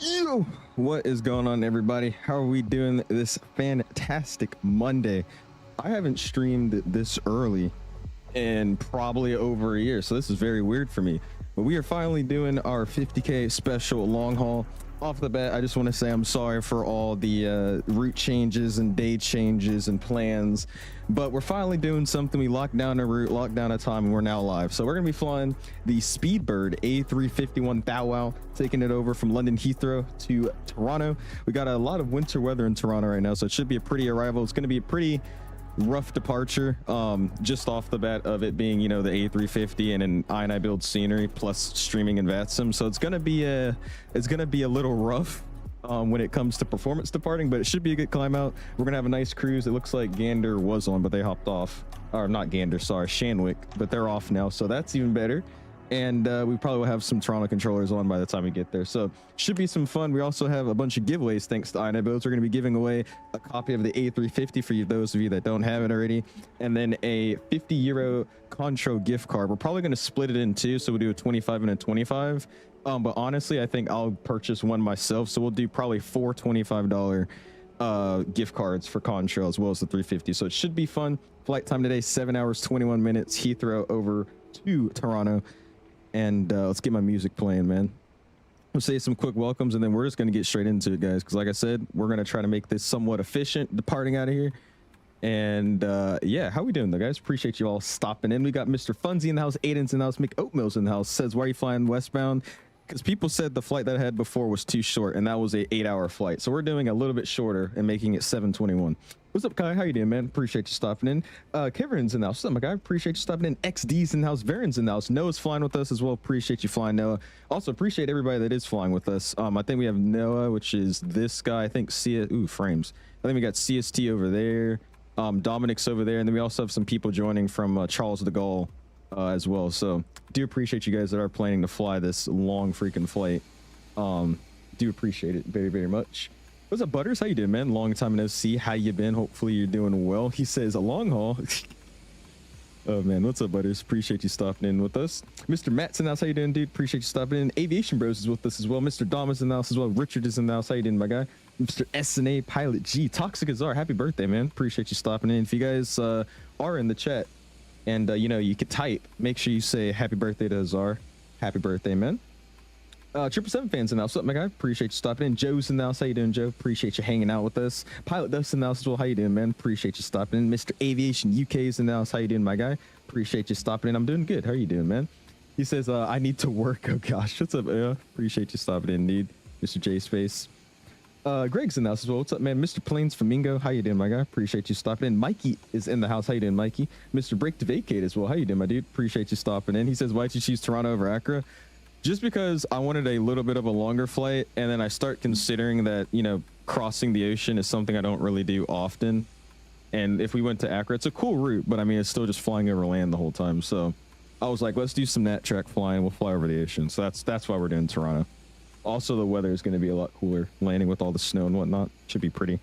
Yo, what is going on, everybody? How are we doing this fantastic Monday? I haven't streamed this early in probably over a year, so this is very weird for me. But we are finally doing our 50K special long haul. Off the bat, I just want to say I'm sorry for all the route changes and day changes and plans, but we're finally doing something. We locked down a route, locked down a time, and we're now live. So we're going to be flying the Speedbird A351 𝐓𝐴, taking it over from London Heathrow to Toronto. We got a lot of winter weather in Toronto right now, so it should be a pretty arrival. It's going to be a pretty rough departure, just off the bat of it being, you know, the A350 and an iniBuilds scenery plus streaming and VATSIM. So it's gonna be a little rough when it comes to performance departing, but it should be a good climb out. We're gonna have a nice cruise. It looks like Gander was on, but they hopped off, or not Gander, sorry, Shanwick, but they're off now, so that's even better. And we probably will have some Toronto controllers on by the time we get there, so should be some fun. We also have a bunch of giveaways thanks to iniBuilds. We're going to be giving away a copy of the A350 for those of you that don't have it already, and then a €50 Contro gift card. We're probably going to split it in two, so we'll do a 25 and a 25. But honestly, I think I'll purchase one myself, so we'll do probably 4 $25 gift cards for Contro as well as the 350. So it should be fun. Flight time today 7 hours 21 minutes, Heathrow over to Toronto. And let's get my music playing, man. We'll say some quick welcomes, and then we're just going to get straight into it, guys, because like I said, we're going to try to make this somewhat efficient departing out of here. And yeah, how we doing though, guys? Appreciate you all stopping in. We got Mr. Funzy in the house, Aiden's in the house, McOatmeal's in the house. Says, why are you flying westbound? Because people said the flight that I had before was too short, and that was a 8-hour flight, so we're doing a little bit shorter and making it 7:21. What's up, Kai? How you doing, man? Appreciate you stopping in. Kevin's in the house. What's up, my guy? Appreciate you stopping in. XD's in the house. Varen's in the house. Noah's flying with us as well. Appreciate you flying, Noah. Also appreciate everybody that is flying with us. I think we have Noah, which is this guy. I think frames. I think we got CST over there. Dominic's over there, and then we also have some people joining from Charles de Gaulle as well. So do appreciate you guys that are planning to fly this long freaking flight. Do appreciate it very, very much. What's up, Butters? How you doing, man? Long time no see. How you been? Hopefully you're doing well. He says a long haul. Oh man, what's up, Butters? Appreciate you stopping in with us. Mr. Matt's in the house. How you doing, dude? Appreciate you stopping in. Aviation Bros is with us as well. Mr. Dom is in the house as well. Richard is in the house. How you doing, my guy? Mr. SNA Pilot G. Toxic Azar. Happy birthday, man. Appreciate you stopping in. If you guys are in the chat and you know, you could type, make sure you say happy birthday to Azar. Happy birthday, man. 777 fans in the house. What's up, my guy? Appreciate you stopping in. Joe's in the house. How you doing, Joe? Appreciate you hanging out with us. Pilot Dust in the house as well. How you doing, man? Appreciate you stopping in. Mr. Aviation UK is in the house. How you doing, my guy? Appreciate you stopping in. I'm doing good. How are you doing, man? He says, I need to work. Oh gosh. What's up? Appreciate you stopping in, dude. Mr. J Space. Greg's in the house as well. What's up, man? Mr. Plains Flamingo. How you doing, my guy? Appreciate you stopping in. Mikey is in the house. How you doing, Mikey? Mr. Break to Vacate as well. How you doing, my dude? Appreciate you stopping in. He says, why'd you choose Toronto over Accra? Just because I wanted a little bit of a longer flight, and then I start considering that, you know, crossing the ocean is something I don't really do often. And if we went to Accra, it's a cool route, but I mean, it's still just flying over land the whole time. So I was like, let's do some nat track flying. We'll fly over the ocean. So that's why we're doing Toronto. Also, the weather is going to be a lot cooler, landing with all the snow and whatnot. Should be pretty.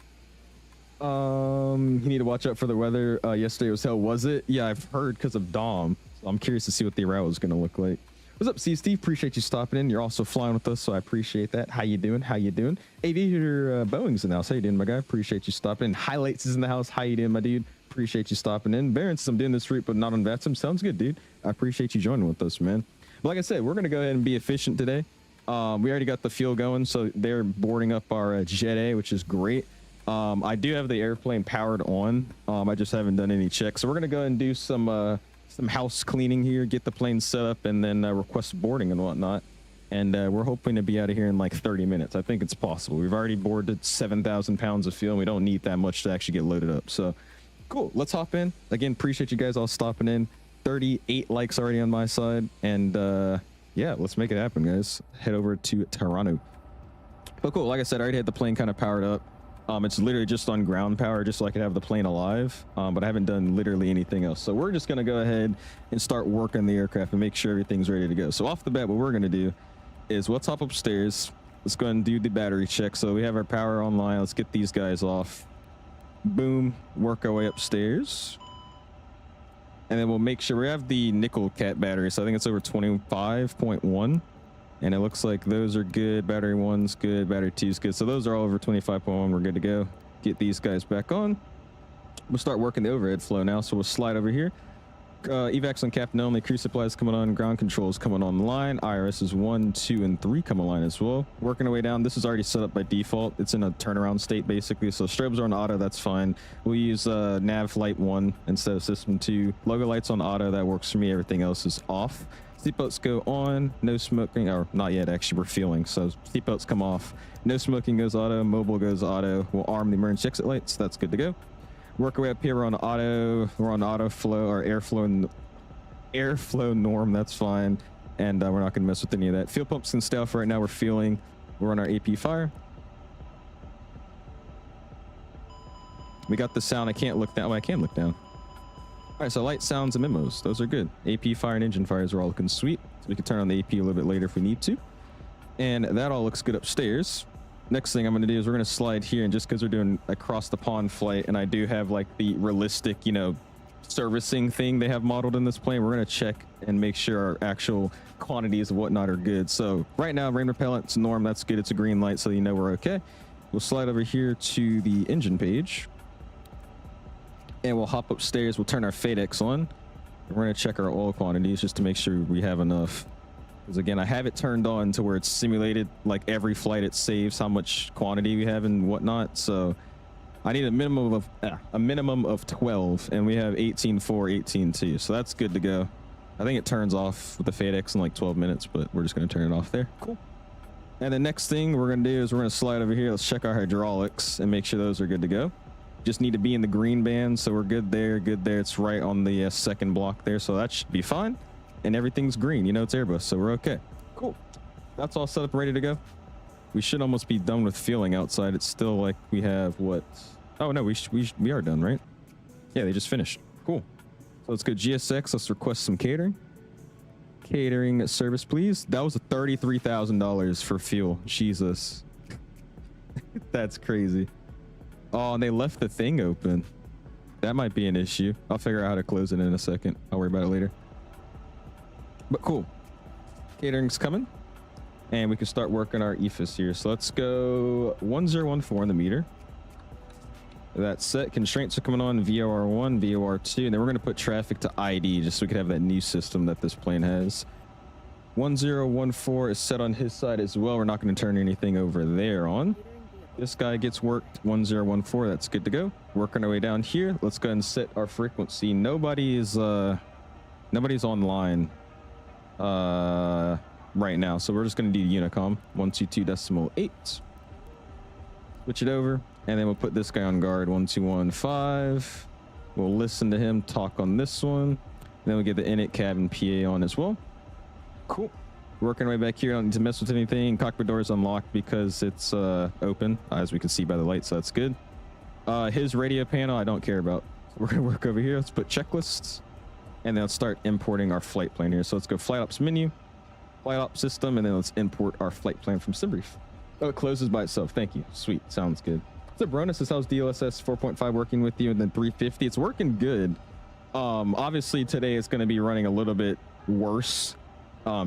You need to watch out for the weather. Yesterday was hell, was it? Yeah, I've heard because of Dom. So I'm curious to see what the route is going to look like. What's up, Steve? Appreciate you stopping in. You're also flying with us, so I appreciate that. How you doing? How you doing? Aviator Boeing's in the house. How you doing, my guy? Appreciate you stopping in. Highlights is in the house. How you doing, my dude? Appreciate you stopping in. Barron's, I'm doing this route, but not on VATSIM. Sounds good, dude. I appreciate you joining with us, man. But like I said, we're going to go ahead and be efficient today. We already got the fuel going, so they're boarding up our Jet A, which is great. I do have the airplane powered on. I just haven't done any checks. So we're going to go ahead and do some house cleaning here, get the plane set up, and then request boarding and whatnot. And we're hoping to be out of here in like 30 minutes. I think it's possible. We've already boarded 7,000 pounds of fuel, and we don't need that much to actually get loaded up. So cool, let's hop in. Again, appreciate you guys all stopping in. 38 likes already on my side, and yeah, let's make it happen, guys. Head over to Toronto. But cool, like I said, I already had the plane kind of powered up. It's literally just on ground power, just so I could have the plane alive, but I haven't done literally anything else. So we're just going to go ahead and start working the aircraft and make sure everything's ready to go. So off the bat, what we're going to do is we'll hop upstairs. Let's go ahead and do the battery check. So we have our power online. Let's get these guys off. Boom. Work our way upstairs. And then we'll make sure we have the nickel cat battery. So I think it's over 25.1. And it looks like those are good. Battery 1's good. Battery 2's good. So those are all over 25.1. We're good to go. Get these guys back on. We'll start working the overhead flow now. So we'll slide over here. Evacs on captain only. Crew supplies coming on. Ground controls coming online. IRS is 1, 2, and 3 come online as well. Working our way down. This is already set up by default. It's in a turnaround state basically. So strobes are on auto. That's fine. We'll use nav light 1 instead of system 2. Logo lights on auto. That works for me. Everything else is off. Seatbelts go on. No smoking. Or not yet. Actually, we're fueling. So seatbelts come off. No smoking goes auto. Mobile goes auto. We'll arm the emergency exit lights. That's good to go. Work our way up here. We're on auto. We're on auto flow or airflow norm. That's fine. And we're not going to mess with any of that. Fuel pumps can stay off right now. We're fueling. We're on our AP fire. We got the sound. I can't look down. Oh, I can look down. All right. So light, sounds, and memos. Those are good. AP fire and engine fires are all looking sweet. So we can turn on the AP a little bit later if we need to. And that all looks good upstairs. Next thing I'm going to do is we're going to slide here, and just because we're doing across the pond flight and I do have like the realistic, you know, servicing thing they have modeled in this plane, we're going to check and make sure our actual quantities of whatnot are good. So right now, rain repellent's norm. That's good. It's a green light, so you know we're okay. We'll slide over here to the engine page and we'll hop upstairs. We'll turn our FADEX on. We're going to check our oil quantities just to make sure we have enough. Because again, I have it turned on to where it's simulated, like every flight it saves how much quantity we have and whatnot. So I need a minimum of 12, and we have 18.4, 18.2. So that's good to go. I think it turns off with the FADEX in like 12 minutes, but we're just going to turn it off there. Cool. And the next thing we're going to do is we're going to slide over here. Let's check our hydraulics and make sure those are good to go. Just need to be in the green band, so we're good there, good there. It's right on the second block there, so that should be fine. And everything's green, you know, it's Airbus, so we're okay. Cool. That's all set up, ready to go. We should almost be done with fueling outside. It's still like we have what? Oh no, we are done, right? Yeah, they just finished. Cool. So let's go GSX. Let's request some catering. Catering service, please. That was $33,000 for fuel. Jesus. That's crazy. Oh, and they left the thing open. That might be an issue. I'll figure out how to close it in a second. I'll worry about it later. But cool. Catering's coming. And we can start working our EFIS here. So let's go 1014 in the meter. That's set. Constraints are coming on. VOR1, VOR2. And then we're going to put traffic to ID just so we can have that new system that this plane has. 1014 is set on his side as well. We're not going to turn anything over there on. This guy gets worked. 1014. That's good to go. Working our way down here. Let's go ahead and set our frequency. Nobody's online right now, so we're just going to do Unicom 122.8. Switch it over, and then we'll put this guy on guard 1215. We'll listen to him talk on this one, and then we'll get the init cabin PA on as well. Cool. Working our way back here. I don't need to mess with anything. Cockpit door is unlocked because it's open, as we can see by the light, so that's good. His radio panel I don't care about. We're gonna work over here. Let's put checklists, and then let's start importing our flight plan here. So let's go flight ops menu, flight ops system, and then let's import our flight plan from SimBrief. Oh, it closes by itself. Thank you. Sweet. Sounds good. So Bronus is how's DLSS 4.5 working with you, and then 350. It's working good. Obviously today it's going to be running a little bit worse,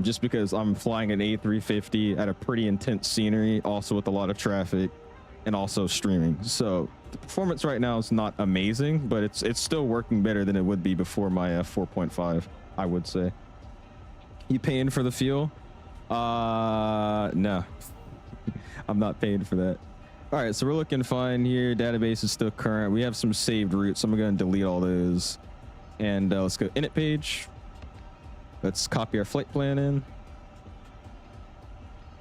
just because I'm flying an A350 at a pretty intense scenery, also with a lot of traffic, and also streaming. So the performance right now is not amazing, but it's still working better than it would be before my 4.5, I would say. You paying for the fuel? No. I'm not paying for that. All right, so we're looking fine here. Database is still current. We have some saved routes. I'm going to delete all those. And let's go init page. Let's copy our flight plan in.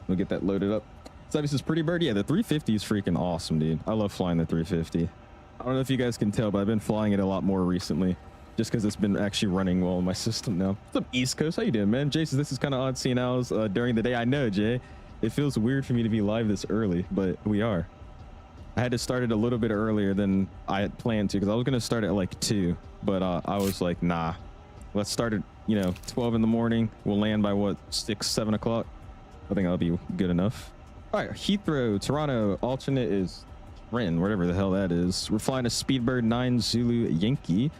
We'll get that loaded up. So this is Pretty Bird. Yeah, the 350 is freaking awesome, dude. I love flying the 350. I don't know if you guys can tell, but I've been flying it a lot more recently, just because it's been actually running well in my system now. What's up, East Coast? How you doing, man? Jason, this is kind of odd seeing owls during the day. I know, Jay. It feels weird for me to be live this early, but we are. I had to start it a little bit earlier than I had planned to, because I was going to start at like 2, but I was like, nah, let's start at, 12 in the morning. We'll land by what, 6, 7 o'clock? I think that'll be good enough. All right, Heathrow, Toronto, alternate is Ren, whatever the hell that is. We're flying a Speedbird 9 Zulu Yankee.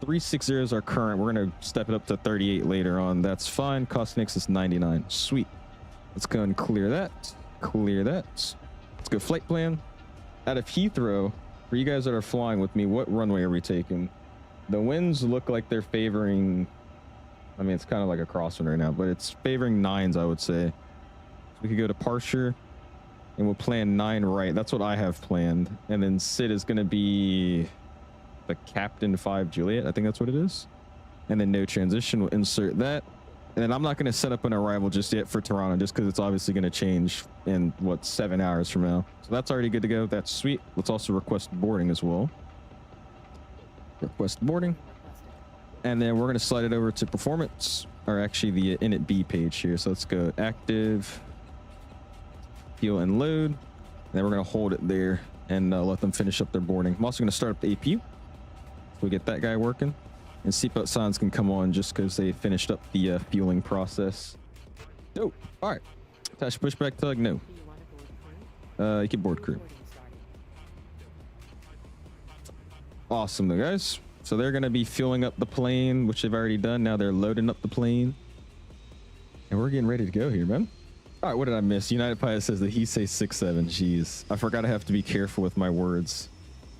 360 is our current. We're going to step it up to 38 later on. That's fine. Cost Nix is 99. Sweet. Let's go and clear that. Clear that. Let's go flight plan. Out of Heathrow, for you guys that are flying with me, what runway are we taking? The winds look like they're favoring, I mean, it's kind of like a crosswind right now, but it's favoring 9s, I would say. So we could go to Parcher, and we'll plan 9 right. That's what I have planned. And then Sid is going to be the Captain 5 Juliet. I think that's what it is. And then no transition. We'll insert that. And then I'm not going to set up an arrival just yet for Toronto, just because it's obviously going to change in, what, 7 hours from now. So that's already good to go. That's sweet. Let's also request boarding as well. Request boarding. And then we're going to slide it over to performance, or actually the init B page here. So let's go active, fuel and load. And then we're going to hold it there and let them finish up their boarding. I'm also going to start up the APU. So we get that guy working. And seatbelt signs can come on just because they finished up the fueling process. Dope. All right. Attach pushback tug. No. You can board crew. Awesome, though, guys. So they're going to be fueling up the plane, which they've already done. Now they're loading up the plane. And we're getting ready to go here, man. All right, what did I miss? United Pilot says that he says 6-7. Jeez. I forgot I have to be careful with my words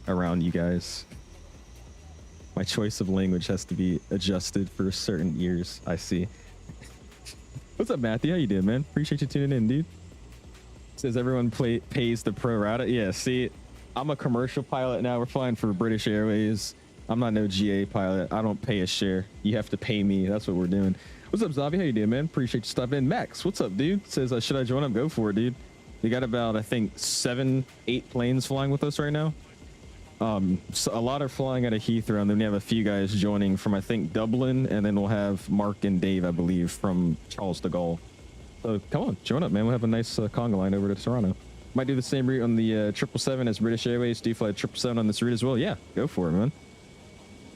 around you guys. My choice of language has to be adjusted for certain ears. I see. What's up, Matthew? How you doing, man? Appreciate you tuning in, dude. Says everyone pays the pro rata. Yeah, see, I'm a commercial pilot now. We're flying for British Airways. I'm not no GA pilot. I don't pay a share. You have to pay me. That's what we're doing. What's up, Zavi? How you doing, man? Appreciate you stopping in. Max, what's up, dude? Says, should I join up? Go for it, dude. We got about, I think, 7-8 planes flying with us right now. So a lot are flying out of Heathrow, and then we have a few guys joining from, I think, Dublin, and then we'll have Mark and Dave, I believe, from Charles de Gaulle. So come on, join up, man. We'll have a nice conga line over to Toronto. Might do the same route on the 777 as British Airways. Do you fly 777 on this route as well? Yeah, go for it, man.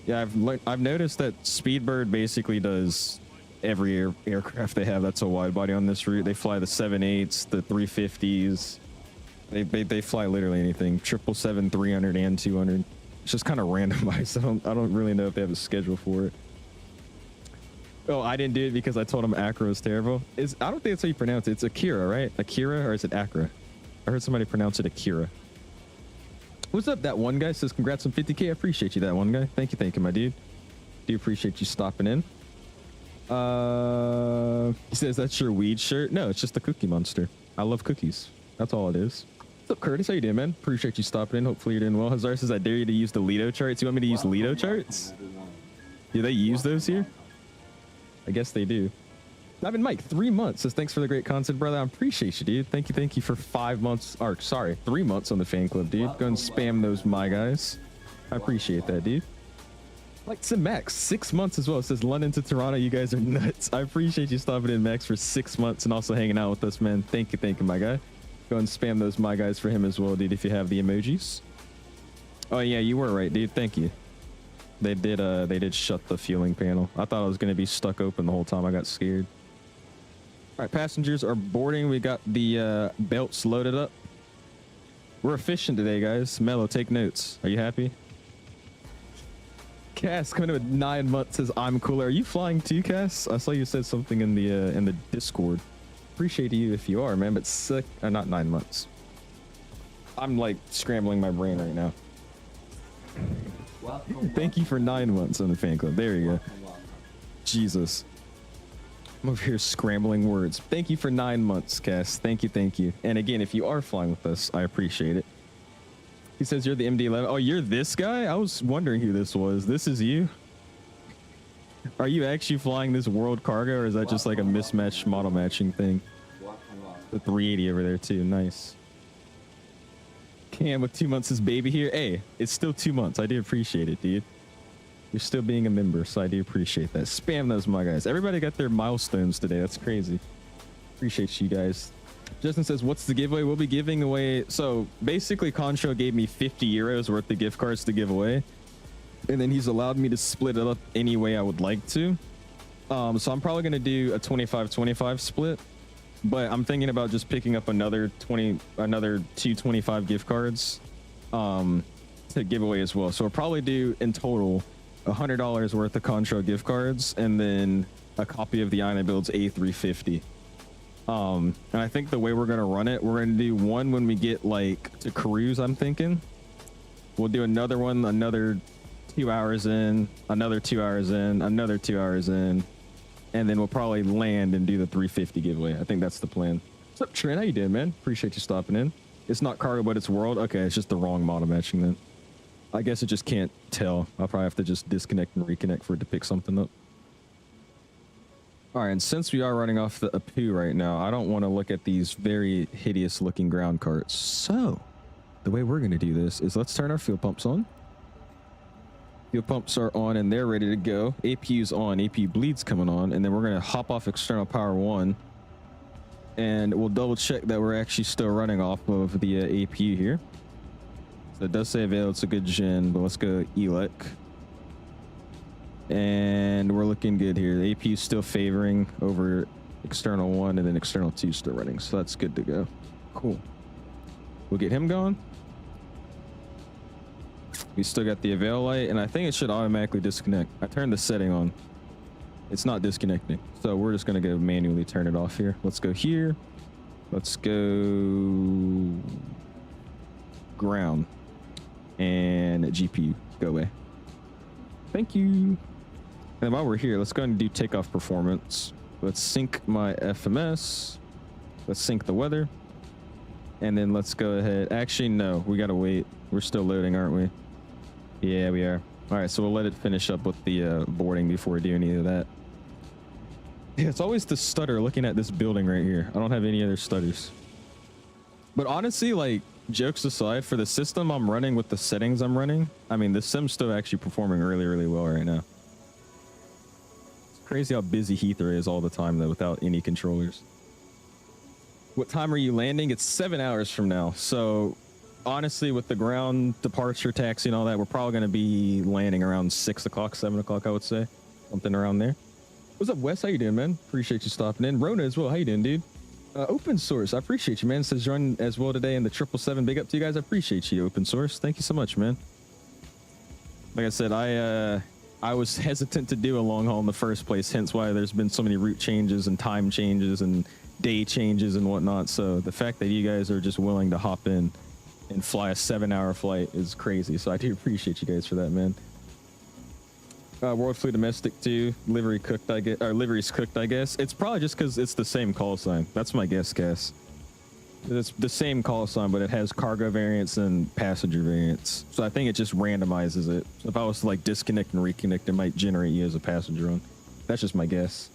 Yeah, I've noticed that Speedbird basically does every aircraft they have that's a wide body on this route. They fly the 787s, the 350s. They fly literally anything. 777, 300, and 200. It's just kind of randomized. I don't really know if they have a schedule for it. Oh, I didn't do it because I told him Accra was terrible. I don't think that's how you pronounce it. It's Akira, right? Akira, or is it Accra? I heard somebody pronounce it Akira. What's up? That one guy says congrats on 50K. I appreciate you, that one guy. Thank you, my dude. Do appreciate you stopping in. He says that's your weed shirt. No, it's just a Cookie Monster. I love cookies. That's all it is. What's up, Curtis? How you doing, man? Appreciate you stopping in. Hopefully you're doing well. Hazar says I dare you to use the Lido charts. You want me to use Lido charts? Do they use those here? I guess they do. I've been Mike 3 months. Says thanks for the great content, brother. I appreciate you, dude. Thank you for 5 months. Or sorry, 3 months on the fan club, dude. Go and spam those my guys. I appreciate that, dude. FLIGHTSIM Max 6 months as well. It says London to Toronto. You guys are nuts. I appreciate you stopping in, Max, for 6 months and also hanging out with us, man. Thank you, my guy. Go and spam those my guys for him as well, dude, if you have the emojis. Oh yeah, you were right, dude. Thank you. They did shut the fueling panel. I thought it was gonna be stuck open the whole time. I got scared. All right, passengers are boarding. We got the belts loaded up. We're efficient today, guys. Mello, take notes. Are you happy? Cass coming in with 9 months says I'm cooler. Are you flying too, Cass? I saw you said something in the Discord. Appreciate you if you are, man, but sick. Not 9 months. I'm like scrambling my brain right now. Thank you for 9 months on the fan club. There you go. Jesus. I'm over here scrambling words. Thank you for 9 months, Cass. Thank you. And again, if you are flying with us, I appreciate it. He says you're the MD-11. Oh, you're this guy? I was wondering who this was. This is you? Are you actually flying this world cargo, or is that just like a mismatched model matching thing? The 380 over there too. Nice. Cam with 2 months is baby here. Hey, it's still 2 months. I do appreciate it, dude. You're still being a member, so I do appreciate that. Spam those, my guys. Everybody got their milestones today. That's crazy. Appreciate you guys. Justin says, what's the giveaway? We'll be giving away. So basically, Concho gave me 50 euros worth of gift cards to give away. And then he's allowed me to split it up any way I would like to. So I'm probably going to do a 25-25 split. But I'm thinking about just picking up another 225 gift cards to give away as well. So we'll probably do in total $100 worth of Concho gift cards and then a copy of the iniBuilds A350. And I think the way we're gonna run it, we're gonna do one when we get like to cruise. I'm thinking we'll do another one, another 2 hours in, another 2 hours in, another 2 hours in, and then we'll probably land and do the 350 giveaway. I think that's the plan. What's up, Trent? How you doing, man? Appreciate you stopping in. It's not cargo, but it's world. Okay, it's just the wrong model matching then. I guess it just can't tell. I'll probably have to just disconnect and reconnect for it to pick something up. All right, and since we are running off the APU right now, I don't want to look at these very hideous looking ground carts. So the way we're going to do this is let's turn our fuel pumps on. Fuel pumps are on and they're ready to go. APU's on, APU bleed's coming on, and then we're going to hop off external power 1. And we'll double check that we're actually still running off of the APU here. So it does say available, it's a good gen, but let's go ELEC. And we're looking good here. The APU is still favoring over external 1, and then external 2 still running. So that's good to go. Cool. We'll get him going. We still got the avail light, and I think it should automatically disconnect. I turned the setting on. It's not disconnecting. So we're just going to go manually turn it off here. Let's go here. Let's go ground and GPU. Go away. Thank you. And while we're here, let's go ahead and do takeoff performance. Let's sync my FMS. Let's sync the weather. And then let's go ahead. Actually, no, we got to wait. We're still loading, aren't we? Yeah, we are. All right, so we'll let it finish up with the boarding before we do any of that. Yeah, it's always the stutter looking at this building right here. I don't have any other stutters. But honestly, like, jokes aside, for the system I'm running with the settings I'm running, I mean, the sim's still actually performing really, really well right now. It's crazy how busy Heathrow is all the time, though, without any controllers. What time are you landing? It's 7 hours from now. So, honestly, with the ground departure, taxi, and all that, we're probably going to be landing around 6 o'clock, 7 o'clock, I would say. Something around there. What's up, Wes? How you doing, man? Appreciate you stopping in. Rona as well. How you doing, dude? Open source, I appreciate you, man. It says join as well today in the 777. Big up to you guys. I appreciate you, open source. Thank you so much, man. Like I said, I was hesitant to do a long haul in the first place, hence why there's been so many route changes and time changes and day changes and whatnot. So the fact that you guys are just willing to hop in and fly a 7-hour flight is crazy. So I do appreciate you guys for that, man. World Fleet Domestic 2, livery cooked, I guess, or livery's cooked, I guess. It's probably just because it's the same call sign. That's my guess, Cass. It's the same call sign, but it has cargo variants and passenger variants. So I think it just randomizes it. So if I was to like disconnect and reconnect, it might generate you as a passenger on. That's just my guess.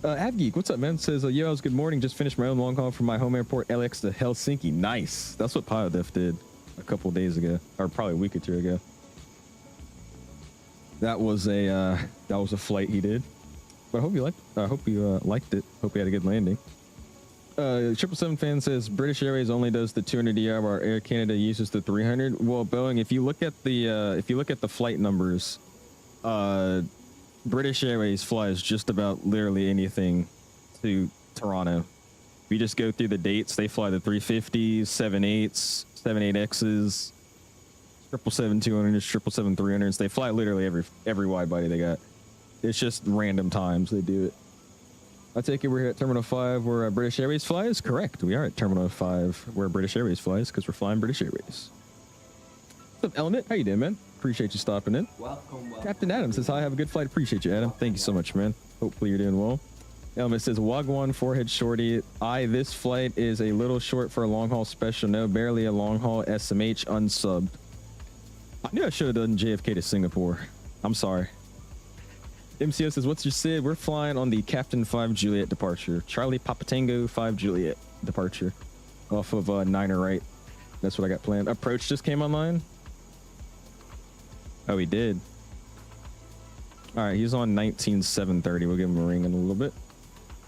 AvGeek, what's up, man? Says, yo, good morning. Just finished my own long haul from my home airport, LX to Helsinki. Nice. That's what Pilot Def did a couple days ago, or probably a week or 2 ago. That was a flight he did. But I hope you liked it. Hope you had a good landing. 777 fan says British Airways only does the 200 while Air Canada uses the 300. Well, Boeing, if you look at the flight numbers, British Airways flies just about literally anything to Toronto. If you just go through the dates, they fly the 350s, 78s, 78Xs, 777-200s, 777-300s. They fly literally every wide body they got. It's just random times they do it. I take it we're here at Terminal 5 where British Airways flies? Correct. We are at Terminal 5 where British Airways flies because we're flying British Airways. What's up, Element? How you doing, man? Appreciate you stopping in. Welcome. Captain Adam says, hi, have a good flight. Appreciate you, Adam. Thank you so much, man. Hopefully you're doing well. Element says, Wagwan, forehead shorty. This flight is a little short for a long haul special. No, barely a long haul SMH unsubbed. I knew I should have done JFK to Singapore. I'm sorry. MCO says, what's your SID? We're flying on the Captain 5 Juliet departure. Charlie Papa Tango 5 Juliet departure. Off of Niner right. That's what I got planned. Approach just came online. Oh, he did. All right, he's on 19730. We'll give him a ring in a little bit.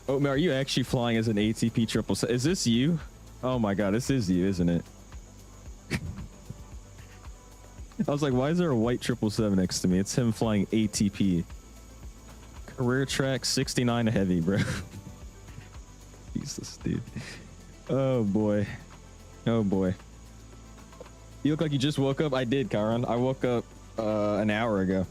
Oh, are you actually flying as an ATP 777? Is this you? Oh my God, this is you, isn't it? I was like, why is there a white 777 next to me? It's him flying ATP. Career track 69 heavy, bro. Jesus, dude. Oh boy. Oh boy. You look like you just woke up. I did, Kyron. I woke up an hour ago.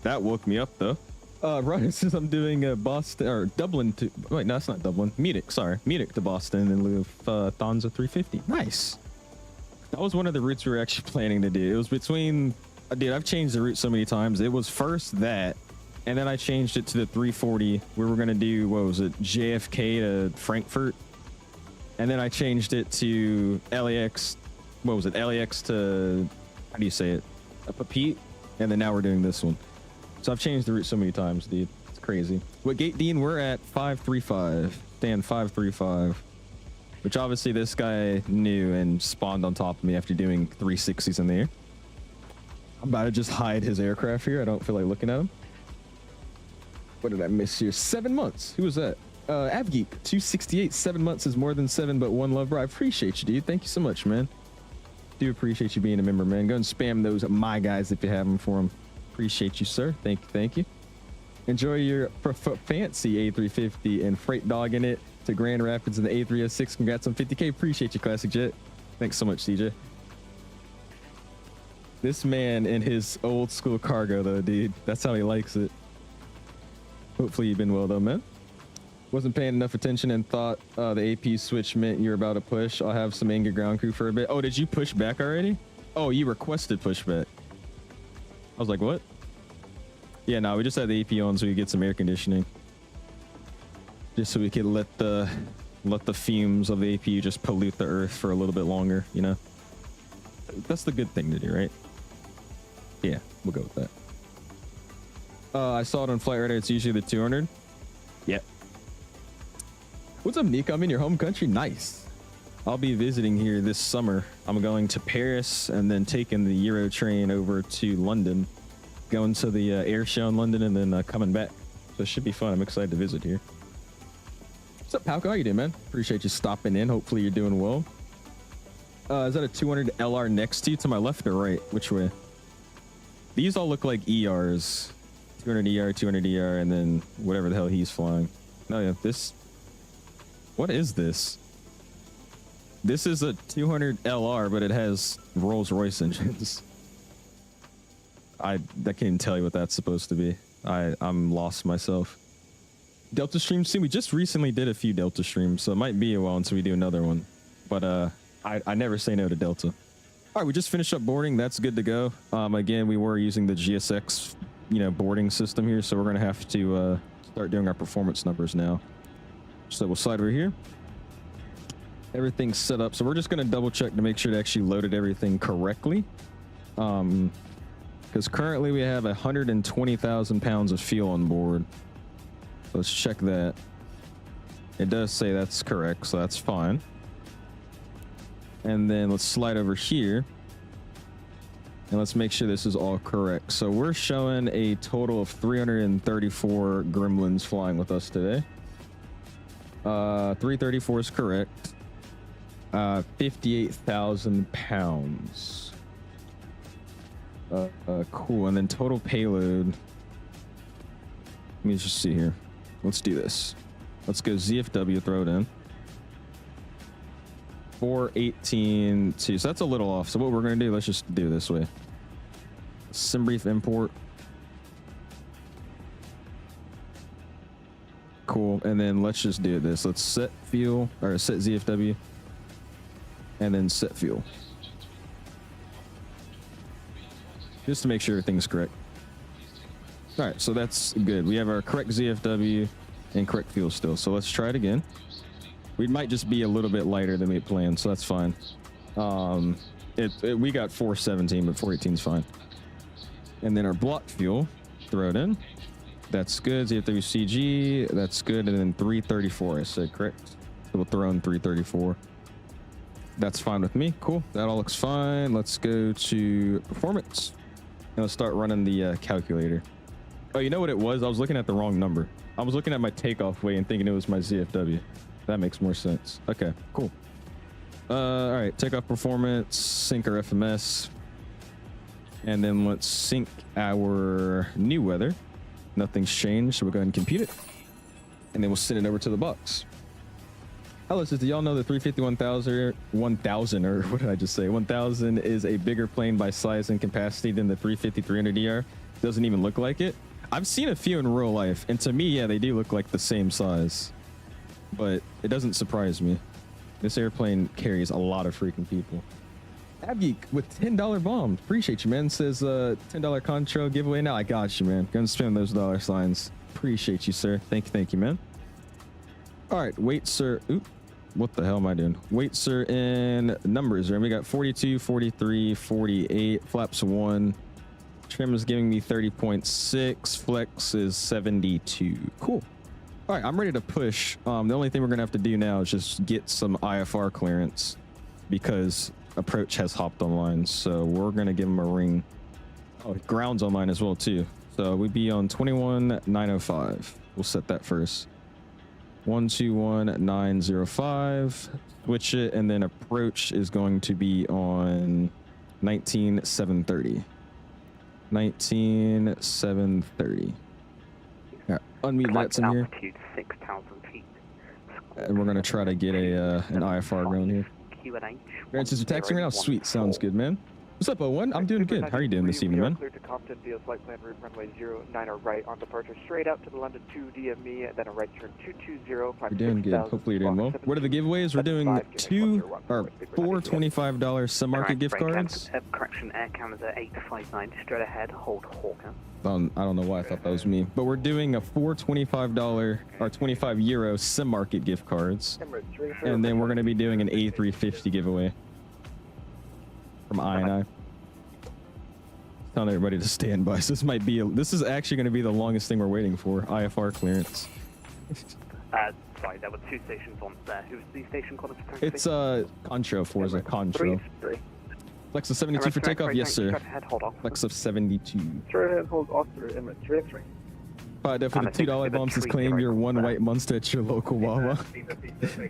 That woke me up though. Ryan says I'm doing Boston or Dublin to, wait, no, it's not Dublin. Munich, sorry. Munich to Boston in lieu of Thonza 350. Nice. That was one of the routes we were actually planning to do. It was between, dude, I've changed the route so many times. It was first that, and then I changed it to the 340. We were going to do, what was it, JFK to Frankfurt. And then I changed it to LAX, what was it, LAX to, how do you say it, Pete. And then now we're doing this one. So I've changed the route so many times, dude. It's crazy. What gate, Dean? We're at 535. Stand 535. Which obviously this guy knew and spawned on top of me after doing 360s in the air. I'm about to just hide his aircraft here. I don't feel like looking at him. What did I miss here? 7 months. Who was that? Avgeek 268. 7 months is more than 7, but one love, bro. I appreciate you, dude. Thank you so much, man. Do appreciate you being a member, man. Go and spam those my guys if you have them for them. Appreciate you, sir. Thank you, thank you. Enjoy your fancy A350 and freight dogging it to Grand Rapids in the A306. Congrats on 50K. Appreciate you, Classic Jet. Thanks so much, CJ. This man in his old school cargo, though, dude. That's how he likes it. Hopefully you've been well, though, man. Wasn't paying enough attention and thought the AP switch meant you're about to push. I'll have some angry ground crew for a bit. Oh, did you push back already? Oh, you requested pushback. I was like, what? Yeah, no, we just had the AP on so we get some air conditioning. Just so we could let the fumes of the AP just pollute the earth for a little bit longer, you know? That's the good thing to do, right? Yeah, we'll go with that. I saw it on Flight Radar. It's usually the 200. Yep. What's up, Nick? I'm in your home country. Nice. I'll be visiting here this summer. I'm going to Paris and then taking the Euro train over to London, going to the air show in London and then coming back. So it should be fun. I'm excited to visit here. What's up, Palco? How you doing, man? Appreciate you stopping in. Hopefully you're doing well. Is that a 200 LR next to you? To my left or right? Which way? These all look like ERs. 200 ER, 200 ER, and then whatever the hell he's flying. Oh yeah, this... What is this? This is a 200 LR, but it has Rolls-Royce engines. I can't even tell you what that's supposed to be. I'm lost myself. Delta stream soon. We just recently did a few Delta streams, so it might be a while until we do another one. But I never say no to Delta. All right, we just finished up boarding. That's good to go. Again, we were using the GSX, boarding system here, so we're gonna have to start doing our performance numbers now. So we'll slide over here. Everything's set up, so we're just gonna double check to make sure it actually loaded everything correctly. Because currently we have 120,000 pounds of fuel on board. So let's check that. It does say that's correct, so that's fine. And then let's slide over here. And let's make sure this is all correct. So we're showing a total of 334 gremlins flying with us today. 334 is correct. 58,000 pounds. Cool. And then total payload. Let me just see here. Let's do this. Let's go ZFW, throw it in. 418.2. So that's a little off. So what we're going to do, let's just do it this way. Simbrief import. Cool. And then let's just do this. Let's set fuel, or set ZFW, and then set fuel. Just to make sure everything's correct. All right, so that's good. We have our correct ZFW and correct fuel still. So let's try it again. We might just be a little bit lighter than we had planned, so that's fine. We got 417, but 418 is fine. And then our block fuel, throw it in. That's good. ZFWCG, that's good. And then 334, I said correct. So we'll throw in 334. That's fine with me. Cool. That all looks fine. Let's go to performance. And let's start running the calculator. Oh, you know what it was? I was looking at the wrong number. I was looking at my takeoff weight and thinking it was my ZFW. That makes more sense. Okay, cool. All right, takeoff performance, sync our FMS. And then let's sync our new weather. Nothing's changed, so we'll go ahead and compute it. And then we'll send it over to the box. Hello, do y'all know the 350-1000, or what did I just say? 1000 is a bigger plane by size and capacity than the 350-300ER? doesn't even look like it. I've seen a few in real life, and to me, yeah, they do look like the same size. But it doesn't surprise me. This airplane carries a lot of freaking people. Abgeek with $10 bomb. Appreciate you, man. Says $10 Contra giveaway. Now I got you, man. Gonna spend those dollar signs. Appreciate you, sir. Thank you, man. All right, wait, sir. Oop. What the hell am I doing? Wait, sir, in numbers. Right? We got 42, 43, 48. Flaps 1. Trim is giving me 30.6. Flex is 72. Cool. All right, I'm ready to push. The only thing we're gonna have to do now is just get some IFR clearance because approach has hopped online. So we're gonna give him a ring. Oh, ground's online as well too. So we'd be on 21.905. We'll set that first. 121.905. Switch it, and then approach is going to be on 19.730. 19.730. Yeah, unmute VATSIM here. Altitude 6,000 feet. And we're gonna try to get a an IFR going here. Grant says you're taxiing right now. Sweet, sounds good, man. What's up, O1? I'm doing good. How are you doing this evening, man? Cleared to Compton via flight plan route runway 09 right on departure straight out to the London 2 DME, and then a right turn 220. You're doing good. Hopefully you're doing well. What are the giveaways? We're doing four $25 sub-market gift cards. Correction, Air Canada 859, straight ahead, hold Hawker. I don't know why I thought that was me, but we're doing a four $25 or 25 euro sim-market gift cards, and then we're going to be doing an A350 giveaway from I&I. Telling everybody to stand by. So this is actually going to be the longest thing we're waiting for. IFR clearance. Sorry, there were two stations on there. Who's the station called? It's Contra Forza Contra. Flex of 72 for takeoff, yes sir. Flex of 72. Straight ahead, hold Oscar, Emirates, straight X-ray. For the $2 bomb says claim your one white monster at your local Wawa.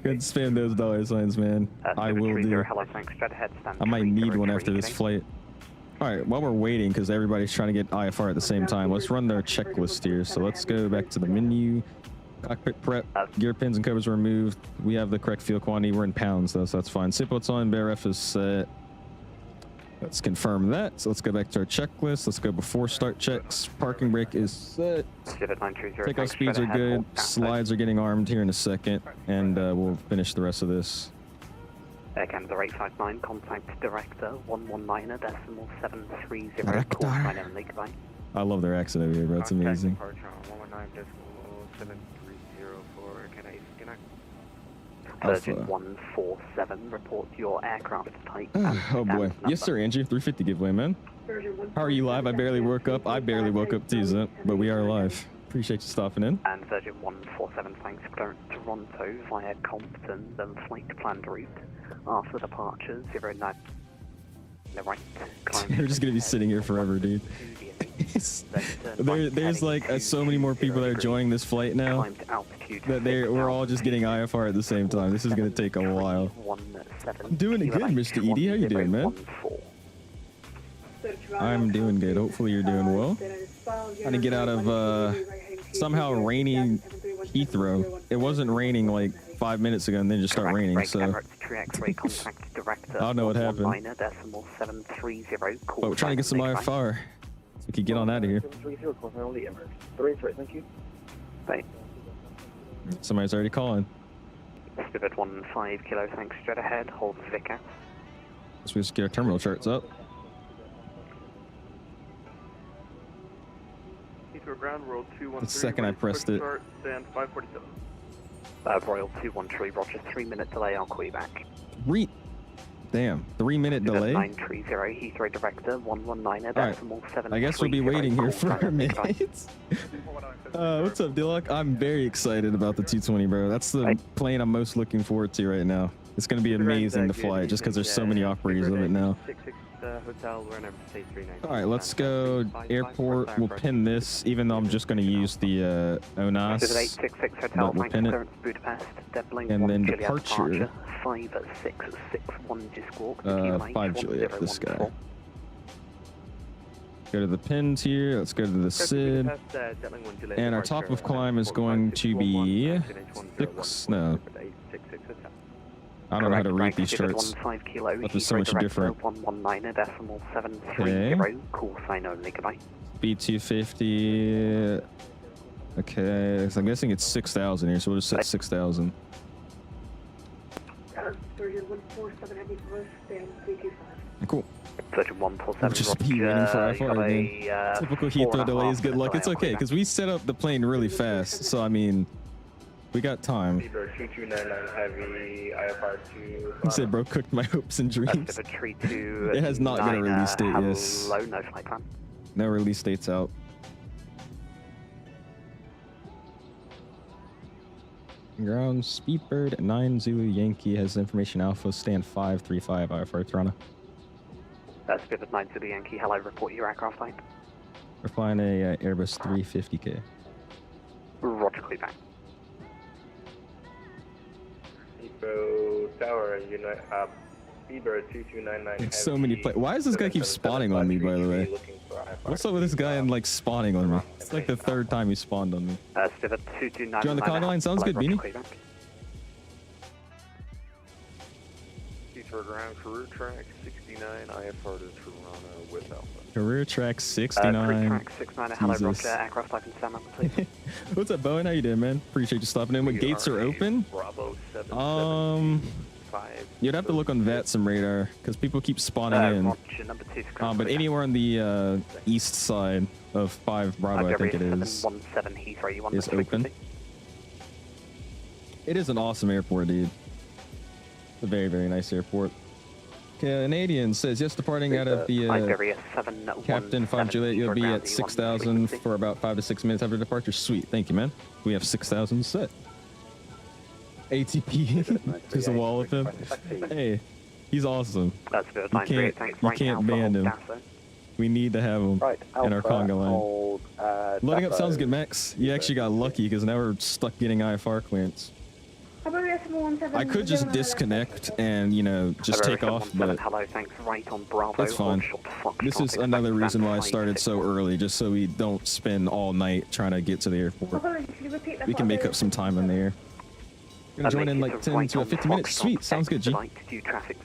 Good, spam those dollar signs, man. I will do. I might need one after this flight. All right, while we're waiting, because everybody's trying to get IFR at the same time, let's run their checklist here. So let's go back to the menu. Cockpit prep, gear pins and covers were removed. We have the correct fuel quantity. We're in pounds though, so that's fine. Seatbelts on, BRF is set. Let's confirm that. So let's go back to our checklist. Let's go before start checks. Parking brake is set. Takeoff speeds are good. Slides are getting armed here in a second, and we'll finish the rest of this. Air Canada 859, contact director 119.730. Director. I love their accent over here, bro. It's amazing. Virgin 147, report your aircraft type. Oh boy. Yes sir, Andrew. 350 giveaway, man. How are you live? I barely woke up. I barely woke up too, Zip, but we are live. Appreciate you stopping in. And Virgin 147, thanks for clearance Toronto via Compton, then flight planned route. After departure, 09. The right. You're just gonna be sitting here forever, dude. There's like so many more people that are joining this flight now that we're all just getting IFR at the same time. This is gonna take a while. I'm doing it good, Mr. Edie. How you doing, man? I'm doing good. Hopefully you're doing well. Trying to get out of somehow raining Heathrow. It wasn't raining like 5 minutes ago and then just started raining, so I don't know what happened. But we're trying to get some IFR so we can get on out of here. Somebody's already calling. Spirit 15 kilo, thanks, straight ahead, hold Vicar. So we just get our terminal charts up. The second I pressed it. Royal 213, roger, 3-minute delay, I'll call you back. Damn, 3-minute delay? 930, Heathrow director, 119, decimal 7. I guess we'll be waiting here for a minute. What's up, Dillock? I'm very excited about the 220, bro. That's the plane I'm most looking forward to right now. It's going to be amazing to fly just because there's so many operators of it now. All right, let's go airport. We'll pin this, even though I'm just going to use the ONAS. But we'll pin it. And then departure. 5 Juliet for this guy. Go to the pins here. Let's go to the SID. And our top of climb is going to be 6. No. I don't know how to read these charts. But there's so much different. Okay. B250. Okay, so I'm guessing it's 6,000 here, so we'll just set 6,000. 147 heavy first, then 325. Cool. 3147. We'll just be waiting for IFR again. Typical Heathrow delays, good luck. It's okay, because we set up the plane really fast, so I mean, we got time. 2299 heavy, IFR 2. He said, bro, cooked my hopes and dreams. It has not got a release date, yes. Hello, no flight plan. No release date's out. Ground Speedbird 9 Zulu Yankee has information Alpha stand 535 IFR Toronto. Speedbird 9 Zulu Yankee, hello, report your aircraft type. We're flying a Airbus 350K. Roger, clear back. Heathrow Tower, Speedbird 2299. So many planes. Why does this guy keep spawning on me, by the way? What's up with this guy and like spawning on me? It's like the third time he spawned on me. Speedbird 2299. Join the conga line, sounds good, Beanie. Heathrow ground, career track 69, IFR to Toronto with Alpha. Career track 69. Career track 69, hello, Roger, aircraft type and stand up, please. What's up, Bowen? How you doing, man? Appreciate you stopping in. What gates are open? Bravo 775. You'd have to look on VATSIM radar because people keep spawning in. Roger, number 2. But anywhere on the east side of 5 Bravo, I think it is 717 Heathrow, you want is open. It is an awesome airport, dude. It's a very, very nice airport. Canadian says, yes, departing out of the Captain 5 Juliet, you'll be at 6,000 for about 5 to 6 minutes after departure. Sweet, thank you, man. We have 6,000 set. ATP, there's a wall of him. Hey, he's awesome. You can't ban him. We need to have him in our conga line. Loading up sounds good, Max. You actually got lucky because now we're stuck getting IFR clearance. I could just disconnect and, you know, just take off, but it's fine. This is another reason why I started so early, just so we don't spend all night trying to get to the airport. We can make up some time in the air. Gonna join in like 10 to 15 minutes. Sweet, sounds good, G.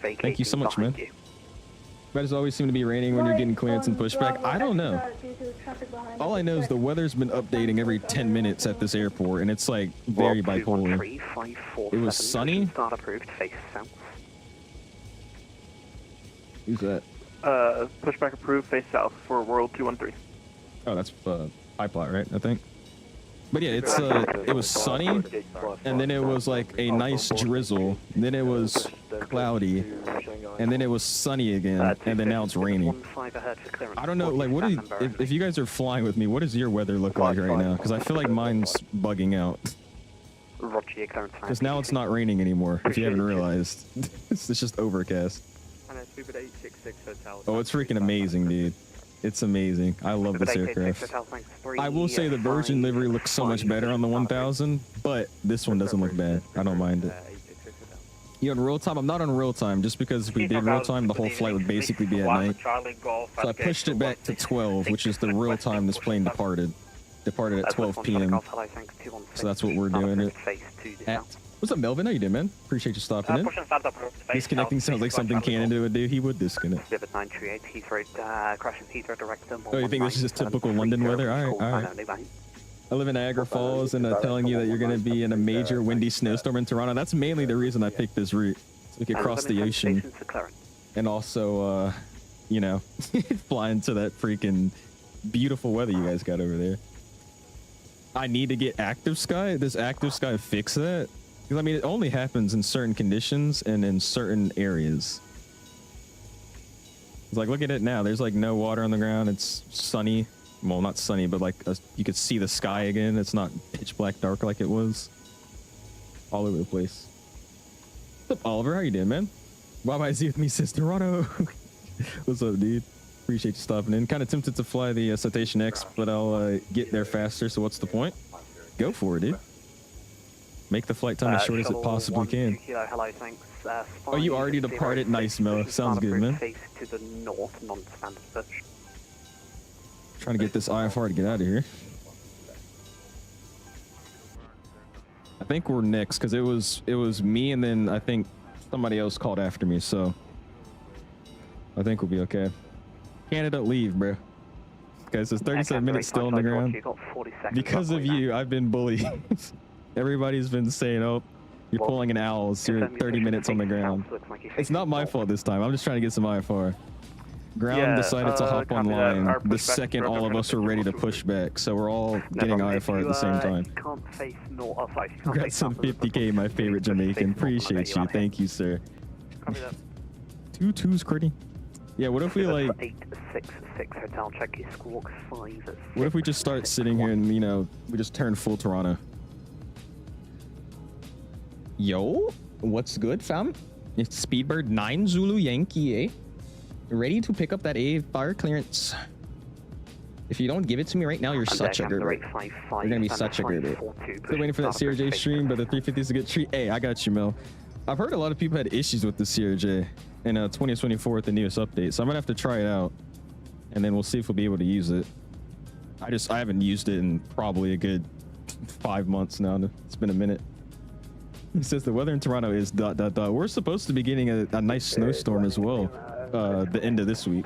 Thank you so much, man. But does always seem to be raining when you're getting clearance and pushback? I don't know. All I know is the weather's been updating every 10 minutes at this airport, and it's like very bipolar. It was sunny. Who's that? Pushback approved, face south for World 213. Oh, that's high plot, right? I think. But yeah, it's it was sunny, and then it was like a nice drizzle, then it was cloudy, and then it was sunny again, and then now it's raining. I don't know, like, what do you, if you guys are flying with me, what does your weather look like right now? Because I feel like mine's bugging out. Because now it's not raining anymore, if you haven't realized. It's just overcast. Oh, it's freaking amazing, dude. It's amazing. I love this aircraft. I will say the Virgin livery looks so much better on the 1000, but this one doesn't look bad. I don't mind it. You on real time? I'm not on real time, just because if we did real time, the whole flight would basically be at night. So I pushed it back to 12, which is the real time this plane departed. Departed at 12 p.m. So that's what we're doing it at. What's up, Melvin? How you doing, man? Appreciate you stopping in. Disconnecting sounds like something Canada would do. He would disconnect. Oh, you think this is just typical London weather? All right. I live in Niagara Falls, and telling you that you're going to be in a major windy snowstorm in Toronto. That's mainly the reason I picked this route. So we could cross the ocean. And also, you know, fly into that freaking beautiful weather you guys got over there. I need to get active sky. Does active sky fix that? Because, I mean, it only happens in certain conditions and in certain areas. It's like, look at it now. There's, like, no water on the ground. It's sunny. Well, not sunny, but, like, you could see the sky again. It's not pitch black dark like it was. All over the place. What's up, Oliver? How you doing, man? YYZ with me, says Toronto. What's up, dude? Appreciate you stopping in. Kind of tempted to fly the Citation X, but I'll get there faster, so what's the point? Go for it, dude. Make the flight time as short as it possibly can. Oh, you already departed? Nice, Mel. Sounds good, man. Trying to get this IFR to get out of here. I think we're next, because it was me, and then I think somebody else called after me, so I think we'll be okay. Canada, leave, bro. Guys, says 37 minutes still on the ground. You got 40 seconds. Because of roughly, you, I've been bullied. Everybody's been saying, oh, you're Well, pulling an owl, so you're 30 minutes on the ground. It's not my fault this time. I'm just trying to get some IFR. Ground Yeah, decided to hop copy that. online Our the pushback second all of representative us were ready to will push back, so we're all getting IFR at the same time. You can't face north. Oh, sorry. You can't Congrats face on south of the 50K, my favorite Jamaican. Appreciate you. Thank you, sir. Copy that. 2 2s, Critty. Yeah, what if we like... 866 hotel, check your squawk 5. What if we just start sitting here and, you know, we just turn full Toronto? Yo, what's good, fam? It's Speedbird 9 Zulu Yankee, eh? Ready to pick up that AFR clearance. If you don't give it to me right now, you're such a gerber. You're gonna be such a gerber. Still waiting for that CRJ stream, but the 350 is a good treat. Hey, I got you, Mel. I've heard a lot of people had issues with the CRJ in 2024 with the newest update, so I'm gonna have to try it out, and then we'll see if we'll be able to use it. I haven't used it in probably a good 5 months now. It's been a minute. He says the weather in Toronto is ... We're supposed to be getting a nice snowstorm as well. The end of this week.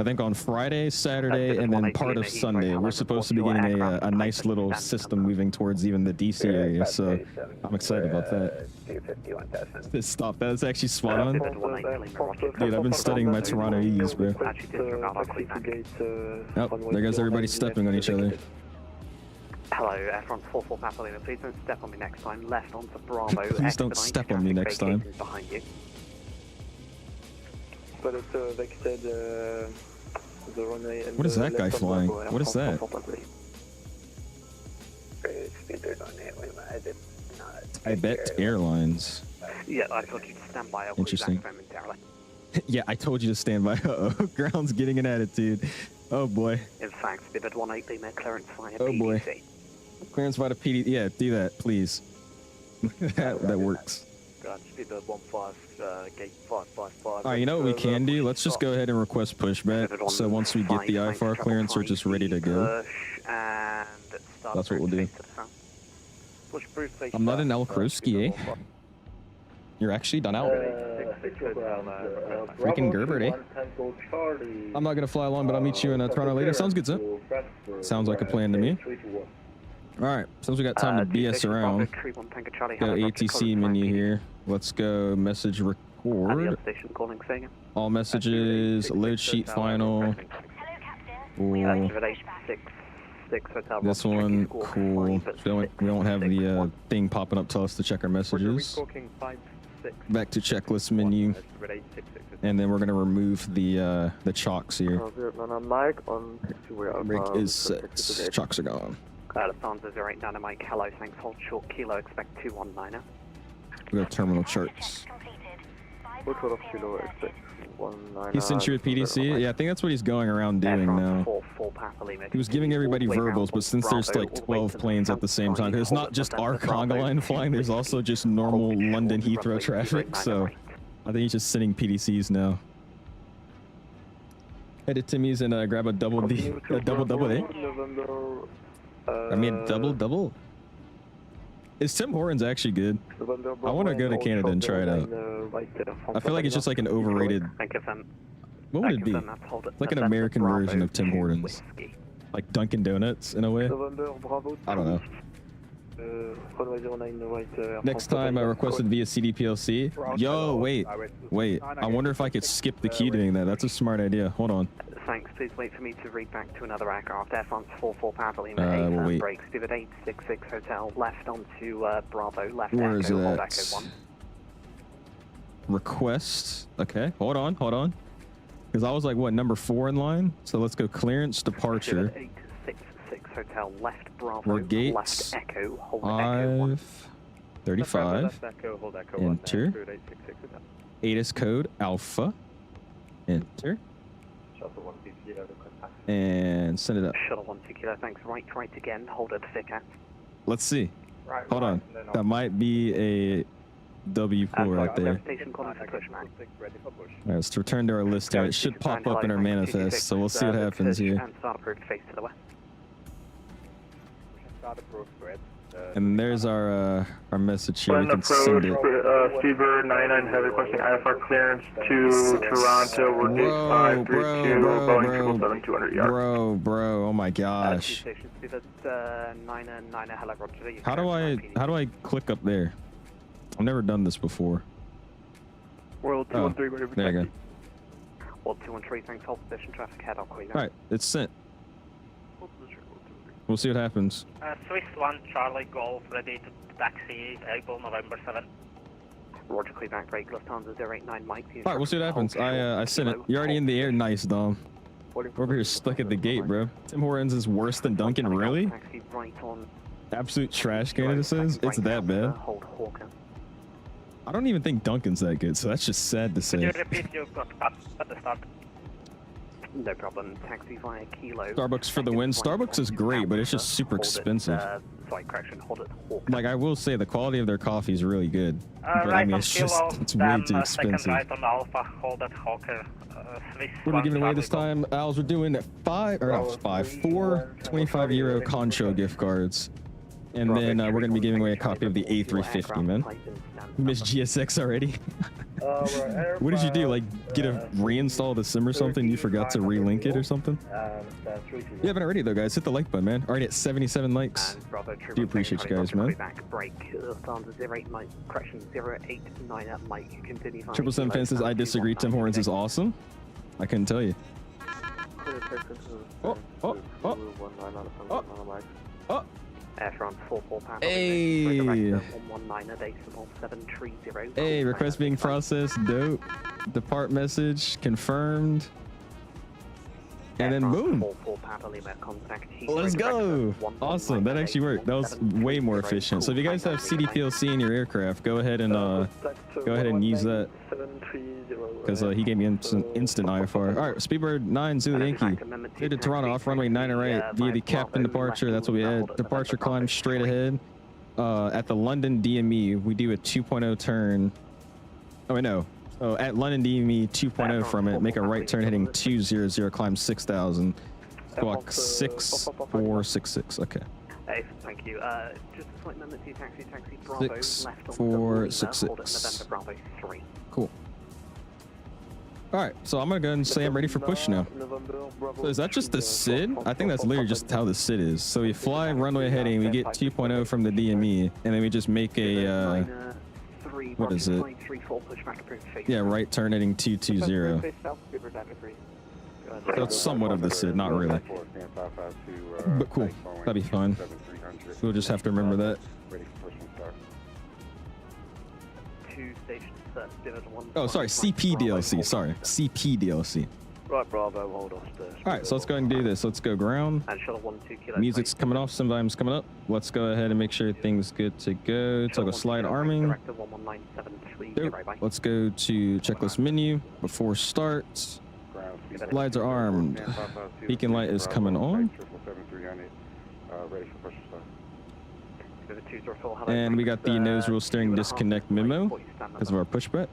I think on Friday, Saturday, and then part of Sunday, we're supposed to be getting a nice little system moving towards even the DC area, so I'm excited about that. Stop, that's actually spot on. Dude, I've been studying my Torontoese, bro. Oh, there goes everybody stepping on each other. Hello, Air France 44 Papa Lima. Please don't step on me next time. Left onto Bravo. Please don't step on me next time. Behind you. What is that guy flying? What is that? I bet Airlines. Yeah, I told you to stand by. Interesting. Yeah, I told you to stand by. Uh-oh, ground's getting an attitude. Oh boy. In fact, Vivid 180 Lima clearance via Oh boy. PDC. Clearance via PD. Yeah, do that, please. that works. Speedbird 15, gate 555. Alright, you know what we can do? Let's just go ahead and request pushback. So once we get the IFR clearance, we're just ready to go. That's what we'll do. I'm not an Alkrowski, eh? You're actually done out. Freaking Gerbert, eh? I'm not gonna fly along, but I'll meet you in Toronto later. Sounds good, sir. Sounds like a plan to me. Alright, since we got time to BS around, go ATC menu here. Let's go message record. All messages, load sheet final. Cool. This one, cool. So we don't have the thing popping up to us to check our messages. Back to checklist menu. And then we're gonna remove the chocks here. Rig is set. Chocks are gone. Lufthansa 08 Dynamite, hello, thanks, hold short, kilo, expect 219er. We go terminal charts. He sent you a PDC? Yeah, I think that's what he's going around doing now. He was giving everybody verbals, but since there's like 12 planes at the same time, because it's not just our conga line flying, there's also just normal London Heathrow traffic, so I think he's just sending PDCs now. Head to Timmy's and grab a double D, a double, eh? I mean, double. Is Tim Hortons actually good? I want to go to Canada and try it out. I feel like it's just like an overrated... What would it be? Like an American version of Tim Hortons. Like Dunkin' Donuts, in a way? I don't know. Next time I requested via CDPLC. Yo, wait. I wonder if I could skip the queue doing that. That's a smart idea. Hold on. Thanks, please wait for me to read back to another aircraft. Air France 44 Papa Lima, we'll wait. brakes, Vivid 866 Hotel, left onto Bravo, left Where is Echo, hold that? Echo 1. Request. Okay, hold on. Because I was like, what, number 4 in line? So let's go clearance departure. Vivid 866 Hotel, left Bravo, We're gates left Echo, hold Echo 1. 35. Enter. ATIS code alpha. Enter. And send it up. Shuttle 12 kilo, thanks. Right again. Hold at thick. Let's see. Hold on. That might be a W4 right there. Alright, let's return to our list here. It should pop up in our manifest, so we'll see what happens here. And there's our message here. We One can send approach, it. Speedbird 99 Heavy requesting IFR clearance to Toronto. We're gate 532, Boeing 777-200 yard. Bro, oh my gosh. How do I click up there? I've never done this before. World 213, whatever. There you go. World 213, thanks, hold position, traffic head, I'll call you. Alright, it's sent. We'll see what happens. Swiss 1, Charlie Golf, ready to taxi, April, November 7. Roger, clear back break, Lufthansa 089 Mike. Alright, we'll see what happens. I sent it. You're already in the air. Nice, Dom. We're over here stuck at the gate, bro. Tim Hortons is worse than Duncan, really? Taxi right on. Absolute trash can, it says. It's that bad. Hold Hawker. I don't even think Duncan's that good, so that's just sad to Could you say. repeat your got cut at the start? No problem. Taxi via Kilo. Starbucks for the win. Starbucks is great, but it's just super expensive. Sorry, correction. Hold it. Hawker. Like, I will say the quality of their coffee is really good. But I Right mean, on it's just, Kilo, it's way too then expensive. second right on Alpha, hold at Hawker, Swiss What are we 1, giving away this Charlie time? Als, we're doing four 25 euro Concho gift cards. And then we're going to be giving away a copy of the A350, man. You missed GSX already? What did you do? Like, reinstall the sim or something? You forgot to relink it or something? You haven't already, though, guys. Hit the like button, man. Already at 77 likes. Do appreciate you guys, man. Break. Lufthansa 089, correction 089 at Mike. Continue. 777 fences. I disagree. Tim Hortons is awesome. I couldn't tell you. Oh. Air France 44 pound. Hey. 119 decimal 730. Hey, request being processed. Dope. Depart message confirmed. And then boom. Let's go. Awesome. That actually worked. That was way more efficient. So if you guys have CDPLC in your aircraft, go ahead and use that. Because he gave me instant IFR. All right, Speedbird 9 Zulu Yankee. Clear to Toronto off runway 9 right via the captain departure. That's what we had. Departure climb straight ahead. At the London DME, we do a 2.0 turn. Oh, wait, no. Oh, at London DME 2.0 from it, make a right turn heading 200, climb 6,000. Squawk 6466. Okay. Hey, thank you. Just a slight moment to taxi Bravo. 6466. Bravo 3. Cool. All right, so I'm gonna go and say I'm ready for push now. So is that just the SID? I think that's literally just how the SID is. So we fly runway heading, we get 2.0 from the DME, and then we just make a what is it? Yeah, right turn heading 220. So it's somewhat of the SID, not really. But cool, that'd be fine. We'll just have to remember that. Oh, sorry, CP DLC. Sorry, CP DLC. Right, Bravo, hold off there. All right, so let's go ahead and do this. Let's go ground. Music's coming off, some volume's coming up. Let's go ahead and make sure everything's good to go. So I'll go slide arming. Dope. Let's go to checklist menu before start. Slides are armed. Beacon light is coming on. And we got the nose wheel steering disconnect memo because of our pushback.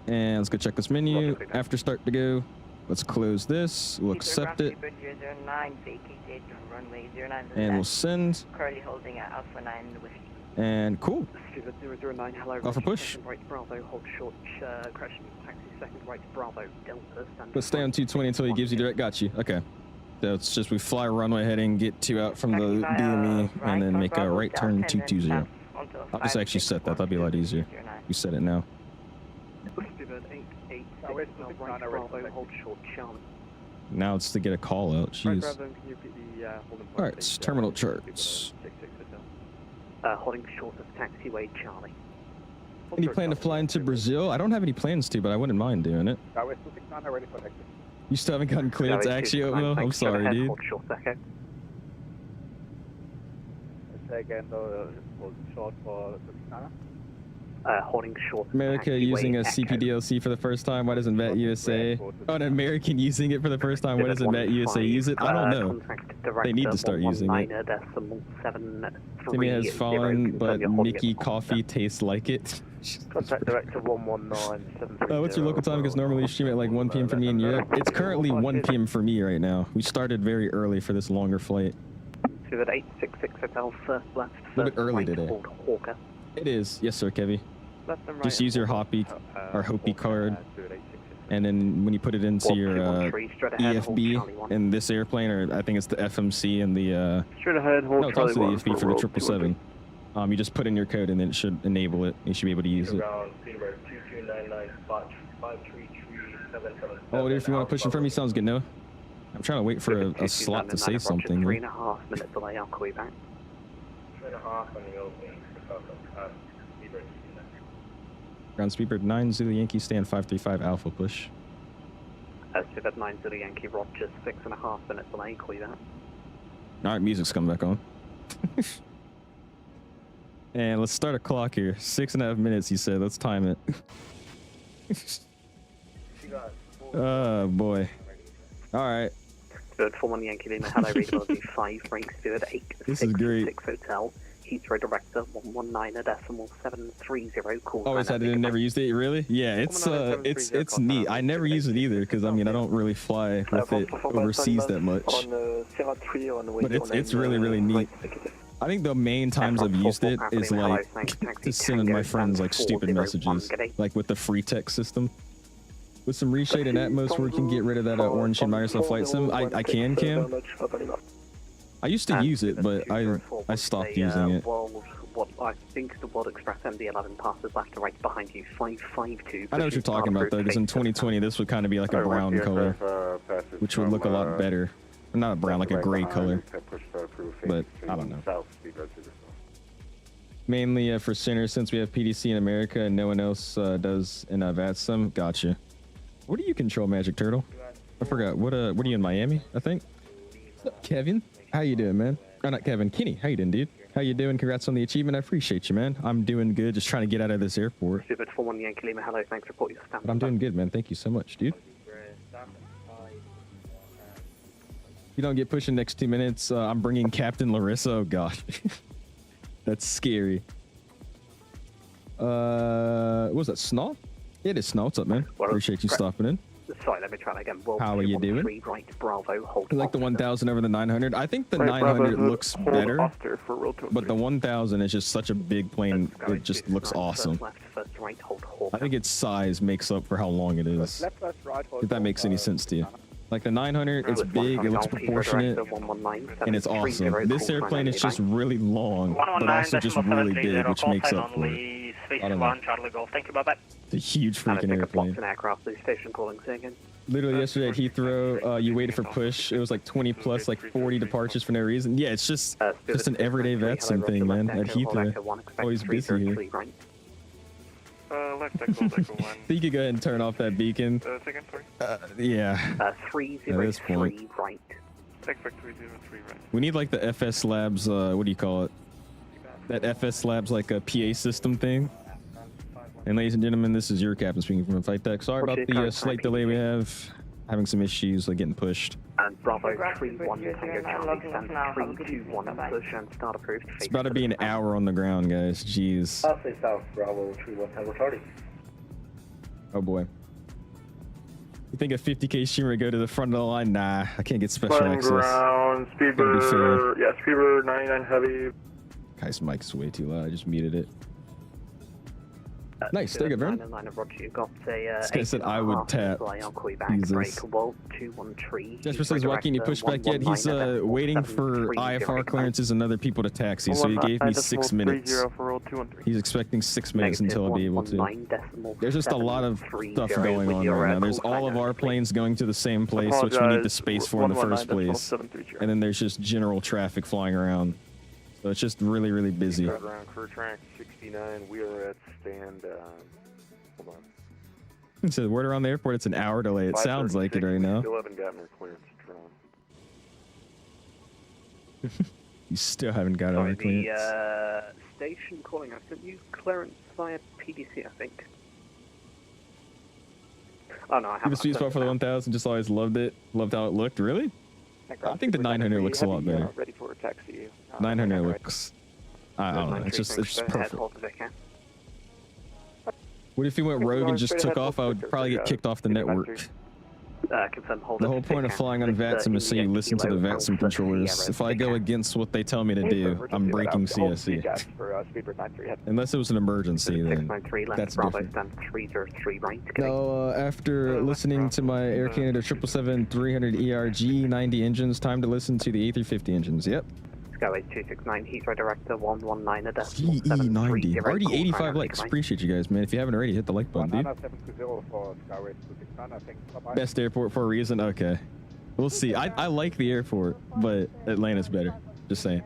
And let's go check this menu. After start to go. Let's close this. We'll accept it. And we'll send. And cool. Off for push. Let's stay on 220 until he gives you direct. Got you. Okay. So it's just we fly runway heading, get 2 out from the DME, and then make a right turn 220. I'll just actually set that. That'll be a lot easier. You set it now. Now it's to get a call out. Jeez. All right, it's terminal charts. Holding short of taxiway Charlie. Any plan to fly into Brazil? I don't have any plans to, but I wouldn't mind doing it. You still haven't gotten clearance, actually, Oatmeal? I'm sorry, dude. Holding short. America using a CPDLC for the first time. Why doesn't VAT USA? Oh, an American using it for the first time. Why doesn't VAT USA use it? I don't know. They need to start using it. Timmy has fallen, but Mickey coffee tastes like it. Contact Director 119. What's your local time? Because normally you stream at like 1 p.m. for me in Europe. It's currently 1 p.m. for me right now. We started very early for this longer flight. Spirit 866 Hotel, first left, A little bit early right, today. hold Hawker. It is. Yes, sir, Kevy. Left and right. Just use your Hoppy or Hopi card, and then when you put it into your 123, straight ahead, hold Charlie EFB 1. in this airplane, or I think it's the FMC and the Straight ahead, hold no, it's Charlie also 1 the EFB for the 777. You just put in your code and then it should enable it. You should be able to use it. Oh, if you want to push in front of me, sounds good, Noah. I'm trying to wait for a slot to say something. 3.5 minute delay, I'll call you back. 3.5 on the opening. Ground Speedbird 9 Zulu Yankee, stand 535 Alpha push. Spirit 9 Zulu Yankee, Roger, 6.5 minute delay, call you back. Alright, music's coming back on. And let's start a clock here. 6.5 minutes, you said. Let's time it. Oh, boy. Alright. Spirit 41 Yankee Lima, hello, readability 5, rank Spirit 8, This is great. 6 Hotel, Heathrow Director, 119.730, call. Always had it and never used it, really? Yeah, it's neat. I never use it either, because I mean, I don't really fly with it overseas that much. But it's really, really neat. I think the main times I've used it is like to send my friends like stupid messages, like with the free text system. With some reshade and Atmos where you can get rid of that orange in Microsoft Flight Sim, I can, Cam. I used to use it, but I stopped using it. What I think the World Express MD-11 passes left to right behind you, 552. I know what you're talking about though, because in 2020 this would kind of be like a brown color, which would look a lot better. Not a brown, like a gray color. But I don't know. Mainly for center, since we have PDC in America and no one else does in VATSIM. Gotcha. What do you control, Magic Turtle? I forgot. What are you in Miami? I think. What's up, Kevin? How you doing, man? Oh, not Kevin. Kenny. How you doing, dude? How you doing? Congrats on the achievement. I appreciate you, man. I'm doing good. Just trying to get out of this airport. Spirit 41 Yankee Lima, hello. Thanks for reporting your stand. But I'm doing good, man. Thank you so much, dude. You don't get pushed in the next 2 minutes. I'm bringing Captain Larissa. Oh gosh, that's scary. What was that? Snow? It is Snow. What's up, man? Appreciate you stopping in. Sorry, let me try that again. How are you doing? Right, Bravo, hold I like the 1000 over the 900. I think the 900 looks better, but the 1000 is just such a big plane. It just looks awesome. I think its size makes up for how long it is. If that makes any sense to you. Like the 900, it's big, it looks proportionate, and it's awesome. This airplane is just really long, but also just really big, which makes up for it. I don't know. It's a huge freaking airplane. Literally yesterday at Heathrow, you waited for push. It was like 20 plus, like 40 departures for no reason. Yeah, it's just an everyday VATSIM thing, man. At Heathrow, always busy here. Left echo, echo 1. So you could go ahead and turn off that beacon. Second, sorry. Yeah. 303 right. Tech Factory 03 right. We need like the FS Labs, what do you call it? That FS Labs like a PA system thing. And ladies and gentlemen, this is your captain speaking from a flight deck. Sorry about the slight delay we have. Having some issues, like getting pushed. And Bravo 31 Tango Charlie stands 321 push and start approved. It's about to be an hour on the ground, guys. Jeez. South Bravo 31 Tango Charlie. Oh boy. You think a 50K streamer would go to the front of the line? Nah, I can't get special access. Ground, Speedbird, yeah, Speedbird 99 heavy. Guy's mic's way too loud. I just muted it. Nice, there you go, Vern. This guy said I would tap. Jesus. Jasper says, why can't you push back yet? He's waiting for IFR clearances and other people to taxi, so he gave me 6 minutes. He's expecting 6 minutes until I'll be able to. There's just a lot of stuff going on right now. There's all of our planes going to the same place, which we need the space for in the first place. And then there's just general traffic flying around. So it's just really, really busy. Around crew track 69, we are at stand, hold on. So word around the airport, it's an hour delay. It sounds like it right now. Still haven't gotten our clearance drone. You still haven't got our clearance. The station calling, I sent you clearance via PDC, I think. Oh no, I haven't. The sweet spot for the 1000, just always loved it. Loved how it looked, really? I think the 900 looks a lot better. Ready for a taxi. 900 looks, I don't know, it's just perfect. What if he went rogue and just took off? I would probably get kicked off the network. Confirm hold The up whole point of ticket flying on with, VATSIM is so you listen to the Kilo VATSIM Alpha controllers. Sierra If I go Ticket. against what they tell me to do, I'm breaking CSE. For Speedbird 93 head. Unless it was an emergency, then 693 left, that's Bravo different. stand 303 right. No, after listening to my Air Canada 777-300 ERG 90 engines, time to listen to the A350 engines. Yep. Skyways 269, Heathrow Director 119 at GE90. Already 85 likes. Appreciate you guys, man. If you haven't already, hit the like button, dude. 720 for Skyways 269, I think. Bye-bye. Best airport for a reason. Okay. We'll see. I like the airport, but Atlanta's better. Just saying.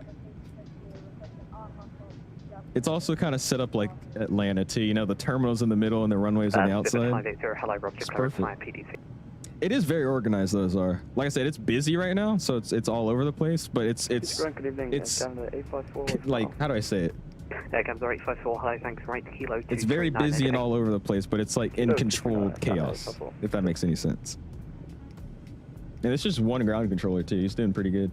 It's also kind of set up like Atlanta, too. You know, the terminal's in the middle and the runway's on the outside. 580, hello, Roger, It's clarify perfect. PDC. It is very organized, those are. Like I said, it's busy right now, so it's all over the place, but it's Good evening, it's down to 854 like, how do I say it? There comes 854, hello, thanks, right, Kilo. It's very busy and all over the place, but it's like in controlled chaos, if that makes any sense. And it's just one ground controller too. He's doing pretty good.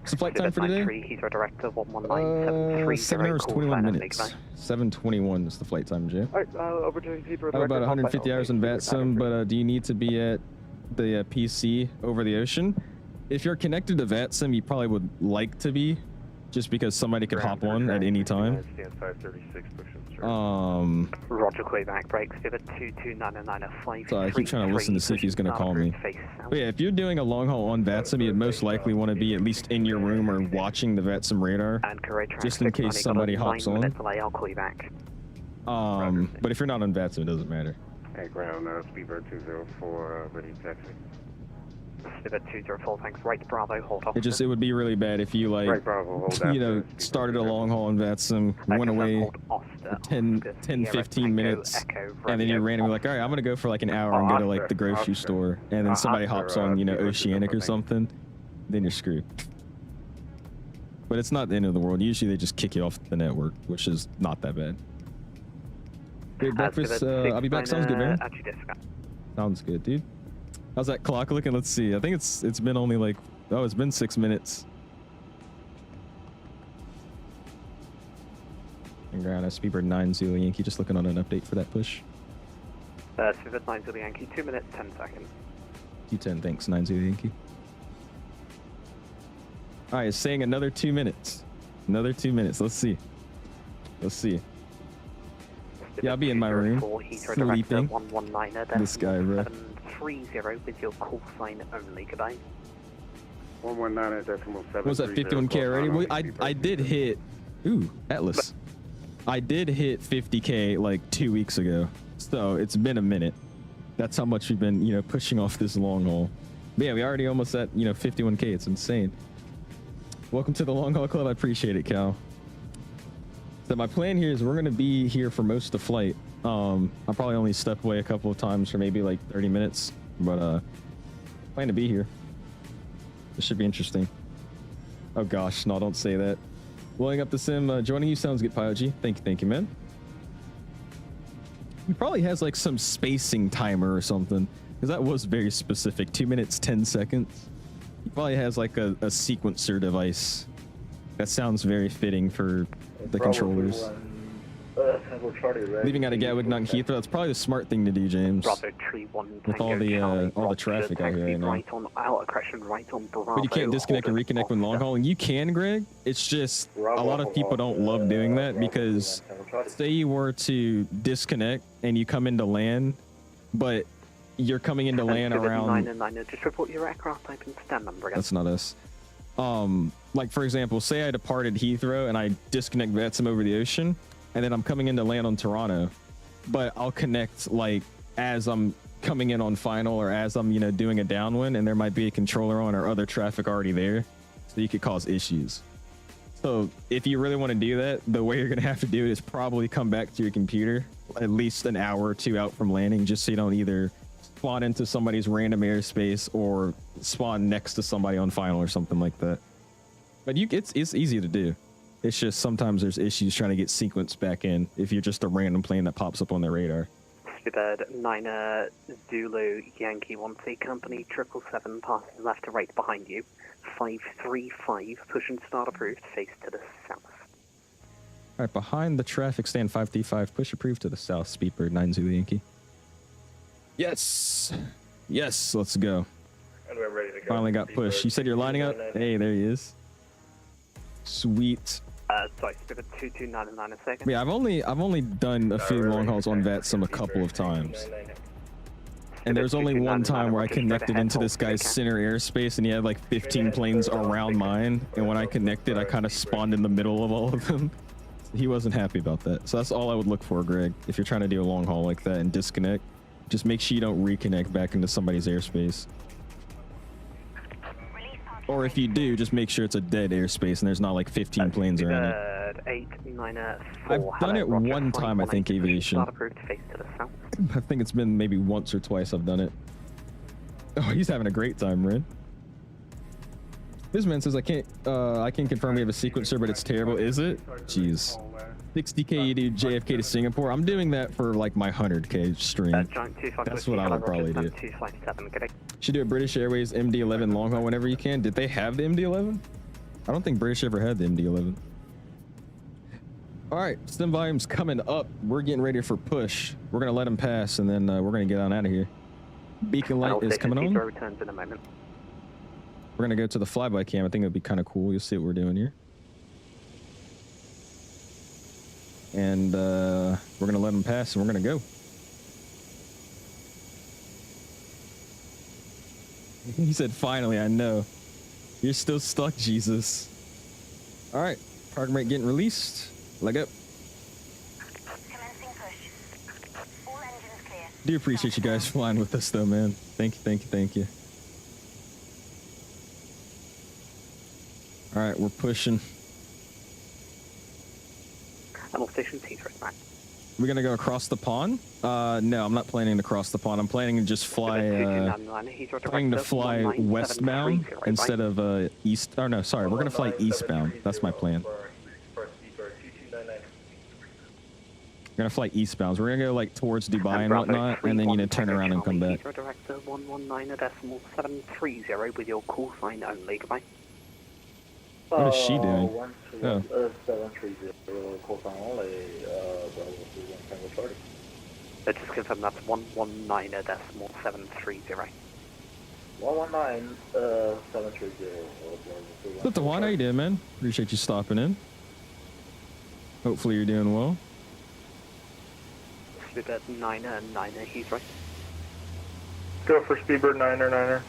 What's the flight time for today? Heathrow Director 119 7 hours 21 minutes. 7:21 is the flight time, Jay. Alright, over to Heathrow I have about 150 hours in VATSIM, but do you need to be at the PC over the ocean? If you're connected to VATSIM, you probably would like to be, just because somebody could hop on at any time. Roger, Quayback brakes, pivot 22995. So I keep trying to listen to see if he's going to call me. But yeah, if you're doing a long haul on VATSIM, you'd most likely want to be at least in your room or watching the VATSIM radar, just in case somebody hops on. I'll call you back. But if you're not on VATSIM, it doesn't matter. Hey, ground, Speedbird 204, ready to taxi. Pivot 204, thanks, right, Bravo, hold off. It would be really bad if you like, Right, Bravo, hold you know, started a long haul on VATSIM, went away for 10, 15 minutes, and then you randomly like, all right, I'm going to go for like an hour and go to like the grocery store, and then somebody hops on, you know, Oceanic or something, then you're screwed. But it's not the end of the world. Usually they just kick you off the network, which is not that bad. Great breakfast. I'll be back. Sounds good, man. Sounds good, dude. How's that clock looking? Let's see. I think it's been only like, oh, it's been 6 minutes. And ground Speedbird 9 Zulu Yankee, just looking on an update for that push. Speedbird 9 Zulu Yankee, 2 minutes, 10 seconds. Q10, thanks, 9 Zulu Yankee. All right, it's saying another 2 minutes. Another 2 minutes. Let's see. Let's see. Yeah, I'll be in my room, sleeping. This guy, bro. 730 with your call sign only, goodbye. 119.7. Was that 51K already? Well, I did hit, ooh, Atlas. I did hit 50K like 2 weeks ago, so it's been a minute. That's how much we've been, you know, pushing off this long haul. But yeah, we already almost at, you know, 51K. It's insane. Welcome to the Long Haul Club. I appreciate it, Cal. So my plan here is we're going to be here for most of the flight. I'll probably only step away a couple of times for maybe like 30 minutes, but plan to be here. This should be interesting. Oh gosh, no, don't say that. Blowing up the sim, joining you sounds good, Pyoji. Thank you, man. He probably has like some spacing timer or something, because that was very specific. 2 minutes, 10 seconds. He probably has like a sequencer device. That sounds very fitting for the controllers. Leaving out of Gatwick, not in Heathrow. That's probably the smart thing to do, James. With all the traffic out here right now. But you can't disconnect and reconnect when long hauling. You can, Greg. It's just a lot of people don't love doing that, because say you were to disconnect and you come into land, but you're coming into land around. Just report your aircraft type and stand number again. That's not us. Like for example, say I departed Heathrow and I disconnect VATSIM over the ocean, and then I'm coming into land on Toronto, but I'll connect like as I'm coming in on final, or as I'm, you know, doing a downwind, and there might be a controller on or other traffic already there, so you could cause issues. So if you really want to do that, the way you're going to have to do it is probably come back to your computer at least an hour or two out from landing, just so you don't either spawn into somebody's random airspace or spawn next to somebody on final or something like that. But it's easy to do. It's just sometimes there's issues trying to get sequenced back in if you're just a random plane that pops up on their radar. Speedbird 9 Zulu Yankee 1C Company 777 passing left to right behind you. 535 push and start approved, face to the south. All right, behind the traffic stand 535, push approved to the south, Speedbird 9 Zulu Yankee. Yes. Yes, let's go. And we're ready to go. Finally got pushed. You said you're lining up? Hey, there he is. Sweet. Sorry, Spirit 2299 a second. Yeah, I've only done a few long hauls on VATSIM a couple of times. And there's only one time where I connected into this guy's center airspace and he had like 15 planes around mine. And when I connected, I kind of spawned in the middle of all of them. He wasn't happy about that. So that's all I would look for, Greg. If you're trying to do a long haul like that and disconnect, just make sure you don't reconnect back into somebody's airspace. Or if you do, just make sure it's a dead airspace and there's not like 15 planes around it. I've done it one time, I think, aviation. I think it's been maybe once or twice I've done it. Oh, he's having a great time, Red. This man says I can confirm we have a sequencer, but it's terrible. Is it? Jeez. 60K you do JFK to Singapore. I'm doing that for like my 100K stream. That's what I would probably do. Should do a British Airways MD-11 long haul whenever you can. Did they have the MD-11? I don't think British ever had the MD-11. All right, stem volume's coming up. We're getting ready for push. We're gonna let him pass, and then we're gonna get on out of here. Beacon light is coming on. Returns in a moment. We're gonna go to the flyby cam. I think it'd be kind of cool. You'll see what we're doing here. And we're gonna let him pass, and we're gonna go. He said, "Finally, I know. You're still stuck, Jesus." All right, target rate getting released. Leg up. Do appreciate you guys flying with us, though, man. Thank you, thank you, thank you. All right, we're pushing. I'm station Heathrow back. We're gonna go across the pond? No, I'm not planning to cross the pond. I'm planning to just fly. Planning to fly westbound instead of east. Oh no, sorry. We're gonna fly eastbound. That's my plan. We're gonna fly eastbound. So we're gonna go like towards Dubai and whatnot, and then turn around and come back. Director 119.730 with your call sign only. Goodbye. What is she doing? Oh. 730 call sign only. Let's just confirm that's 119.730. 119.730. But the one, how you doing, man? Appreciate you stopping in. Hopefully you're doing well. Speedbird 9er, Heathrow. Go for Speedbird 9er.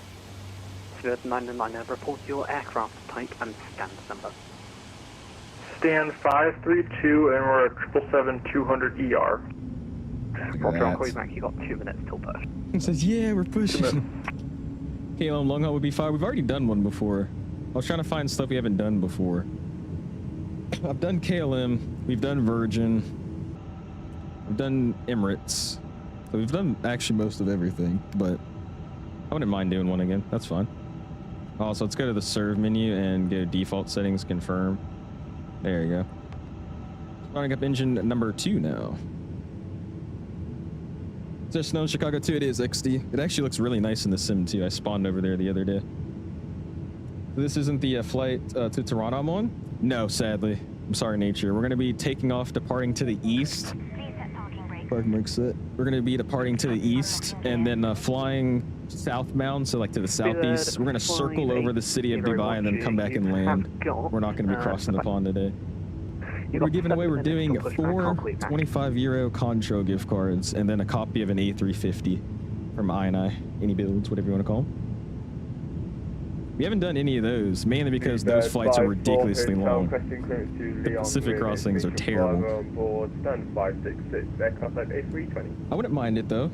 Speedbird 9er, report your aircraft type and stand number. Stand 532 and we're at 777-200 ER. Roger, I'll call you back. You got 2 minutes till push. He says, yeah, we're pushing. KLM long haul would be fine. We've already done one before. I was trying to find stuff we haven't done before. I've done KLM. We've done Virgin. We've done Emirates. So we've done actually most of everything, but I wouldn't mind doing one again. That's fine. Also, let's go to the serve menu and go default settings, confirm. There you go. Starting up engine number 2 now. Is there snow in Chicago too? It is, XD. It actually looks really nice in the sim too. I spawned over there the other day. This isn't the flight to Toronto I'm on? No, sadly. I'm sorry, nature. We're going to be taking off, departing to the east. Park mark set. We're going to be departing to the east and then flying southbound, so like to the southeast. We're going to circle over the city of Dubai and then come back and land. We're not going to be crossing the pond today. We're giving away, we're doing 4 €25 Contro gift cards and then a copy of an A350 from iniBuilds, whatever you want to call them. We haven't done any of those, mainly because those flights are ridiculously long. The Pacific crossings are terrible. I wouldn't mind it though.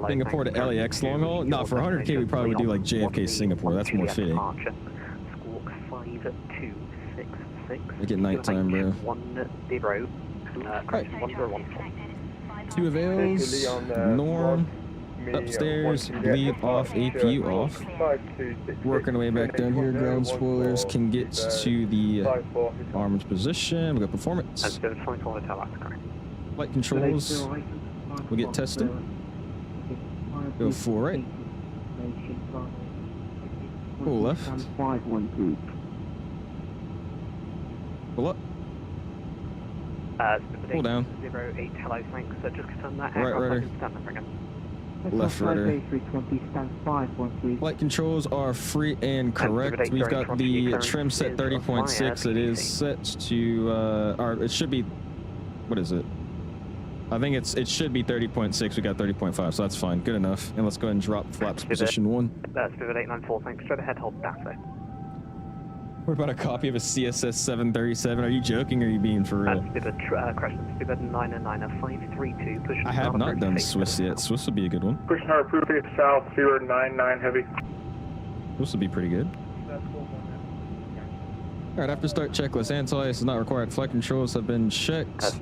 Singapore to LAX long haul? No, for 100K we probably would do like JFK Singapore. That's more fitting. Make it nighttime, bro. Right. 2 avails, norm, upstairs, lead off, APU off. Working our way back down here, ground spoilers can get to the armed position. We got performance. Flight controls, we get tested. Go 4 right. Pull left. Pull up. Pull down. 08, hello, thanks. Just confirm that Right, rudder. left rudder. Flight controls are free and correct. We've got the trim set 30.6. It is set to, or it should be, what is it? I think it should be 30.6. We got 30.5, so that's fine. Good enough. And let's go ahead and drop flaps position 1. That's Spirit 894, thanks. Straight ahead, hold DASO. What about a copy of a CSS 737? Are you joking or are you being for real? Spirit Spirit 99532, push. I have not done Swiss yet. Swiss would be a good one. Pushing hard, approving south, 099 heavy. This would be pretty good. Alright, after start checklist, anti-ice is not required. Flight controls have been checked.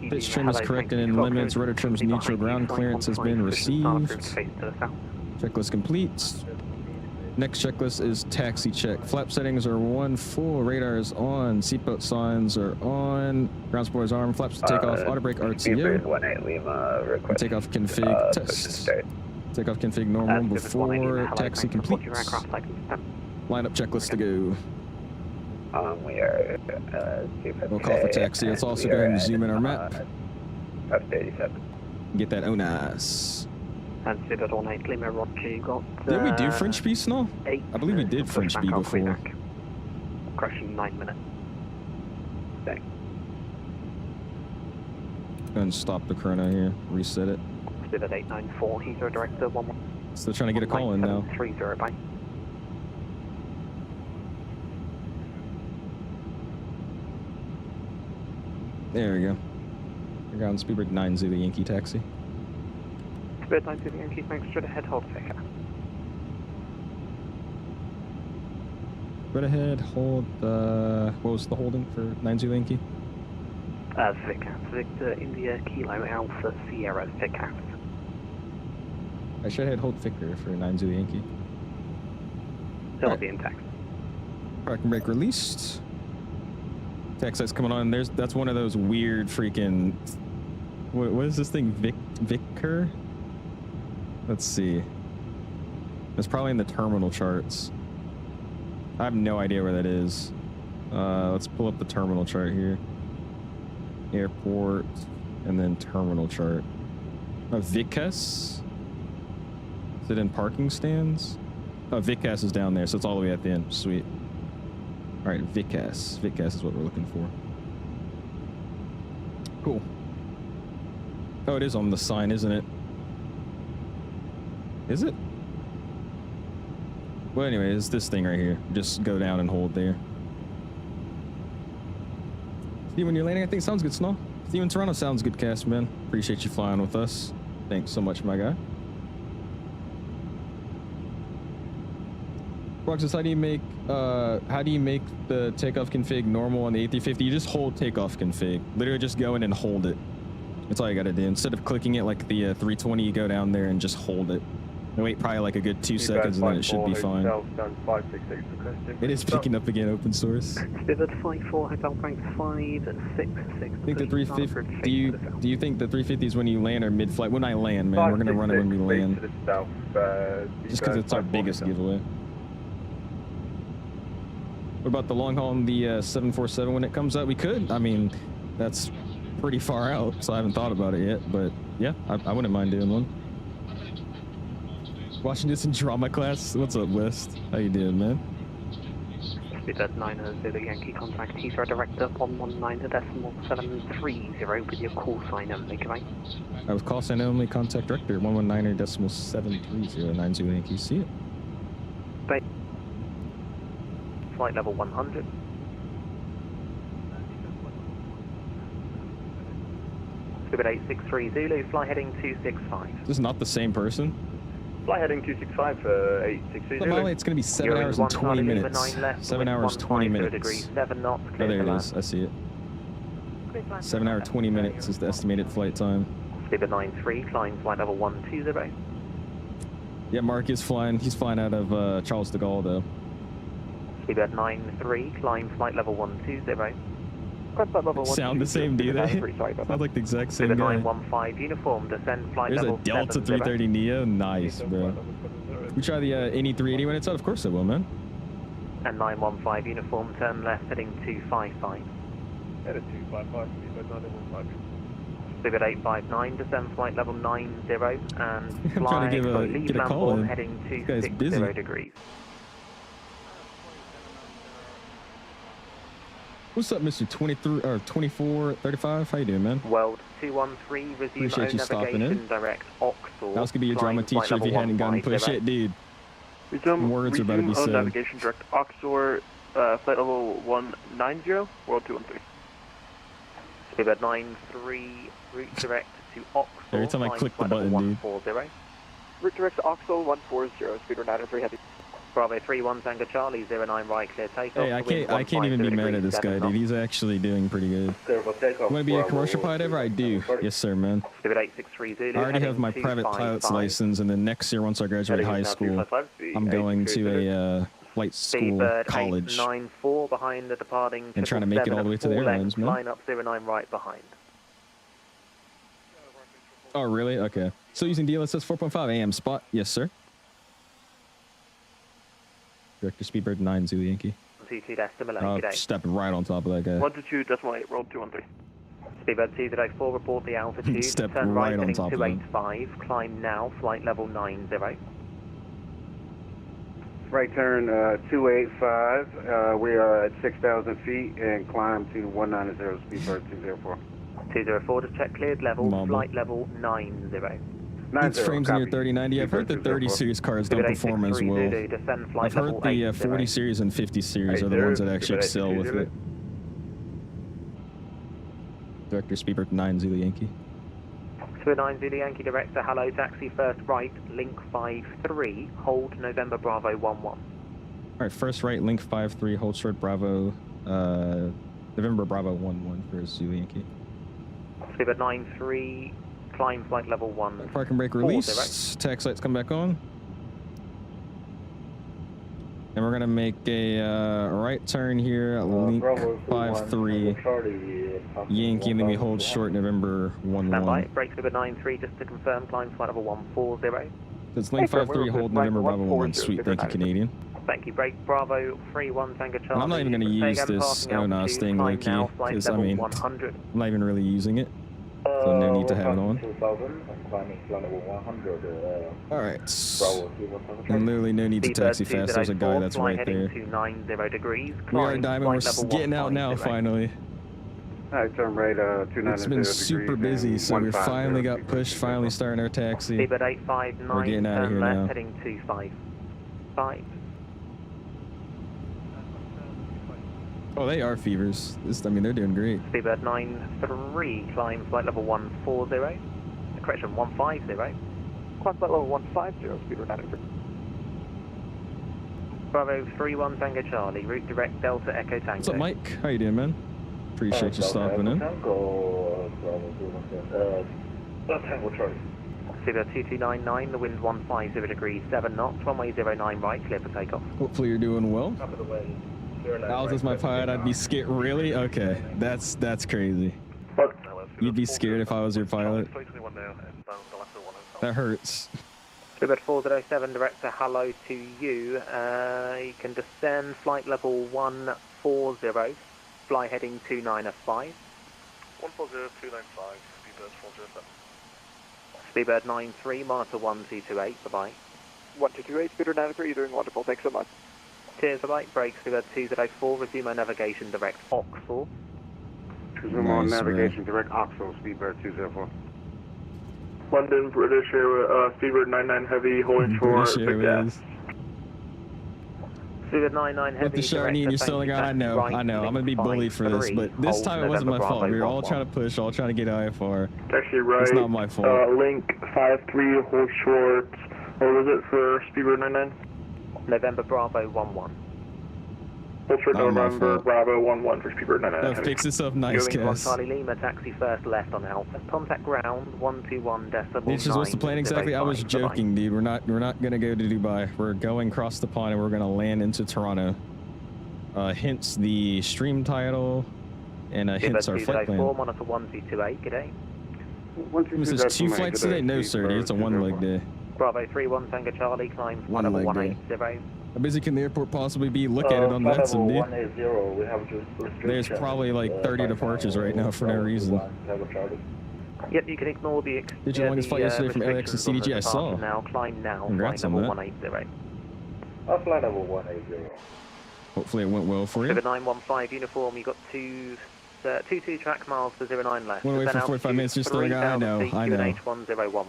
Pitch trim is corrected in limits. Rudder trim's neutral. Ground clearance has been received. Checklist complete. Next checklist is taxi check. Flap settings are 1 full. Radar is on. Seatbelt signs are on. Ground support is armed. Flaps to take off. Auto brake RTO. Takeoff config test. Takeoff config normal before taxi complete. Line up checklist to go. We are, We'll call for taxi. Let's also go ahead and zoom in our map. Get that ONAS. And Spirit 18 Lima Roger, you got... Did we do French B, Snow? I believe we did French B before. Crushing 9 minutes. Thanks. Go ahead and stop the chrono here. Reset it. Spirit 894, Heathrow Director 11. Still trying to get a call in now. 30, bye. There we go. We're ground Speedbird 9 Zulu Yankee taxi. Spirit 9 Zulu Yankee, thanks. Straight ahead, hold Vicar. Straight ahead, hold, what was the holding for 9 Zulu Yankee? Vicar. Victor India Kilo Alpha Sierra Vicar. I should ahead hold Victor for 9 Zulu Yankee. It'll be intact. Parking brake released. Taxi's coming on. That's one of those weird freaking. What is this thing? Vicar? Let's see. It's probably in the terminal charts. I have no idea where that is. Let's pull up the terminal chart here. Airport, and then terminal chart. Vicas? Is it in parking stands? Oh, Vicas is down there, so it's all the way at the end. Sweet. All right, Vicas. Vicas is what we're looking for. Cool. Oh, it is on the sign, isn't it? Is it? Well, anyway, it's this thing right here. Just go down and hold there. See you when you're landing. I think sounds good, Snow. See you in Toronto. Sounds good, cast, man. Appreciate you flying with us. Thanks so much, my guy. Roxas, how do you make the takeoff config normal on the A350? You just hold takeoff config. Literally just go in and hold it. That's all you gotta do. Instead of clicking it like the 320, you go down there and just hold it. And wait probably like a good 2 seconds and then it should be fine. It is picking up again, open source. Spirit 54, Hotel Frank 566. I think the 350, do you think the 350 is when you land or mid-flight? When I land, man, we're gonna run it when we land. Just because it's our biggest giveaway. What about the long haul on the 747 when it comes out? We could. I mean, that's pretty far out, so I haven't thought about it yet. But yeah, I wouldn't mind doing one. Watching this in drama class. What's up, West? How you doing, man? Spirit 90 Yankee contact Heathrow Director 119.730 with your call sign only, can I? I was call sign only. Contact Director 119.730 90 Yankee. See it. Bye. Flight level 100. Spirit 863 Zulu, fly heading 265. This is not the same person. Fly heading 265 for 860 Zulu. Molly, it's going to be 7 hours and 20 minutes. 7 hours, 20 minutes. 7 knots. Oh, there it is. I see it. 7 hour, 20 minutes is the estimated flight time. Spirit 93, flying flight level 120. Yeah, Mark is flying. He's flying out of Charles de Gaulle, though. Spirit 93, climb flight level 120. Sound the same, do they? Sounds like the exact same guy. 915 uniform, descend flight There's level a Delta 330 Neo. Nice, bro. We try the ine380 when it's out? Of course it will, man. And 915 uniform, turn left heading 255. Headed 255, Speedbird 859, descend flight level 90 and I'm fly, trying to leave get a call Lambourne in. heading This guy's busy. 260 degrees. What's up, Mr. 23 or 2435? How you doing, man? World 213, resume Appreciate you stopping navigation, in. direct Oxford. That was gonna be your drama teacher if you hadn't gone push it, dude. Resume, Words are about to be said. navigation direct Oxford, flight level 190, World 213. Speedbird 93, route direct to Oxford. Every time I climb click the flight level button, dude. 140. Route direct to Oxford 140, Speedbird 93 heavy. Bravo 31 Tango Charlie 09 right, clear takeoff. Hey, I can't even be mad at this guy, dude. He's actually doing pretty good. You want to be a commercial pilot ever? I do. Yes, sir, man. Speedbird 863 Zulu. I already have my private pilot's license, and then next year, once I graduate high school, I'm going to a flight school college 894 behind the departing and trying to make it all the way to the airlines, man. Line up 09 right behind. Oh, really? Okay. Still using DLSS 4.5 AM spot? Yes, sir. Director Speedbird 9 Zulu Yankee. 22.8. Stepping right on top of that guy. 122.8, World 213. Speedbird 204, report the altitude. Step Turn right right on heading top of him. 285. Climb now, flight level 90. Right turn 285. We are at 6,000 feet and climb to 190, Speedbird 204. 204 to check cleared level, Mobile. flight level 90. Each frames in your 3090. I've heard the 30 series cars don't perform as well. I've heard the 40 series and 50 series are the ones that actually excel with it. Director Speedbird 9 Zulu Yankee. To a 9 Zulu Yankee director, hello, taxi first right, link 53, hold November Bravo 11. Alright, first right, link 53, hold short Bravo, November Bravo 11 for Zulu Yankee. Speedbird 93, climb flight level 1. Park and brake release, tax lights come back on. And we're gonna make a right turn here at link 53, Yankee, and then we hold short November 11. Stand by, brake Speedbird 93, just to confirm, climb flight level 140. It's link 53, hold November Bravo 11, sweet, thank you, Canadian. Thank you, brake Bravo 31 Tango Charlie. And I'm not even gonna use this, oh no, staying low key, because I mean, 100. I'm not even really using it. So no need to have it on. Alright. And literally no need to taxi fast. There's a guy that's right there. We are Diamond. We're getting out now, finally. Alright, turn right 290. It's been super busy, so we finally got pushed, finally starting our taxi. Speedbird 859, We're getting out of here now. heading 255. Oh, they are fevers. I mean, they're doing great. Speedbird 93, climb flight level 140. Correction, 150. Climb flight level 150, Speedbird 93. Bravo 31 Tango Charlie, route direct Delta Echo Tango. What's up, Mike? How you doing, man? Appreciate you stopping in. Speedbird 2299, the wind 150 degrees, 7 knots, runway 09 right, clear for takeoff. Hopefully you're doing well. Al is my pilot. I'd be scared. Really? Okay, that's crazy. You'd be scared if I was your pilot. That hurts. Speedbird 407, director, hello to you. You can descend flight level 140, fly heading 295. 140, 295, Speedbird 407. Speedbird 93, monitor 1228, bye-bye. 1228, Speedbird 93, you're doing wonderful, thanks so much. Cheers, bye-bye. Brake Speedbird 204, resume our navigation direct Oxford. Resume on navigation direct Oxford, Speedbird 204. London, British Airways, Speedbird 99 Heavy, holding short, big gas. Speedbird 99 Heavy. With the Shawnee and you still got, I know. I'm gonna be bullied for this, but this time it wasn't my fault. We were all trying to push, all trying to get IFR. Taxi right. It's not my fault. Link 53, hold short. What was it for Speedbird 99? November Bravo 11. Hold short November Bravo 11 for Speedbird 99. That fix this up nice, Going Cass. Charlie Lima, taxi first left on Alpha. Contact ground 121.9. What's the plan exactly? I was joking, dude. We're not gonna go to Dubai. We're going across the pond and we're gonna land into Toronto. Hence the stream title, and hence our flight plan. Monitor 1228, good day. Is this 2 flights today? No, sir. Dude. It's a 1-leg day. Bravo 31 Tango Charlie, climb flight level 180. How busy can the airport possibly be? Look at it on VATSIM, dude. There's probably like 30 departures right now for no reason. Yep, you can ignore the... Did your longest flight yesterday from LAX to CDG? I saw. Now, climb now, Congrats flight on level that. 180. Flight level 180. Hopefully it went well for you. 915 uniform, you got 22 track miles for 09 left. Went away for 45 minutes just throwing out. I know. QNH1014.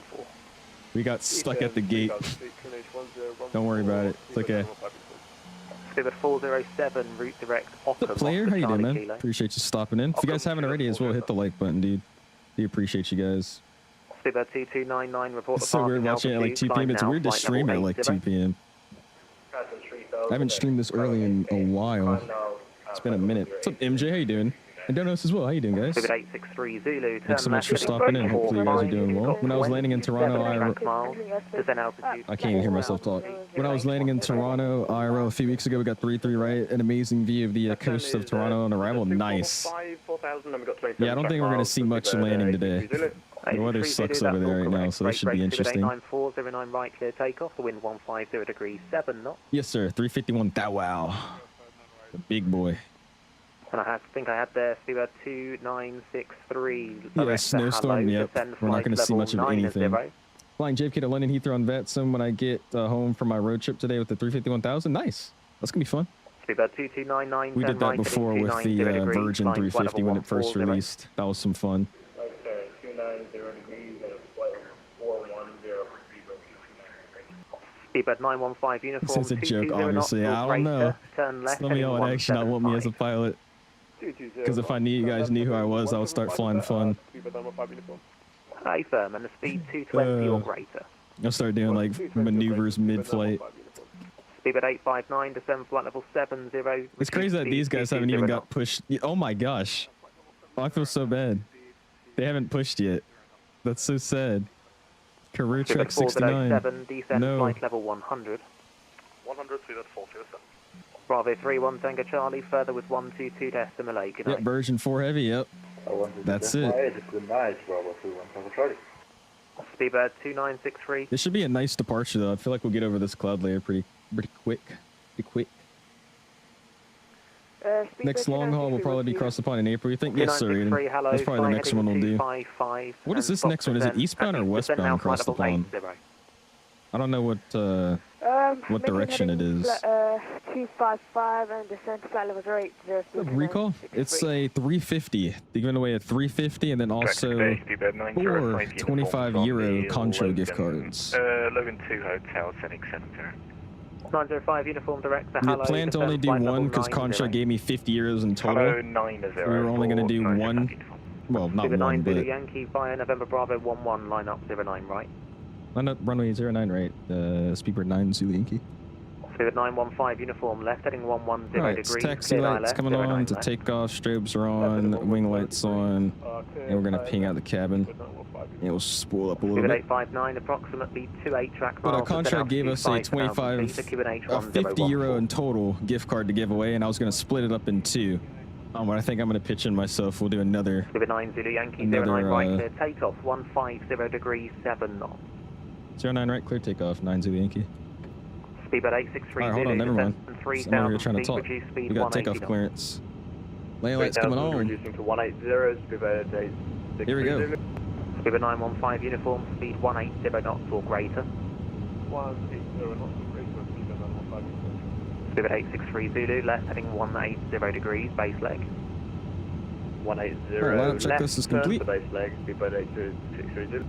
We got stuck at the gate. Don't worry about it. It's okay. Spirit 407, route direct. What's up, player? How you doing, man? Appreciate you stopping in. If you guys haven't already as well, hit the like button, dude. We appreciate you guys. Spirit 2299, report It's so weird watching it at like 2 p.m. It's weird to stream at like 2 p.m. I haven't streamed this early in a while. It's been a minute. What's up, MJ? How you doing? And Donos as well. How you doing, guys? Spirit 863 Zulu. Thanks so much for stopping in. Hopefully you guys are doing well. When I was landing in Toronto, I can't even hear myself talk. When I was landing in Toronto, IRL a few weeks ago, we got 3-3 right. An amazing view of the coast of Toronto on arrival. Nice. Yeah, I don't think we're going to see much landing today. The weather sucks over there right now, so this should be interesting. 89409 right, clear takeoff. The wind 150 degrees 7 knots. Yes, sir. 351. Wow. The big boy. And I think I had there Spirit 2963. Yeah, snowstorm. Yep. We're not going to see much of anything. Flying JFK to London Heathrow on VATSIM when I get home from my road trip today with the 351,000. Nice. That's going to be fun. Spirit 2299. We did that before with the Virgin 350 when it first released. That was some fun. Speedbird 915 uniform. This is a joke, obviously. I don't know. Some of y'all would actually not want me as a pilot. Because if I knew you guys knew who I was, I would start flying fun. Hey, firm, and the speed 220 or greater. I'll start doing like maneuvers mid-flight. Speedbird 859, descend flight level 70. It's crazy that these guys haven't even got pushed. Oh my gosh. Oh, I feel so bad. They haven't pushed yet. That's so sad. Career Trek 69. No. Flight level 100. 100, Speedbird 407. Bravo 31 Tango Charlie, further with 122.8. Yep, version 4 heavy, yep. That's it. Speedbird 2963. This should be a nice departure though. I feel like we'll get over this cloud layer pretty quick. Next long haul will probably be across the pond in April, you think? Yes, sir, Eden. That's probably the next one we'll do. What is this next one? Is it eastbound or westbound across the pond? I don't know what direction it is. 255 and descent to flight level 080. Recall? It's a 350. They're giving away a 350 and then also 4 25 euro Concho gift cards. Logan 2 Hotel, sending 70. 905 uniform director. We planned to only do one because Concho gave me 50 euros in total. We were only going to do one. Well, not one, but... Yankee via November Bravo 11, line up 09 right. Line up runway 09 right, Speedbird 9 Zulu Yankee. Speedbird 915 uniform left, heading 110 Alright, degrees. taxi lights coming on to take off, strobes are on, wing lights on, and we're going to ping out the cabin. And we'll spool up a little bit. 859, approximately 28 track but miles. our contract gave us a 50 euro in total gift card to give away, and I was going to split it up in two. But I think I'm going to pitch in myself. We'll do another. 9 Zulu Yankee 09 right, clear takeoff 150 degrees 7 knots. 09 right, clear takeoff 9 Zulu Yankee. Speedbird 863 Alright, hold on, never mind. I'm over here trying to talk. We got takeoff clearance. Lane lights coming on. Reducing to 180, Speedbird 863. Here we go. Speedbird 915 uniform, speed 180 knots or greater. 180 knots or greater, Speedbird 915. Speedbird 863 Zulu, left heading 180 degrees, base leg. 180 lineup checklist is complete. Base leg, Speedbird 863 Zulu.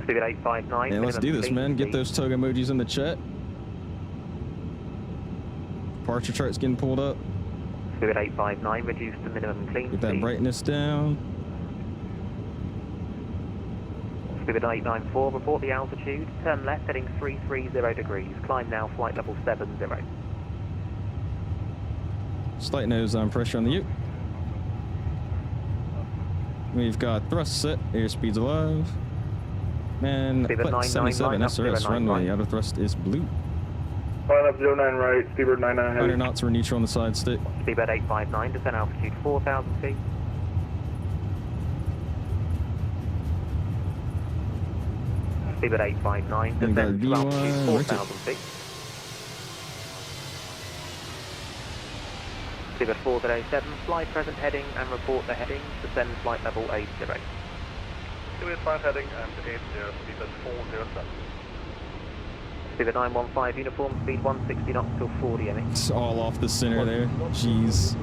Speedbird 859. Yeah, let's do this, man. Get those toga emojis in the chat. Departure chart's getting pulled up. Speedbird 859, reduce the minimum clean Get that speed. brightness down. Speedbird 894, report the altitude. Turn left heading 330 degrees. Climb now, flight level 70. Slight nose on pressure on the ute. We've got thrust set, airspeed's alive. Man, flight 77 SRS runway, out of thrust is blue. Line up 09 right, Speedbird 99 heavy. 100 knots, we're neutral on the side stick. Speedbird 859, descend altitude 4,000 feet. Speedbird 859, descend to altitude 4,000 feet. Speedbird 407, fly present heading and report the heading, descend flight level 80. 285 heading and 80, speed 407. Speed 915 uniform, speed 160 knots till 40 ME. It's all off the center there. Jeez.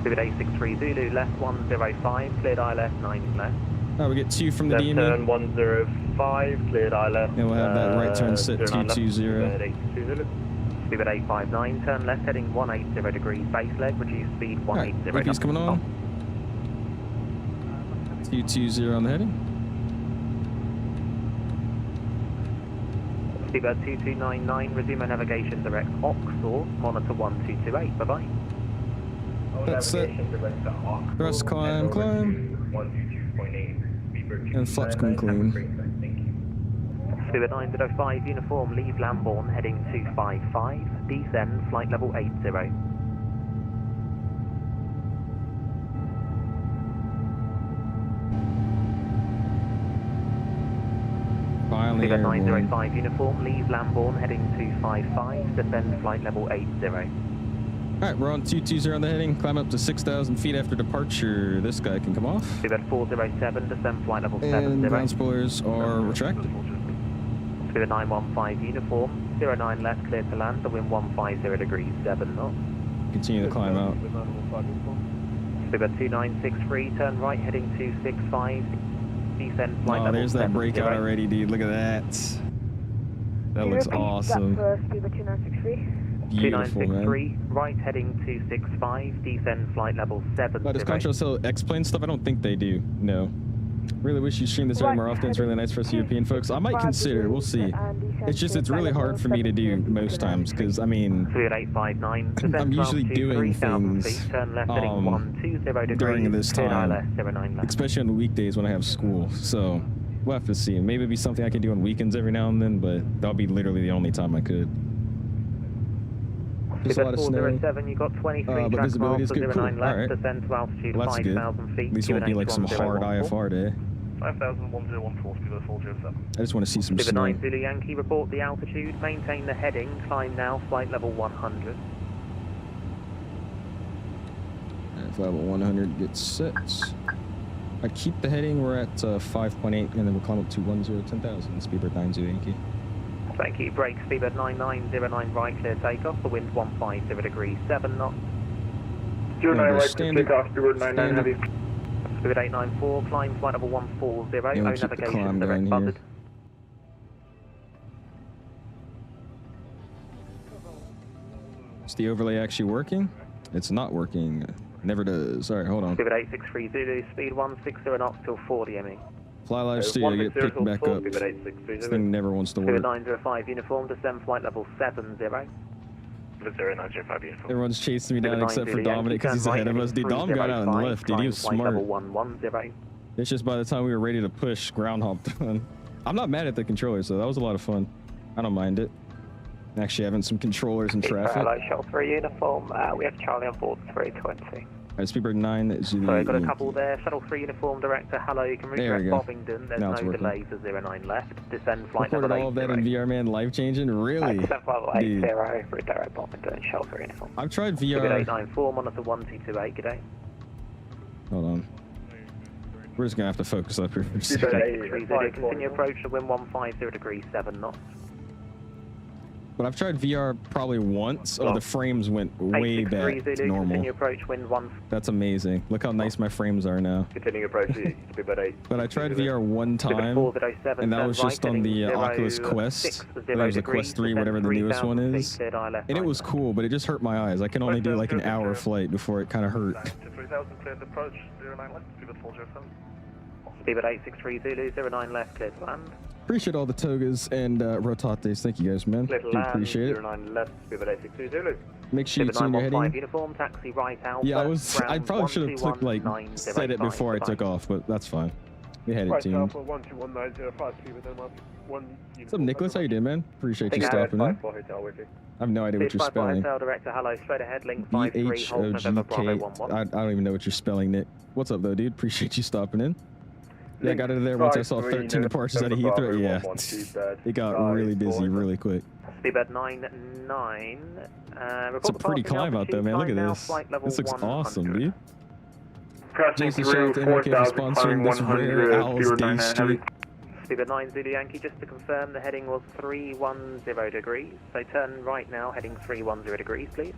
Speed 863 Zulu, left 105, cleared ILS 9 left. Alright, we get 2 from the Left DME. turn 105, cleared ILS. And we'll have that right turn set 220. Speed 859, turn left heading 180 degrees, base leg, reduce speed 180 Alright, coming on. 220 on the heading. Speedbird 2299, resume our navigation direct Oxor, monitor 1228, bye-bye. That's it. Thrust climb, climb. And flaps come clean. Speedbird 905, uniform, leave Lambourne, heading 255, descend, flight level 80. Finally, Speedbird airborne. 905, uniform, leave Lambourne, heading 255, descend, flight level 80. Alright, we're on 220 on the heading. Climb up to 6,000 feet after departure. This guy can come off. Speedbird 407, descend, flight level 70. And ground spoilers are retracted. Speedbird 915, uniform, 09 left, clear to land, the wind 150 degrees, 7 knots. Continue to climb out. Speedbird 2963, turn right, heading 265, descend, flight Oh, level there's that 70. breakout already, dude. Look at that. That looks awesome. That for Speedbird 2963. Beautiful, man. 2963, right, heading 265, descend, flight level 70. But does Control still explain stuff? I don't think they do. No. Really wish you streamed this area more often. It's really nice for us European folks. I might consider. We'll see. It's just, it's really hard for me to do most times because, I mean, 859, I'm usually doing things during this time, especially on the weekdays when I have school. So we'll have to see. Maybe it'd be something I can do on weekends every now and then, but that'll be literally the only time I could. There's a lot of snow. You got 23 but visibility is good. Cool. All right. Descend to altitude Well, that's good. 5,000 feet. At least it won't be like some hard IFR day. 5,1014, speed 407. I just want to see some Speedbird snow. 9 Zulu Yankee, report the altitude, maintain the heading, climb now, flight level 100. And flight level 100 gets set. I keep the heading, we're at 5.8, and then we'll climb up to 10,000, Speedbird 9 Zulu Yankee. Thank you, brake, Speedbird 9909 right, clear takeoff, the wind 150 degrees, 7 knots. 09 right, standard. take off, Speedbird 99 heavy. Speedbird 894, climb flight level 140, Yeah, we'll keep the navigation climb direct going here. buzzard. Is the overlay actually working? It's not working. Never does. All right, hold on. Speedbird 863 Zulu, speed 160 knots till 40 ME. Fly live studio, get picked back up. This thing never wants to Speedbird work. 905 uniform, descend flight level 70. 905 uniform. Everyone's chasing me down except for Dominic because he's ahead of us. Dude, Dom got out and left. Dude, he was smart. It's just by the time we were ready to push, ground hopped on. I'm not mad at the controller, so that was a lot of fun. I don't mind it. Actually having some controllers in traffic. Hello, Shell 3 uniform. We have Charlie on board 320. Alright, Speedbird 9 Zulu. So I've got a couple there. Shuttle 3 uniform director. Hello, you can There we redirect go. Bovingdon. There's Now no it's working. delay for 09 left. Descend flight Recorded level all of that in 80. VR, man. Life changing? Really? Descend flight level 80, Dude. redirect Bovingdon, Shell 3 uniform. I've tried Speedbird VR. 894, monitor 1228, good day. Hold on. We're just gonna have to focus up here for a Speedbird second. 863 Zulu, continue approach to wind 150 degrees, 7 knots. But I've tried VR probably once. Oh, the frames went way 863 back to Zulu, normal. continue approach wind 1. That's amazing. Look how nice my frames are now. Continuing approach, Speedbird 8. But I tried VR one time, 407, and that was turn just right, on the heading Oculus Quest. 06, I think it was the Quest 3, whatever the newest one is. cleared ILS And it was cool, but it just hurt my eyes. I can only do like an hour flight before it kind of hurt. 3000, cleared approach, 09 left, Speedbird 407. Speedbird 863 Zulu, 09 left, clear to land. Appreciate all the togas and rotates. Thank you guys, man. Do appreciate it. 09 left, Speedbird 863 Zulu. Make sure you Speedbird tune your 915 heading. uniform, taxi right out. Yeah, I probably should have took like said it before I took off, but that's fine. We had it Right, tuned. Alpha 121905, Speedbird 1. What's up, Nicholas? How you doing, man? Appreciate you stopping in. I have no idea what you're spelling. Hotel director, hello, straight ahead, link 53, hold November Bravo 11. I don't even know what you're spelling, Nick. What's up, though, dude? Appreciate you stopping in. Yeah, I got it there once I saw 13 departures out of Heathrow. Yeah, it got really busy really quick. Speedbird 99. It's a pretty climb out, though, man. Look at this. This looks awesome, dude. Crossing Jason, shout out through to MLK for 4,000, sponsoring climbing this rare 100, Owl's Speedbird Day 99 stream. heavy. Speedbird 9 Zulu Yankee, just to confirm, the heading was 310 degrees. So turn right now, heading 310 degrees, please.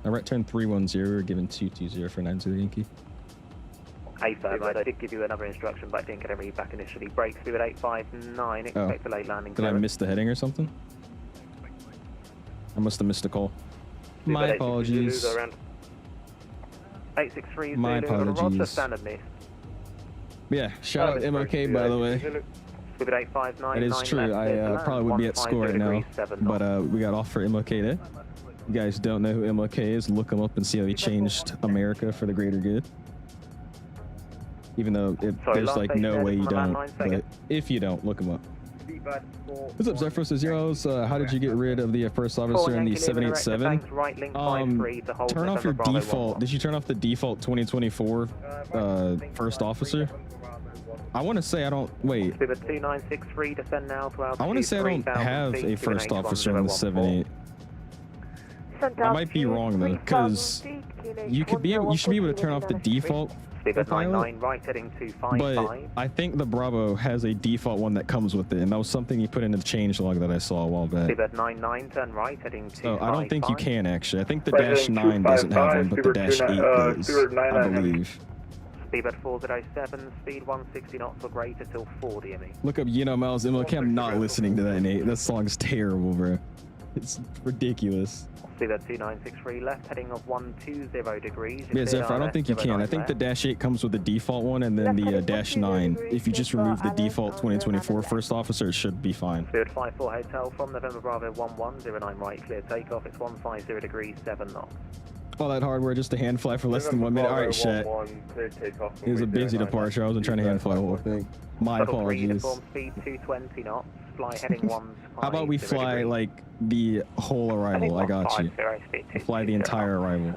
Right turn 310, given 220 for 9 Zulu Yankee. A-firm, I did give you another instruction, but I didn't get a read back initially. Brake speed at 859, expect a late landing. Did I miss the heading or something? I must have missed a call. My apologies. 863 My Zulu, Roger, apologies. standard miss. Yeah, shout out MLK, by the way. Speed at 859, It is true. I probably would be at school right now, but we got off for MLK Day. You guys don't know who MLK is, look him up and see how he changed America for the greater good. Even though there's like no way you don't, but if you don't, look him up. What's up, Zephyr? So Zeros, how did you get rid of the first officer in the 787? Turn off your default. Did you turn off the default 2024 first officer? I want to say I don't. Wait. I want to say I don't have a first officer in the 78. I might be wrong though, because you should be able to turn off the default. Pilot, right, heading 255. but I think the Bravo has a default one that comes with it, and that was something you put in the change log that I saw a while back. Speedbird 99, turn right, heading 255. So I don't think you can actually. I think the Dash 9 doesn't have one, but the Dash 8 does, I believe. Speedbird 407, speed 160 knots or greater till 4 DME. Look up 𝐸𝐺𝐷 MLK. I'm not listening to that, Nate. That song's terrible, bro. It's ridiculous. Speedbird 2963 left, heading of 120 degrees. Yeah, Zephyr, I don't think you can. I think the Dash 8 comes with the default one, and then the Dash 9, if you just remove the default 2024 first officer, it should be fine. Speedbird 54 Hotel from November Bravo 1109 right, clear takeoff. It's 150 degrees, 7 knots. All that hardware just to hand fly for less than 1 minute. All right, shit. It was a busy departure. I wasn't trying to hand fly the whole thing. My apologies. Speed 220 knots. Fly heading 1. How about we fly like the whole arrival? I got you. Fly the entire arrival.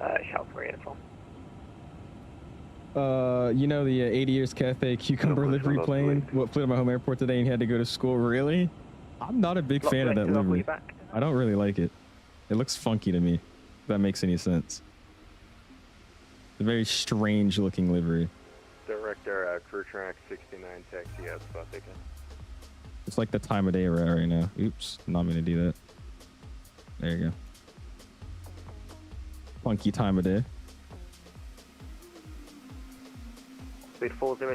You know the 80 years Cathay cucumber livery plane? What flew to my home airport today and had to go to school? Really? I'm not a big fan of that livery. I don't really like it. It looks funky to me. If that makes any sense. It's a very strange looking livery. Director, crew track 69 taxi out spot taken. It's like the time of day we're at right now. Oops, not gonna do that. There you go. Funky time of day.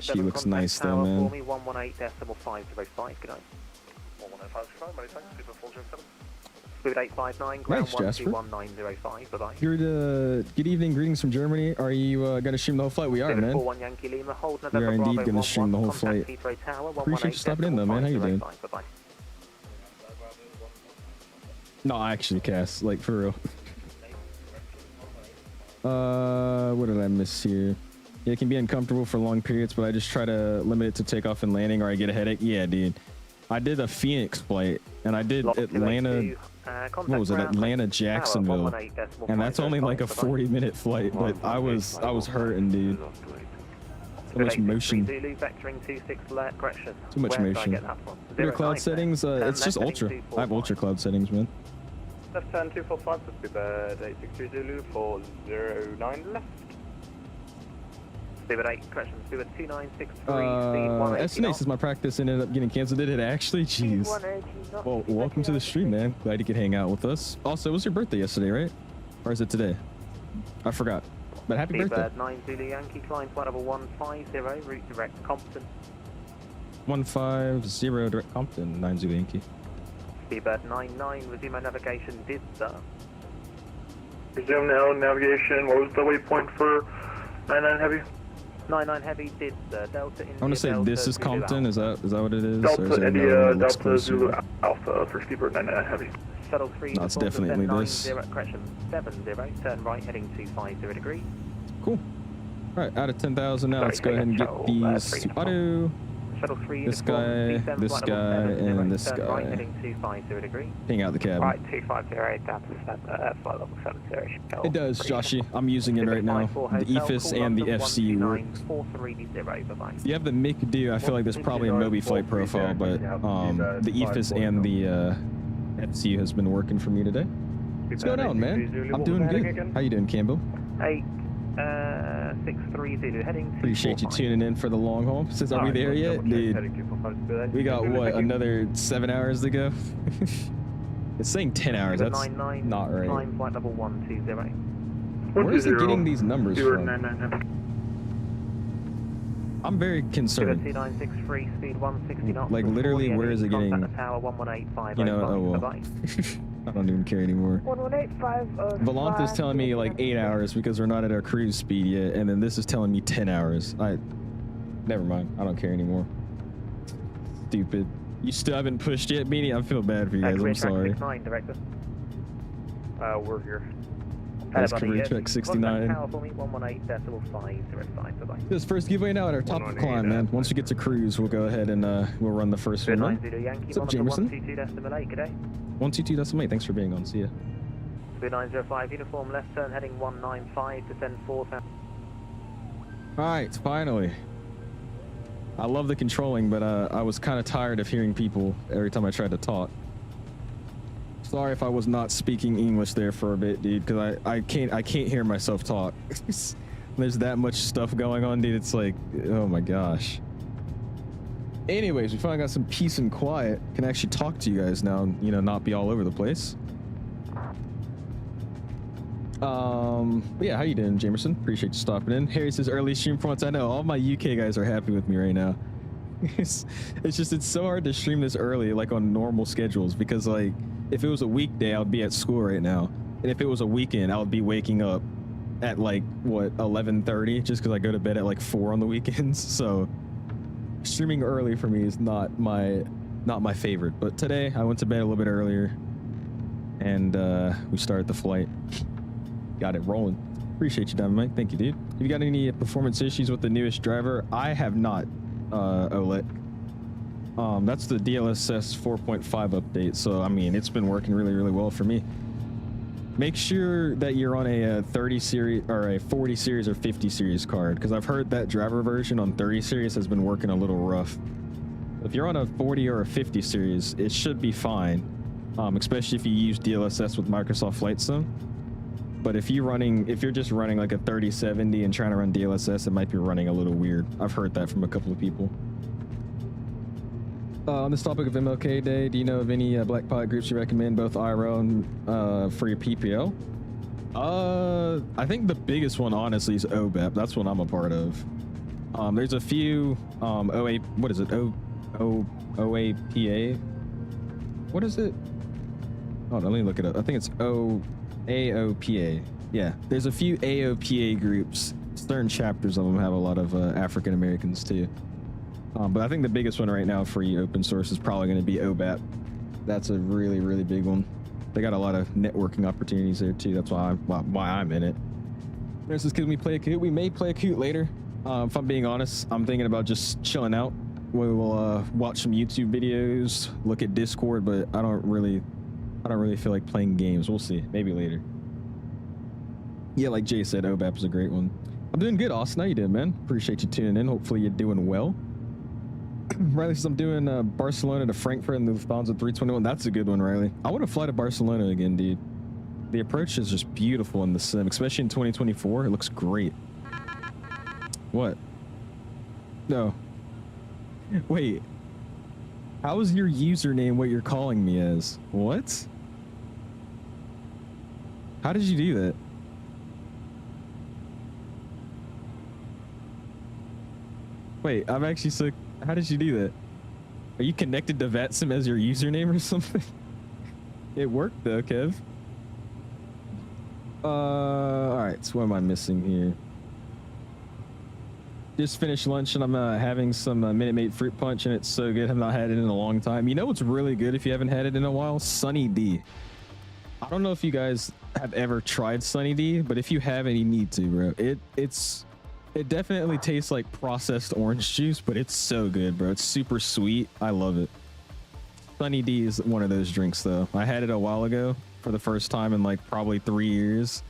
She looks nice though, man. 118.505. Good night. 118.505, many thanks. Super 407. Speed 859, ground Nice, Jasper. 121.905. Bye-bye. You're good evening, greetings from Germany. Are you gonna stream the whole flight? We are, man. We are indeed gonna stream the whole flight. Appreciate you stopping in though, man. How you doing? Bye-bye. No, actually, Cass, like for real. What did I miss here? Yeah, it can be uncomfortable for long periods, but I just try to limit it to takeoff and landing, or I get a headache. Yeah, dude. I did a Phoenix flight, and I did Atlanta. What was it? Atlanta Jacksonville, and that's only like a 40-minute flight. But I was hurting, dude. So much motion. Too much motion. Your cloud settings? It's just ultra. I have ultra cloud settings, man. Left turn 245, Speedbird 863 Zulu 409 left. Speedbird 8, correction, Speedbird 2963, speed 180 S9 is my practice ended up getting canceled. Did it actually? Jeez. Well, welcome to the stream, man. Glad you could hang out with us. Also, it was your birthday yesterday, right? Or is it today? I forgot. But happy birthday. Speedbird 9 Zulu Yankee, climb flight level 150, route direct Compton. 150 direct Compton, 9 Zulu Yankee. Speedbird 99, resume my navigation, did sir. Resume now navigation. What was the waypoint for 99 heavy? 99 heavy, did sir. Delta India. I want to say Delta, this is Zulu Compton. Alpha. Is that what it is? Delta India, Delta Zulu Alpha for Speedbird 99 heavy. Shuttle 3. No, it's definitely this. Correction, 70, turn right, heading 250 degrees. Cool. All right, out of 10,000 now. Let's go ahead and get these to auto. Shuttle 3, This guy, and this turn right, guy. heading 250 degrees. Hang out the cabin. Right, 250, down to flight level 70. It does, Joshy. I'm using it right now. The EFIS and the FC work. 430, bye-bye. If you have the MIC-DO, I feel like there's probably a Moby flight profile, but the EFIS and the FC has been working for me today. What's going on, man? I'm doing good. How you doing, Campbell? 8, 63 Zulu heading to Appreciate you tuning in for the long haul. Says, are we there yet? Dude, we got what, another 7 hours to go? It's saying 10 hours. That's not right. Climb flight level 120. Where is it getting these numbers from? I'm very concerned. 2963, speed 160 knots. Like literally, where is it getting? Tower 1185. You know, oh well. I don't even care anymore. 1185. Valanth is telling me like 8 hours because we're not at our cruise speed yet, and then this is telling me 10 hours. Never mind. I don't care anymore. Stupid. You still haven't pushed yet, Beanie? I feel bad for you guys. I'm sorry. 69, director. We're here. That's career track 69. This first giveaway now at our top of climb, man. Once we get to cruise, we'll go ahead and we'll run the first one. What's up, Jamerson? 122.8. Thanks for being on. See ya. 905 uniform left turn heading 195 descend 4000. All right, finally. I love the controlling, but I was kind of tired of hearing people every time I tried to talk. Sorry if I was not speaking English there for a bit, dude, because I can't hear myself talk. There's that much stuff going on, dude. It's like, oh my gosh. Anyways, we finally got some peace and quiet. Can actually talk to you guys now, and, you know, not be all over the place. But yeah, how you doing, Jamerson? Appreciate you stopping in. Harry says early stream points. I know all my UK guys are happy with me right now. It's so hard to stream this early, like on normal schedules, because like if it was a weekday, I would be at school right now, and if it was a weekend, I would be waking up at like what 11:30, just because I go to bed at like 4 on the weekends. So streaming early for me is not my favorite. But today I went to bed a little bit earlier, and we started the flight. Got it rolling. Appreciate you, Diamond Mike. Thank you, dude. Have you got any performance issues with the newest driver? I have not. OLED. That's the DLSS 4.5 update, so I mean it's been working really well for me. Make sure that you're on a 30 series or a 40 series or 50 series card, because I've heard that driver version on 30 series has been working a little rough. If you're on a 40 or a 50 series, it should be fine, especially if you use DLSS with Microsoft Flight Sim. But if you're just running like a 3070 and trying to run DLSS, it might be running a little weird. I've heard that from a couple of people. On this topic of MLK Day, do you know of any black pilot groups you recommend, both IRL and for your PPL? I think the biggest one, honestly, is OBEP. That's what I'm a part of. There's a few what is it? OAPA? What is it? Oh, let me look it up. I think it's AOPA. Yeah, there's a few AOPA groups. Certain chapters of them have a lot of African Americans too. But I think the biggest one right now for you open source is probably going to be OBAP. That's a really big one. They got a lot of networking opportunities there too. That's why I'm in it. There's this kid we play a Kahoot. We may play a Kahoot later. If I'm being honest, I'm thinking about just chilling out. We will watch some YouTube videos, look at Discord, but I don't really feel like playing games. We'll see. Maybe later. Yeah, like Jay said, OBAP is a great one. I'm doing good, Austin. How you doing, man? Appreciate you tuning in. Hopefully you're doing well. Riley says I'm doing Barcelona to Frankfurt in the Lufthansa 321. That's a good one, Riley. I want to fly to Barcelona again, dude. The approach is just beautiful in the sim, especially in 2024. It looks great. What? No. Wait. How is your username what you're calling me as? What? How did you do that? Wait, I'm actually so... How did you do that? Are you connected to VATSIM as your username or something? It worked though, Kev. Alright, so what am I missing here? Just finished lunch and I'm having some Minute Maid fruit punch and it's so good. I've not had it in a long time. You know what's really good if you haven't had it in a while? Sunny D. I don't know if you guys have ever tried Sunny D, but if you haven't, you need to, bro. It definitely tastes like processed orange juice, but it's so good, bro. It's super sweet. I love it. Sunny D is one of those drinks, though. I had it a while ago for the first time in like probably 3 years,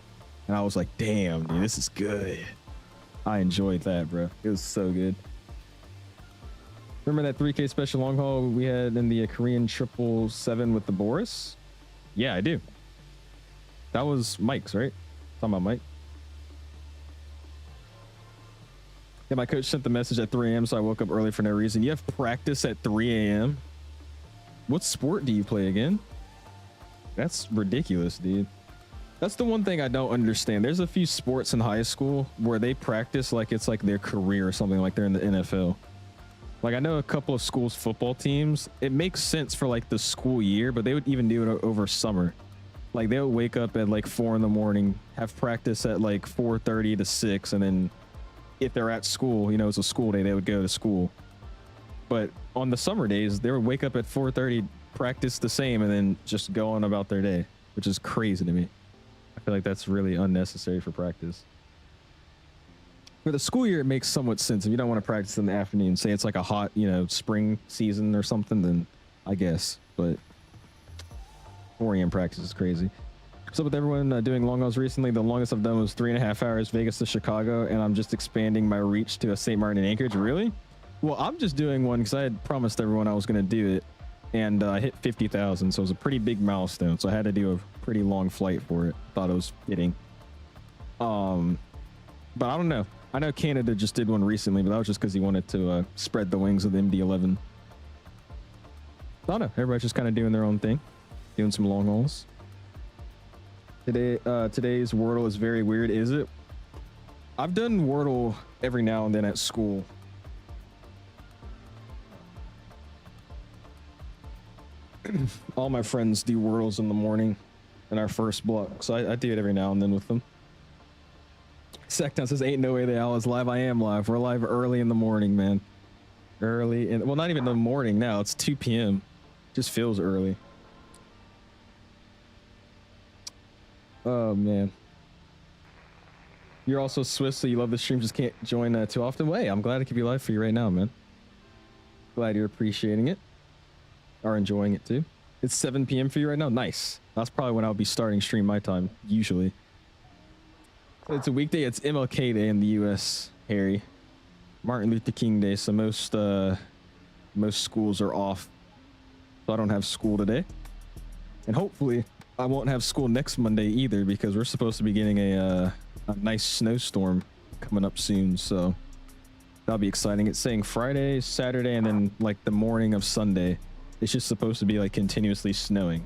and I was like, damn, dude, this is good. I enjoyed that, bro. It was so good. Remember that 3K special long haul we had in the Korean 777 with the Boris? Yeah, I do. That was Mike's, right? Talking about Mike. Yeah, my coach sent the message at 3 a.m. so I woke up early for no reason. You have practice at 3 a.m. What sport do you play again? That's ridiculous, dude. That's the one thing I don't understand. There's a few sports in high school where they practice like it's like their career or something, like they're in the NFL. Like I know a couple of schools' football teams, it makes sense for like the school year, but they would even do it over summer. Like they would wake up at like 4 in the morning, have practice at like 4:30 to 6, and then if they're at school, you know, it's a school day, they would go to school. But on the summer days, they would wake up at 4:30, practice the same, and then just go on about their day, which is crazy to me. I feel like that's really unnecessary for practice. For the school year, it makes somewhat sense. If you don't want to practice in the afternoon, say it's like a hot, you know, spring season or something, then I guess. But 4 a.m. practice is crazy. What's up with everyone doing long hauls recently? The longest I've done was 3.5 hours, Vegas to Chicago, and I'm just expanding my reach to a St. Martin and Anchorage. Really? Well, I'm just doing one because I had promised everyone I was going to do it, and I hit 50,000, so it was a pretty big milestone. So I had to do a pretty long flight for it. Thought it was fitting. But I don't know. I know Canada just did one recently, but that was just because he wanted to spread the wings of the MD-11. I don't know. Everybody's just kind of doing their own thing, doing some long hauls. Today's Wordle is very weird, is it? I've done Wordle every now and then at school. All my friends do Wordles in the morning in our first block, so I do it every now and then with them. Sectown says, ain't no way the owl is live. I am live. We're live early in the morning, man. Early in, well, not even the morning now. It's 2 p.m. Just feels early. Oh, man. You're also Swiss, so you love the stream. Just can't join too often. Well, hey, I'm glad I could be live for you right now, man. Glad you're appreciating it. Or enjoying it, too. It's 7 p.m. for you right now? Nice. That's probably when I'll be starting stream my time, usually. It's a weekday. It's MLK Day in the U.S., Harry. Martin Luther King Day, so most schools are off. So I don't have school today. And hopefully I won't have school next Monday either, because we're supposed to be getting a nice snowstorm coming up soon, so that'll be exciting. It's saying Friday, Saturday, and then like the morning of Sunday. It's just supposed to be like continuously snowing.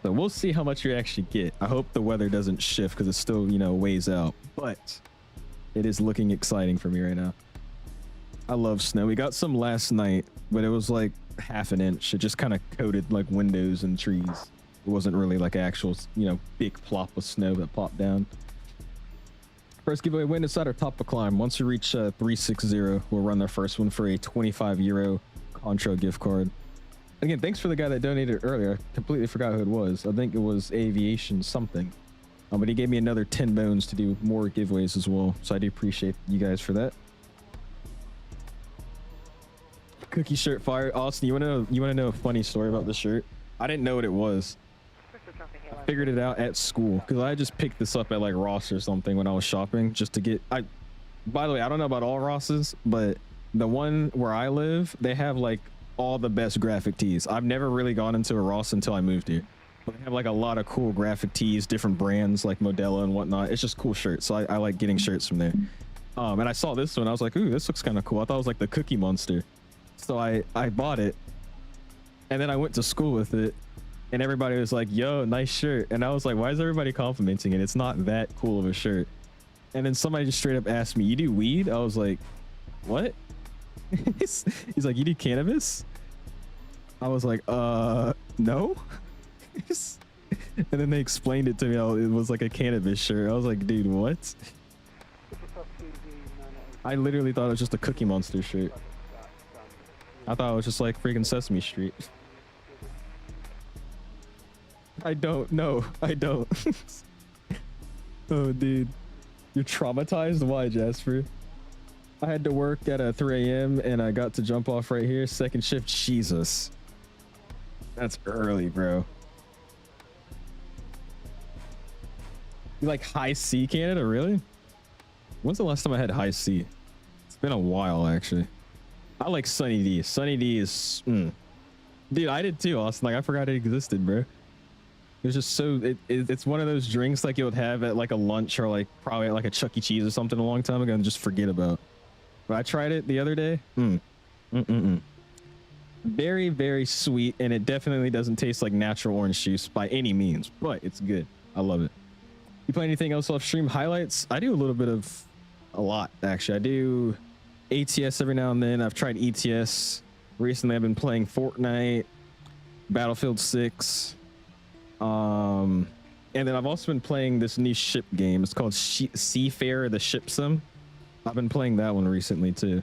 So we'll see how much you actually get. I hope the weather doesn't shift because it's still, you know, ways out, but it is looking exciting for me right now. I love snow. We got some last night, but it was like half an inch. It just kind of coated like windows and trees. It wasn't really like actual, you know, big plop of snow that popped down. First giveaway win inside our top of climb. Once we reach 360, we'll run the first one for a €25 Contra gift card. Again, thanks for the guy that donated earlier. I completely forgot who it was. I think it was Aviation something. But he gave me another 10 bones to do more giveaways as well. So I do appreciate you guys for that. Cookie shirt fire. Austin, you want to know a funny story about this shirt? I didn't know what it was. I figured it out at school because I just picked this up at like Ross or something when I was shopping just to get. By the way, I don't know about all Rosses, but the one where I live, they have like all the best graphic tees. I've never really gone into a Ross until I moved here. But they have like a lot of cool graphic tees, different brands like Modella and whatnot. It's just cool shirts. So I like getting shirts from there. And I saw this one. I was like, ooh, this looks kind of cool. I thought it was like the Cookie Monster. So I bought it. And then I went to school with it. And everybody was like, yo, nice shirt. And I was like, why is everybody complimenting it? It's not that cool of a shirt. And then somebody just straight up asked me, you do weed? I was like, what? He's like, you do cannabis? I was like, no. And then they explained it to me. It was like a cannabis shirt. I was like, dude, what? I literally thought it was just a Cookie Monster shirt. I thought it was just like freaking Sesame Street. I don't know. I don't. Oh, dude. You're traumatized? Why, Jasper? I had to work at 3 a.m. and I got to jump off right here. Second shift. Jesus. That's early, bro. You like high C Canada? Really? When's the last time I had high C? It's been a while, actually. I like Sunny D. Sunny D is... Dude, I did too, Austin. Like, I forgot it existed, bro. It's just so... It's one of those drinks like you would have at like a lunch or like probably at like a Chuck E. Cheese or something a long time ago and just forget about. But I tried it the other day. Very, very sweet, and it definitely doesn't taste like natural orange juice by any means, but it's good. I love it. You play anything else off stream? Highlights? I do a little bit of a lot, actually. I do ATS every now and then. I've tried ETS. Recently, I've been playing Fortnite, Battlefield 6. And then I've also been playing this new ship game. It's called Seafarer the Ship Sim. I've been playing that one recently, too.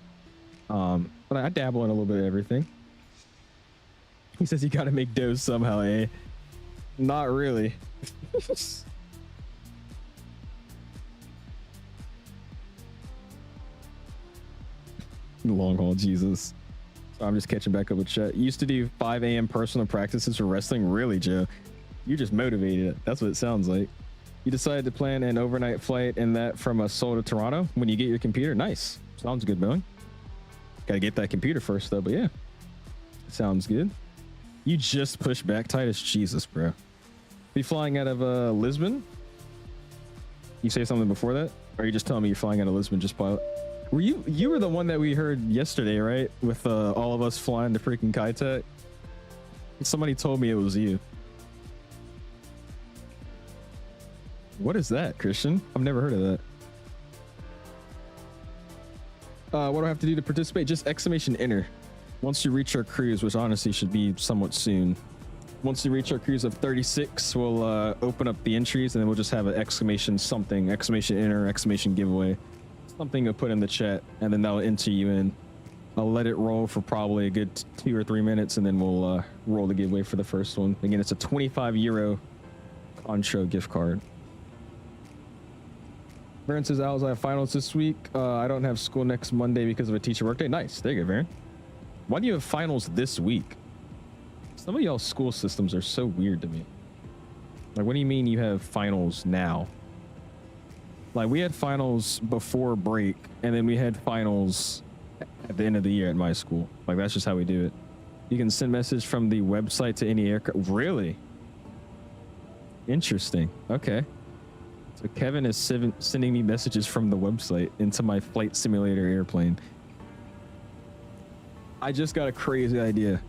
But I dabble in a little bit of everything. He says you gotta make dough somehow, eh? Not really. Long haul, Jesus. So I'm just catching back up with chat. Used to do 5 a.m. personal practices for wrestling. Really, Joe? You just motivated. That's what it sounds like. You decided to plan an overnight flight and that from Seoul to Toronto when you get your computer. Nice. Sounds good, Boeing. Gotta get that computer first, though. But yeah, sounds good. You just pushed back, Titus. Jesus, bro. Be flying out of Lisbon? You say something before that? Or are you just telling me you're flying out of Lisbon, just pilot? Were you were the one that we heard yesterday, right? With all of us flying to freaking Kai-Tak? Somebody told me it was you. What is that, Christian? I've never heard of that. What do I have to do to participate? Just exclamation enter. Once you reach our cruise, which honestly should be somewhat soon. Once you reach our cruise of 36, we'll open up the entries and then we'll just have an exclamation something, exclamation enter, exclamation giveaway. Something to put in the chat and then that'll enter you in. I'll let it roll for probably a good 2 or 3 minutes and then we'll roll the giveaway for the first one. Again, it's a €25 Concho gift card. Varen says, Owls, I have finals this week. I don't have school next Monday because of a teacher workday. Nice. There you go, Varen. Why do you have finals this week? Some of y'all's school systems are so weird to me. Like, what do you mean you have finals now? Like, we had finals before break, and then we had finals at the end of the year at my school. Like, that's just how we do it. You can send message from the website to any aircraft. Really? Interesting. Okay. So Kevin is sending me messages from the website into my flight simulator airplane. I just got a crazy idea.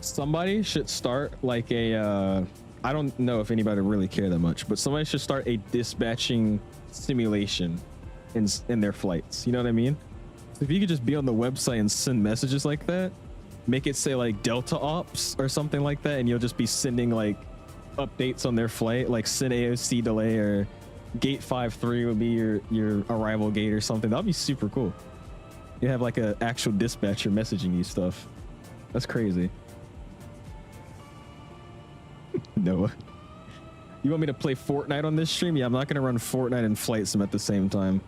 Somebody should start like a, I don't know if anybody really care that much, but somebody should start a dispatching simulation in their flights. You know what I mean? If you could just be on the website and send messages like that, make it say like Delta Ops or something like that, and you'll just be sending like updates on their flight, like send AOC delay or gate 53 would be your arrival gate or something. That'd be super cool. You have like an actual dispatcher messaging you stuff. That's crazy. Noah, you want me to play Fortnite on this stream? Yeah, I'm not gonna run Fortnite and Flight Sim at the same time.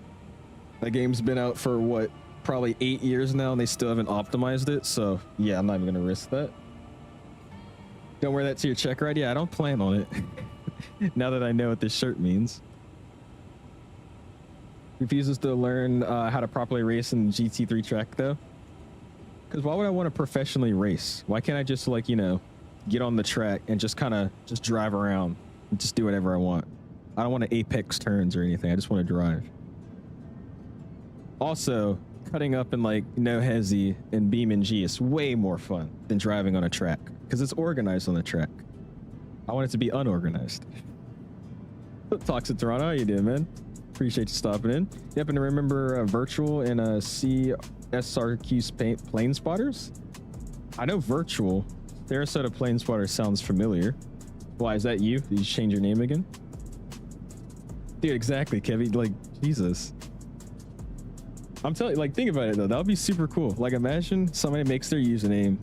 That game's been out for what, probably 8 years now, and they still haven't optimized it. So yeah, I'm not even gonna risk that. Don't wear that to your checker ID. I don't plan on it. Now that I know what this shirt means. Refuses to learn how to properly race in GT3 track though. Because why would I want to professionally race? Why can't I just, like, you know, get on the track and just kind of just drive around and just do whatever I want? I don't want to apex turns or anything. I just want to drive. Also, cutting up in like 𝐂𝐻𝐸 and BeamNG is way more fun than driving on a track because it's organized on the track. I want it to be unorganized. Toxic Toronto, how you doing, man? Appreciate you stopping in. You happen to remember Virtual and CSRQ's plane spotters? I know Virtual. Sarasota plane spotter sounds familiar. Why, is that you? Did you change your name again? Dude, exactly, Kevin. Like, Jesus. I'm telling you, like, think about it though. That would be super cool. Like, imagine somebody makes their username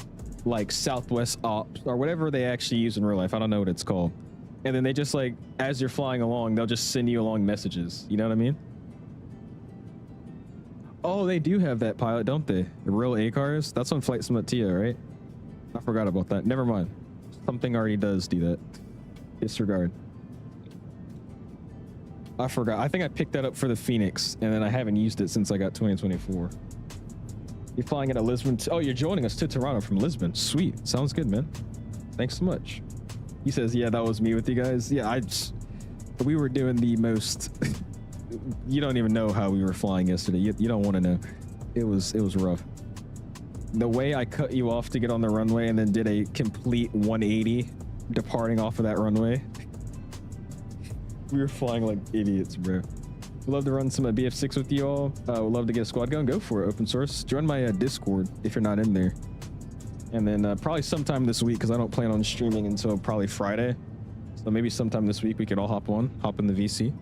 like Southwest Ops or whatever they actually use in real life. I don't know what it's called. And then they just, like, as you're flying along, they'll just send you along messages. You know what I mean? Oh, they do have that pilot, don't they? The real ACARs? That's on Flight Sim Tia, right? I forgot about that. Never mind. Something already does do that. Disregard. I forgot. I think I picked that up for the Phoenix, and then I haven't used it since I got 2024. You're flying out of Lisbon. Oh, you're joining us to Toronto from Lisbon. Sweet. Sounds good, man. Thanks so much. He says, yeah, that was me with you guys. Yeah, we were doing the most you don't even know how we were flying yesterday. You don't want to know. It was rough. The way I cut you off to get on the runway and then did a complete 180 departing off of that runway. We were flying like idiots, bro. We'd love to run some BF6 with you all. Would love to get a squad going. Go for it, open source. Join my Discord if you're not in there. And then probably sometime this week, because I don't plan on streaming until probably Friday. So maybe sometime this week we could all hop in the VC.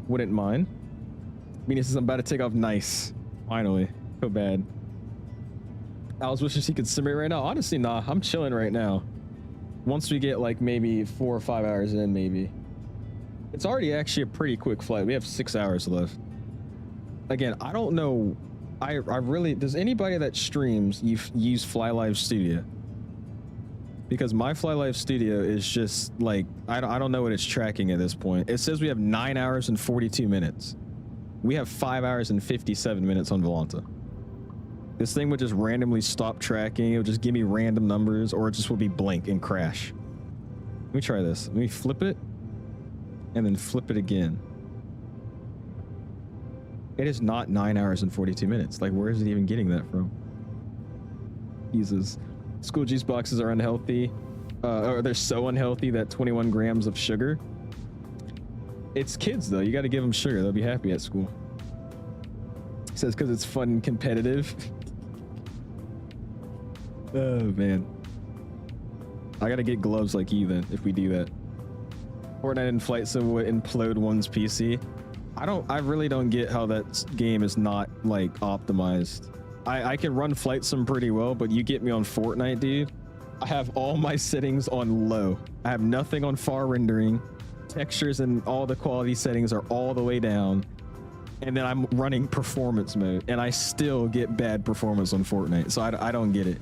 Wouldn't mind. Venus is about to take off. Nice. Finally. Feel bad. I was wishing she could simulate right now. Honestly, nah. I'm chilling right now. Once we get like maybe 4 or 5 hours in, maybe. It's already actually a pretty quick flight. We have 6 hours left. Again, I don't know. I really, does anybody that streams use FlyLive Studio? Because my FlyLive Studio is just like, I don't know what it's tracking at this point. It says we have 9 hours and 42 minutes. We have 5 hours and 57 minutes on Volanta. This thing would just randomly stop tracking. It would just give me random numbers, or it just would be blank and crash. Let me try this. Let me flip it and then flip it again. It is not 9 hours and 42 minutes. Like, where is it even getting that from? Jesus. School juice boxes are unhealthy. Or they're so unhealthy that 21 grams of sugar. It's kids, though. You got to give them sugar. They'll be happy at school. It says because it's fun and competitive. Oh, man. I got to get gloves like you, then, if we do that. Fortnite and Flight Sim would implode one's PC. I really don't get how that game is not, like, optimized. I can run Flight Sim pretty well, but you get me on Fortnite, dude. I have all my settings on low. I have nothing on far rendering. Textures and all the quality settings are all the way down. And then I'm running performance mode, and I still get bad performance on Fortnite. So I don't get it.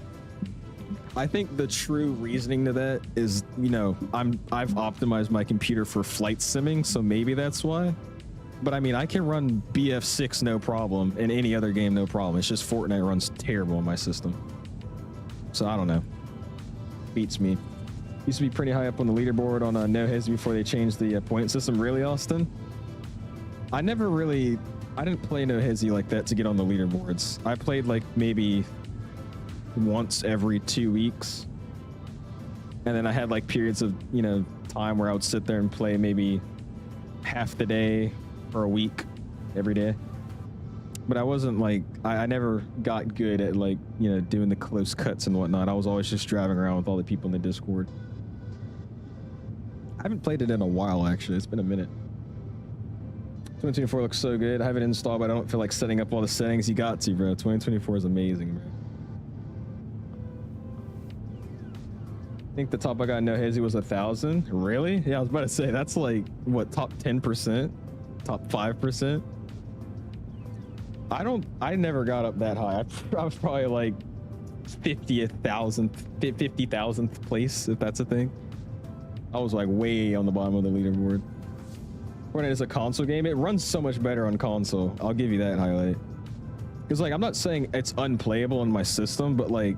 I think the true reasoning to that is, you know, I've optimized my computer for flight simming, so maybe that's why. But I mean, I can run BF6 no problem, and any other game no problem. It's just Fortnite runs terrible on my system. So I don't know. Beats me. Used to be pretty high up on the leaderboard on No Hez before they changed the point system. Really, Austin? I didn't play No Hezzy like that to get on the leaderboards. I played like maybe once every 2 weeks. And then I had like periods of, you know, time where I would sit there and play maybe half the day or a week every day. But I wasn't like, I never got good at like, you know, doing the close cuts and whatnot. I was always just driving around with all the people in the Discord. I haven't played it in a while, actually. It's been a minute. 2024 looks so good. I have it installed, but I don't feel like setting up all the settings. You got to, bro. 2024 is amazing, bro. I think the top I got in No Hezzy was 1,000. Really? Yeah, I was about to say, that's like, what, top 10%? Top 5%? I never got up that high. I was probably like 50,000th place, if that's a thing. I was like way on the bottom of the leaderboard. Fortnite is a console game. It runs so much better on console. I'll give you that highlight. Because like, I'm not saying it's unplayable in my system, but like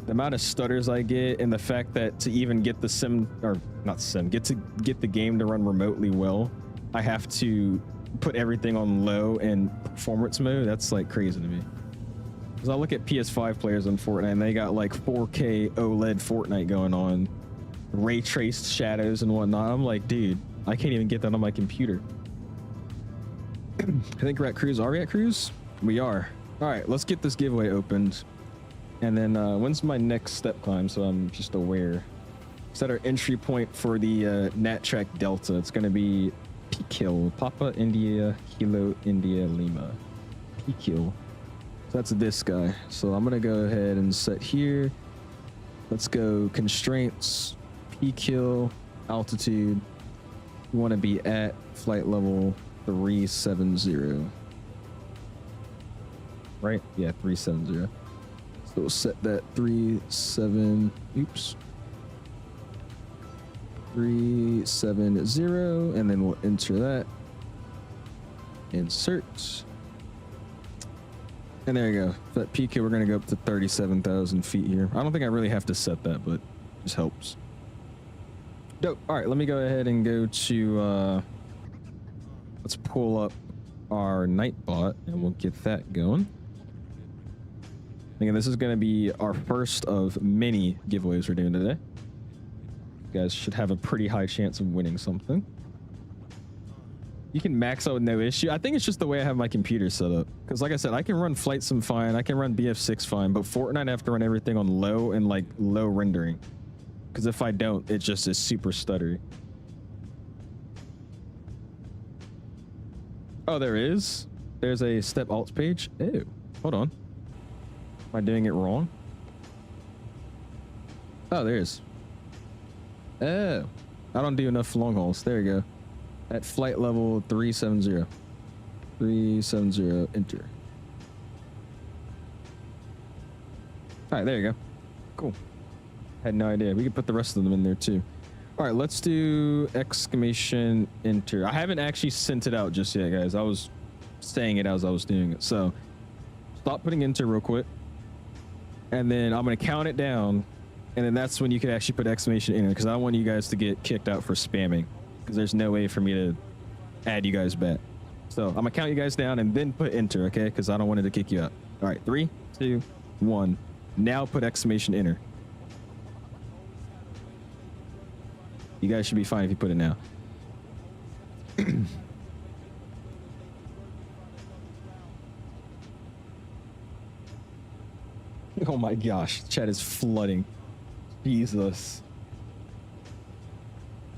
the amount of stutters I get and the fact that to even get the get the game to run remotely well, I have to put everything on low and performance mode. That's like crazy to me. Because I look at PS5 players on Fortnite and they got like 4K OLED Fortnite going on, ray traced shadows and whatnot. I'm like, dude, I can't even get that on my computer. I think we're at cruise. Are we at cruise? We are. All right, let's get this giveaway opened. And then when's my next step climb? So I'm just aware. Set our entry point for the Nat Track Delta. It's going to be P-Kill. Papa India Kilo India Lima. P-Kill. So that's this guy. So I'm going to go ahead and set here. Let's go constraints. P-Kill. Altitude. We want to be at flight level 370. Right? Yeah, 370. So we'll set that 370, and then we'll enter that. Insert. And there you go. For that PK, we're going to go up to 37,000 feet here. I don't think I really have to set that, but it just helps. Dope. All right, let me go ahead and go to Let's pull up our Nightbot and we'll get that going. Again, this is going to be our first of many giveaways we're doing today. You guys should have a pretty high chance of winning something. You can max out with no issue. I think it's just the way I have my computer set up. Because like I said, I can run Flight Sim fine. I can run BF6 fine. But Fortnite, I have to run everything on low and like low rendering. Because if I don't, it just is super stuttery. Oh, there is. There's a step alts page. Ew. Hold on. Am I doing it wrong? Oh, there is. Oh. I don't do enough long hauls. There you go. At flight level 370. 370. Enter. All right, there you go. Cool. Had no idea. We could put the rest of them in there too. All right, let's do exclamation enter. I haven't actually sent it out just yet, guys. I was saying it as I was doing it. So stop putting enter real quick. And then I'm going to count it down. And then that's when you can actually put exclamation enter, because I don't want you guys to get kicked out for spamming, because there's no way for me to add you guys back. So I'm going to count you guys down and then put enter, okay? Because I don't want it to kick you out. All right, 3, 2, 1. Now put exclamation enter. You guys should be fine if you put it now. Oh my gosh, chat is flooding. Jesus.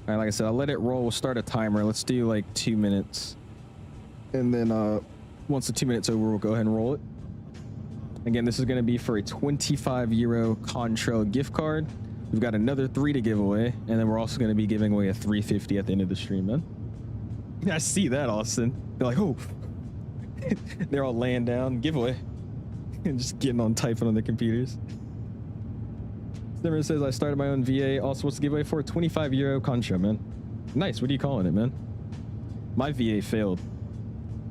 All right, like I said, I'll let it roll. We'll start a timer. Let's do like 2 minutes. And then once the 2 minutes over, we'll go ahead and roll it. Again, this is going to be for a €25 Contrail gift card. We've got another 3 to give away, and then we're also going to be giving away a $350 at the end of the stream, man. I see that, Austin. They're like, oh. They're all laying down. Giveaway. And just getting on typing on the computers. Simmer says, I started my own VA. Also wants to give away for a €25 Contra, man. Nice. What are you calling it, man? My VA failed.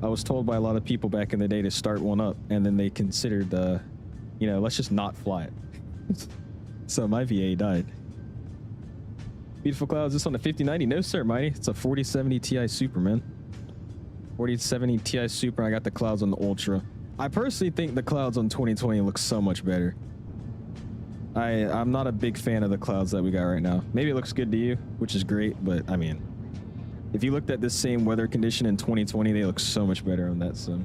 I was told by a lot of people back in the day to start one up, and then they considered, you know, let's just not fly it. So my VA died. Beautiful Clouds, this on the 5090? No, sir, Mighty. It's a 4070 Ti Super, man. 4070 Ti Super. I got the Clouds on the Ultra. I personally think the Clouds on 2020 look so much better. I'm not a big fan of the Clouds that we got right now. Maybe it looks good to you, which is great, but I mean, if you looked at this same weather condition in 2020, they look so much better on that sim.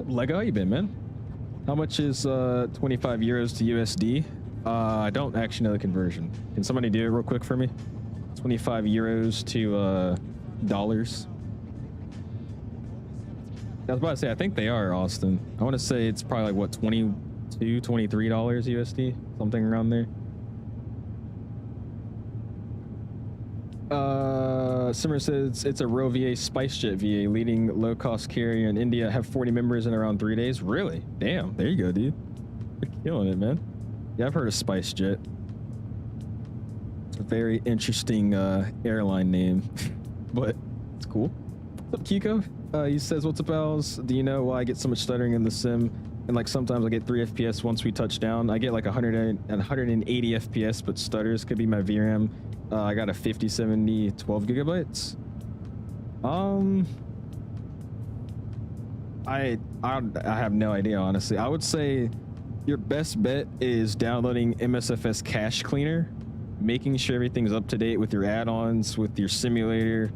Lego, how you been, man? How much is €25 to USD? I don't actually know the conversion. Can somebody do it real quick for me? €25 to dollars. I was about to say, I think they are, Austin. I want to say it's probably like, what, $22, $23 USD? Something around there. Simmer says it's a Row VA SpiceJet VA, leading low-cost carrier in India. Have 40 members in around 3 days. Really? Damn. There you go, dude. You're killing it, man. Yeah, I've heard of SpiceJet. It's a very interesting airline name, but it's cool. What's up, Kiko? He says, what's up, pals? Do you know why I get so much stuttering in the sim? And like sometimes I get 3 FPS once we touch down. I get like 180 FPS, but stutters. Could be my VRAM. I got a 5070 12 gigabytes. I have no idea, honestly. I would say your best bet is downloading MSFS Cache Cleaner, making sure everything's up to date with your add-ons, with your simulator,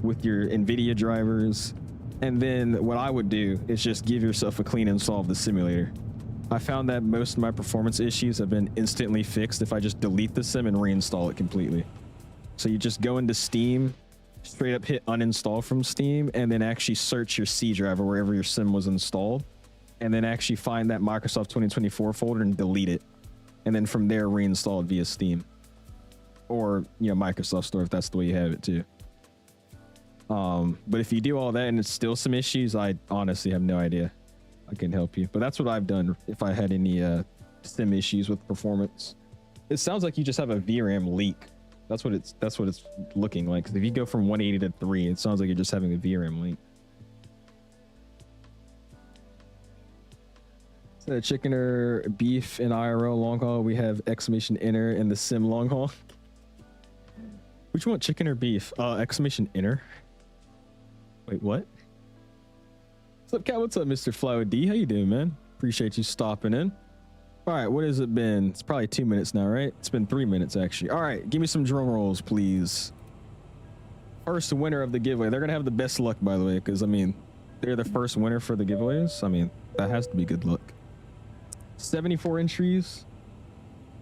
with your NVIDIA drivers. And then what I would do is just give yourself a clean install of the simulator. I found that most of my performance issues have been instantly fixed if I just delete the sim and reinstall it completely. So you just go into Steam, straight up hit uninstall from Steam, and then actually search your C driver wherever your sim was installed, and then actually find that Microsoft 2024 folder and delete it. And then from there, reinstall it via Steam. Or, you know, Microsoft Store if that's the way you have it too. But if you do all that and it's still some issues, I honestly have no idea. I can help you. But that's what I've done if I had any sim issues with performance. It sounds like you just have a VRAM leak. That's what it's looking like. 'Cause if you go from 180 to 3, it sounds like you're just having a VRAM leak. So chicken or beef in IRL long haul, we have exclamation enter in the sim long haul. Which one, chicken or beef? Exclamation enter. Wait, what? What's up, Cat? What's up, Mr. Flower D? How you doing, man? Appreciate you stopping in. All right, what has it been? It's probably 2 minutes now, right? It's been 3 minutes, actually. All right, give me some drum rolls, please. First winner of the giveaway. They're going to have the best luck, by the way, because, I mean, they're the first winner for the giveaways. I mean, that has to be good luck. 74 entries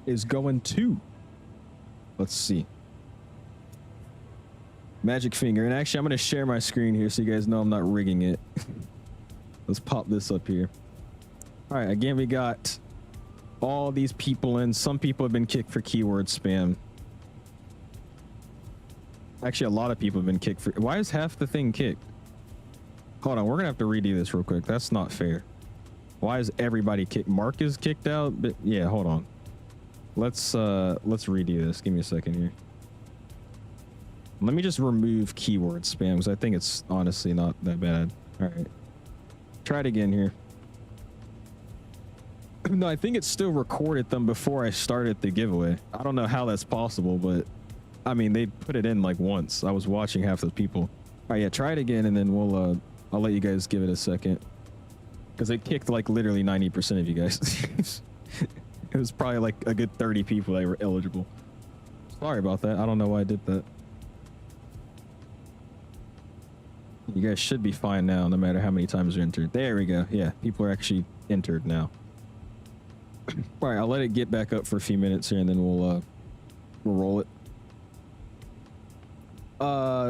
is going to... Let's see. Magic Finger. And actually, I'm going to share my screen here so you guys know I'm not rigging it. Let's pop this up here. All right, again, we got all these people in. Some people have been kicked for keyword spam. Actually, a lot of people have been kicked for... Why is half the thing kicked? Hold on, we're going to have to redo this real quick. That's not fair. Why is everybody kicked? Mark is kicked out? But yeah, hold on. Let's redo this. Give me a second here. Let me just remove keyword spam because I think it's honestly not that bad. All right. Try it again here. No, I think it still recorded them before I started the giveaway. I don't know how that's possible, but I mean, they put it in like once. I was watching half the people. All right, yeah, try it again and then we'll, I'll let you guys give it a second. Because it kicked like literally 90% of you guys. It was probably like a good 30 people that were eligible. Sorry about that. I don't know why I did that. You guys should be fine now, no matter how many times you're entered. There we go. Yeah, people are actually entered now. All right, I'll let it get back up for a few minutes here, and then we'll roll it.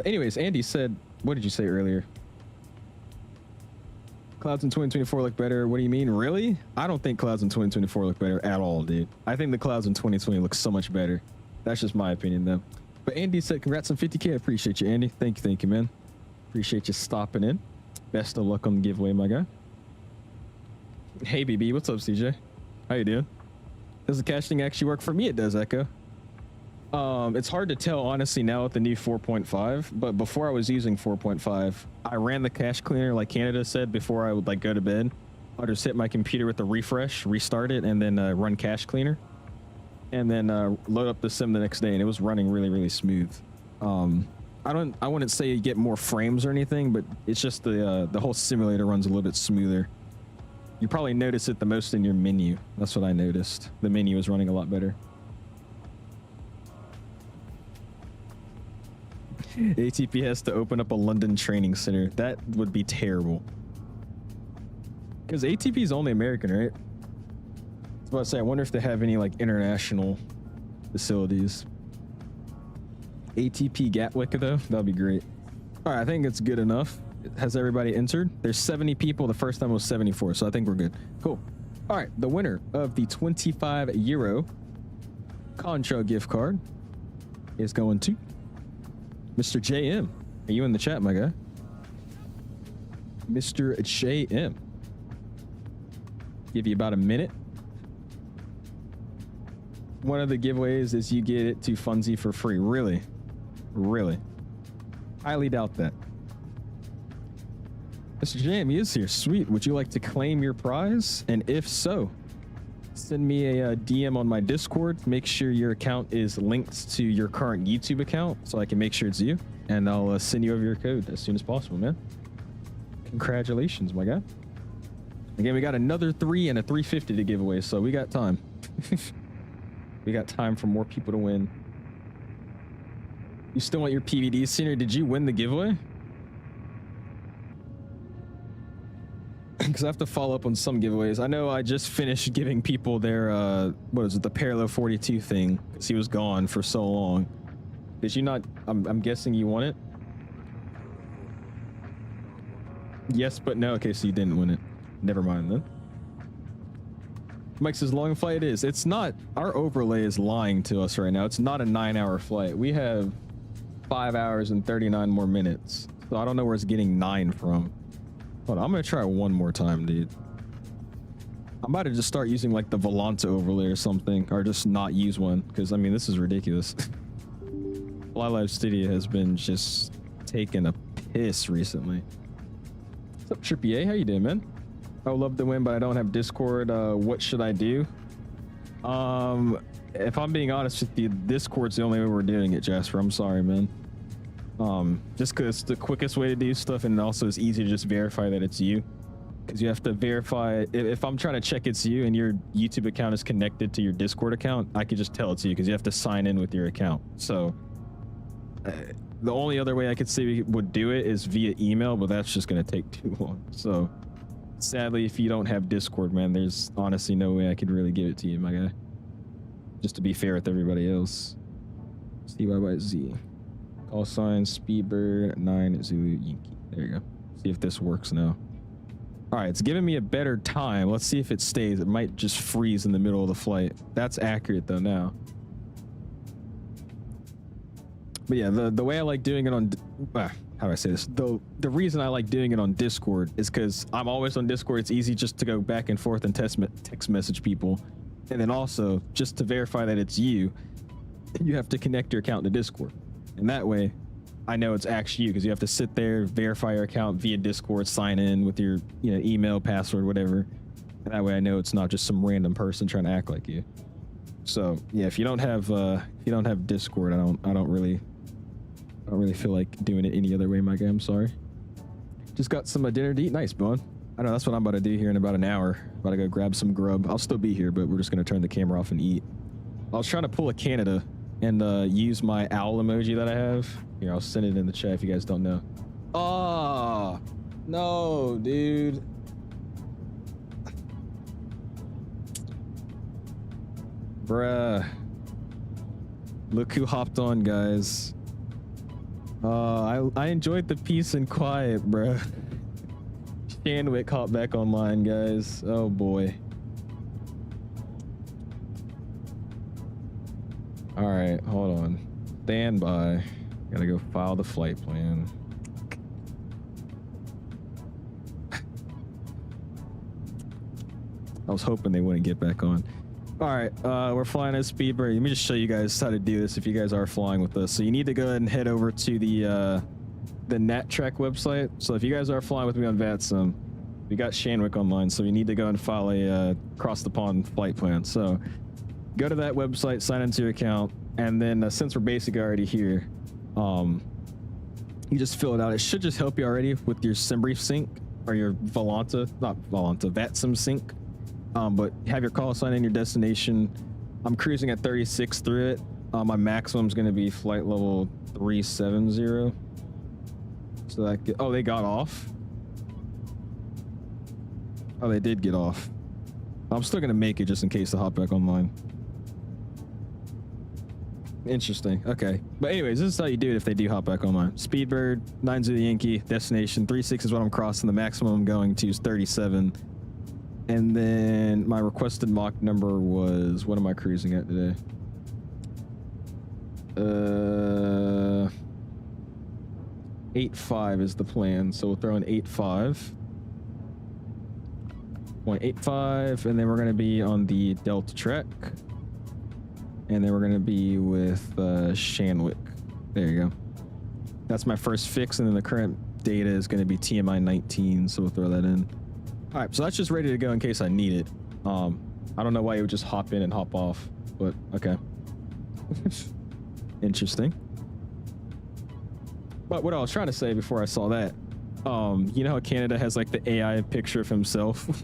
Anyways, Andy said, what did you say earlier? Clouds in 2024 look better. What do you mean? Really? I don't think clouds in 2024 look better at all, dude. I think the clouds in 2020 look so much better. That's just my opinion, though. But Andy said, congrats on 50K. I appreciate you, Andy. Thank you, man. Appreciate you stopping in. Best of luck on the giveaway, my guy. Hey, BB. What's up, CJ? How you doing? Does the caching actually work? For me, it does, Echo. It's hard to tell, honestly, now with the new 4.5, but before I was using 4.5, I ran the cache cleaner like Canada said before I would like go to bed. I'll just hit my computer with the refresh, restart it, and then run cache cleaner. And then load up the sim the next day, and it was running really, really smooth. I wouldn't say you get more frames or anything, but it's just the whole simulator runs a little bit smoother. You probably notice it the most in your menu. That's what I noticed. The menu is running a lot better. ATP has to open up a London training center. That would be terrible. Because ATP is only American, right? I was about to say, I wonder if they have any like international facilities. ATP Gatwick, though, that'd be great. All right, I think it's good enough. Has everybody entered? There's 70 people. The first time was 74, so I think we're good. Cool. All right, the winner of the €25 Concho gift card is going to Mr. JM. Are you in the chat, my guy? Mr. JM. Give you about a minute. One of the giveaways is you get it to Funzy for free. Really? Really? Highly doubt that. Mr. JM, he is here. Sweet. Would you like to claim your prize? And if so, send me a DM on my Discord. Make sure your account is linked to your current YouTube account so I can make sure it's you. And I'll send you over your code as soon as possible, man. Congratulations, my guy. Again, we got another 3 and a 350 to give away, so we got time. We got time for more people to win. You still want your PVD senior? Did you win the giveaway? Because I have to follow up on some giveaways. I know I just finished giving people their, what is it, the Parallel 42 thing, because he was gone for so long. Did you not, I'm guessing you won it? Yes, but no. Okay, so you didn't win it. Never mind then. Mike says, long flight it is. It's not, our overlay is lying to us right now. It's not a 9-hour flight. We have 5 hours and 39 more minutes. So I don't know where it's getting 9 from. Hold on, I'm gonna try one more time, dude. I might have just start using like the Volanta overlay or something, or just not use one, because I mean, this is ridiculous. Fly Live Studio has been just taking a piss recently. What's up, Trippy A? How you doing, man? I would love to win, but I don't have Discord. What should I do? If I'm being honest with you, Discord's the only way we're doing it, Jasper. I'm sorry, man. just because it's the quickest way to do stuff, and also it's easy to just verify that it's you. Because you have to verify, if I'm trying to check it's you and your YouTube account is connected to your Discord account, I could just tell it's you because you have to sign in with your account. So the only other way I could say we would do it is via email, but that's just going to take too long. So sadly, if you don't have Discord, man, there's honestly no way I could really give it to you, my guy. Just to be fair with everybody else. CYYZ. Call sign Speedbird 9 Zulu Yankee. There you go. See if this works now. All right, it's giving me a better time. Let's see if it stays. It might just freeze in the middle of the flight. That's accurate though now. But yeah, the way I like doing it on, how do I say this? The reason I like doing it on Discord is because I'm always on Discord. It's easy just to go back and forth and text message people. And then also, just to verify that it's you, you have to connect your account to Discord. And that way, I know it's actually you, because you have to sit there, verify your account via Discord, sign in with your email, password, whatever. And that way I know it's not just some random person trying to act like you. So yeah, if you don't have Discord, I don't really feel like doing it any other way, my guy. I'm sorry. Just got some dinner to eat. Nice, bud. I know that's what I'm about to do here in about an hour. About to go grab some grub. I'll still be here, but we're just gonna turn the camera off and eat. I was trying to pull a Canada and use my owl emoji that I have. Here, I'll send it in the chat if you guys don't know. Oh, no, dude. Bruh. Look who hopped on, guys. I enjoyed the peace and quiet, bruh. 𝐂𝐨𝐤𝐢 hopped back online, guys. Oh, boy. All right, hold on. Stand by. Gotta go file the flight plan. I was hoping they wouldn't get back on. All right, we're flying as Speedbird. Let me just show you guys how to do this if you guys are flying with us. So you need to go ahead and head over to the NatTrack website. So if you guys are flying with me on VATSIM, we got 𝐂𝐨𝐤𝐢 online, so you need to go and file a across the pond flight plan. So go to that website, sign into your account, and then since we're basically already here, you just fill it out. It should just help you already with your SimBrief sync or your VATSIM sync. But have your call sign in your destination. I'm cruising at 36 through it. My maximum is going to be flight level 370. So that oh, they got off. Oh, they did get off. I'm still going to make it just in case to hop back online. Interesting. Okay. But anyways, this is how you do it if they do hop back online. Speedbird, 9 Zulu Yankee, destination 36 is what I'm crossing. The maximum I'm going to is 37. And then my requested Mach number was, what am I cruising at today? 8.5 is the plan. So we'll throw in 8.5. 0.85, and then we're going to be on the Delta track. And then we're going to be with 𝐂𝐨𝐤𝐢. There you go. That's my first fix, and then the current data is going to be TMI 19, so we'll throw that in. All right, so that's just ready to go in case I need it. I don't know why you would just hop in and hop off, but okay. Interesting. But what I was trying to say before I saw that, you know how Canada has like the AI picture of himself?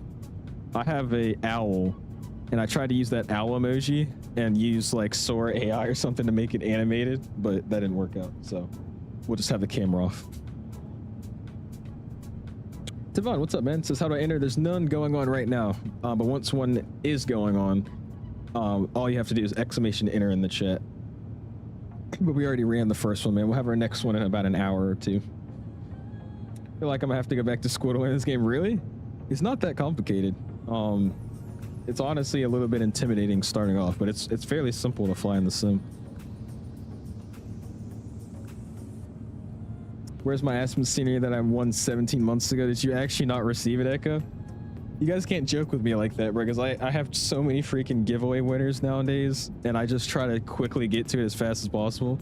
I have a owl, and I tried to use that owl emoji and use like Sora AI or something to make it animated, but that didn't work out. So we'll just have the camera off. Devon, what's up, man? Says, how do I enter? There's none going on right now, but once one is going on, all you have to do is !enter in the chat. But we already ran the first one, man. We'll have our next one in about an hour or two. I feel like I'm gonna have to go back to school to win this game. Really? It's not that complicated. It's honestly a little bit intimidating starting off, but it's fairly simple to fly in the sim. Where's my Aspen scenery that I won 17 months ago? Did you actually not receive it, Echo? You guys can't joke with me like that, bro, because I have so many freaking giveaway winners nowadays, and I just try to quickly get to it as fast as possible.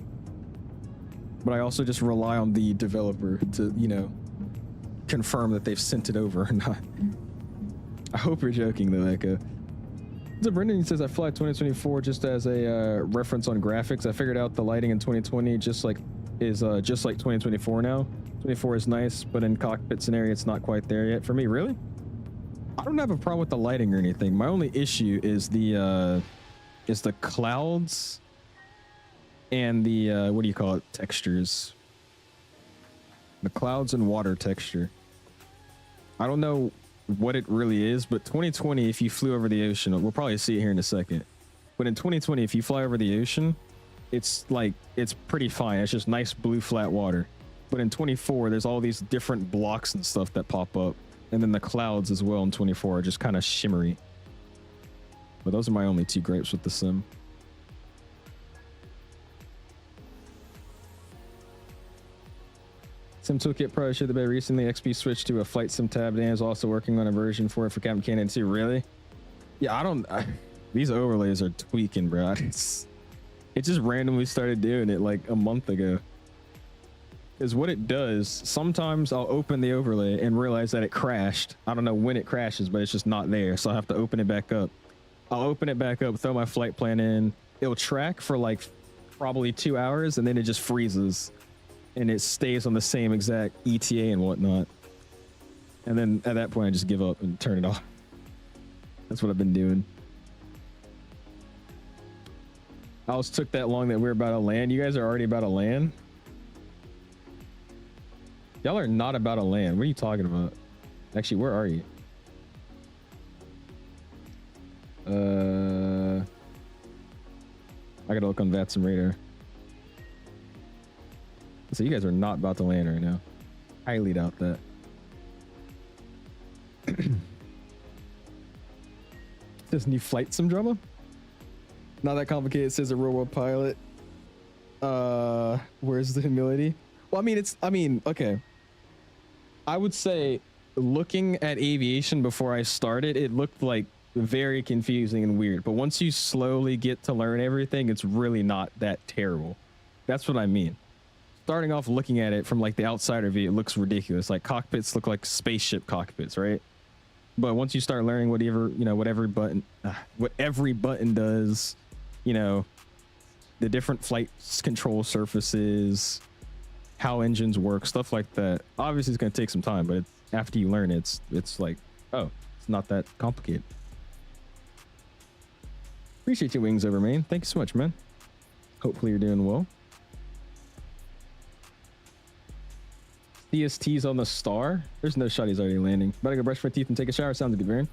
But I also just rely on the developer to, you know, confirm that they've sent it over or not. I hope you're joking though, Echo. So Brendan says, I fly 2024 just as a reference on graphics. I figured out the lighting in 2020 just like is just like 2024 now. 24 is nice, but in cockpit scenario, it's not quite there yet for me. Really? I don't have a problem with the lighting or anything. My only issue is the clouds and the what do you call it? Textures. The clouds and water texture. I don't know what it really is, but 2020, if you flew over the ocean, we'll probably see it here in a second. But in 2020, if you fly over the ocean, it's like, it's pretty fine. It's just nice blue flat water. But in 24, there's all these different blocks and stuff that pop up. And then the clouds as well in 24 are just kind of shimmery. But those are my only two gripes with the sim. Sim Toolkit Pro should have been recently. XP switched to a flight sim tab. Dan is also working on a version for it for Captain Canada too. Really? Yeah, these overlays are tweaking, bro. It just randomly started doing it like a month ago. Is what it does. Sometimes I'll open the overlay and realize that it crashed. I don't know when it crashes, but it's just not there. So I have to open it back up. I'll open it back up, throw my flight plan in. It'll track for like probably 2 hours and then it just freezes. And it stays on the same exact ETA and whatnot. And then at that point, I just give up and turn it off. That's what I've been doing. I always took that long that we're about to land. You guys are already about to land? Y'all are not about to land. What are you talking about? Actually, where are you? I gotta look on VATSIM radar. So you guys are not about to land right now. Highly doubt that. This new flight sim drama? Not that complicated, says a real world pilot. Where's the humility? Well, okay. I would say looking at aviation before I started, it looked like very confusing and weird. But once you slowly get to learn everything, it's really not that terrible. That's what I mean. Starting off looking at it from like the outsider view, it looks ridiculous. Like cockpits look like spaceship cockpits, right? But once you start learning whatever, you know, what every button does, you know, the different flight control surfaces, how engines work, stuff like that. Obviously, it's going to take some time, but after you learn it, it's like, oh, it's not that complicated. Appreciate you, Wings Over Main. Thank you so much, man. Hopefully you're doing well. CST's on the star. There's no shot he's already landing. Better go brush my teeth and take a shower. Sounds good, Baron.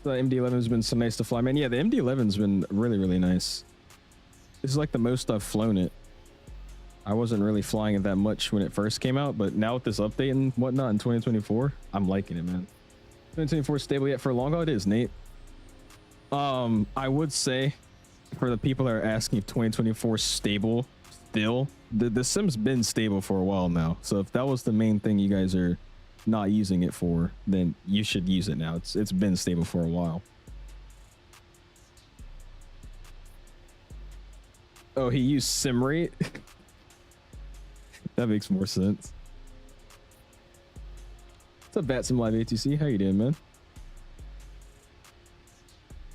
The MD-11 has been so nice to fly, man. Yeah, the MD-11's been really, really nice. This is like the most I've flown it. I wasn't really flying it that much when it first came out, but now with this update and whatnot in 2024, I'm liking it, man. 2024 stable yet for long haul? It is, Nate. I would say for the people that are asking if 2024 stable still, the sim's been stable for a while now. So if that was the main thing you guys are not using it for, then you should use it now. It's been stable for a while. Oh, he used sim rate. That makes more sense. What's up, VATSIM Live ATC? How you doing, man?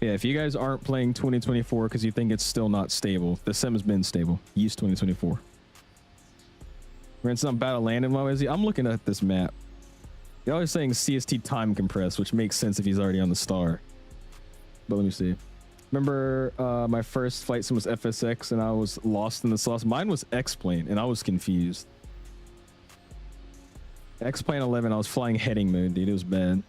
Yeah, if you guys aren't playing 2024 because you think it's still not stable, the sim has been stable. Use 2024. We're in some battle land in YYZ. I'm looking at this map. Y'all are saying CST time compressed, which makes sense if he's already on the star. But let me see. Remember my first flight sim was FSX and I was lost in the sauce. Mine was X-Plane and I was confused. X-Plane 11, I was flying heading mode, dude. It was bad.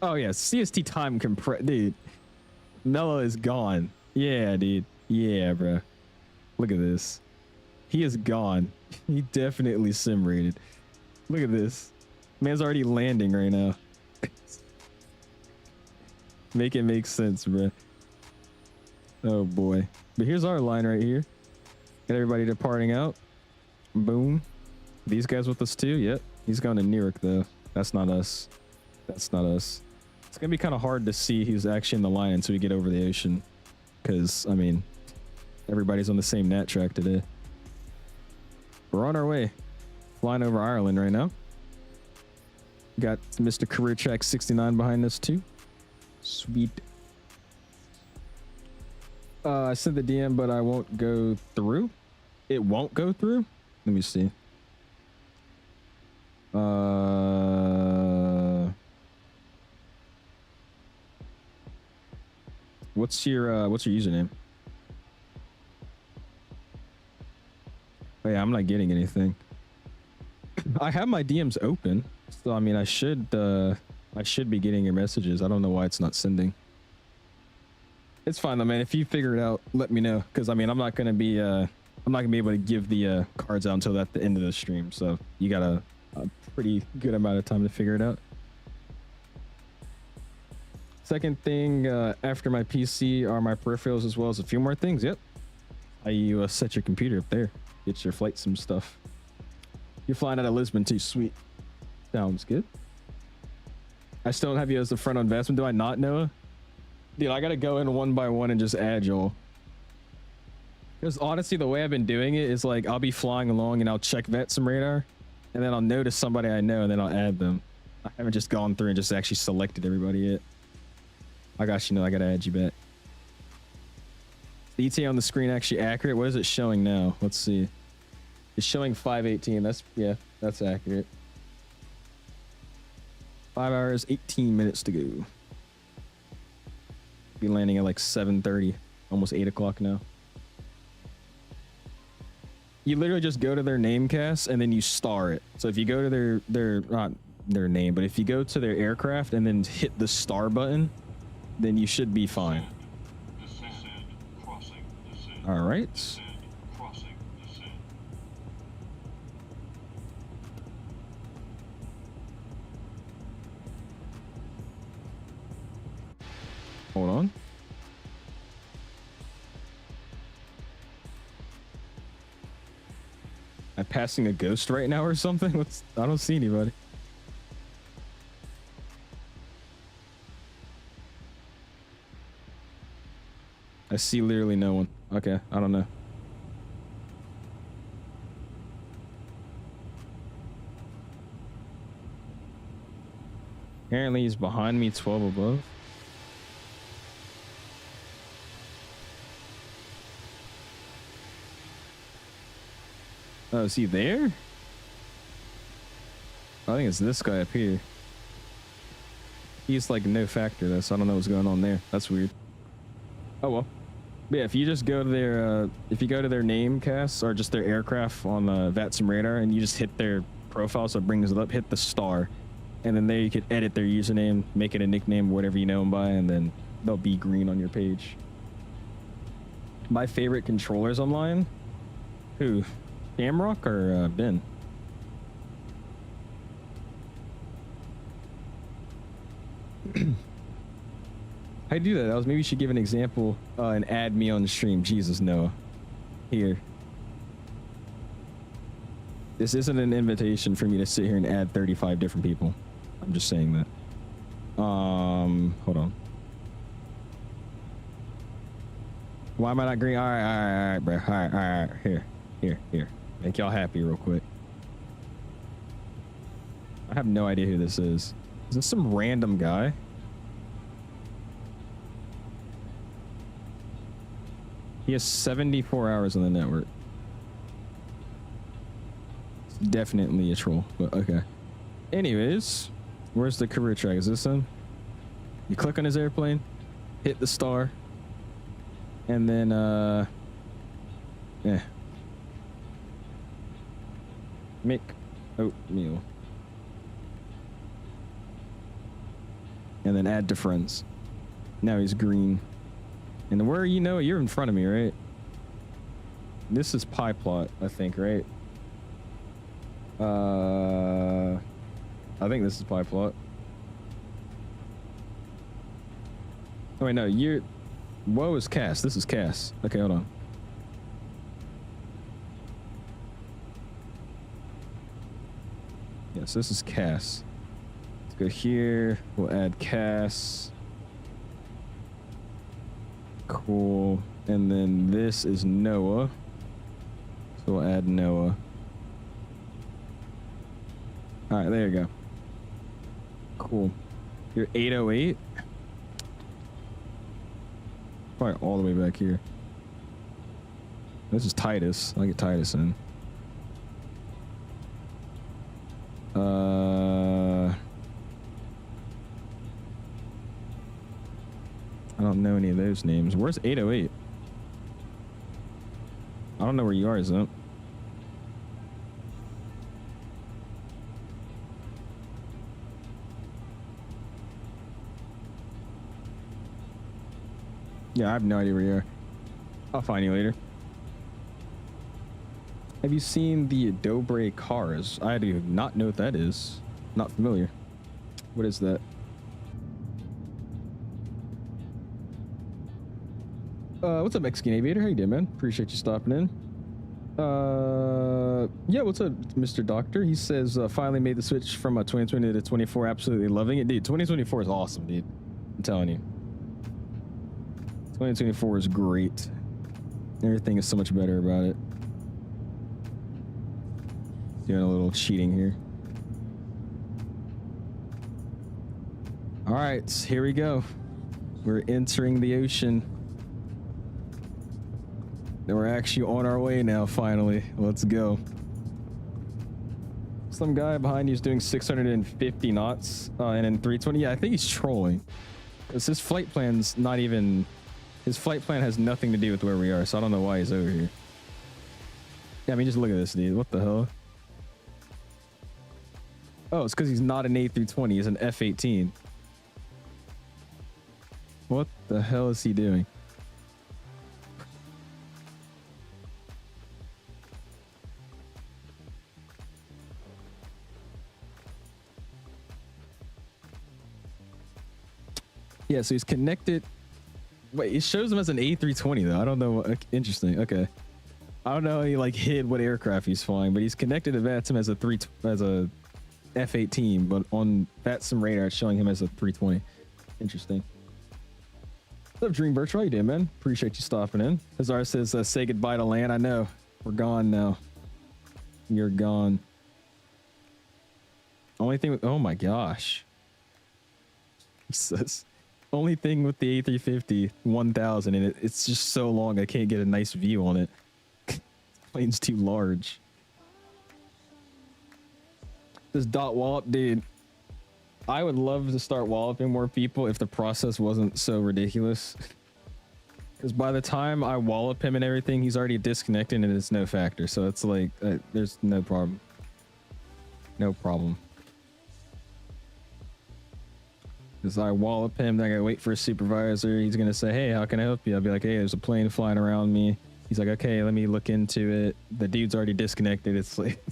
Oh yeah, CST time compress, dude. Mello is gone. Yeah, dude. Yeah, bro. Look at this. He is gone. He definitely sim rated. Look at this. Man's already landing right now. Make it make sense, bro. Oh boy. But here's our line right here. Got everybody departing out. Boom. These guys with us too. Yep. He's going to Newark though. That's not us. That's not us. It's gonna be kind of hard to see who's actually in the line until we get over the ocean. Because, I mean, everybody's on the same nat track today. We're on our way. Flying over Ireland right now. Got Mr. Career Track 69 behind us too. Sweet. I sent the DM, but I won't go through. It won't go through? Let me see. What's your username? Oh yeah, I'm not getting anything. I have my DMs open, so I mean I should be getting your messages. I don't know why it's not sending. It's fine though, man. If you figure it out, let me know, because I mean I'm not gonna be able to give the cards out until at the end of the stream, so you got a pretty good amount of time to figure it out. Second thing, after my PC are my peripherals, as well as a few more things. Yep. How you set your computer up there, get your flight sim stuff. You're flying out of Lisbon too. Sweet. Sounds good. I still don't have you as the front on VATSIM. Do I not, Noah? Dude, I gotta go in one by one and just add y'all. Because honestly, the way I've been doing it is like I'll be flying along and I'll check VATSIM radar, and then I'll notice somebody I know and then I'll add them. I haven't just gone through and just actually selected everybody yet. I got you. Know I gotta add you back. The ETA on the screen actually accurate? What is it showing now? Let's see. It's showing 5:18. That's accurate. 5 hours 18 minutes to go. Be landing at like 7:30, almost 8 o'clock now. You literally just go to their name cast and then you star it. So if you go to their not their name, but if you go to their aircraft and then hit the star button, then you should be fine. All right. Hold on. I'm passing a ghost right now or something? I don't see anybody. I see literally no one. Okay, I don't know. Apparently he's behind me, 12 above. Oh, is he there? I think it's this guy up here. He's like no factor though, so I don't know what's going on there. That's weird. Oh well. But yeah, if you just go to their name casts or just their aircraft on the VATSIM radar and you just hit their profile so it brings it up, hit the star, and then there you could edit their username, make it a nickname, whatever you know them by, and then they'll be green on your page. My favorite controllers online? Who? Shamrock or Ben? I do that. Maybe you should give an example and add me on the stream. Jesus, Noah. Here. This isn't an invitation for me to sit here and add 35 different people. I'm just saying that. Hold on. Why am I not green? All right, bro. All right. Here. Make y'all happy real quick. I have no idea who this is. Is this some random guy? He has 74 hours on the network. It's definitely a troll, but okay. Anyways, where's the career track? Is this him? You click on his airplane, hit the star, and then make oatmeal. And then add to friends. Now he's green. And where you know you're in front of me, right? This is pie plot, I think, right? I think this is pie plot. Oh wait, no, you're. Whoa, is Cass. This is Cass. Okay, hold on. Yes, this is Cass. Let's go here. We'll add Cass. Cool. And then this is Noah. So we'll add Noah. All right, there you go. Cool. You're 808. Probably all the way back here. This is Titus. I'll get Titus in. I don't know any of those names. Where's 808? I don't know where you are, Zimp. Yeah, I have no idea where you are. I'll find you later. Have you seen the Dobre cars? I do not know what that is. Not familiar. What is that? What's up, Mexican Aviator? How you doing, man? Appreciate you stopping in. Yeah, what's up, Mr. Doctor? He says, finally made the switch from 2020 to 24. Absolutely loving it. Dude, 2024 is awesome, dude. I'm telling you. 2024 is great. Everything is so much better about it. Doing a little cheating here. All right, here we go. We're entering the ocean. And we're actually on our way now, finally. Let's go. Some guy behind you is doing 650 knots and in 320. Yeah, I think he's trolling. Because his flight plan's not even... His flight plan has nothing to do with where we are, so I don't know why he's over here. Yeah, I mean, just look at this, dude. What the hell? Oh, it's because he's not an A320. He's an F-18. What the hell is he doing? Yeah, so he's connected. Wait, it shows him as an A320 though. I don't know. Interesting. Okay. I don't know. He like hid what aircraft he's flying, but he's connected to VATSIM as a F-18, but on VATSIM radar it's showing him as a 320. Interesting. What's up, Dream Virtual? How you doing, man? Appreciate you stopping in. Hazar says, say goodbye to land. I know. We're gone now. You're gone. Only thing with, oh my gosh. He says, only thing with the A350 1000, and it's just so long I can't get a nice view on it. Plane's too large. This dot wallop, dude. I would love to start walloping more people if the process wasn't so ridiculous. Because by the time I wallop him and everything, he's already disconnected and it's no factor. So it's like, there's no problem. No problem. Because I wallop him, then I gotta wait for a supervisor. He's gonna say, hey, how can I help you? I'll be like, hey, there's a plane flying around me. He's like, okay, let me look into it. The dude's already disconnected. It's like,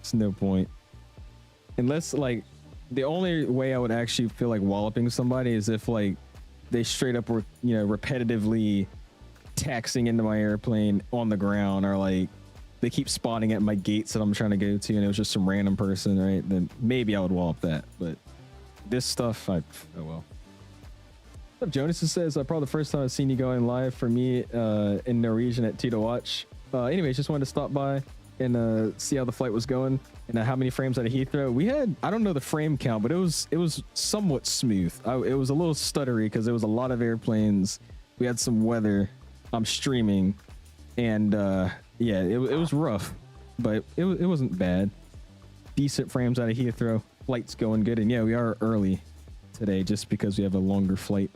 it's no point. Unless, like, the only way I would actually feel like walloping somebody is if, like, they straight up were, you know, repetitively taxiing into my airplane on the ground, or like they keep spawning at my gates that I'm trying to go to and it was just some random person, right? Then maybe I would wallop that. But this stuff, oh well. What's up, Jonas? It says, probably the first time I've seen you going live for me in Norwegian at T to watch. Anyways, just wanted to stop by and see how the flight was going and how many frames out of Heathrow. We had, I don't know the frame count, but it was somewhat smooth. It was a little stuttery because there was a lot of airplanes. We had some weather. I'm streaming, and yeah, it was rough, but it wasn't bad. Decent frames out of Heathrow. Flight's going good, and yeah, we are early today just because we have a longer flight.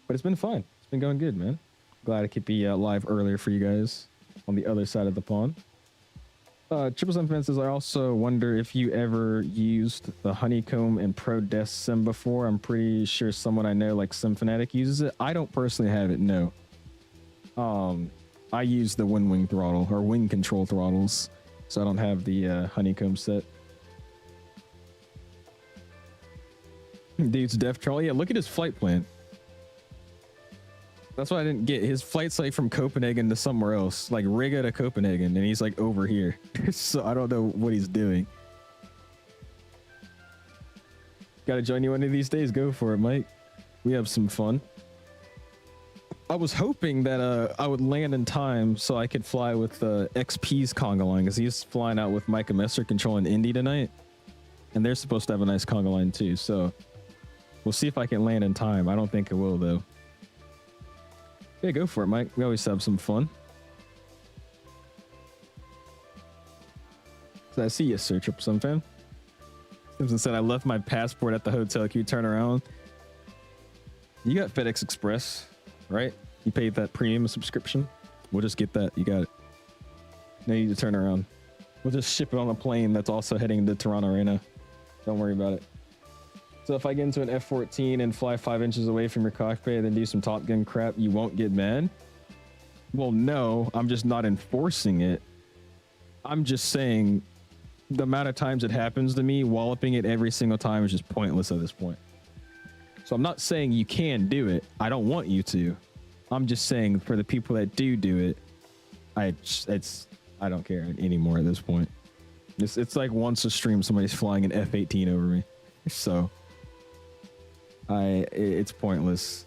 But it's been fun. It's been going good, man. Glad I could be live earlier for you guys on the other side of the pond. Triple Seven Fence says, I also wonder if you ever used the Honeycomb and Pro Desk Sim before. I'm pretty sure someone I know, like Sim Fanatic, uses it. I don't personally have it, no. I use the wing throttle or wing control throttles, so I don't have the Honeycomb set. Dude's Def Troll. Yeah, look at his flight plan. That's what I didn't get. His flight's like from Copenhagen to somewhere else, like Riga to Copenhagen, and he's like over here. So I don't know what he's doing. Gotta join you one of these days. Go for it, Mike. We have some fun. I was hoping that I would land in time so I could fly with XP's conga line, because he's flying out with Micah Messer controlling Indy tonight. and they're supposed to have a nice conga line too. So we'll see if I can land in time. I don't think it will though. Yeah, go for it, Mike. We always have some fun. So I see you, Sir Triple Sun fan. Simpson said, I left my passport at the hotel. Can you turn around? You got FedEx Express, right? You paid that premium subscription. We'll just get that. You got it. No need to turn around. We'll just ship it on a plane that's also heading to Toronto right now. Don't worry about it. So if I get into an F-14 and fly 5 inches away from your cockpit and then do some Top Gun crap, you won't get mad? Well, no, I'm just not enforcing it. I'm just saying the amount of times it happens to me, walloping it every single time is just pointless at this point. So I'm not saying you can do it. I don't want you to. I'm just saying for the people that do it, I don't care anymore at this point. It's like once a stream somebody's flying an F-18 over me. So it's pointless.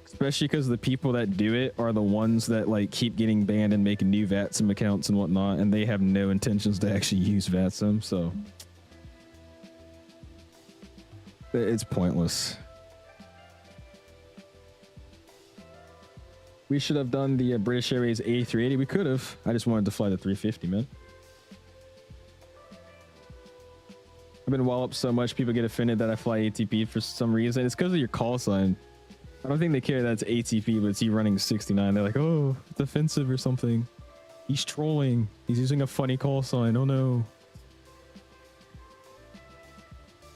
Especially because the people that do it are the ones that like keep getting banned and making new VATSIM accounts and whatnot, and they have no intentions to actually use VATSIM, so it's pointless. We should have done the British Airways A380. We could have. I just wanted to fly the 350, man. I've been walloped so much, people get offended that I fly ATP for some reason. It's because of your call sign. I don't think they care that it's ATP, but it's you running 69. They're like, oh, it's offensive or something. He's trolling. He's using a funny call sign. Oh no.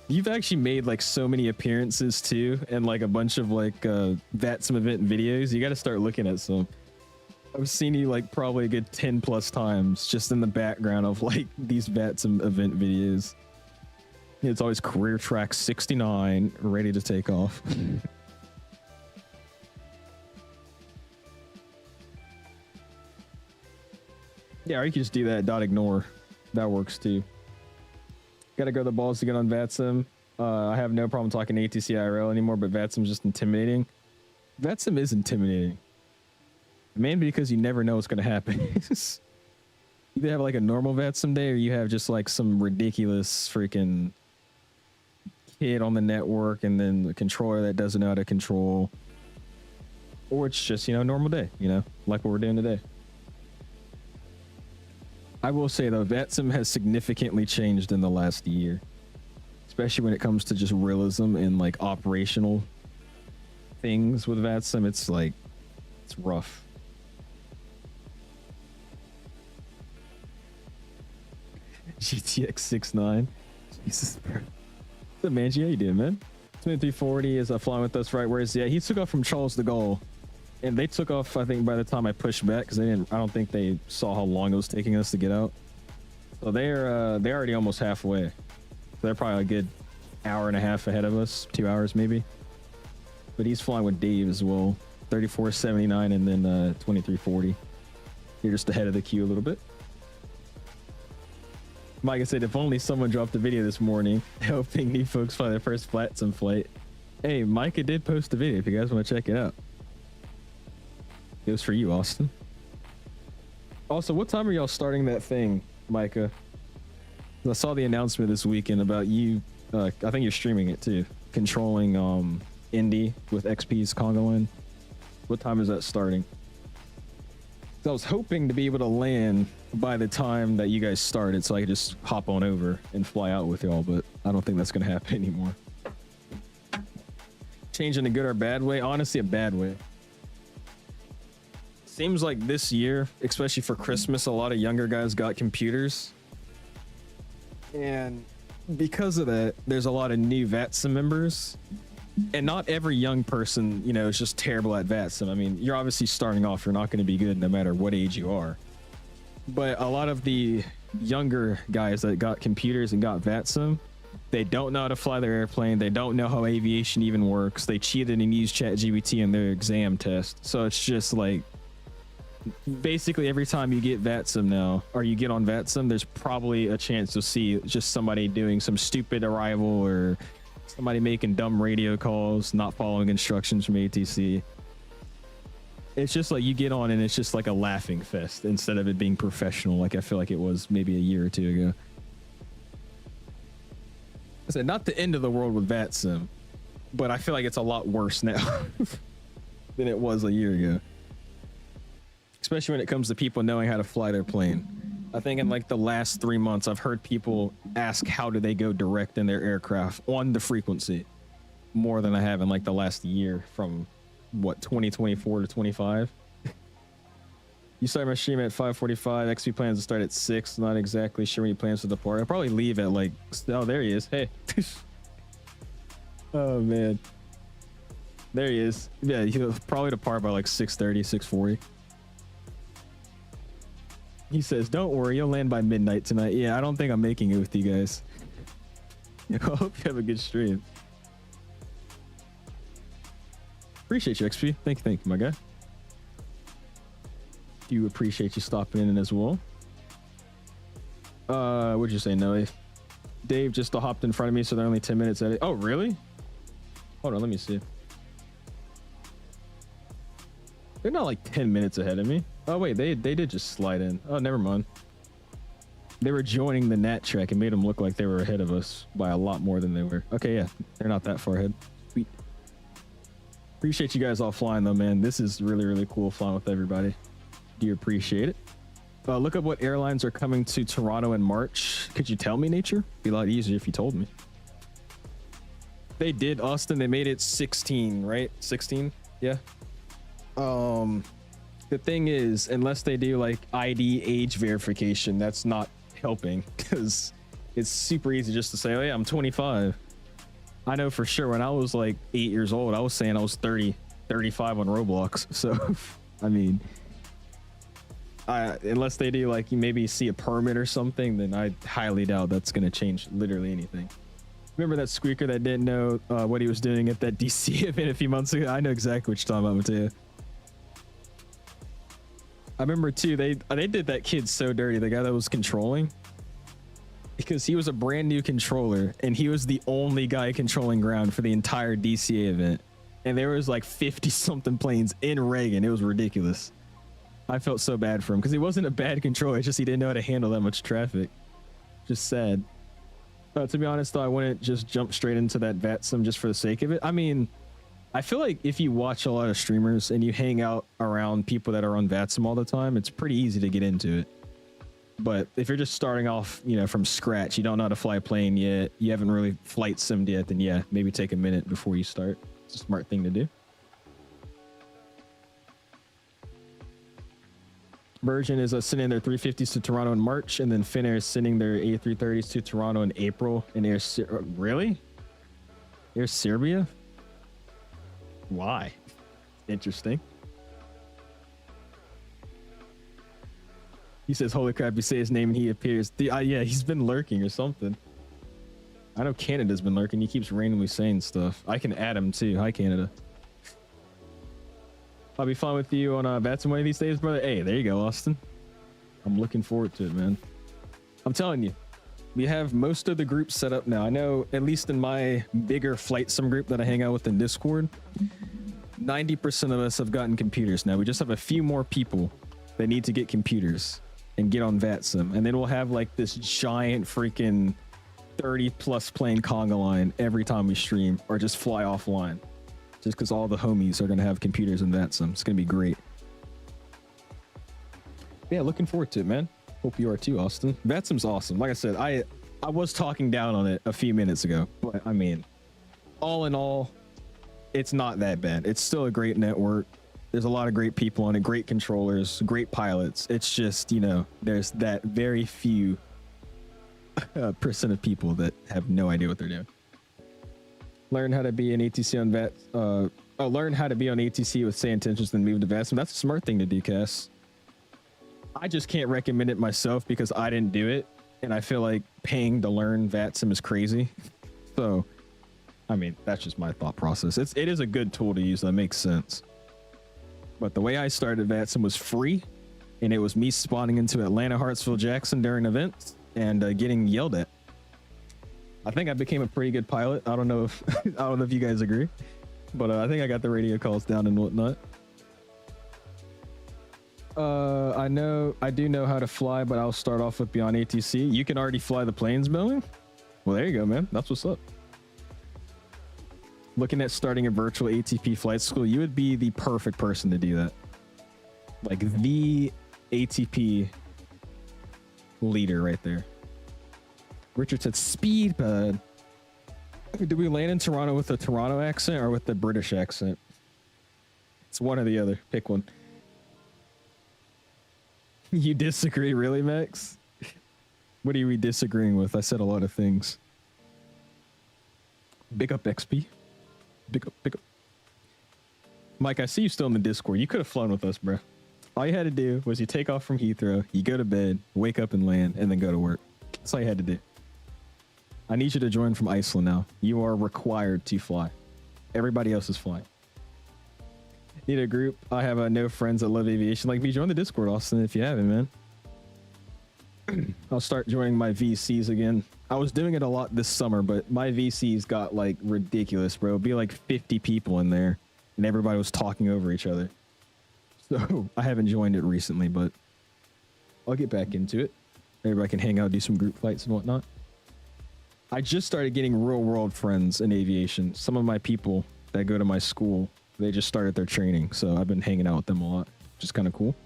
You've actually made like so many appearances too, and like a bunch of like VATSIM event videos. You got to start looking at some. I've seen you like probably a good 10 plus times just in the background of like these VATSIM event videos. It's always career track 69 ready to take off. Yeah, or you can just do that .ignore. That works too. Gotta grow the balls to get on VATSIM. I have no problem talking ATC IRL anymore, but VATSIM is just intimidating. VATSIM is intimidating. Mainly because you never know what's gonna happen. You either have like a normal VATSIM day, or you have just like some ridiculous freaking kid on the network, and then the controller that doesn't know how to control. Or it's just, you know, a normal day, you know, like what we're doing today. I will say though, VATSIM has significantly changed in the last year, especially when it comes to just realism and like operational things with VATSIM. It's like, it's rough. GTX 69. Jesus, bro. What's up, Manji? How you doing, man? 2340 is flying with us, right? Where's he took off from Charles de Gaulle. And they took off, I think, by the time I pushed back, because I don't think they saw how long it was taking us to get out. So they're already almost halfway. So they're probably a good hour and a half ahead of us, 2 hours maybe. But he's flying with Dave as well, 3479 and then 2340. You're just ahead of the queue a little bit. Micah said, if only someone dropped a video this morning helping new folks fly their first FLIGHTSIM flight. Hey, Micah did post a video if you guys want to check it out. It was for you, Austin. Also, what time are y'all starting that thing, Micah? I saw the announcement this weekend about you. I think you're streaming it too. Controlling Indy with XP's conga line. What time is that starting? So I was hoping to be able to land by the time that you guys started, so I could just hop on over and fly out with y'all. But I don't think that's gonna happen anymore. Change in a good or bad way? Honestly, a bad way. Seems like this year, especially for Christmas, a lot of younger guys got computers. And because of that, there's a lot of new VATSIM members. And not every young person, you know, is just terrible at VATSIM. I mean, you're obviously starting off. You're not going to be good no matter what age you are. But a lot of the younger guys that got computers and got VATSIM, they don't know how to fly their airplane. They don't know how aviation even works. They cheated and used ChatGPT in their exam test. So it's just like, basically every time you get VATSIM now, or you get on VATSIM, there's probably a chance to see just somebody doing some stupid arrival, or somebody making dumb radio calls, not following instructions from ATC. It's just like you get on and it's just like a laughing fest instead of it being professional, like I feel like it was maybe a year or two ago. I said not the end of the world with VATSIM, but I feel like it's a lot worse now than it was a year ago. Especially when it comes to people knowing how to fly their plane. I think in like the last 3 months, I've heard people ask how do they go direct in their aircraft on the frequency more than I have in like the last year from what, 2024 to 25. You start my stream at 5:45. XP plans to start at 6. Not exactly sure when he plans to depart. I'll probably leave at like, oh, there he is. Hey. Oh man. There he is. Yeah, he'll probably depart by like 6:30, 6:40. He says, don't worry, you'll land by midnight tonight. Yeah, I don't think I'm making it with you guys. I hope you have a good stream. Appreciate you, XP. Thank you, my guy. Do appreciate you stopping in as well. What'd you say, Noe? Dave just hopped in front of me, so they're only 10 minutes at it. Oh, really? Hold on, let me see. They're not like 10 minutes ahead of me. Oh wait, they did just slide in. Oh, never mind. They were joining the Nat track and made them look like they were ahead of us by a lot more than they were. Okay, yeah, they're not that far ahead. Sweet. Appreciate you guys all flying though, man. This is really, really cool flying with everybody. Do you appreciate it? Look up what airlines are coming to Toronto in March. Could you tell me, Nature? Be a lot easier if you told me. They did, Austin. They made it 16, right? 16? Yeah. The thing is, unless they do like ID age verification, that's not helping because it's super easy just to say, oh yeah, I'm 25. I know for sure when I was like 8 years old, I was saying I was 30, 35 on Roblox. So, I mean, unless they do like you maybe see a permit or something, then I highly doubt that's going to change literally anything. Remember that squeaker that didn't know what he was doing at that DC event a few months ago? I know exactly what you're talking about, Mateo. I remember too, they did that kid so dirty, the guy that was controlling, because he was a brand new controller and he was the only guy controlling ground for the entire DCA event. And there was like 50 something planes in Reagan. It was ridiculous. I felt so bad for him because he wasn't a bad controller. It's just he didn't know how to handle that much traffic. Just sad. To be honest though, I wouldn't just jump straight into that VATSIM just for the sake of it. I mean, I feel like if you watch a lot of streamers and you hang out around people that are on VATSIM all the time, it's pretty easy to get into it. But if you're just starting off, you know, from scratch, you don't know how to fly a plane yet, you haven't really flight simmed yet, then yeah, maybe take a minute before you start. It's a smart thing to do. Virgin is sending their 350s to Toronto in March, and then Finnair is sending their A330s to Toronto in April. And really? Air Serbia? Why? Interesting. He says, holy crap, you say his name and he appears. Yeah, he's been lurking or something. I know Canada's been lurking. He keeps randomly saying stuff. I can add him too. Hi, Canada. I'll be fine with you on VATSIM one of these days, brother. Hey, there you go, Austin. I'm looking forward to it, man. I'm telling you, we have most of the groups set up now. I know, at least in my bigger flight sim group that I hang out with in Discord, 90% of us have gotten computers now. We just have a few more people that need to get computers and get on VATSIM. And then we'll have like this giant freaking 30+ plane conga line every time we stream or just fly offline. Just because all the homies are going to have computers in VATSIM. It's going to be great. Yeah, looking forward to it, man. Hope you are too, Austin. VATSIM's awesome. Like I said, I was talking down on it a few minutes ago, but I mean, all in all, it's not that bad. It's still a great network. There's a lot of great people on it, great controllers, great pilots. It's just, you know, there's that very few percent of people that have no idea what they're doing. Learn how to be an ATC on VAT. Learn how to be on ATC with say intentions, then move to VATSIM. That's a smart thing to do, Cass. I just can't recommend it myself because I didn't do it, and I feel like paying to learn VATSIM is crazy. So, I mean, that's just my thought process. It is a good tool to use. That makes sense. But the way I started VATSIM was free, and it was me spawning into Atlanta, Hartsville, Jackson during events and getting yelled at. I think I became a pretty good pilot. I don't know if you guys agree, but I think I got the radio calls down and whatnot. I do know how to fly, but I'll start off with beyond ATC. You can already fly the planes, Billy. Well, there you go, man. That's what's up. Looking at starting a virtual ATP flight school, you would be the perfect person to do that. Like the ATP leader right there. Richard said speed pad. Do we land in Toronto with a Toronto accent or with the British accent? It's one or the other. Pick one. You disagree, really, Max? What are we disagreeing with? I said a lot of things. Big up XP. Big up, big up. Mike, I see you still in the Discord. You could have flown with us, bro. All you had to do was you take off from Heathrow, you go to bed, wake up and land, and then go to work. That's all you had to do. I need you to join from Iceland now. You are required to fly. Everybody else is flying. Need a group? I have no friends that love aviation like me. Join the Discord, Austin, if you haven't, man. I'll start joining my VCs again. I was doing it a lot this summer, but my VCs got like ridiculous, bro. It'd be like 50 people in there and everybody was talking over each other. So I haven't joined it recently, but I'll get back into it. Everybody can hang out, do some group flights and whatnot. I just started getting real world friends in aviation. Some of my people that go to my school, they just started their training. So I've been hanging out with them a lot, which is kind of cool.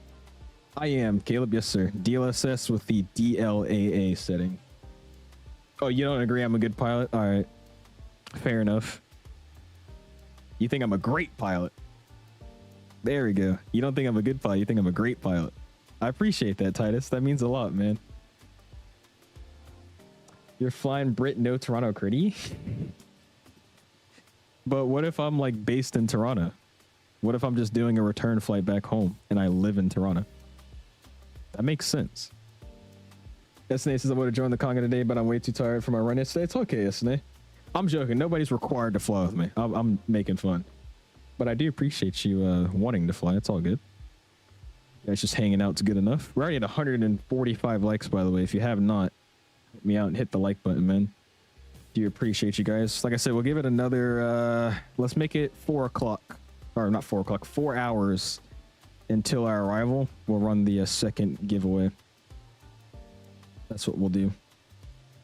I am Caleb. Yes, sir. DLSS with the DLAA setting. Oh, you don't agree I'm a good pilot? All right. Fair enough. You think I'm a great pilot? There we go. You don't think I'm a good pilot. You think I'm a great pilot. I appreciate that, Titus. That means a lot, man. You're flying Brit, no Toronto critty. But what if I'm like based in Toronto? What if I'm just doing a return flight back home and I live in Toronto? That makes sense. SNA says I would have joined the Conga today, but I'm way too tired for my run yesterday. It's okay, SNA. I'm joking. Nobody's required to fly with me. I'm making fun. But I do appreciate you wanting to fly. It's all good. Guys, just hanging out's good enough. We're already at 145 likes, by the way. If you have not, hit me out and hit the like button, man. Do appreciate you guys. Like I said, we'll give it another, let's make it 4 o'clock. Or not 4 o'clock, 4 hours until our arrival. We'll run the second giveaway. That's what we'll do.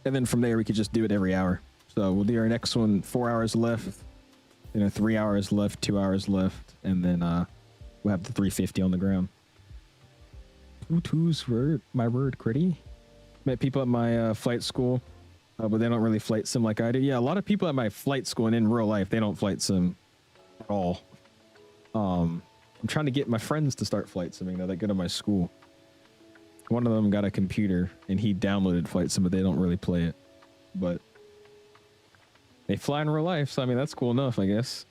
And then from there, we could just do it every hour. So we'll do our next one, 4 hours left. 3 hours left, 2 hours left. And then we'll have the 350 on the ground. Two's word, my word, critty. Met people at my flight school, but they don't really flight sim like I do. Yeah, a lot of people at my flight school and in real life, they don't flight sim at all. I'm trying to get my friends to start flight simming though. They go to my school. One of them got a computer and he downloaded flight sim, but they don't really play it. But they fly in real life, so I mean that's cool enough, I guess.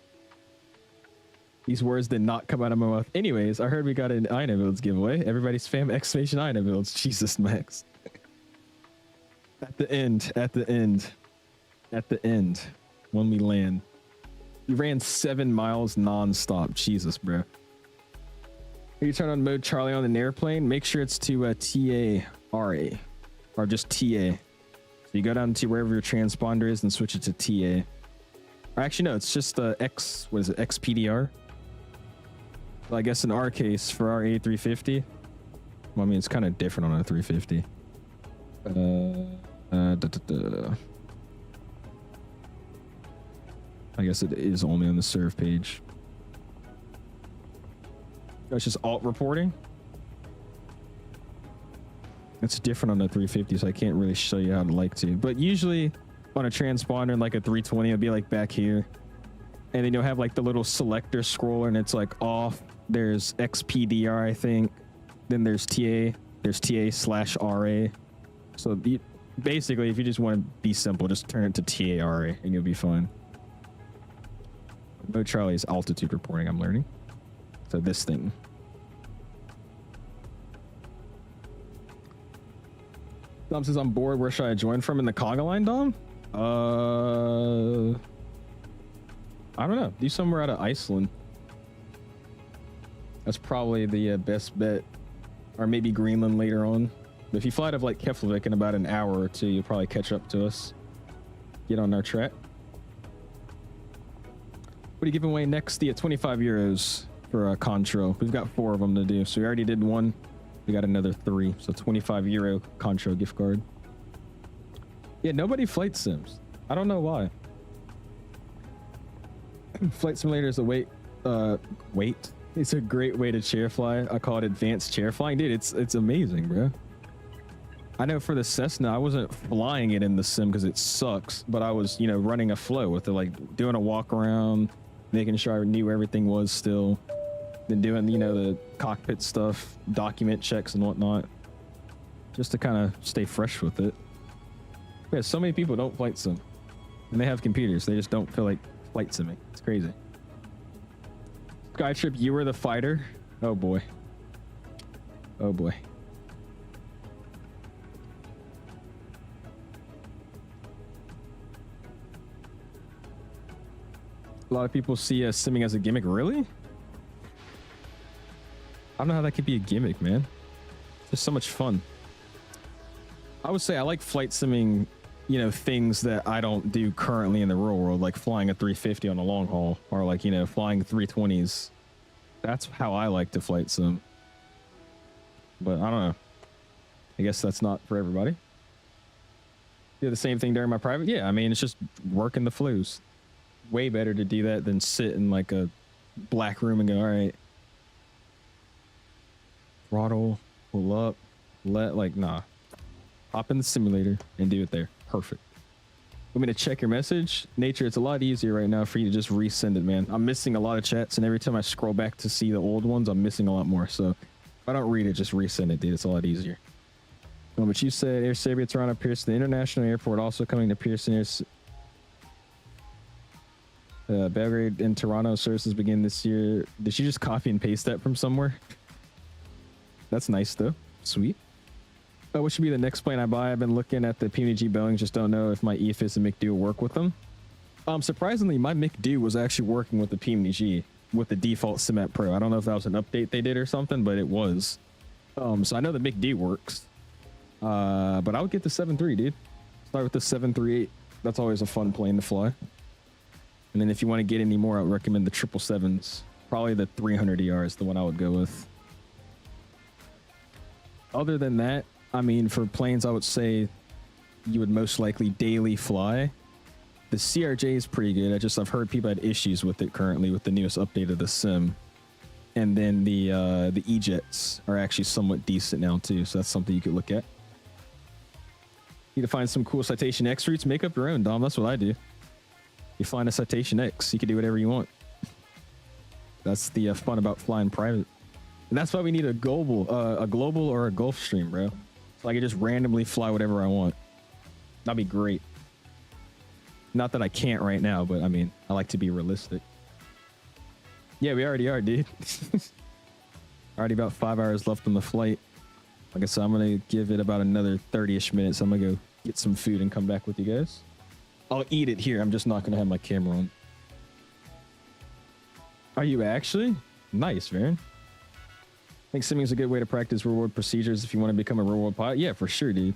These words did not come out of my mouth. Anyways, I heard we got an iniBuilds giveaway. Everybody spam exclamation iniBuilds. Jesus, Max. At the end, when we land. We ran 7 miles non-stop. Jesus, bro. You turn on mode Charlie on an airplane, make sure it's to TARA or just TA. So you go down to wherever your transponder is and switch it to TA. Or actually, no, it's just XPDR. Well, I guess in our case, for our A350, well, I mean, it's kind of different on a 350. I guess it is only on the serve page. It's just alt reporting. It's different on the 350, so I can't really show you how to like to. But usually on a transponder, like a 320, it'll be like back here. And then you'll have like the little selector scroller and it's like off. There's XPDR, I think. Then there's TA. There's TA/RA. So basically, if you just want to be simple, just turn it to TARA and you'll be fine. No Charlie's altitude reporting, I'm learning. So this thing. Dom says I'm bored. Where should I join from in the Conga line, Dom? I don't know. Do somewhere out of Iceland. That's probably the best bet. Or maybe Greenland later on. But if you fly out of like Keflavik in about an hour or two, you'll probably catch up to us. Get on our track. What are you giving away next? The 25 euros for Contro. We've got 4 of them to do. So we already did 1. We got another 3. So 25 euro Contro gift card. Yeah, nobody flight sims. I don't know why. Flight simulator is a wait. It's a great way to chair fly. I call it advanced chair flying. Dude, it's amazing, bro. I know for the Cessna, I wasn't flying it in the sim because it sucks, but I was, you know, running a flow with it, like doing a walk around, making sure I knew where everything was still, then doing, you know, the cockpit stuff, document checks and whatnot, just to kind of stay fresh with it. Yeah, so many people don't flight sim, and they have computers. They just don't feel like flight simming. It's crazy. Skytrip, you were the fighter? Oh boy. Oh boy. A lot of people see simming as a gimmick. Really? I don't know how that could be a gimmick, man. It's just so much fun. I would say I like flight simming, you know, things that I don't do currently in the real world, like flying a 350 on a long haul, or like, you know, flying 320s. That's how I like to flight sim. But I don't know. I guess that's not for everybody. Do the same thing during my private? Yeah, I mean, it's just working the flues. Way better to do that than sit in like a black room and go, all right, throttle, pull up, nah. Hop in the simulator and do it there. Perfect. Want me to check your message? Nature, it's a lot easier right now for you to just resend it, man. I'm missing a lot of chats, and every time I scroll back to see the old ones, I'm missing a lot more. So if I don't read it, just resend it, dude. It's a lot easier. But you said Air Serbia, Toronto, Pearson, the International Airport, also coming to Pearson. Belgrade and Toronto services begin this year. Did you just copy and paste that from somewhere? That's nice, though. Sweet. What should be the next plane I buy? I've been looking at the PMG Boeing, just don't know if my EFIS and McDo work with them. Surprisingly, my McDo was actually working with the PMG with the default Cement Pro. I don't know if that was an update they did or something, but it was. So I know the McDo works. But I would get the 7.3, dude. Start with the 738. That's always a fun plane to fly. And then if you want to get any more, I would recommend the 777s. Probably the 300ER is the one I would go with. Other than that, I mean, for planes, I would say you would most likely daily fly. The CRJ is pretty good. I've heard people had issues with it currently with the newest update of the sim. And then the E-Jets are actually somewhat decent now too, so that's something you could look at. Need to find some cool Citation X routes. Make up your own, Dom. That's what I do. You find a Citation X, you can do whatever you want. That's the fun about flying private. And that's why we need a global or a Gulfstream, bro. So I can just randomly fly whatever I want. That'd be great. Not that I can't right now, but I mean, I like to be realistic. Yeah, we already are, dude. Already about 5 hours left on the flight. Like I said, I'm going to give it about another 30-ish minutes. I'm going to go get some food and come back with you guys. I'll eat it here. I'm just not going to have my camera on. Are you actually? Nice, Varen. I think simming is a good way to practice real-world procedures if you want to become a real-world pilot. Yeah, for sure, dude.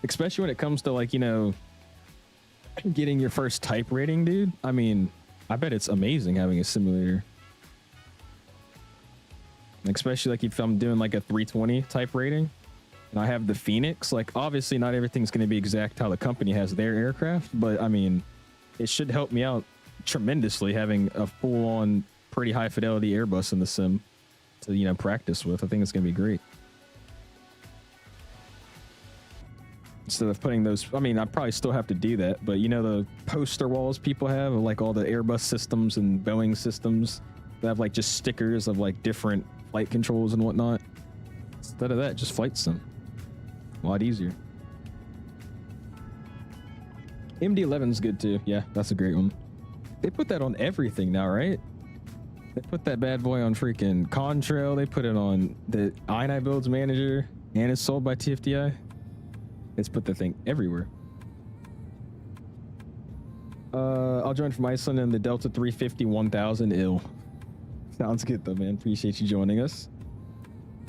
Especially when it comes to, like, you know, getting your first type rating, dude. I mean, I bet it's amazing having a simulator. Especially, like, if I'm doing, like, a 320 type rating and I have the Phoenix, like, obviously not everything's going to be exact how the company has their aircraft, but, I mean, it should help me out tremendously having a full-on, pretty high-fidelity Airbus in the sim to, you know, practice with. I think it's going to be great. Instead of putting those, I mean, I probably still have to do that, but you know the poster walls people have of like all the Airbus systems and Boeing systems that have like just stickers of like different flight controls and whatnot? Instead of that, just flight sim. A lot easier. MD-11's good too. Yeah, that's a great one. They put that on everything now, right? They put that bad boy on freaking Contrail. They put it on the iniBuilds manager, and it's sold by TFDI. Let's put the thing everywhere. I'll join from Iceland in the Delta 350 1000 ill. Sounds good though, man. Appreciate you joining us.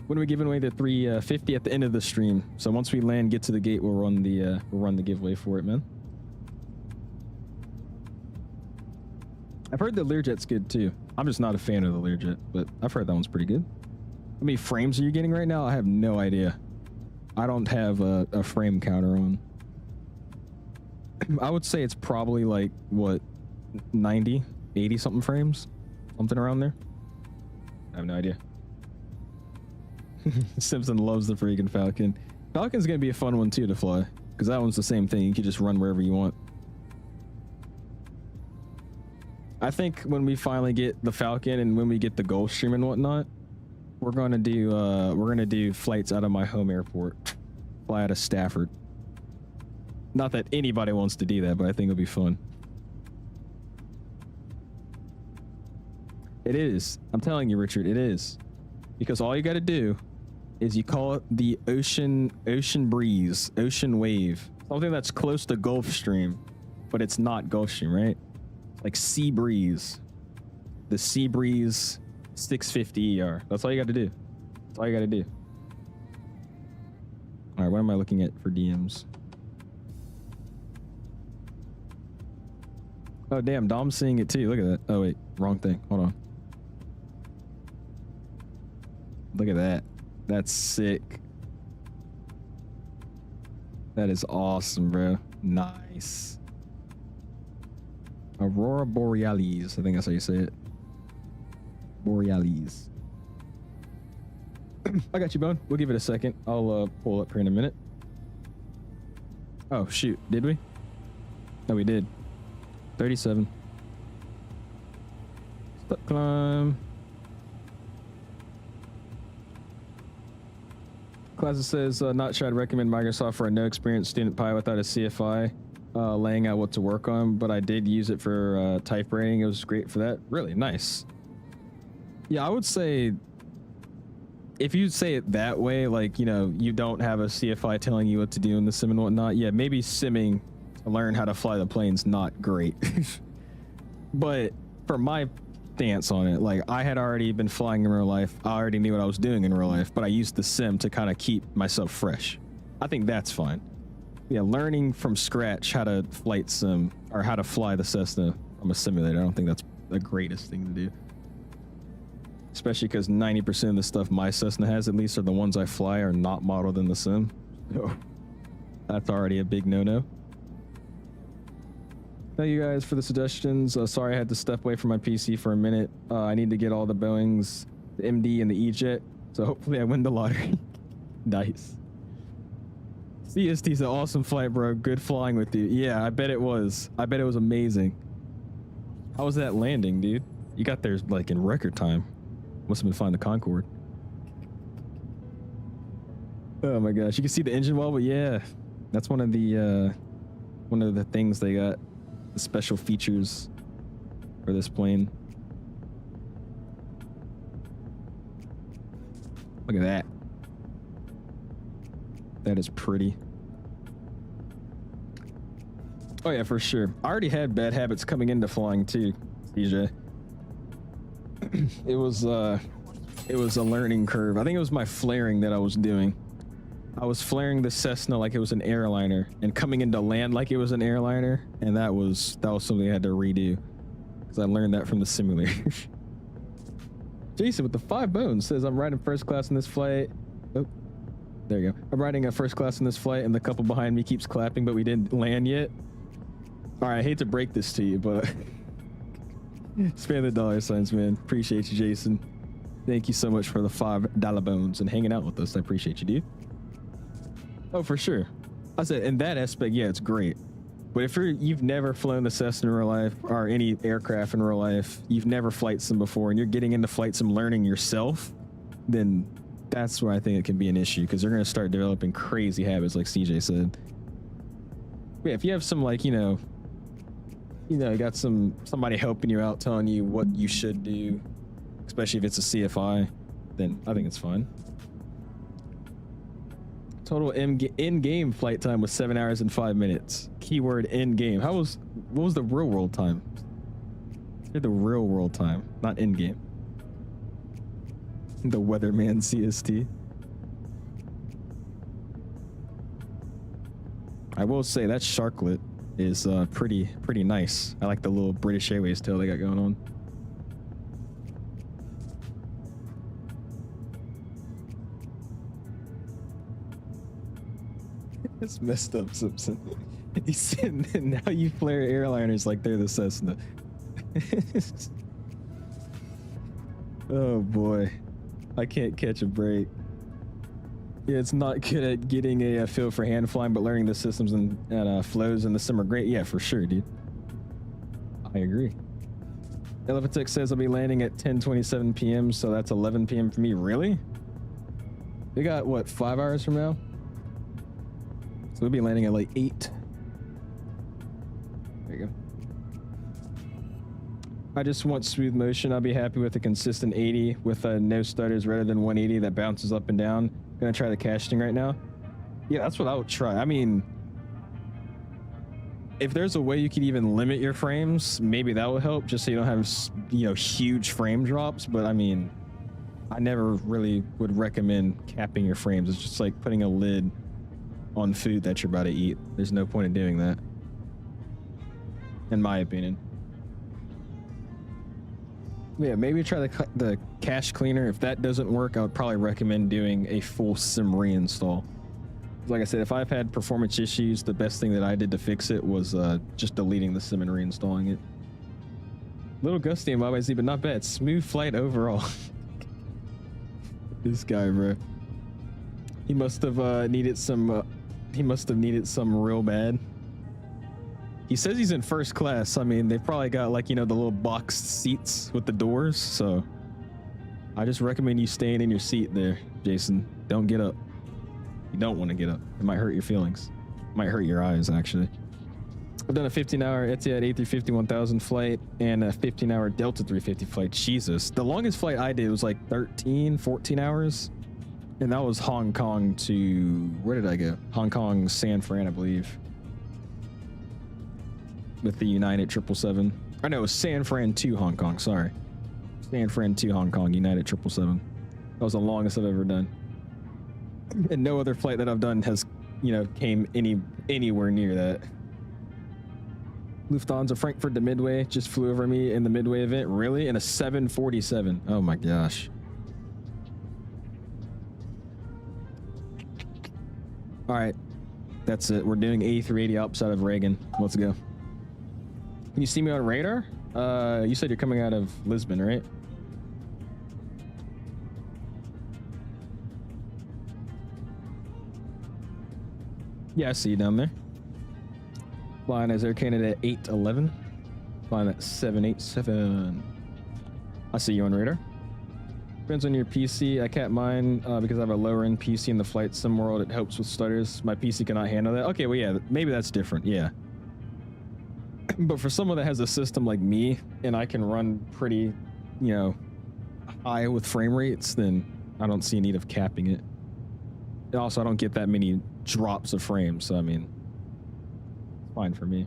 When are we giving away the 350 at the end of the stream? So once we land, get to the gate, we'll run the giveaway for it, man. I've heard the Learjet's good too. I'm just not a fan of the Learjet, but I've heard that one's pretty good. How many frames are you getting right now? I have no idea. I don't have a frame counter on. I would say it's probably like, what, 90, 80 something frames? Something around there? I have no idea. Simpson loves the freaking Falcon. Falcon's gonna be a fun one too to fly, because that one's the same thing. You can just run wherever you want. I think when we finally get the Falcon and when we get the Gulfstream and whatnot, we're gonna do flights out of my home airport. Fly out of Stafford. Not that anybody wants to do that, but I think it'll be fun. It is. I'm telling you, Richard, it is. Because all you got to do is you call it the ocean breeze, ocean wave. Something that's close to Gulfstream, but it's not Gulfstream, right? Like sea breeze. The sea breeze 650 ER. That's all you got to do. That's all you got to do. All right, what am I looking at for DMs? Oh, damn, Dom's seeing it too. Look at that. Oh, wait, wrong thing. Hold on. Look at that. That's sick. That is awesome, bro. Nice. Aurora Borealis. I think that's how you say it. Borealis. I got you, Bone. We'll give it a second. I'll pull up here in a minute. Oh, shoot. Did we? No, we did. 37. Step climb. Class says, not sure I'd recommend Microsoft for a no experience student pilot without a CFI laying out what to work on, but I did use it for type rating. It was great for that. Really nice. Yeah, I would say if you say it that way, like, you know, you don't have a CFI telling you what to do in the sim and whatnot. Yeah, maybe simming to learn how to fly the plane's not great. But for my stance on it, like, I had already been flying in real life. I already knew what I was doing in real life, but I used the sim to kind of keep myself fresh. I think that's fine. Yeah, learning from scratch how to flight sim or how to fly the Cessna from a simulator, I don't think that's the greatest thing to do. Especially because 90% of the stuff my Cessna has, at least, are the ones I fly, are not modeled in the sim. So that's already a big no-no. Thank you guys for the suggestions. Sorry I had to step away from my PC for a minute. I need to get all the Boeings, the MD and the E-Jet, so hopefully I win the lottery. Nice. CST's an awesome flight, bro. Good flying with you. Yeah, I bet it was. I bet it was amazing. How was that landing, dude? You got there like in record time. Must have been flying the Concorde. Oh my gosh, you can see the engine wobble. Yeah, that's one of the things they got. The special features for this plane. Look at that. That is pretty. Oh yeah, for sure. I already had bad habits coming into flying too, CJ. It was a learning curve. I think it was my flaring that I was doing. I was flaring the Cessna like it was an airliner and coming into land like it was an airliner, and that was something I had to redo because I learned that from the simulator. Jason with the 5 bones says, I'm riding first class in this flight. Oh, there you go. I'm riding a first class in this flight and the couple behind me keeps clapping, but we didn't land yet. All right, I hate to break this to you, but spam the dollar signs, man. Appreciate you, Jason. Thank you so much for the $5 bones and hanging out with us. I appreciate you, dude. Oh, for sure. I said, in that aspect, yeah, it's great. But if you've never flown the Cessna in real life or any aircraft in real life, you've never flight sim before, and you're getting into flight sim learning yourself, then that's where I think it can be an issue, because they're going to start developing crazy habits, like CJ said. But yeah, if you have some, like, you got somebody helping you out, telling you what you should do, especially if it's a CFI, then I think it's fine. Total in-game flight time was 7 hours and 5 minutes. Keyword in-game. What was the real world time? The real world time, not in-game. The Weatherman CST. I will say that sharklet is pretty nice. I like the little British Airways tail they got going on. It's messed up, Simpson. He said, now you flare airliners like they're the Cessna. Oh boy, I can't catch a break. Yeah, it's not good at getting a feel for hand flying, but learning the systems and flows in the sim are great. Yeah, for sure, dude. I agree. Elephantech says I'll be landing at 10:27 p.m., so that's 11 p.m. for me. Really? We got, what, 5 hours from now? So we'll be landing at like 8. There you go. I just want smooth motion. I'll be happy with a consistent 80 with no stutters rather than 180 that bounces up and down. Gonna try the casting right now. Yeah, that's what I would try. I mean, if there's a way you could even limit your frames, maybe that will help, just so you don't have, you know, huge frame drops. But I mean, I never really would recommend capping your frames. It's just like putting a lid on food that you're about to eat. There's no point in doing that, in my opinion. Yeah, maybe try the cache cleaner. If that doesn't work, I would probably recommend doing a full sim reinstall. Like I said, if I've had performance issues, the best thing that I did to fix it was just deleting the sim and reinstalling it. Little gusty in YYZ, but not bad. Smooth flight overall. This guy, bro. He must have needed some. He must have needed some real bad. He says he's in first class. I mean, they've probably got, like, you know, the little boxed seats with the doors. So I just recommend you staying in your seat there, Jason. Don't get up. You don't want to get up. It might hurt your feelings. It might hurt your eyes, actually. I've done a 15-hour Etihad A350-1000 flight and a 15-hour Delta 350 flight. Jesus. The longest flight I did was like 13, 14 hours. And that was Hong Kong to... Where did I go? Hong Kong, San Fran, I believe. With the United 777. I know it was San Fran to Hong Kong, sorry. San Fran to Hong Kong, United 777. That was the longest I've ever done. And no other flight that I've done has, you know, came anywhere near that. Lufthansa Frankfurt to Midway just flew over me in the Midway event. Really? In a 747. Oh my gosh. All right. That's it. We're doing A380 outside of Reagan. Let's go. Can you see me on radar? You said you're coming out of Lisbon, right? Yeah, I see you down there. Flying as Air Canada 811. Flying at 787. I see you on radar. Depends on your PC. I can't mine because I have a lower end PC in the flight sim world. It helps with stutters. My PC cannot handle that. Okay, well, yeah, maybe that's different. Yeah. But for someone that has a system like me and I can run pretty, you know, high with frame rates, then I don't see a need of capping it. Also, I don't get that many drops of frames, so I mean, it's fine for me.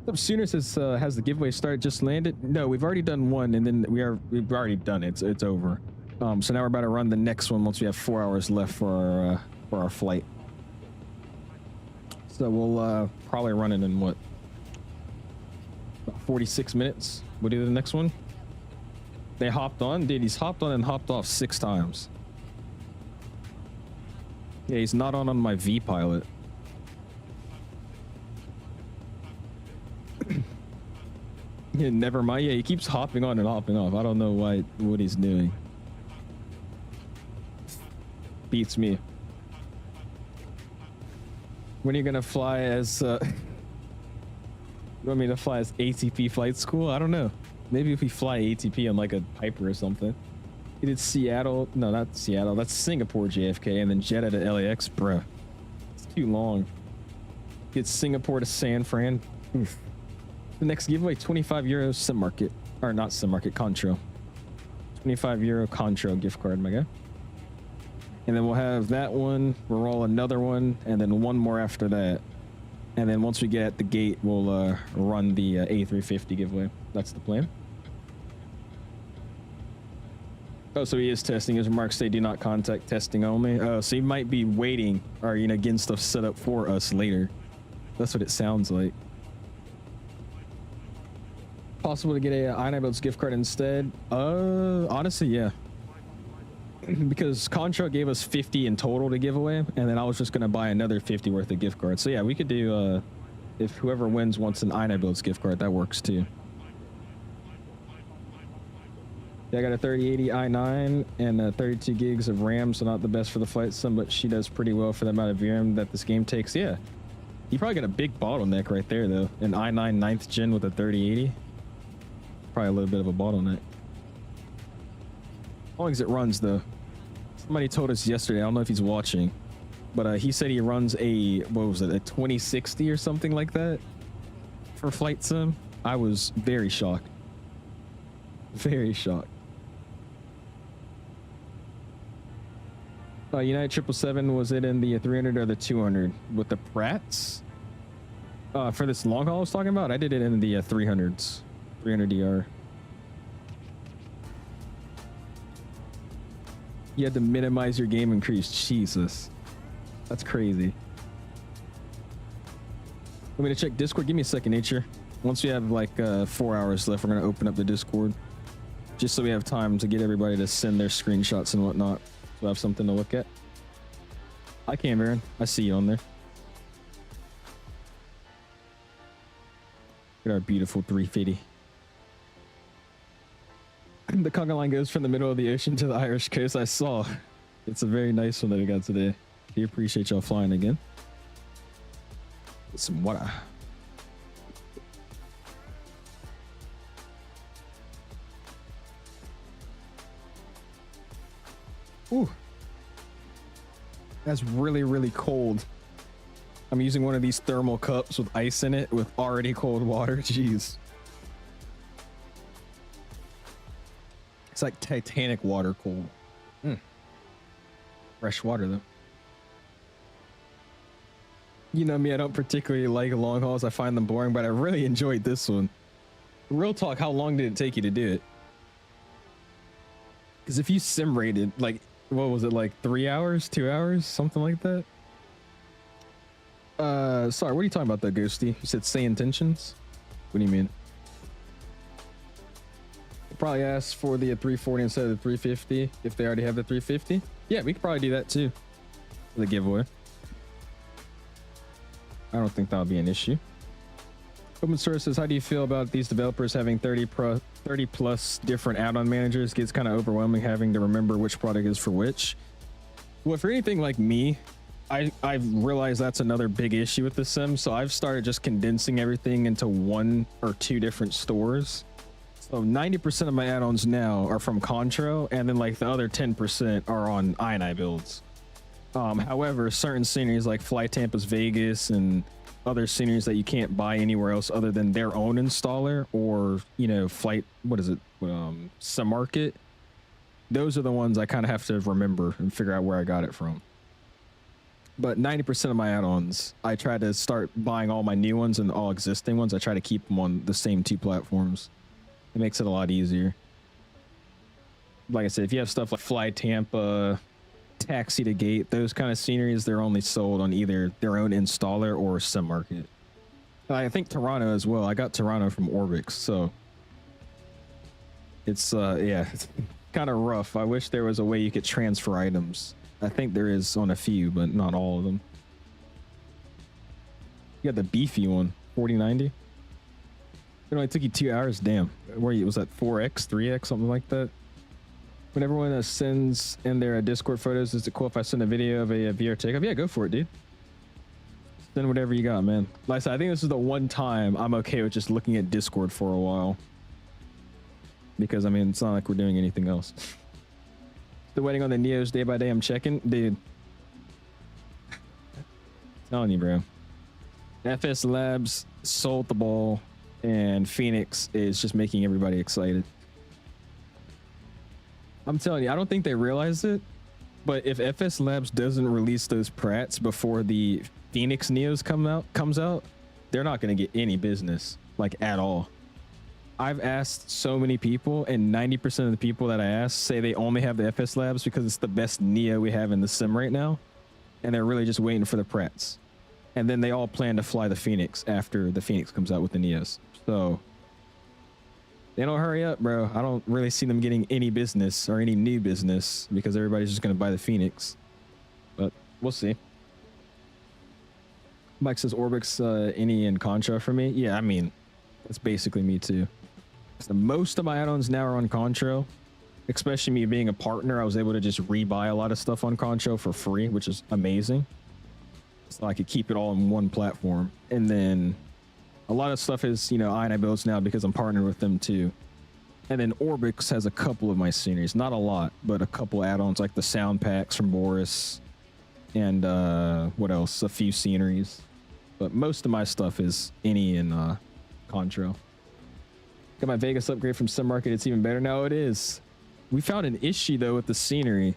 What's up, Sooners has the giveaway start just landed? No, we've already done one, and then we've already done it. It's over. So now we're about to run the next one once we have 4 hours left for our flight. So we'll probably run it in what? About 46 minutes. We'll do the next one. They hopped on, dude. He's hopped on and hopped off 6 times. Yeah, he's not on my V pilot. Yeah, never mind. Yeah, he keeps hopping on and hopping off. I don't know what he's doing. Beats me. When are you gonna fly as you want me to fly as ATP flight school? I don't know. Maybe if we fly ATP on like a Piper or something. He did Seattle. No, not Seattle. That's Singapore JFK, and then Jeddah to LAX. Bruh. It's too long. Get Singapore to San Fran. Oof. The next giveaway, 25 euro sim market. Or not sim market, Contro. 25 euro Contro gift card, my guy. And then we'll have that one. We'll roll another one, and then one more after that. And then once we get at the gate, we'll run the A350 giveaway. That's the plan. Oh, so he is testing. His remarks say do not contact testing only. Oh, so he might be waiting or, you know, getting stuff set up for us later. That's what it sounds like. Possible to get a iniBuilds gift card instead? Honestly, yeah. because Contra gave us 50 in total to give away, and then I was just gonna buy another 50 worth of gift cards. So yeah, we could do if whoever wins wants an iniBuilds gift card, that works too. Yeah, I got a 3080 i9 and 32 gigs of RAM, so not the best for the flight sim, but she does pretty well for the amount of VRAM that this game takes. Yeah, you probably got a big bottleneck right there though. An i9 9th gen with a 3080, probably a little bit of a bottleneck. As long as it runs though. Somebody told us yesterday, I don't know if he's watching, but he said he runs a, what was it, a 2060 or something like that for flight sim. I was very shocked. Very shocked. United 777, was it in the 300 or the 200 with the Pratts? For this long haul I was talking about, I did it in the 300s, 300DR. You had to minimize your game increase. Jesus, that's crazy. Want me to check Discord? Give me a second, Nature. Once we have like 4 hours left, we're gonna open up the Discord, just so we have time to get everybody to send their screenshots and whatnot. So I have something to look at. I can, Aaron. I see you on there. Look at our beautiful 350. The conga line goes from the middle of the ocean to the Irish coast. I saw. It's a very nice one that we got today. We appreciate y'all flying again. Get some water. Ooh. That's really, really cold. I'm using one of these thermal cups with ice in it with already cold water. Jeez. It's like Titanic water cold. Fresh water though. You know me, I don't particularly like long hauls. I find them boring, but I really enjoyed this one. Real talk, how long did it take you to do it? Because if you sim rated, like, what was it, like 3 hours, 2 hours, something like that? Sorry, what are you talking about though, Ghosty? You said say intentions? What do you mean? Probably ask for the 340 instead of the 350 if they already have the 350. Yeah, we could probably do that too for the giveaway. I don't think that'll be an issue. Open source says, how do you feel about these developers having 30 plus different add-on managers? Gets kind of overwhelming having to remember which product is for which. Well, for anything like me, I've realized that's another big issue with the sim, so I've started just condensing everything into 1 or 2 different stores. So 90% of my add-ons now are from Contro, and then like the other 10% are on iniBuilds. However, certain sceneries like Fly Tampa's Vegas and other sceneries that you can't buy anywhere else other than their own installer, or, you know, flight, what is it, some market, those are the ones I kind of have to remember and figure out where I got it from. But 90% of my add-ons, I try to start buying all my new ones and all existing ones. I try to keep them on the same 2 platforms. It makes it a lot easier. Like I said, if you have stuff like Fly Tampa, Taxi to Gate, those kind of sceneries, they're only sold on either their own installer or sim market. I think Toronto as well. I got Toronto from Orbix, so it's yeah, it's kind of rough. I wish there was a way you could transfer items. I think there is on a few, but not all of them. You got the beefy one, 4090. It only took you 2 hours. Damn. Where was that, 4x, 3x, something like that? When everyone sends in their Discord photos, is it cool if I send a video of a VR takeoff? Yeah, go for it, dude. Send whatever you got, man. Like I said, I think this is the one time I'm okay with just looking at Discord for a while. Because, I mean, it's not like we're doing anything else. Still waiting on the Neos day by day. I'm checking. Dude. Telling you, bro. FS Labs sold the ball, and Phoenix is just making everybody excited. I'm telling you, I don't think they realize it, but if FS Labs doesn't release those Pratts before the Phoenix Neos comes out, they're not going to get any business, like, at all. I've asked so many people, and 90% of the people that I ask say they only have the FS Labs because it's the best Neo we have in the sim right now, and they're really just waiting for the Pratts. And then they all plan to fly the Phoenix after the Phoenix comes out with the Neos. So They don't hurry up, bro. I don't really see them getting any business or any new business because everybody's just going to buy the Phoenix. But we'll see. Mike says Orbix, Ini, and Contra for me. Yeah, I mean, that's basically me too. So most of my add-ons now are on Contra. Especially me being a partner, I was able to just rebuy a lot of stuff on Contra for free, which is amazing. So I could keep it all on one platform. And then a lot of stuff is, you know, iniBuilds now because I'm partnered with them too. And then Orbix has a couple of my sceneries, not a lot, but a couple add-ons like the sound packs from Boris and what else? A few sceneries. But most of my stuff is Ini and Contra. Got my Vegas upgrade from Sim Market. It's even better now. It is. We found an issue though with the scenery.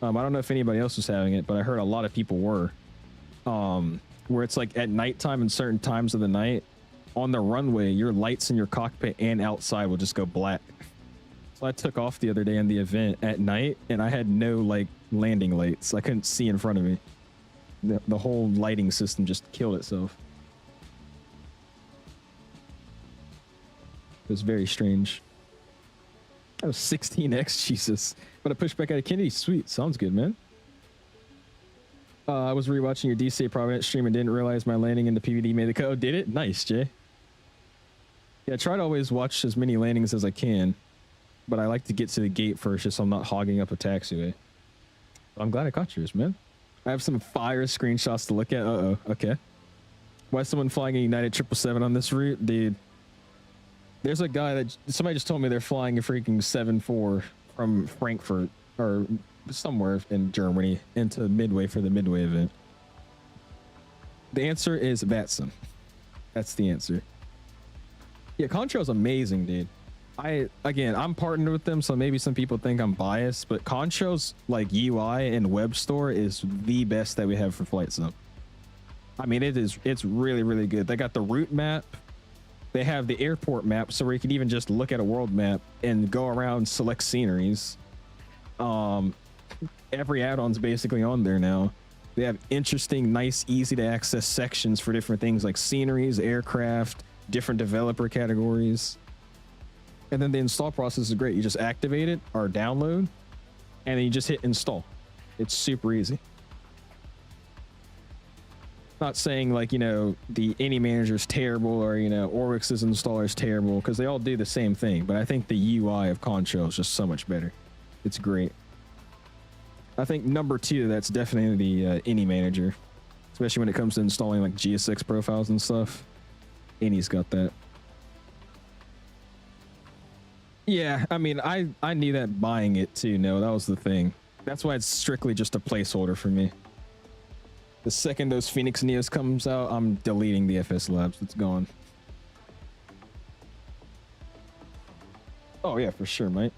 I don't know if anybody else was having it, but I heard a lot of people were. Where it's like at nighttime and certain times of the night on the runway, your lights in your cockpit and outside will just go black. So I took off the other day in the event at night and I had no like landing lights. I couldn't see in front of me. The whole lighting system just killed itself. It was very strange. That was 16x, Jesus. But I pushed back out of Kennedy. Sweet. Sounds good, man. I was rewatching your DCA Providence stream and didn't realize my landing in the PVD made the cut. Oh, did it? Nice, Jay. Yeah, I try to always watch as many landings as I can, but I like to get to the gate first just so I'm not hogging up a taxiway. I'm glad I caught yours, man. I have some fire screenshots to look at. Uh-oh. Okay. Why is someone flying a United 777 on this route? Dude, there's a guy that somebody just told me they're flying a freaking 74 from Frankfurt or somewhere in Germany into Midway for the Midway event. The answer is VATSIM. That's the answer. Yeah, Contrail's amazing, dude. I'm partnered with them, so maybe some people think I'm biased, but Contrail's like UI and web store is the best that we have for flight sim. I mean, it's really, really good. They got the route map. They have the airport map, so where you can even just look at a world map and go around, select sceneries. Every add-on's basically on there now. They have interesting, nice, easy to access sections for different things like sceneries, aircraft, different developer categories. And then the install process is great. You just activate it or download, and then you just hit install. It's super easy. Not saying like, you know, the Ini manager is terrible or, you know, Oryx's installer is terrible, because they all do the same thing. But I think the UI of Contra is just so much better. It's great. I think number 2, that's definitely the Ini manager, especially when it comes to installing like GSX profiles and stuff. Ini's got that. Yeah, I mean, I knew that buying it too. No, that was the thing. That's why it's strictly just a placeholder for me. The second those Phoenix Neos comes out, I'm deleting the FS Labs. It's gone. Oh yeah, for sure, mate.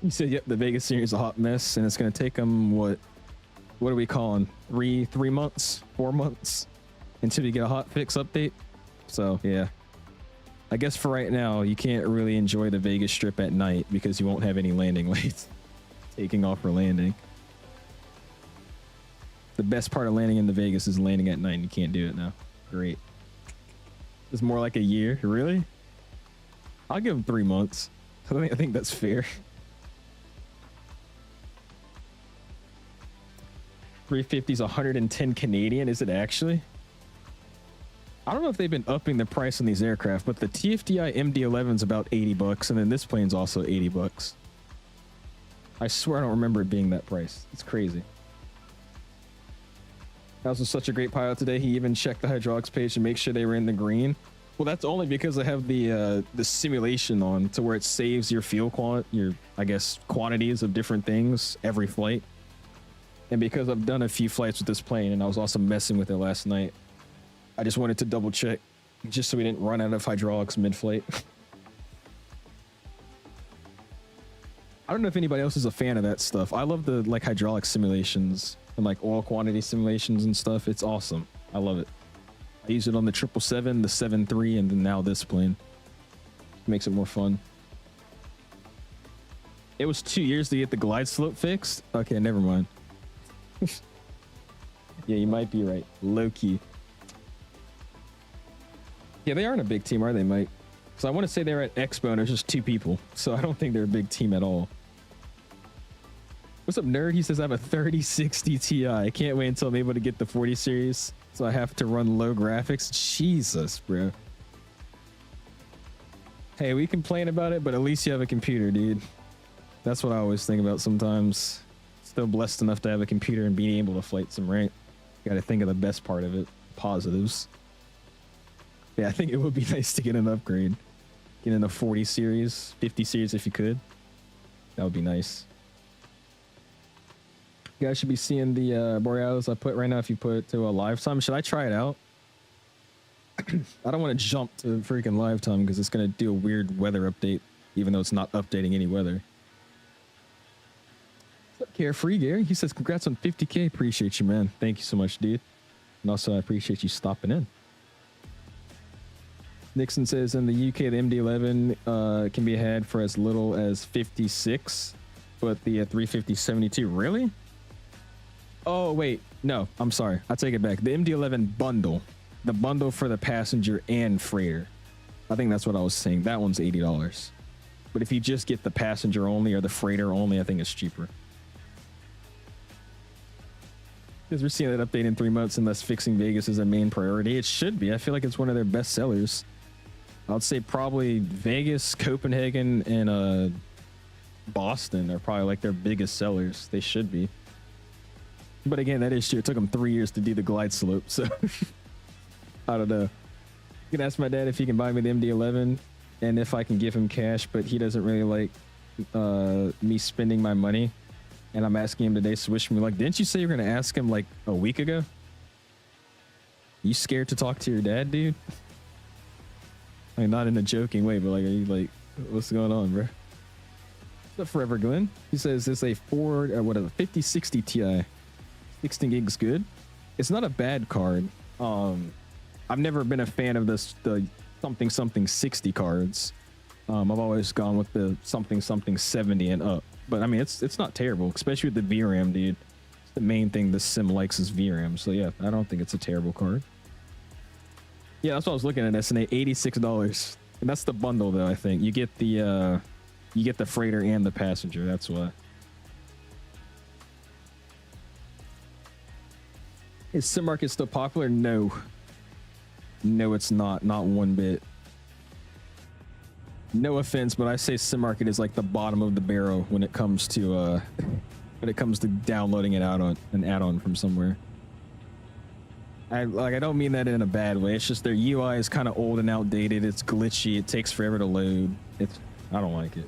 You said, yep, the Vegas series is a hot mess, and it's going to take them, what are we calling? 3 months, 4 months until you get a hot fix update. So yeah, I guess for right now, you can't really enjoy the Vegas Strip at night because you won't have any landing lights taking off or landing. The best part of landing in the Vegas is landing at night, and you can't do it now. Great. It's more like a year. Really? I'll give them 3 months. I think that's fair. 350 is 110 Canadian. Is it actually? I don't know if they've been upping the price on these aircraft, but the TFDI MD-11 is about 80 bucks, and then this plane's also 80 bucks. I swear I don't remember it being that price. It's crazy. House was such a great pilot today. He even checked the hydraulics page to make sure they were in the green. Well, that's only because I have the simulation on to where it saves your fuel quantities of different things every flight. And because I've done a few flights with this plane and I was also messing with it last night, I just wanted to double check just so we didn't run out of hydraulics mid-flight. I don't know if anybody else is a fan of that stuff. I love the like hydraulic simulations and like oil quantity simulations and stuff. It's awesome. I love it. I use it on the 777, the 73, and then now this plane. It makes it more fun. It was 2 years to get the glide slope fixed. Okay, never mind. Yeah, you might be right. Low key. Yeah, they aren't a big team, are they, Mike? So I want to say they're at Expo and there's just 2 people. So I don't think they're a big team at all. What's up, nerd? He says I have a 3060 Ti. I can't wait until I'm able to get the 40 series. So I have to run low graphics. Jesus, bro. Hey, we complain about it, but at least you have a computer, dude. That's what I always think about sometimes. Still blessed enough to have a computer and being able to flight sim, right? Got to think of the best part of it. Positives. Yeah, I think it would be nice to get an upgrade. Get in a 40 series, 50 series if you could. That would be nice. You guys should be seeing the Borealis I put right now if you put it to a live time. Should I try it out? I don't want to jump to freaking live time because it's going to do a weird weather update, even though it's not updating any weather. What's up, Carefree Gary? He says, congrats on 50K. Appreciate you, man. Thank you so much, dude. And also, I appreciate you stopping in. Nixon says in the UK, the MD-11 can be had for as little as 56, but the 350 72. Really? Oh, wait. No, I'm sorry. I take it back. The MD-11 bundle. The bundle for the passenger and freighter. I think that's what I was saying. That one's $80. But if you just get the passenger only or the freighter only, I think it's cheaper. Because we're seeing that update in 3 months unless fixing Vegas is their main priority. It should be. I feel like it's one of their best sellers. I'd say probably Vegas, Copenhagen, and Boston are probably like their biggest sellers. They should be. But again, that is true. It took them 3 years to do the glide slope, so I don't know. You can ask my dad if he can buy me the MD-11 and if I can give him cash, but he doesn't really like me spending my money. And I'm asking him today, so wish me luck. Didn't you say you were going to ask him like a week ago? You scared to talk to your dad, dude? Like, not in a joking way, but like, are you like, what's going on, bro? What's up, Forever Glenn? He says it's a Ford, what is it, 5060 Ti. 16 gigs good. It's not a bad card. I've never been a fan of the something 60 cards. I've always gone with the something 70 and up. But I mean, it's not terrible, especially with the VRAM, dude. It's the main thing the sim likes is VRAM. So yeah, I don't think it's a terrible card. Yeah, that's what I was looking at. SNA, $86, and that's the bundle though. I think you get the freighter and the passenger. That's why. Is sim market still popular? No, it's not. Not one bit. No offense, but I say sim market is like the bottom of the barrel when it comes to downloading it out on an add-on from somewhere. I don't mean that in a bad way. It's just their UI is kind of old and outdated. It's glitchy. It takes forever to load. I don't like it.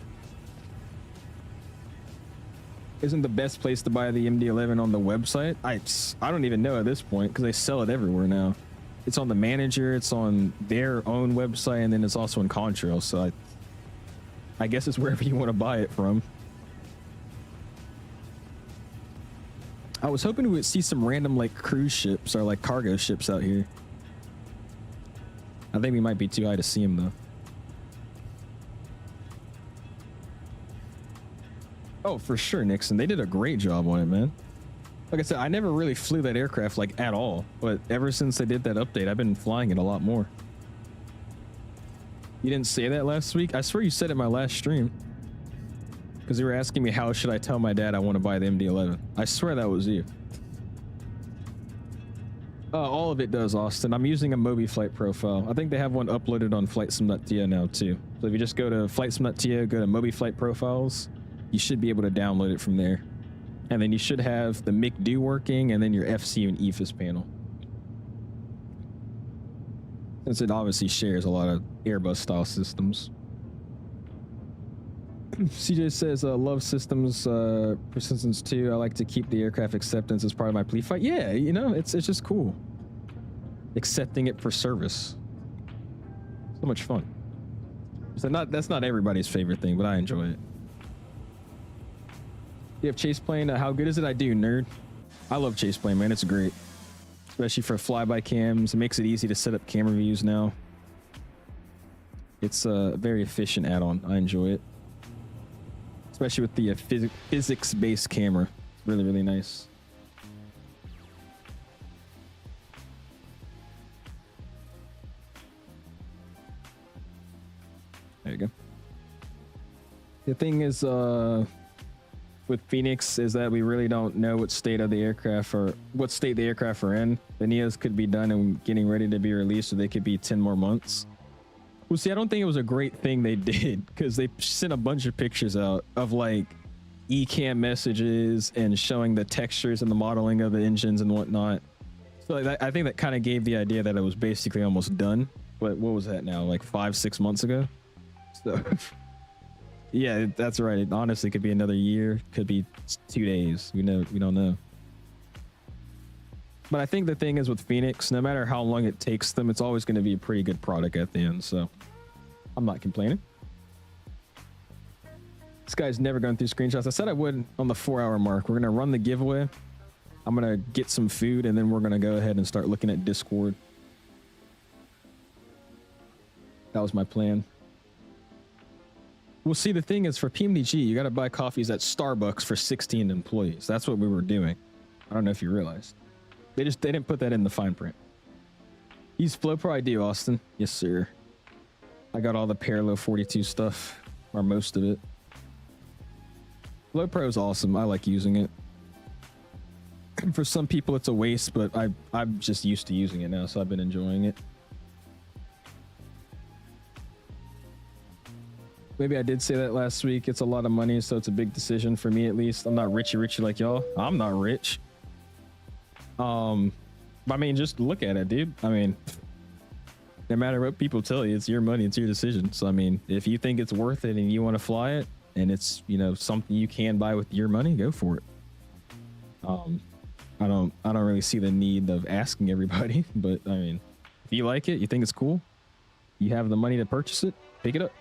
Isn't the best place to buy the MD-11 on the website? I don't even know at this point because they sell it everywhere now. It's on the manager, it's on their own website, and then it's also in Contrail. So I guess it's wherever you want to buy it from. I was hoping we would see some random like cruise ships or like cargo ships out here. I think we might be too high to see them though. Oh, for sure, Nixon. They did a great job on it, man. Like I said, I never really flew that aircraft like at all, but ever since they did that update, I've been flying it a lot more. You didn't say that last week? I swear you said it in my last stream. Because you were asking me how should I tell my dad I want to buy the MD-11. I swear that was you. All of it does, Austin. I'm using a MobiFlight profile. I think they have one uploaded on FlightSim.to now too. So if you just go to FlightSim.to, go to MobiFlight profiles, you should be able to download it from there. And then you should have the MIC-DO working and then your FC and EFIS panel. Since it obviously shares a lot of Airbus style systems. CJ says, love systems persistence too. I like to keep the aircraft acceptance as part of my plea fight. Yeah, you know, it's just cool. Accepting it for service. So much fun. So that's not everybody's favorite thing, but I enjoy it. You have chase plane. How good is it? I do, nerd. I love chase plane, man. It's great. Especially for flyby cams. It makes it easy to set up camera views now. It's a very efficient add-on. I enjoy it. Especially with the physics-based camera. It's really, really nice. There you go. The thing is, with Phoenix is that we really don't know what state of the aircraft or what state the aircraft are in. The Neos could be done and getting ready to be released, so they could be 10 more months. Well, see, I don't think it was a great thing they did, because they sent a bunch of pictures out of like ECAM messages and showing the textures and the modeling of the engines and whatnot. So I think that kind of gave the idea that it was basically almost done. But what was that now? Like 5-6 months ago? So yeah, that's right. It honestly could be another year, could be 2 days. We don't know. But I think the thing is with Phoenix, no matter how long it takes them, it's always going to be a pretty good product at the end. So I'm not complaining. This guy's never gone through screenshots. I said I would on the 4-hour mark. We're going to run the giveaway. I'm going to get some food, and then we're going to go ahead and start looking at Discord. That was my plan. Well, see, the thing is, for PMDG, you got to buy coffees at Starbucks for 16 employees. That's what we were doing. I don't know if you realized. They didn't put that in the fine print. Use FlowPro. I do, Austin. Yes, sir. I got all the Parallel 42 stuff, or most of it. FlowPro is awesome. I like using it. For some people, it's a waste, but I'm just used to using it now, so I've been enjoying it. Maybe I did say that last week. It's a lot of money, so it's a big decision for me, at least. I'm not richy like y'all. I'm not rich. I mean, just look at it, dude. I mean, no matter what people tell you, it's your money, it's your decision. So I mean, if you think it's worth it and you want to fly it, and it's, you know, something you can buy with your money, go for it. I don't really see the need of asking everybody, but I mean, if you like it, you think it's cool, you have the money to purchase it, pick it up.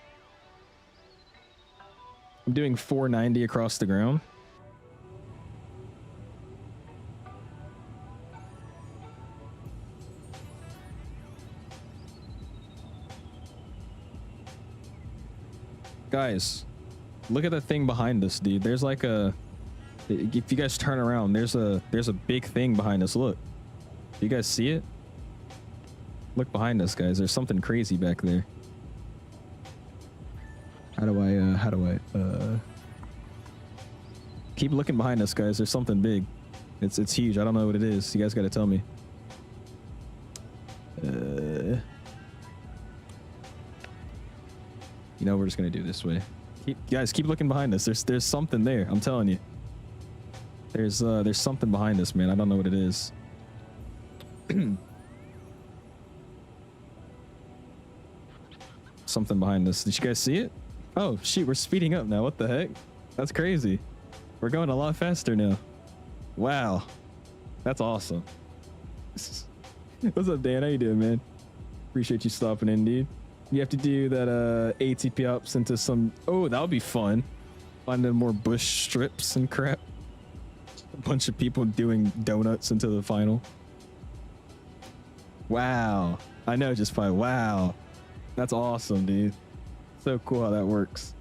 I'm doing 490 across the ground. Guys, look at the thing behind us, dude. There's like a, if you guys turn around, there's a big thing behind us. Look, you guys see it? Look behind us, guys. There's something crazy back there. How do I keep looking behind us, guys? There's something big. It's huge. I don't know what it is. You guys got to tell me. You know, we're just gonna do this way. Guys, keep looking behind us. There's something there. I'm telling you. There's something behind us, man. I don't know what it is. Something behind us. Did you guys see it? Oh shoot, we're speeding up now. What the heck? That's crazy. We're going a lot faster now. Wow, that's awesome. What's up, Dan? How you doing, man? Appreciate you stopping in, dude. You have to do that ATP ops into some... Oh, that would be fun. Finding more bush strips and crap. A bunch of people doing donuts into the final. Wow. I know, just fine. Wow. That's awesome, dude. So cool how that works.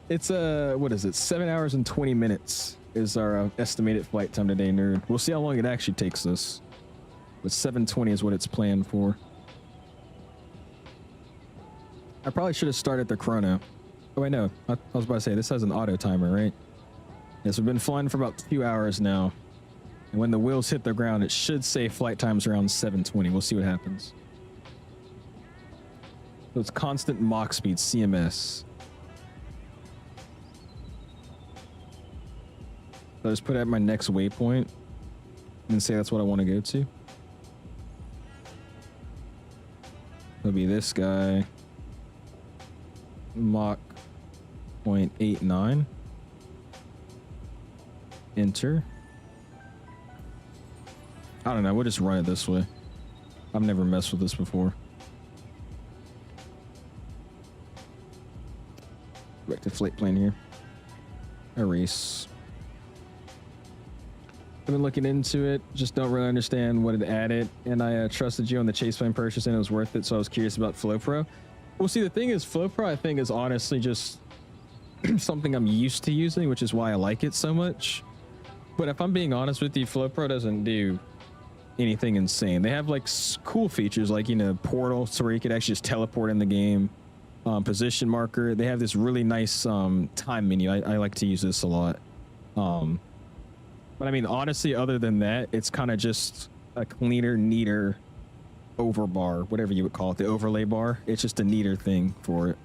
It's what is it? 7 hours and 20 minutes is our estimated flight time today, nerd. We'll see how long it actually takes us. But 7:20 is what it's planned for. I probably should have started the chrono. Oh, wait, no. I was about to say, this has an auto timer, right? Yes, we've been flying for about 2 hours now. And when the wheels hit the ground, it should say flight times around 7:20. We'll see what happens. So it's constant Mach speed, CMS. So I just put it at my next waypoint and say that's what I want to go to. It'll be this guy. Mach 0.89. Enter. I don't know. We'll just run it this way. I've never messed with this before. Back to flight plan here. Erase. I've been looking into it. Just don't really understand what it added. And I trusted you on the chase plane purchase and it was worth it. So I was curious about FlowPro. Well, see, the thing is, FlowPro, I think, is honestly just something I'm used to using, which is why I like it so much. But if I'm being honest with you, FlowPro doesn't do anything insane. They have like cool features like, you know, portal, so where you could actually just teleport in the game. position marker. They have this really nice time menu. I like to use this a lot. But I mean, honestly, other than that, it's kind of just a cleaner, neater overbar, whatever you would call it, the overlay bar. It's just a neater thing for it.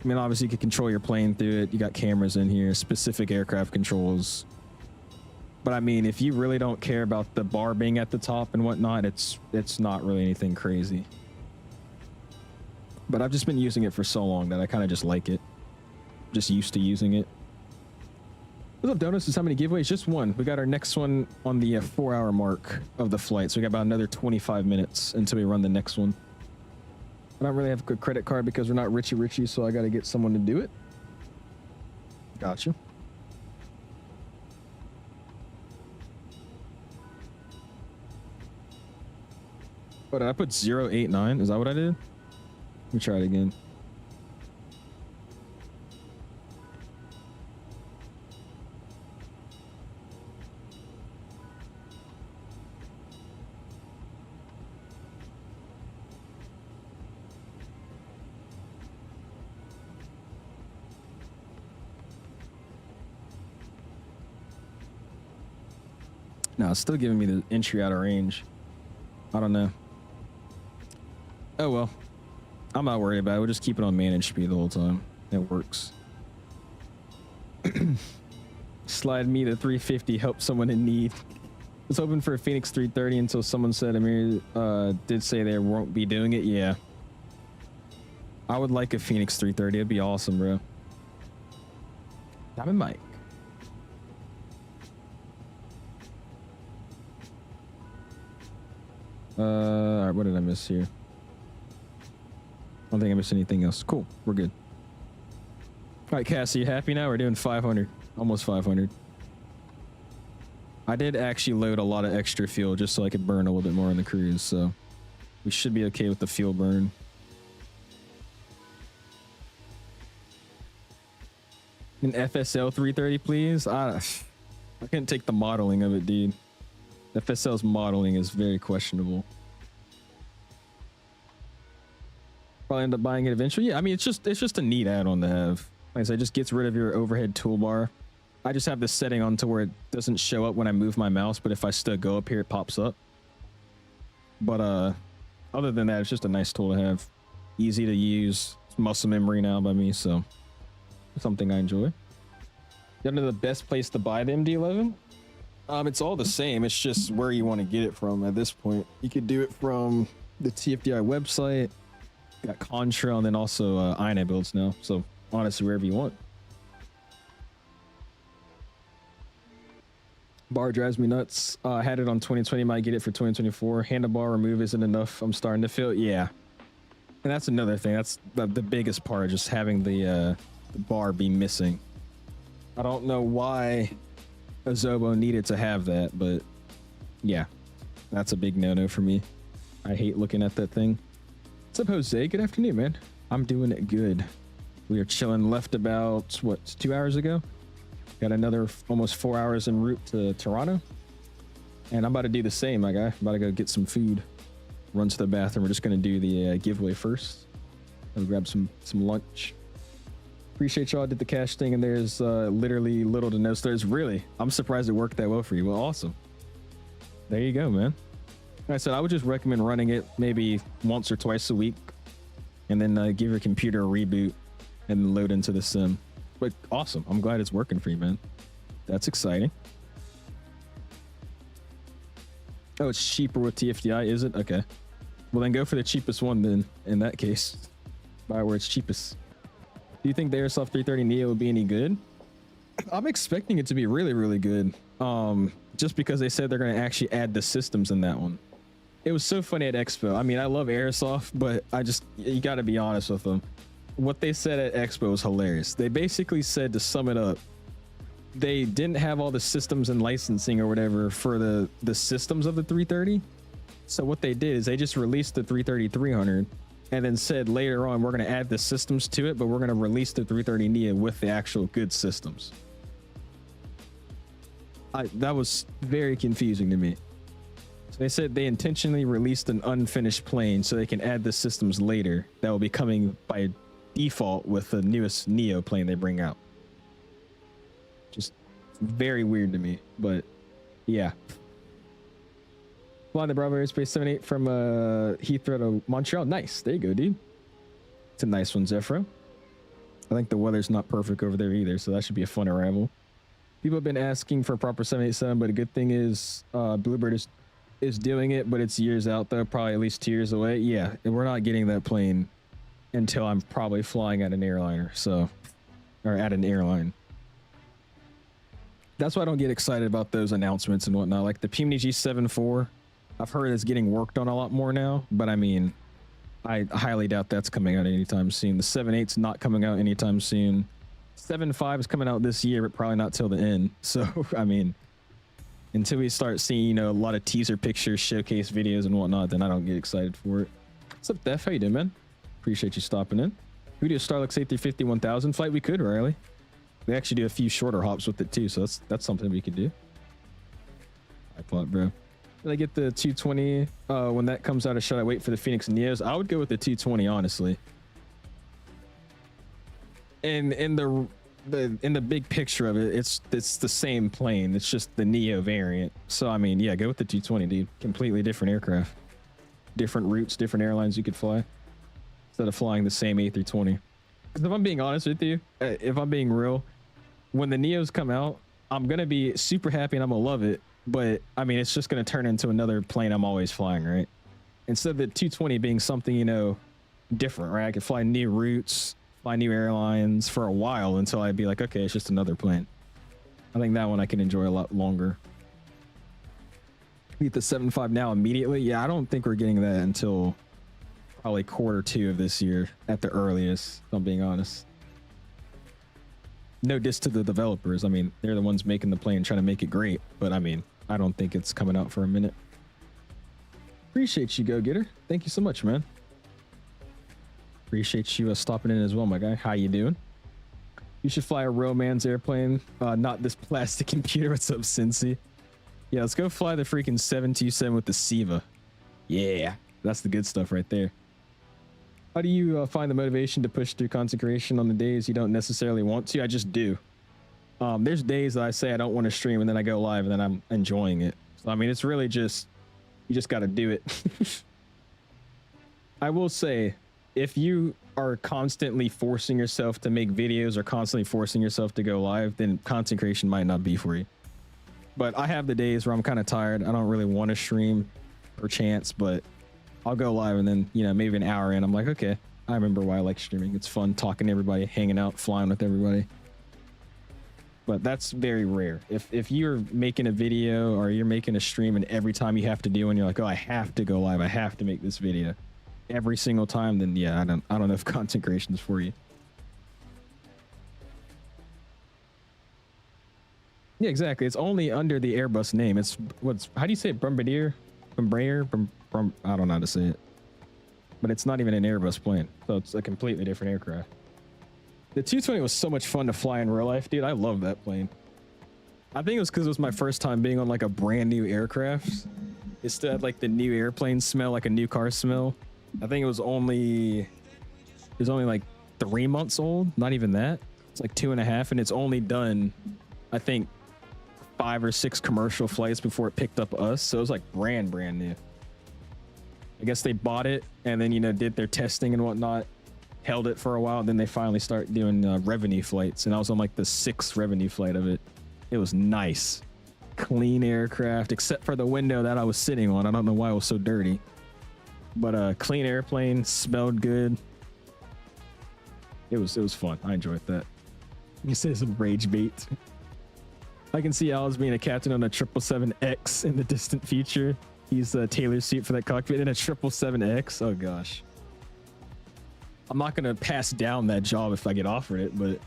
I mean, obviously you can control your plane through it. You got cameras in here, specific aircraft controls. But I mean, if you really don't care about the bar being at the top and whatnot, it's not really anything crazy. But I've just been using it for so long that I kind of just like it. Just used to using it. What's up, Donuts? Is how many giveaways? Just one. We got our next one on the 4-hour mark of the flight. So we got about another 25 minutes until we run the next one. I don't really have a good credit card because we're not richy, so I got to get someone to do it. Gotcha. What did I put? 089? Is that what I did? Let me try it again. No, it's still giving me the entry out of range. I don't know. Oh well. I'm not worried about it. We'll just keep it on managed speed the whole time. It works. Slide me to 350, help someone in need. I was hoping for a Phoenix 330 until someone said Amir did say they won't be doing it. Yeah. I would like a Phoenix 330. It'd be awesome, bro. Diamond Mike. All right, what did I miss here? I don't think I missed anything else. Cool, we're good. All right, Cassie, you happy now? We're doing 500, almost 500. I did actually load a lot of extra fuel just so I could burn a little bit more on the cruise, so we should be okay with the fuel burn. An FSL 330, please. I couldn't take the modeling of it, dude. FSL's modeling is very questionable. Probably end up buying it eventually. Yeah, I mean, it's just a neat add-on to have. Like I said, it just gets rid of your overhead toolbar. I just have this setting on to where it doesn't show up when I move my mouse, but if I still go up here, it pops up. But other than that, it's just a nice tool to have. Easy to use. It's muscle memory now by me, so something I enjoy. You know the best place to buy the MD-11? It's all the same. It's just where you want to get it from at this point. You could do it from the TFDI website. You got Contra and then also iniBuilds now. So honestly, wherever you want. Bar drives me nuts. I had it on 2020. Might get it for 2024. Handlebar remove isn't enough. I'm starting to feel, yeah. And that's another thing. That's the biggest part, just having the bar be missing. I don't know why Azobo needed to have that, but yeah, that's a big no-no for me. I hate looking at that thing. What's up, Jose? Good afternoon, man. I'm doing it good. We are chilling. Left about, what, 2 hours ago? Got another almost 4 hours en route to Toronto. And I'm about to do the same, my guy. I'm about to go get some food. Run to the bathroom. We're just going to do the giveaway first. I'll grab some lunch. Appreciate y'all did the cash thing, and there's literally little to no stairs. Really, I'm surprised it worked that well for you. Well, awesome. There you go, man. Like I said, I would just recommend running it maybe once or twice a week, and then give your computer a reboot and load into the sim. But awesome. I'm glad it's working for you, man. That's exciting. Oh, it's cheaper with TFDI, is it? Okay. Well, then go for the cheapest one then, in that case. Buy where it's cheapest. Do you think the Airsoft 330neo will be any good? I'm expecting it to be really, really good. Just because they said they're going to actually add the systems in that one. It was so funny at Expo. I mean, I love Airsoft, but you got to be honest with them. What they said at Expo was hilarious. They basically said, to sum it up, they didn't have all the systems and licensing or whatever for the systems of the 330. So what they did is they just released the 330-300 and then said later on, we're going to add the systems to it, but we're going to release the 330neo with the actual good systems. That was very confusing to me. So they said they intentionally released an unfinished plane so they can add the systems later that will be coming by default with the newest Neo plane they bring out. Just very weird to me, but yeah. Flying the Bravo Airspace 78 from Heathrow to Montreal. Nice. There you go, dude. It's a nice one, 𝐓𝐨. I think the weather's not perfect over there either, so that should be a fun arrival. People have been asking for a proper 787, but a good thing is Bluebird is doing it, but it's years out though, probably at least 2 years away. Yeah, and we're not getting that plane until I'm probably flying at an airliner, so, or at an airline. That's why I don't get excited about those announcements and whatnot. Like the PMDG 7.4, I've heard it's getting worked on a lot more now, but I mean, I highly doubt that's coming out anytime soon. The 7.8's not coming out anytime soon. 7.5 is coming out this year, but probably not till the end. So, I mean, until we start seeing, you know, a lot of teaser pictures, showcase videos and whatnot, then I don't get excited for it. What's up, Def? How you doing, man? Appreciate you stopping in. We do a Starlux A350-1000 flight. We could, Riley. We actually do a few shorter hops with it too, so that's something we could do. I thought, bro. Did I get the 220 when that comes out, or should I wait for the Phoenix Neos? I would go with the 220, honestly. And in the big picture of it, it's the same plane. It's just the Neo variant. So I mean, yeah, go with the 220, dude. Completely different aircraft, different routes, different airlines you could fly instead of flying the same A320. Because if I'm being honest with you, if I'm being real, when the Neos come out, I'm gonna be super happy and I'm gonna love it. But I mean, it's just going to turn into another plane I'm always flying, right? Instead of the 220 being something, you know, different, right? I could fly new routes, fly new airlines for a while until I'd be like, okay, it's just another plane. I think that one I can enjoy a lot longer. Get the 7.5 now immediately. Yeah, I don't think we're getting that until probably Q2 of this year at the earliest, if I'm being honest. No diss to the developers. I mean, they're the ones making the plane, trying to make it great. But I mean, I don't think it's coming out for a minute. Appreciate you, Go Getter. Thank you so much, man. Appreciate you stopping in as well, my guy. How you doing? You should fly a real man's airplane, not this plastic computer. What's up, Cincy? Yeah, let's go fly the freaking 727 with the SIVA. Yeah, that's the good stuff right there. How do you find the motivation to push through consecration on the days you don't necessarily want to? I just do. There's days that I say I don't want to stream and then I go live and then I'm enjoying it. So, I mean, it's really just, you just got to do it. I will say, if you are constantly forcing yourself to make videos or constantly forcing yourself to go live, then consecration might not be for you. But I have the days where I'm kind of tired. I don't really want to stream per chance, but I'll go live and then, you know, maybe an hour in, I'm like, okay, I remember why I like streaming. It's fun talking to everybody, hanging out, flying with everybody. But that's very rare. If you're making a video or you're making a stream and every time you have to do one, you're like, oh, I have to go live, I have to make this video every single time, then yeah, I don't know if consecration's for you. Yeah, exactly. It's only under the Airbus name. It's how do you say it? Bombardier? I don't know how to say it. But it's not even an Airbus plane. So it's a completely different aircraft. The 220 was so much fun to fly in real life, dude. I love that plane. I think it was because it was my first time being on like a brand new aircraft. It still had like the new airplane smell, like a new car smell. I think it was only like 3 months old. Not even that. It's like 2.5, and it's only done, I think, 5 or 6 commercial flights before it picked up us. So it was like brand new. I guess they bought it and then, you know, did their testing and whatnot, held it for a while, then they finally start doing revenue flights, and I was on like the 6th revenue flight of it. It was nice, clean aircraft, except for the window that I was sitting on. I don't know why it was so dirty, but clean airplane, smelled good. It was fun. I enjoyed that. You say some rage bait. I can see Al as being a captain on a 777X in the distant future. He's a tailor suit for that cockpit in a 777X. Oh gosh. I'm not going to pass down that job if I get offered it, but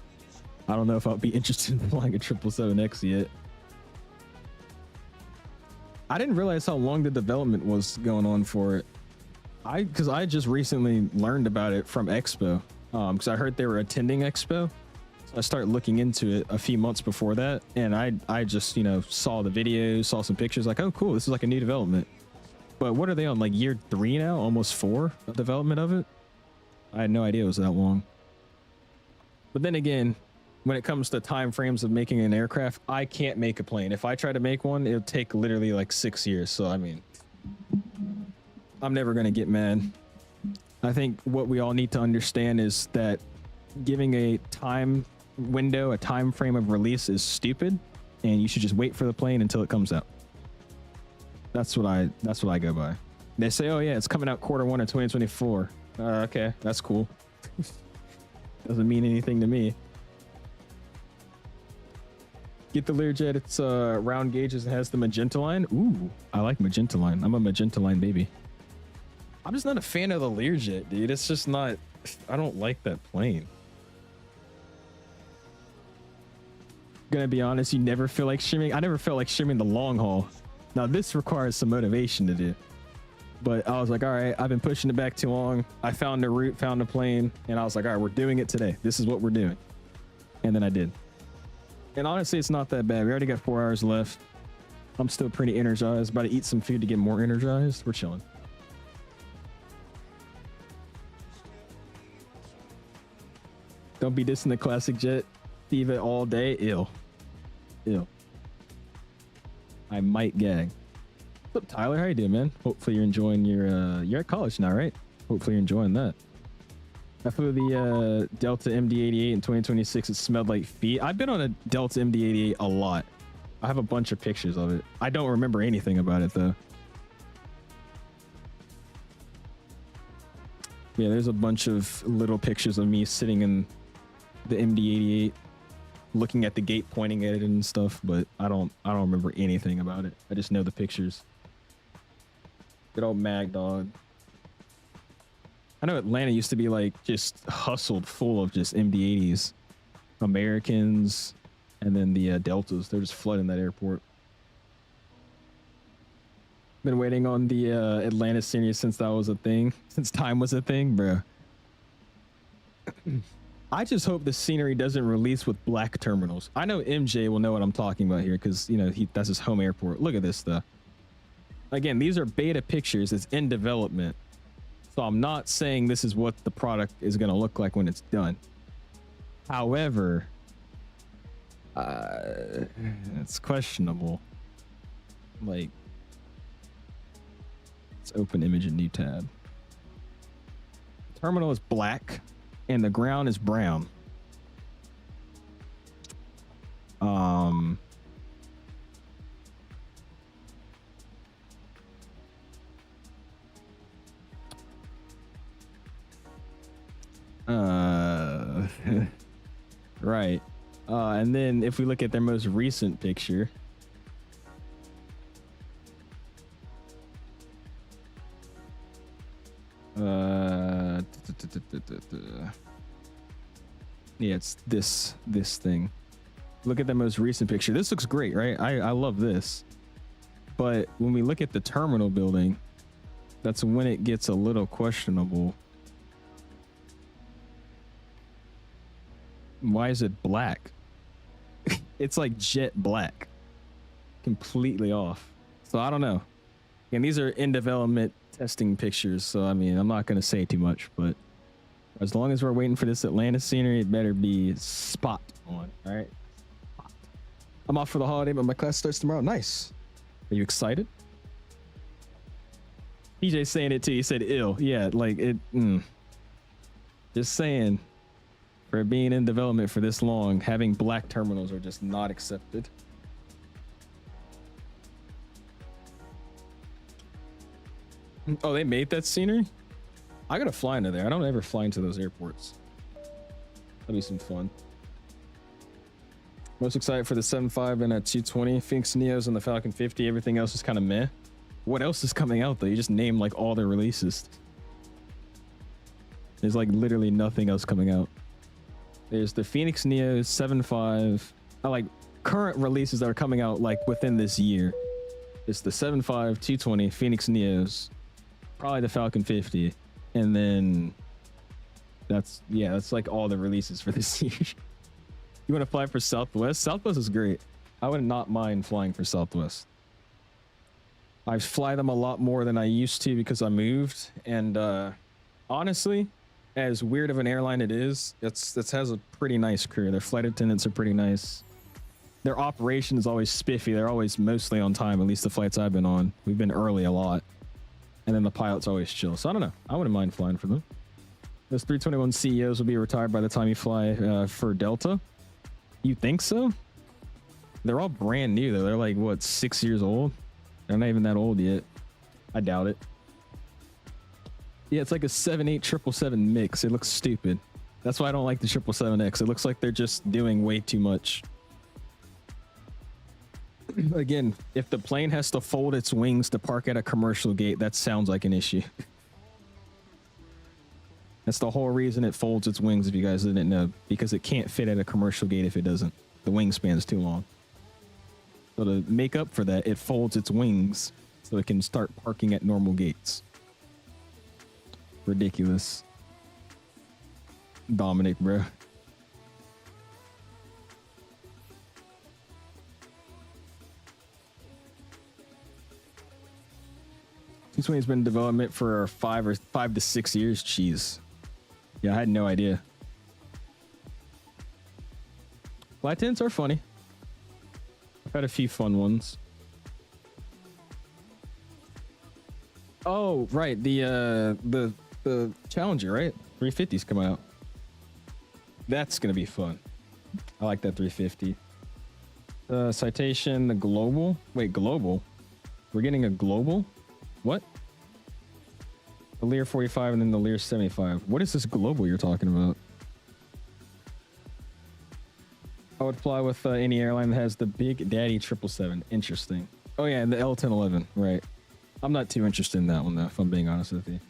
I don't know if I'll be interested in flying a 777X yet. I didn't realize how long the development was going on for it. Because I just recently learned about it from Expo. Because I heard they were attending Expo. So I started looking into it a few months before that. And I just, you know, saw the videos, saw some pictures, like, oh, cool, this is like a new development. But what are they on, like year 3 now? Almost 4 of development of it? I had no idea it was that long. But then again, when it comes to time frames of making an aircraft, I can't make a plane. If I try to make one, it'll take literally like 6 years. So, I mean, I'm never going to get mad. I think what we all need to understand is that giving a time window, a time frame of release is stupid, and you should just wait for the plane until it comes out. That's what I go by. They say, oh yeah, it's coming out Q1 of 2024. Okay, that's cool. Doesn't mean anything to me. Get the Learjet. It's round gauges and has the magenta line. Ooh, I like magenta line. I'm a magenta line baby. I'm just not a fan of the Learjet, dude. It's just not, I don't like that plane. Gonna be honest, you never feel like shimming. I never felt like shimming the long haul. Now this requires some motivation to do. But I was like, all right, I've been pushing it back too long. I found a route, found a plane, and I was like, all right, we're doing it today. This is what we're doing. And then I did. And honestly, it's not that bad. We already got 4 hours left. I'm still pretty energized. About to eat some food to get more energized. We're chilling. Don't be dissing the classic jet. Leave it all day. Ill. I might gag. What's up, Tyler? How you doing, man? Hopefully you're enjoying your you're at college now, right? Hopefully you're enjoying that. I flew the Delta MD-88 in 2026. It smelled like feet. I've been on a Delta MD-88 a lot. I have a bunch of pictures of it. I don't remember anything about it though. Yeah, there's a bunch of little pictures of me sitting in the MD-88, looking at the gate, pointing at it and stuff, but I don't remember anything about it. I just know the pictures. Good old Mag Dog. I know Atlanta used to be like just hustled full of just MD-80s, Americans, and then the Deltas. They're just flooding that airport. Been waiting on the Atlanta scenery since that was a thing, since time was a thing, bro. I just hope the scenery doesn't release with black terminals. I know MJ will know what I'm talking about here because, you know, that's his home airport. Look at this stuff. Again, these are beta pictures. It's in development. So I'm not saying this is what the product is going to look like when it's done. However, it's questionable. Like, let's open image in new tab. Terminal is black and the ground is brown. Right. And then if we look at their most recent picture, yeah, it's this thing. Look at the most recent picture. This looks great, right? I love this. But when we look at the terminal building, that's when it gets a little questionable. Why is it black? It's like jet black. Completely off. So I don't know. And these are in development testing pictures, so I mean, I'm not going to say too much, but as long as we're waiting for this Atlanta scenery, it better be spot on. All right. I'm off for the holiday, but my class starts tomorrow. Nice. Are you excited? PJ saying it too. He said ill. Yeah, like it. Just saying, for being in development for this long, having black terminals are just not accepted. Oh, they made that scenery? I gotta fly into there. I don't ever fly into those airports. That'll be some fun. Most excited for the 7.5 and a 220. Phoenix Neos and the Falcon 50. Everything else is kind of meh. What else is coming out though? You just name like all their releases. There's like literally nothing else coming out. There's the Phoenix Neos 7.5. Like current releases that are coming out like within this year. It's the 7.5, 220, Phoenix Neos, probably the Falcon 50, and then that's like all the releases for this year. You want to fly for Southwest? Southwest is great. I would not mind flying for Southwest. I fly them a lot more than I used to because I moved, and honestly, as weird of an airline it is, it has a pretty nice crew. Their flight attendants are pretty nice. Their operation is always spiffy. They're always mostly on time, at least the flights I've been on. We've been early a lot. And then the pilot's always chill. So I don't know. I wouldn't mind flying for them. Those 321 CEOs will be retired by the time you fly for Delta. You think so? They're all brand new though. They're like, what, 6 years old? They're not even that old yet. I doubt it. Yeah, it's like a 787 777 mix. It looks stupid. That's why I don't like the 777X. It looks like they're just doing way too much. Again, if the plane has to fold its wings to park at a commercial gate, that sounds like an issue. That's the whole reason it folds its wings, if you guys didn't know, because it can't fit at a commercial gate if it doesn't. The wingspan's too long. So to make up for that, it folds its wings so it can start parking at normal gates. Ridiculous. Dominic, bro. This one's been in development for 5 to 6 years. Jeez. Yeah, I had no idea. Flight attendants are funny. I've had a few fun ones. Oh, right. The Challenger, right? 350's coming out. That's gonna be fun. I like that 350. Citation, the Global. Wait, Global? We're getting a Global? What? The Lear 45 and then the Lear 75. What is this Global you're talking about? I would fly with any airline that has the Big Daddy 777. Interesting. Oh yeah, and the L1011. Right. I'm not too interested in that one though, if I'm being honest with you.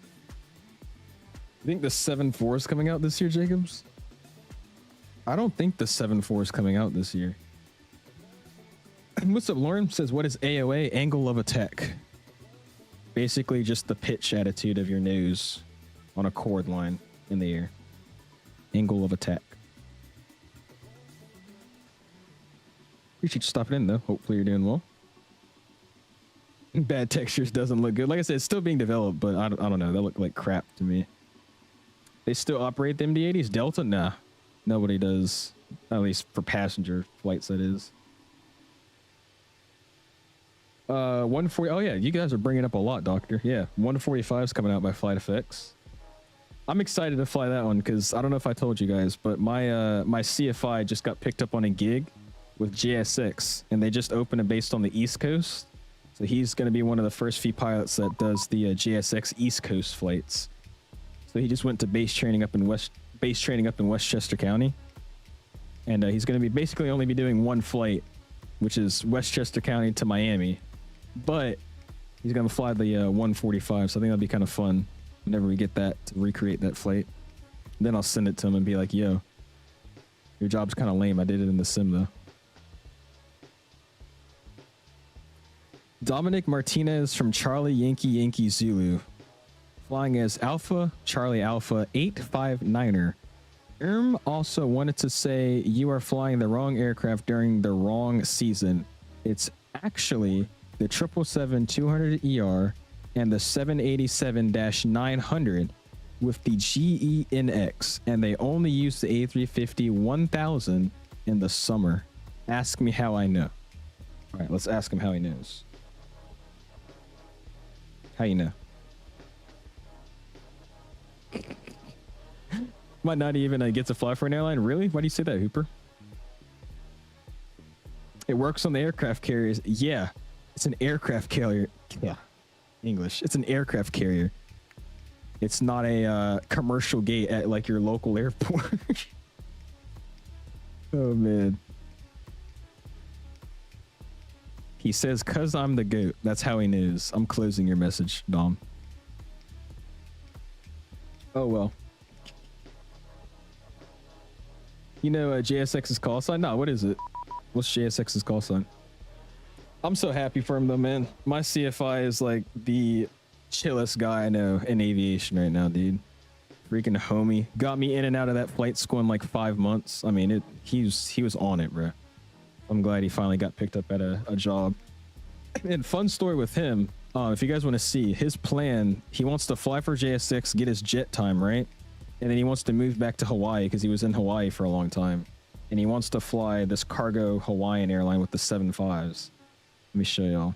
You think the 7.4 is coming out this year, Jacobs? I don't think the 7.4 is coming out this year. What's up, Lauren? Says, what is AOA? Angle of attack. Basically just the pitch attitude of your nose on a chord line in the air. Angle of attack. Appreciate you stopping in though. Hopefully you're doing well. Bad textures doesn't look good. Like I said, it's still being developed, but I don't know. That look like crap to me. They still operate the MD-80s? Delta? Nah. Nobody does. At least for passenger flights, that is. 140. Oh yeah, you guys are bringing up a lot, Doctor. Yeah, 145 is coming out by Flight FX. I'm excited to fly that one because I don't know if I told you guys, but my my CFI just got picked up on a gig with JSX, and they just opened it based on the East Coast. So he's going to be one of the first few pilots that does the JSX East Coast flights. So he just went to base training up in Westchester County, and he's going to be basically only be doing one flight, which is Westchester County to Miami. But he's going to fly the 145, so I think that'll be kind of fun whenever we get that to recreate that flight. Then I'll send it to him and be like, yo, your job's kind of lame. I did it in the sim, though. Dominic Martinez from Charlie Yankee Zulu, flying as Alpha Charlie Alpha 859er. Also wanted to say you are flying the wrong aircraft during the wrong season. It's actually the 777-200ER and the 787-900 with the GENX, and they only use the A350-1000 in the summer. Ask me how I know. All right, let's ask him how he knows. How you know? Might not even get to fly for an airline. Really? Why do you say that, Hooper? It works on the aircraft carriers. Yeah, it's an aircraft carrier. Yeah, English. It's an aircraft carrier. It's not a commercial gate at like your local airport. Oh man. He says, "'Cause I'm the GOAT." That's how he knows. I'm closing your message, Dom. Oh well. You know JSX's call sign? No, what is it? What's JSX's call sign? I'm so happy for him though, man. My CFI is like the chillest guy I know in aviation right now, dude. Freaking homie. Got me in and out of that flight school in like 5 months. I mean, he was on it, bro. I'm glad he finally got picked up at a job. And fun story with him. If you guys want to see his plan, he wants to fly for JSX, get his jet time, right? and then he wants to move back to Hawaii because he was in Hawaii for a long time, and he wants to fly this cargo Hawaiian airline with the 75s. Let me show y'all.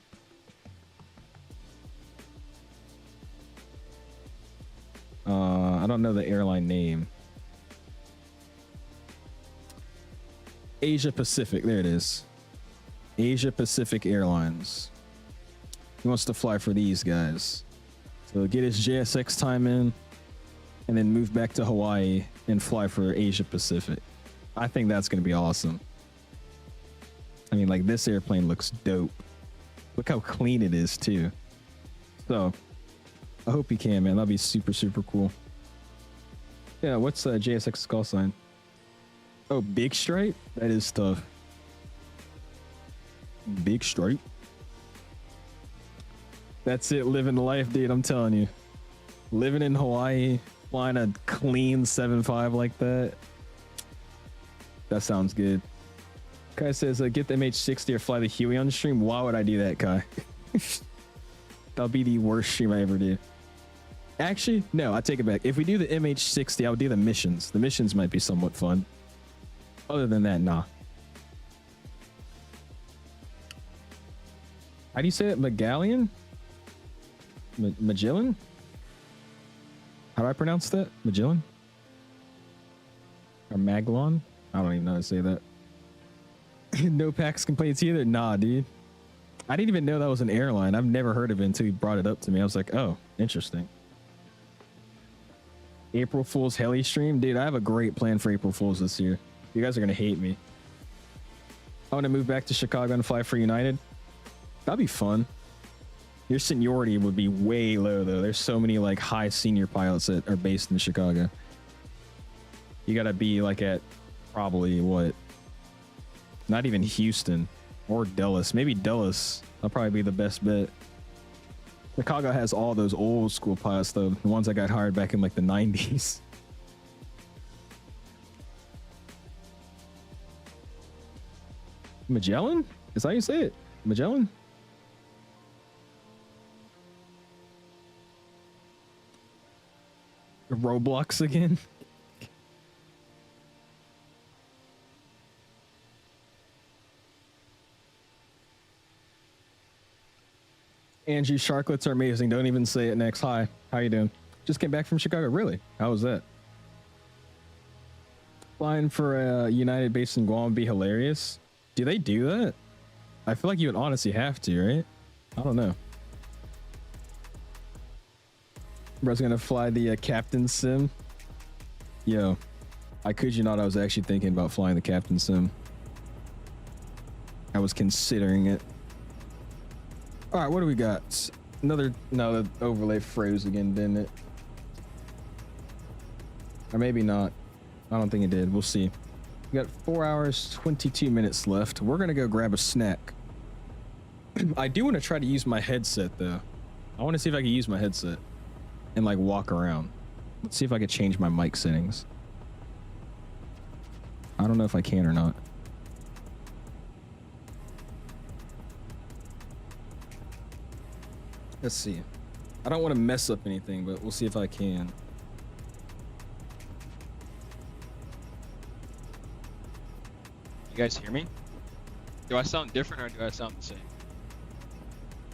I don't know the airline name. Asia Pacific, there it is. Asia Pacific Airlines. He wants to fly for these guys. So get his JSX time in, and then move back to Hawaii and fly for Asia Pacific. I think that's going to be awesome. I mean, like, this airplane looks dope. Look how clean it is, too. So, I hope he can, man. That'll be super, super cool. Yeah, what's JSX's call sign? Oh, Big Stripe? That is tough. Big Stripe? That's it, living the life, dude. I'm telling you. Living in Hawaii, flying a clean 7.5 like that. That sounds good. Kai says, get the MH60 or fly the Huey on the stream. Why would I do that, Kai? That'll be the worst stream I ever do. Actually, no, I take it back. If we do the MH60, I would do the missions. The missions might be somewhat fun. Other than that, nah. How do you say it? Magellan? Magellan? How do I pronounce that? Magellan? Or Maglon? I don't even know how to say that. No PAX complaints either? Nah, dude. I didn't even know that was an airline. I've never heard of it until he brought it up to me. I was like, oh, interesting. April Fool's heli stream? Dude, I have a great plan for April Fool's this year. You guys are going to hate me. I want to move back to Chicago and fly for United. That'd be fun. Your seniority would be way low, though. There's so many, like, high senior pilots that are based in Chicago. You got to be, like, at probably, what? Not even Houston or Dulles. Maybe Dulles. That'll probably be the best bet. Chicago has all those old school pilots, though. The ones that got hired back in, like, the 90s. Magellan? Is that how you say it? Magellan? Roblox again? Angie, sharklets are amazing. Don't even say it next. Hi, how you doing? Just came back from Chicago. Really? How was that? Flying for a United based in Guam would be hilarious. Do they do that? I feel like you would honestly have to, right? I don't know. Bro's gonna fly the Captain Sim. Yo, I kid you not, I was actually thinking about flying the Captain Sim. I was considering it. All right, what do we got? Another, no, the overlay froze again, didn't it? Or maybe not. I don't think it did. We'll see. We got 4 hours, 22 minutes left. We're gonna go grab a snack. I do want to try to use my headset though. I want to see if I can use my headset and like walk around. Let's see if I can change my mic settings. I don't know if I can or not. Let's see. I don't want to mess up anything, but we'll see if I can. You guys hear me? Do I sound different or do I sound the same?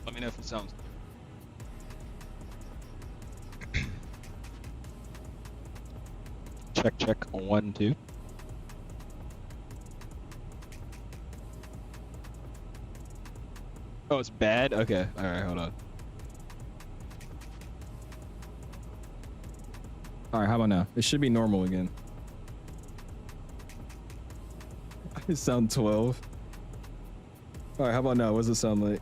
Let me know if it sounds different. Check 1 2. Oh, it's bad? Okay. Alright, hold on. Alright, how about now? It should be normal again. I sound 12. Alright, how about now? What does it sound like?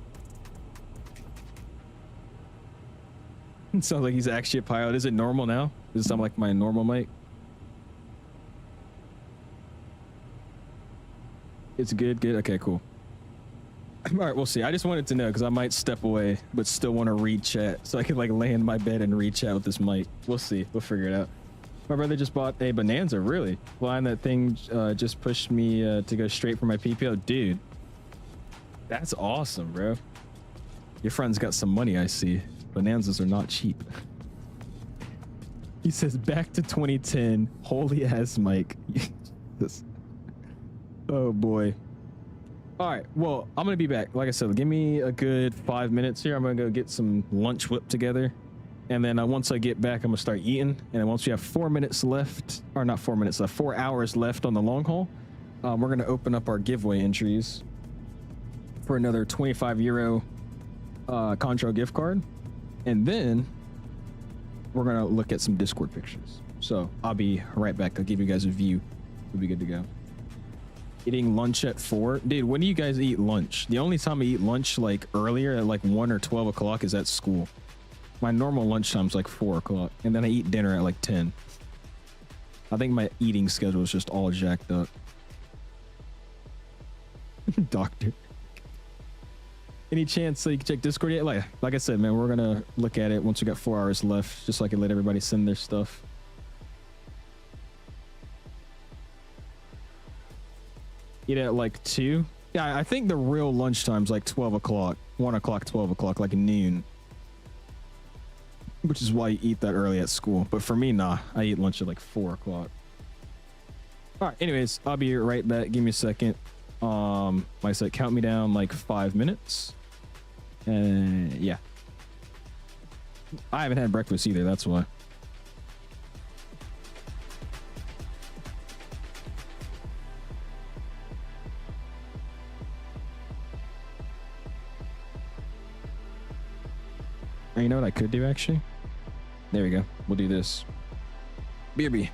It sounds like he's actually a pilot. Is it normal now? Does it sound like my normal mic? It's good, good. Okay, cool. All right, we'll see. I just wanted to know because I might step away, but still want to read chat so I can like lay in my bed and read chat with this mic. We'll see. We'll figure it out. My brother just bought a Bonanza. Really? Flying that thing just pushed me to go straight for my PPO. Dude, that's awesome, bro. Your friend's got some money, I see. Bonanzas are not cheap. He says back to 2010. Holy ass Mike. This. Oh boy. All right. Well, I'm gonna be back. Like I said, give me a good 5 minutes here. I'm gonna go get some lunch whipped together, and then once I get back, I'm gonna start eating. And then once we have 4 minutes left, or not 4 minutes left, 4 hours left on the long haul, we're gonna open up our giveaway entries for another 25 euro Control gift card, and then we're gonna look at some Discord pictures. So I'll be right back. I'll give you guys a view. We'll be good to go. Eating lunch at 4. Dude, when do you guys eat lunch? The only time I eat lunch like earlier at like 1 or 12 o'clock is at school. My normal lunch time's like 4 o'clock, and then I eat dinner at like 10. I think my eating schedule is just all jacked up. Doctor. Any chance so you can check Discord yet? Like I said, man, we're gonna look at it once we got 4 hours left, just so I can let everybody send their stuff. Eat at like 2. Yeah, I think the real lunch time's like 12 o'clock, 1 o'clock, 12 o'clock, like noon. Which is why you eat that early at school. But for me, nah, I eat lunch at like 4 o'clock. All right, anyways, I'll be right back. Give me a second. Like I said, count me down like 5 minutes. And yeah. I haven't had breakfast either, that's why. Or you know what I could do actually? There we go. We'll do this. BRB.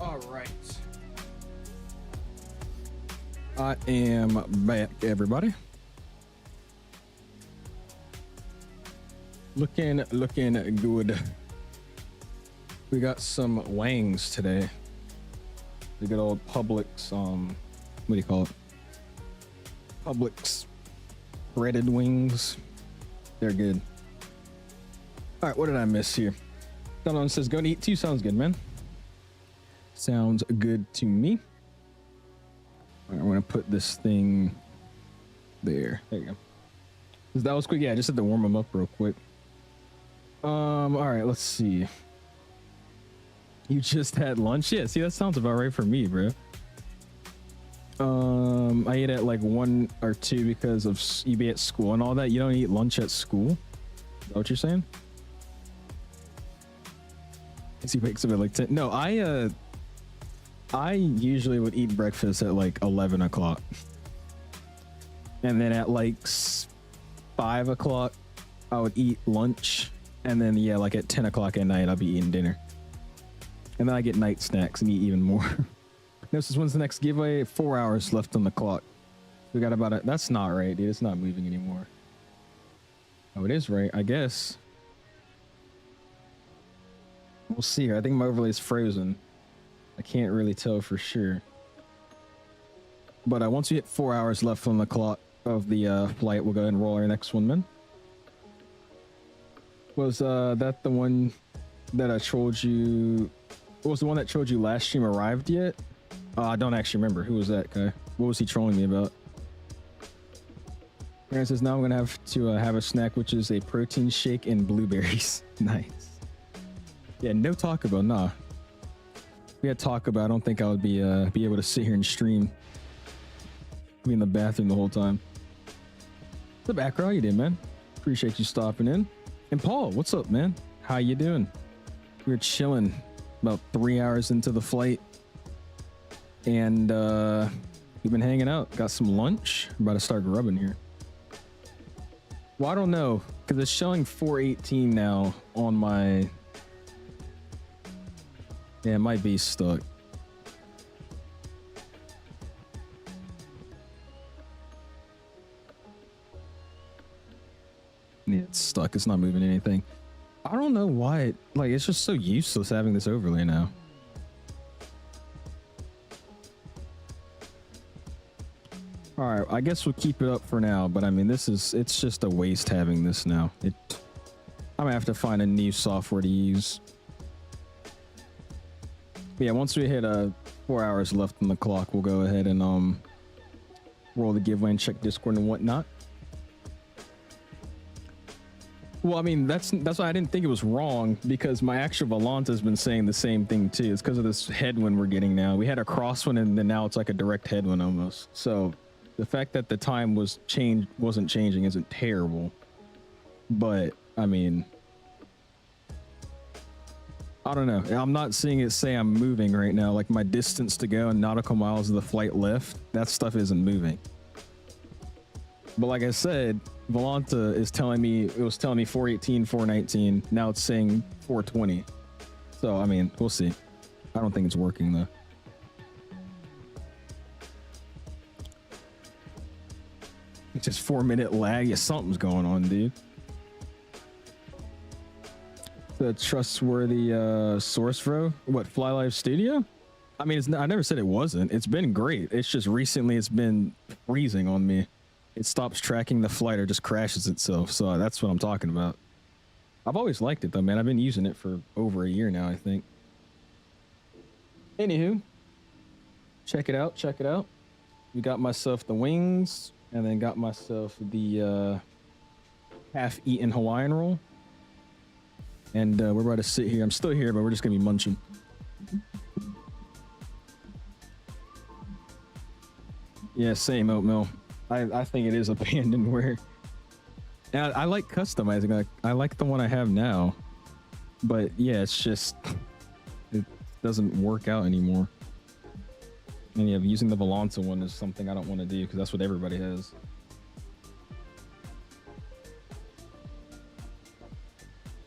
All right. I am back, everybody. Looking good. We got some wangs today. The good old Publix, what do you call it? Publix breaded wings. They're good. All right, what did I miss here? Someone says, go to eat too. Sounds good, man. Sounds good to me. All right, I'm gonna put this thing there. There you go. That was quick. Yeah, I just had to warm them up real quick. All right, let's see. You just had lunch? Yeah, see, that sounds about right for me, bro. I ate at like 1 or 2 because of you be at school and all that. You don't eat lunch at school? Is that what you're saying? He wakes up at like 10. No, I usually would eat breakfast at like 11 o'clock. And then at like 5 o'clock, I would eat lunch. And then, yeah, like at 10 o'clock at night, I'll be eating dinner. And then I get night snacks and eat even more. This is when's the next giveaway? 4 hours left on the clock. We got about it. That's not right, dude. It's not moving anymore. Oh, it is right, I guess. We'll see here. I think my overlay is frozen. I can't really tell for sure. But once we hit 4 hours left on the clock of the flight, we'll go ahead and roll our next one, man. Was that the one that I told you? What was the one that told you last stream arrived yet? I don't actually remember. Who was that guy? What was he trolling me about? Aaron says, now I'm gonna have to have a snack, which is a protein shake and blueberries. Nice. Yeah, no Taco Bell, nah. If we had Taco Bell, I don't think I would be able to sit here and stream. Be in the bathroom the whole time. The back row, you did, man. Appreciate you stopping in. And Paul, what's up, man? How you doing? We were chilling about 3 hours into the flight, and we've been hanging out. Got some lunch. I'm about to start grubbing here. Well, I don't know, because it's showing 418 now on my... Yeah, it might be stuck. Yeah, it's stuck. It's not moving anything. I don't know why it, like, it's just so useless having this overlay now. All right, I guess we'll keep it up for now, but I mean, it's just a waste having this now. I'm gonna have to find a new software to use. But yeah, once we hit 4 hours left on the clock, we'll go ahead and roll the giveaway and check Discord and whatnot. Well, I mean, that's why I didn't think it was wrong, because my actual Volanta has been saying the same thing too. It's because of this headwind we're getting now. We had a crosswind and then now it's like a direct headwind almost. So the fact that the time wasn't changing isn't terrible. But I mean, I don't know. I'm not seeing it say I'm moving right now. Like my distance to go and nautical miles of the flight left, that stuff isn't moving. But like I said, Volanta is telling me, it was telling me 418, 419. Now it's saying 420. So, I mean, we'll see. I don't think it's working though. It's just 4-minute lag. Yeah, something's going on, dude. The trustworthy source, bro. What, Fly Live Studio? I mean, I never said it wasn't. It's been great. It's just recently it's been freezing on me. It stops tracking the flight or just crashes itself. So that's what I'm talking about. I've always liked it though, man. I've been using it for over a year now, I think. Anywho, check it out. Check it out. We got myself the wings and then got myself the half-eaten Hawaiian roll. And we're about to sit here. I'm still here, but we're just gonna be munching. Yeah, same oatmeal. I think it is abandonware. Yeah, I like customizing. I like the one I have now, but yeah, it's just it doesn't work out anymore. And yeah, using the Volanta one is something I don't want to do because that's what everybody has.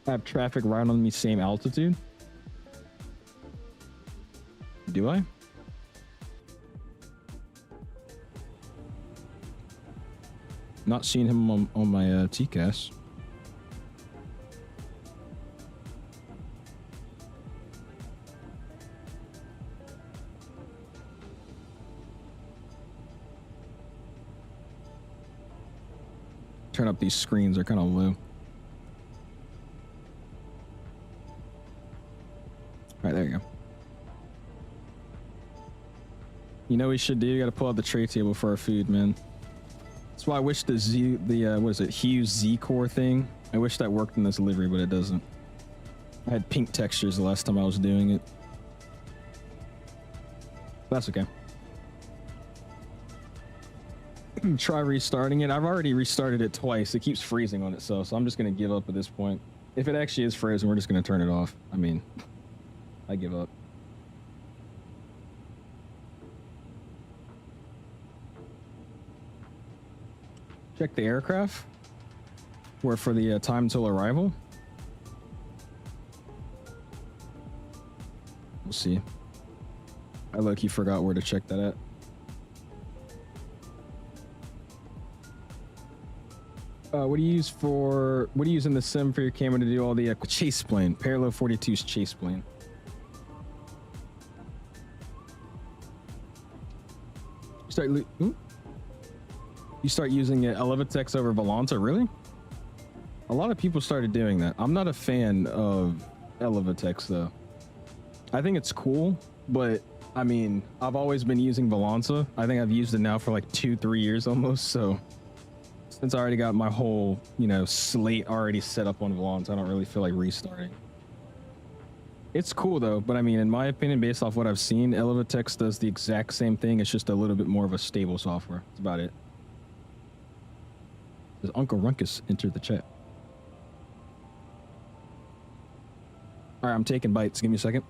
I have traffic right on me, same altitude. Do I? Not seeing him on my TCAS. Turn up these screens, they're kind of low. All right, there you go. You know what we should do? You gotta pull out the tray table for our food, man. That's why I wish what is it, 𝐂𝐨𝐧𝐭 thing? I wish that worked in this delivery, but it doesn't. I had pink textures the last time I was doing it. That's okay. Try restarting it. I've already restarted it twice. It keeps freezing on itself, so I'm just gonna give up at this point. If it actually is frozen, we're just gonna turn it off. I mean, I give up. Check the aircraft. Where for the time until arrival. We'll see. I low-key forgot where to check that at. What do you use in the sim for your camera to do all the chase plane? Parallel 42's chase plane. You start using 𝐿HR over Volanta, really? A lot of people started doing that. I'm not a fan of 𝐿HR though. I think it's cool, but I mean, I've always been using Volanta. I think I've used it now for like 2-3 years almost, so since I already got my whole, slate already set up on Volanta, I don't really feel like restarting. It's cool though, but I mean, in my opinion, based off what I've seen, 𝐿HR does the exact same thing. It's just a little bit more of a stable software. That's about it. Does Uncle Runckus enter the chat? All right, I'm taking bites. Give me a second.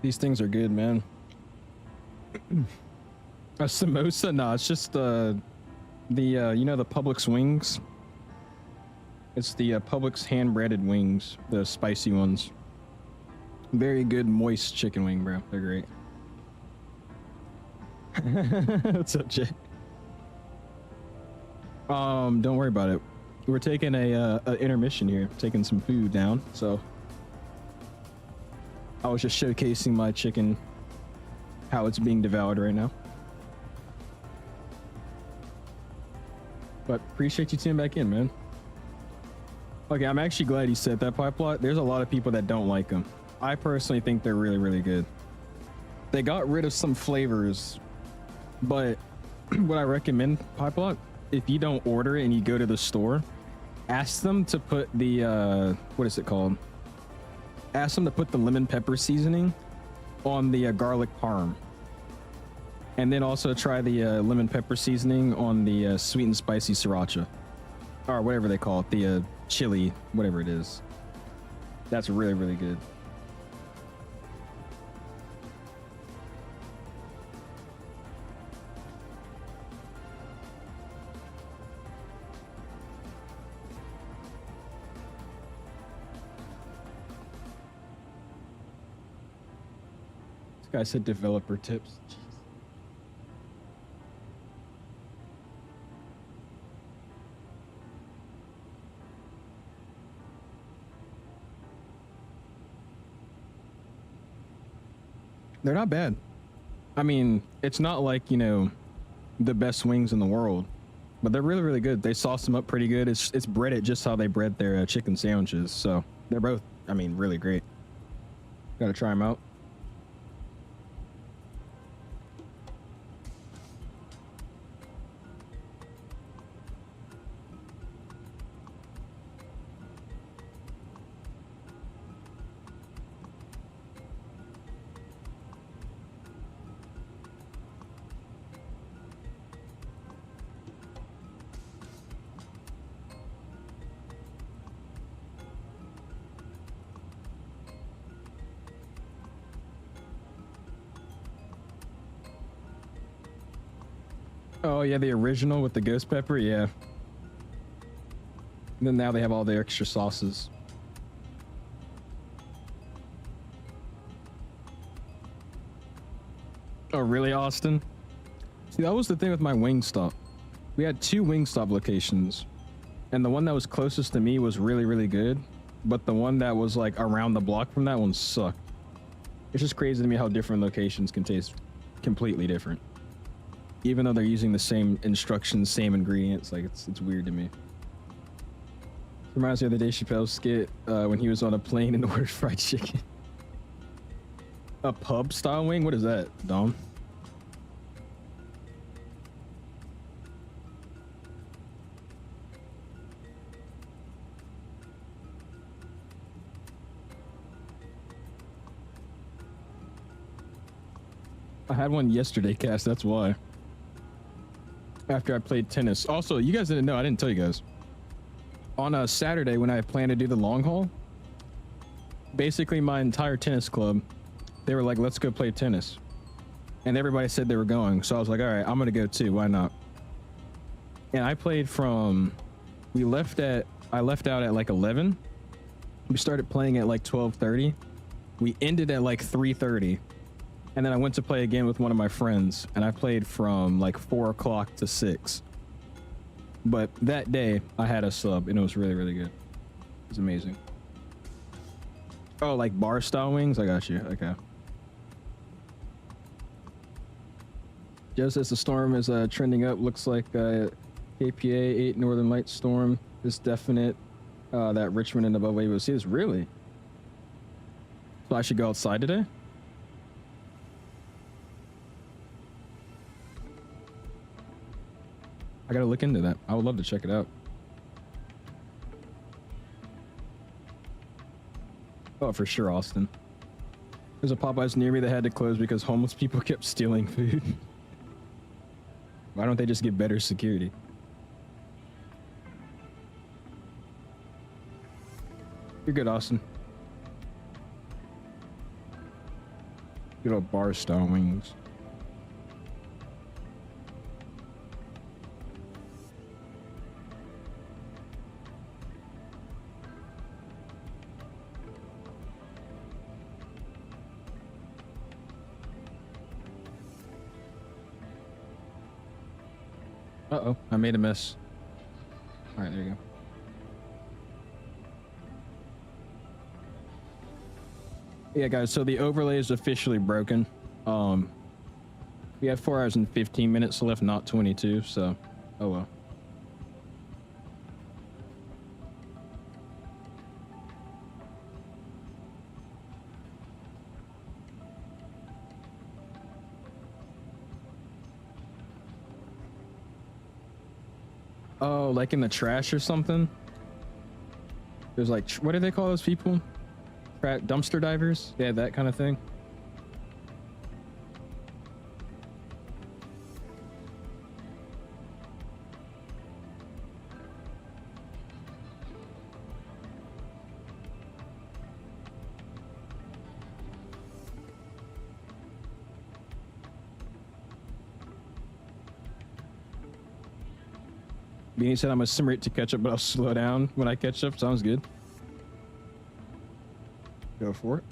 These things are good, man. A samosa? Nah, it's just the Publix wings. It's the Publix hand-breaded wings, the spicy ones. Very good, moist chicken wing, bro. They're great. What's up, Jay? Don't worry about it. We're taking a intermission here, taking some food down, so I was just showcasing my chicken, how it's being devoured right now. But appreciate you tuning back in, man. Okay, I'm actually glad you said that, Pipe Lot. There's a lot of people that don't like them. I personally think they're really, really good. They got rid of some flavors, but what I recommend, Pipe Lot, if you don't order it and you go to the store, ask them to put the, what is it called? Ask them to put the lemon pepper seasoning on the garlic parm. And then also try the lemon pepper seasoning on the sweet and spicy sriracha. Or whatever they call it, the chili, whatever it is. That's really, really good. Guy said developer tips. They're not bad. I mean, it's not like, you know, the best wings in the world, but they're really, really good. They sauce them up pretty good. It's breaded just how they bread their chicken sandwiches. So they're both, I mean, really great. Gotta try them out. Oh yeah, the original with the ghost pepper, yeah. And then now they have all the extra sauces. Oh really, Austin? See, that was the thing with my Wingstop. We had 2 Wingstop locations, and the one that was closest to me was really, really good, but the one that was like around the block from that one sucked. It's just crazy to me how different locations can taste completely different. Even though they're using the same instructions, same ingredients, like it's weird to me. Reminds me of the Dave Chappelle skit when he was on a plane and ordered fried chicken. A pub style wing? What is that, Dom? I had one yesterday, Cass, that's why. After I played tennis. Also, you guys didn't know, I didn't tell you guys. On a Saturday when I planned to do the long haul, basically my entire tennis club, they were like, let's go play tennis. And everybody said they were going. So I was like, all right, I'm going to go too. Why not? And I played from, I left out at like 11. We started playing at like 12:30. We ended at like 3:30. And then I went to play again with one of my friends, and I played from like 4 o'clock to 6. But that day I had a sub, and it was really, really good. It was amazing. Oh, like bar style wings? I got you. Okay. Just as the storm is trending up, looks like KPA 8 Northern Lights storm is definite. That Richmond and above YYZ is really. So I should go outside today? I gotta look into that. I would love to check it out. Oh, for sure, Austin. There's a Popeyes near me that had to close because homeless people kept stealing food. Why don't they just get better security? You're good, Austin. Good old bar style wings. Uh-oh, I made a mess. All right, there you go. Yeah, guys, so the overlay is officially broken. We have 4 hours and 15 minutes left, not 22, so, oh well. Oh, like in the trash or something? There's like, what do they call those people? Dumpster divers? Yeah, that kind of thing. Beanie said I'm a sim rate to catch up, but I'll slow down when I catch up. Sounds good. Go for it.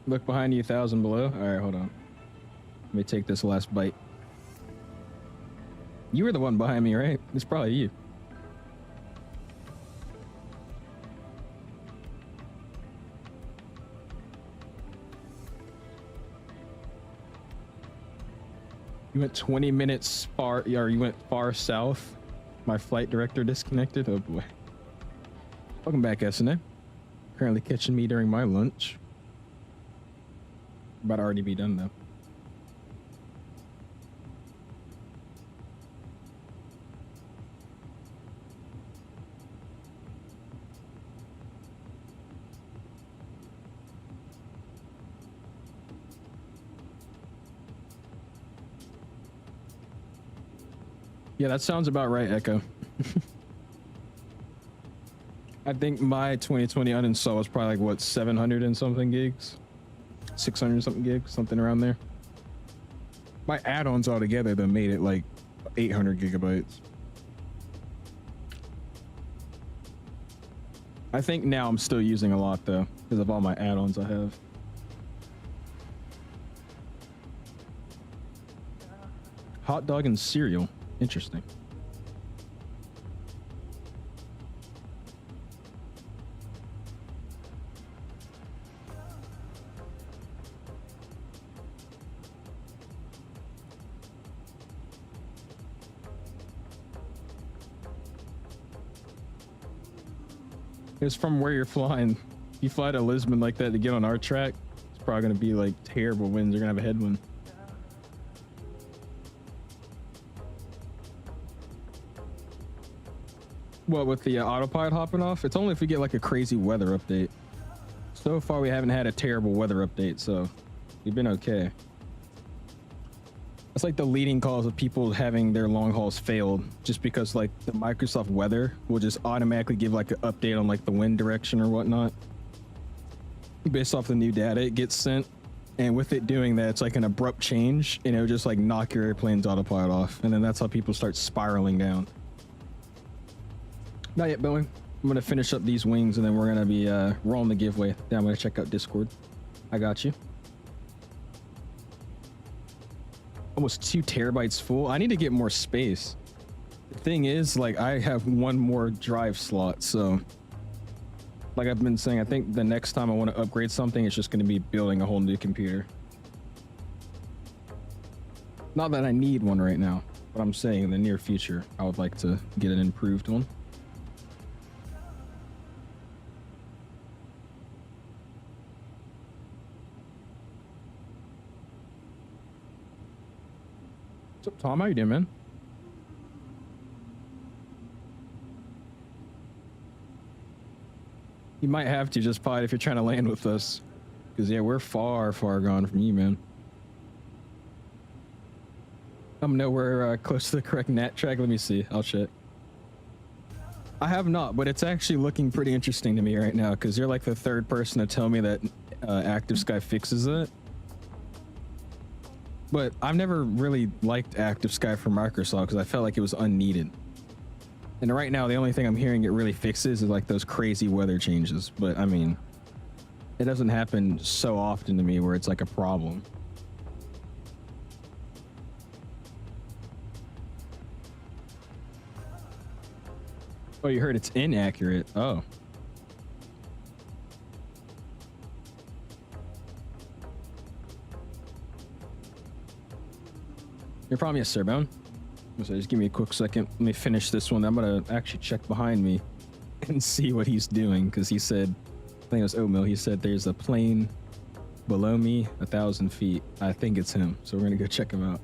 Look behind you, 1,000 below. All right, hold on. Let me take this last bite. You were the one behind me, right? It's probably you. You went 20 minutes far, or you went far south. My flight director disconnected. Oh boy. Welcome back, SNA. Currently catching me during my lunch. About to already be done though. Yeah, that sounds about right, Echo. I think my 2020 uninstall was probably like, what, 700 and something gigs? 600 and something gigs, something around there. My add-ons altogether that made it like 800 gigabytes. I think now I'm still using a lot though, because of all my add-ons I have. Hot dog and cereal. Interesting. It's from where you're flying. If you fly to Lisbon like that to get on our track, it's probably going to be like terrible winds. You're going to have a headwind. What, with the autopilot hopping off? It's only if we get like a crazy weather update. So far, we haven't had a terrible weather update, so we've been okay. It's like the leading cause of people having their long hauls failed, just because like the Microsoft weather will just automatically give like an update on like the wind direction or whatnot. Based off the new data it gets sent. And with it doing that, it's like an abrupt change, and it'll just like knock your airplane's autopilot off. And then that's how people start spiraling down. Not yet, Boeing. I'm gonna finish up these wings and then we're gonna be rolling the giveaway. Then I'm gonna check out Discord. I got you. Almost 2 terabytes full. I need to get more space. The thing is, like, I have one more drive slot, so like I've been saying, I think the next time I want to upgrade something, it's just going to be building a whole new computer. Not that I need one right now, but I'm saying in the near future I would like to get an improved one. What's up, Tom? How you doing, man? You might have to just pod if you're trying to land with us. Because, yeah, we're far, far gone from you, man. I'm nowhere close to the correct nat track. Let me see. I'll check. I have not, but it's actually looking pretty interesting to me right now, because you're like the 3rd person to tell me that Active Sky fixes it. But I've never really liked Active Sky for Microsoft because I felt like it was unneeded. And right now, the only thing I'm hearing it really fixes is like those crazy weather changes. But I mean, it doesn't happen so often to me where it's like a problem. Oh, you heard it's inaccurate. Oh. You're probably a Sirbound. So just give me a quick second. Let me finish this one. I'm gonna actually check behind me and see what he's doing, because he said, I think it was Oatmeal, he said there's a plane below me 1,000 feet. I think it's him, so we're gonna go check him out.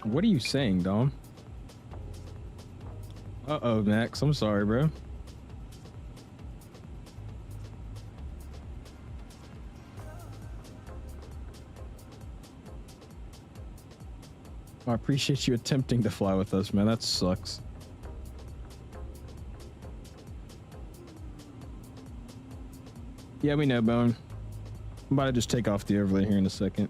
What are you saying, Dom? Uh-oh, Max. I'm sorry, bro. I appreciate you attempting to fly with us, man. That sucks. Yeah, we know, Bone. I'm about to just take off the overlay here in a second.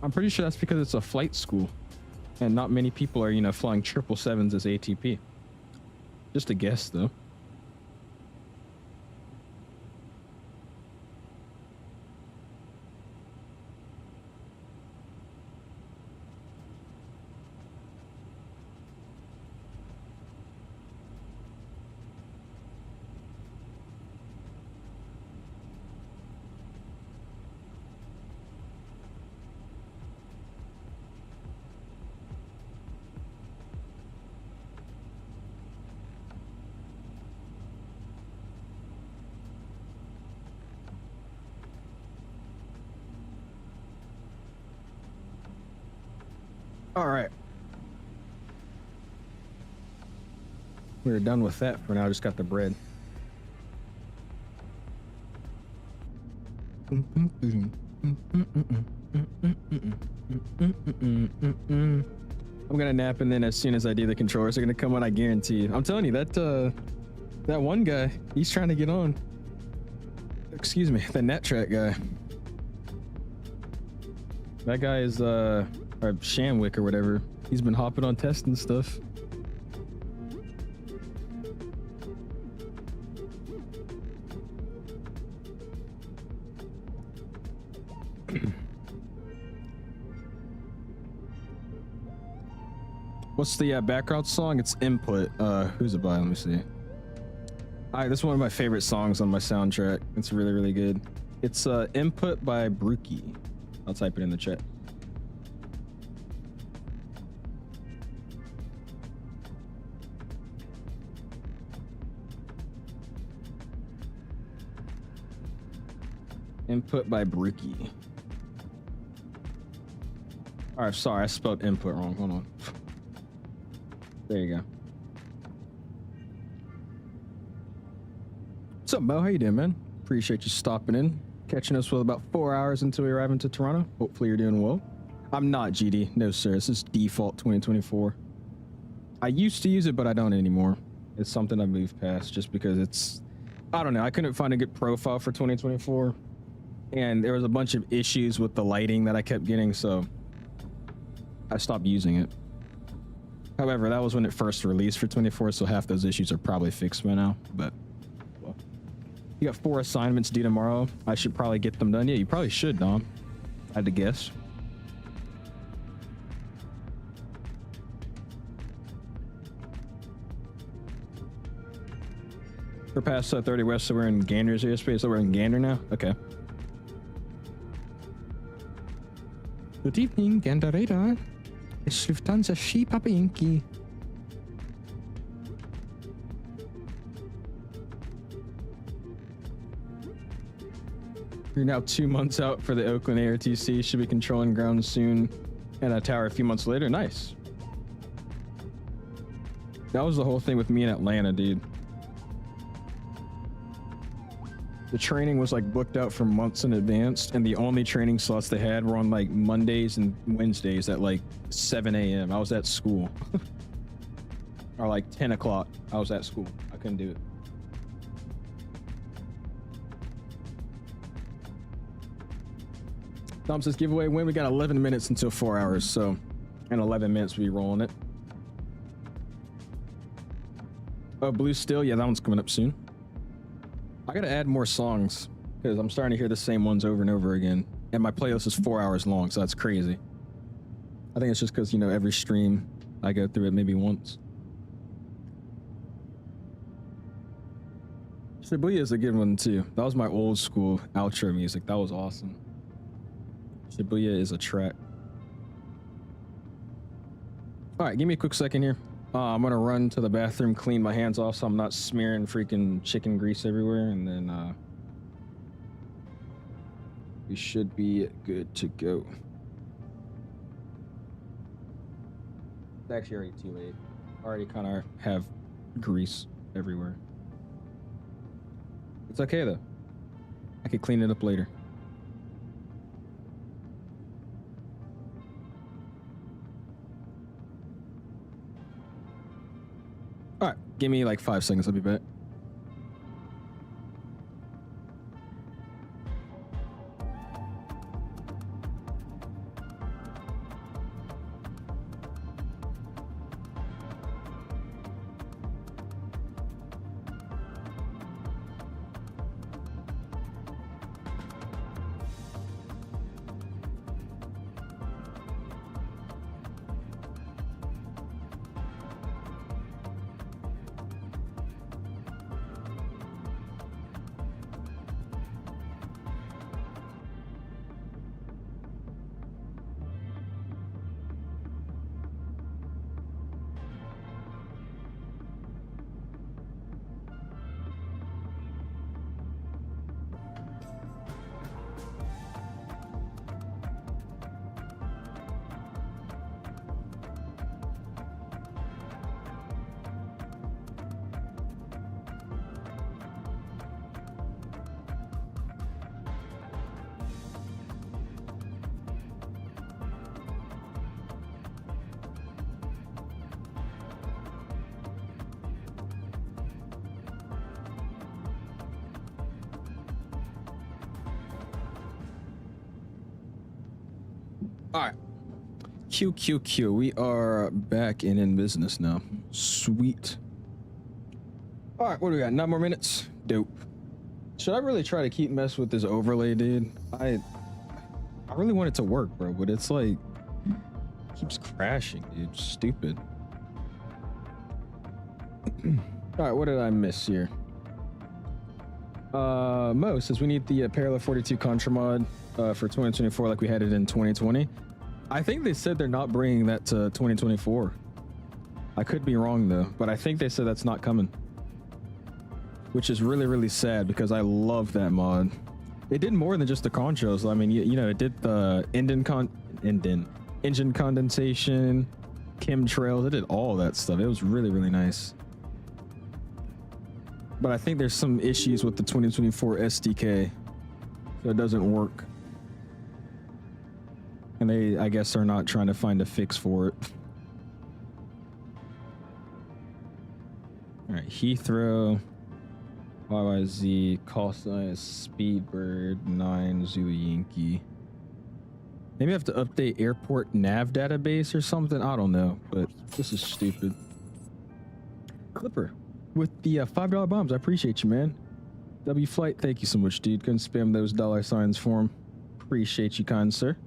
I'm pretty sure that's because it's a flight school and not many people are, you know, flying 777s as ATP. Just a guess, though. All right. We're done with that for now. Just got the bread. I'm gonna nap, and then as soon as I do, the controllers are gonna come on. I guarantee you. I'm telling you that that one guy, he's trying to get on. Excuse me, the NetTrack guy. That guy is or Shamwick or whatever. He's been hopping on testing stuff. What's the background song? It's Input. Who's it by? Let me see. Alright, this is one of my favorite songs on my soundtrack. It's really, really good. It's Input by Brookie. I'll type it in the chat. Input by Brookie. Alright, sorry, I spelled input wrong. Hold on. There you go. What's up, Mo? How you doing, man? Appreciate you stopping in. Catching us with about 4 hours until we arrive into Toronto. Hopefully you're doing well. I'm not, GD. No, sir. This is default 2024. I used to use it, but I don't anymore. It's something I moved past just because it's... I don't know. I couldn't find a good profile for 2024. And there was a bunch of issues with the lighting that I kept getting, so I stopped using it. However, that was when it first released for 24, so half those issues are probably fixed by now. But well, you got 4 assignments due tomorrow. I should probably get them done. Yeah, you probably should, Dom. I had to guess. We're past 30 West, so we're in Gander's airspace. So we're in Gander now? Okay. Good evening, Gander Radar. It's Lufthansa Papa Yankee. You're now 2 months out for the Oakland ARTC. Should be controlling ground soon. And a tower a few months later. Nice. That was the whole thing with me in Atlanta, dude. The training was like booked out for months in advance, and the only training slots they had were on like Mondays and Wednesdays at like 7 a.m. I was at school. Or like 10 o'clock. I was at school. I couldn't do it. Tom says giveaway win. We got 11 minutes until 4 hours, so in 11 minutes we'll be rolling it. Oh, Blue Still? Yeah, that one's coming up soon. I gotta add more songs because I'm starting to hear the same ones over and over again. And my playlist is 4 hours long, so that's crazy. I think it's just because, you know, every stream I go through it maybe once. Shibuya is a good one too. That was my old school outro music. That was awesome. Shibuya is a track. All right, give me a quick second here. I'm gonna run to the bathroom, clean my hands off so I'm not smearing freaking chicken grease everywhere, and then we should be good to go. It's actually already too late. I already kind of have grease everywhere. It's okay though. I could clean it up later. Give me like 5 seconds. I'll be back. All right. QQQ. We are back and in business now. Sweet. All right. What do we got? 9 more minutes. Dope. Should I really try to keep messing with this overlay, dude? I really want it to work, bro, but it's like keeps crashing, dude. Stupid. All right. What did I miss here? Mo says we need the Parallel 42 Contra mod for 2024 like we had it in 2020. I think they said they're not bringing that to 2024. I could be wrong though, but I think they said that's not coming, which is really, really sad because I love that mod. It did more than just the controls. I mean, you know, it did the engine condensation, chemtrails. It did all that stuff. It was really, really nice. But I think there's some issues with the 2024 SDK, so it doesn't work. And they, I guess, are not trying to find a fix for it. All right, Heathrow, YYZ, call sign Speedbird 9 Zulu Yankee. Maybe I have to update airport nav database or something. I don't know, but this is stupid. Clipper with the $5 bombs. I appreciate you, man. W Flight, thank you so much, dude. Couldn't spam those $signs for him. Appreciate you, kind sir.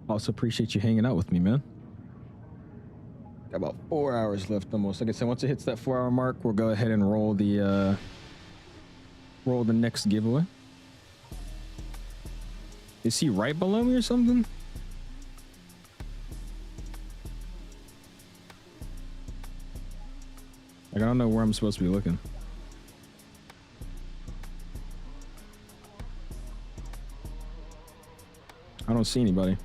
Also appreciate you hanging out with me, man. Got about 4 hours left almost. Like I said, once it hits that 4-hour mark, we'll go ahead and roll the next giveaway. Is he right below me or something? Like, I don't know where I'm supposed to be looking. I don't see anybody.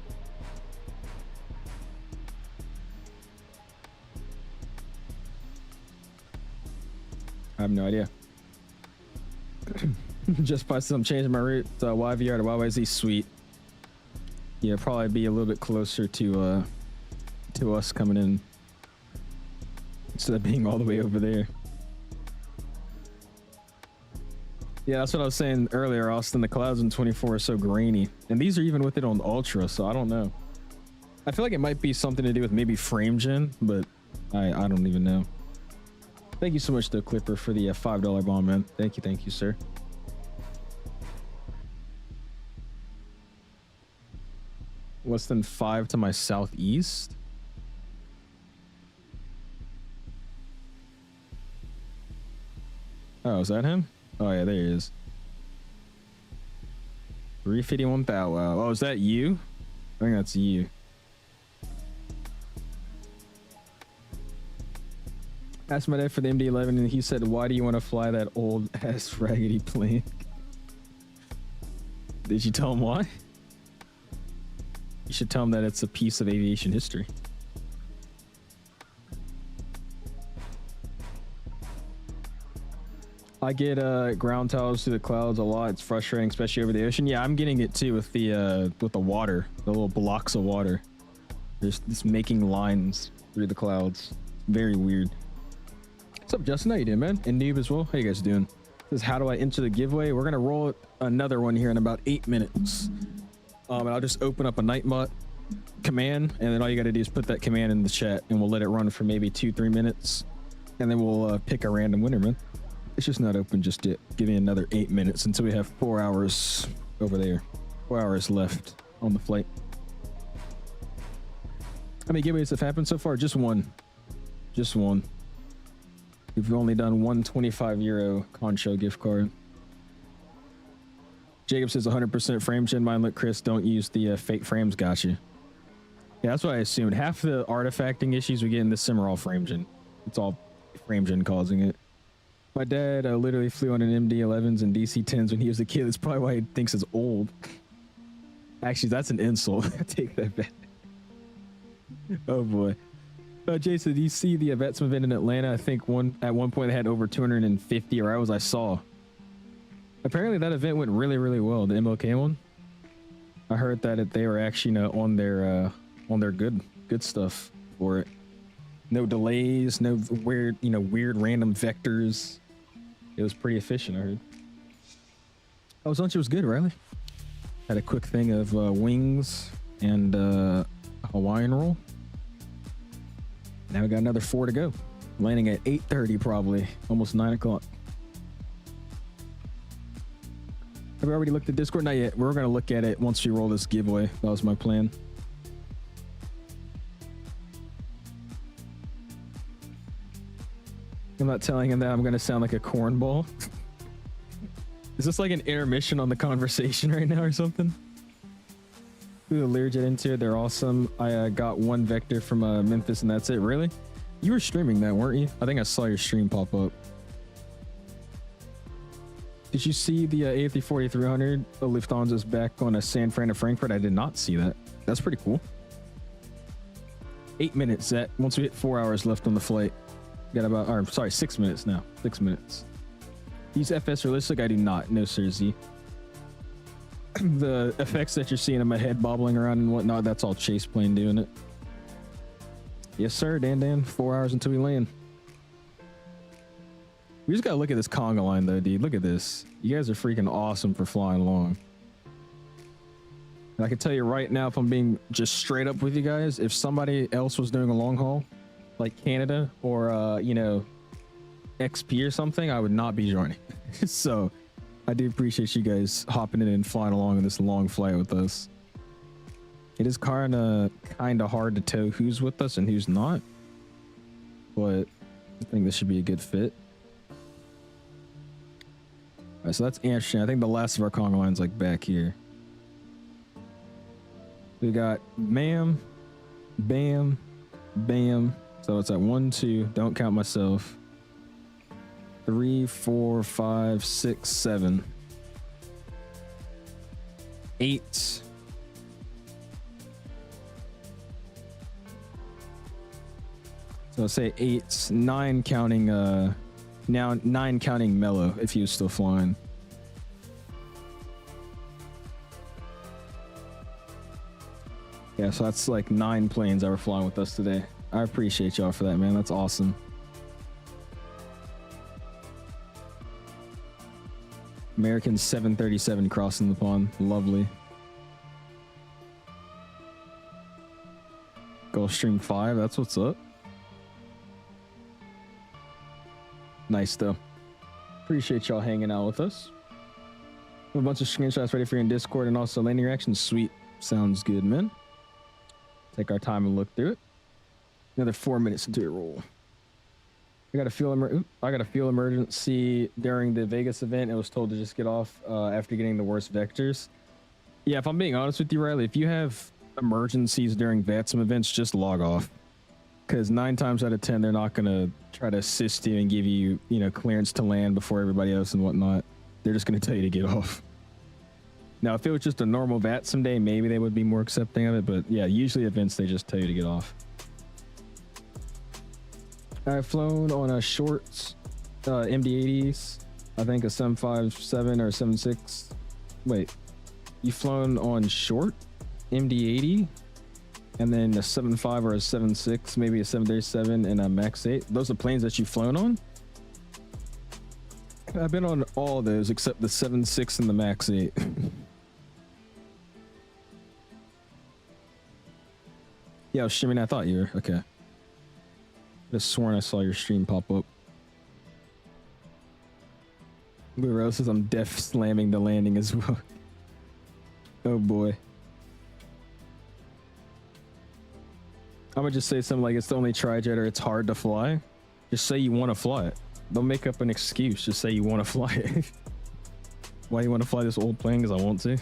I have no idea. Just posted I'm changing my route to YVR to YYZ. Sweet. Yeah, probably be a little bit closer to us coming in instead of being all the way over there. Yeah, that's what I was saying earlier, Austin. The clouds in 24 are so grainy, and these are even with it on Ultra, so I don't know. I feel like it might be something to do with maybe frame gen, but I don't even know. Thank you so much, though, Clipper, for the $5 bomb, man. Thank you, sir. Less than 5 to my southeast. Oh, is that him? Oh yeah, there he is. 351 Bow Wow. Oh, is that you? I think that's you. Asked my dad for the MD-11 and he said, why do you want to fly that old ass raggedy plane? Did you tell him why? You should tell him that it's a piece of aviation history. I get ground towers through the clouds a lot. It's frustrating, especially over the ocean. Yeah, I'm getting it too with the water, the little blocks of water. There's this making lines through the clouds. Very weird. What's up, Justin? How you doing, man? And Noob as well. How you guys doing? This is how do I enter the giveaway? We're gonna roll another one here in about 8 minutes. And I'll just open up a Nightbot command, and then all you got to do is put that command in the chat, and we'll let it run for maybe 2-3 minutes, and then we'll pick a random winner, man. It's just not open just yet. Give me another 8 minutes until we have 4 hours over there. 4 hours left on the flight. How many giveaways have happened so far? Just one. Just one. We've only done one 25 € Concho gift card. Jacob says 100% frame gen. Mine look, Chris, don't use the fake frames. Got you. Yeah, that's what I assumed. Half the artifacting issues we get in this sim are all frame gen. It's all frame gen causing it. My dad literally flew on an MD-11s and DC-10s when he was a kid. That's probably why he thinks it's old. Actually, that's an insult. I take that back. Oh boy. Jason, do you see the VATSIM event in Atlanta? I think at one point they had over 250 arrivals. I saw. Apparently that event went really, really well. The MLK one. I heard that they were actually on their good stuff for it. No delays, no weird random vectors. It was pretty efficient, I heard. Oh, lunch was good, Riley. Had a quick thing of wings and Hawaiian roll. Now we got another 4 to go. Landing at 8:30 probably, almost 9 o'clock. Have we already looked at Discord? Not yet. We're going to look at it once we roll this giveaway. That was my plan. I'm not telling him that I'm going to sound like a cornball. Is this like an intermission on the conversation right now or something? Ooh, Learjet into it. They're awesome. I got one vector from Memphis and that's it. Really? You were streaming that, weren't you? I think I saw your stream pop up. Did you see the A340-300 Lufthansa's back on a San Fran to Frankfurt? I did not see that. That's pretty cool. 8 minutes set. Once we hit 4 hours left on the flight. Got about, or sorry, 6 minutes now. 6 minutes. Use FS realistic? I do not. No, sir, Z. The effects that you're seeing in my head bobbling around and whatnot, that's all Chase plane doing it. Yes, sir, Dan. 4 hours until we land. We just gotta look at this conga line though, dude. Look at this. You guys are freaking awesome for flying along. And I can tell you right now, if I'm being just straight up with you guys, if somebody else was doing a long haul, like Canada or XP or something, I would not be joining. So I do appreciate you guys hopping in and flying along on this long flight with us. It is kind of hard to tell who's with us and who's not, but I think this should be a good fit. All right, so that's interesting. I think the last of our conga line's like back here. We got bam, bam, bam. So it's at 1, 2. Don't count myself. 3, 4, 5, 6, 7, 8. So I'll say 8, 9 counting now 9 counting Mello if he was still flying. Yeah, so that's like 9 planes that were flying with us today. I appreciate y'all for that, man. That's awesome. American 737 crossing the pond. Lovely. Gulfstream 5, that's what's up. Nice though. Appreciate y'all hanging out with us. A bunch of screenshots ready for you in Discord and also landing reactions. Sweet. Sounds good, man. Take our time and look through it. Another 4 minutes into a roll. I got a fuel emergency during the Vegas event. I was told to just get off after getting the worst vectors. Yeah, if I'm being honest with you, Riley, if you have emergencies during VATSIM events, just log off. Because 9 times out of 10, they're not going to try to assist you and give you, clearance to land before everybody else and whatnot. They're just going to tell you to get off. Now, if it was just a normal VATSIM day, maybe they would be more accepting of it. But yeah, usually events, they just tell you to get off. I've flown on a short MD-80s. I think a 757 or 76. Wait, you've flown on short MD-80? And then a 7.5 or a 7.6, maybe a 737 and a MAX 8. Those are planes that you've flown on? I've been on all of those except the 7.6 and the Max 8. Yeah, Shimmy, I thought you were okay. Just sworn I saw your stream pop up. Blue Rose says I'm def slamming the landing as well. Oh boy. I'm gonna just say something like it's the only trijet or it's hard to fly. Just say you want to fly it. Don't make up an excuse. Just say you want to fly it. Why do you want to fly this old plane? Because I want to.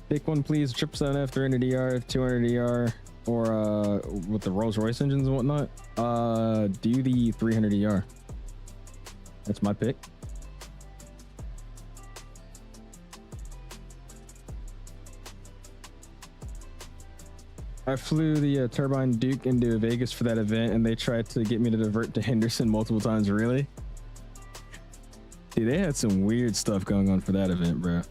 Pick one, please. 777F, 300ER, 200ER, or with the Rolls Royce engines and whatnot. Do the 300ER. That's my pick. I flew the Turbine Duke into Vegas for that event, and they tried to get me to divert to Henderson multiple times. Really? Dude, they had some weird stuff going on for that event, bro.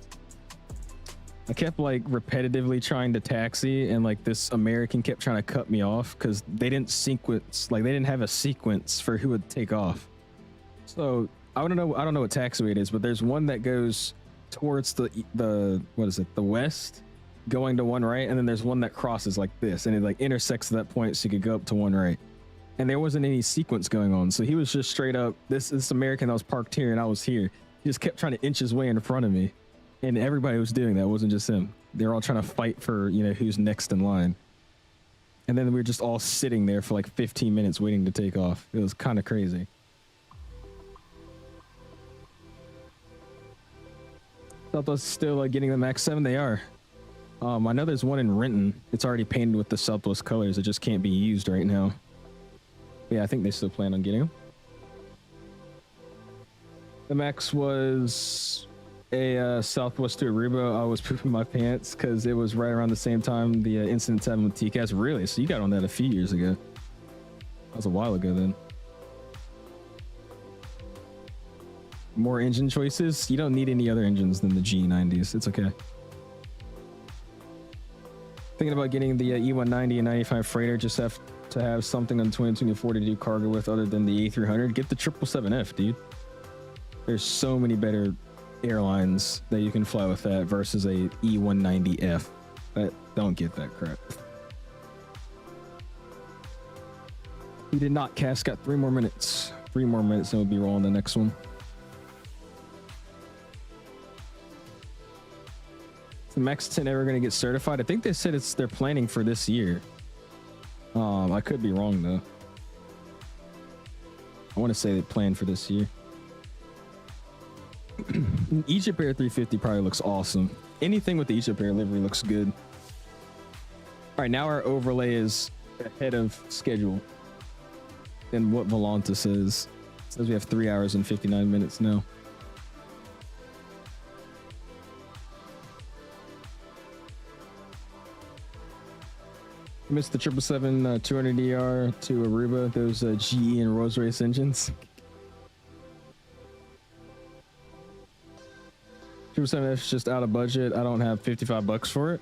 I kept like repetitively trying to taxi, and like this American kept trying to cut me off because they didn't sequence, like they didn't have a sequence for who would take off. So I don't know what taxiway it is, but there's one that goes towards the what is it, the west, going to one right, and then there's one that crosses like this, and it like intersects at that point so you could go up to one right. And there wasn't any sequence going on, so he was just straight up, this American that was parked here and I was here, he just kept trying to inch his way in front of me, and everybody was doing that. It wasn't just him. They were all trying to fight for, you know, who's next in line. And then we were just all sitting there for like 15 minutes waiting to take off. It was kind of crazy. Southwest still getting the Max 7. They are. I know there's one in Renton. It's already painted with the Southwest colors. It just can't be used right now. Yeah, I think they still plan on getting them. The Max was a Southwest to Aruba. I was pooping my pants because it was right around the same time the incident happened with TCAS. Really? So you got on that a few years ago. That was a while ago then. More engine choices? You don't need any other engines than the G90s. It's okay. Thinking about getting the E190 and 95 freighter. Just have to have something on 2024 to do cargo with other than the A300. Get the 777F, dude. There's so many better airlines that you can fly with that versus a E190F. Don't get that crap. He did not cast. Got 3 more minutes. 3 more minutes and we'll be rolling the next one. The Max 10 ever going to get certified? I think they said they're planning for this year. I could be wrong though. I want to say they planned for this year. Egypt Air 350 probably looks awesome. Anything with the Egypt Air livery looks good. All right, now our overlay is ahead of schedule. And what Volanta says we have 3 hours and 59 minutes now. Missed the 777 200ER to Aruba, those GE and Rolls Royce engines. 777F's just out of budget. I don't have $55 for it.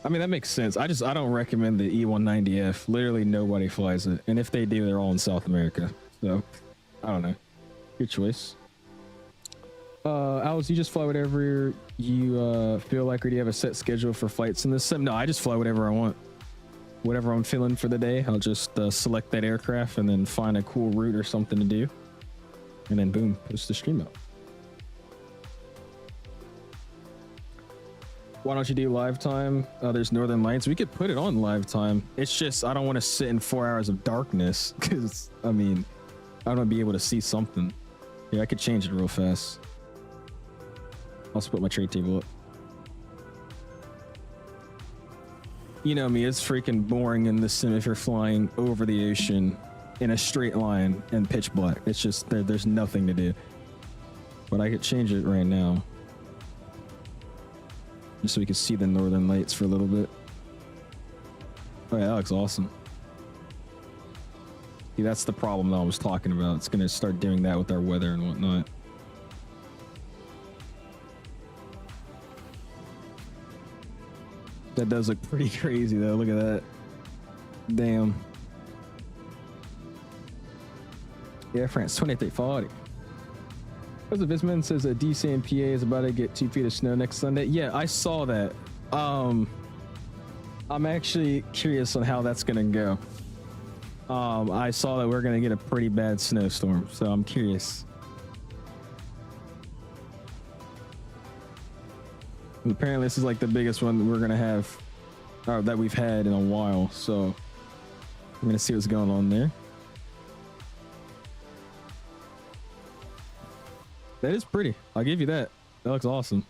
I mean, that makes sense. I don't recommend the E190F. Literally nobody flies it. And if they do, they're all in South America. So, I don't know. Your choice. Alex, you just fly whatever you feel like, or do you have a set schedule for flights in this sim? No, I just fly whatever I want. Whatever I'm feeling for the day, I'll just select that aircraft and then find a cool route or something to do. And then boom, post the stream out. Why don't you do live time? There's Northern Lights. We could put it on live time. It's just, I don't want to sit in 4 hours of darkness because, I mean, I want to be able to see something. Yeah, I could change it real fast. I'll split my trade table up. You know me, it's freaking boring in the sim if you're flying over the ocean in a straight line and pitch black. It's just, there's nothing to do. But I could change it right now. Just so we can see the Northern Lights for a little bit. Oh yeah, that looks awesome. See, that's the problem that I was talking about. It's going to start doing that with our weather and whatnot. That does look pretty crazy though. Look at that. Damn. Air France 2340. As of Visman says that DC and PA is about to get 2 feet of snow next Sunday. Yeah, I saw that. I'm actually curious on how that's gonna go. I saw that we're gonna get a pretty bad snowstorm, so I'm curious. And apparently this is like the biggest one that we're gonna have, or that we've had in a while, so I'm gonna see what's going on there. That is pretty. I'll give you that. That looks awesome.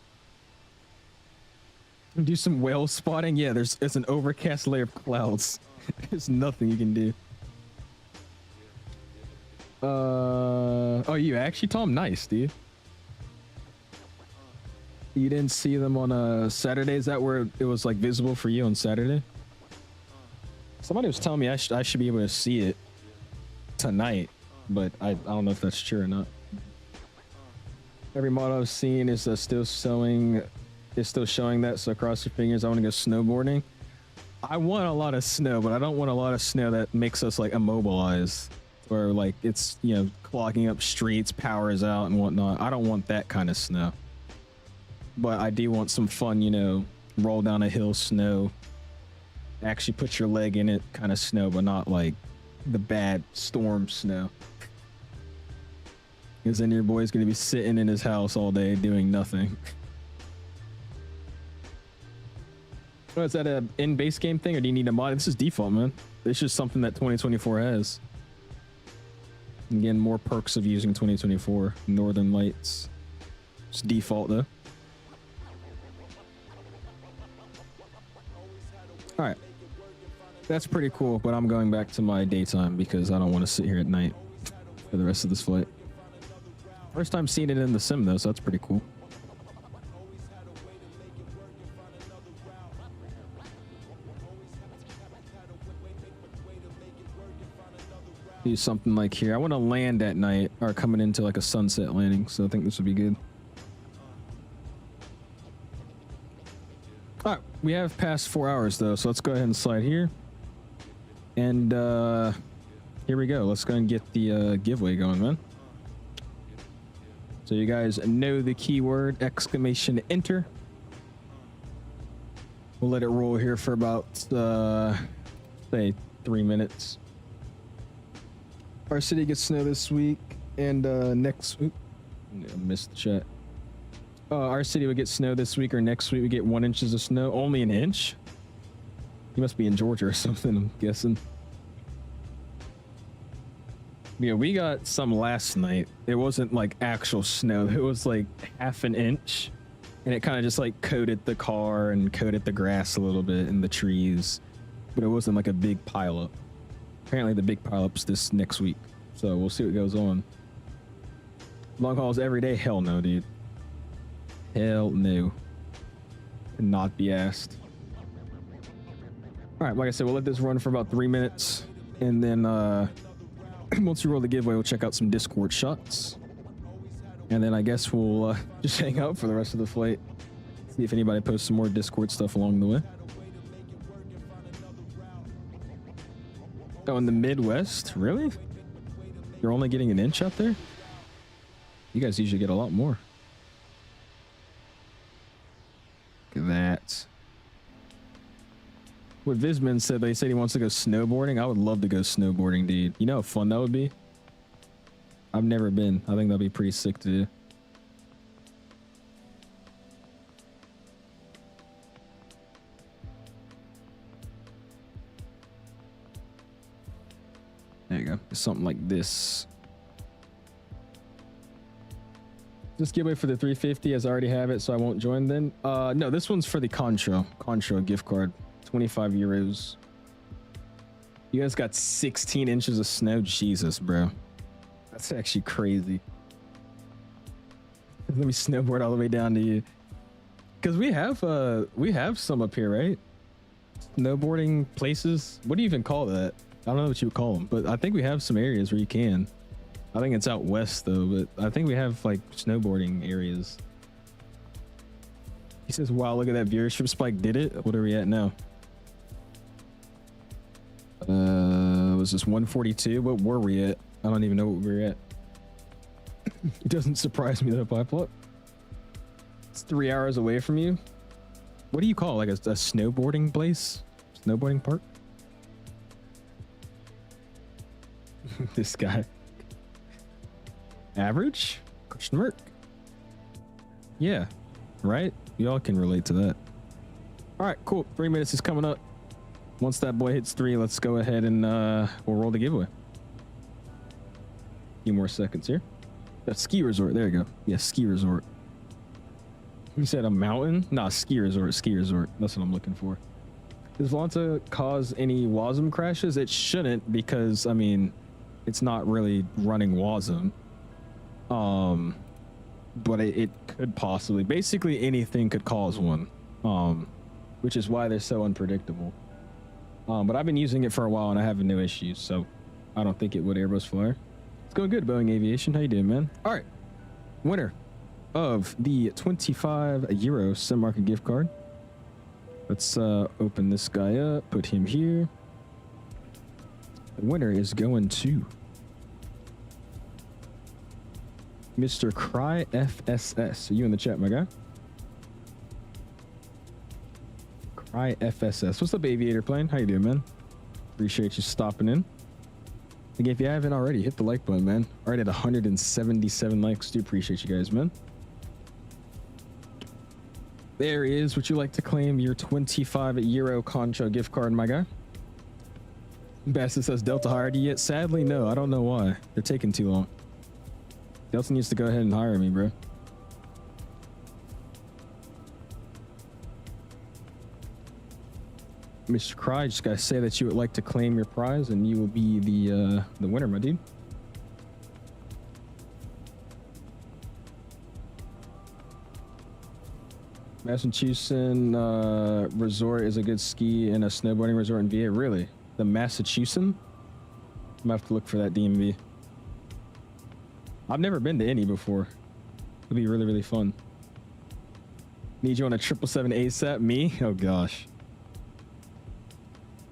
Do some whale spotting. Yeah, it's an overcast layer of clouds. There's nothing you can do. Oh, you actually, Tom? Nice, dude. You didn't see them on a Saturday? Is that where it was like visible for you on Saturday? Somebody was telling me I should be able to see it tonight, but I don't know if that's true or not. Every model I've seen is still showing that, so cross your fingers. I want to go snowboarding. I want a lot of snow, but I don't want a lot of snow that makes us like immobilized, or like it's, you know, clogging up streets, power is out and whatnot. I don't want that kind of snow, but I do want some fun, you know, roll down a hill snow, actually put your leg in it kind of snow, but not like the bad storm snow. Because then your boy's gonna be sitting in his house all day doing nothing. Oh, is that a in-base game thing, or do you need a mod? This is default, man. It's just something that 2024 has. Again, more perks of using 2024. Northern Lights. It's default, though. Alright. That's pretty cool, but I'm going back to my daytime because I don't want to sit here at night for the rest of this flight. First time seeing it in the sim, though, so that's pretty cool. Do something like here. I want to land at night, or coming into like a sunset landing, so I think this would be good. All right, we have passed 4 hours though, so let's go ahead and slide here. And here we go. Let's go and get the giveaway going, man. So you guys know the keyword, exclamation enter. We'll let it roll here for about say 3 minutes. Our city gets snow this week, and next week, I missed the chat. Our city would get snow this week, or next week we get 1 inch of snow. Only an inch? You must be in Georgia or something, I'm guessing. Yeah, we got some last night. It wasn't like actual snow. It was like half an inch, and it kind of just like coated the car and coated the grass a little bit and the trees, but it wasn't like a big pileup. Apparently the big pileups this next week, so we'll see what goes on. Long hauls every day? Hell no, dude. Hell no. Cannot be asked. All right, like I said, we'll let this run for about 3 minutes, and then once we roll the giveaway, we'll check out some Discord shots, and then I guess we'll just hang out for the rest of the flight. See if anybody posts some more Discord stuff along the way. Oh, in the Midwest? Really? You're only getting an inch out there? You guys usually get a lot more. Look at that. What Visman said, they said he wants to go snowboarding. I would love to go snowboarding, dude. You know how fun that would be? I've never been. I think that'd be pretty sick to do. There you go. Something like this. This giveaway for the 350, as I already have it, so I won't join then. No, this one's for the Contro gift card. 25 euros. You guys got 16 inches of snow? Jesus, bro. That's actually crazy. Let me snowboard all the way down to you. Because we have some up here, right? Snowboarding places. What do you even call that? I don't know what you would call them, but I think we have some areas where you can. I think it's out west though, but I think we have like snowboarding areas. He says, wow, look at that viewership spike. Did it? What are we at now? Was this 142? What were we at? I don't even know what we were at. It doesn't surprise me though, Pipelet. It's 3 hours away from you. What do you call it? Like a snowboarding place? Snowboarding park? This guy. Average? Question mark. Yeah, right? Y'all can relate to that. All right, cool. 3 minutes is coming up. Once that boy hits 3, let's go ahead and we'll roll the giveaway. Few more seconds here. That ski resort. There you go. Yeah, ski resort. You said a mountain? Nah, ski resort. Ski resort. That's what I'm looking for. Does Volanta cause any WASM crashes? It shouldn't, because I mean, it's not really running WASM. But it could possibly. Basically, anything could cause one. Which is why they're so unpredictable. But I've been using it for a while and I have no issues, so I don't think it would. Airbus Flyer. It's going good, Boeing Aviation. How you doing, man? All right. Winner of the €25 Sim Market gift card. Let's open this guy up, put him here. The winner is going to Mr. Cry FSS. Are you in the chat, my guy? Cry FSS. What's up, Aviator Plane? How you doing, man? Appreciate you stopping in. Again, if you haven't already, hit the like button, man. Already at 177 likes. Do appreciate you guys, man. There is. Would you like to claim your €25 Concho gift card, my guy? Bassett says, Delta hired you yet? Sadly, no. I don't know why. They're taking too long. Delta needs to go ahead and hire me, bro. Mr. Cry, just gotta say that you would like to claim your prize, and you will be the winner, my dude. Massachusetts resort is a good ski and a snowboarding resort in VA. Really? The Massachusetts? I'm gonna have to look for that DMV. I've never been to any before. It'll be really, really fun. Need you on a 777 ASAP? Me? Oh gosh.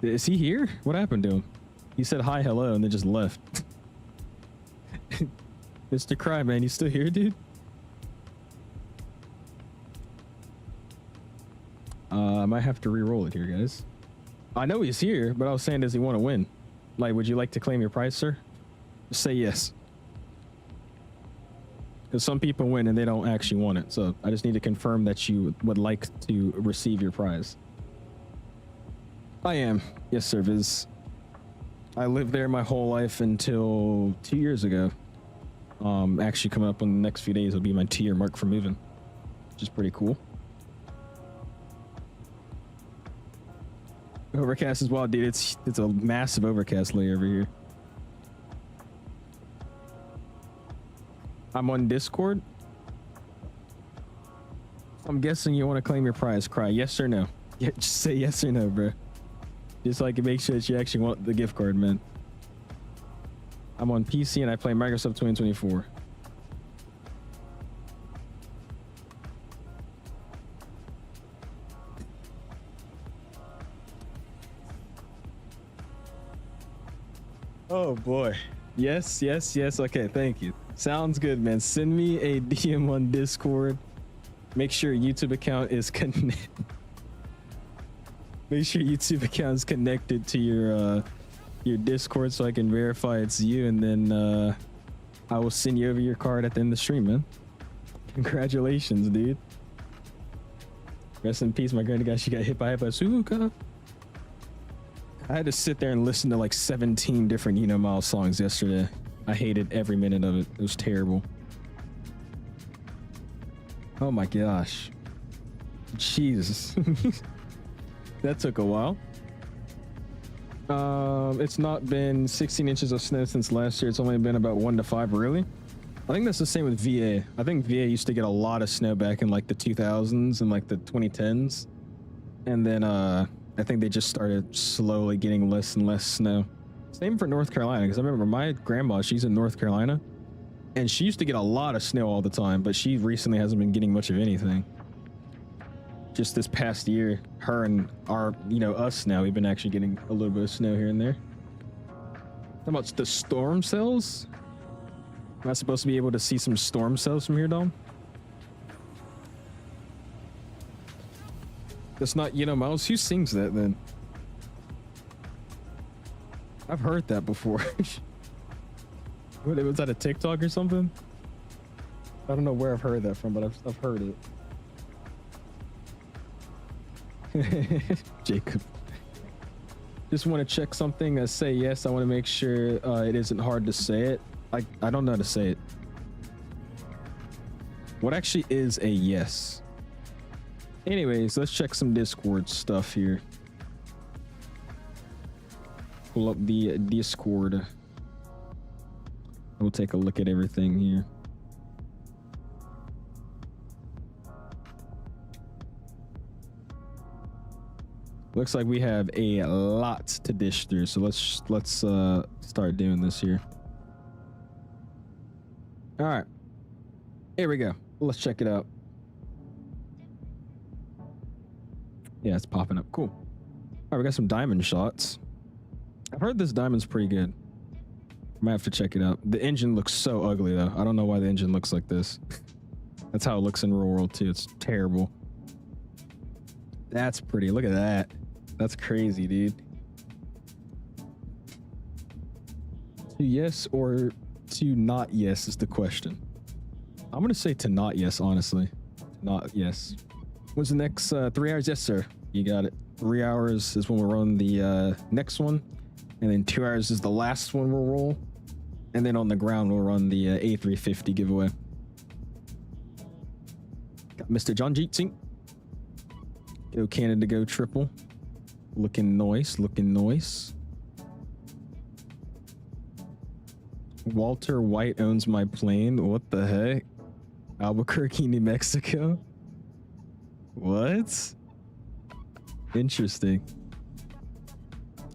Is he here? What happened to him? He said hi, hello, and then just left. Mr. Cry, man, you still here, dude? I might have to re-roll it here, guys. I know he's here, but I was saying, does he want to win? Like, would you like to claim your prize, sir? Just say yes. Because some people win and they don't actually want it. So I just need to confirm that you would like to receive your prize. I am. Yes, sir, Viz. I lived there my whole life until 2 years ago. Actually coming up in the next few days will be my 2-year mark for moving, which is pretty cool. Overcast as well, dude. It's a massive overcast layer over here. I'm on Discord. I'm guessing you want to claim your prize, Cry. Yes or no? Yeah, just say yes or no, bro. Just so I can make sure that you actually want the gift card, man. I'm on PC and I play Microsoft 2024. Oh boy. Yes, yes, yes. Okay, thank you. Sounds good, man. Send me a DM on Discord. Make sure your YouTube account is connected. Make sure YouTube account is connected to your Discord so I can verify it's you, and then I will send you over your card at the end of the stream, man. Congratulations, dude. Rest in peace, my granddad. She got hit by a bazooka. I had to sit there and listen to like 17 different 𝐬𝐺 songs yesterday. I hated every minute of it. It was terrible. Oh my gosh. Jesus. That took a while. It's not been 16 inches of snow since last year. It's only been about 1 to 5, really. I think that's the same with VA. I think VA used to get a lot of snow back in like the 2000s and like the 2010s. And then I think they just started slowly getting less and less snow. Same for North Carolina, because I remember my grandma, she's in North Carolina, and she used to get a lot of snow all the time, but she recently hasn't been getting much of anything. Just this past year, her and our, us now, we've been actually getting a little bit of snow here and there. How much the storm cells? Am I supposed to be able to see some storm cells from here, Dom? That's not 𝐂𝐄𝐢. Who sings that then? I've heard that before. What, was that a TikTok or something? I don't know where I've heard that from, but I've heard it. Jacob. Just want to check something. Say yes. I want to make sure it isn't hard to say it. I don't know how to say it. What actually is a yes? Anyways, let's check some Discord stuff here. Pull up the Discord. We'll take a look at everything here. Looks like we have a lot to dish through, so let's start doing this here. All right, here we go. Let's check it out. Yeah, it's popping up. Cool. All right, we got some diamond shots. I've heard this diamond's pretty good. I might have to check it out. The engine looks so ugly though. I don't know why the engine looks like this. That's how it looks in real world too. It's terrible. That's pretty. Look at that. That's crazy, dude. To yes or to not yes is the question. I'm gonna say to not yes, honestly. Not yes. When's the next 3 hours? Yes, sir. You got it. 3 hours is when we'll run the next one. And then 2 hours is the last one we'll roll. And then on the ground, we'll run the A350 giveaway. Got Mr. John Jeetsing. Go Canada, go triple. Looking nice, looking nice. Walter White owns my plane. What the heck? Albuquerque, New Mexico. What? Interesting.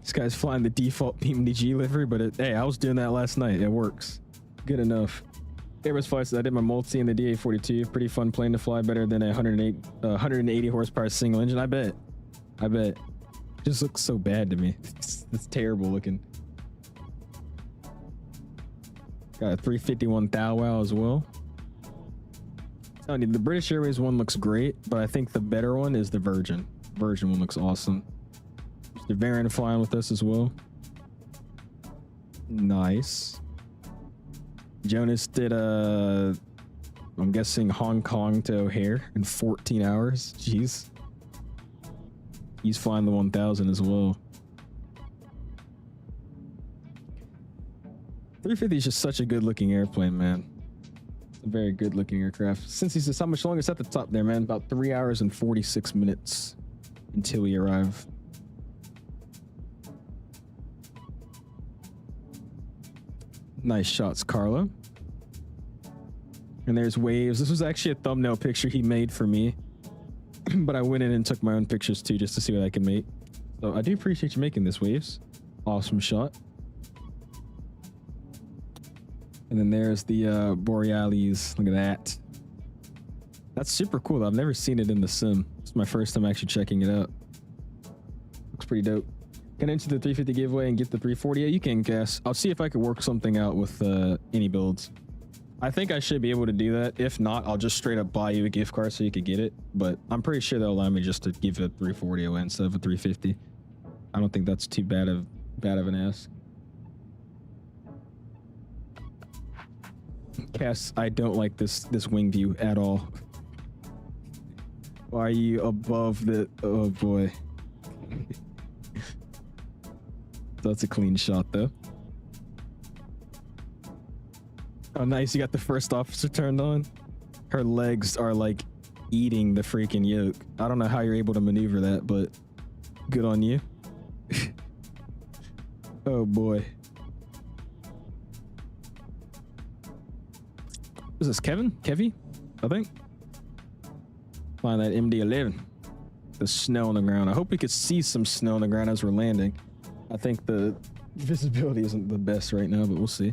This guy's flying the default PMDG livery, but hey, I was doing that last night. It works. Good enough. Airbus flights. I did my multi in the DA-42. Pretty fun plane to fly. Better than a 180 horsepower single engine. I bet. I bet. It just looks so bad to me. It's terrible looking. Got a 351 𝐂𝐢 as well. Telling you, the British Airways one looks great, but I think the better one is the Virgin. Virgin one looks awesome. Mr. Varon flying with us as well. Nice. Jonas did I'm guessing Hong Kong to O'Hare in 14 hours. Jeez. He's flying the 1000 as well. 350 is just such a good looking airplane, man. A very good looking aircraft. Since he says how much longer, it's at the top there, man. About 3 hours and 46 minutes until we arrive. Nice shots, Carlo. And there's Waves. This was actually a thumbnail picture he made for me, but I went in and took my own pictures too, just to see what I can make. So I do appreciate you making this, Waves. Awesome shot. And then there's the Borealis. Look at that. That's super cool though. I've never seen it in the sim. It's my first time actually checking it out. Looks pretty dope. Can I enter the 350 giveaway and get the 340? Yeah, you can, Cass. I'll see if I could work something out with iniBuilds. I think I should be able to do that. If not, I'll just straight up buy you a gift card so you could get it. But I'm pretty sure they'll allow me just to give it a 340 away instead of a 350. I don't think that's too bad of an ask. Cass, I don't like this wing view at all. Why are you above the... Oh boy. That's a clean shot though. Oh nice, you got the first officer turned on. Her legs are like eating the freaking yoke. I don't know how you're able to maneuver that, but good on you. Oh boy. Is this Kevy? I think. Find that MD-11. The snow on the ground. I hope we could see some snow on the ground as we're landing. I think the visibility isn't the best right now, but we'll see.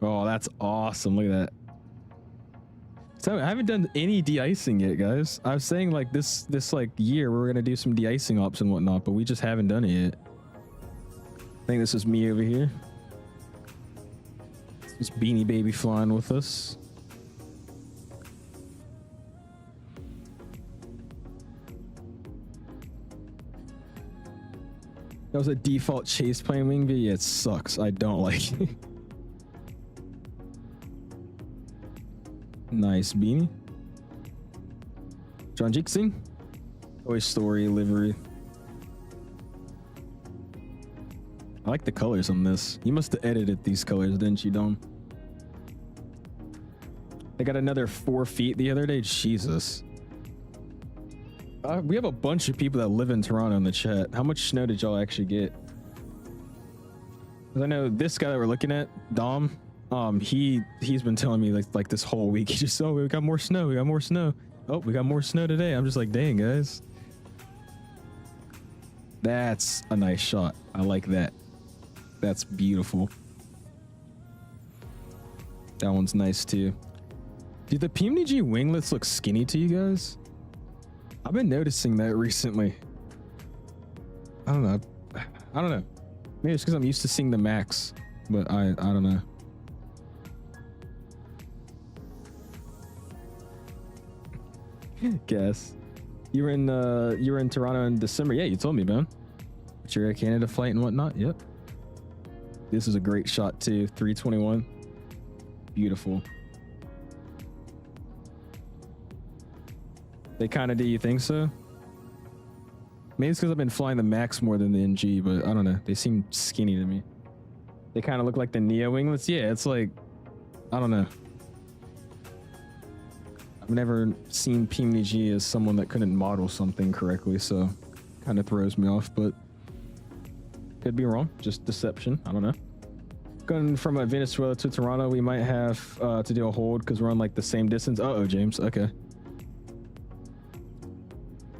Oh, that's awesome. Look at that. So I haven't done any de-icing yet, guys. I was saying like this like year we're gonna do some de-icing ops and whatnot, but we just haven't done it yet. I think this is me over here. This Beanie Baby flying with us. That was a default chase plane wing view. Yeah, it sucks. I don't like it. Nice beanie. John Singh. Toy Story livery. I like the colors on this. You must have edited these colors, didn't you, Dom? They got another 4 feet the other day. Jesus. We have a bunch of people that live in Toronto in the chat. How much snow did y'all actually get? Because I know this guy that we're looking at, Dom, he's been telling me like this whole week. He just, oh, we got more snow. We got more snow. Oh, we got more snow today. I'm just like, dang, guys. That's a nice shot. I like that. That's beautiful. That one's nice too. Dude, the PMDG winglets look skinny to you guys? I've been noticing that recently. I don't know. Maybe it's because I'm used to seeing the max, but I don't know. Guess. You were in Toronto in December. Yeah, you told me, man. But your Air Canada flight and whatnot. Yep. This is a great shot too. 321. Beautiful. They kind of do, you think so? Maybe it's because I've been flying the Max more than the NG, but I don't know. They seem skinny to me. They kind of look like the Neo winglets. Yeah, it's like, I don't know. I've never seen PMDG as someone that couldn't model something correctly, so kind of throws me off, but could be wrong. Just deception. I don't know. Going from Venezuela to Toronto, we might have to do a hold because we're on like the same distance. Uh-oh, James. Okay.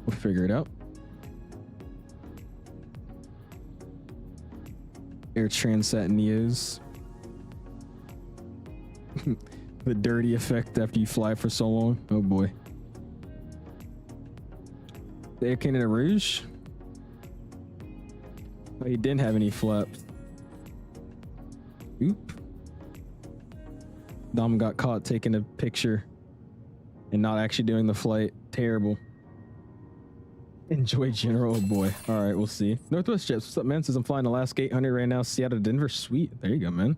We'll figure it out. Air Transat Neos. The dirty effect after you fly for so long. Oh boy. The Air Canada Rouge. Oh, he didn't have any flaps. Oop. Dom got caught taking a picture and not actually doing the flight. Terrible. Enjoy General. Oh boy. All right, we'll see. Northwest Jets. What's up, man? Says I'm flying Alaska 800 right now. Seattle to Denver. Sweet. There you go, man.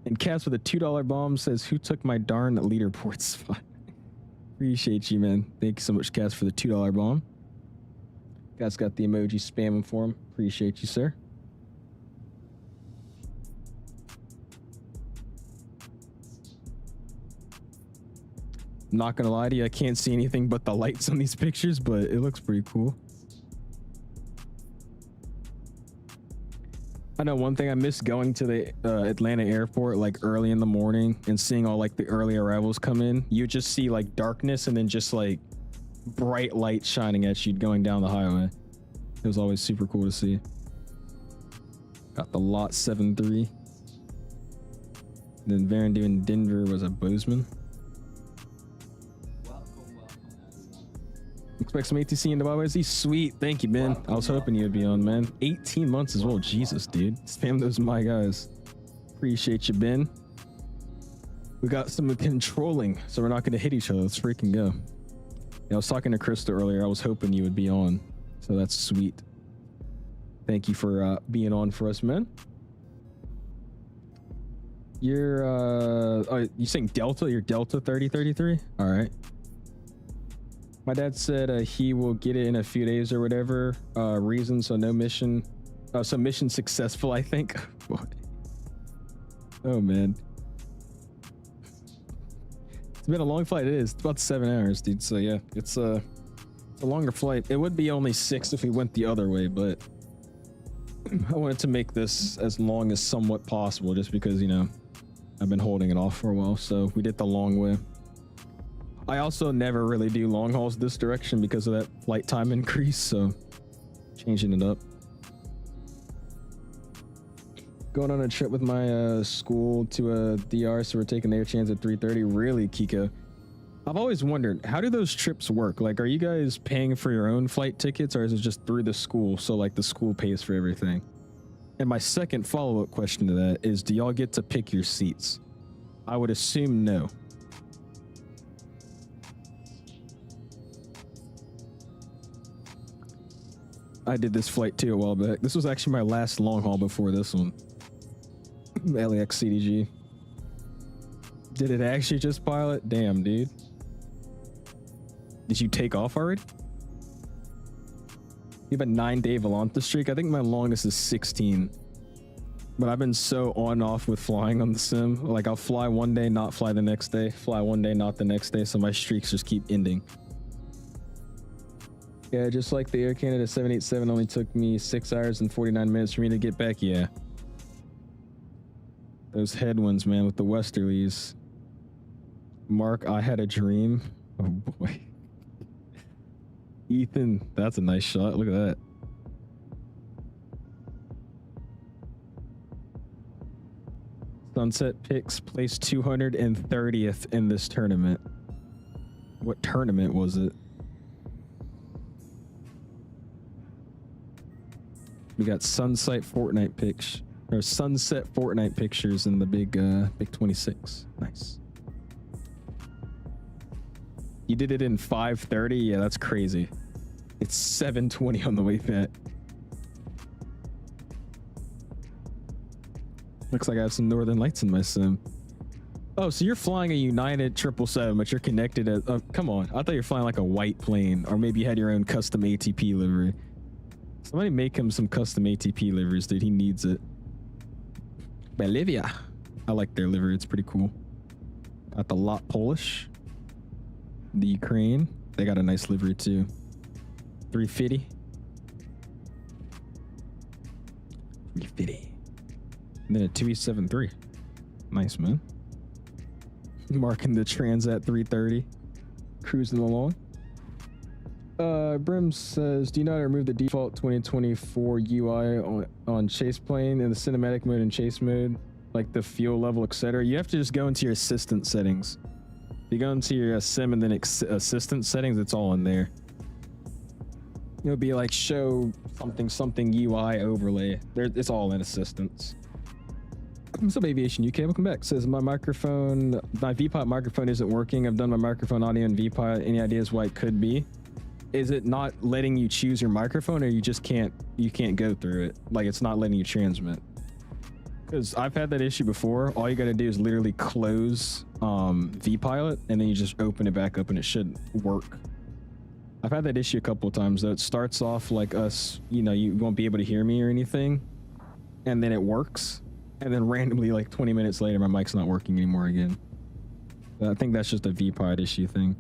And Cass with a $2 bomb says, who took my darn leaderboard spot? Appreciate you, man. Thank you so much, Cass, for the $2 bomb. Guys got the emoji spamming for him. Appreciate you, sir. Not gonna lie to you, I can't see anything but the lights on these pictures, but it looks pretty cool. I know one thing, I miss going to the Atlanta airport like early in the morning and seeing all like the early arrivals come in. You just see like darkness and then just like bright light shining at you going down the highway. It was always super cool to see. Got the lot 7-3. Then Varandu in Denver was a Bozeman. Expect some ATC in the YYZ. Sweet. Thank you, Ben. I was hoping you'd be on, man. 18 months as well. Jesus, dude. Spam those my guys. Appreciate you, Ben. We got some controlling, so we're not going to hit each other. Let's freaking go. Yeah, I was talking to Krista earlier. I was hoping you would be on, so that's sweet. Thank you for being on for us, man. You're, oh, you saying Delta? You're Delta 3033? All right. My dad said he will get it in a few days or whatever reason, so no mission. So mission successful, I think. Oh, man. It's been a long flight. It is. It's about 7 hours, dude. So, yeah, it's a longer flight. It would be only 6 if we went the other way, but I wanted to make this as long as somewhat possible just because, you know, I've been holding it off for a while. So we did the long way. I also never really do long hauls this direction because of that flight time increase, so changing it up. Going on a trip with my school to a DR, so we're taking the Air Chance at 3:30. Really, Kiko? I've always wondered, how do those trips work? Like, are you guys paying for your own flight tickets, or is it just through the school? So like the school pays for everything. And my second follow-up question to that is, do y'all get to pick your seats? I would assume no. I did this flight too a while back. This was actually my last long haul before this one. LAX CDG. Did it actually just pilot? Damn, dude. Did you take off already? You have a 9-day Volanta streak. I think my longest is 16. But I've been so on and off with flying on the sim. Like, I'll fly one day, not fly the next day. Fly one day, not the next day. So my streaks just keep ending. Yeah, just like the Air Canada 787 only took me 6 hours and 49 minutes for me to get back. Yeah. Those headwinds, man, with the westerlies. Mark, I had a dream. Oh boy. Ethan, that's a nice shot. Look at that. Sunset Picks placed 230th in this tournament. What tournament was it? We got Sunset Fortnite pictures in the big 26. Nice. You did it in 5:30? Yeah, that's crazy. It's 7:20 on the way back. Looks like I have some Northern Lights in my sim. Oh, so you're flying a United 777, but you're connected at... come on. I thought you were flying like a white plane, or maybe you had your own custom ATP livery. Somebody make him some custom ATP liveries, dude. He needs it. Bolivia. I like their livery. It's pretty cool. Got the lot Polish. The Ukraine. They got a nice livery too. 350. 350. And then a 2873. Nice, man. Marking the Transat 330. Cruising along. Brim says, do you know how to remove the default 2024 UI on chase plane in the cinematic mode and chase mode, like the fuel level, etc.? You have to just go into your assistant settings. You go into your sim and then assistant settings, it's all in there. It'll be like show something UI overlay. It's all in assistants. What's up, Aviation UK? Welcome back. Says my VPOT microphone isn't working. I've done my microphone audio and VPOT. Any ideas why it could be? Is it not letting you choose your microphone, or you just can't go through it? Like, it's not letting you transmit? Because I've had that issue before. All you got to do is literally close vPilot, and then you just open it back up and it should work. I've had that issue a couple of times though. It starts off like us, you know, you won't be able to hear me or anything, and then it works, and then randomly like 20 minutes later my mic's not working anymore again. I think that's just a vPilot issue thing.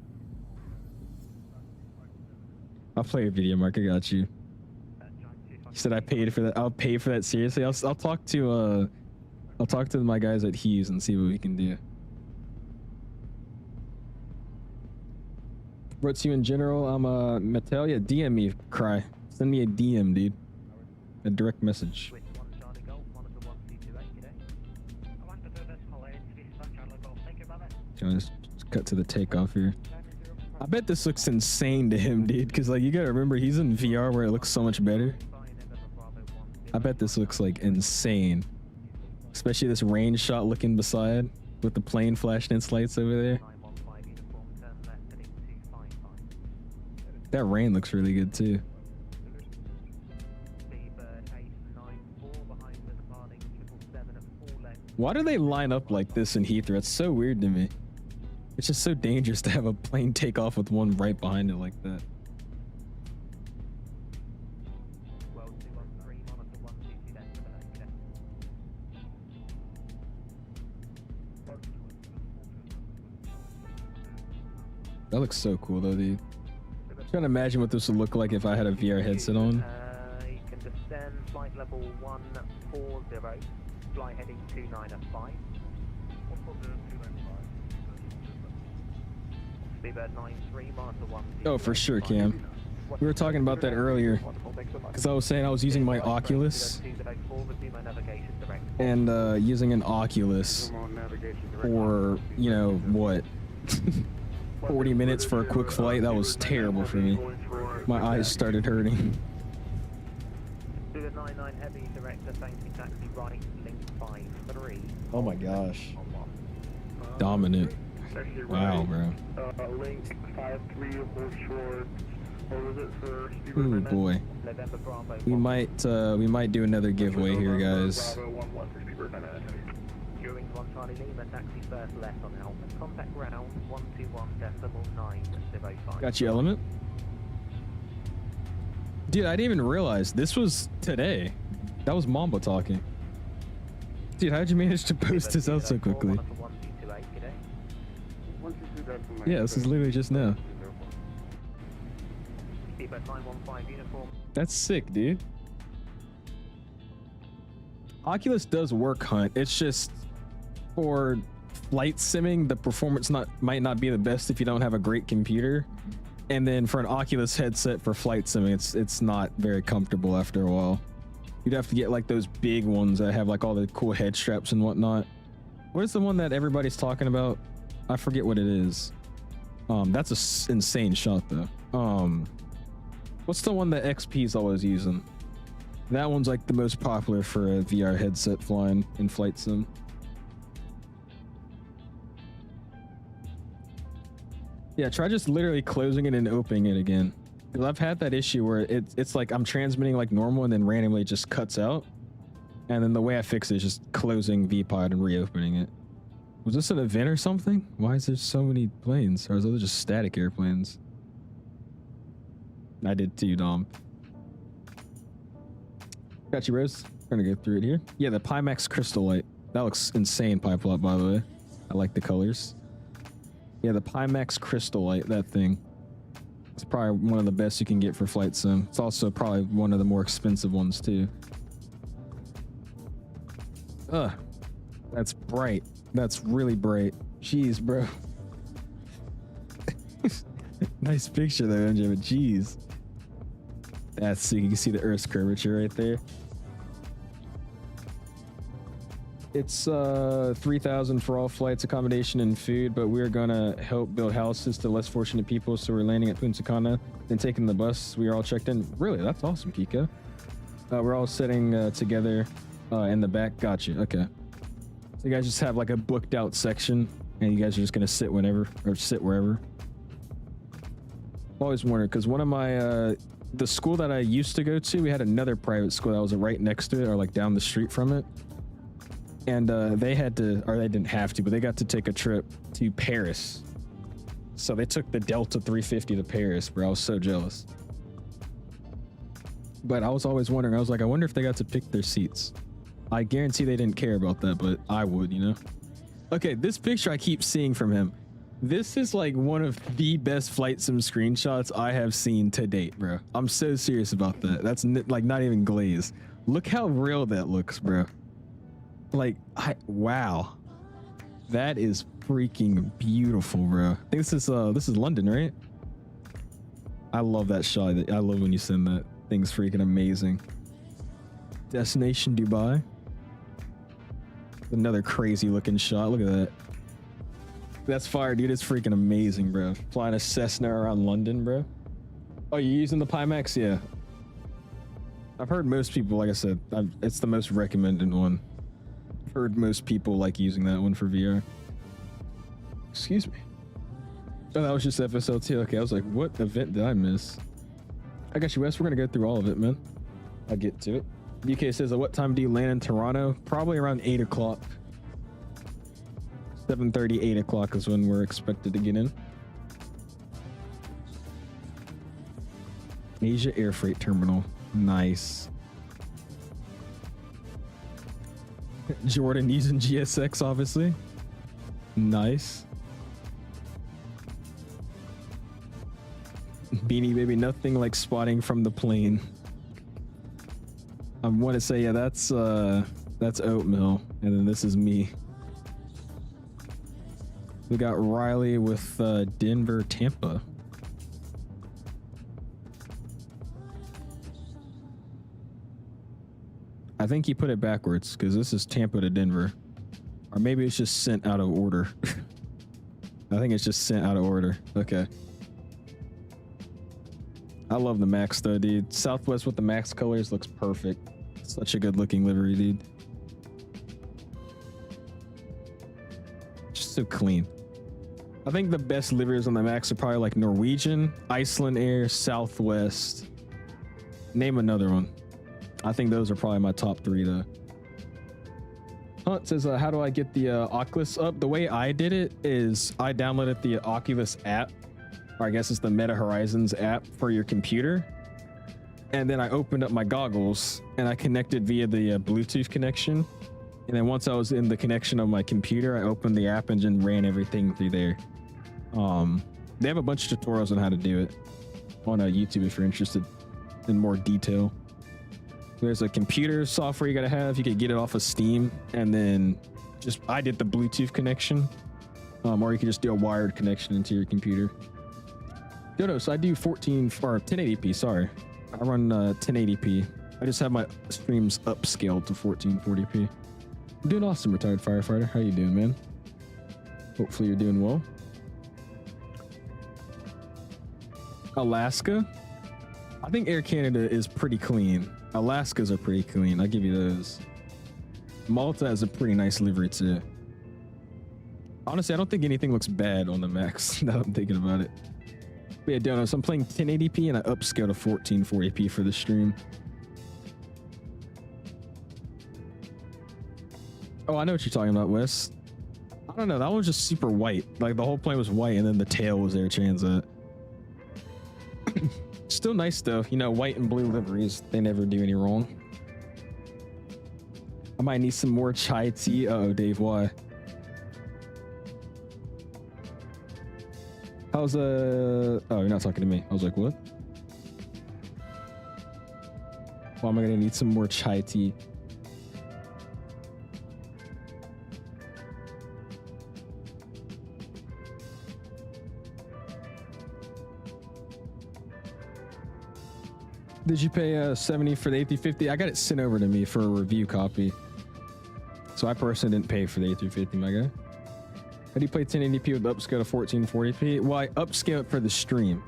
I'll play a video, Mark. I got you. He said I paid for that. I'll pay for that seriously. I'll talk to my guys at 𝐓𝐸's and see what we can do. What's you in general? I'm a Metallia. DM me, Cry. Send me a DM, dude. A direct message. Let's cut to the takeoff here. I bet this looks insane to him, dude, because like you gotta remember he's in VR where it looks so much better. I bet this looks like insane, especially this range shot looking beside with the plane flashing its lights over there. That rain looks really good too. Why do they line up like this in Heathrow? It's so weird to me. It's just so dangerous to have a plane take off with one right behind it like that. That looks so cool though, dude. I'm trying to imagine what this would look like if I had a VR headset on. You can descend flight level 140, flight heading 2905. Oh, for sure, Cam. We were talking about that earlier because I was saying I was using my Oculus and using an Oculus for, you know, what, 40 minutes for a quick flight. That was terrible for me. My eyes started hurting. 99 Heavy, director, thank you, taxi right, link 53. Oh my gosh. Dominant. Wow, bro. Link 53, hold short. What was it for speed Ooh limit? boy. November Bravo. We might do another giveaway here, guys. Bravo 11 for speed limit. During 1 Charlie Lima, taxi first left on Alpha. Contact ground 121.905. Got you, Element. Dude, I didn't even realize this was today. That was Mamba talking. Dude, how'd you manage to post this out so quickly? Yeah, this is literally just now. That's sick, dude. Oculus does work hunt. It's just for flight simming, the performance might not be the best if you don't have a great computer. And then for an Oculus headset for flight simming, it's not very comfortable after a while. You'd have to get like those big ones that have like all the cool head straps and whatnot. Where's the one that everybody's talking about? I forget what it is. That's a insane shot though. What's the one that XP's always using? That one's like the most popular for a VR headset flying in flight sim. Yeah, try just literally closing it and opening it again. Because I've had that issue where it's like I'm transmitting like normal and then randomly it just cuts out. And then the way I fix it is just closing VPod and reopening it. Was this an event or something? Why is there so many planes? Or is those just static airplanes? I did too, Dom. Got you, Rose. We're gonna go through it here. Yeah, the Pimax Crystal Light. That looks insane, Pipeplot, by the way. I like the colors. Yeah, the Pimax Crystal Light, that thing. It's probably one of the best you can get for flight sim. It's also probably one of the more expensive ones too. Ugh, that's bright. That's really bright. Jeez, bro. Nice picture though, MJ, but jeez. That's sick. You can see the Earth's curvature right there. It's 3,000 for all flights, accommodation, and food, but we're gonna help build houses to less fortunate people, so we're landing at Punta Cana, then taking the bus. We are all checked in. Really? That's awesome, Kika. We're all sitting together in the back. Gotcha. Okay. So you guys just have like a booked out section, and you guys are just gonna sit whenever, or sit wherever. Always wondered, because one of my, the school that I used to go to, we had another private school that was right next to it, or like down the street from it. And they had to, or they didn't have to, but they got to take a trip to Paris. So they took the Delta 350 to Paris, bro. I was so jealous. But I was always wondering, I was like, I wonder if they got to pick their seats. I guarantee they didn't care about that, but I would, you know? Okay, this picture I keep seeing from him. This is like one of the best flight sim screenshots I have seen to date, bro. I'm so serious about that. That's like not even glaze. Look how real that looks, bro. Like, wow, that is freaking beautiful, bro. I think this is London, right? I love that shot. I love when you send that. Thing's freaking amazing. Destination Dubai. Another crazy looking shot. Look at that. That's fire, dude. It's freaking amazing, bro. Flying a Cessna around London, bro. Oh, you're using the Pimax? Yeah. I've heard most people, like I said, it's the most recommended one. Heard most people like using that one for VR. Excuse me. Oh, that was just FSLT. Okay, I was like, what event did I miss? I got you, Wes. We're gonna go through all of it, man. I'll get to it. UK says, at what time do you land in Toronto? Probably around 8 o'clock. 7:30, 8 o'clock is when we're expected to get in. Asia Air Freight Terminal. Nice. Jordan using GSX, obviously. Nice. Beanie Baby, nothing like spotting from the plane. I want to say, yeah, that's Oatmeal, and then this is me. We got Riley with Denver, Tampa. I think he put it backwards because this is Tampa to Denver. Or maybe it's just sent out of order. I think it's just sent out of order. Okay. I love the Max though, dude. Southwest with the Max colors looks perfect. Such a good looking livery, dude. Just so clean. I think the best liveries on the Max are probably like Norwegian, Iceland Air, Southwest. Name another one. I think those are probably my top 3 though. Hunt says, how do I get the Oculus up? The way I did it is I downloaded the Oculus app, or I guess it's the Meta Horizons app for your computer. And then I opened up my goggles and I connected via the Bluetooth connection. And then once I was in the connection of my computer, I opened the app and then ran everything through there. They have a bunch of tutorials on how to do it on YouTube if you're interested in more detail. There's a computer software you gotta have. You could get it off of Steam, and then I did the Bluetooth connection, or you could just do a wired connection into your computer. No, so I do 1080p. Sorry, I run 1080p. I just have my streams upscaled to 1440p. I'm doing awesome, retired firefighter. How you doing, man? Hopefully you're doing well. Alaska. I think Air Canada is pretty clean. Alaska's are pretty clean. I'll give you those. Malta has a pretty nice livery too. Honestly, I don't think anything looks bad on the Max now that I'm thinking about it. But yeah, Dono, so I'm playing 1080p and I upscale to 1440p for the stream. Oh, I know what you're talking about, Wes. I don't know. That one was just super white. Like the whole plane was white and then the tail was Air Transat. Still nice though, you know, white and blue liveries, they never do any wrong. I might need some more chai tea. Uh-oh, Dave, why? How's oh, you're not talking to me. I was like, what? Why am I gonna need some more chai tea? Did you pay 70 for the A350? I got it sent over to me for a review copy. So I personally didn't pay for the A350, my guy. How do you play 1080p with upscale to 1440p? Well, I upscale it for the stream.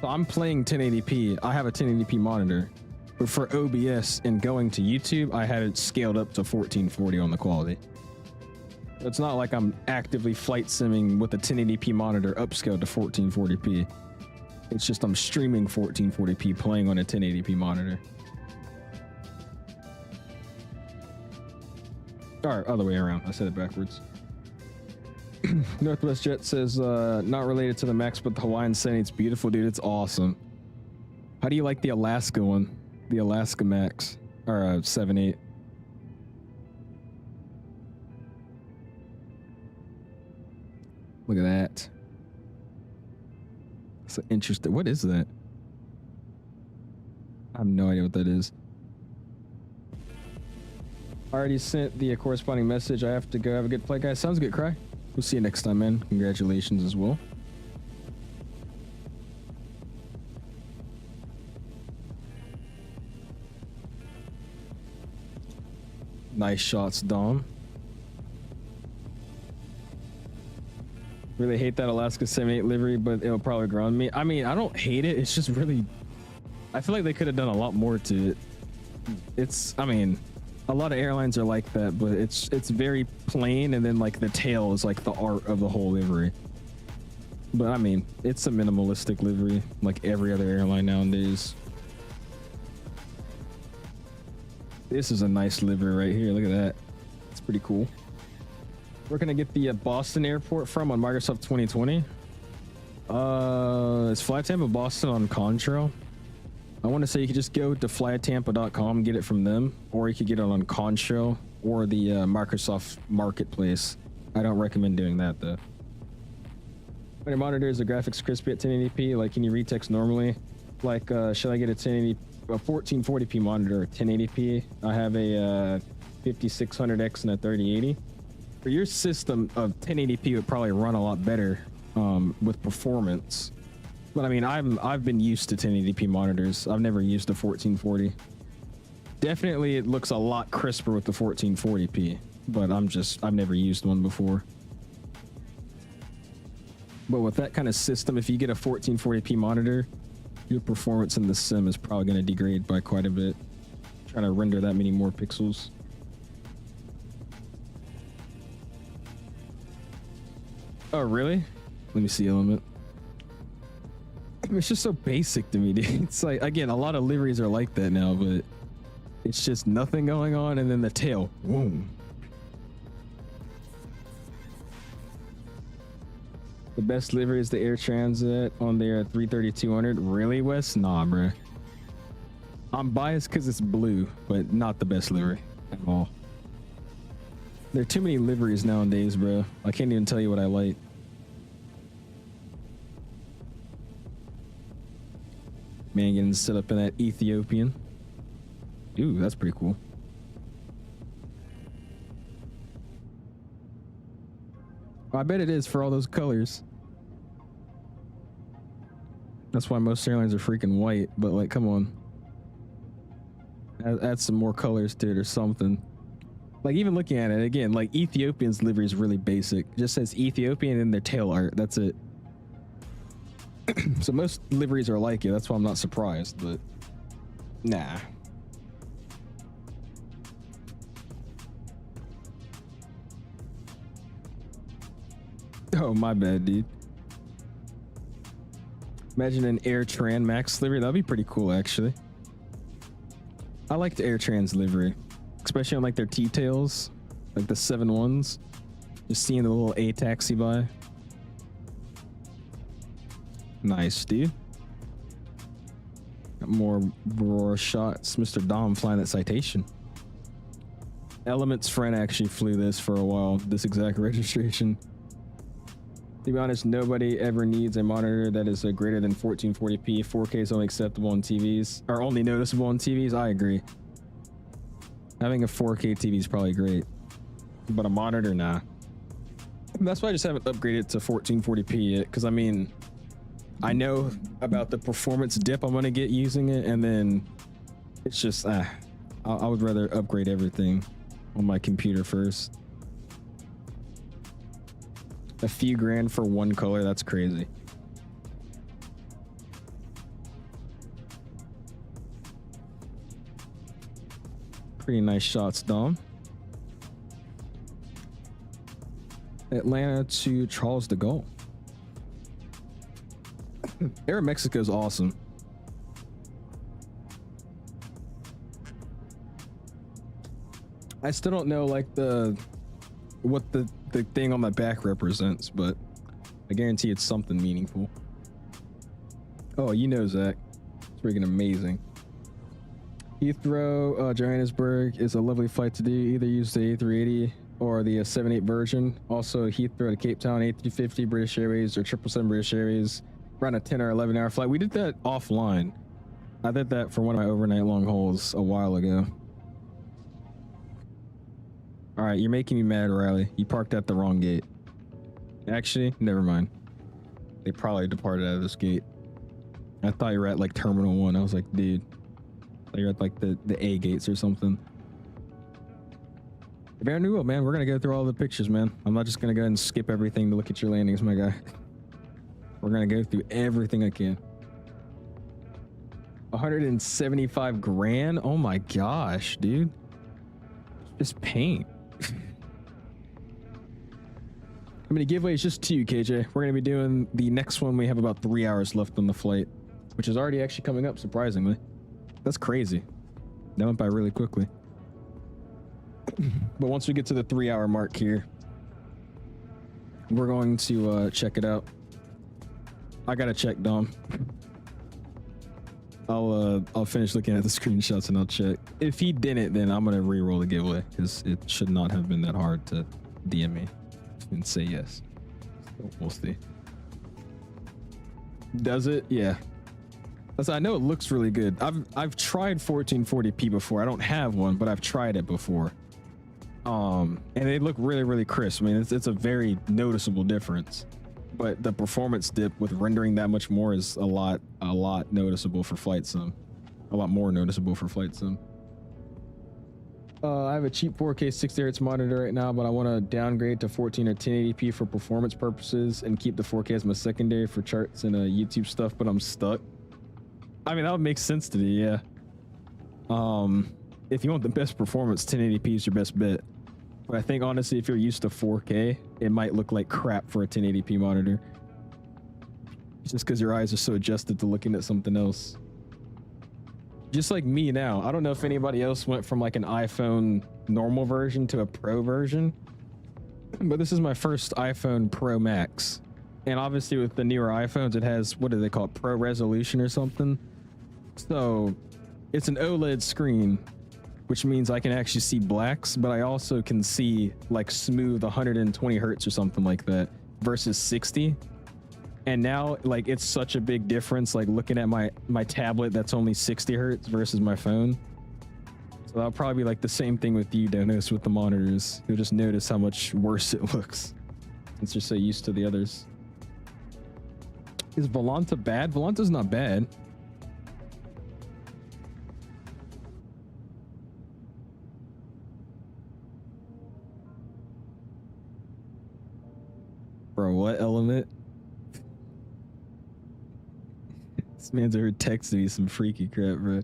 So I'm playing 1080p. I have a 1080p monitor. But for OBS and going to YouTube, I had it scaled up to 1440 on the quality. It's not like I'm actively flight simming with a 1080p monitor upscaled to 1440p. It's just I'm streaming 1440p playing on a 1080p monitor. Or other way around. I said it backwards. Northwest Jet says, not related to the Max, but the Hawaiian setting. It's beautiful, dude. It's awesome. How do you like the Alaska one? The Alaska Max. Or 7.8. Look at that. That's interesting. What is that? I have no idea what that is. I already sent the corresponding message. I have to go. Have a good flight, guys. Sounds good, Cry. We'll see you next time, man. Congratulations as well. Nice shots, Dom. Really hate that Alaska 7.8 livery, but it'll probably grow on me. I mean, I don't hate it. It's just really... I feel like they could have done a lot more to it. It's... I mean... A lot of airlines are like that, but it's very plain, and then like the tail is like the art of the whole livery. But I mean, it's a minimalistic livery, like every other airline nowadays. This is a nice livery right here. Look at that. It's pretty cool. Where can I get the Boston airport from on Microsoft 2020? It's Fly Tampa Boston on Contrail. I want to say you could just go to flytampa.com and get it from them, or you could get it on Contrail or the Microsoft Marketplace. I don't recommend doing that though. When your monitor is the graphics crispy at 1080p, like can you read text normally? Like should I get a 1440p monitor or 1080p? I have a 5600X and a 3080. For your system of 1080p would probably run a lot better with performance. But I mean, I've been used to 1080p monitors. I've never used a 1440. Definitely, it looks a lot crisper with the 1440p. But I've never used one before. But with that kind of system, if you get a 1440p monitor, your performance in the sim is probably going to degrade by quite a bit. trying to render that many more pixels. Oh, really? Let me see element. It's just so basic to me, dude. It's like, again, a lot of liveries are like that now, but it's just nothing going on, and then the tail. Boom. The best livery is the Air Transat on their 330-200. Really, Wes? Nah, bro. I'm biased because it's blue, but not the best livery at all. There are too many liveries nowadays, bro. I can't even tell you what I like. Man, getting set up in that Ethiopian. Ooh, that's pretty cool. I bet it is for all those colors. That's why most airlines are freaking white, but like, come on. Add some more colors to it or something. Like, even looking at it, again, like Ethiopian's livery is really basic. It just says Ethiopian and their tail art. That's it. So most liveries are like it. That's why I'm not surprised, but nah. Oh, my bad, dude. Imagine an Air Tran Max livery. That'd be pretty cool, actually. I like the Air Trans livery, especially on like their T-tails, like the 7-1s. Just seeing the little A taxi by. Nice, dude. Got more Aurora shots. Mr. Dom flying that Citation. Element's friend actually flew this for a while, this exact registration. To be honest, nobody ever needs a monitor that is greater than 1440p. 4K is only acceptable on TVs, or only noticeable on TVs. I agree. Having a 4K TV is probably great, but a monitor, nah. And that's why I just haven't upgraded to 1440p yet, because I mean, I know about the performance dip I'm gonna get using it, and then it's just, I would rather upgrade everything on my computer first. A few grand for one color, that's crazy. Pretty nice shots, Dom. Atlanta to Charles de Gaulle. Air Mexico is awesome. I still don't know like what the thing on my back represents, but I guarantee it's something meaningful. Oh, you know, Zach, it's freaking amazing. Heathrow, Johannesburg is a lovely flight to do. Either use the A380 or the 78 version. Also, Heathrow to Cape Town, A350 British Airways or 777 British Airways. Around a 10 or 11 hour flight. We did that offline. I did that for one of my overnight long hauls a while ago. All right, you're making me mad, Riley. You parked at the wrong gate. Actually, never mind. They probably departed out of this gate. I thought you were at like Terminal 1. I was like, dude, I thought you were at like the A gates or something. Very new, man. We're gonna go through all the pictures, man. I'm not just gonna go ahead and skip everything to look at your landings, my guy. We're gonna go through everything I can. 175 grand? Oh my gosh, dude. Just paint. How many giveaways? Just 2, KJ. We're gonna be doing the next one. We have about 3 hours left on the flight, which is already actually coming up, surprisingly. That's crazy. That went by really quickly. But once we get to the 3 hour mark here, we're going to check it out. I gotta check, Dom. I'll finish looking at the screenshots and I'll check. If he didn't, then I'm gonna re-roll the giveaway because it should not have been that hard to DM me and say yes. So we'll see. Does it? Yeah. I know it looks really good. I've tried 1440p before. I don't have one, but I've tried it before. And they look really, really crisp. I mean, it's a very noticeable difference. But the performance dip with rendering that much more is a lot noticeable for flight sim. A lot more noticeable for flight sim. I have a cheap 4K 60Hz monitor right now, but I want to downgrade to 14 or 1080p for performance purposes and keep the 4K as my secondary for charts and YouTube stuff, but I'm stuck. I mean, that would make sense to me, yeah. if you want the best performance, 1080p is your best bet. But I think honestly, if you're used to 4K, it might look like crap for a 1080p monitor. Just because your eyes are so adjusted to looking at something else. Just like me now. I don't know if anybody else went from like an iPhone normal version to a Pro version, but this is my first iPhone Pro Max. And obviously with the newer iPhones, it has, what do they call it, Pro Resolution or something. So it's an OLED screen, which means I can actually see blacks, but I also can see like smooth 120 hertz or something like that versus 60. And now like it's such a big difference, like looking at my tablet that's only 60 hertz versus my phone. So that'll probably be like the same thing with you, Dennis, with the monitors. You'll just notice how much worse it looks since you're so used to the others. Is Volanta bad? Volanta's not bad. Bro, what element? This man's over texting me some freaky crap, bro.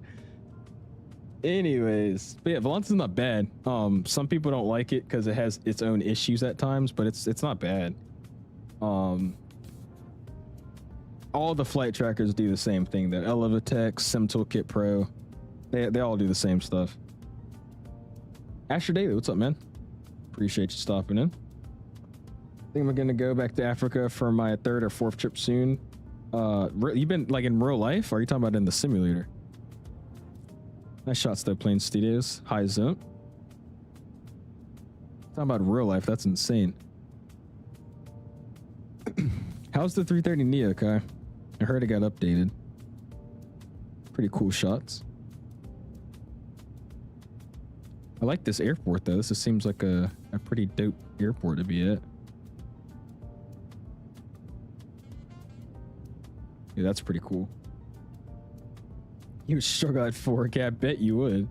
Anyways, but yeah, Volanta's not bad. Some people don't like it because it has its own issues at times, but it's not bad. All the flight trackers do the same thing. The Elevatex, Sim Toolkit Pro, they all do the same stuff. Asher Daily, what's up, man? Appreciate you stopping in. I think I'm gonna go back to Africa for my 3rd or 4th trip soon. You've been like in real life, or are you talking about in the simulator? Nice shots though, Plane Studios. High zone. Talking about real life, that's insane. How's the 330 Neo, Kai? I heard it got updated. Pretty cool shots. I like this airport though. This seems like a pretty dope airport to be at. Yeah, that's pretty cool. You would struggle at 4K, I bet you would.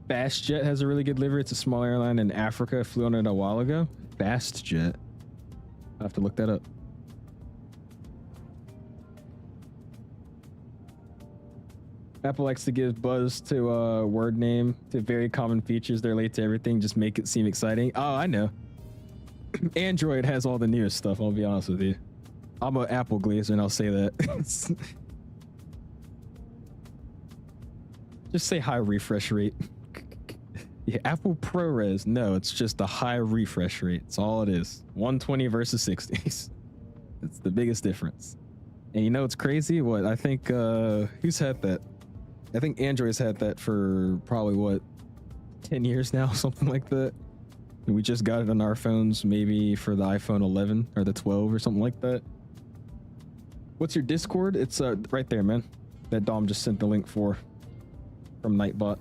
Fastjet has a really good livery. It's a small airline in Africa. I flew on it a while ago. Fastjet. I have to look that up. Apple likes to give buzz to a word name to very common features. They relate to everything. Just make it seem exciting. Oh, I know. Android has all the newest stuff. I'll be honest with you. I'm an Apple glazer, and I'll say that. Just say high refresh rate. Yeah, Apple ProRes. No, it's just a high refresh rate. That's all it is. 120 versus 60s. It's the biggest difference. And you know what's crazy? What I think, who's had that? I think Android's had that for probably what, 10 years now, something like that. And we just got it on our phones, maybe for the iPhone 11 or the 12 or something like that. What's your Discord? It's right there, man. That Dom just sent the link for from Nightbot.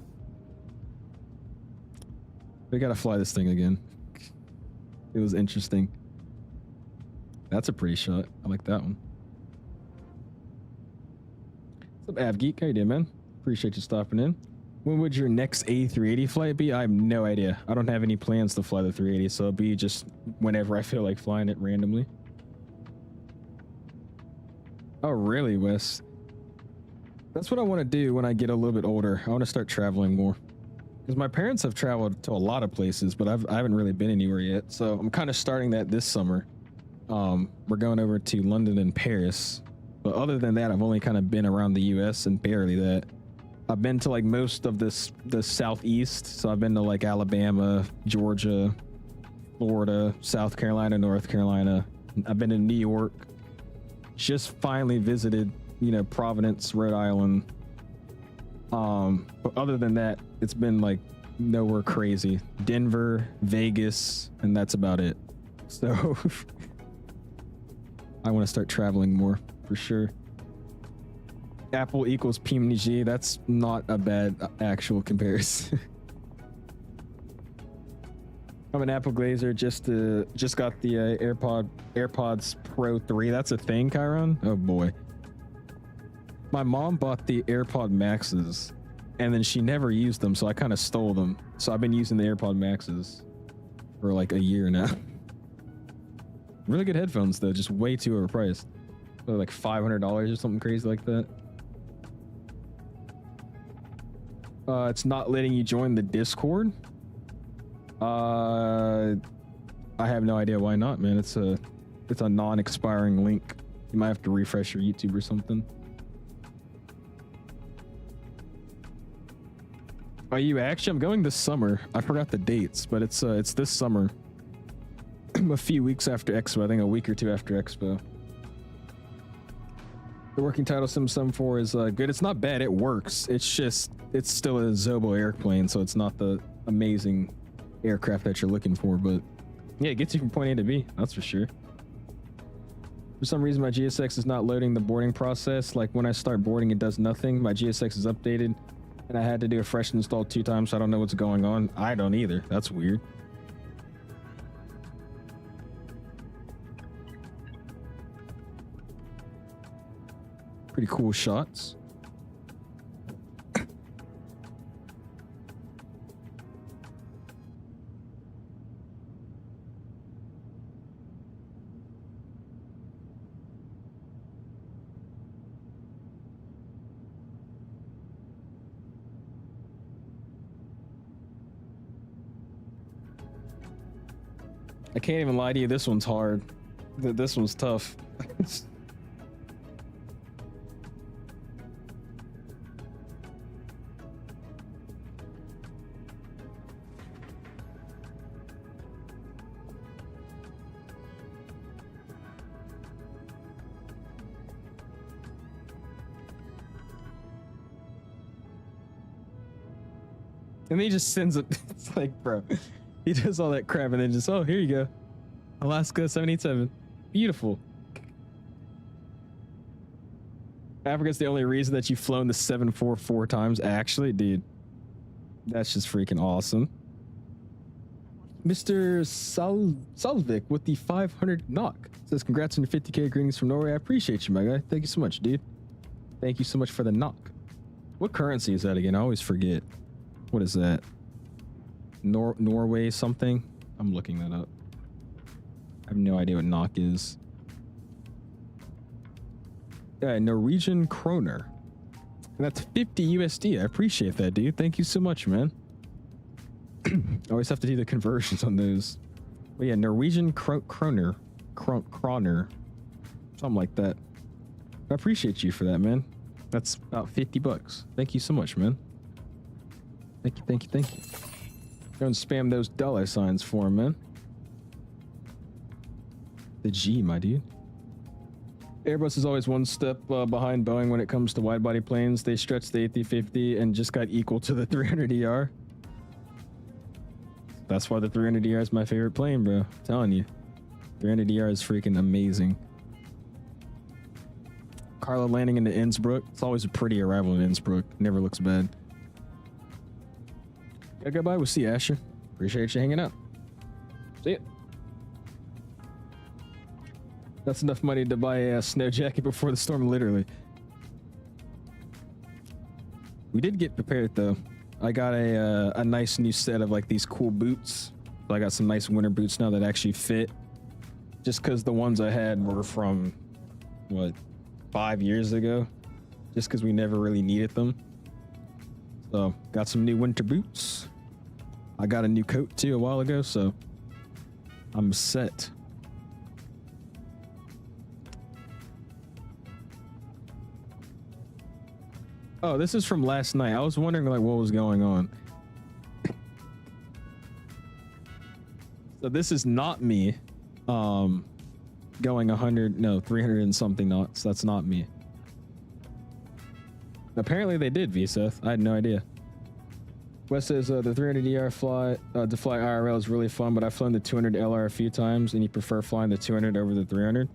We gotta fly this thing again. It was interesting. That's a pretty shot. I like that one. What's up, AvGeek? How you doing, man? Appreciate you stopping in. When would your next A380 flight be? I have no idea. I don't have any plans to fly the 380, so it'll be just whenever I feel like flying it randomly. Oh, really, Wes? That's what I want to do when I get a little bit older. I want to start traveling more. Because my parents have traveled to a lot of places, but I haven't really been anywhere yet. So I'm kind of starting that this summer. We're going over to London and Paris. But other than that, I've only kind of been around the US and barely that. I've been to like most of the southeast. So I've been to like Alabama, Georgia, Florida, South Carolina, North Carolina. I've been to New York. Just finally visited, you know, Providence, Rhode Island. But other than that, it's been like nowhere crazy. Denver, Vegas, and that's about it. So I want to start traveling more for sure. Apple equals PMG. That's not a bad actual comparison. I'm an Apple glazer. Just got the AirPods Pro 3. That's a thing, Chiron. Oh boy. My mom bought the AirPod Maxes, and then she never used them, so I kind of stole them. So I've been using the AirPod Maxes for like a year now. Really good headphones though, just way too overpriced. They're like $500 or something crazy like that. It's not letting you join the Discord. I have no idea why not, man. It's a non-expiring link. You might have to refresh your YouTube or something. Are you actually? I'm going this summer. I forgot the dates, but it's this summer. A few weeks after Expo. I think a week or two after Expo. The working title Sim 74 is good. It's not bad. It works. It's just it's still a Zobo airplane, so it's not the amazing aircraft that you're looking for. But yeah, it gets you from point A to B. That's for sure. For some reason, my GSX is not loading the boarding process. Like when I start boarding, it does nothing. My GSX is updated, and I had to do a fresh install 2 times, so I don't know what's going on. I don't either. That's weird. Pretty cool shots. I can't even lie to you, this one's hard. This one's tough. And he just sends it. It's like, bro, he does all that crap and then just, oh, here you go. Alaska 787. Beautiful. Africa's the only reason that you've flown the 744 times. Actually, dude, that's just freaking awesome. Mr. Salvik with the 500 knock says, congrats on your 50K. Greetings from Norway. I appreciate you, my guy. Thank you so much, dude. Thank you so much for the knock. What currency is that again? I always forget. What is that? Norway something? I'm looking that up. I have no idea what NOK is. Yeah, Norwegian kroner. And that's 50 USD. I appreciate that, dude. Thank you so much, man. I always have to do the conversions on those. But yeah, Norwegian kroner. Something like that. I appreciate you for that, man. That's about 50 bucks. Thank you so much, man. Thank you, thank you, thank you. Go and spam those dollar signs for him, man. The G, my dude. Airbus is always one step behind Boeing when it comes to wide-body planes. They stretched the A350 and just got equal to the 300ER. That's why the 300ER is my favorite plane, bro. I'm telling you. 300ER is freaking amazing. Carla landing into Innsbruck. It's always a pretty arrival in Innsbruck. Never looks bad. Yeah, goodbye. We'll see you, Asher. Appreciate you hanging out. See ya. That's enough money to buy a snow jacket before the storm, literally. We did get prepared, though. I got a nice new set of like these cool boots. So I got some nice winter boots now that actually fit. Just because the ones I had were from, what, 5 years ago? Just because we never really needed them. So, got some new winter boots. I got a new coat, too, a while ago, so I'm set. Oh, this is from last night. I was wondering, like, what was going on. So this is not me going 300 and something knots. That's not me. Apparently they did, VSeth. I had no idea. Wes says the 300ER to fly IRL is really fun, but I've flown the 200 LR a few times, and you prefer flying the 200 over the 300.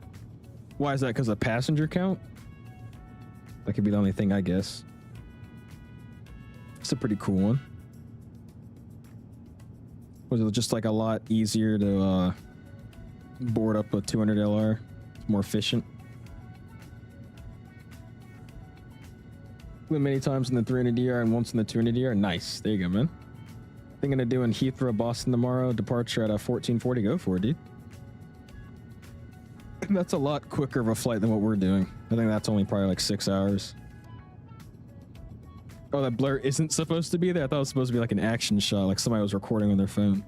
Why is that? Because of passenger count? That could be the only thing, I guess. It's a pretty cool one. Was it just like a lot easier to board up a 200 LR? It's more efficient. Flew many times in the 300ER and once in the 200ER. Nice. There you go, man. Thinking of doing Heathrow, Boston tomorrow. Departure at 14:40. Go for it, dude. That's a lot quicker of a flight than what we're doing. I think that's only probably like 6 hours. Oh, that blur isn't supposed to be there? I thought it was supposed to be like an action shot, like somebody was recording on their phone.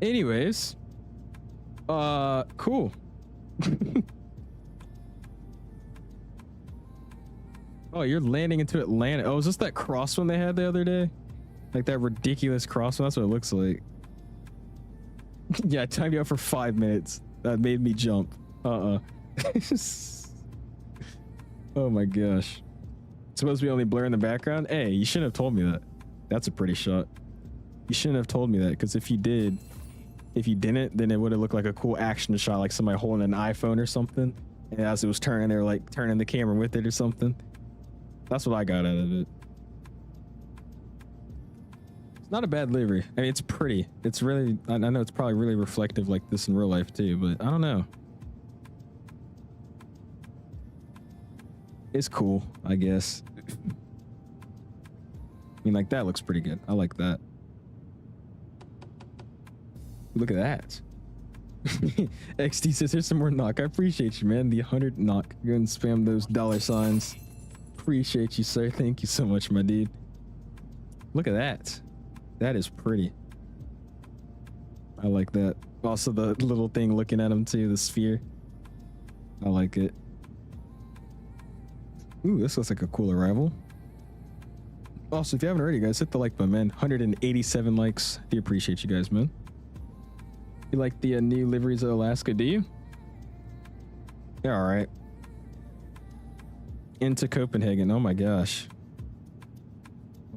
Anyways, cool. Oh, you're landing into Atlanta. Oh, is this that crosswind they had the other day? Like that ridiculous crosswind? That's what it looks like. Yeah, I timed you out for 5 minutes. That made me jump. Oh my gosh. It's supposed to be only blur in the background? Hey, you shouldn't have told me that. That's a pretty shot. You shouldn't have told me that, because if you did, if you didn't, then it would have looked like a cool action shot, like somebody holding an iPhone or something. And as it was turning, they were like turning the camera with it or something. That's what I got out of it. It's not a bad livery. I mean, it's pretty. It's really, I know it's probably really reflective like this in real life too, but I don't know. It's cool, I guess. I mean, like that looks pretty good. I like that. Look at that. XD says, here's some more knock. I appreciate you, man. The 100 knock. Go and spam those $signs. Appreciate you, sir. Thank you so much, my dude. Look at that. That is pretty. I like that. Also, the little thing looking at him too, the sphere. I like it. Ooh, this looks like a cool arrival. Also, if you haven't already, guys, hit the like button, man. 187 likes. I do appreciate you guys, man. You like the new liveries of Alaska, do you? Yeah, all right. Into Copenhagen. Oh my gosh.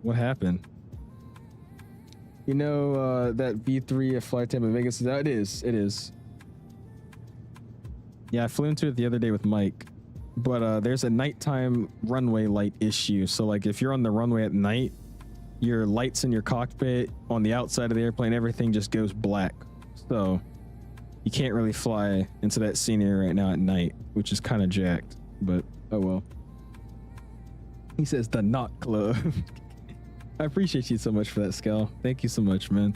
What happened? You know that V3 flight time in Vegas? It is. It is. Yeah, I flew into it the other day with Mike. But there's a nighttime runway light issue. So like if you're on the runway at night, your lights in your cockpit, on the outside of the airplane, everything just goes black. So you can't really fly into that scenery right now at night, which is kind of jacked, but oh well. He says the knock club. I appreciate you so much for that, Scal. Thank you so much, man,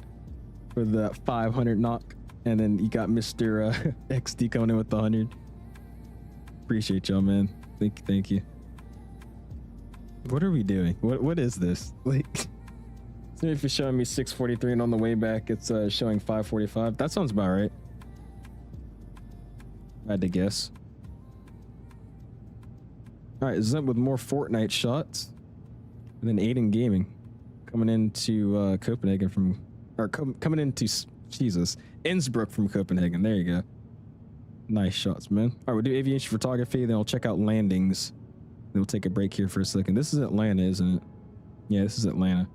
for the 500 knock. And then you got Mr. XD coming in with the 100. Appreciate y'all, man. Thank you. What are we doing? What is this? Like, so if it's showing me 6:43 and on the way back it's showing 5:45. That sounds about right. I had to guess. All right, Zimp with more Fortnite shots, and then Aiden Gaming coming into Copenhagen from, or coming into Jesus Innsbruck from Copenhagen. There you go. Nice shots, man. All right, we'll do aviation photography, then we'll check out landings. Then we'll take a break here for a second. This is Atlanta, isn't it? Yeah, this is Atlanta.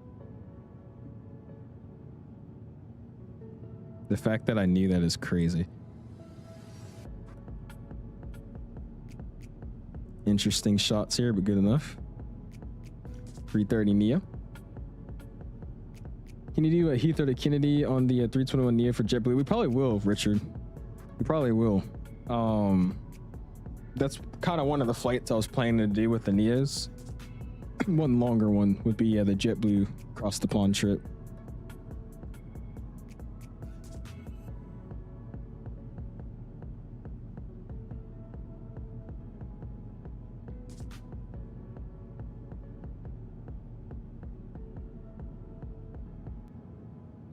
The fact that I knew that is crazy. Interesting shots here, but good enough. 330 Neo. Can you do a Heathrow to Kennedy on the 321 Neo for JetBlue? We probably will, Richard. We probably will. That's kind of one of the flights I was planning to do with the Neos. One longer one would be the JetBlue across the pond trip.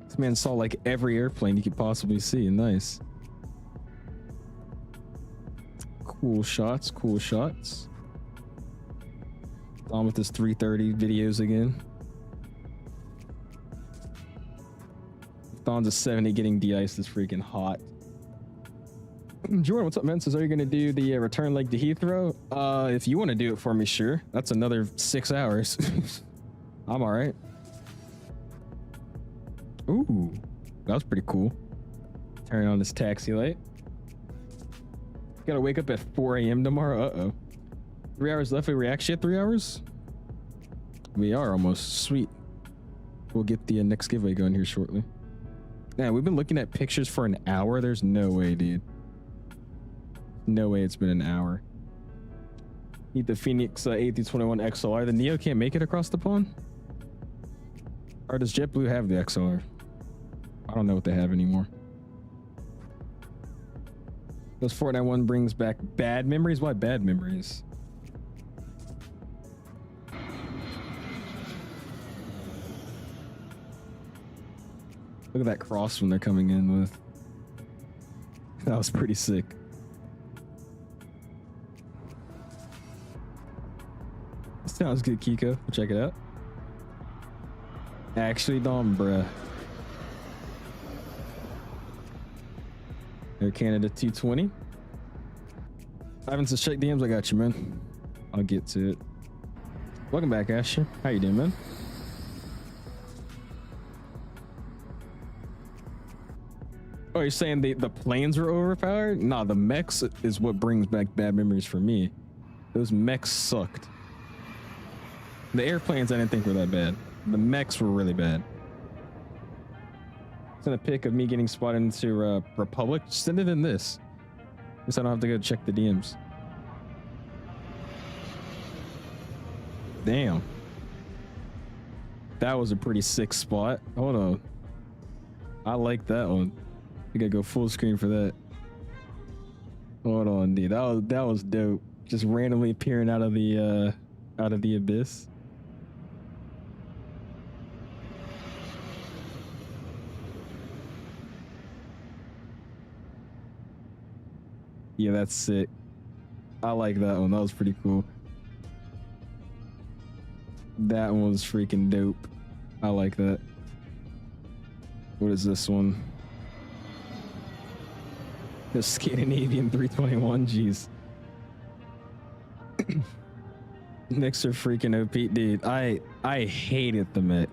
This man saw like every airplane you could possibly see. Nice. Cool shots, cool shots. On with his 330 videos again. Don's a 70 getting de-iced is freaking hot. Jordan, what's up, man? Says, are you going to do the return leg to Heathrow? If you want to do it for me, sure. That's another 6 hours. I'm all right. Ooh, that was pretty cool. Turn on this taxi light. Gotta wake up at 4 a.m. tomorrow. Uh-oh. 3 hours left. We actually at 3 hours? We are almost. Sweet. We'll get the next giveaway going here shortly. Yeah, we've been looking at pictures for an hour. There's no way, dude. No way it's been an hour. Need the Phoenix A321 XLR. The Neo can't make it across the pond? Or does JetBlue have the XLR? I don't know what they have anymore. Those 491 brings back bad memories? Why bad memories? Look at that cross when they're coming in with. That was pretty sick. Sounds good, Kiko. We'll check it out. Actually, Dom, bruh. Air Canada 220. Ivan says check DMs. I got you, man. I'll get to it. Welcome back, Asher. How you doing, man? Oh, you're saying the planes were overpowered? Nah, the mechs is what brings back bad memories for me. Those mechs sucked. The airplanes I didn't think were that bad. The mechs were really bad. Send a pic of me getting spotted into Republic. Send it in this. At least I don't have to go check the DMs. Damn. That was a pretty sick spot. Hold on. I like that one. I gotta go full screen for that. Hold on, dude. That was dope. Just randomly appearing out of the abyss. Yeah, that's sick. I like that one. That was pretty cool. That one was freaking dope. I like that. What is this one? The Scandinavian 321, jeez. Next are freaking OP, dude. I hated the mech.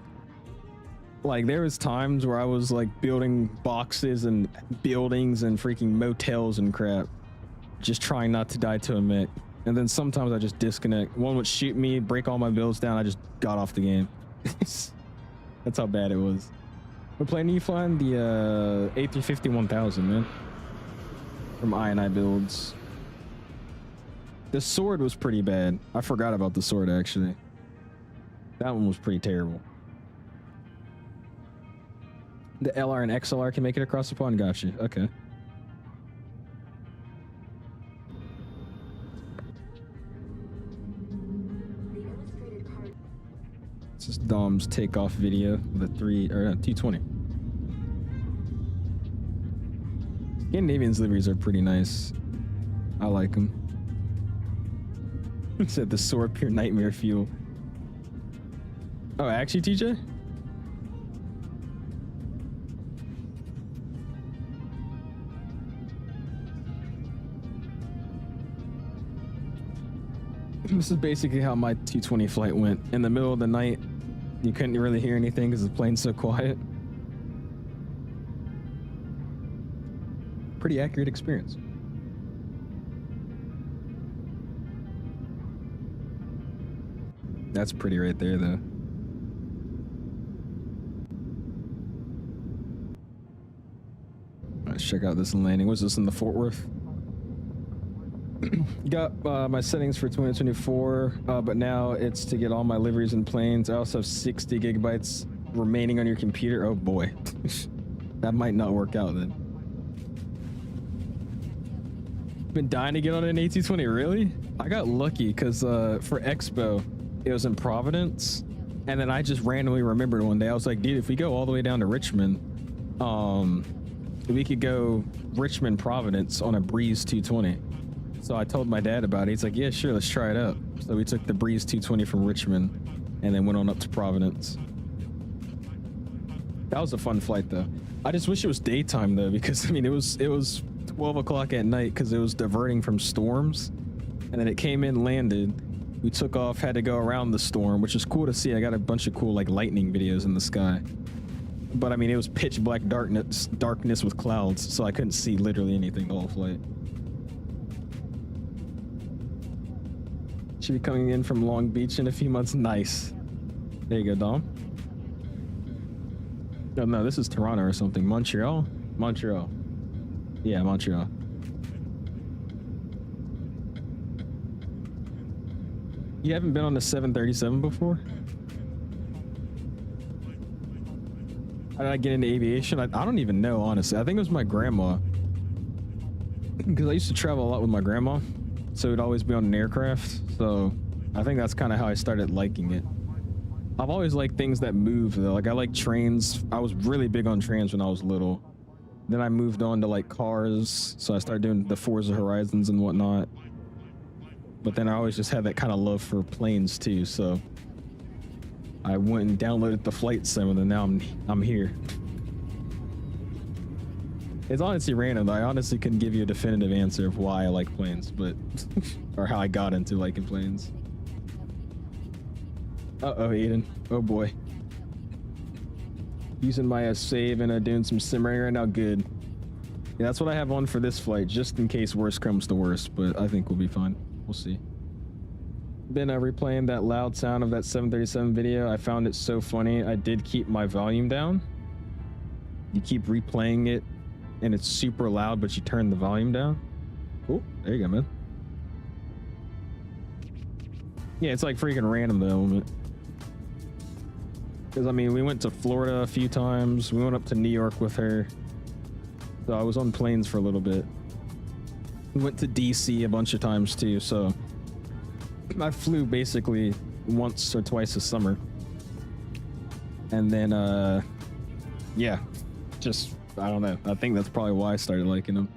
Like there was times where I was like building boxes and buildings and freaking motels and crap, just trying not to die to a mech. And then sometimes I just disconnect. One would shoot me, break all my builds down. I just got off the game. That's how bad it was. What plane are you flying? The A350-1000, man. From iniBuilds. The sword was pretty bad. I forgot about the sword, actually. That one was pretty terrible. The LR and XLR can make it across the pond? Gotcha. Okay. This is Dom's takeoff video with a 220. Scandinavian's liveries are pretty nice. I like them. He said the sword pure nightmare fuel. Oh, actually, TJ? This is basically how my 220 flight went. In the middle of the night, you couldn't really hear anything because the plane's so quiet. Pretty accurate experience. That's pretty right there, though. Let's check out this landing. Was this in the Fort Worth? Got my settings for 2024, but now it's to get all my liveries and planes. I also have 60 gigabytes remaining on your computer. Oh boy. That might not work out then. Been dying to get on an A220, really? I got lucky because for Expo, it was in Providence, and then I just randomly remembered one day. I was like, dude, if we go all the way down to Richmond, we could go Richmond Providence on a Breeze 220. So I told my dad about it. He's like, yeah, sure, let's try it out. So we took the Breeze 220 from Richmond and then went on up to Providence. That was a fun flight though. I just wish it was daytime though, because I mean, it was 12 o'clock at night because it was diverting from storms. And then it came in, landed. We took off, had to go around the storm, which is cool to see. I got a bunch of cool like lightning videos in the sky. But I mean, it was pitch black darkness with clouds, so I couldn't see literally anything the whole flight. Should be coming in from Long Beach in a few months. Nice. There you go, Dom. Oh, no, this is Toronto or something. Montreal? Montreal. Yeah, Montreal. You haven't been on the 737 before? How did I get into aviation? I don't even know, honestly. I think it was my grandma. Because I used to travel a lot with my grandma. So it'd always be on an aircraft. So I think that's kind of how I started liking it. I've always liked things that move, though. Like, I like trains. I was really big on trains when I was little. Then I moved on to, like, cars. So I started doing the Forza Horizons and whatnot. But then I always just had that kind of love for planes, too. So I went and downloaded the flight sim, and then now I'm here. It's honestly random, though. I honestly couldn't give you a definitive answer of why I like planes, but or how I got into liking planes. Uh-oh, Aiden. Oh boy. Using my save and doing some simmering right now. Good. Yeah, that's what I have on for this flight, just in case worst comes to worst, but I think we'll be fine. We'll see. Been replaying that loud sound of that 737 video. I found it so funny. I did keep my volume down. You keep replaying it and it's super loud, but you turn the volume down. Cool. There you go, man. Yeah, it's like freaking random, the element. Because, I mean, we went to Florida a few times. We went up to New York with her. So I was on planes for a little bit. We went to DC a bunch of times, too. So I flew basically once or twice a summer. And then, yeah, just, I don't know. I think that's probably why I started liking them.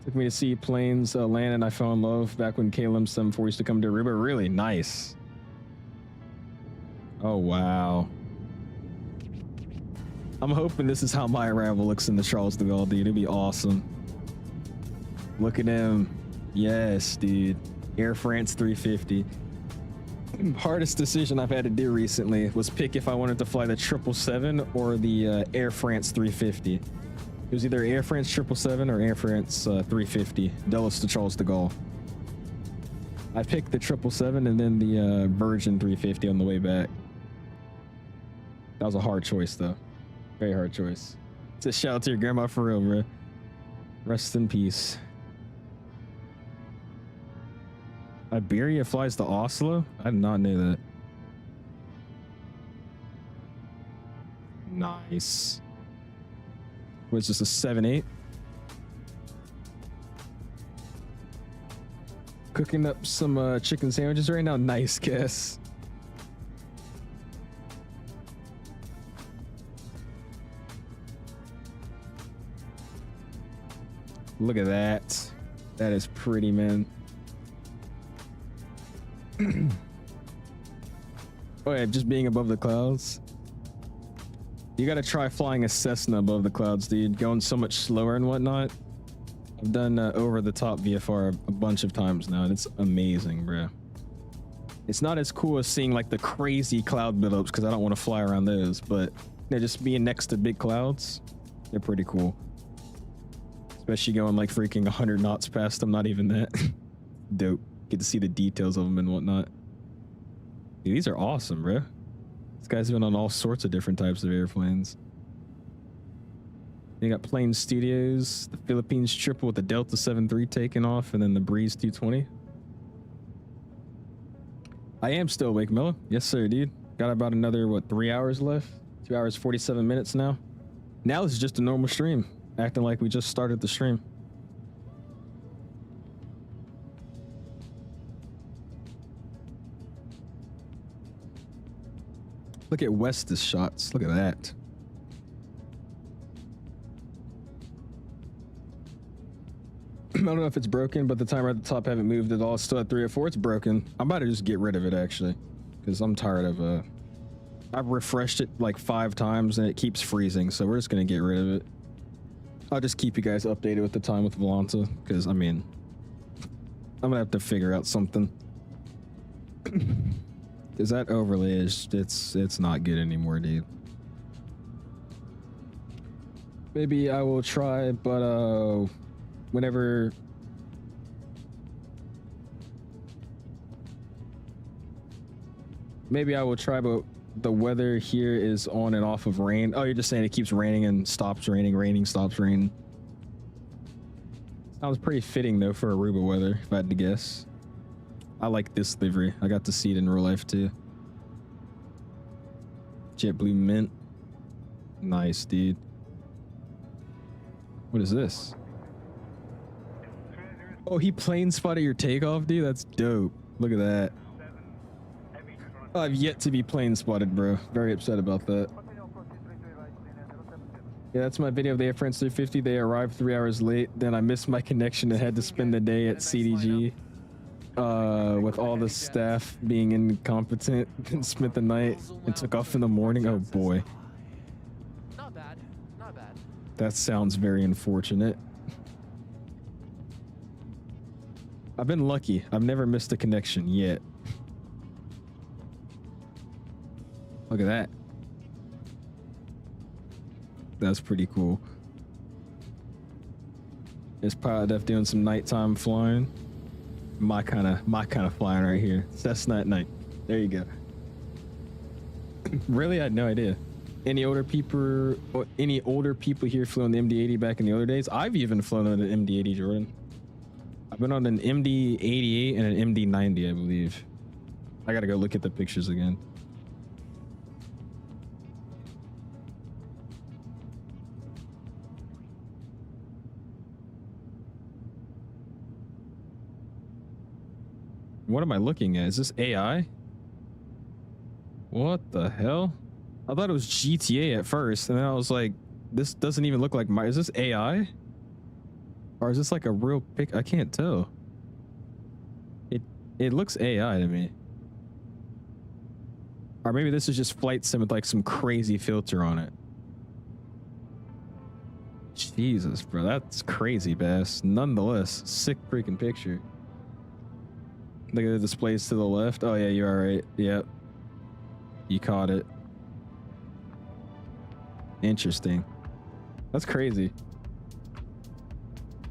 Took me to see planes land, and I fell in love back when KLM 74 used to come to Aruba. Really nice. Oh, wow. I'm hoping this is how my arrival looks in the Charles de Gaulle, dude. It'd be awesome. Look at him. Yes, dude. Air France 350. Hardest decision I've had to do recently was pick if I wanted to fly the 777 or the Air France 350. It was either Air France 777 or Air France 350, Dulles to Charles de Gaulle. I picked the 777 and then the Virgin 350 on the way back. That was a hard choice, though. Very hard choice. It's a shout out to your grandma for real, bro. Rest in peace. Iberia flies to Oslo? I did not know that. Nice. Was this a 7-8? Cooking up some chicken sandwiches right now. Nice guess. Look at that. That is pretty, man. Oh yeah, just being above the clouds. You gotta try flying a Cessna above the clouds, dude. Going so much slower and whatnot. I've done over the top VFR a bunch of times now, and it's amazing, bro. It's not as cool as seeing like the crazy cloud buildups because I don't want to fly around those, but you know, just being next to big clouds, they're pretty cool. Especially going like freaking 100 knots past them, not even that. Dope. Get to see the details of them and whatnot. Dude, these are awesome, bro. This guy's been on all sorts of different types of airplanes. You got Plane Studios, the Philippines triple with the Delta 73 taking off, and then the Breeze 220. I am still awake, Mella. Yes, sir, dude. Got about another, what, 3 hours left? 2 hours, 47 minutes now. Now this is just a normal stream, acting like we just started the stream. Look at West's shots. Look at that. I don't know if it's broken, but the timer at the top haven't moved at all. It's still at 304. It's broken. I'm about to just get rid of it, actually, because I'm tired of I've refreshed it like 5 times and it keeps freezing, so we're just gonna get rid of it. I'll just keep you guys updated with the time with Volanta, because I mean, I'm gonna have to figure out something. Because that overlay is, it's not good anymore, dude. Maybe I will try, but whenever Maybe I will try, but the weather here is on and off of rain. Oh, you're just saying it keeps raining and stops raining, raining, stops raining. Sounds pretty fitting though for Aruba weather, if I had to guess. I like this livery. I got to see it in real life too. JetBlue mint. Nice, dude. What is this? Oh, he plane spotted your takeoff, dude? That's dope. Look at that. Oh, I've yet to be plane spotted, bro. Very upset about that. Yeah, that's my video of the Air France 350. They arrived 3 hours late. Then I missed my connection and had to spend the day at CDG with all the staff being incompetent and spent the night and took off in the morning. Oh, boy. Not bad. Not bad. That sounds very unfortunate. I've been lucky. I've never missed a connection yet. Look at that. That's pretty cool. It's Pilot Def doing some nighttime flying. My kind of flying right here. Cessna at night. There you go. Really, I had no idea. Any older people here flew on the MD-80 back in the older days? I've even flown on an MD-80, Jordan. I've been on an MD-88 and an MD-90, I believe. I gotta go look at the pictures again. What am I looking at? Is this AI? What the hell? I thought it was GTA at first, and then I was like, this doesn't even look like my... Is this AI? Or is this like a real pic? I can't tell. It looks AI to me. Or maybe this is just flight sim with like some crazy filter on it. Jesus, bro, that's crazy, Bass. Nonetheless, sick freaking picture. Look at the displays to the left. Oh yeah, you're all right. Yep. You caught it. Interesting. That's crazy.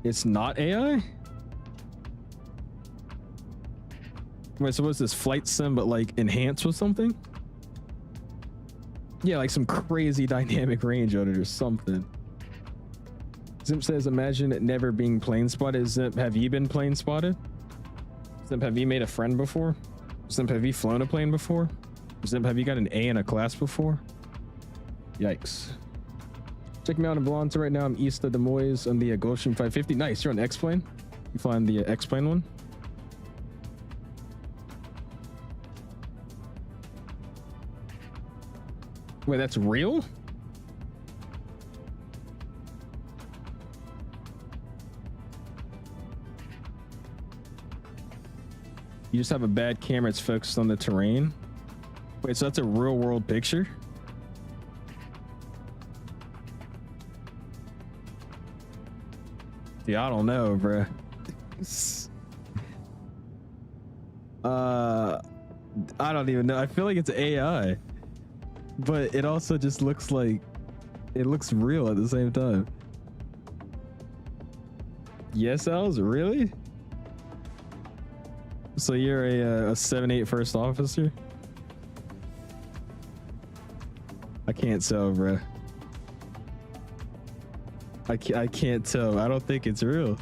It's not AI? Wait, so what's this? Flight sim, but like enhanced with something? Yeah, like some crazy dynamic range audit or something. Zimp says, imagine it never being plane spotted. Zimp, have you been plane spotted? Zimp, have you made a friend before? Zimp, have you flown a plane before? Zimp, have you got an A in a class before? Yikes. Check me out in Blonde right now. I'm east of Des Moines on the Gulfstream 550. Nice, you're on the X-Plane? You flying the X-Plane one? Wait, that's real? You just have a bad camera, it's focused on the terrain. Wait, so that's a real world picture? Yeah, I don't know, bruh. I don't even know. I feel like it's AI. But it also just looks like it looks real at the same time. Yes, Els, really? So you're a 7-8 first officer? I can't tell, bro. I can't tell. I don't think it's real.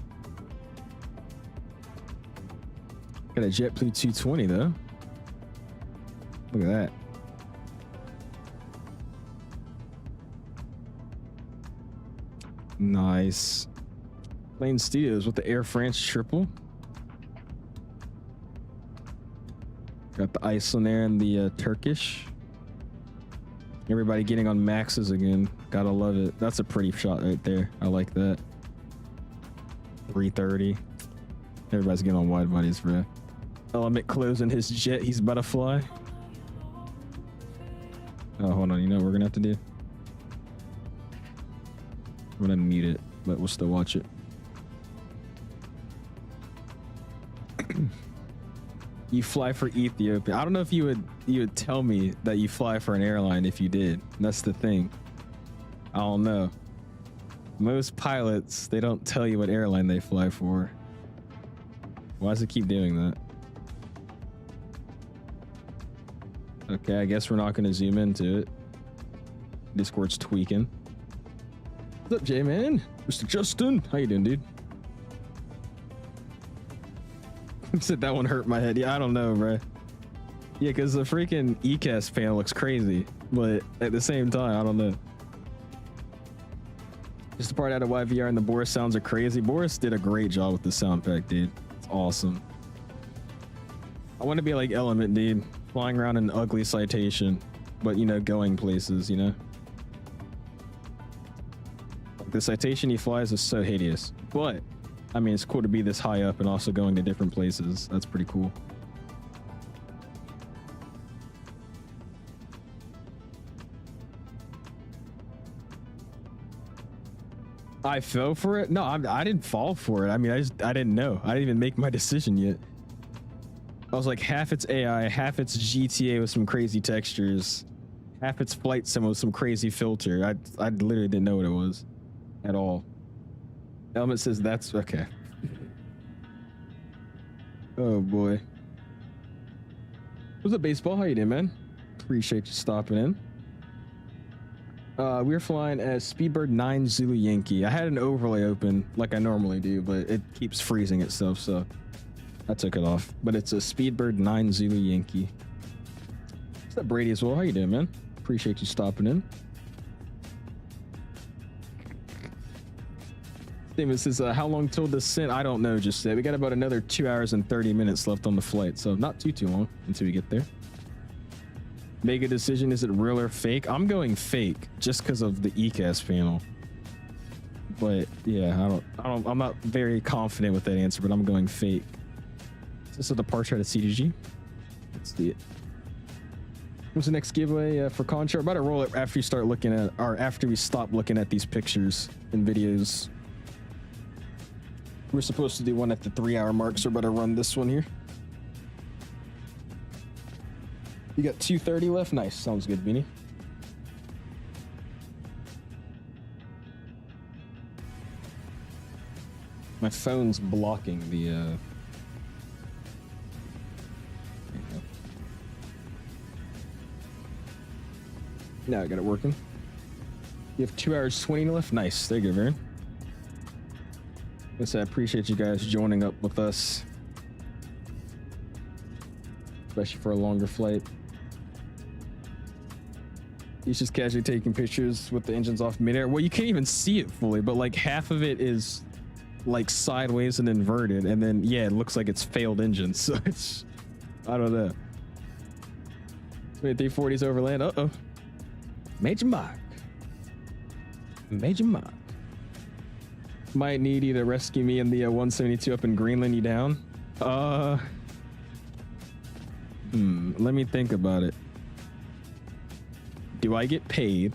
Got a JetBlue 220 though. Look at that. Nice. Plane Studios with the Air France triple. Got the Iceland and the Turkish. Everybody getting on maxes again. Gotta love it. That's a pretty shot right there. I like that. 330. Everybody's getting on wide bodies, bro. Element closing his jet. He's about to fly. Oh, hold on. You know what we're gonna have to do? I'm gonna mute it, but we'll still watch it. You fly for Ethiopia. I don't know if you would tell me that you fly for an airline if you did. That's the thing. I don't know. Most pilots, they don't tell you what airline they fly for. Why does it keep doing that? Okay, I guess we're not going to zoom into it. Discord's tweaking. What's up, J-Man? Mr. Justin, how you doing, dude? Said that one hurt my head. Yeah, I don't know, bro. Yeah, because the freaking ECAS panel looks crazy, but at the same time, I don't know. Just the part out of YVR and the Boris sounds are crazy. Boris did a great job with the sound pack, dude. It's awesome. I want to be like Element, dude. Flying around in an ugly Citation, but, you know, going places, you know? Like the Citation he flies is so hideous, but, I mean, it's cool to be this high up and also going to different places. That's pretty cool. I fell for it? No, I didn't fall for it. I mean, I didn't know. I didn't even make my decision yet. I was like, half it's AI, half it's GTA with some crazy textures, half it's flight sim with some crazy filter. I literally didn't know what it was at all. Element says that's okay. Oh boy. What's up, baseball? How you doing, man? Appreciate you stopping in. We're flying as Speedbird 9 Zulu Yankee. I had an overlay open like I normally do, but it keeps freezing itself, so I took it off. But it's a Speedbird 9 Zulu Yankee. What's up, Brady, as well? How you doing, man? Appreciate you stopping in. Steven says, how long till descent? I don't know just yet. We got about another 2 hours and 30 minutes left on the flight, so not too long until we get there. Make a decision, is it real or fake? I'm going fake just because of the ECAS panel. But yeah, I'm not very confident with that answer, but I'm going fake. Is this a departure out of CDG? Let's see it. What's the next giveaway for Contra? About to roll it after you start looking at, or after we stop looking at these pictures and videos. We're supposed to do one at the 3-hour mark, so we're about to run this one here. You got 2:30 left? Nice. Sounds good, Beanie. My phone's blocking the now I got it working. You have 2 hours 20 left. Nice. There you go, Varen. I appreciate you guys joining up with us, especially for a longer flight. He's just casually taking pictures with the engines off midair. Well, you can't even see it fully, but like half of it is like sideways and inverted, and then yeah, it looks like it's failed engines. So it's, I don't know. 340s overland. Uh-oh. Major mark. Major mark. Might need you to rescue me in the 172 up in Greenland. You down? Let me think about it. Do I get paid?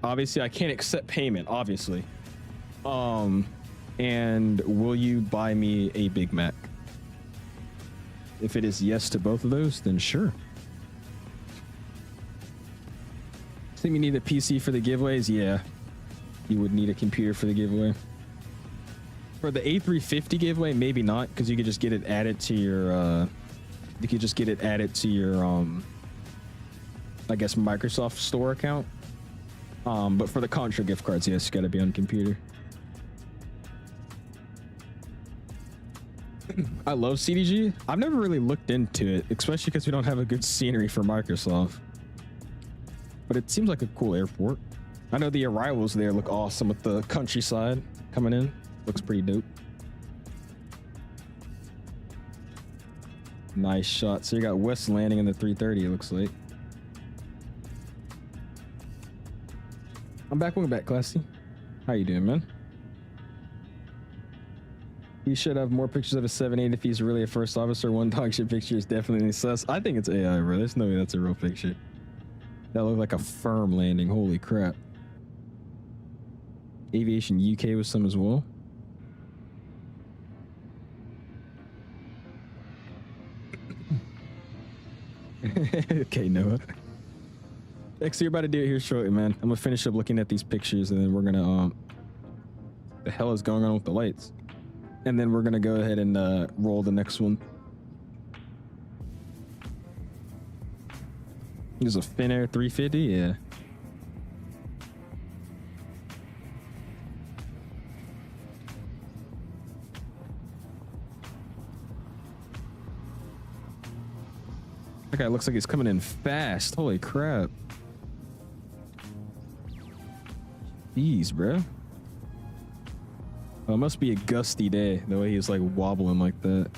Obviously, I can't accept payment, obviously. And will you buy me a Big Mac? If it is yes to both of those, then sure. Think you need a PC for the giveaways? Yeah. You would need a computer for the giveaway. For the A350 giveaway, maybe not, because you could just get it added to your I guess Microsoft Store account. But for the Contra gift cards, yes, you gotta be on computer. I love CDG. I've never really looked into it, especially because we don't have a good scenery for Microsoft. But it seems like a cool airport. I know the arrivals there look awesome with the countryside coming in. Looks pretty dope. Nice shot. So you got West landing in the 330, it looks like. I'm back. Welcome back, Classy. How you doing, man? He should have more pictures of a 7-8 if he's really a first officer. One dog shit picture is definitely sus. I think it's AI, bro. There's no way that's a real picture. That looked like a firm landing. Holy crap. Aviation UK with some as well. Okay, Noah. X, you're about to do it here shortly, man. I'm gonna finish up looking at these pictures, and then we're gonna the hell is going on with the lights? And then we're gonna go ahead and roll the next one. There's a Finnair 350, yeah. That guy looks like he's coming in fast. Holy crap. Jeez, bro. Oh, it must be a gusty day, the way he's like wobbling like that.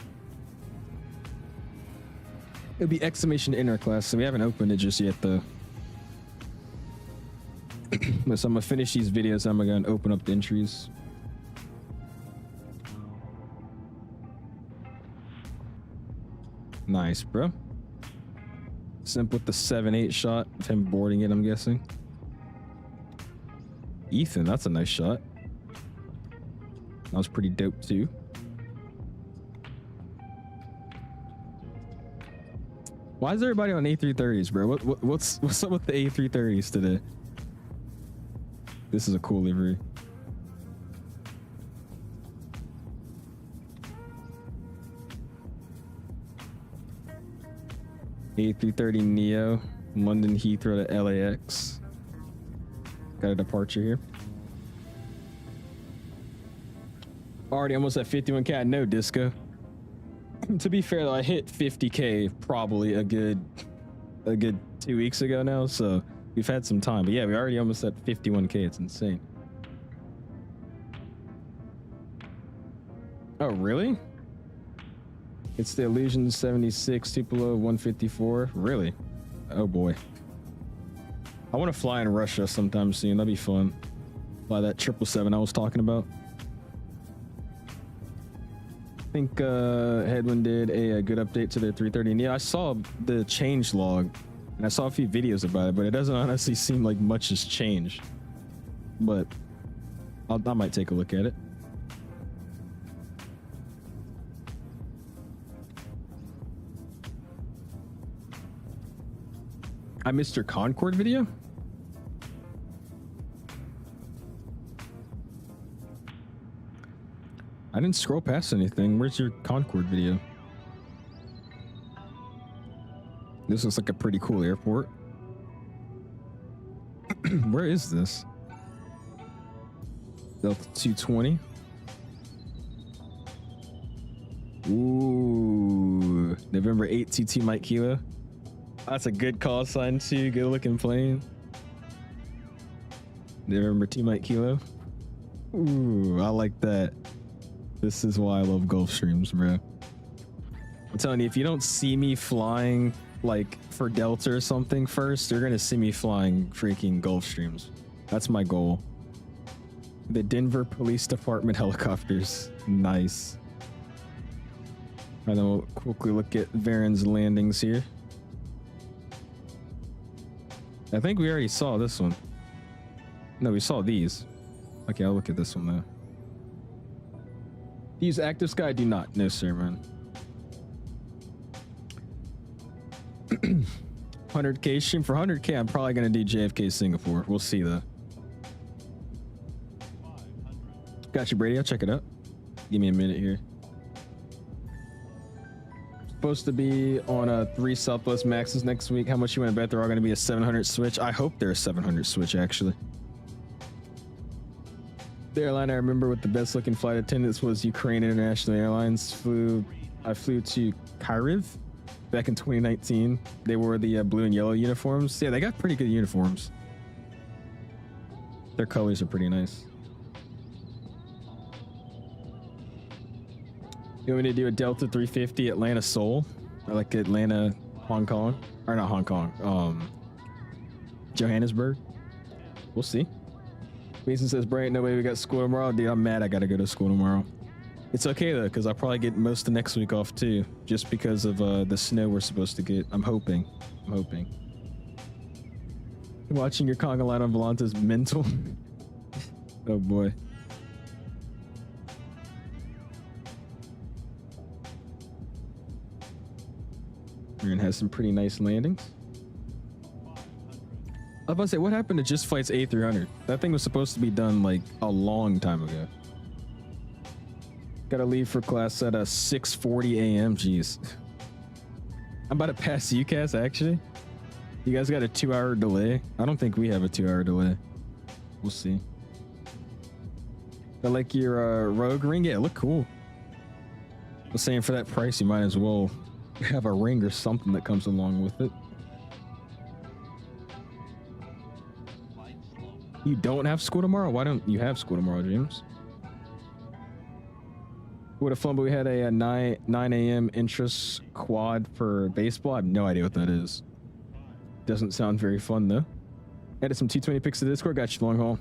It'll be exclamation interclass, so we haven't opened it just yet, though. So I'm gonna finish these videos, I'm gonna open up the entries. Nice, bro. Simp with the 7-8 shot of him boarding it, I'm guessing. Ethan, that's a nice shot. That was pretty dope too. Why is everybody on A330s, bro? What's up with the A330s today? This is a cool livery. A330neo, London Heathrow to LAX. Got a departure here. Already almost at 51K. I know, Disco. To be fair though, I hit 50K probably a good 2 weeks ago now, so we've had some time. But yeah, we already almost at 51K. It's insane. Oh, really? It's the Illusion 76 Tupelo 154. Really? Oh boy. I want to fly in Russia sometime soon. That'd be fun. Fly that 777 I was talking about. I think Headwind did a good update to their 330. And yeah, I saw the change log and I saw a few videos about it, but it doesn't honestly seem like much has changed. But I might take a look at it. I missed your Concorde video? I didn't scroll past anything. Where's your Concorde video? This looks like a pretty cool airport. Where is this? Delta 220. Ooh, November 8 TT Mike Kilo. That's a good call sign too. Good looking plane. November 2 Mike Kilo. Ooh, I like that. This is why I love Gulfstreams, bro. I'm telling you, if you don't see me flying like for Delta or something first, you're gonna see me flying freaking Gulfstreams. That's my goal. The Denver Police Department helicopters. Nice. And then we'll quickly look at Varen's landings here. I think we already saw this one. No, we saw these. Okay, I'll look at this one though. Use Active Sky? I do not. No, sir, man. 100K stream. For 100K, I'm probably going to do JFK Singapore. We'll see, though. Got you, Brady. I'll check it out. Give me a minute here. Supposed to be on 3 Southwest Maxes next week. How much you want to bet they're all going to be a 700 switch? I hope they're a 700 switch, actually. The airline I remember with the best looking flight attendants was Ukraine International Airlines. I flew to Kyiv back in 2019. They wore the blue and yellow uniforms. Yeah, they got pretty good uniforms. Their colors are pretty nice. You want me to do a Delta 350 Atlanta Seoul? Or like Atlanta Hong Kong? Or not Hong Kong. Johannesburg? We'll see. Mason says, Brian, no way we got school tomorrow. Dude, I'm mad I gotta go to school tomorrow. It's okay though, because I'll probably get most of next week off too, just because of the snow we're supposed to get. I'm hoping. Watching your conga line on Volanta is mental. Oh boy. Aaron has some pretty nice landings. I was about to say, what happened to Just Flight's A300? That thing was supposed to be done like a long time ago. Gotta leave for class at 6:40 a.m. Jeez. I'm about to pass UCAS actually. You guys got a 2-hour delay? I don't think we have a 2-hour delay. We'll see. I like your Rogue ring. Yeah, look cool. I was saying for that price, you might as well have a ring or something that comes along with it. You don't have school tomorrow? Why don't you have school tomorrow, James? Would have fun, but we had a 9 a.m. interest quad for baseball. I have no idea what that is. Doesn't sound very fun though. Added some T20 pics to Discord. Got you, long haul.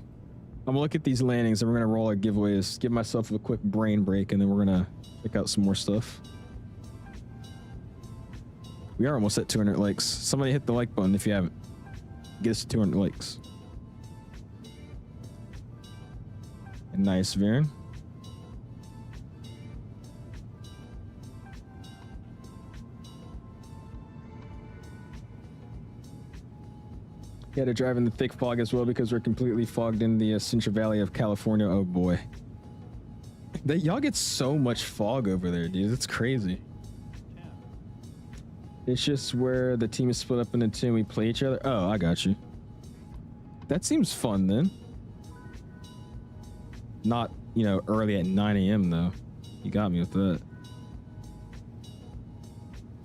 I'm gonna look at these landings and we're gonna roll our giveaways. Give myself a quick brain break and then we're gonna pick out some more stuff. We are almost at 200 likes. Somebody hit the like button if you haven't. Get us to 200 likes. And nice, Varen. You had to drive in the thick fog as well because we're completely fogged in the Central Valley of California. Oh boy. Y'all get so much fog over there, dude. It's crazy. It's just where the team is split up into two and we play each other. Oh, I got you. That seems fun then. Not, you know, early at 9 a.m. though. You got me with that.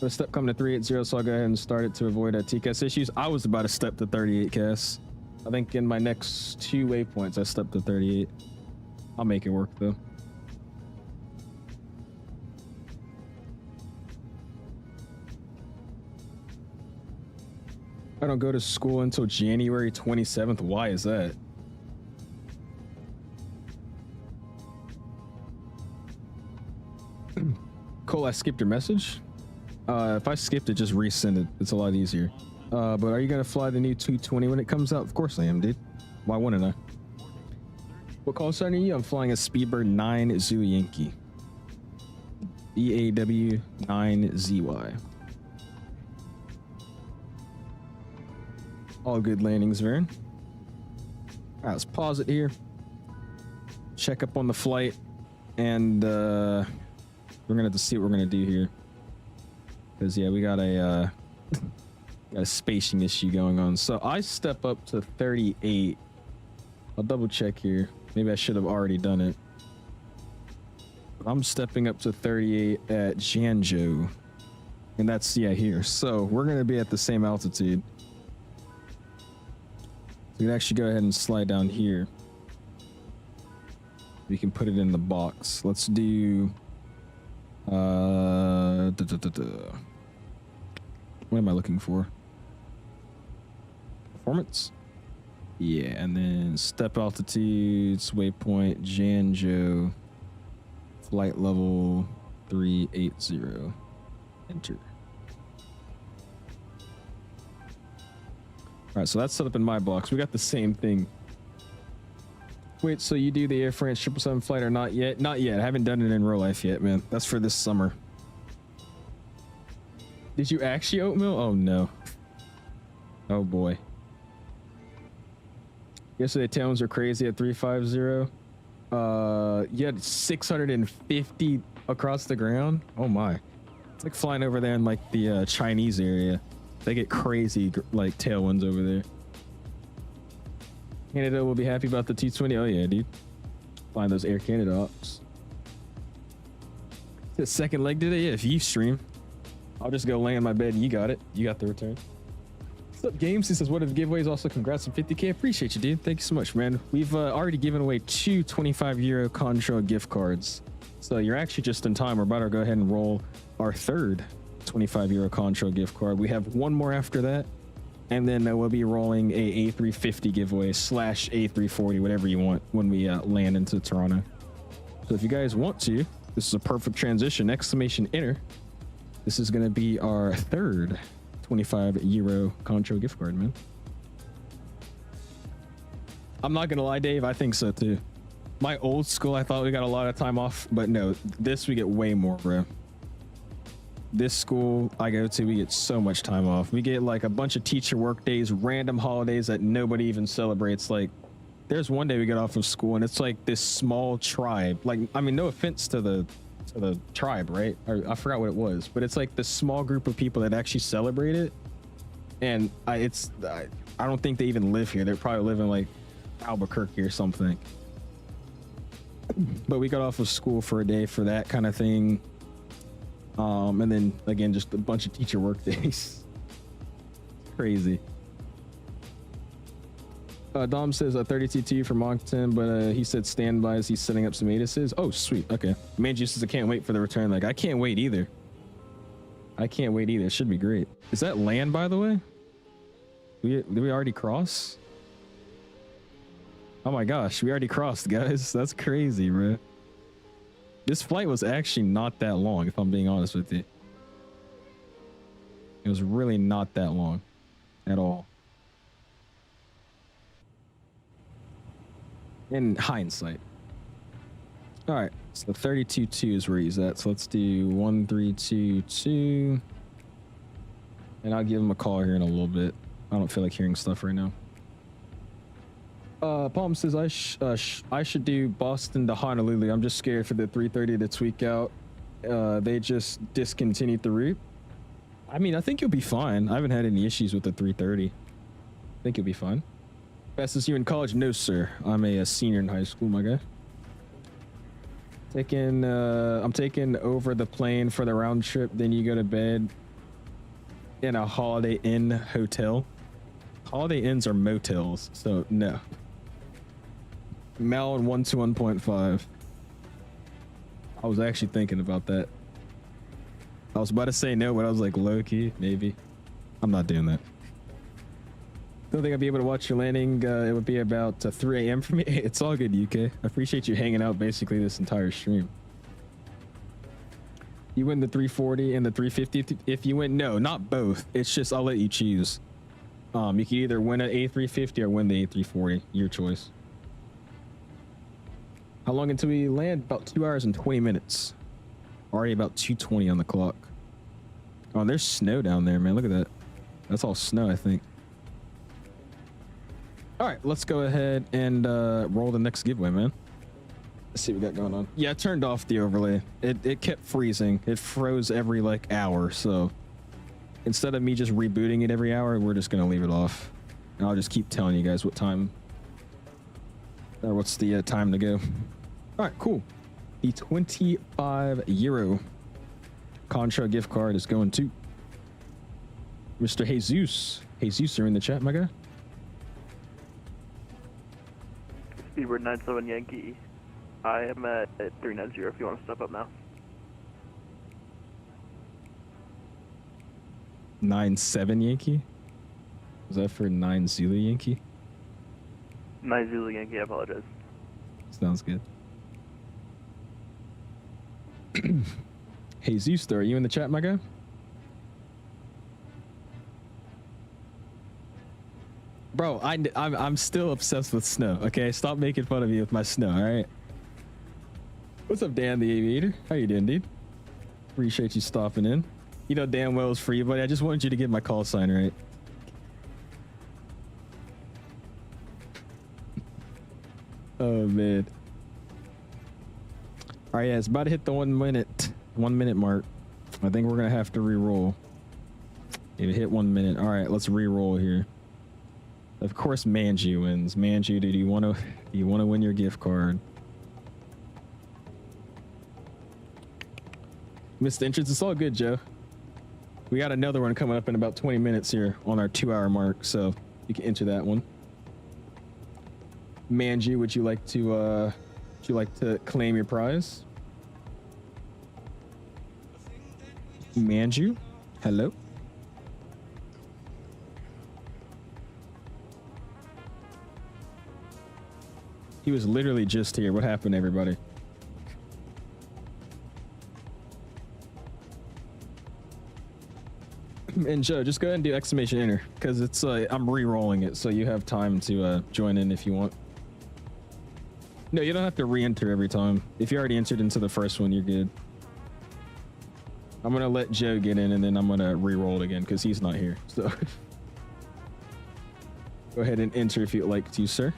A step coming to 380, so I'll go ahead and start it to avoid TCAS issues. I was about to step to 38 CAS. I think in my next 2 waypoints, I stepped to 38. I'll make it work though. I don't go to school until January 27th. Why is that? Cole, I skipped your message. If I skipped it, just resend it. It's a lot easier. But are you gonna fly the new 220 when it comes out? Of course I am, dude. Why wouldn't I? What call sign are you? I'm flying a Speedbird 9 Zulu Yankee. BAW 9ZY. All good landings, Varen. Alright, let's pause it here. Check up on the flight. And we're gonna have to see what we're gonna do here. Because yeah, we got a spacing issue going on. So I step up to 38. I'll double check here. Maybe I should have already done it. I'm stepping up to 38 at 𝐂𝐨𝐬𝐿. And that's, yeah, here. So we're going to be at the same altitude. We can actually go ahead and slide down here. We can put it in the box. Let's do... What am I looking for? Performance? Yeah, and then step altitudes, waypoint, 𝐂𝐨𝐬𝐿, flight level 380. Enter. Alright, so that's set up in my box. We got the same thing. Wait, so you do the Air France 777 flight or not yet? Not yet. I haven't done it in real life yet, man. That's for this summer. Did you actually oatmeal? Oh no. Oh boy. Yesterday tailwinds are crazy at 350. You had 650 across the ground. Oh my. It's like flying over there in like the Chinese area. They get crazy like tailwinds over there. Canada will be happy about the T20. Oh yeah, dude. Find those Air Canada ops. The second leg today? Yeah, if you stream. I'll just go lay on my bed. You got it. You got the return. What's up, Games? He says, what if giveaways? Also, congrats on 50K. Appreciate you, dude. Thank you so much, man. We've already given away 2 €25 Contra gift cards. So you're actually just in time. We're about to go ahead and roll our third €25 Contra gift card. We have one more after that. And then we'll be rolling a A350 giveaway / A340, whatever you want, when we land into Toronto. So if you guys want to, this is a perfect transition. Exclamation enter. This is going to be our third €25 Contra gift card, man. I'm not going to lie, Dave. I think so, too. My old school, I thought we got a lot of time off. But no, this we get way more, bro. This school I go to, we get so much time off. We get like a bunch of teacher work days, random holidays that nobody even celebrates. Like, there's one day we get off of school and it's like this small tribe. Like, I mean, no offense to the tribe, right? Or, I forgot what it was, but it's like this small group of people that actually celebrate it. and I don't think they even live here. They probably live in like Albuquerque or something. But we got off of school for a day for that kind of thing. And then again, just a bunch of teacher work days. Crazy. Dom says 32 for Moncton, but he said standby as he's setting up some ATISes. Oh, sweet. Okay. Manju says I can't wait for the return. Like, I can't wait either. I can't wait either. It should be great. Is that land, by the way? Did we already cross? Oh my gosh, we already crossed, guys. That's crazy, bro. This flight was actually not that long, if I'm being honest with you. It was really not that long at all. In hindsight. All right, so 32.2 is where he's at. So let's do 1322. And I'll give him a call here in a little bit. I don't feel like hearing stuff right now. Palm says I should do Boston to Honolulu. I'm just scared for the 330 to tweak out. They just discontinued the route. I mean, I think you'll be fine. I haven't had any issues with the 330. I think you'll be fine. Fastest you in college? No, sir. I'm a senior in high school, my guy. I'm taking over the plane for the round trip. Then you go to bed in a Holiday Inn hotel. Holiday Inns are motels, so no. Mal and 121.5. I was actually thinking about that. I was about to say no, but I was like, low key, maybe. I'm not doing that. Don't think I'd be able to watch your landing. It would be about 3 a.m. for me. It's all good, UK. I appreciate you hanging out basically this entire stream. You win the 340 and the 350. If you win, no, not both. It's just I'll let you choose. You can either win an A350 or win the A340. Your choice. How long until we land? About 2 hours and 20 minutes. Already about 2:20 on the clock. Oh, and there's snow down there, man. Look at that. That's all snow, I think. All right, let's go ahead and roll the next giveaway, man. Let's see what we got going on. Yeah, I turned off the overlay. It kept freezing. It froze every like hour, so instead of me just rebooting it every hour, we're just gonna leave it off. And I'll just keep telling you guys what time or what's the time to go. All right, cool. The €25 Contra gift card is going to Mr. Jesus. Jesus, are in the chat, my guy. Speedbird 97 Yankee. I am at 390 if you want to step up now. 97 Yankee? Was that for 9 Zulu Yankee? 9 Zulu Yankee, I apologize. Sounds good. Jesus, though, are you in the chat, my guy? Bro, I'm still obsessed with snow, okay? Stop making fun of me with my snow, all right? What's up, Dan the Aviator? How you doing, dude? Appreciate you stopping in. You know damn well it's for you, buddy. I just wanted you to get my call sign right. Oh, man. All right, yeah, it's about to hit the 1 minute mark. I think we're going to have to re-roll. It hit 1 minute. All right, let's re-roll here. Of course, Manju wins. Manju, do you want to win your gift card? Missed entrance. It's all good, Joe. We got another one coming up in about 20 minutes here on our 2 hour mark, so you can enter that one. Manju, would you like to claim your prize? Manju, hello. He was literally just here. What happened, everybody? And Joe, just go ahead and do exclamation enter, because it's I'm re-rolling it, so you have time to join in if you want. No, you don't have to re-enter every time. If you already entered into the first one, you're good. I'm gonna let Joe get in, and then I'm gonna re-roll it again because he's not here. So go ahead and enter if you'd like to, sir.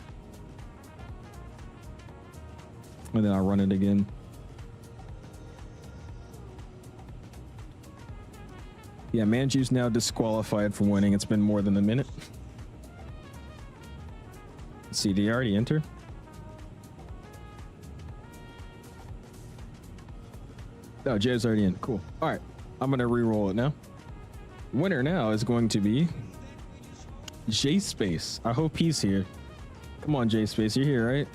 And then I'll run it again. Yeah, Manju's now disqualified from winning. It's been more than a minute. Let's see, did he already enter? Oh, Jay's already in. Cool. All right, I'm gonna re-roll it now. Winner now is going to be J-Space. I hope he's here. Come on, J-Space, you're here, right?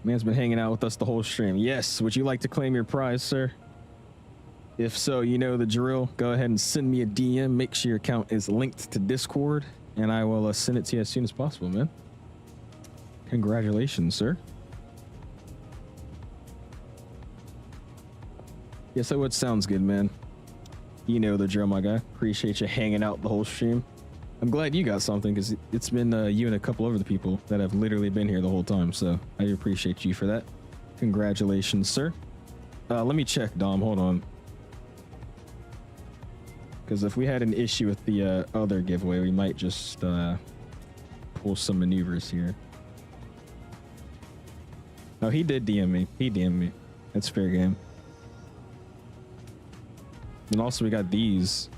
Man's been hanging out with us the whole stream. Yes, would you like to claim your prize, sir? If so, you know the drill. Go ahead and send me a DM. Make sure your account is linked to Discord, and I will send it to you as soon as possible, man. Congratulations, sir. Yes, that would sounds good, man. You know the drill, my guy. Appreciate you hanging out the whole stream. I'm glad you got something, because it's been you and a couple other people that have literally been here the whole time, so I appreciate you for that. Congratulations, sir. Let me check, Dom. Hold on. Because if we had an issue with the other giveaway, we might just pull some maneuvers here. Oh, he did DM me. He DM'd me. That's fair game. And also we got these.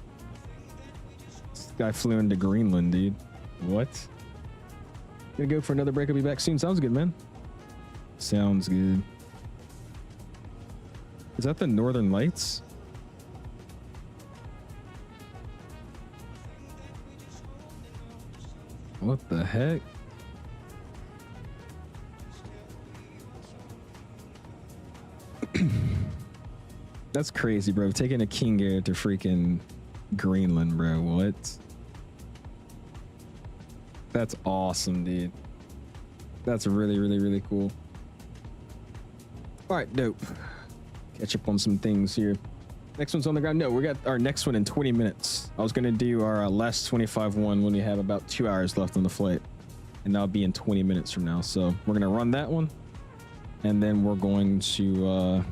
This guy flew into Greenland, dude. What? Gonna go for another break. I'll be back soon. Sounds good, man. Sounds good. Is that the Northern Lights? What the heck? That's crazy, bro. Taking a King Air to freaking Greenland, bro. What? That's awesome, dude. That's really, really, really cool. All right, dope. Catch up on some things here. Next one's on the ground. No, we got our next one in 20 minutes. I was going to do our last 25 one when we have about 2 hours left on the flight. And that'll be in 20 minutes from now. So we're going to run that one. And then we're going to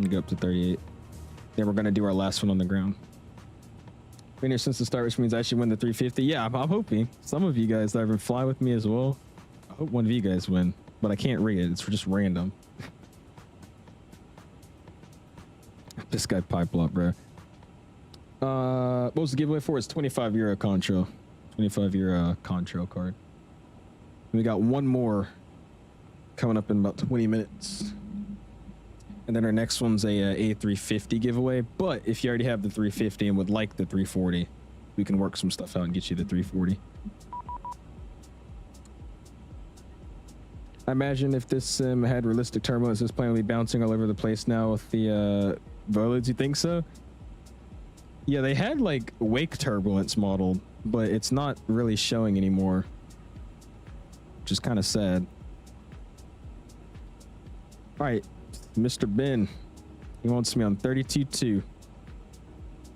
go up to 38. Then we're going to do our last one on the ground. Been here since the start, which means I should win the 350. Yeah, I'm hoping. Some of you guys that even fly with me as well. I hope one of you guys win. But I can't rig it. It's just random. This guy pipe up, bro. What was the giveaway for? It's 25 euro Contrail. 25 euro Contrail card. We got one more coming up in about 20 minutes. And then our next one's a A350 giveaway. But if you already have the 350 and would like the 340, we can work some stuff out and get you the 340. I imagine if this sim had realistic turbulence, this plane would be bouncing all over the place now with the Volutes. You think so? Yeah, they had like wake turbulence modeled, but it's not really showing anymore, which is kind of sad. All right, Mr. Ben, he wants me on 32.2.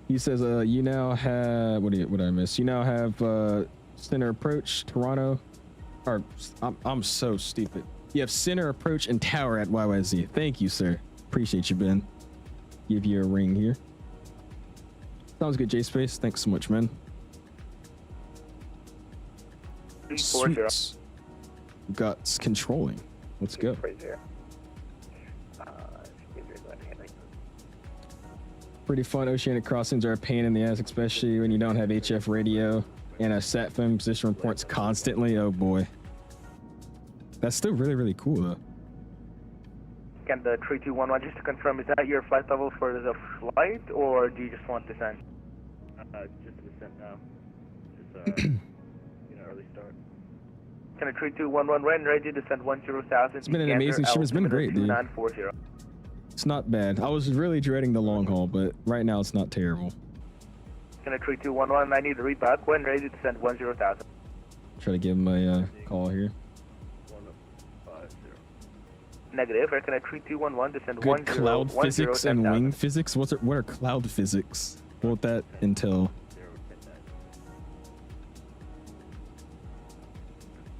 He says, you now have, what did I miss? You now have center approach, Toronto, or I'm so stupid. You have center approach and tower at YYZ. Thank you, sir. Appreciate you, Ben. Give you a ring here. Sounds good, J-Space. Thanks so much, man. Sweet. We've got controlling. Let's go. Pretty fun. Oceanic crossings are a pain in the ass, especially when you don't have HF radio and a sat phone position reports constantly. Oh boy. That's still really, really cool though. Can the 3211, just to confirm, is that your flight level for the flight, or do you just want descent? Just descent now. Just, early start. Can a 3211 when ready to descend 10,000? It's been an amazing stream. It's been great, dude. It's not bad. I was really dreading the long haul, but right now it's not terrible. Can a 3211, I need to read back when ready to descend 10,000. Try to give him a call here. Negative. Can a 3211 descend Good cloud physics and wing physics? What are cloud physics? What that entail?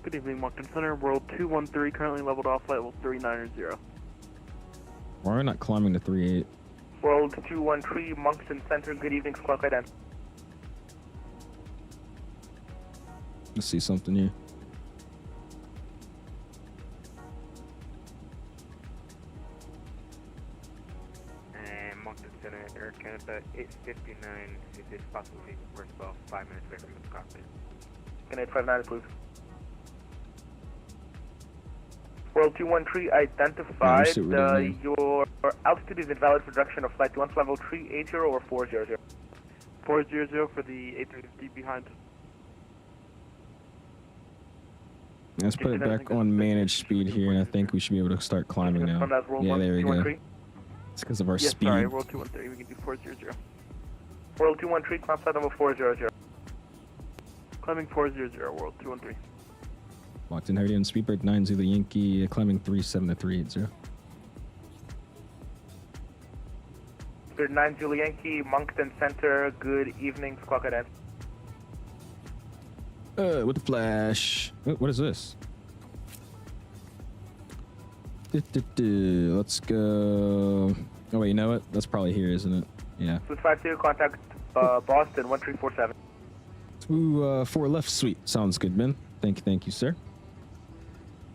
Good evening, Moncton Center. World 213, currently leveled off flight level 390. Why are we not climbing to 38? World 213, Moncton Center. Good evening, squawk ident. Let's see something here. Moncton Center, Air Canada 859. It is possibly worth about 5 minutes away from the cockpit. Can 859, please? World 213 identified. Your altitude is invalid for direction of flight. Do you want level 380 or 400? 400 for the 850 behind. Let's put it back on managed speed here, and I think we should be able to start climbing now. Yeah, there we go. It's because of our speed. Sorry, World 213, we can do 400. World 213, climb flight level 400. Climbing 400, World 213. Locked in heavy on Speedbird 9 Zulu Yankee, climbing 37380. Speedbird 9 Zulu Yankee, Moncton Center, good evening, squawk at end. With the flash. What is this? Let's go. Oh wait, you know what? That's probably here, isn't it? Yeah. Swiss 52, contact Boston 1347. 4 left, sweet. Sounds good, man. Thank you, sir.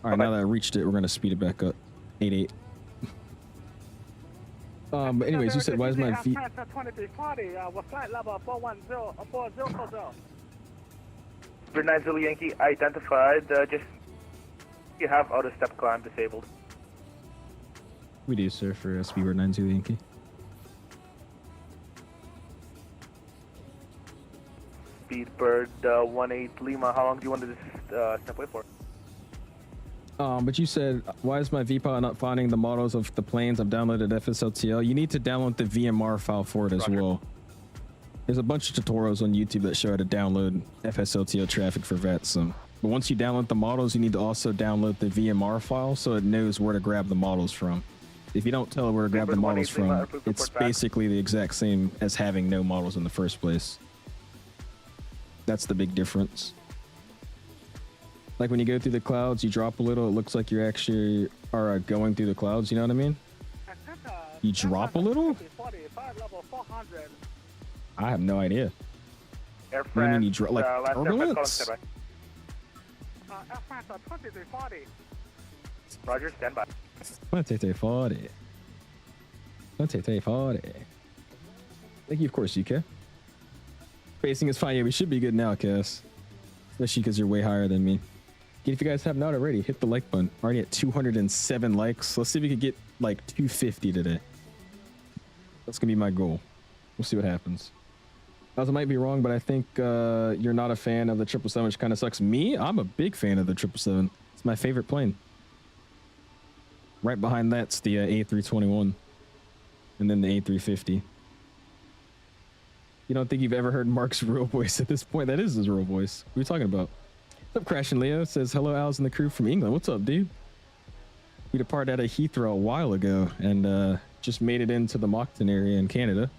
All right, now that I reached it, we're gonna speed it back up. 88. But anyways, you said why is my V? 2340, with flight level 41040. Speedbird 9 Zulu Yankee identified. Just you have auto step climb disabled. We do, sir, for Speedbird 9 Zulu Yankee. Speedbird 18 Lima, how long do you want to step away for? But you said, why is my VPod not finding the models of the planes I've downloaded FSLTL? You need to download the VMR file for it as well. There's a bunch of tutorials on YouTube that show how to download FSLTL traffic for VATSIM. But once you download the models, you need to also download the VMR file so it knows where to grab the models from. If you don't tell it where to grab the models from, it's basically the exact same as having no models in the first place. That's the big difference. Like when you go through the clouds, you drop a little, it looks like you actually are going through the clouds, you know what I mean? You drop a little? I have no idea. Air What do you mean you drop, like turbulence? Air France 2340. Roger, stand by. 2340. 2340. Thank you, of course, UK. Spacing is fine. Yeah, we should be good now, Cass. Especially because you're way higher than me. If you guys have not already, hit the like button. Already at 207 likes. Let's see if we could get like 250 today. That's gonna be my goal. We'll see what happens. I might be wrong, but I think you're not a fan of the 777, which kind of sucks. Me, I'm a big fan of the 777. It's my favorite plane. Right behind that's the A321, and then the A350. You don't think you've ever heard Mark's real voice at this point? That is his real voice. What are you talking about? What's up, Crash and Leo? Says, hello, Al's and the crew from England. What's up, dude? We departed out of Heathrow a while ago and just made it into the Moncton area in Canada.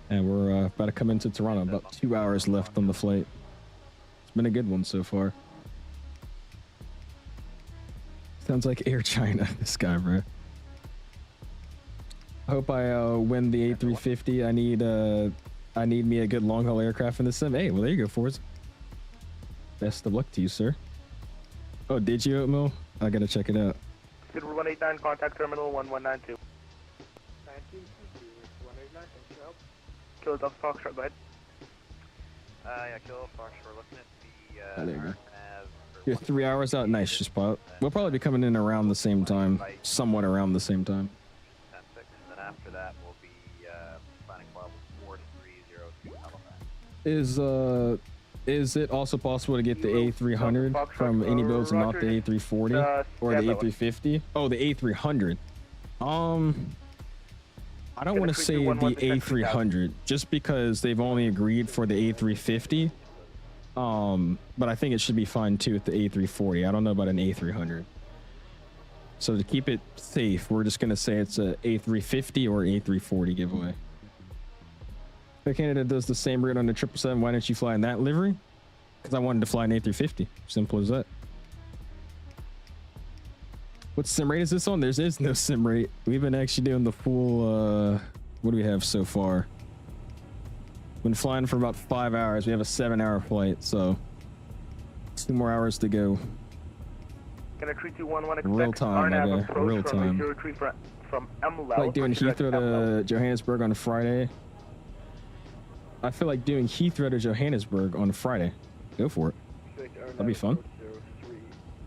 And we're about to come into Toronto. About 2 hours left on the flight. It's been a good one so far. Sounds like Air China, this guy, bro. I hope I win the A350. I need me a good long-haul aircraft in the sim. Hey, well, there you go, Forza. Best of luck to you, sir. Oh, did you, 𝐂𝐸? I gotta check it out. Speedbird 189, contact terminal 1192. 189, Kilo Delta Foxtrot, go ahead. Yeah, Kilo Foxtrot, we're looking at the Oh, there you go. You're 3 hours out. Nice, just spot. We'll probably be coming in around the same time. Somewhat around the same time. 10-6, and then after that we'll be planning for level 4302 Halifax. Is it also possible to get the A300 from iniBuilds and not the A340 or the A350? Oh, the A300. I don't want to say the A300 just because they've only agreed for the A350. But I think it should be fine too with the A340. I don't know about an A300. So to keep it safe, we're just gonna say it's a A350 or A340 giveaway. If Canada does the same route on the 777, why didn't you fly in that livery? Because I wanted to fly an A350. Simple as that. What sim rate is this on? There is no sim rate. We've been actually doing the full, what do we have so far? Been flying for about 5 hours. We have a 7-hour flight, so 2 more hours to go. Can I 3211 Real expect time, my RNAV guy. approach Real time. 03 from MLL. Like doing proceed Heathrow direct MLL. to Johannesburg on Friday. I feel like doing Heathrow to Johannesburg on Friday. Go for it. That'd be fun.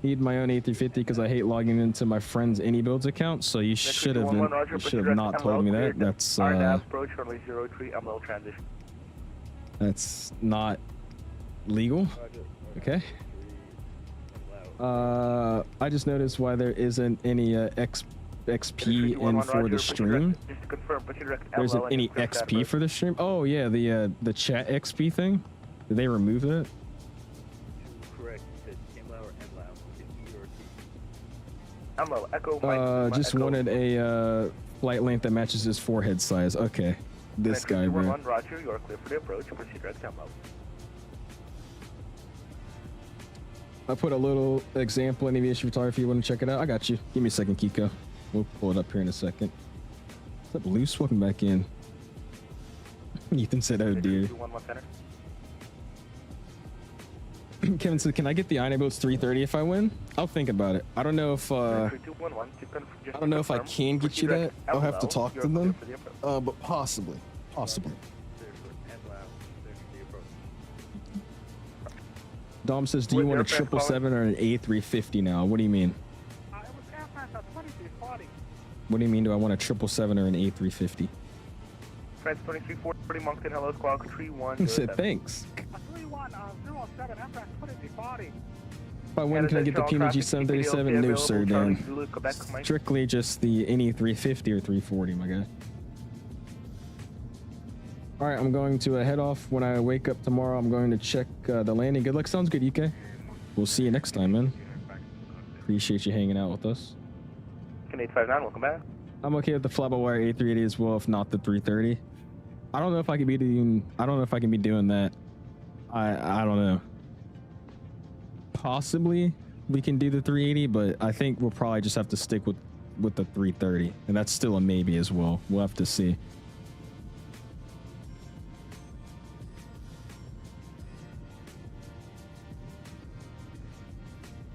Need my own A350 because I hate logging into my friend's iniBuilds account. So you should have been. You should have not told me that. That's RNAV approach runway 03 MLL transition. that's not legal. Okay. I just noticed why there isn't any XP in for the stream. Just to confirm, put your direct There isn't MLL any and clear XP status. for the stream. Oh yeah, the chat XP thing. Did they remove that? Correct. You said MLL or MLL. It's E or T. MLL, Echo Mike. Just Echo. wanted a flight length that matches his forehead size. Okay, this guy, bro. Roger, you are clear for the approach. Proceed direct MLL. I put a little example in aviation photography. You want to check it out? I got you. Give me a second, Kiko. We'll pull it up here in a second. What's up, Luce? Welcome back in. Ethan said, "Oh, dude." 211 center. Kevin said, "Can I get the iniBuilds 330 if I win?" I'll think about it. I don't know if I don't know if I can get you that. I'll have to talk to them. But possibly. Dom says, "Do you want a 777 or an A350 now?" What do you mean? What do you mean? Do I want a 777 or an A350? France 2340 Moncton, hello, squawk 31. He said, "Thanks." 3107, Amtrak 2040. If I win, can I get the PMG 737? No, sir, Dan. Strictly just the any 350 or 340, my guy. All right, I'm going to head off. When I wake up tomorrow, I'm going to check the landing. Good luck. Sounds good, UK. We'll see you next time, man. Appreciate you hanging out with us. Can 859, welcome back. I'm okay with the fly-by-wire A380 as well, if not the 330. I don't know if I can be doing. I don't know if I can be doing that. I don't know. Possibly we can do the 380, but I think we'll probably just have to stick with the 330, and that's still a maybe as well. We'll have to see.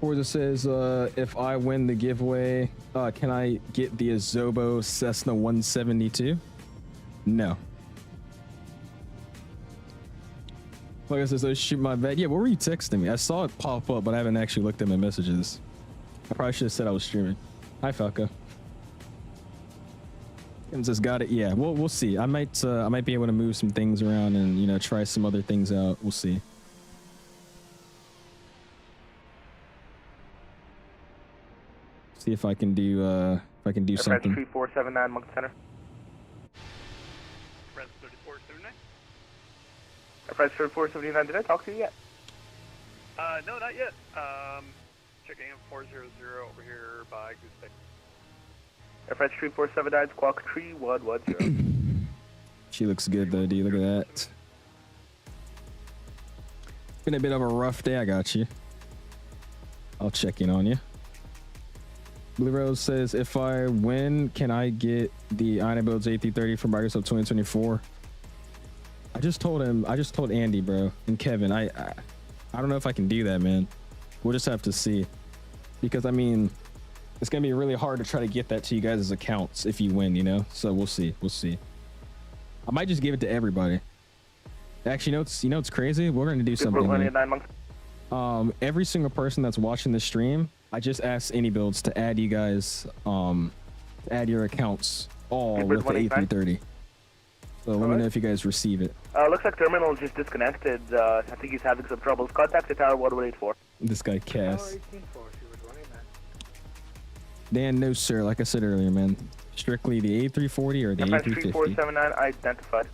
Forza says, if I win the giveaway, can I get the Azobo Cessna 172? No. Like I said, shoot my bet. Yeah, what were you texting me? I saw it pop up, but I haven't actually looked at my messages. I probably should have said I was streaming. Hi, Falco. Kim says, got it. Yeah, we'll see. I might be able to move some things around and try some other things out. We'll see. See if I can do something. 3479 Monk Center. Press 3479. Press 3479. Did I talk to you yet? No, not yet. Checking in 400 over here by Goose Bay. Press 3479 squawk 3110. She looks good though, dude. Look at that. Been a bit of a rough day. I got you. I'll check in on you. Blue Rose says, if I win, can I get the iniBuilds A330 from Microsoft 2024? I just told Andy, bro, and Kevin. I don't know if I can do that, man. We'll just have to see, because I mean, it's gonna be really hard to try to get that to you guys' accounts if you win, So we'll see. I might just give it to everybody. Actually, it's crazy. We're gonna do something. Every single person that's watching the stream, I just asked iniBuilds to add you guys, add your accounts all with the A330. So let me know if you guys receive it. Looks like terminal just disconnected. I think he's having some troubles. Contact the tower 1184. This guy Cass. Dan, no sir. Like I said earlier, man. Strictly the A340 or the A350. 3479 identified.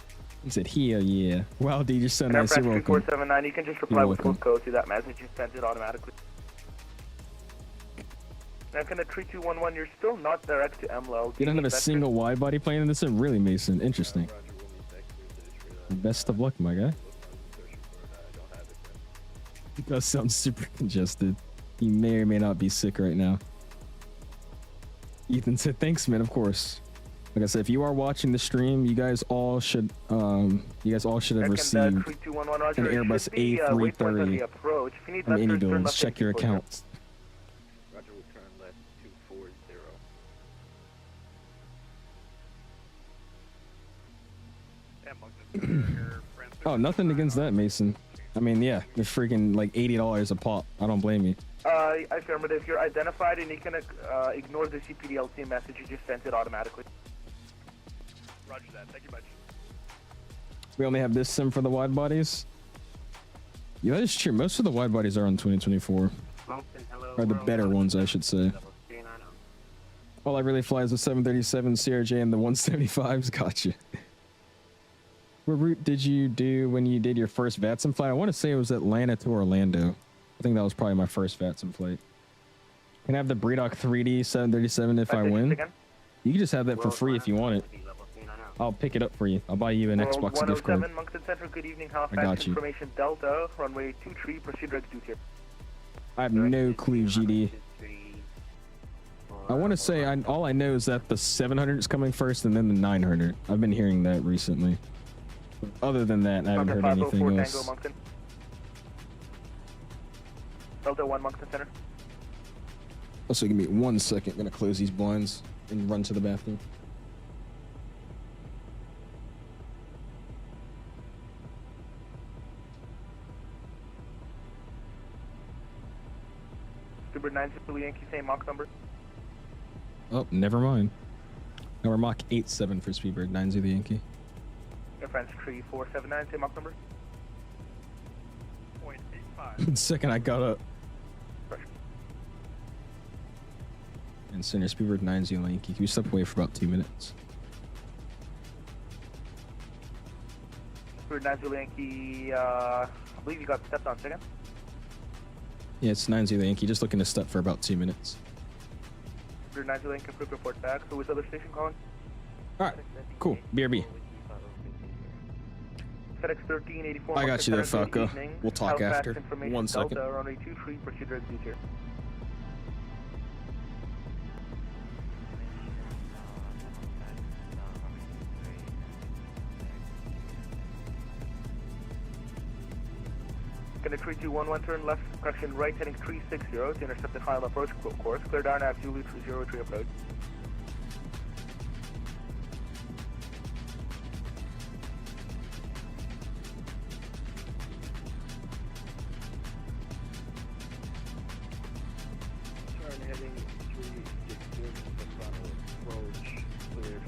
He said, hell yeah. Wow, dude, you're so nice. You're welcome. 3479, you can just reply with full code to that message. You sent it automatically. Now, can the 3211, you're still not direct to MLL. You don't have a single wide body plane in this? Really, Mason. Interesting. Best of luck, my guy. It does sound super congested. You may or may not be sick right now. Ethan said, thanks, man, of course. Like I said, if you are watching the stream, you guys all should have received an Airbus A330 from iniBuilds. Check your accounts. Oh, nothing against that, Mason. I mean, yeah, they're freaking like $80 a pop. I don't blame you. Affirmative. You're identified and you can ignore the CPDLC message. You just sent it automatically. Roger that. Thank you much. We only have this sim for the wide bodies. Yeah, that is true. Most of the wide bodies are on 2024. Or the better ones, I should say. All I really fly is the 737 CRJ and the 175s. Gotcha. What route did you do when you did your first VATSIM flight? I want to say it was Atlanta to Orlando. I think that was probably my first VATSIM flight. Can I have the Bredock 3D 737 if I win? You can just have that for free if you want it. I'll pick it up for you. I'll buy you an Xbox gift card. Moncton Center, good evening. Halifax, I got you. Information Delta, runway 23, proceed direct due here. I have no clue, GD. I want to say, all I know is that the 700 is coming first and then the 900. I've been hearing that recently. Other than that, I haven't heard anything else. Tango, Moncton. Delta 1, Moncton Center. Also, give me 1 second. I'm going to close these blinds and run to the bathroom. Super 9 Yankee, same Mach number. Oh, never mind. Now we're Mach 87 for Speedbird 90 Yankee. Air France 3479, same Mach number. 0.85. Second I got up. And center Speedbird 90 Yankee. Can we step away for about 2 minutes? Speedbird 90 Yankee, I believe you got stepped on second. Yeah, it's 90 Yankee. Just looking to step for about 2 minutes. Speedbird 90 Yankee, quick report back. So which other station calling? Alright, cool. BRB. FedEx 1384. I got you there, Falco. We'll talk after. 1 second. Delta, runway 23, proceed direct due here. Connect 3211, turn left, correction right, heading 360 to intercept the final approach course. Clear down at Zulu 303 approach. Turn heading 360 the final approach. Cleared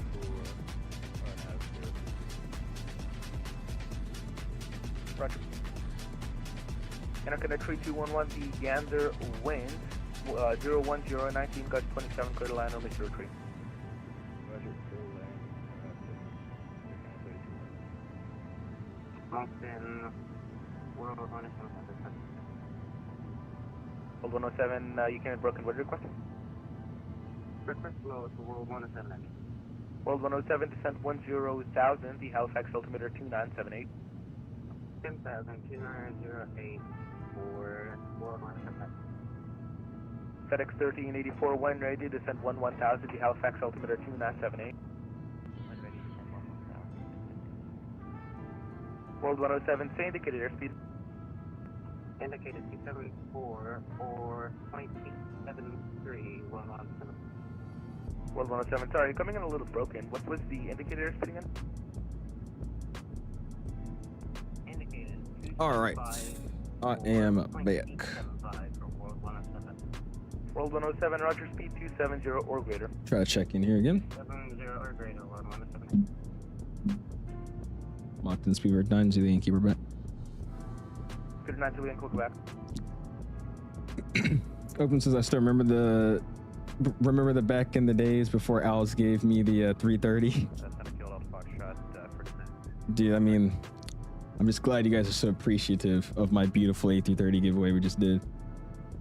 for Roger. And connect 3211, the Gander wind, 01019, got 27, clear to land only 03. Roger, clear land. Moncton, World 107. World 107, you came in broken, what request? Request flow to World 107. World 107, descent 10,000, the Halifax altimeter 2978. 10,208 for World 107. FedEx 1384, when ready, descent 11,000, the Halifax altimeter 2978. World 107, say indicated airspeed. Indicated 274 or 0.73 117. World 107, sorry, you're coming in a little broken. What was the indicator airspeed again? Indicated. Alright. I am back. World 107, Roger, speed 270 or greater. Try to check in here again. 70 or greater, World 107. Moncton Speedbird 90 Yankee, we're back. Good 90 Yankee, welcome back. Open says I still remember the back in the days before Alice gave me the 330. Dude, I mean, I'm just glad you guys are so appreciative of my beautiful A330 giveaway we just did.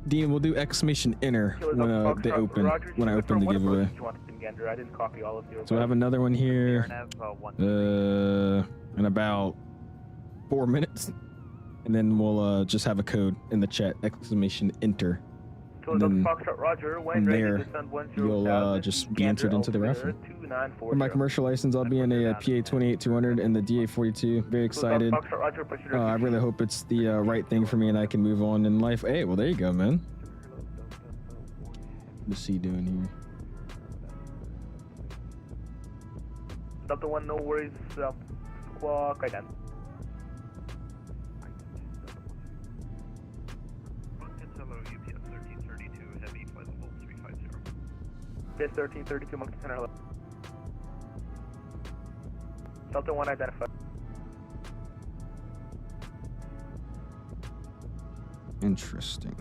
Dean, we'll do exclamation enter when they open, when I open the giveaway. I didn't copy all of you. So I have another one here in about 4 minutes. And then we'll just have a code in the chat, exclamation enter. And then from there, you'll just be entered into the raffle. For my commercial license, I'll be in a PA 28200 and the DA 42. Very excited. I really hope it's the right thing for me and I can move on in life. Hey, well, there you go, man. What's he doing here? Delta 1, no worries. squawk, right then. Moncton Solo UPS 1332 Heavy, flight level 350. UPS 1332, Moncton Center, hello. Delta 1 identified. Interesting.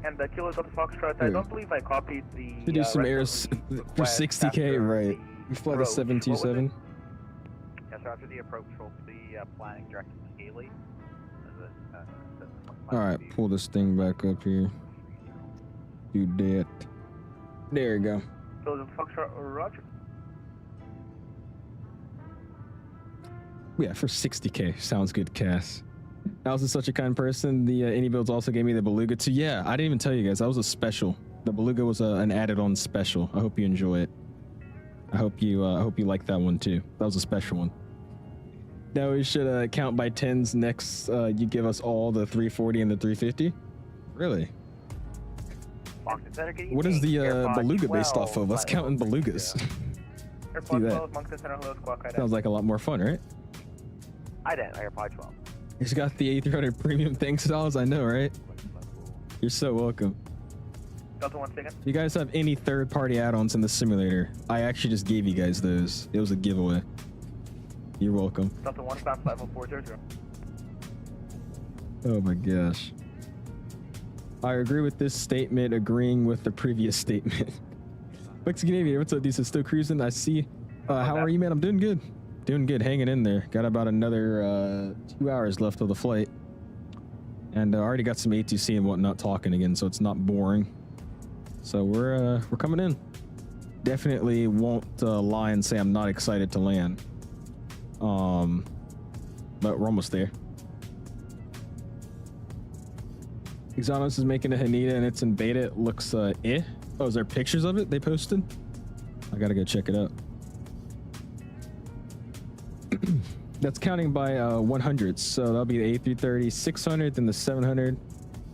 And the Kilo Delta Foxtrot, I don't believe I copied the... To do some airs for 60K, right. We fly the 727. Yes, sir, after the approach, we'll be planning directed to Haley. Alright, pull this thing back up here. Do that. There you go. Kilo Delta Foxtrot, roger. Yeah, for 60K. Sounds good, Cass. Alice is such a kind person. The iniBuilds also gave me the Beluga too. Yeah, I didn't even tell you guys. That was a special. The Beluga was an added-on special. I hope you enjoy it. I hope you like that one too. That was a special one. Now we should count by tens next. You give us all the 340 and the 350. Really? What is the Beluga based off of? Let's count in Belugas. Do that. Sounds like a lot more fun, right? I didn't. AirPod 12. He's got the A300 premium. Thanks, dolls. I know, right? You're so welcome. Delta 1 second. If you guys have any third-party add-ons in the simulator, I actually just gave you guys those. It was a giveaway. You're welcome. Delta 1, stop level 400. Oh my gosh. I agree with this statement, agreeing with the previous statement. Mexican Aviator, what's up, dude? Still cruising? I see. How are you, man? I'm doing good. Doing good, hanging in there. Got about another 2 hours left of the flight. And I already got some ATC and whatnot talking again, so it's not boring. So we're coming in. Definitely won't lie and say I'm not excited to land. But we're almost there. Exonos is making a Haneda and it's in beta. It looks eh. Oh, is there pictures of it they posted? I gotta go check it out. That's counting by 100s, so that'll be the A330, 600, then the 700,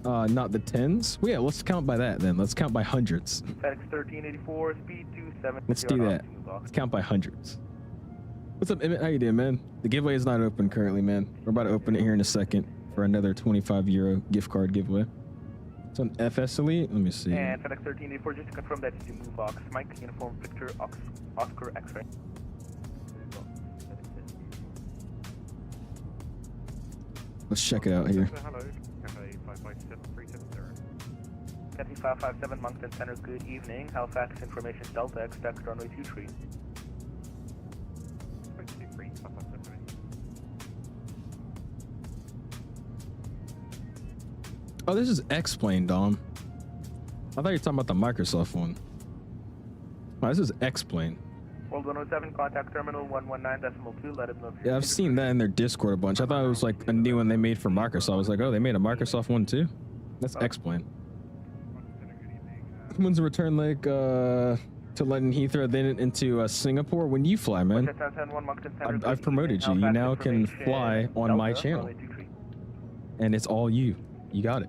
not the 10s. Well, yeah, let's count by that then. Let's count by hundreds. FedEx 1384, speed 27. Let's do that. Let's count by hundreds. What's up, Emmett? How you doing, man? The giveaway is not open currently, man. We're about to open it here in a second for another €25 gift card giveaway. It's on FS Elite. Let me see. And FedEx 1384, just to confirm that it's the move box. Mike, uniform Victor, Oscar X-ray. Let's check it out here. Hello, Cafe 557370. Cafe 557, Moncton Center, good evening. Halifax information Delta, expect runway 23. Oh, this is X-Plane, Dom. I thought you were talking about the Microsoft one. Oh, this is X-Plane. World 107, contact terminal 119.2, let us know if Yeah, I've seen that in their Discord a bunch. I thought it was like a new one they made for Microsoft. I was like, oh, they made a Microsoft one too? That's X-Plane. When's the return leg to London Heathrow, then into Singapore? When you fly, man. I've promoted you. You now can fly on my channel. And it's all you. You got it.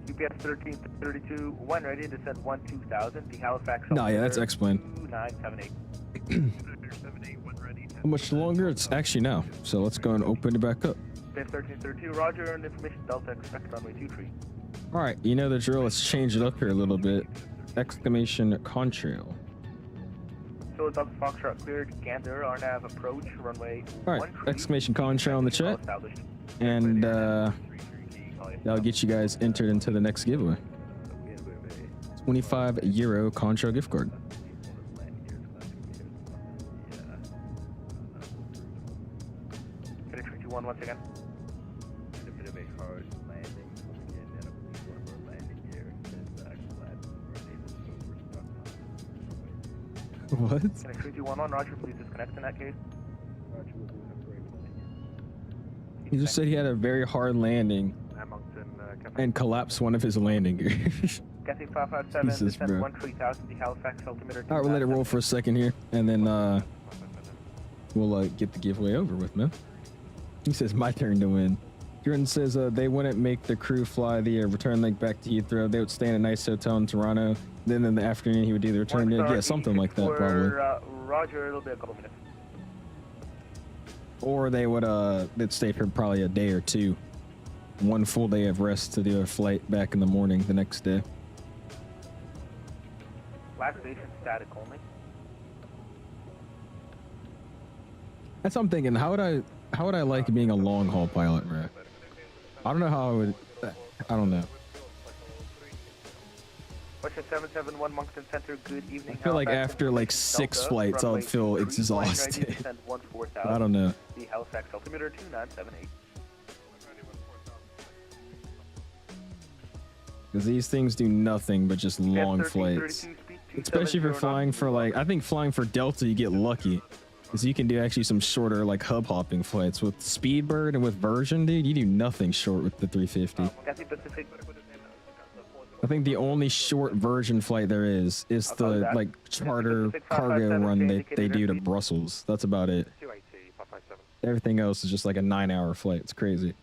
UPS 1332, when ready, descend 12000, the Halifax. No, yeah, that's X-Plane. 2978. How much longer? It's actually now. So let's go and open it back up. UPS 1332, roger, and information Delta, expect runway 23. All right, you know the drill. Let's change it up here a little bit. Exclamation contrail. So Delta Foxtrot cleared, Gander, RNAV approach, runway. All right, exclamation contrail in the chat. And that'll get you guys entered into the next giveaway. €25 contrail gift card. Once again. A bit of a hard landing, and then I believe one of our landing gear is flat. What? Connect 3211, roger, please disconnect in that case. Roger, we'll do an upgrade landing. He just said he had a very hard landing and collapsed one of his landing gears. Cathay 557, Jesus, descend bro. 13000, the Halifax altimeter. All right, we'll let it roll for a second here, and then we'll get the giveaway over with, man. He says, my turn to win. Jordan says they wouldn't make the crew fly the return leg back to Heathrow. They would stay in a nice hotel in Toronto, then in the afternoon he would do the return. Yeah, something like that probably. Roger, it'll be a couple minutes. Or they would they'd stay for probably a day or two. One full day of rest to do a flight back in the morning the next day. Last station static only. That's what I'm thinking. How would I like being a long haul pilot, bro? I don't know how I would. I don't know. Question 771 Moncton Center, good evening. I feel like after like 6 flights, I would feel exhausted. I don't know. The Halifax altimeter 2978. Because these things do nothing but just long flights. Especially if you're flying for like, I think flying for Delta, you get lucky. Because you can do actually some shorter like hub hopping flights. With Speedbird and with Version, dude, you do nothing short with the 350. I think the only short version flight there is the like charter cargo run they do to Brussels. That's about it. Everything else is just like a 9-hour flight. It's crazy.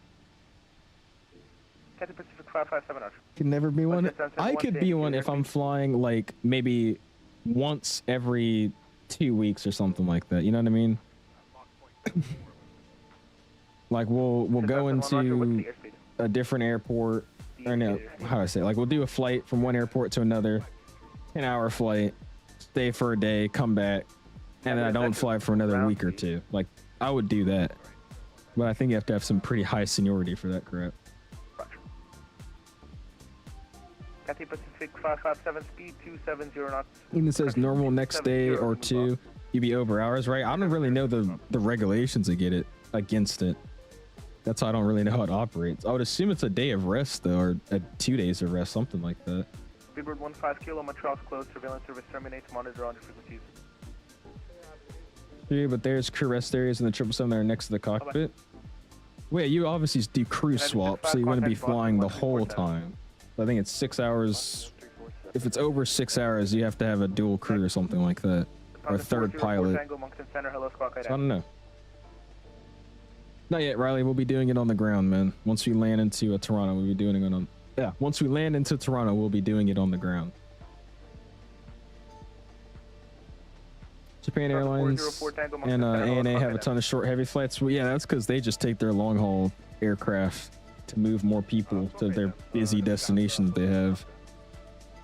Could never be one. I could be one if I'm flying like maybe once every 2 weeks or something like that. You know what I mean? Like we'll go into a different airport. Or no, how do I say it? Like we'll do a flight from one airport to another, 10-hour flight, stay for a day, come back, and then I don't fly for another week or two. Like I would do that, but I think you have to have some pretty high seniority for that crap. Cathay Pacific 557 speed 270 knots. Even it says normal next day or two, you'd be over hours, right? I don't really know the regulations against it. That's how I don't really know how it operates. I would assume it's a day of rest though, or 2 days of rest, something like that. Speedbird 15 kilo, Montreal's closed. Surveillance service terminates. Monitor on the frequencies. Yeah, but there's crew rest areas in the 777 that are next to the cockpit. Wait, you obviously do crew swap, so you want to be flying the whole time. I think it's 6 hours. If it's over 6 hours, you have to have a dual crew or something like that, or a third pilot. So I don't know. Not yet, Riley. We'll be doing it on the ground, man. Once we land into Toronto, we'll be doing it on. Yeah, once we land into Toronto, we'll be doing it on the ground. Japan Airlines and ANA have a ton of short, heavy flights. Well, yeah, that's because they just take their long haul aircraft to move more people to their busy destinations they have.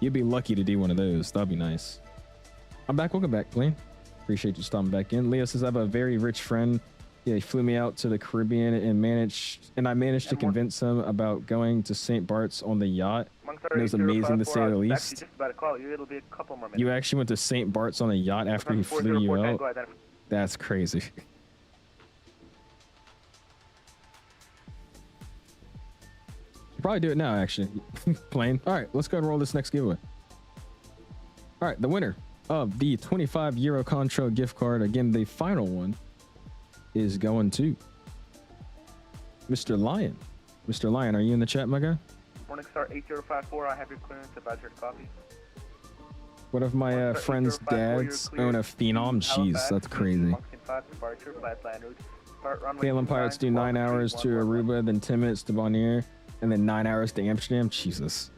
You'd be lucky to do one of those. That'd be nice. I'm back. Welcome back, plane. Appreciate you stopping back in. Leo says I have a very rich friend. Yeah, he flew me out to the Caribbean and I managed to convince him about going to St. Bart's on the yacht. It was amazing to say the least. You actually went to St. Bart's on a yacht after he flew you out? That's crazy. Probably do it now, actually. Plane. All right, let's go and roll this next giveaway. All right, the winner of the €25 Contra gift card, again, the final one, is going to Mr. Lion. Mr. Lion, are you in the chat, my guy? Morningstar 8054, I have your clearance, advisor to copy. One of my friend's dads own a Phenom cheese. That's crazy. KLM pilots do 9 hours to Aruba, then 10 minutes to Bonaire, and then 9 hours to Amsterdam. Jesus.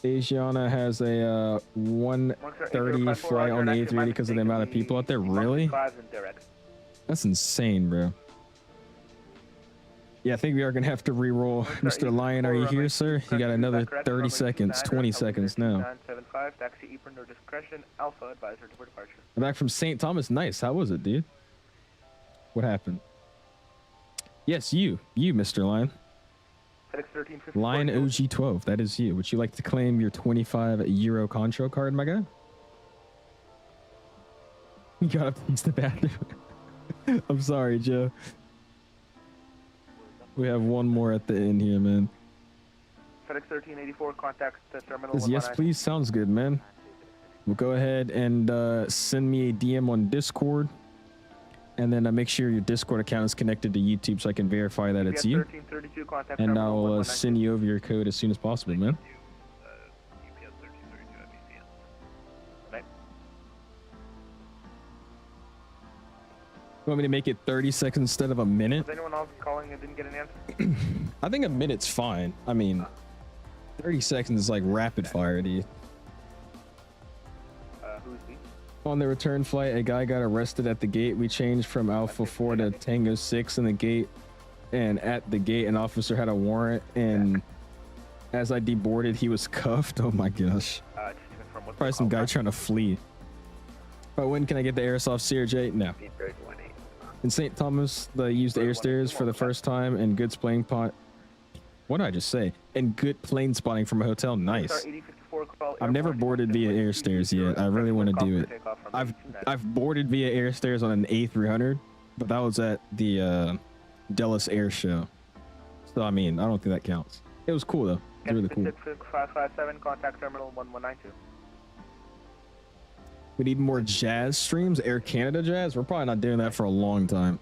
Asiana has a 1:30 flight on the A380 because of the amount of people out there. Really? That's insane, bro. Yeah, I think we are going to have to re-roll. Mr. Lion, are you here, sir? You got another 30 seconds, 20 seconds now. I'm back from St. Thomas. Nice. How was it, dude? What happened? Yes, you, Mr. Lion. Lion OG12, that is you. Would you like to claim your €25 Contra card, my guy? You gotta use the bathroom. I'm sorry, Joe. We have one more at the end here, man. FedEx 1384, contact the terminal. Yes, please. Sounds good, man. We'll go ahead and send me a DM on Discord. And then make sure your Discord account is connected to YouTube so I can verify that it's you. And I'll send you over your code as soon as possible, man. want me to make it 30 seconds instead of a minute? Was anyone else calling and didn't get an answer? I think a minute's fine. I mean, 30 seconds is like rapid fire, dude. Who's he? On the return flight, a guy got arrested at the gate. We changed from Alpha 4 to Tango 6 in the gate. And at the gate, an officer had a warrant. And as I deboarded, he was cuffed. Oh my gosh. Just to confirm, what's Probably some guy trying to flee. Oh, when can I get the Airsoft CRJ? No. In St. Thomas, they used air stairs for the first time and good plane pot. What did I just say? And good plane spotting from a hotel. Nice. I've never boarded via air stairs yet. I really want to do it. I've boarded via air stairs on an A300, but that was at the Dallas Air Show. So I mean, I don't think that counts. It was cool though. It was really cool. 557, contact terminal 1192. We need more jazz streams. Air Canada jazz. We're probably not doing that for a long time.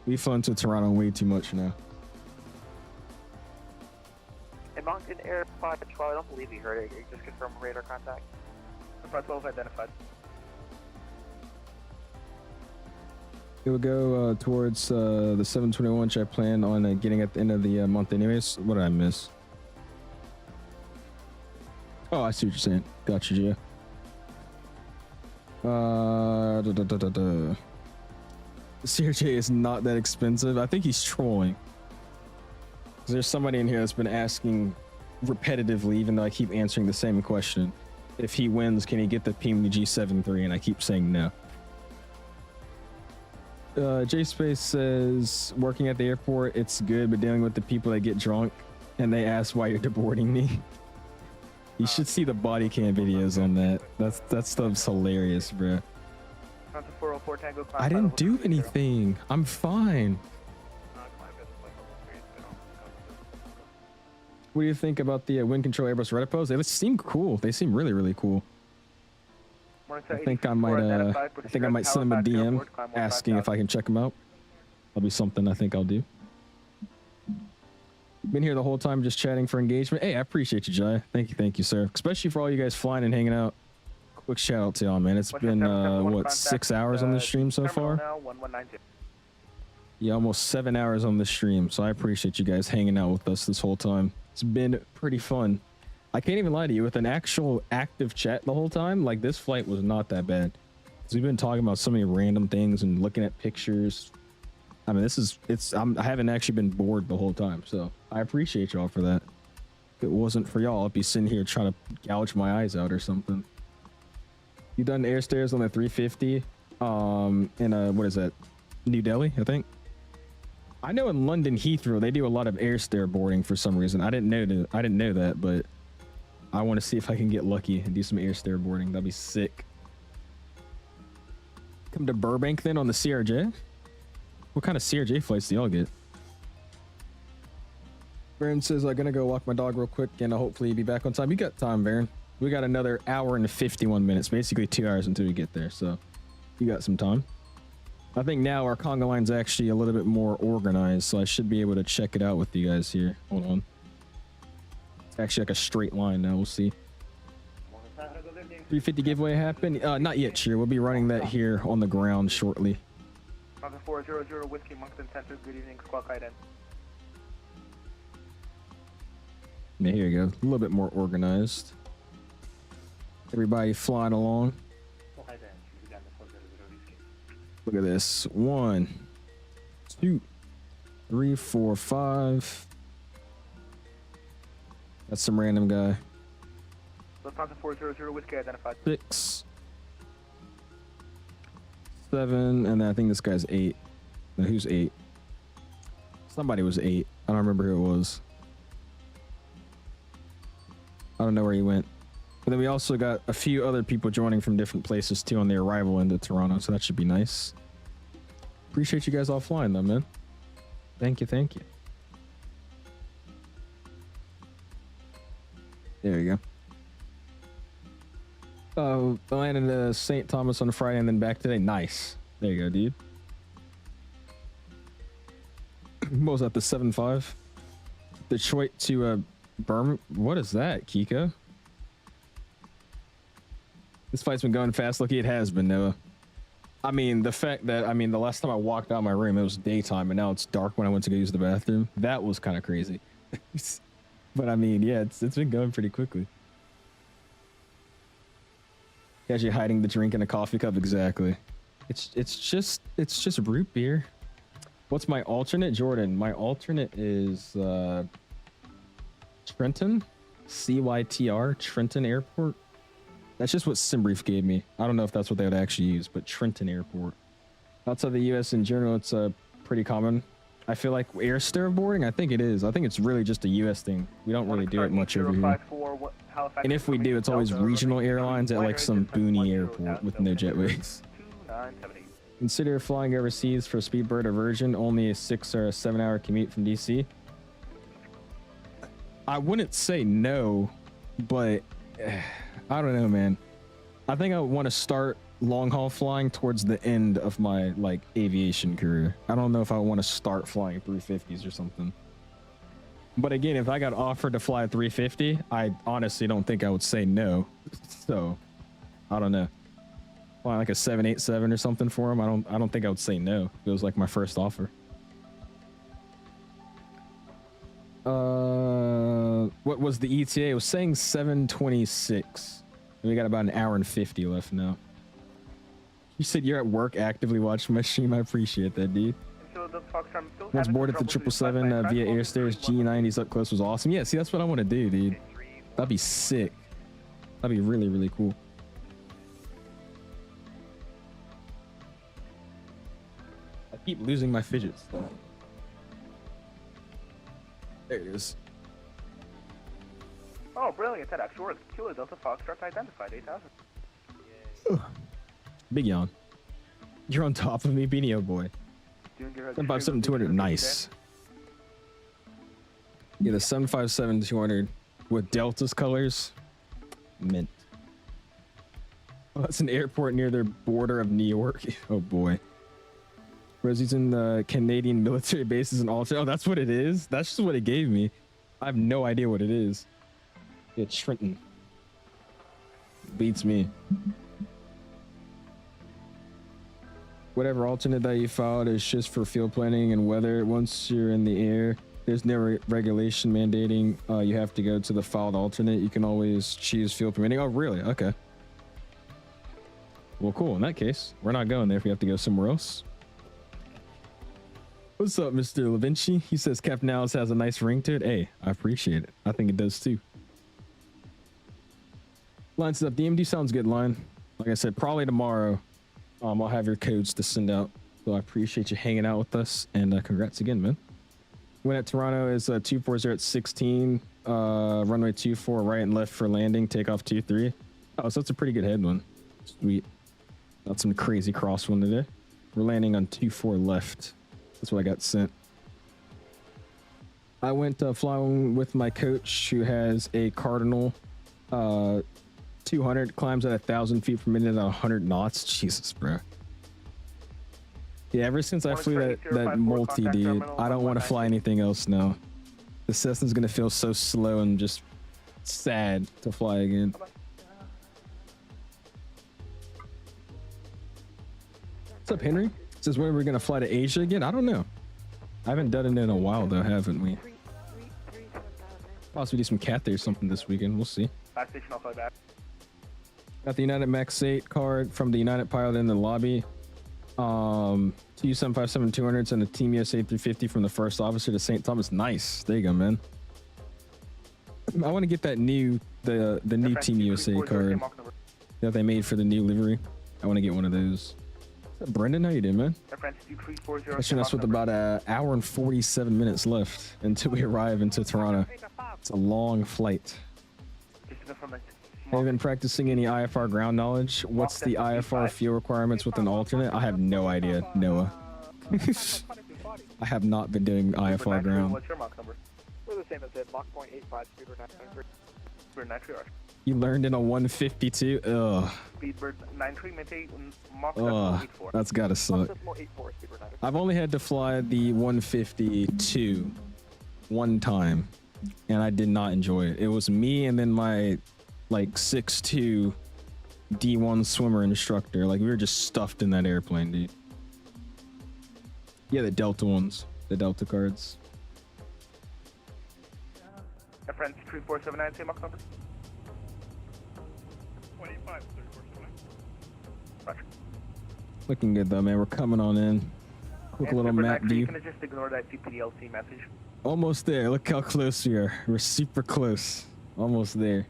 We've flown to Toronto way too much now. And Moncton Air 512, I don't believe you heard it. You just confirm radar contact. The 12 identified. It will go towards the 721, which I plan on getting at the end of the month anyways. What did I miss? Oh, I see what you're saying. Gotcha, Jay. The CRJ is not that expensive. I think he's trolling. There's somebody in here that's been asking repetitively, even though I keep answering the same question. If he wins, can he get the PMG-73? And I keep saying no. J-Space says, working at the airport, it's good, but dealing with the people that get drunk and they ask why you're deboarding me. You should see the body cam videos on that. That stuff's hilarious, bro. I didn't do anything. I'm fine. What do you think about the wind control Airbus Reddit posts? They seem cool. They seem really, really cool. I think I might send them a DM asking if I can check them out. That'll be something I think I'll do. Been here the whole time just chatting for engagement. Hey, I appreciate you, Jai. Thank you, sir. Especially for all you guys flying and hanging out. Quick shout out to y'all, man. It's been what, 6 hours on the stream so far? Yeah, almost 7 hours on the stream. So I appreciate you guys hanging out with us this whole time. It's been pretty fun. I can't even lie to you, with an actual active chat the whole time, like this flight was not that bad. So we've been talking about so many random things and looking at pictures. I mean, I haven't actually been bored the whole time, so I appreciate y'all for that. If it wasn't for y'all, I'd be sitting here trying to gouge my eyes out or something. You done air stairs on the 350 in what is that, New Delhi, I think? I know in London Heathrow they do a lot of air stair boarding for some reason. I didn't know that, but I want to see if I can get lucky and do some air stair boarding. That'd be sick. Come to Burbank then on the CRJ? What kind of CRJ flights do y'all get? Varen says, I'm gonna go walk my dog real quick and I'll hopefully be back on time. You got time, Varen. We got another hour and 51 minutes, basically 2 hours until we get there. So you got some time. I think now our conga line's actually a little bit more organized, so I should be able to check it out with you guys here. Hold on. It's actually like a straight line now. We'll see. 350 giveaway happened? Not yet, Cheer. We'll be running that here on the ground shortly. 400 Whiskey Moncton Center. Good evening, squawk ID. Yeah, here you go. A little bit more organized. Everybody flying along. Look at this. 1, 2, 3, 4, 5. That's some random guy. Lufthansa 400 Whiskey identified. 6, 7, and then I think this guy's 8. Now who's 8? Somebody was 8. I don't remember who it was. I don't know where he went. But then we also got a few other people joining from different places too on the arrival into Toronto, so that should be nice. Appreciate you guys all flying though, man. Thank you. There you go. I landed at St. Thomas on Friday and then back today. Nice. There you go, dude. What was that, the 7-5? Detroit to Birmingham. What is that, Kiko? This flight's been going fast. Lucky it has been, Noah. I mean, the fact that, I mean, the last time I walked out of my room, it was daytime, and now it's dark when I went to go use the bathroom. That was kind of crazy. But I mean, yeah, it's been going pretty quickly. Actually hiding the drink in a coffee cup, exactly. It's just root beer. What's my alternate, Jordan? My alternate is Trenton, CYTR, Trenton Airport. That's just what SimBrief gave me. I don't know if that's what they would actually use, but Trenton Airport. Outside the U.S. in general, it's pretty common. I feel like air boarding, I think it is. I think it's really just a U.S. thing. We don't really do it much over here. And if we do, it's always regional airlines at like some boony airport with no jetways. Consider flying overseas for Speedbird or Virgin, only a 6 or 7 hour commute from DC. I wouldn't say no, but I don't know, man. I think I want to start long haul flying towards the end of my like aviation career. I don't know if I want to start flying 350s or something. But again, if I got offered to fly a 350, I honestly don't think I would say no. So I don't know. Flying like a 787 or something for him, I don't think I would say no. It was like my first offer. What was the ETA? It was saying 7:26. And we got about an hour and 50 left now. You said you're at work actively watching my stream. I appreciate that, dude. Once boarded the 777 via air stairs, G90s up close was awesome. Yeah, see, that's what I want to do, dude. That'd be sick. That'd be really, really cool. I keep losing my fidgets, though. There it is. Oh, brilliant. That actually works. Kilo Delta Foxtrot identified 8,000. Big yawn. You're on top of me, Beanie boy. 757-200, nice. Yeah, the 757-200 with Delta's colors, mint. Oh, that's an airport near their border of New York. Oh boy. Rosie's in the Canadian military bases and alternate. Oh, that's what it is? That's just what it gave me. I have no idea what it is. It's Trenton. Beats me. Whatever alternate that you filed is just for field planning and weather. Once you're in the air, there's no regulation mandating you have to go to the filed alternate. You can always choose field permitting. Oh, really? Okay. Well, cool. In that case, we're not going there if we have to go somewhere else. What's up, Mr. LaVinci? He says Captain Alice has a nice ring to it. Hey, I appreciate it. I think it does too. Lines up. DMD sounds good, Line. Like I said, probably tomorrow. I'll have your codes to send out. So I appreciate you hanging out with us, and congrats again, man. Win at Toronto is 240 at 16. Runway 24 right and left for landing. Takeoff 23. Oh, so that's a pretty good head one. Sweet. Got some crazy crosswind today. We're landing on 24 left. That's what I got sent. I went flying with my coach, who has a Cardinal 200, climbs at 1,000 feet per minute at 100 knots. Jesus, bro. Yeah, ever since I flew that multi, dude, I don't want to fly anything else now. The Cessna's gonna feel so slow and just sad to fly again. What's up, Henry? Says when we're gonna fly to Asia again? I don't know. I haven't done it in a while though, haven't we? Possibly do some cat or something this weekend. We'll see. Back station, I'll fly back. Got the United Max 8 card from the United pilot in the lobby. 2 757-200s and a Team USA 350 from the first officer to St. Thomas. Nice. There you go, man. I want to get that new the new Team USA card that they made for the new livery. I want to get one of those. What's up, Brendan? How you doing, man? Catching us with about an hour and 47 minutes left until we arrive into Toronto. It's a long flight. Have you been practicing any IFR ground knowledge? What's the IFR fuel requirements with an alternate? I have no idea, Noah. I have not been doing IFR ground. What's your Mach number? We're the same as it. Mach 0.85, Speedbird 933. Speedbird 93. You learned in a 152? Ugh. Speedbird 93, maintain Mach 84. That's gotta suck. I've only had to fly the 152 one time, and I did not enjoy it. It was me and then my like 6'2", D1 swimmer instructor. Like we were just stuffed in that airplane, dude. Yeah, the Delta ones, the Delta cards. Friends 3479, same Mach number. 25, 3479. Roger. Looking good though, man. We're coming on in. Quick little map view. You can just ignore that CPDLC message. Almost there. Look how close we are. We're super close. Almost there.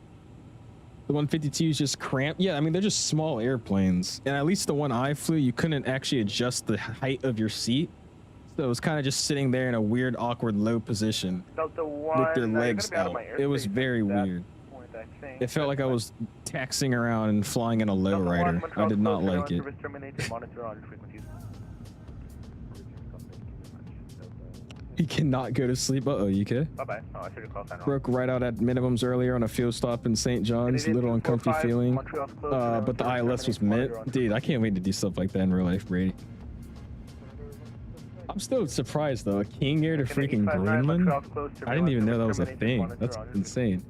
The 152 is just cramped. Yeah, I mean, they're just small airplanes. And at least the one I flew, you couldn't actually adjust the height of your seat. So it was kind of just sitting there in a weird, awkward, low position Delta 1, with their legs out. It was very weird. It felt like I was taxiing around and flying in a lowrider. I did not like it. He cannot go to sleep. Uh-oh, UK. Bye-bye. Oh, I should have called that wrong. Broke right out at minimums earlier on a fuel stop in St. John's. A little uncomfy feeling. But the ILS was mint. Dude, I can't wait to do stuff like that in real life, Brady. I'm still surprised though. A King Air to freaking Greenland? I didn't even know that was a thing. That's insane.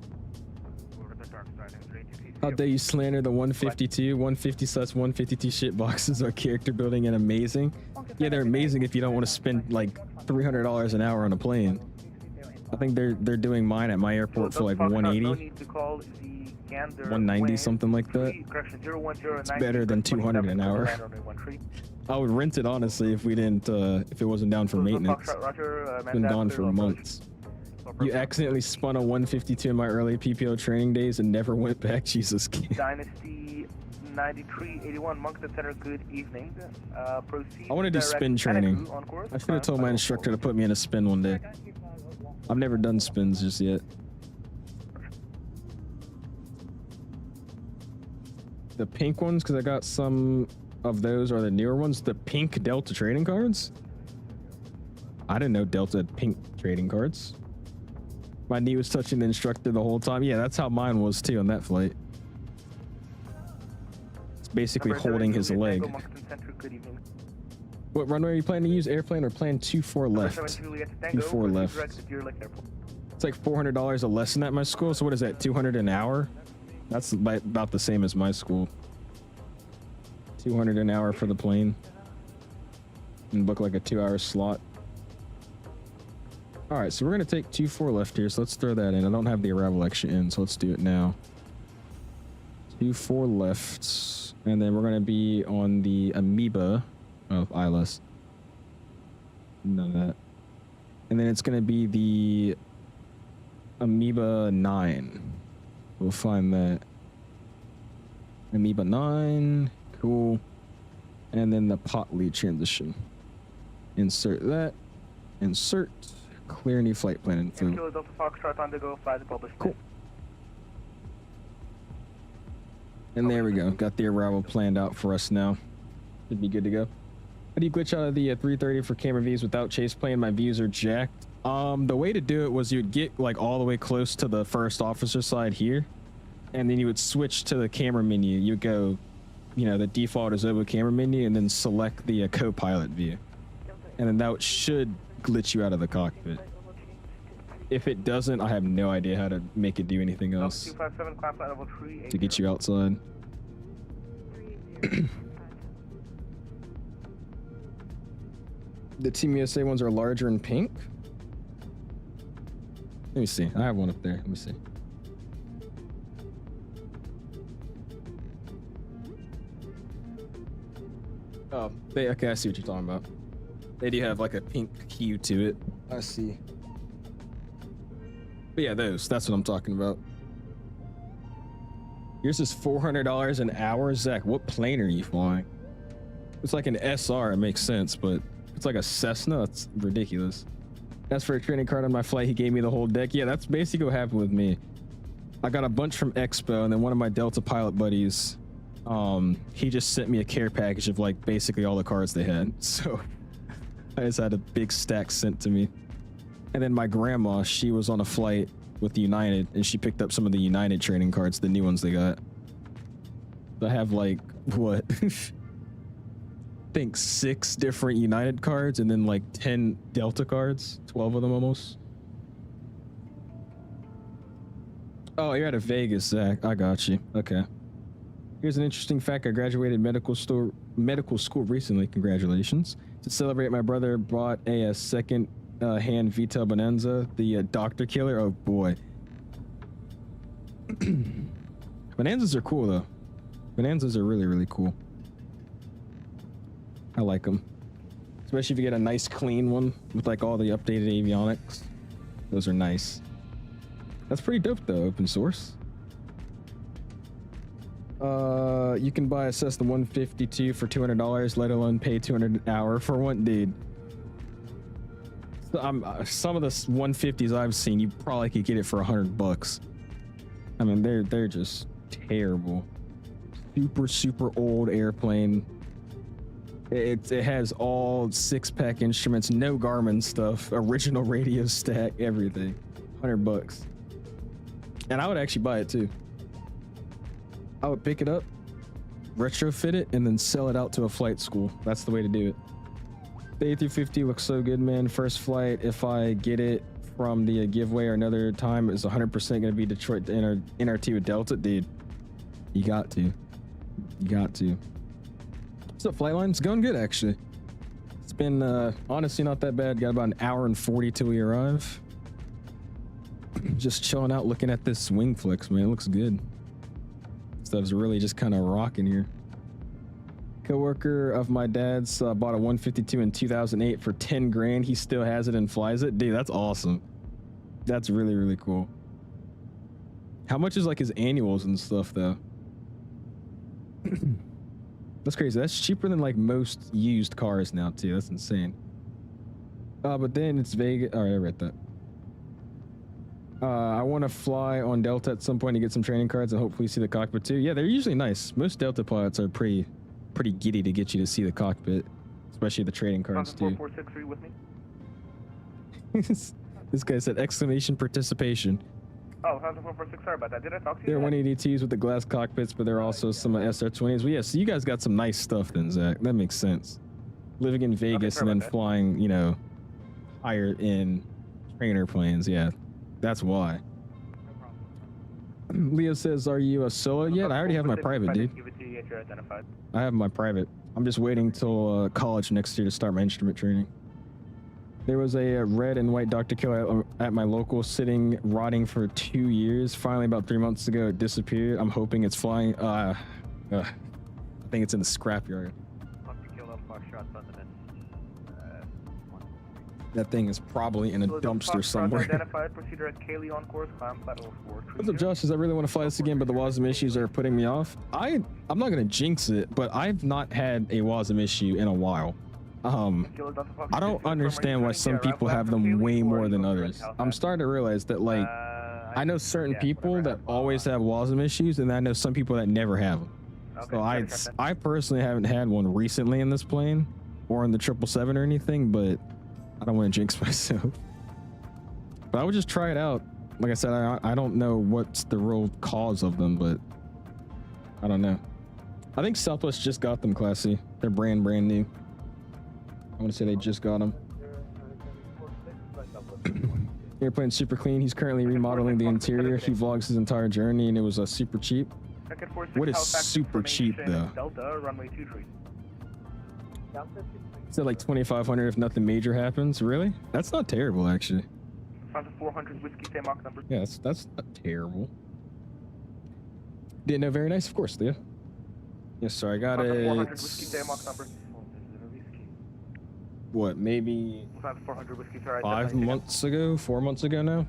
How dare you slander the 152, 150 sus 152 shit boxes are character building and amazing. Yeah, they're amazing if you don't want to spend like $300 an hour on a plane. I think they're doing mine at my airport for like 180, 190, something like that. It's better than 200 an hour. I would rent it honestly if we didn't, if it wasn't down for maintenance. It's been gone for months. You accidentally spun a 152 in my early PPO training days and never went back. Jesus. Dynasty 9381 Moncton Center. Good evening. Proceed. I want to do spin training. I should have told my instructor to put me in a spin one day. I've never done spins just yet. The pink ones, because I got some of those are the newer ones. The pink Delta trading cards. I didn't know Delta had pink trading cards. My knee was touching the instructor the whole time. Yeah, that's how mine was too on that flight. It's basically holding his leg. What runway are you planning to use? Airplane or plan 24 left? 24 left. It's like $400 a lesson at my school. So what is that? 200 an hour? That's about the same as my school. 200 an hour for the plane. And book like a 2-hour slot. All right, so we're gonna take 24 left here, so let's throw that in. I don't have the arrival extra in, so let's do it now. 24 left, and then we're gonna be on the Amoeba of ILS. None of that. And then it's gonna be the Amoeba 9. We'll find that. Amoeba 9, cool. And then the pot lead transition. Insert that. Insert. Clear new flight plan info. Cool. And there we go. Got the arrival planned out for us now. Should be good to go. How do you glitch out of the 330 for camera views without chase plane? My views are jacked. The way to do it was you'd get like all the way close to the first officer side here, and then you would switch to the camera menu. You go, you know, the default is over camera menu, and then select the co-pilot view, and then that should glitch you out of the cockpit. If it doesn't, I have no idea how to make it do anything else to get you outside. The Team USA ones are larger in pink. Let me see. I have one up there. Let me see. Oh, okay, I see what you're talking about. They do have like a pink hue to it. I see. But yeah, that's what I'm talking about. Yours is $400 an hour, Zach. What plane are you flying? It's like an SR, it makes sense, but it's like a Cessna. That's ridiculous. As for a training card on my flight, he gave me the whole deck. Yeah, that's basically what happened with me. I got a bunch from Expo, and then one of my Delta pilot buddies, he just sent me a care package of like basically all the cards they had. So I just had a big stack sent to me. And then my grandma, she was on a flight with United, and she picked up some of the United training cards, the new ones they got. I have like, what? I think 6 different United cards, and then like 10 Delta cards, 12 of them almost. Oh, you're out of Vegas, Zach. I got you. Okay. Here's an interesting fact. I graduated medical school recently. Congratulations. To celebrate, my brother bought a second hand Vito Bonanza, the Doctor Killer. Oh boy. Bonanzas are cool though. Bonanzas are really, really cool. I like them. Especially if you get a nice clean one with like all the updated avionics. Those are nice. That's pretty dope though, open source. You can buy a Cessna 152 for $200, let alone pay $200 an hour for one, dude. So, some of the 150s I've seen, you probably could get it for $100. I mean, they're just terrible. Super old airplane. It has all 6-pack instruments, no Garmin stuff, original radio stack, everything. $100. And I would actually buy it too. I would pick it up, retrofit it, and then sell it out to a flight school. That's the way to do it. The A350 looks so good, man. First flight, if I get it from the giveaway or another time, is 100% going to be Detroit to NRT with Delta. Dude, you got to. You got to. What's up, Flightline? It's going good, actually. It's been, honestly, not that bad. Got about an hour and 40 till we arrive. Just chilling out, looking at this wing flex, man. It looks good. Stuff's really just kind of rocking here. Coworker of my dad's bought a 152 in 2008 for 10 grand. He still has it and flies it. Dude, that's awesome. That's really, really cool. How much is like his annuals and stuff though? That's crazy. That's cheaper than like most used cars now too. That's insane. But then it's Vegas. All right, I read that. I want to fly on Delta at some point to get some training cards and hopefully see the cockpit too. Yeah, they're usually nice. Most Delta pilots are pretty giddy to get you to see the cockpit, especially the trading cards too. 4463 with me. This guy said exclamation participation. Oh, 4446, sorry about that. Did I talk to you? There are 182s with the glass cockpits, but there are also some SR20s. Well, yeah, so you guys got some nice stuff then, Zach. That makes sense. Living in Vegas and then flying, you know, higher in trainer planes. Yeah, that's why. Leo says, are you a solo yet? I already have my private, dude. I have my private. I'm just waiting till college next year to start my instrument training. There was a red and white Dr. Killer at my local sitting, rotting for 2 years. Finally, about 3 months ago, it disappeared. I'm hoping it's flying. I think it's in the scrapyard. That thing is probably in a dumpster somewhere. Identified, procedure at Kaylee on course, climb flight level 4. What's up, Josh? Says I really want to fly this again, but the WASM issues are putting me off. I'm not gonna jinx it, but I've not had a WASM issue in a while. I don't understand why some people have them way more than others. I'm starting to realize that, like, I know certain people that always have WASM issues, and I know some people that never have them. So I personally haven't had one recently in this plane or in the 777 or anything, but I don't want to jinx myself. But I would just try it out. Like I said, I don't know what's the real cause of them, but I don't know. I think Southwest just got them, Classy. They're brand new. I want to say they just got them. Airplane's super clean. He's currently remodeling the interior. He vlogs his entire journey, and it was super cheap. What is super cheap though? Delta, runway 23. Is it like $2,500 if nothing major happens? Really? That's not terrible, actually. 400 whiskey, same Mach number. Yeah, that's not terrible. Didn't know. Very nice, of course, Leah. Yes, sir. I got it. 400 whiskey, same Mach number. What, maybe 400 whiskey, sorry, 5 months ago, 4 months ago now?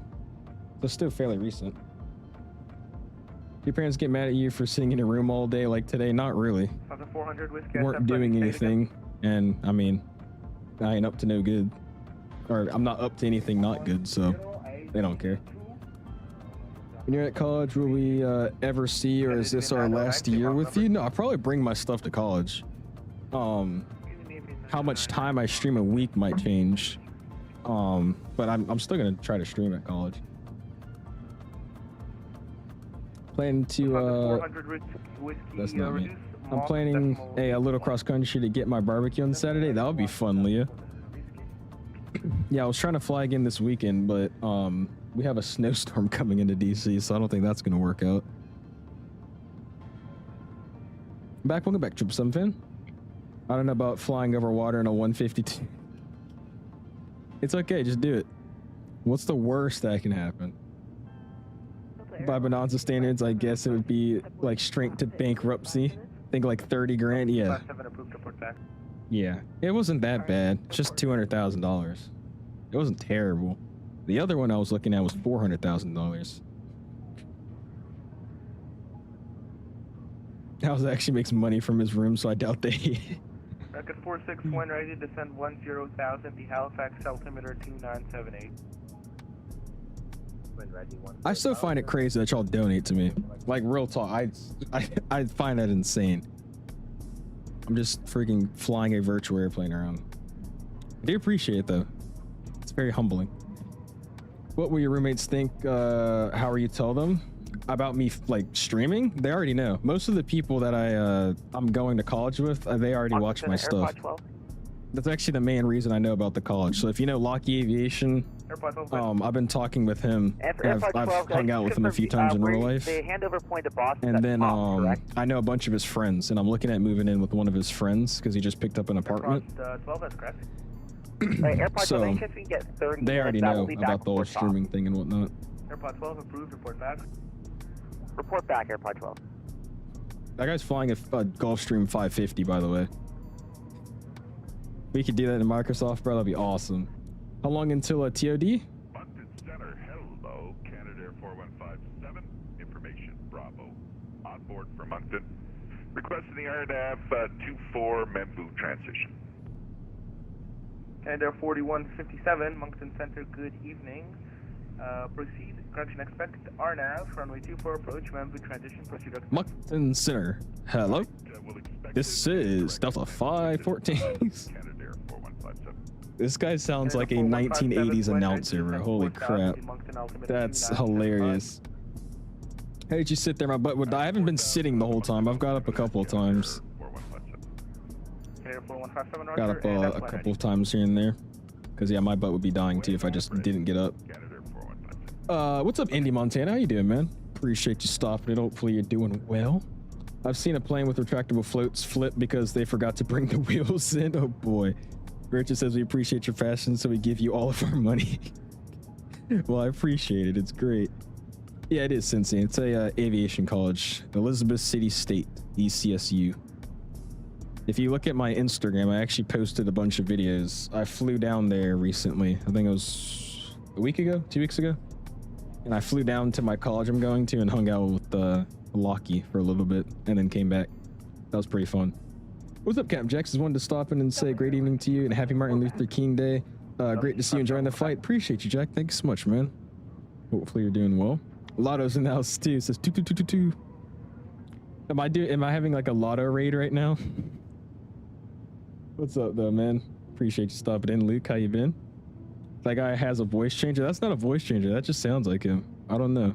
So still fairly recent. Your parents get mad at you for sitting in a room all day like today? Not really. 400 whiskey, You weren't doing anything, and I mean, I ain't up to no good. Or I'm not up to anything not good, so they don't care. When you're at college, will we ever see, or is this our last year with you? No, I'll probably bring my stuff to college. How much time I stream a week might change, but I'm still gonna try to stream at college. Plan to that's not me. I'm planning a little cross country to get my barbecue on Saturday. That would be fun, Leah. Yeah, I was trying to fly again this weekend, but we have a snowstorm coming into DC, so I don't think that's gonna work out. Welcome back, 777 fan. I don't know about flying over water in a 152. It's okay, just do it. What's the worst that can happen? By Bonanza standards, I guess it would be like straight to bankruptcy. Think like 30 grand, yeah. Yeah, it wasn't that bad. Just $200,000. It wasn't terrible. The other one I was looking at was $400,000. House actually makes money from his room, so I doubt they. Record 461, ready to descend 10,000, the Halifax altimeter 2978. I still find it crazy that y'all donate to me. Like, real talk, I find that insane. I'm just freaking flying a virtual airplane around. I do appreciate it, though. It's very humbling. What will your roommates think? How are you tell them about me, like, streaming? They already know. Most of the people that I'm going to college with, they already watch my stuff. That's actually the main reason I know about the college. So if you know Lockheed Aviation, I've been talking with him. I've hung out with him a few times in real life. And then I know a bunch of his friends, and I'm looking at moving in with one of his friends because he just picked up an apartment. So they already know about the whole streaming thing and whatnot. Airport 12 approved, report back. Report back, Airport 12. That guy's flying a Gulfstream 550, by the way. We could do that in Microsoft, bro. That'd be awesome. How long until a TOD? Moncton Center, hello. Canada Air 4157. Information, Bravo. On board for Moncton. Requesting the RNAV 24 Membu transition. Canada Air 4157, Moncton Center, good evening. Proceed, correction, expect RNAV, runway 24 approach, Membu transition, proceed. Moncton Center, hello. This is Delta 514. This guy sounds like a 1980s announcer, bro. Holy crap. That's hilarious. How did you sit there? My butt would die. I haven't been sitting the whole time. I've got up a couple of times. Got up a couple of times here and there. Because, yeah, my butt would be dying, too, if I just didn't get up. What's up, Indy, Montana? How you doing, man? Appreciate you stopping it. Hopefully you're doing well. I've seen a plane with retractable floats flip because they forgot to bring the wheels in. Oh, boy. Richard says we appreciate your fashion, so we give you all of our money. Well, I appreciate it. It's great. Yeah, it is Cincy. It's a aviation college, Elizabeth City State, ECSU. If you look at my Instagram, I actually posted a bunch of videos. I flew down there recently. I think it was a week ago, 2 weeks ago. And I flew down to my college I'm going to and hung out with Lockie for a little bit and then came back. That was pretty fun. What's up, Captain Jax? Just wanted to stop in and say great evening to you and happy Martin Luther King Day. Great to see you enjoying the flight. Appreciate you, Jack. Thanks so much, man. Hopefully you're doing well. Lotto's in the house too. It says 2222. Am I having like a lotto raid right now? What's up though, man? Appreciate you stopping in. Luke, how you been? That guy has a voice changer. That's not a voice changer. That just sounds like him. I don't know.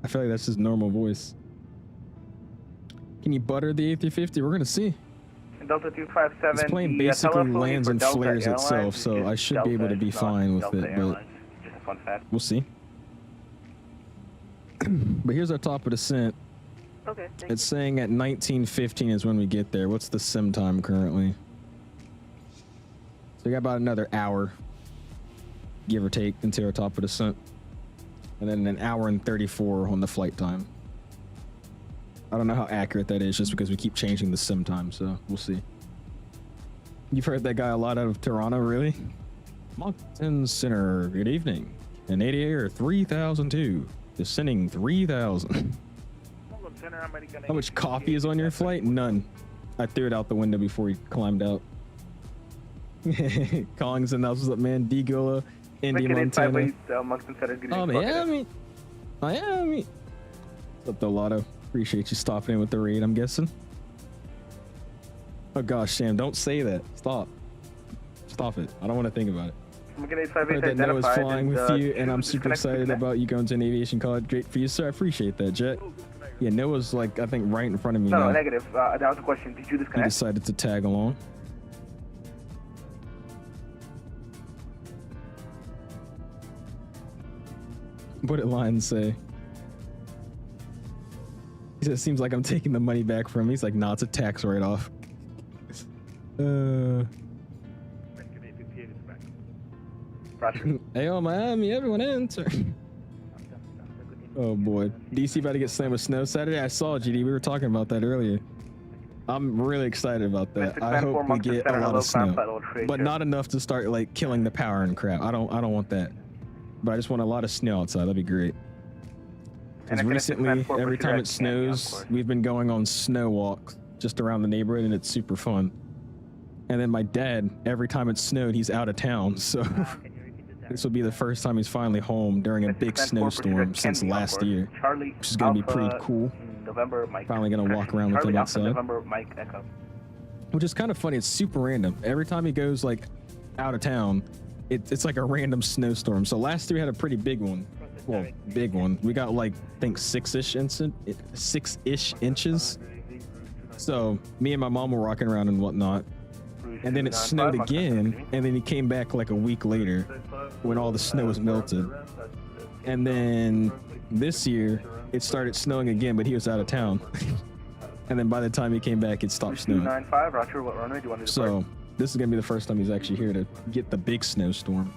I feel like that's his normal voice. Can you butter the A350? We're gonna see. Delta 257. This plane basically lands and flares itself, so I should be able to be fine with it, but we'll see. But here's our top of descent. Okay. It's saying at 19:15 is when we get there. What's the sim time currently? So we got about another hour, give or take, into our top of descent, and then an hour and 34 on the flight time. I don't know how accurate that is just because we keep changing the sim time, so we'll see. You've heard that guy a lot out of Toronto, really? Moncton Center, good evening. An 80 Air 3002, descending 3000. How much coffee is on your flight? None. I threw it out the window before he climbed out. Collings and what's up, man? D-Gilla, Indy, Montana. Miami. Miami. What's up, though, Lotto? Appreciate you stopping in with the raid, I'm guessing. Oh gosh, Sam, don't say that. Stop. Stop it. I don't want to think about it. I heard that Noah's flying with you, and I'm super excited about you going to an aviation college. Great for you, sir. I appreciate that, Jet. Yeah, Noah's like, I think, right in front of me now. No, negative. That was a question. Did you disconnect? He decided to tag along. What did Lion say? He said, it seems like I'm taking the money back from him. He's like, nah, it's a tax write-off. Hey, oh, Miami, everyone enter. Oh boy, DC about to get slammed with snow Saturday. I saw GD. We were talking about that earlier. I'm really excited about that. I hope we get a lot of snow, but not enough to start like killing the power and crap. I don't want that. But I just want a lot of snow outside. That'd be great. Because recently, every time it snows, we've been going on snow walks just around the neighborhood, and it's super fun. And then my dad, every time it snowed, he's out of town, so. This will be the first time he's finally home during a big snowstorm since last year, which is going to be pretty cool. Finally going to walk around with him outside. Which is kind of funny. It's super random. Every time he goes like out of town, it's like a random snowstorm. So last year we had a pretty big one. Well, big one. We got like, I think 6-ish inches. So me and my mom were walking around and whatnot. And then it snowed again, and then he came back like a week later when all the snow was melted. And then this year, it started snowing again, but he was out of town. And then by the time he came back, it stopped snowing. Roger, what runway do you want to so this is going to be the first time he's actually here to get the big snowstorm.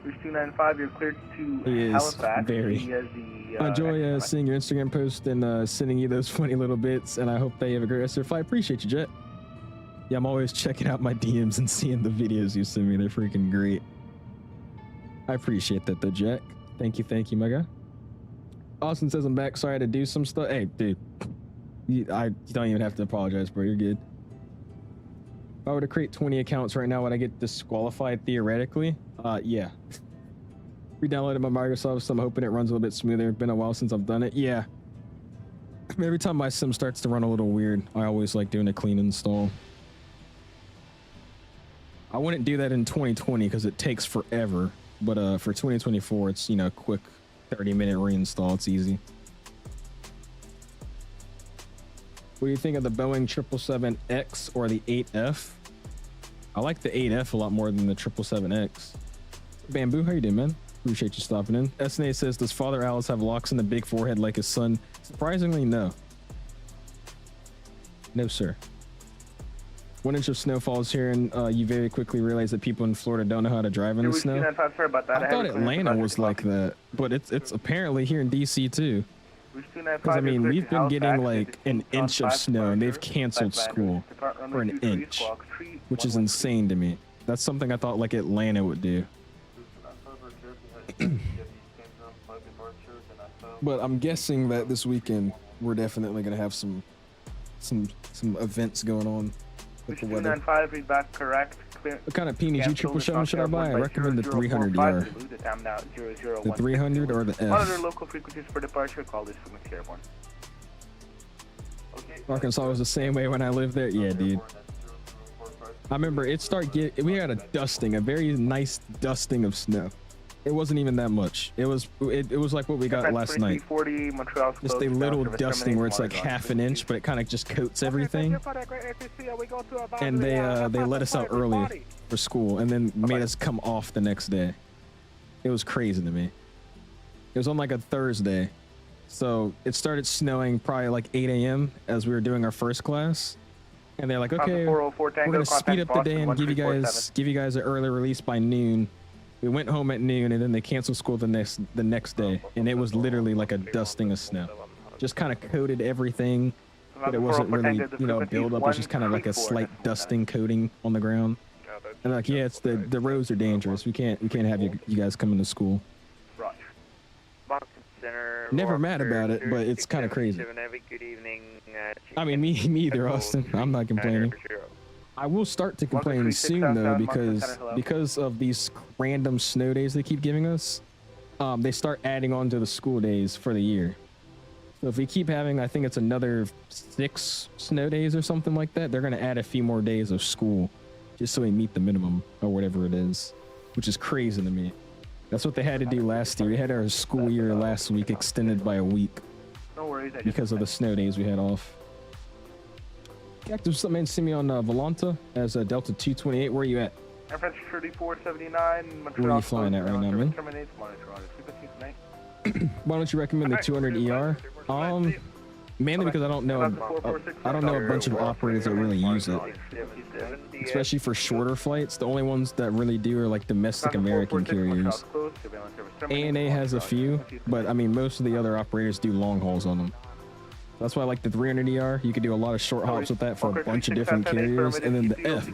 295, you're cleared to he Halifax. Is very. I enjoy seeing your Instagram post and sending you those funny little bits, and I hope they have a great rest of their flight. I appreciate you, Jet. Yeah, I'm always checking out my DMs and seeing the videos you send me. They're freaking great. I appreciate that, though, Jack. Thank you, my guy. Austin says I'm back. Sorry I had to do some stuff. Hey, dude. You don't even have to apologize, bro. You're good. If I were to create 20 accounts right now, would I get disqualified theoretically? Yeah. Re-downloaded my Microsoft, so I'm hoping it runs a little bit smoother. Been a while since I've done it. Yeah. Every time my sim starts to run a little weird, I always like doing a clean install. I wouldn't do that in 2020 because it takes forever, but for 2024, it's, you know, quick 30-minute reinstall. It's easy. What do you think of the Boeing 777X or the 8F? I like the 8F a lot more than the 777X. Bamboo, how you doing, man? Appreciate you stopping in. SNA says, does Father Alice have locks in the big forehead like his son? Surprisingly, no. No, sir. 1 inch of snow falls here, and you very quickly realize that people in Florida don't know how to drive in the snow. I thought Atlanta was like that, but it's apparently here in DC too. Because I mean, we've been getting like an inch of snow, and they've canceled school for an inch, which is insane to me. That's something I thought like Atlanta would do. But I'm guessing that this weekend we're definitely gonna have some events going on. With the weather. 295, read back correct. What kind of PNG 777 should I buy? I recommend the 300ER. The 300 or the F. Monitor local frequencies for departure. Call this from Airborne. Arkansas was the same way when I lived there. Yeah, dude. I remember we had a dusting, a very nice dusting of snow. It wasn't even that much. It was like what we got last night. Just a little dusting where it's like half an inch, but it kind of just coats everything. And they let us out early for school and then made us come off the next day. It was crazy to me. It was on like a Thursday. So it started snowing probably like 8 a.m. as we were doing our first class. And they're like, okay, we're gonna speed up the day and give you guys an early release by noon. We went home at noon, and then they canceled school the next day, and it was literally like a dusting of snow. Just kind of coated everything, but it wasn't really, you know, a build up. It was just kind of like a slight dusting coating on the ground. And they're like, yeah, it's the roads are dangerous. We can't have you guys coming to school. Never mad about it, but it's kind of crazy. I mean, me either, Austin. I'm not complaining. I will start to complain soon though, because of these random snow days they keep giving us. They start adding on to the school days for the year. So if we keep having, I think it's another 6 snow days or something like that, they're going to add a few more days of school just so we meet the minimum or whatever it is, which is crazy to me. That's what they had to do last year. We had our school year last week extended by a week because of the snow days we had off. Active something send me on Volanta as a Delta 228. Where are you at? French 3479. Where are you flying at right now, man? Why don't you recommend the 200ER? Mainly because I don't know a bunch of operators that really use it, especially for shorter flights. The only ones that really do are like domestic American carriers. ANA has a few, but I mean most of the other operators do long hauls on them. That's why I like the 300ER. You could do a lot of short hops with that for a bunch of different carriers, and then the F,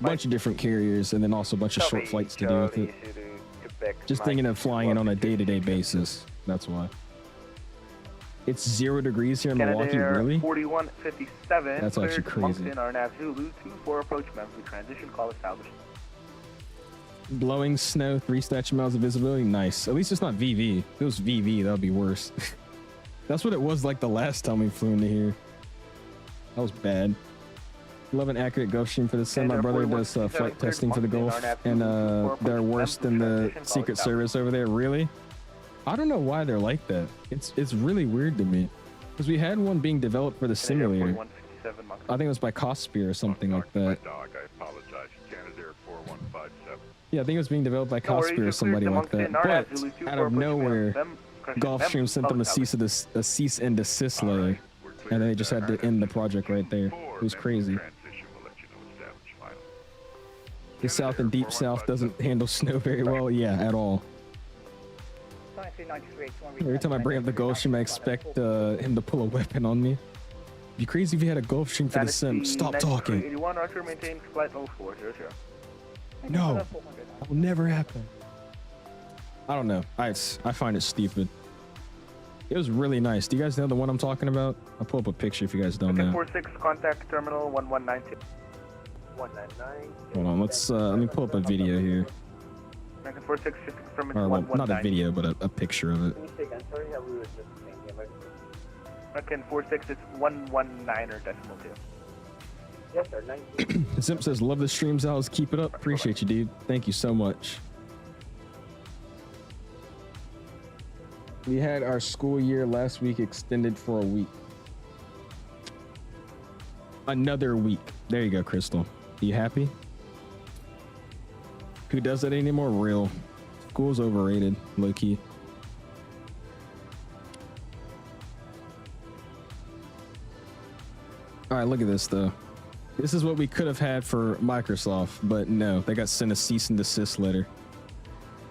bunch of different carriers, and then also a bunch of short flights to do with it. Just thinking of flying it on a day-to-day basis. That's why. It's 0 degrees here in Milwaukee, really? 4157. That's actually crazy. RNAV Zulu 24 approach Memphis transition call established. Blowing snow, 3 statute miles of visibility. Nice. At least it's not VV. If it was VV, that would be worse. That's what it was like the last time we flew into here. That was bad. Love an accurate Gulfstream for the sim. My brother does flight testing for the Gulf, and they're worse than the Secret Service over there. Really? I don't know why they're like that. It's really weird to me, because we had one being developed for the simulator. I think it was by Cospia or something like that. Yeah, I think it was being developed by Cospia or somebody like that. But out of nowhere, Gulfstream sent them a cease and desist letter, and they just had to end the project right there. It was crazy. The South and Deep South doesn't handle snow very well. Yeah, at all. Every time I bring up the Gulfstream, I expect him to pull a weapon on me. It'd be crazy if he had a Gulfstream for the sim. Stop talking. 81 Archer maintains flight 0400. No, that will never happen. I don't know. I find it stupid. It was really nice. Do you guys know the one I'm talking about? I'll pull up a picture if you guys don't know. 46 contact terminal 1192. 199. Hold on, let me pull up a video here. 46 just confirm it's Or, well, 119. not a video, but a picture of it. American 46, it's 119 or decimal 2. Yes, sir. 19. Zimp says, love the streams, Alex. Keep it up. Appreciate you, dude. Thank you so much. We had our school year last week extended for a week. Another week. There you go, Crystal. Are you happy? Who does that anymore? Real. School's overrated, low key. All right, look at this though. This is what we could have had for Microsoft, but no, they got sent a cease and desist letter.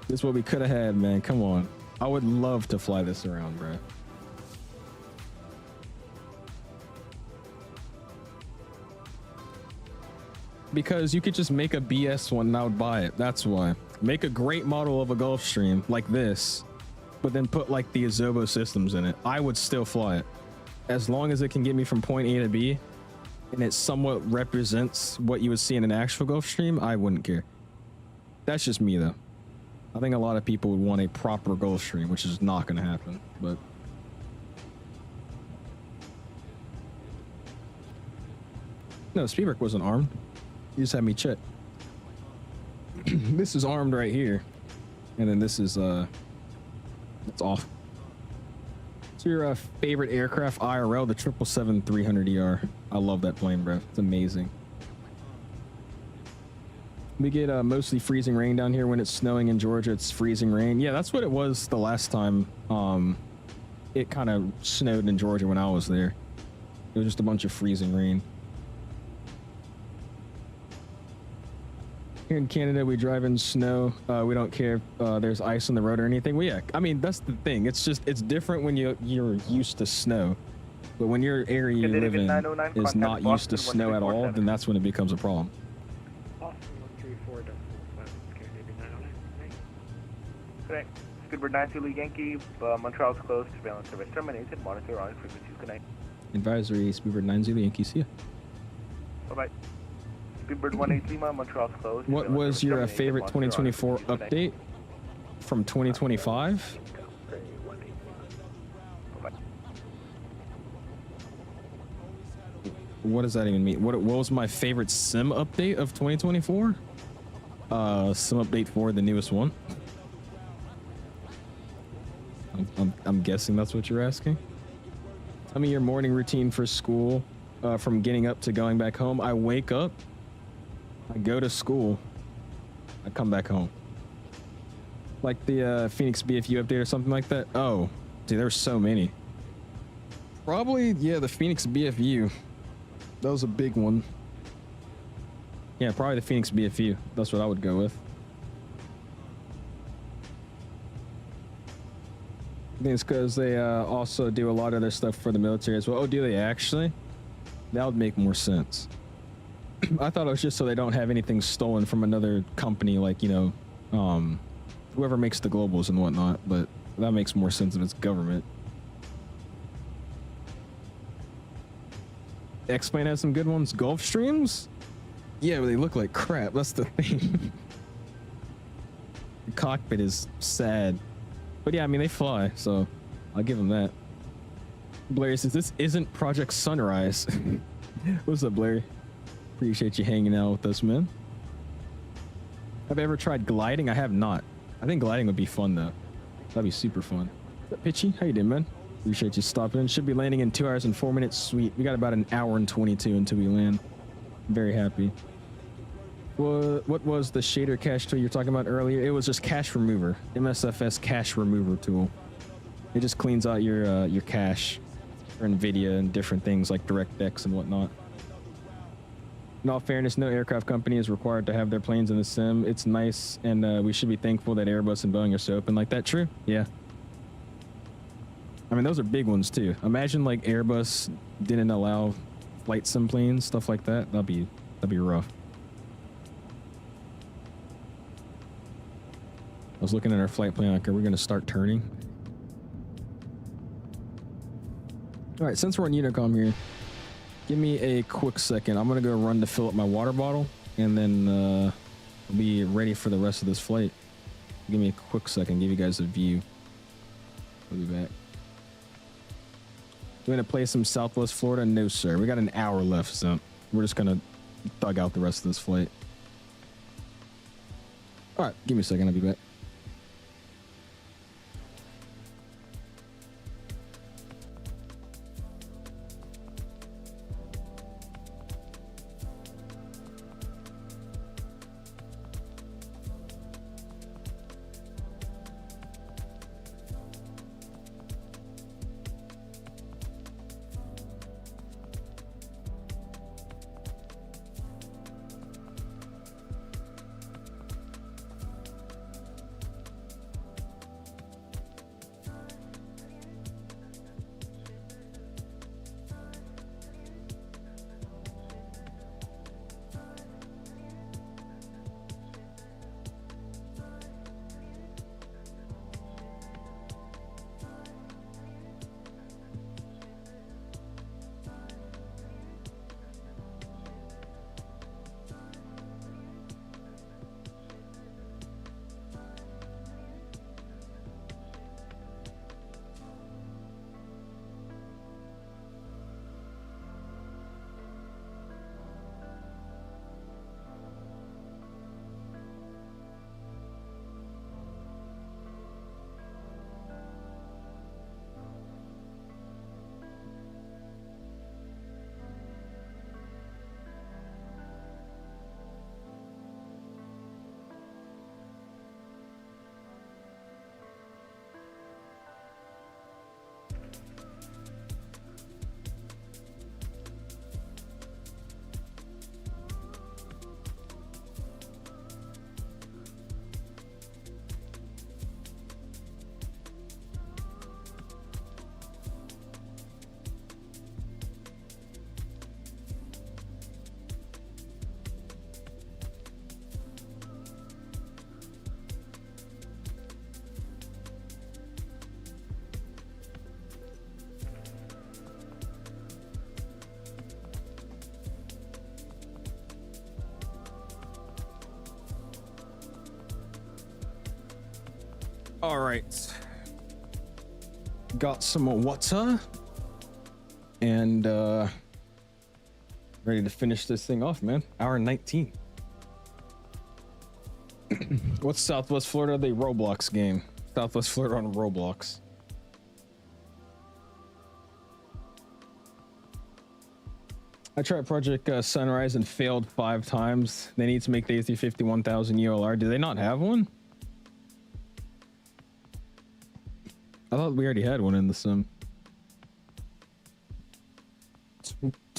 This is what we could have had, man. Come on. I would love to fly this around, bro. Because you could just make a BS one and I would buy it. That's why. Make a great model of a Gulfstream like this, but then put like the 𝐂𝐨𝐺 systems in it. I would still fly it. As long as it can get me from point A to B and it somewhat represents what you would see in an actual Gulfstream, I wouldn't care. That's just me though. I think a lot of people would want a proper Gulfstream, which is not going to happen, but... No, Spielberg wasn't armed. You just had me check. This is armed right here. And then this is, it's off. What's your favorite aircraft IRL? The 777-300ER. I love that plane, bro. It's amazing. We get mostly freezing rain down here when it's snowing in Georgia. It's freezing rain. Yeah, that's what it was the last time it kind of snowed in Georgia when I was there. It was just a bunch of freezing rain. Here in Canada, we drive in snow. We don't care if there's ice on the road or anything. Well, yeah, I mean, that's the thing. It's just, it's different when you're used to snow. But when your area you live in is not used to snow at all, then that's when it becomes a problem. Correct. Squidward 92 Yankee, Montreal's closed. Surveillance service terminated. Monitor on frequencies. Good night. Advisory, Squidward 90 Yankee. See ya. Bye-bye. Squidward 183 Lima, Montreal's closed. What was your favorite 2024 update from 2025? What does that even mean? What was my favorite sim update of 2024? Sim update 4, the newest one. I'm guessing that's what you're asking. Tell me your morning routine for school, from getting up to going back home. I wake up, I go to school, I come back home. Like the Phoenix BFU update or something like that. Oh, dude, there's so many. Probably, yeah, the Phoenix BFU. That was a big one. Yeah, probably the Phoenix BFU. That's what I would go with. I think it's because they also do a lot of their stuff for the military as well. Oh, do they actually? That would make more sense. I thought it was just so they don't have anything stolen from another company, like, you know, whoever makes the globals and whatnot, but that makes more sense if it's government. X-Plane has some good ones. Gulfstreams? Yeah, but they look like crap. That's the thing. The cockpit is sad. But yeah, I mean, they fly, so I'll give them that. Blair says, this isn't Project Sunrise. What's up, Blair? Appreciate you hanging out with us, man. Have I ever tried gliding? I have not. I think gliding would be fun, though. That'd be super fun. What's up, Pitchy? How you doing, man? Appreciate you stopping in. Should be landing in 2 hours and 4 minutes. Sweet. We got about an hour and 22 until we land. Very happy. What was the shader cache tool you're talking about earlier? It was just cache remover. MSFS cache remover tool. It just cleans out your cache for NVIDIA and different things like DirectX and whatnot. In all fairness, no aircraft company is required to have their planes in the sim. It's nice, and we should be thankful that Airbus and Boeing are so open like that. True? Yeah. I mean, those are big ones too. Imagine like Airbus didn't allow flight sim planes, stuff like that. That'd be rough. I was looking at our flight plan. Okay, we're gonna start turning. All right, since we're on Unicom here, give me a quick second. I'm gonna go run to fill up my water bottle, and then I'll be ready for the rest of this flight. Give me a quick second, give you guys a view. I'll be back. We're gonna play some Southwest Florida? No, sir. We got an hour left, so we're just gonna thug out the rest of this flight. All right, give me a second. I'll be back. All right, got some water and ready to finish this thing off, man. Hour 19. What's Southwest Florida? The Roblox game. Southwest Florida on Roblox. I tried Project Sunrise and failed 5 times. They need to make the A350 1000 ULR. Do they not have one? I thought we already had one in the sim.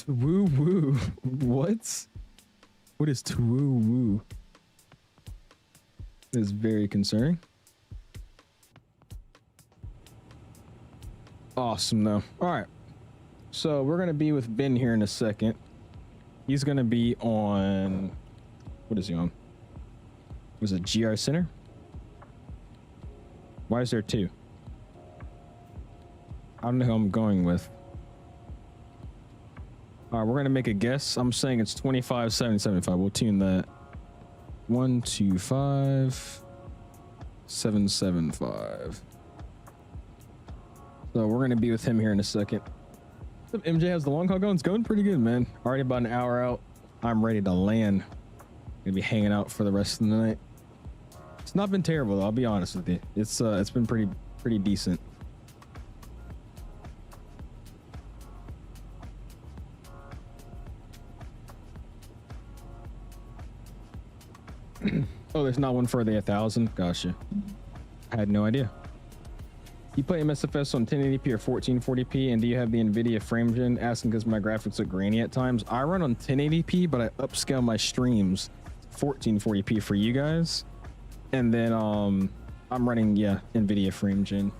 Woo woo. What? What is woo woo? That is very concerning. Awesome though. All right. So we're gonna be with Ben here in a second. He's gonna be on. What is he on? Was it GR Center? Why is there two? I don't know who I'm going with. All right, we're gonna make a guess. I'm saying it's 25, 70, 75. We'll tune that. 125 775. So we're gonna be with him here in a second. MJ, how's the long haul going? It's going pretty good, man. Already about an hour out. I'm ready to land. Gonna be hanging out for the rest of the night. It's not been terrible though, I'll be honest with you. It's been pretty decent. Oh, there's not one for the 1000. Gotcha. I had no idea. You play MSFS on 1080p or 1440p, and do you have the NVIDIA frame gen? Asking because my graphics look grainy at times. I run on 1080p, but I upscale my streams 1440p for you guys, and then I'm running NVIDIA frame gen.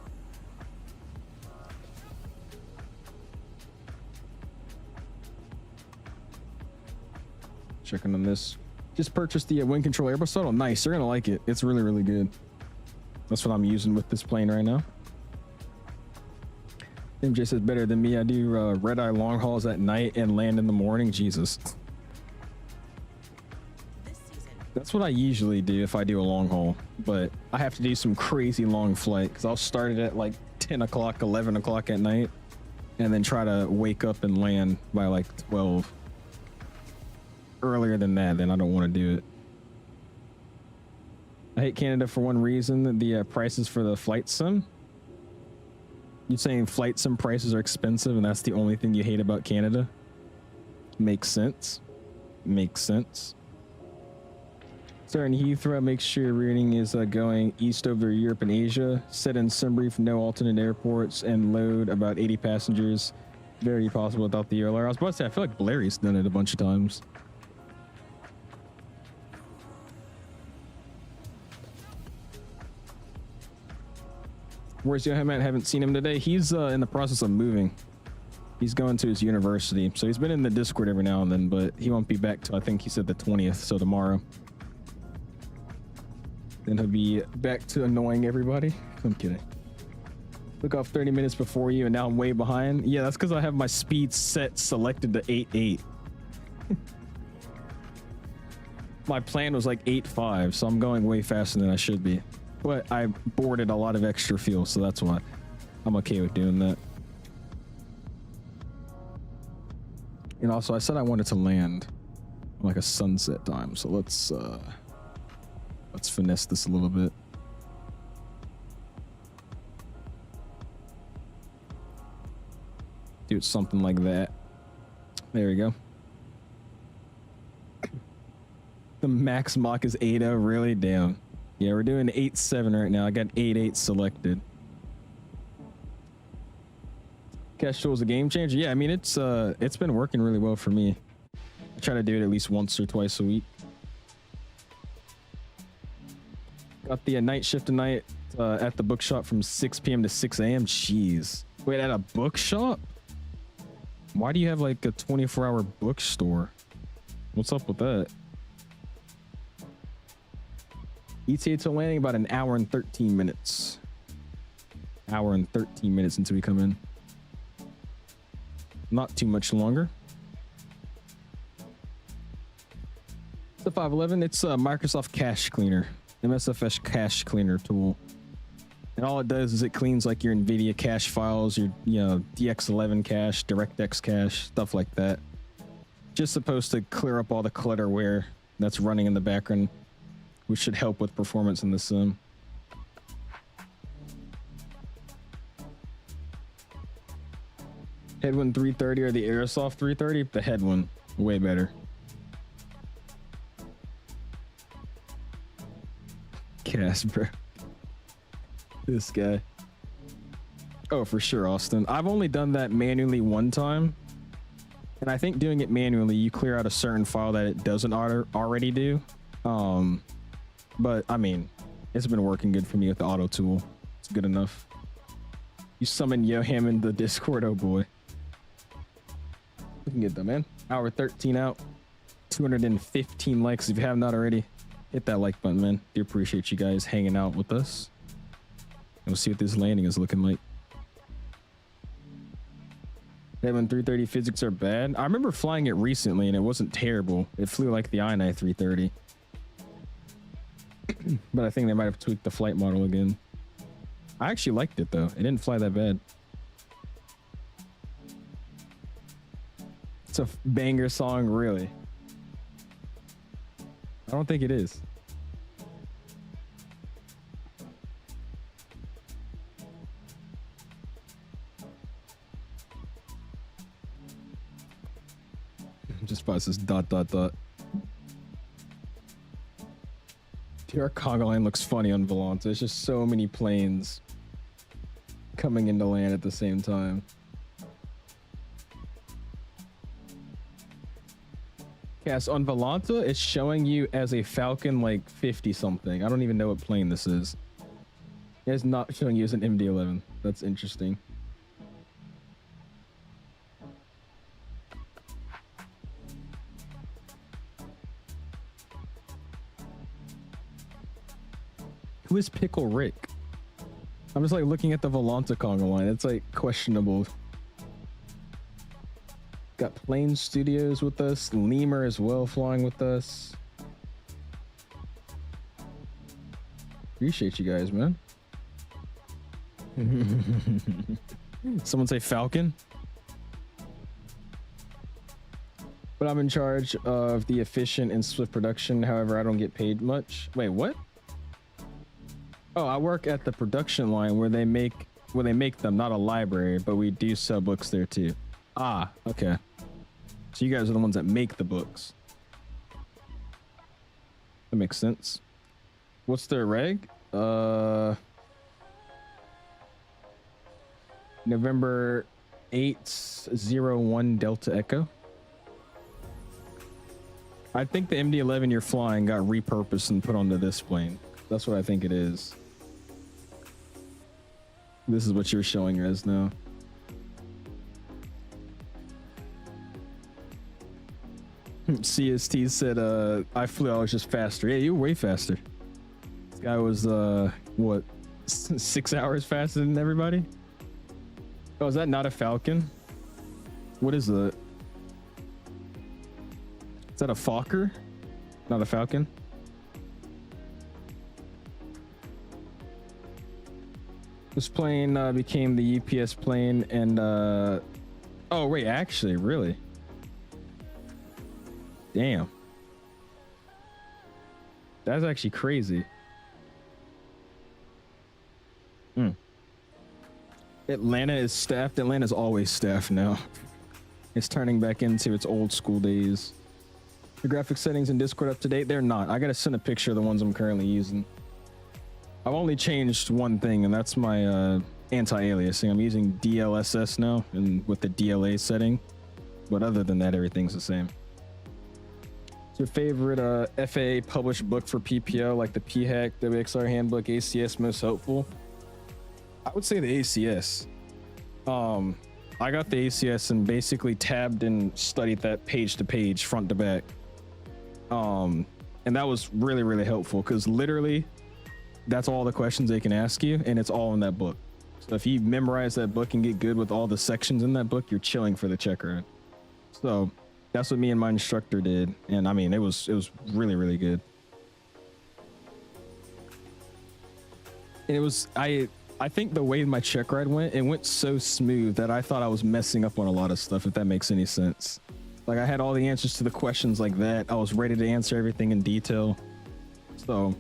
Checking on this. Just purchased the wind control Airbus shuttle. Nice, you're gonna like it. It's really good. That's what I'm using with this plane right now. MJ says better than me. I do red eye long hauls at night and land in the morning. Jesus. That's what I usually do if I do a long haul, but I have to do some crazy long flight because I'll start it at like 10 o'clock, 11 o'clock at night, and then try to wake up and land by like 12. Earlier than that, then I don't want to do it. I hate Canada for one reason: the prices for the flight sim. You're saying flight sim prices are expensive, and that's the only thing you hate about Canada? Makes sense. Makes sense. Starting Heathrow, make sure your routing is going east over Europe and Asia. Set in Sunbrief, no alternate airports, and load about 80 passengers. Very possible without the LHR. I was about to say, I feel like Blair's done it a bunch of times. Where's Johan at? Haven't seen him today. He's in the process of moving. He's going to his university. So he's been in the Discord every now and then, but he won't be back till I think he said the 20th, so tomorrow. Then he'll be back to annoying everybody. I'm kidding. Took off 30 minutes before you and now I'm way behind. Yeah, that's because I have my speed set selected to 8.8. My plan was like 8.5, so I'm going way faster than I should be. But I boarded a lot of extra fuel, so that's why I'm okay with doing that. And also, I said I wanted to land like a sunset time, so let's finesse this a little bit. Do something like that. There we go. The max Mach is 8.0, really? Damn. Yeah, we're doing 8.7 right now. I got 8.8 selected. Cash tool is a game changer. Yeah, I mean it's been working really well for me. I try to do it at least once or twice a week. Got the night shift tonight at the bookshop from 6 p.m. to 6 a.m. Jeez. Wait, at a bookshop? Why do you have like a 24-hour bookstore? What's up with that? ETA to landing about an hour and 13 minutes. Hour and 13 minutes until we come in. Not too much longer. The 511, it's a Microsoft Cache Cleaner. MSFS Cache Cleaner tool. And all it does is it cleans like your NVIDIA cache files, your DX11 cache, DirectX cache, stuff like that. Just supposed to clear up all the clutterware that's running in the background, which should help with performance in the sim. Headwind 330 or the Aerosoft 330? The Headwind, way better. Casper. This guy. Oh, for sure, Austin. I've only done that manually one time, And I think doing it manually, you clear out a certain file that it doesn't already do. But I mean, it's been working good for me with the auto tool. It's good enough. You summon Yoham in the Discord, oh boy. We can get them, man. Hour 13 out. 215 likes. If you have not already, hit that like button, man. Do appreciate you guys hanging out with us. And we'll see what this landing is looking like. When 330 physics are bad. I remember flying it recently and it wasn't terrible. It flew like the 𝐈9 330. But I think they might have tweaked the flight model again. I actually liked it though. It didn't fly that bad. It's a banger song, really. I don't think it is. Just by this ... Our cargo line looks funny on Volante. There's just so many planes coming into land at the same time. Yes, on Volante, it's showing you as a Falcon like 50 something. I don't even know what plane this is. It's not showing you as an MD-11. That's interesting. Who is Pickle Rick? I'm just like looking at the Volante Conga line. It's like questionable. Got Plane Studios with us. Lemur as well flying with us. Appreciate you guys, man. Someone say Falcon. But I'm in charge of the efficient and swift production. However, I don't get paid much. Wait, what? Oh, I work at the production line where they make them, not a library, but we do sell books there too. Ah, okay. So you guys are the ones that make the books. That makes sense. What's their reg? November 801 Delta Echo. I think the MD-11 you're flying got repurposed and put onto this plane. That's what I think it is. This is what you're showing us now. CST said, I flew, I was just faster. Yeah, you were way faster. This guy was, what, 6 hours faster than everybody? Oh, is that not a Falcon? What is that? Is that a Fokker? Not a Falcon? This plane became the UPS plane and oh wait, actually, really? Damn. That's actually crazy. Atlanta is staffed. Atlanta's always staffed now. It's turning back into its old school days. The graphic settings in Discord up to date? They're not. I gotta send a picture of the ones I'm currently using. I've only changed one thing, and that's my anti-aliasing. I'm using DLSS now, and with the DLA setting. But other than that, everything's the same. What's your favorite FAA published book for PPO, like the PHAC, WXR Handbook, ACS most helpful? I would say the ACS. I got the ACS and basically tabbed and studied that page to page, front to back. And that was really, really helpful because literally that's all the questions they can ask you, and it's all in that book. So if you memorize that book and get good with all the sections in that book, you're chilling for the check ride. So that's what me and my instructor did, and I mean it was really, really good. And it was I think the way my check ride went, it went so smooth that I thought I was messing up on a lot of stuff, if that makes any sense. Like I had all the answers to the questions like that. I was ready to answer everything in detail. So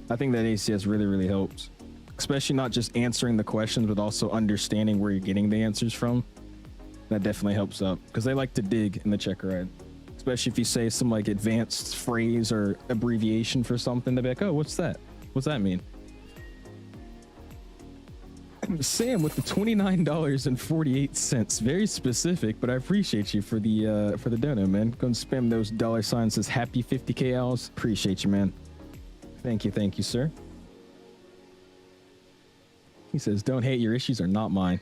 I think that ACS really, really helps, especially not just answering the questions, but also understanding where you're getting the answers from. That definitely helps out because they like to dig in the check ride, especially if you say some like advanced phrase or abbreviation for something. They'll be like, oh, what's that? What's that mean? Sam with the $29.48. Very specific, but I appreciate you for the dono, man. Go and spam those dollar signs. Says happy 50K owls. Appreciate you, man. Thank you, sir. He says, don't hate, your issues are not mine.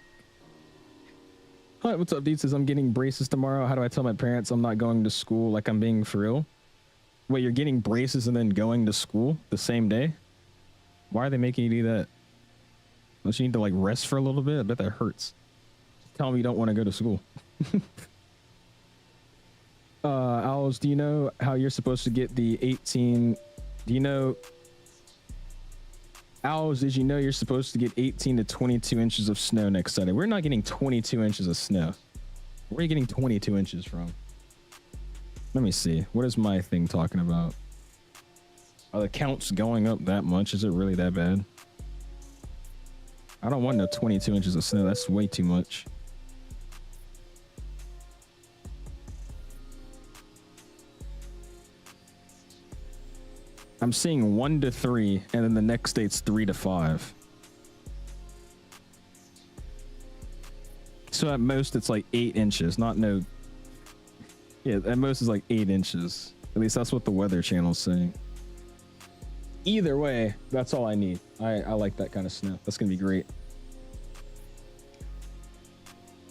Hi, what's up, dude? Says, I'm getting braces tomorrow. How do I tell my parents I'm not going to school like I'm being for real? Wait, you're getting braces and then going to school the same day? Why are they making you do that? Don't you need to like rest for a little bit? I bet that hurts. Just tell me you don't want to go to school. Owls, do you know how you're supposed to get the 18? Do you know? Owls, did you know you're supposed to get 18 to 22 inches of snow next Saturday? We're not getting 22 inches of snow. Where are you getting 22 inches from? Let me see. What is my thing talking about? Are the counts going up that much? Is it really that bad? I don't want no 22 inches of snow. That's way too much. I'm seeing 1 to 3, and then the next day it's 3 to 5. So at most it's like 8 inches, not no. Yeah, at most it's like 8 inches. At least that's what the Weather Channel's saying. Either way, that's all I need. I like that kind of snow. That's gonna be great.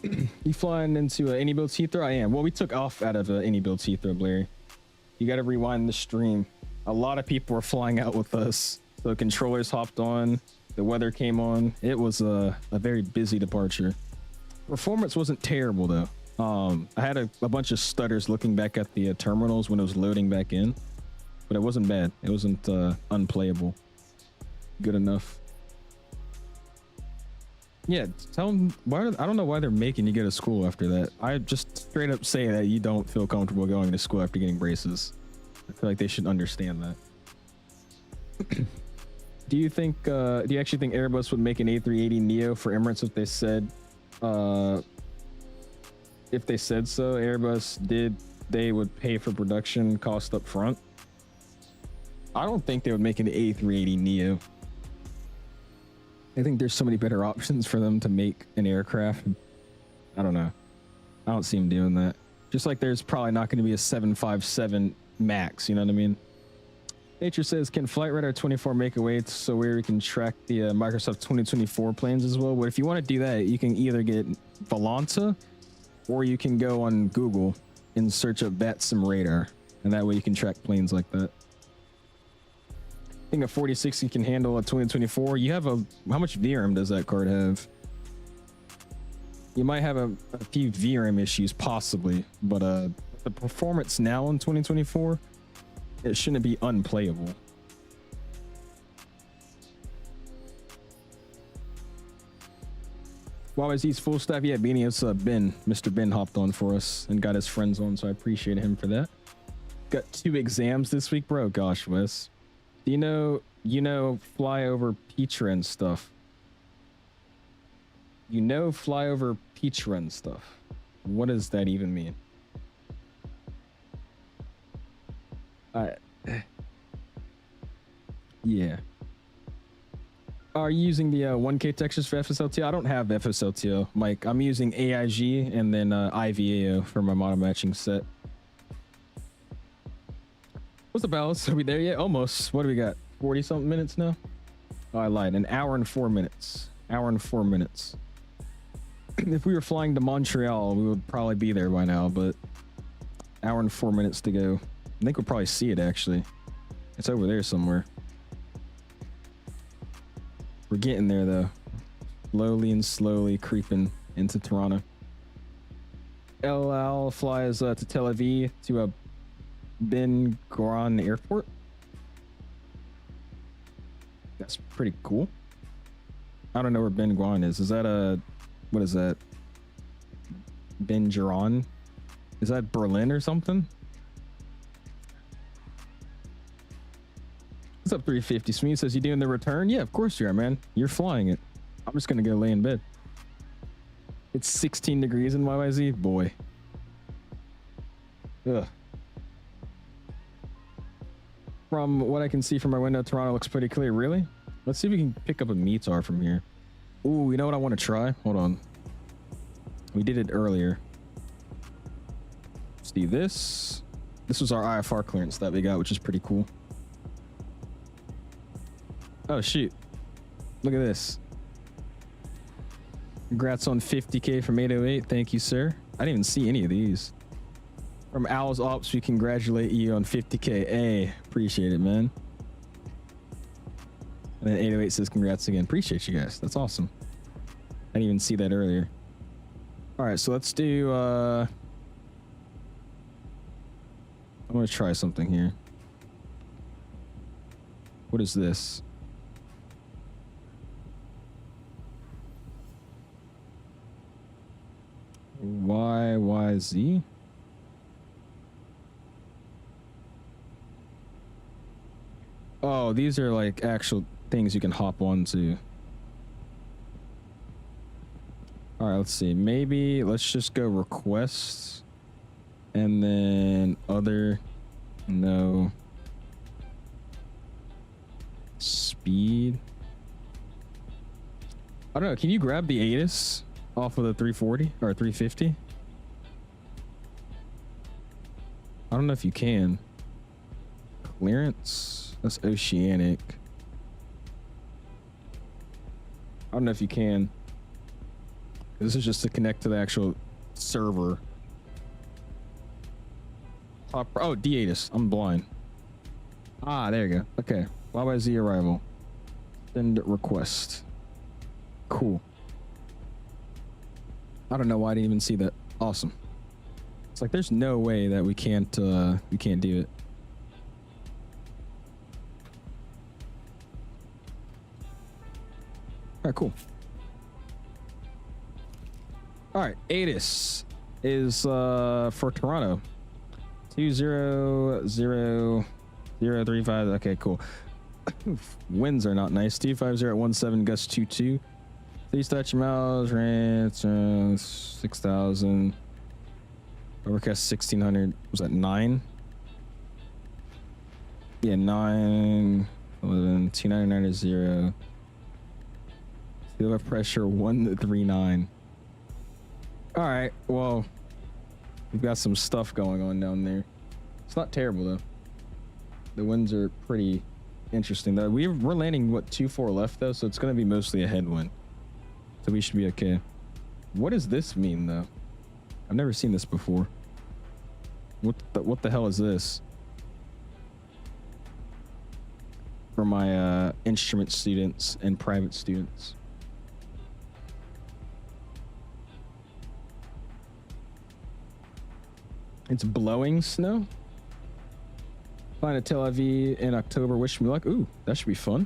You flying into iniBuilds Heathrow? I am. Well, we took off out of iniBuilds Heathrow, Blair. You got to rewind the stream. A lot of people were flying out with us. The controllers hopped on. The weather came on. It was a very busy departure. Performance wasn't terrible though. I had a bunch of stutters looking back at the terminals when it was loading back in, but it wasn't bad. It wasn't unplayable. Good enough. Yeah, tell them why. I don't know why they're making you go to school after that. I just straight up say that you don't feel comfortable going to school after getting braces. I feel like they should understand that. Do you think? Do you actually think Airbus would make an A380neo for Emirates if they said? If they said so, Airbus did. They would pay for production cost up front. I don't think they would make an A380neo. I think there's so many better options for them to make an aircraft. I don't know. I don't see them doing that. Just like there's probably not going to be a 757 Max, you know what I mean? Nature says, can Flight Radar 24 make a way so where we can track the Microsoft 2024 planes as well? Well, if you want to do that, you can either get Volanta or you can go on Google and search up VATSIM radar, and that way you can track planes like that. I think a 4060 can handle a 2024. You have a, how much VRAM does that card have? You might have a few VRAM issues possibly, but the performance now in 2024, it shouldn't be unplayable. YYZ's full staff, yeah, Beanie, it's Ben. Mr. Ben hopped on for us and got his friends on, so I appreciate him for that. Got 2 exams this week, bro. Gosh, Wes. Do you know fly over Peach Run stuff? You know fly over Peach Run stuff. What does that even mean? Yeah. Are you using the 1K textures for FSLTO? I don't have FSLTO, Mike. I'm using AIG and then IVAO for my model matching set. What's the balance? Are we there yet? Almost. What do we got? 40 something minutes now? Oh, I lied. An hour and 4 minutes. Hour and 4 minutes. If we were flying to Montreal, we would probably be there by now, but hour and 4 minutes to go. I think we'll probably see it actually. It's over there somewhere. We're getting there though. Slowly creeping into Toronto. LL flies to Tel Aviv to a Ben Gurion Airport. That's pretty cool. I don't know where Ben Gurion is. Is that a, what is that? Ben Gurion? Is that Berlin or something? What's up, 350? Smee says, you doing the return? Yeah, of course you are, man. You're flying it. I'm just gonna go lay in bed. It's 16 degrees in YYZ? Boy. Ugh. From what I can see from my window, Toronto looks pretty clear. Really? Let's see if we can pick up a METAR from here. Ooh, you know what I want to try? Hold on. We did it earlier. Let's do this. This was our IFR clearance that we got, which is pretty cool. Oh, shoot. Look at this. Congrats on 50K from 808. Thank you, sir. I didn't even see any of these. From Owl's Ops, we congratulate you on 50K. Hey, appreciate it, man. And then 808 says congrats again. Appreciate you guys. That's awesome. I didn't even see that earlier. All right, so let's do... I'm going to try something here. What is this? YYZ? Oh, these are like actual things you can hop onto. All right, let's see. Maybe let's just go requests and then other. No. Speed. I don't know. Can you grab the ATIS off of the 340 or 350? I don't know if you can. Clearance. That's oceanic. I don't know if you can. This is just to connect to the actual server. Oh, D8. I'm blind. Ah, there you go. Okay. YYZ arrival. Send request. Cool. I don't know why I didn't even see that. Awesome. It's like there's no way that we can't do it. All right, cool. All right, ATIS is for Toronto. 20035. Okay, cool. Winds are not nice. 250 at 17, gust 22. 3 statute miles, rent 6,000. Overcast 1,600. Was that 9? Yeah, 9, 11, 299 0. Sea pressure 139. All right, well, we've got some stuff going on down there. It's not terrible though. The winds are pretty interesting though. We're landing what 2-4 left though, so it's going to be mostly a headwind. So we should be okay. What does this mean though? I've never seen this before. What the hell is this? For my instrument students and private students. It's blowing snow. Flying to Tel Aviv in October. Wish me luck. Ooh, that should be fun.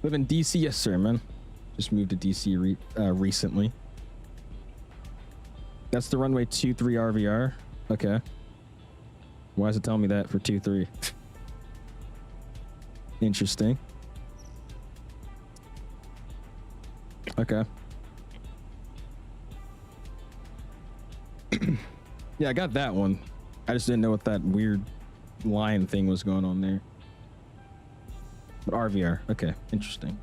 Live in DC. Yes, sir, man. Just moved to DC recently. That's the runway 23 RVR. Okay. Why is it telling me that for 23? Interesting. Okay. Yeah, I got that one. I just didn't know what that weird line thing was going on there. But RVR. Okay, interesting.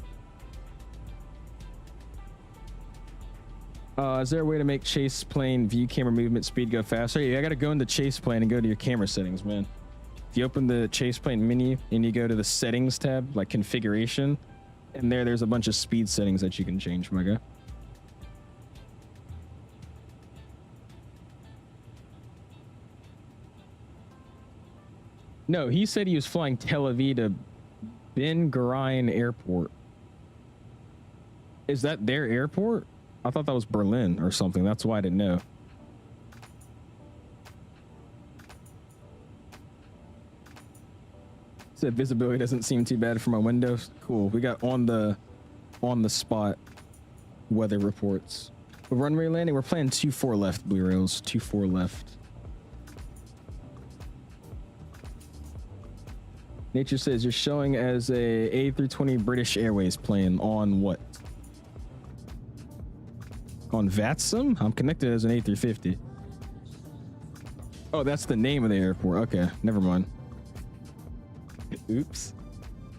Is there a way to make chase plane view camera movement speed go faster? Yeah, I gotta go into chase plane and go to your camera settings, man. If you open the chase plane menu and you go to the settings tab, like configuration, and there's a bunch of speed settings that you can change, my guy. No, he said he was flying Tel Aviv to Ben Gurion Airport. Is that their airport? I thought that was Berlin or something. That's why I didn't know. Said visibility doesn't seem too bad for my windows. Cool. We got on the spot weather reports. The runway landing, we're playing 2-4 left, Blue Rails. 2-4 left. Nature says you're showing as a A320 British Airways plane on what? On VATSIM? I'm connected as an A350. Oh, that's the name of the airport. Okay, never mind. Oops.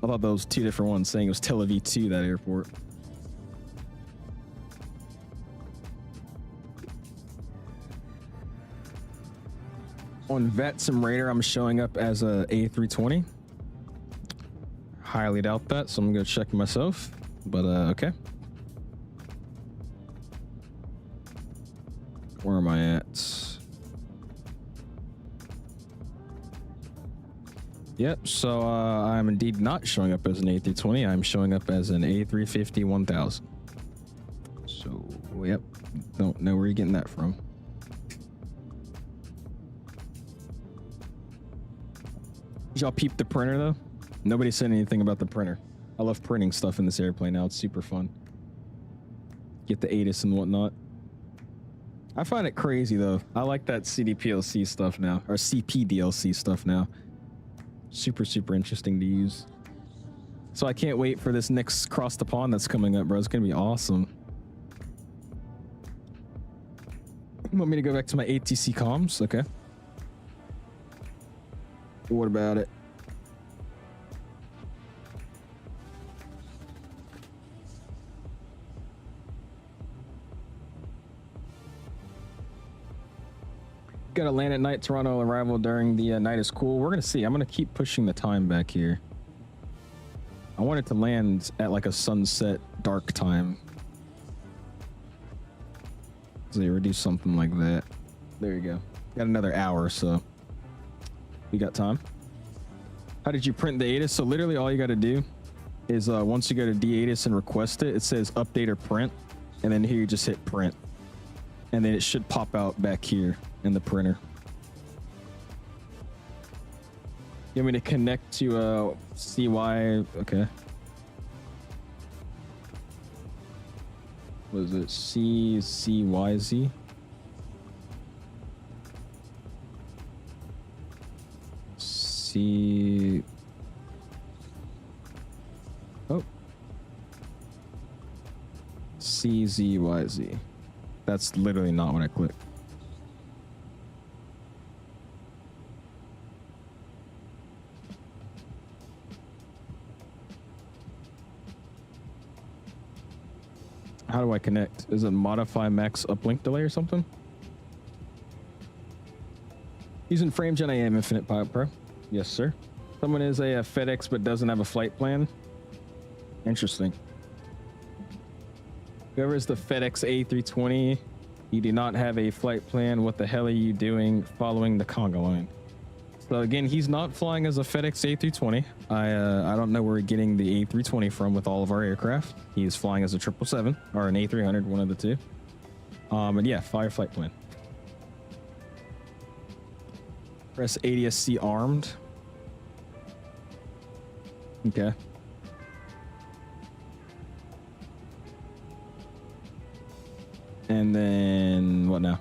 I thought those two different ones saying it was Tel Aviv 2, that airport. On VATSIM radar, I'm showing up as a A320. Highly doubt that, so I'm gonna check myself. But okay. Where am I at? Yep, so I'm indeed not showing up as an A320. I'm showing up as an A350 1000. So, yep, don't know where you're getting that from. Did y'all peep the printer though? Nobody said anything about the printer. I love printing stuff in this airplane now. It's super fun. Get the ATIS and whatnot. I find it crazy though. I like that CDPLC stuff now, or CPDLC stuff now. Super, super interesting to use. So I can't wait for this next cross the pond that's coming up, bro. It's gonna be awesome. You want me to go back to my ATC comms? Okay. What about it? Gotta land at night. Toronto arrival during the night is cool. We're gonna see. I'm gonna keep pushing the time back here. I want it to land at like a sunset dark time. So they reduce something like that. There you go. Got another hour, so we got time. How did you print the ATIS? So literally all you got to do is once you go to D-ATIS and request it, it says update or print, and then here you just hit print, and then it should pop out back here in the printer. You want me to connect to CY? Okay. What is it? CYYZ? Oh. CZYZ. That's literally not what I clicked. How do I connect? Is it modify max uplink delay or something? Using FrameGen, I am Infinite Pilot Pro. Yes, sir. Someone is a FedEx but doesn't have a flight plan. Interesting. Whoever is the FedEx A320, you do not have a flight plan. What the hell are you doing following the conga line? So again, he's not flying as a FedEx A320. I don't know where we're getting the A320 from with all of our aircraft. He's flying as a 777 or an A300, one of the two. And yeah, fire flight plan. Press ADS-C armed. Okay. And then what now?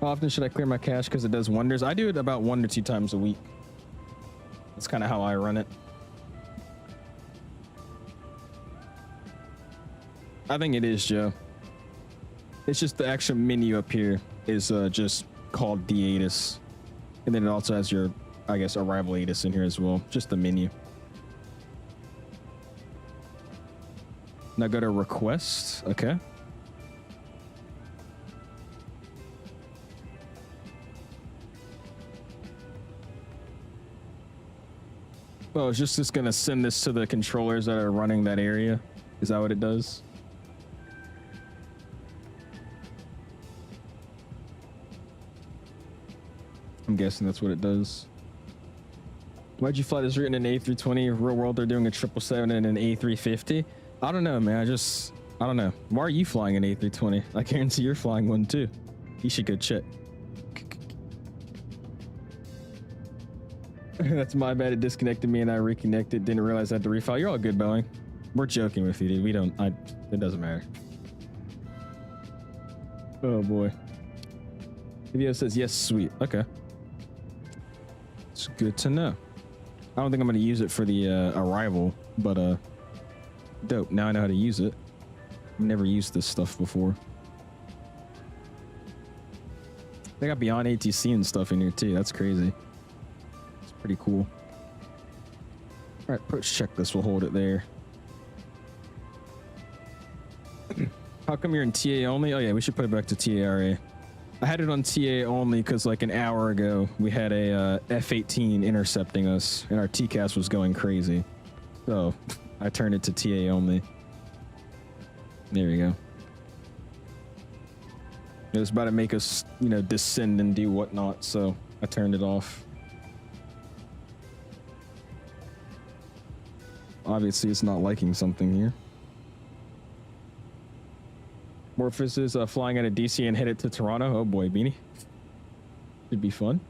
How often should I clear my cache? Because it does wonders. I do it about 1 to 2 times a week. That's kind of how I run it. I think it is, Joe. It's just the actual menu up here is just called the ATIS. And then it also has your, I guess, arrival ATIS in here as well. Just the menu. Now go to request. Okay. Oh, it's just gonna send this to the controllers that are running that area. Is that what it does? I'm guessing that's what it does. Why'd you fly this route in an A320? Real world, they're doing a 777 and an A350. I don't know, man. I don't know. Why are you flying an A320? I guarantee you're flying one too. You should go check. That's my bad. It disconnected me and I reconnected. Didn't realize I had to refile. You're all good, Boeing. We're joking with you, dude. We don't. It doesn't matter. Oh boy. Video says yes, sweet. Okay. It's good to know. I don't think I'm going to use it for the arrival, but dope. Now I know how to use it. I've never used this stuff before. They got beyond ATC and stuff in here too. That's crazy. It's pretty cool. All right, approach checklist. We'll hold it there. How come you're in TA only? Oh yeah, we should put it back to TARA. I had it on TA only because like an hour ago we had a F-18 intercepting us and our TCAS was going crazy. So I turned it to TA only. There you go. It was about to make us, you know, descend and do whatnot, so I turned it off. Obviously, it's not liking something here. Morphus is flying out of DC and headed to Toronto. Oh boy, Beanie. Should be fun.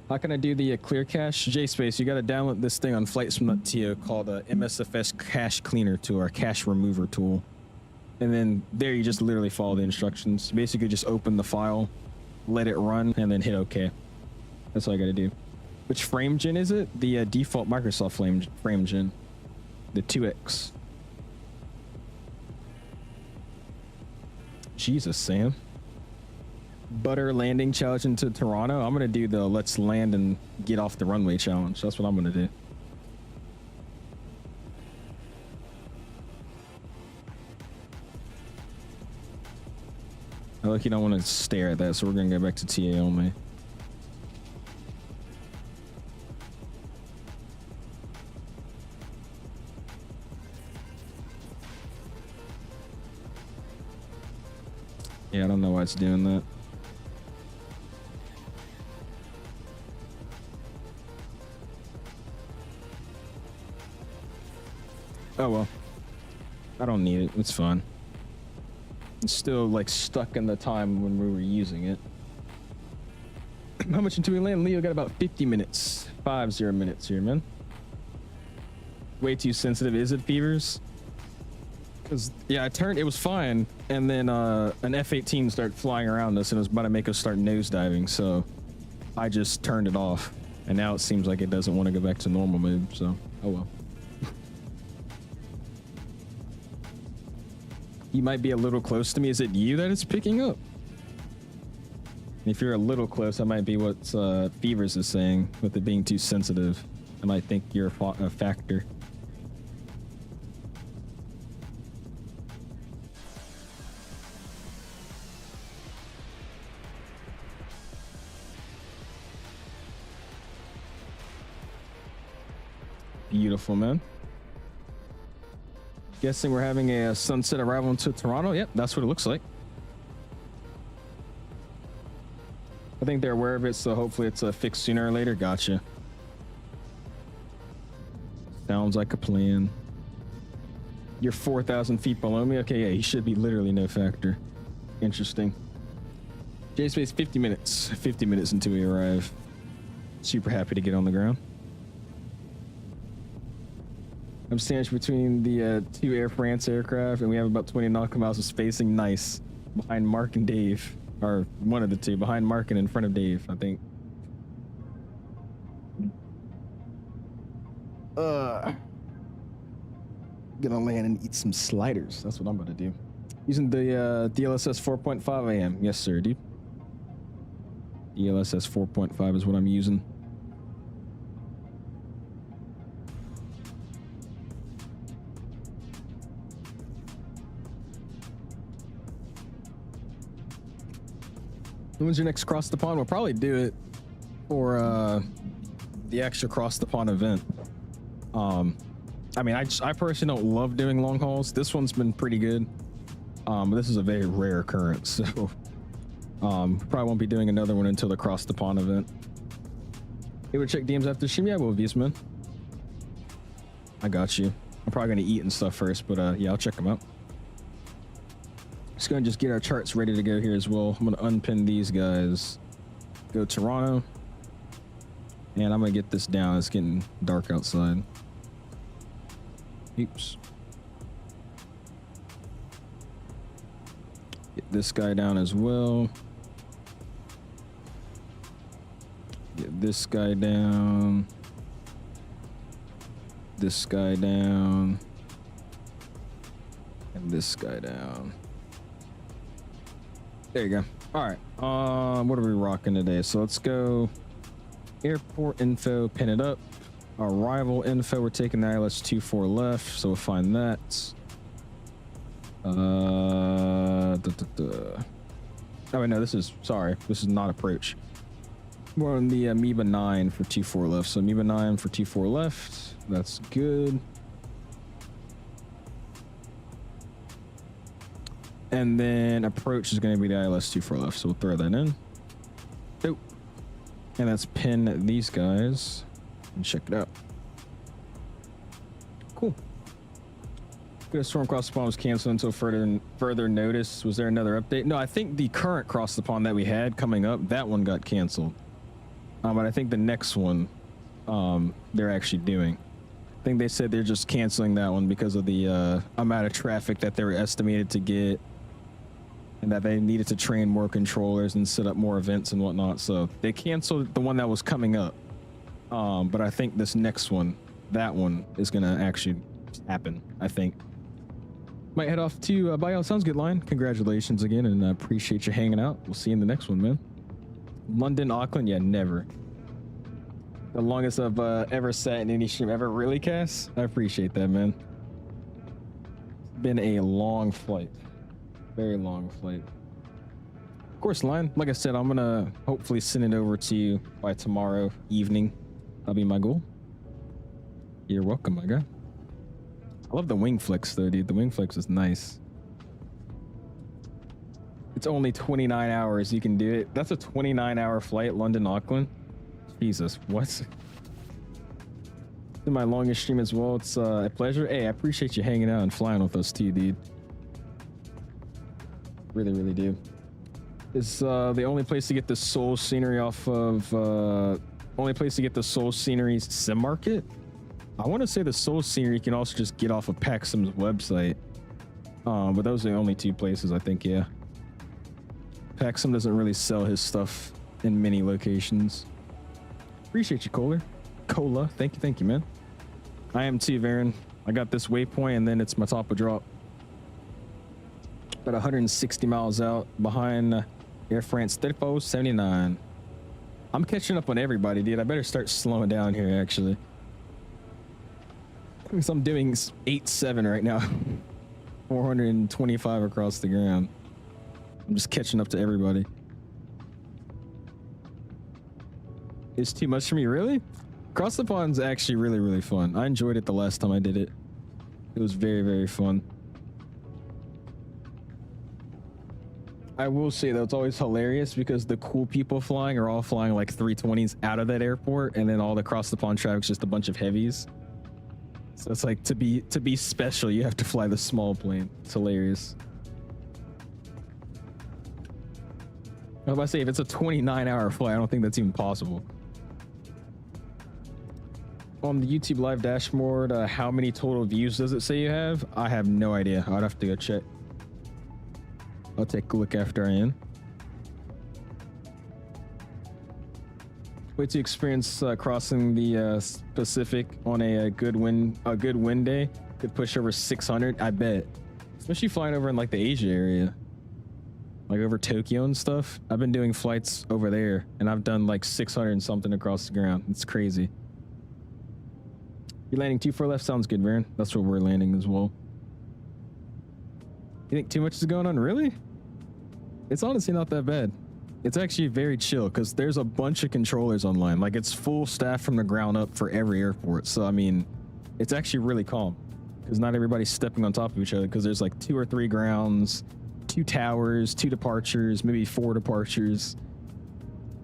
How can I do the clear cache? JSpace, you got to download this thing on FlightSim.to called MSFS Cache Cleaner Tool or Cache Remover Tool. And then there you just literally follow the instructions. Basically just open the file, let it run, and then hit OK. That's all I got to do. Which frame gen is it? The default Microsoft frame gen. The 2X. Jesus, Sam. Butter landing challenge into Toronto. I'm gonna do the let's land and get off the runway challenge. That's what I'm gonna do. I like you don't want to stare at that, so we're gonna go back to TA only. Yeah, I don't know why it's doing that. Oh well. I don't need it. It's fine. It's still like stuck in the time when we were using it. How much until we land? Leo got about 50 minutes. 50 minutes here, man. Way too sensitive. Is it, Fevers? Because, yeah, it was fine, and then an F-18 started flying around us and it was about to make us start nosediving, so I just turned it off. And now it seems like it doesn't want to go back to normal mode, so oh well. You might be a little close to me. Is it you that it's picking up? If you're a little close, that might be what Fevers is saying, with it being too sensitive. I might think you're a factor. Beautiful, man. Guessing we're having a sunset arrival into Toronto. Yep, that's what it looks like. I think they're aware of it, so hopefully it's fixed sooner or later. Gotcha. Sounds like a plan. You're 4,000 feet below me? Okay, yeah, he should be literally no factor. Interesting. J-Space, 50 minutes. 50 minutes until we arrive. Super happy to get on the ground. I'm sandwiched between the two Air France aircraft, and we have about 20 nautical miles of spacing. Nice. Behind Mark and Dave. Or one of the two. Behind Mark and in front of Dave, I think. Gonna land and eat some sliders. That's what I'm gonna do. Using the DLSS 4.5 AM. Yes, sir, dude. DLSS 4.5 is what I'm using. When's your next cross the pond? We'll probably do it for the extra cross the pond event. I mean, I personally don't love doing long hauls. This one's been pretty good, but this is a very rare occurrence, so probably won't be doing another one until the cross the pond event. Hey, we'll check DMs after stream. Yeah, we'll be, man. I got you. I'm probably gonna eat and stuff first, but yeah, I'll check them out. Just gonna get our charts ready to go here as well. I'm gonna unpin these guys. Go Toronto. And I'm gonna get this down. It's getting dark outside. Oops. Get this guy down as well. Get this guy down. This guy down. And this guy down. There you go. All right. What are we rocking today? So let's go airport info, pin it up. Arrival info, we're taking the ILS 24 left, so we'll find that. Oh wait, no, this is not approach. We're on the Amoeba 9 for 24 left. So Amoeba 9 for 24 left. That's good. And then approach is going to be the ILS 24 left. So we'll throw that in. Oh. And that's pin these guys and check it out. Cool. Good. Storm across the pond was canceled until further notice. Was there another update? No, I think the current cross the pond that we had coming up, that one got canceled. But I think the next one, they're actually doing. I think they said they're just canceling that one because of the amount of traffic that they were estimated to get, and that they needed to train more controllers and set up more events and whatnot. So they canceled the one that was coming up. But I think this next one, that one is gonna actually happen, I think. Might head off to Buyout. Sounds good, Line. Congratulations again, and I appreciate you hanging out. We'll see you in the next one, man. London, Auckland, yeah, never. The longest I've ever sat in any stream ever. Really, Cass? I appreciate that, man. Been a long flight. Very long flight. Of course, Line. Like I said, I'm gonna hopefully send it over to you by tomorrow evening. That'll be my goal. You're welcome, my guy. I love the wing flex though, dude. The wing flex is nice. It's only 29 hours you can do it. That's a 29-hour flight, London, Auckland. Jesus, what? It's my longest stream as well. It's a pleasure. Hey, I appreciate you hanging out and flying with us too, dude. Really, really do. It's the only place to get the soul scenery off of only place to get the soul scenery's sim market. I want to say the soul scenery you can also just get off of PAXim's website. But those are the only two places, I think. Yeah. PAXim doesn't really sell his stuff in many locations. Appreciate you, Cola. Thank you, man. I am too, Varen. I got this waypoint and then it's my top of drop. About 160 miles out behind Air France 3479. I'm catching up on everybody, dude. I better start slowing down here, actually. Because I'm doing 8.7 right now. 425 across the ground. I'm just catching up to everybody. It's too much for me, really? Cross the Pond's actually really, really fun. I enjoyed it the last time I did it. It was very, very fun. I will say though, it's always hilarious because the cool people flying are all flying like 320s out of that airport, and then all the cross the pond traffic's just a bunch of heavies. So it's like to be special, you have to fly the small plane. It's hilarious. I was about to say, if it's a 29-hour flight, I don't think that's even possible. On the YouTube live dashboard, how many total views does it say you have? I have no idea. I'd have to go check. I'll take a look after I end. Wait to experience crossing the Pacific on a good wind day. Could push over 600, I bet. Especially flying over in like the Asia area. Like over Tokyo and stuff. I've been doing flights over there and I've done like 600 and something across the ground. It's crazy. You're landing 2-4 left, sounds good, Varen. That's where we're landing as well. You think too much is going on? Really? It's honestly not that bad. It's actually very chill because there's a bunch of controllers online. Like it's full staff from the ground up for every airport. So I mean, it's actually really calm because not everybody's stepping on top of each other because there's like 2 or 3 grounds, 2 towers, 2 departures, maybe 4 departures,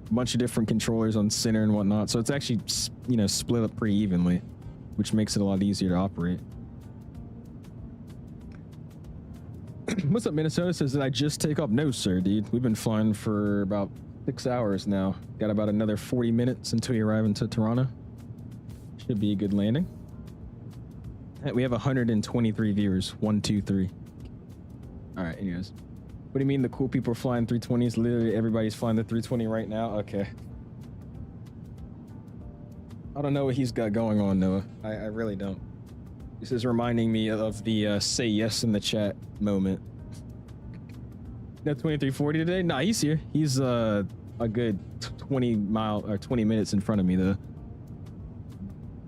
a bunch of different controllers on center and whatnot. So it's actually, you know, split up pretty evenly, which makes it a lot easier to operate. What's up, Minnesota? Says, did I just take off? No, sir, dude. We've been flying for about 6 hours now. Got about another 40 minutes until we arrive into Toronto. Should be a good landing. We have 123 viewers. 1, 2, 3. All right, anyways. What do you mean the cool people are flying 320s? Literally everybody's flying the 320 right now? Okay. I don't know what he's got going on, Noah. I really don't. This is reminding me of the say yes in the chat moment. No 2340 today? Nah, he's here. He's a good 20 minutes in front of me though.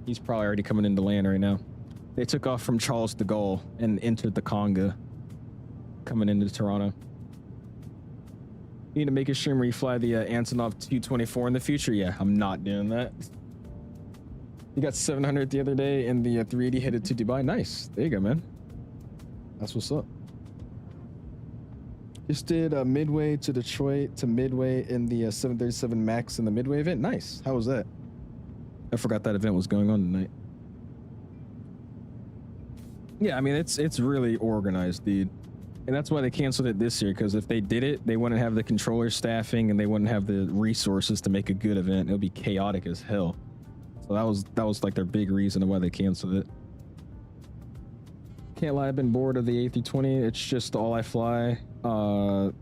He's probably already coming into land right now. They took off from Charles de Gaulle and entered the Conga, coming into Toronto. You need to make a stream where you fly the Antonov 224 in the future. Yeah, I'm not doing that. You got 700 the other day, and the 380 headed to Dubai. Nice. There you go, man. That's what's up. Just did Midway to Detroit to Midway in the 737 MAX in the Midway event. Nice. How was that? I forgot that event was going on tonight. Yeah, I mean, it's really organized, dude. And that's why they canceled it this year, because if they did it, they wouldn't have the controller staffing and they wouldn't have the resources to make a good event. It would be chaotic as hell. So that was like their big reason of why they canceled it. Can't lie, I've been bored of the A320. It's just all I fly. I've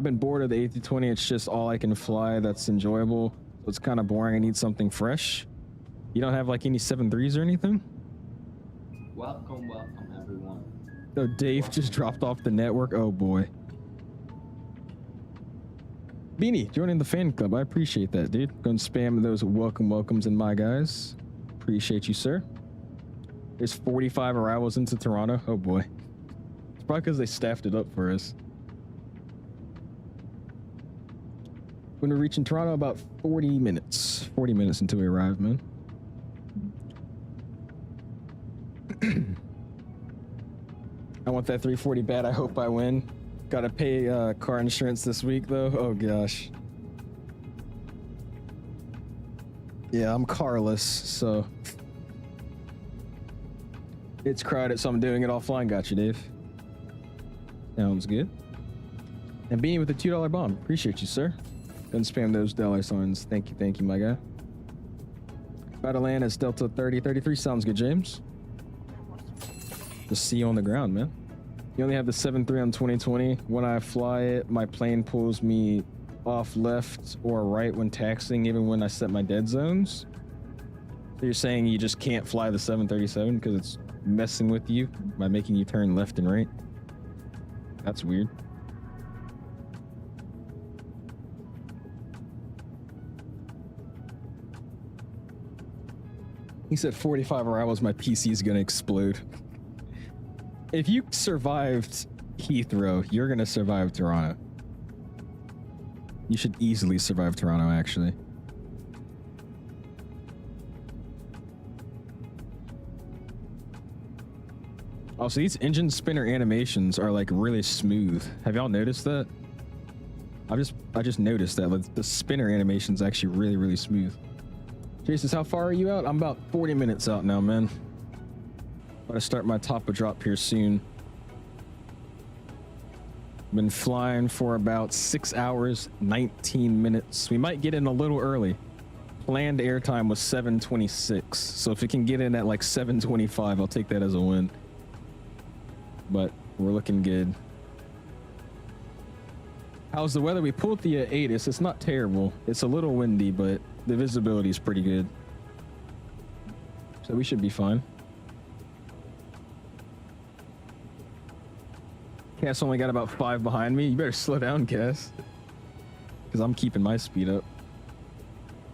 been bored of the A320. It's just all I can fly that's enjoyable. So it's kind of boring. I need something fresh. You don't have like any 7.3s or anything? Welcome everyone. Oh, Dave just dropped off the network. Oh boy. Beanie, joining the fan club. I appreciate that, dude. Go and spam those welcomes in my guys. Appreciate you, sir. There's 45 arrivals into Toronto. Oh boy. It's probably because they staffed it up for us. When we're reaching Toronto, about 40 minutes. 40 minutes until we arrive, man. I want that 340 bad. I hope I win. Gotta pay car insurance this week, though. Oh, gosh. Yeah, I'm carless, so... It's crowded, so I'm doing it offline. Gotcha, Dave. Sounds good. And Beanie with the $2 bomb. Appreciate you, sir. Don't spam those dollar signs. Thank you, my guy. About to land as Delta 3033. Sounds good, James. Just see you on the ground, man. You only have the 7.3 on 2020. When I fly it, my plane pulls me off left or right when taxiing, even when I set my dead zones. So you're saying you just can't fly the 737 because it's messing with you by making you turn left and right? That's weird. He said 45 arrivals, my PC is gonna explode. If you survived Heathrow, you're gonna survive Toronto. You should easily survive Toronto, actually. Also, these engine spinner animations are like really smooth. Have y'all noticed that? I just noticed that like, the spinner animation is actually really smooth. Jason, how far are you out? I'm about 40 minutes out now, man. About to start my top of drop here soon. Been flying for about 6 hours, 19 minutes. We might get in a little early. Planned airtime was 7:26. So if it can get in at like 7:25, I'll take that as a win. But we're looking good. How's the weather? We pulled the ATIS. It's not terrible. It's a little windy, but the visibility is pretty good. So we should be fine. Cass only got about 5 behind me. You better slow down, Cass. Because I'm keeping my speed up.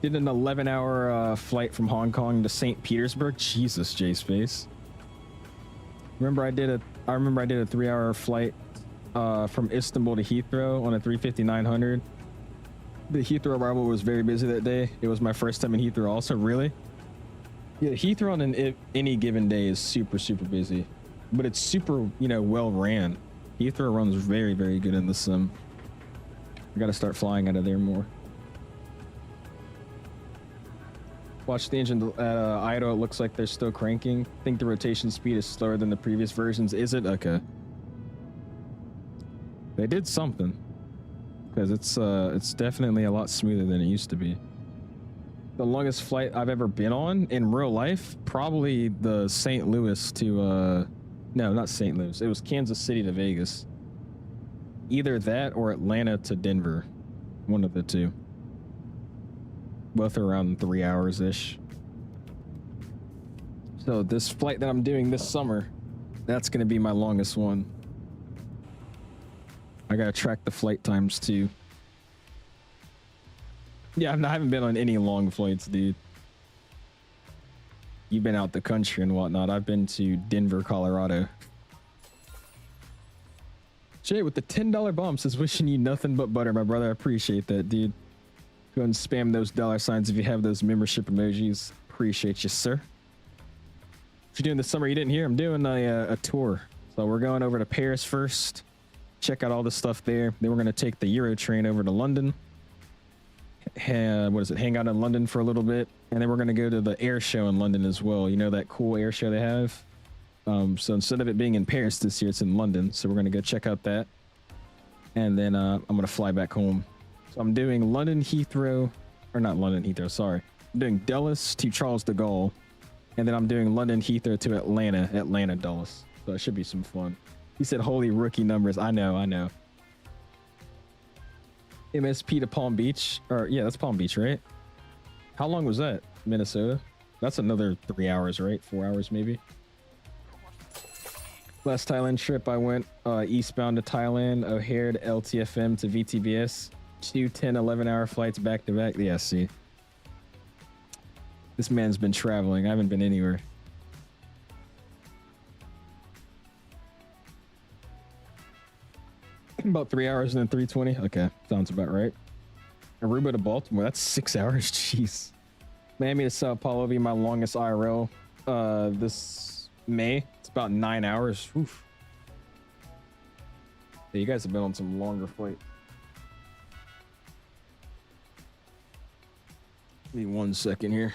Did an 11-hour flight from Hong Kong to St. Petersburg. Jesus, J-Space. I remember I did a 3-hour flight from Istanbul to Heathrow on a 350-900. The Heathrow arrival was very busy that day. It was my first time in Heathrow also. Really? Yeah, Heathrow on any given day is super busy. But it's super, well ran. Heathrow runs very good in the sim. I gotta start flying out of there more. Watch the engine at idle. It looks like they're still cranking. I think the rotation speed is slower than the previous versions. Is it? Okay. They did something. Because it's definitely a lot smoother than it used to be. The longest flight I've ever been on in real life, probably the St. Louis to no, not St. Louis. It was Kansas City to Vegas. Either that or Atlanta to Denver. One of the two. Both around 3 hours-ish. So this flight that I'm doing this summer, that's going to be my longest one. I got to track the flight times too. Yeah, I haven't been on any long flights, dude. You've been out the country and whatnot. I've been to Denver, Colorado. Jay with the $10 bomb says, wishing you nothing but butter, my brother. I appreciate that, dude. Go ahead and spam those $signs if you have those membership emojis. Appreciate you, sir. If you're doing the summer you didn't hear, I'm doing a tour. So we're going over to Paris first. Check out all the stuff there. Then we're going to take the Euro train over to London. What is it? Hang out in London for a little bit. And then we're going to go to the air show in London as well. You know that cool air show they have? So instead of it being in Paris this year, it's in London. So we're going to go check out that. And then I'm going to fly back home. So I'm doing London Heathrow, or not London Heathrow, sorry. I'm doing Dulles to Charles de Gaulle. And then I'm doing London Heathrow to Atlanta Dulles. So it should be some fun. He said, holy rookie numbers. I know. MSP to Palm Beach. Or yeah, that's Palm Beach, right? How long was that? Minnesota? That's another 3 hours, right? 4 hours maybe. Last Thailand trip, I went eastbound to Thailand, O'Hare to LTFM to VTBS. 2 10, 11-hour flights back to back. Yeah, see. This man's been traveling. I haven't been anywhere. About 3 hours and then 320. Okay, sounds about right. Aruba to Baltimore. That's 6 hours. Jeez. Miami to Sao Paulo will be my longest IRL this May. It's about 9 hours. Oof. Yeah, you guys have been on some longer flights. Give me 1 second here.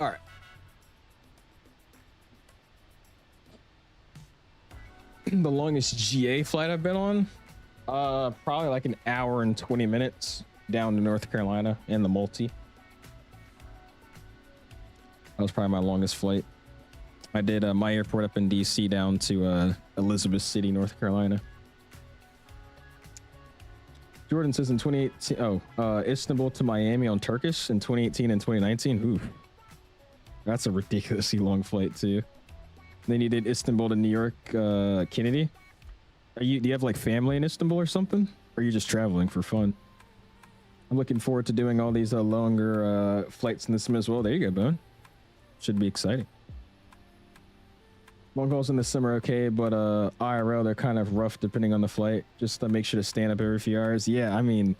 All right. The longest GA flight I've been on, probably like an hour and 20 minutes down to North Carolina in the multi. That was probably my longest flight. I did my airport up in DC down to Elizabeth City, North Carolina. Jordan says in 2018, Istanbul to Miami on Turkish in 2018 and 2019. Ooh, that's a ridiculously long flight too. Then you did Istanbul to New York, Kennedy. Do you have like family in Istanbul or something? Or are you just traveling for fun? I'm looking forward to doing all these longer flights in the sim as well. There you go, Bone. Should be exciting. Long hauls in the summer, okay, but IRL, they're kind of rough depending on the flight. Just make sure to stand up every few hours. Yeah, I mean,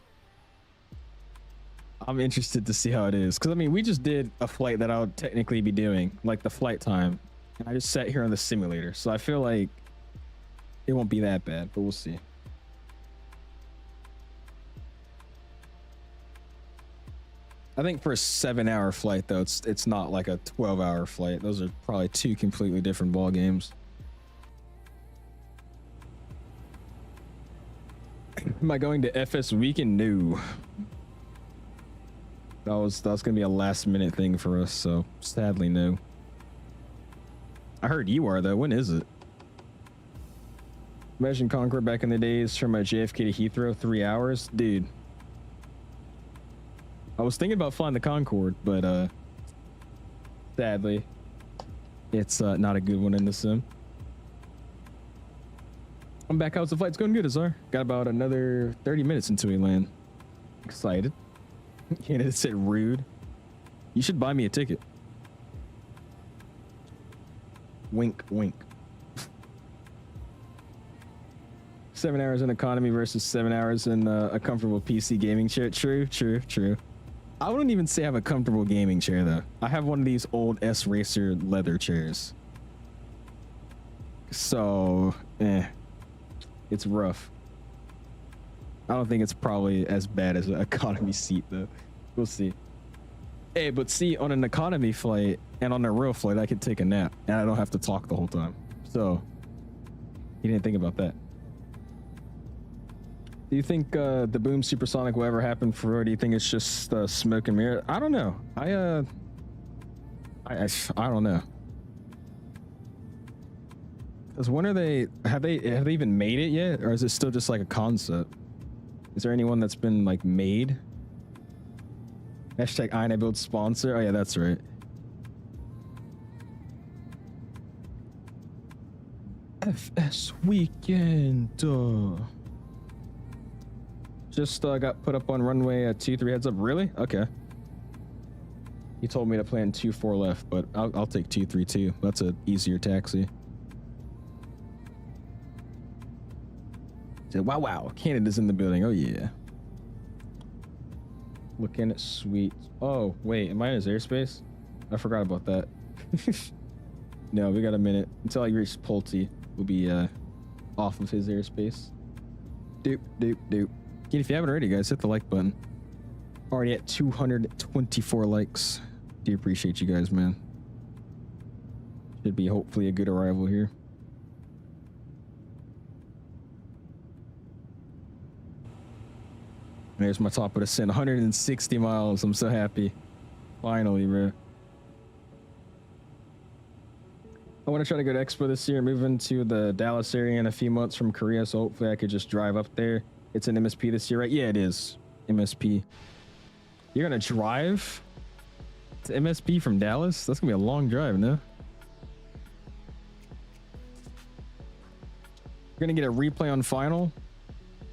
I'm interested to see how it is. Because, I mean, we just did a flight that I would technically be doing, like the flight time. And I just sat here on the simulator. So I feel like it won't be that bad, but we'll see. I think for a 7-hour flight, though, it's not like a 12-hour flight. Those are probably two completely different ball games. Am I going to FS weekend? No. That was gonna be a last-minute thing for us, so sadly, no. I heard you are though. When is it? Imagine Concorde back in the days from JFK to Heathrow, 3 hours, dude. I was thinking about flying the Concorde, but sadly, it's not a good one in the sim. I'm back. How's the flight's going? Good, Azar. Got about another 30 minutes until we land. Excited. Canada said rude. You should buy me a ticket. Wink, wink. 7 hours in economy versus 7 hours in a comfortable PC gaming chair. True, true, true. I wouldn't even say I have a comfortable gaming chair though. I have one of these old S-Racer leather chairs. So, it's rough. I don't think it's probably as bad as an economy seat though. We'll see. Hey, but see, on an economy flight and on a real flight, I could take a nap and I don't have to talk the whole time. So, you didn't think about that. Do you think the boom supersonic will ever happen for her? Do you think it's just smoke and mirror? I don't know. I don't know. Because when are they? Have they even made it yet, or is it still just like a concept? Is there anyone that's been like made? Hashtag iniBuilds sponsor. Oh yeah, that's right. MSFS weekend. Just got put up on runway 23 heads up. Really? Okay. He told me to plan 24 left, but I'll take 232. That's an easier taxi. Said, wow, wow, Canada's in the building. Oh yeah. Looking at sweet. Oh wait, am I in his airspace? I forgot about that. No, we got a minute until I reach Pulte. We'll be off of his airspace. Doop doop doop. Again, if you haven't already, guys, hit the like button. Already at 224 likes. Do appreciate you guys, man. Should be hopefully a good arrival here. There's my top of the descent, 160 miles. I'm so happy. Finally, bro. I want to try to go to Expo this year, moving to the Dallas area in a few months from Korea, so hopefully I could just drive up there. It's an MSP this year, right? Yeah, it is. MSP. You're gonna drive to MSP from Dallas? That's gonna be a long drive, no? You're gonna get a replay on final?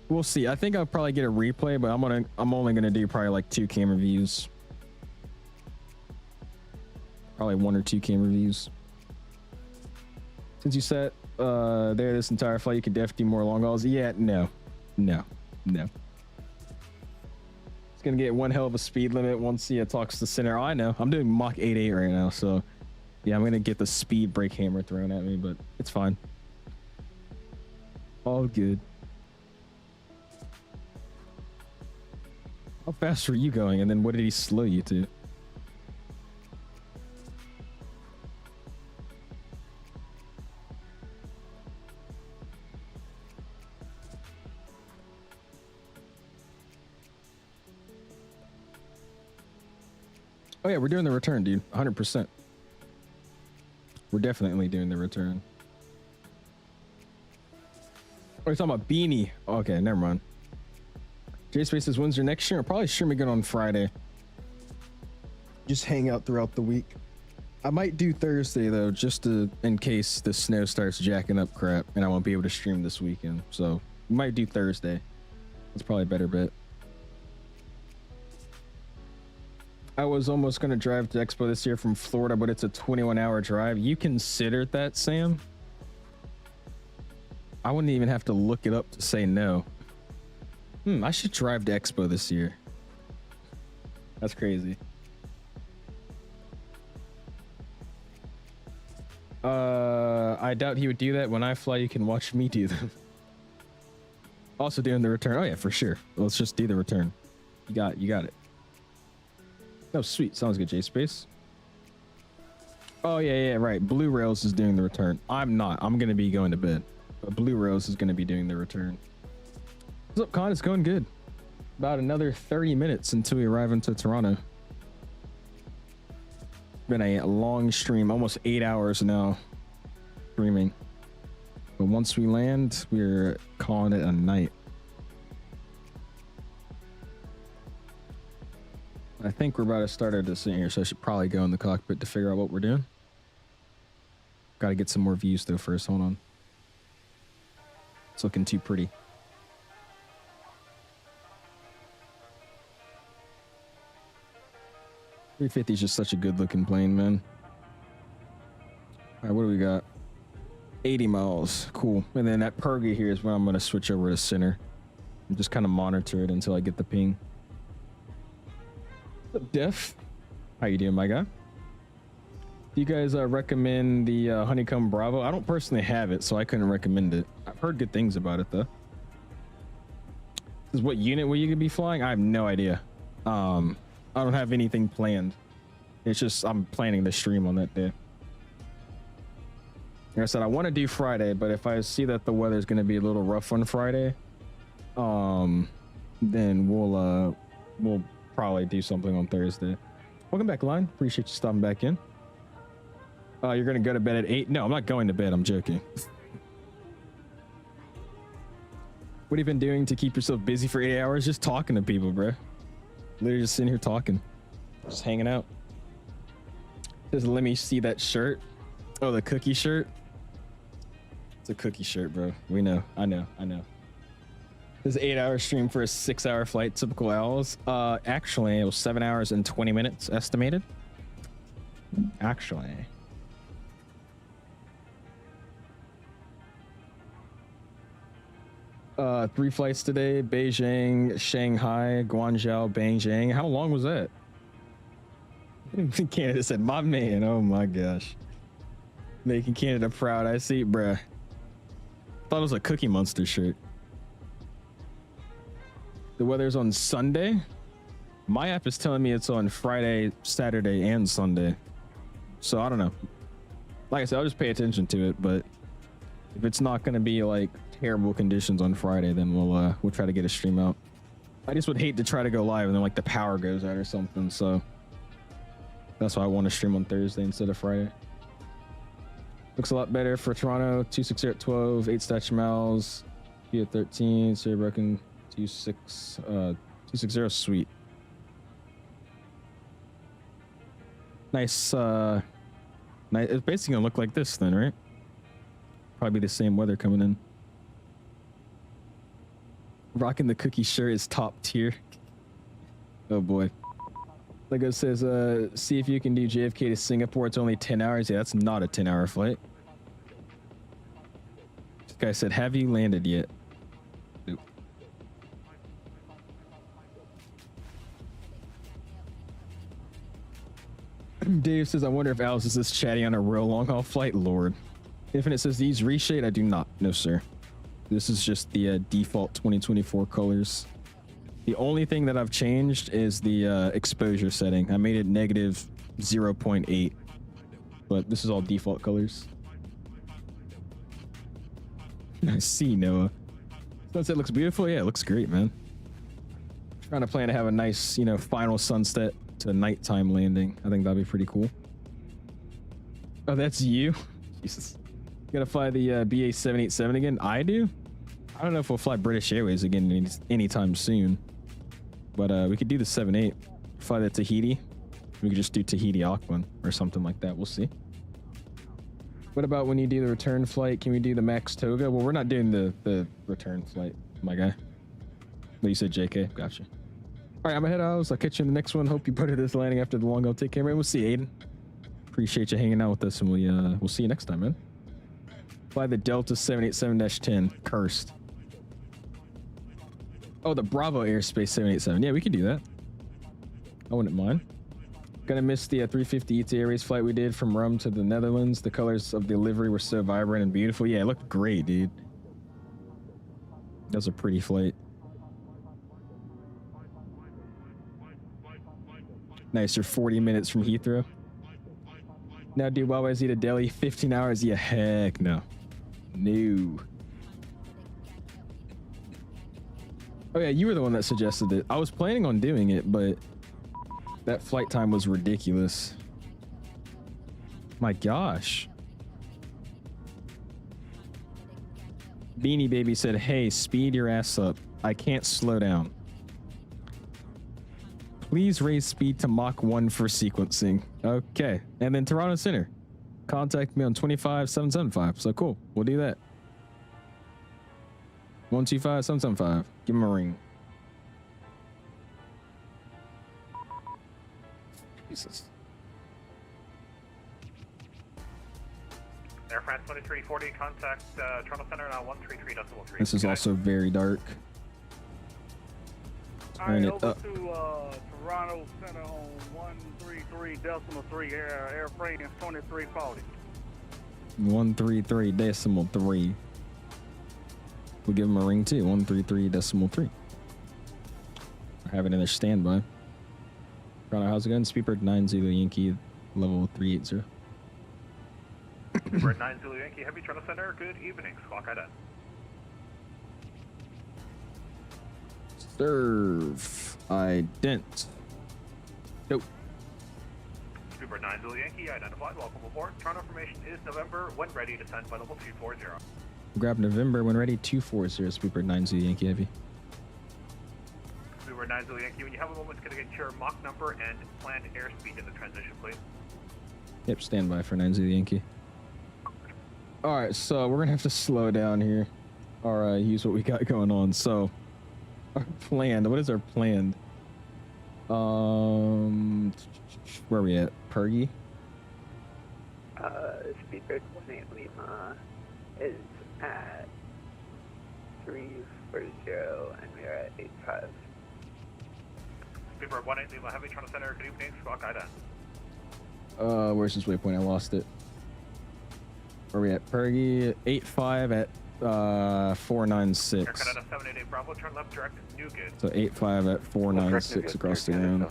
We'll see. I think I'll probably get a replay, but I'm only gonna do probably like 2 camera views. Probably 1 or 2 camera views. Since you sat there this entire flight, you could definitely do more long hauls. Yeah, no. It's gonna get one hell of a speed limit once he talks to center. Oh, I know. I'm doing Mach 8.8 right now, so yeah, I'm gonna get the speed brake hammer thrown at me, but it's fine. All good. How fast were you going, and then what did he slow you to? Oh yeah, we're doing the return, dude. 100%. We're definitely doing the return. Oh, you're talking about Beanie. Okay, never mind. J-Space says, when's your next year? I'll probably stream again on Friday. Just hang out throughout the week. I might do Thursday, though, just to, in case the snow starts jacking up crap and I won't be able to stream this weekend. So, we might do Thursday. That's probably a better bet. I was almost going to drive to Expo this year from Florida, but it's a 21-hour drive. You considered that, Sam? I wouldn't even have to look it up to say no. I should drive to Expo this year. That's crazy. I doubt he would do that. When I fly, you can watch me do them. Also doing the return. Oh yeah, for sure. Let's just do the return. You got it. Oh, sweet. Sounds good, J-Space. Oh, yeah, right. Blue Rails is doing the return. I'm not. I'm going to be going to bed. But Blue Rails is going to be doing the return. What's up, Con? It's going good. About another 30 minutes until we arrive into Toronto. Been a long stream. Almost 8 hours now streaming. But once we land, we're calling it a night. I think we're about to start our descent here, so I should probably go in the cockpit to figure out what we're doing. Got to get some more views though first. Hold on. It's looking too pretty. $350 is just such a good looking plane, man. All right, what do we got? 80 miles. Cool. And then that Perga here is where I'm going to switch over to center and just kind of monitor it until I get the ping. What's up, Def? How you doing, my guy? Do you guys recommend the Honeycomb Bravo? I don't personally have it, so I couldn't recommend it. I've heard good things about it, though. This is what unit will you could be flying? I have no idea. I don't have anything planned. It's just I'm planning the stream on that day. Like I said, I want to do Friday, but if I see that the weather is going to be a little rough on Friday, then we'll probably do something on Thursday. Welcome back, Line. Appreciate you stopping back in. You're gonna go to bed at 8? No, I'm not going to bed. I'm joking. What have you been doing to keep yourself busy for 8 hours? Just talking to people, bro. Literally just sitting here talking, just hanging out. Just let me see that shirt. Oh, the cookie shirt. It's a cookie shirt, bro. We know. I know. This is 8-hour stream for a 6-hour flight. Typical hours. Actually, it was 7 hours and 20 minutes estimated. Actually. Three flights today: Beijing, Shanghai, Guangzhou, Beijing. How long was that? Canada said, "My man." Oh my gosh, making Canada proud. I see, bruh. Thought it was a Cookie Monster shirt. The weather's on Sunday. My app is telling me it's on Friday, Saturday, and Sunday. So I don't know. Like I said, I'll just pay attention to it. But if it's not gonna be like terrible conditions on Friday, then we'll try to get a stream out. I just would hate to try to go live and then like the power goes out or something. So that's why I want to stream on Thursday instead of Friday. Looks a lot better for Toronto. 260 at 12, 8 statue miles, P at 13, Sierra Broken 260. Sweet. Nice. Nice. It's basically gonna look like this then, right? Probably the same weather coming in. Rocking the cookie shirt is top tier. Oh boy. Lego says, see if you can do JFK to Singapore. It's only 10 hours. Yeah, that's not a 10-hour flight. This guy said, have you landed yet? Nope. Dave says, I wonder if Alice is this chatty on a real long-haul flight. Lord. Infinite says, these reshade? I do not. No, sir. This is just the default 2024 colors. The only thing that I've changed is the exposure setting. I made it negative 0.8, but this is all default colors. I see, Noah. Sunset looks beautiful. Yeah, it looks great, man. Trying to plan to have a nice, you know, final sunset to nighttime landing. I think that'd be pretty cool. Oh, that's you? Jesus. You gotta fly the BA 787 again? I do? I don't know if we'll fly British Airways again anytime soon. But we could do the 7-8. Fly the Tahiti. We could just do Tahiti Auckland or something like that. We'll see. What about when you do the return flight? Can we do the Max Toga? Well, we're not doing the return flight, my guy. But you said JK. Gotcha. All right, I'm ahead, Alice. I'll catch you in the next one. Hope you put it this landing after the long go. Take care, man. We'll see you, Aiden. Appreciate you hanging out with us, and we'll see you next time, man. Fly the Delta 787-10. Cursed. Oh, the Bravo Airspace 787. Yeah, we could do that. I wouldn't mind. Gonna miss the 350 ET Airways flight we did from Rome to the Netherlands. The colors of the livery were so vibrant and beautiful. Yeah, it looked great, dude. That was a pretty flight. Nice, you're 40 minutes from Heathrow. Now do YYZ to Delhi, 15 hours? Yeah, heck no. No. Oh yeah, you were the one that suggested it. I was planning on doing it, but that flight time was ridiculous. My gosh. Beanie Baby said, hey, speed your ass up. I can't slow down. Please raise speed to Mach 1 for sequencing. Okay. And then Toronto Center. Contact me on 25775. So cool. We'll do that. 125775. Give him a ring. Jesus. Air France 2340, contact Toronto Center now 133.3. This is also very dark. Alright, over to Toronto Center on 133.3 Air France 2340. 133.3. We'll give him a ring too. 133.3. I have it in their standby. Toronto, how's it going? Speedbird 9 Zulu Yankee, level 380. Speedbird 9 Zulu Yankee, Heavy Toronto Center. Good evening. Squawk ID. Serve. Ident. Nope. Speedbird 9 Zulu Yankee, identified. Welcome aboard. Toronto information is November. When ready, descend by level 240. Grab November when ready. 240. Speedbird 9 Zulu Yankee Heavy. Speedbird 9 Zulu Yankee, when you have a moment, it's going to get your Mach number and planned airspeed in the transition, please. Yep, standby for 9 Zulu Yankee. All right, so we're gonna have to slow down here. All right, use what we got going on. So, our plan. What is our plan? Where are we at? Pergy? Speedbird 18 Lima is at 340 and we are at 85. Speedbird 18 Lima, Heavy Toronto Center, good evening, squawk IDA. Where's this waypoint? I lost it. Where are we at? Pergy 85 at 496. Air Canada 788 Bravo, turn left direct, Newgate. So 85 at 496 across the ground.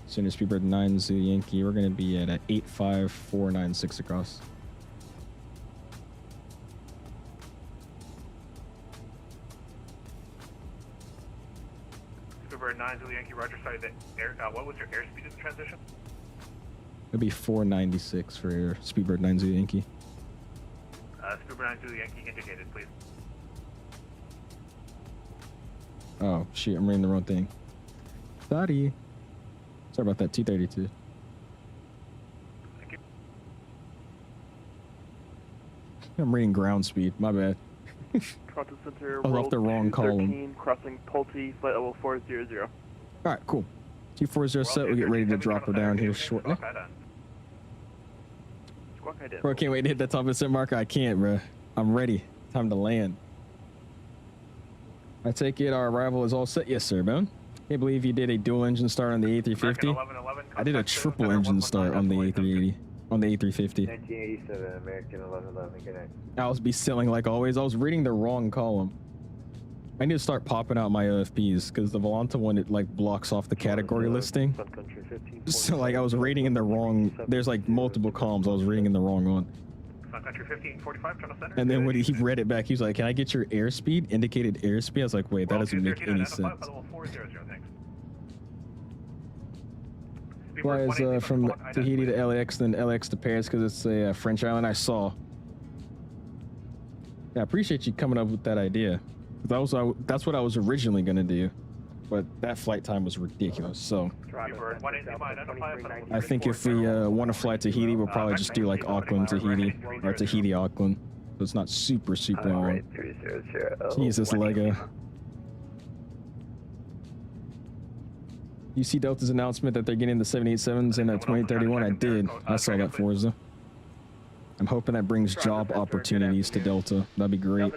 Center Speedbird 9 Zoo Yankee. We're gonna be at 85 496 across. Speedbird 9 Zulu Yankee, Roger. Sorry, what was your airspeed in the transition? It'll be 496 for your Speedbird 9 Zoo Yankee. Speedbird 9 Zulu Yankee indicated, please. Oh, shoot, I'm reading the wrong thing. Sorry. Sorry about that, 232. Thank you. I'm reading ground speed, my bad. Toronto Center, I was off the wrong column. 13, crossing Pulte, flight level 400. Alright, cool. 240 set, we'll get ready to drop her down here shortly. Bro, I can't wait to hit that top of the set marker. I can't, bro. I'm ready. Time to land. I take it our arrival is all set. Yes, sir, Bone. Can't believe you did a dual engine start on the A350. I did a triple engine start on the A380. On the A350. 1987, American 1111, good night. I was be selling like always. I was reading the wrong column. I need to start popping out my OFPs because the Volanta one, it like blocks off the category listing. So like I was reading in the wrong, there's like multiple columns. I was reading in the wrong one. Sun Country 1545, Toronto Center. And then when he read it back, he was like, can I get your airspeed? Indicated airspeed. I was like, wait, that doesn't make any sense. Flies from Tahiti to LAX, then LAX to Paris because it's a French island. I saw. Yeah, I appreciate you coming up with that idea. That's what I was originally gonna do, but that flight time was ridiculous. So I think if we want to fly Tahiti, we'll probably just do like Auckland Tahiti or Tahiti Auckland. So it's not super long. Jesus, Lego. You see Delta's announcement that they're getting the 787s in 2031? I did. I saw that, Forza. I'm hoping that brings job opportunities to Delta. That'd be great.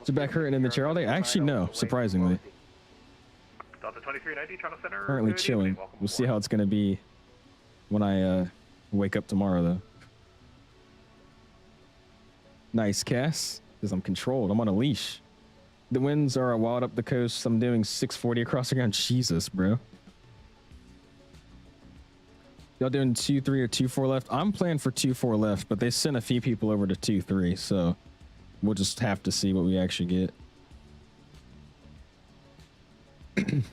So back hurting in the chair all day? Actually, no, surprisingly. Delta 2390, Toronto Center. Currently chilling. We'll see how it's going to be when I wake up tomorrow, though. Nice, Cass. Because I'm controlled. I'm on a leash. The winds are wild up the coast. I'm doing 640 across the ground. Jesus, bro. Y'all doing 2-3 or 2-4 left? I'm planning for 2-4 left, but they sent a few people over to 2-3, so we'll just have to see what we actually get.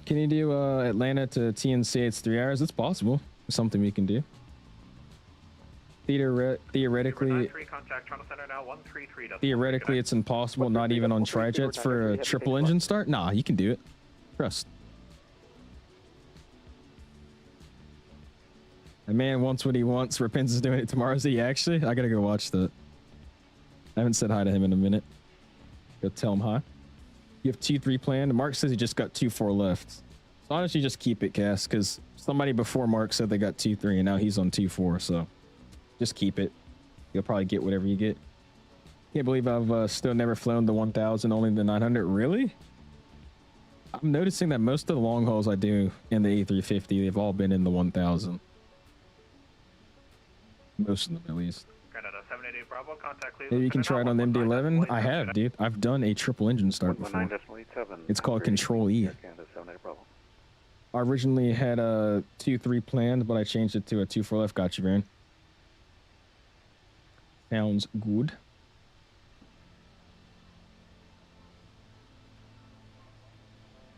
Can you do Atlanta to TNC? It's 3 hours. It's possible. It's something we can do. Theoretically, it's impossible. Not even on trijets for a triple engine start. Nah, you can do it. Trust. A man wants what he wants. Repens is doing it tomorrow. Is he actually? I gotta go watch that. I haven't said hi to him in a minute. Go tell him hi. You have 2-3 planned. Mark says he just got 2-4 left. So honestly, just keep it, Cass, because somebody before Mark said they got 2-3 and now he's on 2-4. So just keep it. You'll probably get whatever you get. Can't believe I've still never flown the 1000, only the 900. Really? I'm noticing that most of the long hauls I do in the A350, they've all been in the 1000. Most of them, at least. Maybe you can try it on the MD-11. I have, dude. I've done a triple engine start before. It's called Control E. I originally had a 2-3 planned, but I changed it to a 2-4 left. Got you, Baron. Sounds good.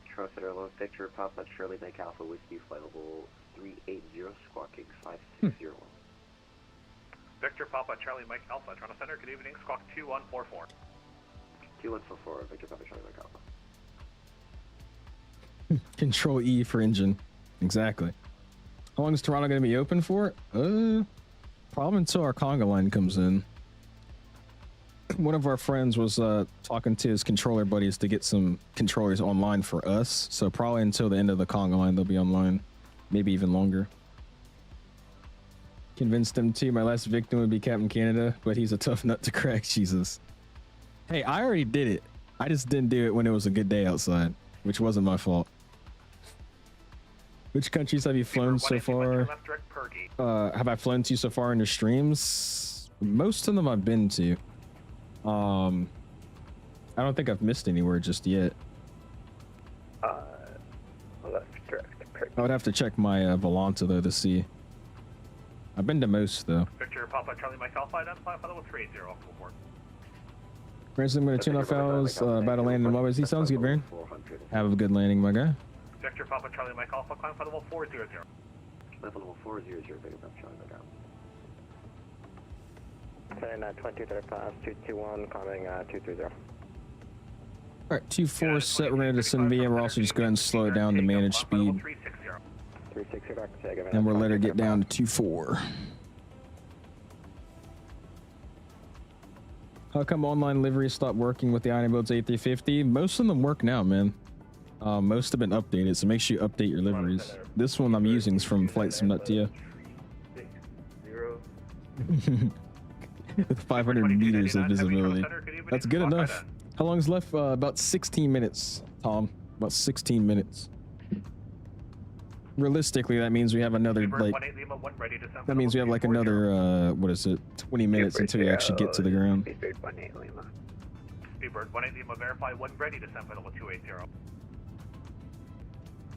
Trust Airload, Victor, Papa, Shirley, Make Alpha, Whiskey, Flight Level 380, squawking 5601. Victor, Papa, Charlie, Mike, Alpha, Toronto Center, good evening, squawk 2144. 2144, Victor, Papa, Charlie, Mike Alpha. Control E for engine. Exactly. How long is Toronto going to be open for? Probably until our conga line comes in. One of our friends was talking to his controller buddies to get some controllers online for us. So probably until the end of the conga line, they'll be online. Maybe even longer. Convinced him to. My last victim would be Captain Canada, but he's a tough nut to crack. Jesus. Hey, I already did it. I just didn't do it when it was a good day outside, which wasn't my fault. Which countries have you flown so far? Have I flown to so far in your streams? Most of them I've been to. I don't think I've missed anywhere just yet. Left direct. Correct. I would have to check my Volanta though to see. I've been to most though. Victor Papa Charlie Mike Alpha, identify for level 380, full port. Branson, I'm going to tune off owls, about to land in YYZ. Sounds good, Baron. Have a good landing, my guy. Victor Papa Charlie Mike Alpha, climb for level 400. Level 400, big enough, Charlie, back out. 2235, 221, climbing 230. Alright, 2-4 set, we're going to descend VM. We're also just going to slow it down to manage speed. 360, Dr. Sega. And we'll let her get down to 2-4. How come online liveries stopped working with the iniBuilds A350? Most of them work now, man. Most have been updated, so make sure you update your liveries. This one I'm using is from FLIGHTSIMEXPO. With 500 meters of visibility. That's good enough. How long is left? About 16 minutes, Tom. About 16 minutes. Realistically, that means we have another, like... That means we have, like, another, what is it? 20 minutes until we actually get to the ground. Speedbird 18 Lima, verify 1 ready to send for level 280.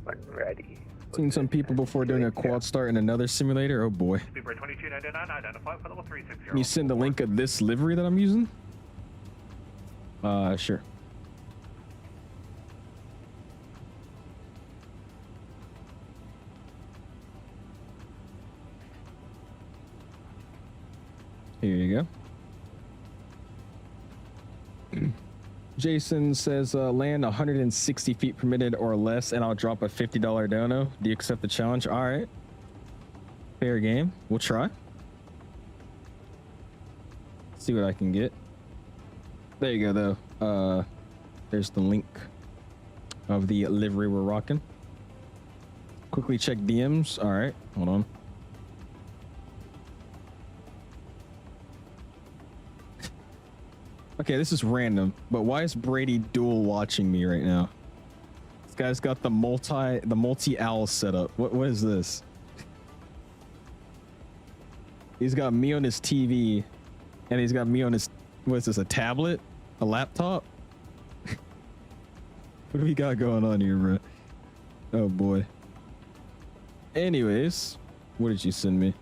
1 ready. Seen some people before doing a quad start in another simulator. Oh boy. Speedbird 2299, identify for level 360. Can you send a link of this livery that I'm using? Sure. Here you go. Jason says land 160 feet permitted or less and I'll drop a $50 dono. Do you accept the challenge? All right. Fair game. We'll try. See what I can get. There you go though. There's the link of the livery we're rocking. Quickly check DMs. All right. Hold on. Okay, this is random, but why is Brady dual watching me right now? This guy's got the multi owl setup. What is this? He's got me on his TV, and he's got me on his, what is this, a tablet? A laptop? What do we got going on here, bro? Oh boy. Anyways, what did you send me?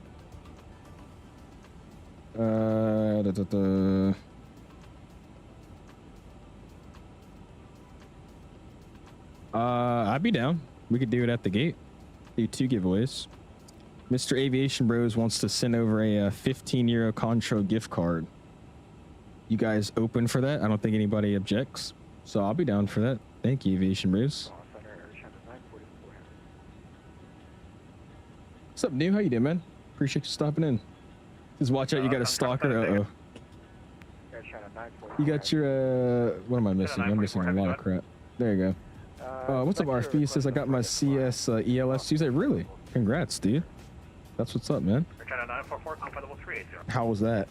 I'd be down. We could do it at the gate. Do 2 giveaways. Mr. Aviation Bros wants to send over a €15 Contro gift card. You guys open for that? I don't think anybody objects. So I'll be down for that. Thank you, Aviation Bros. What's up, New? How you doing, man? Appreciate you stopping in. Just watch out, you got a stalker. Uh-oh. You got your, what am I missing? I'm missing a lot of crap. There you go. What's up, RFP? Says I got my CS ELS Tuesday. Really? Congrats, dude. That's what's up, man. How was that?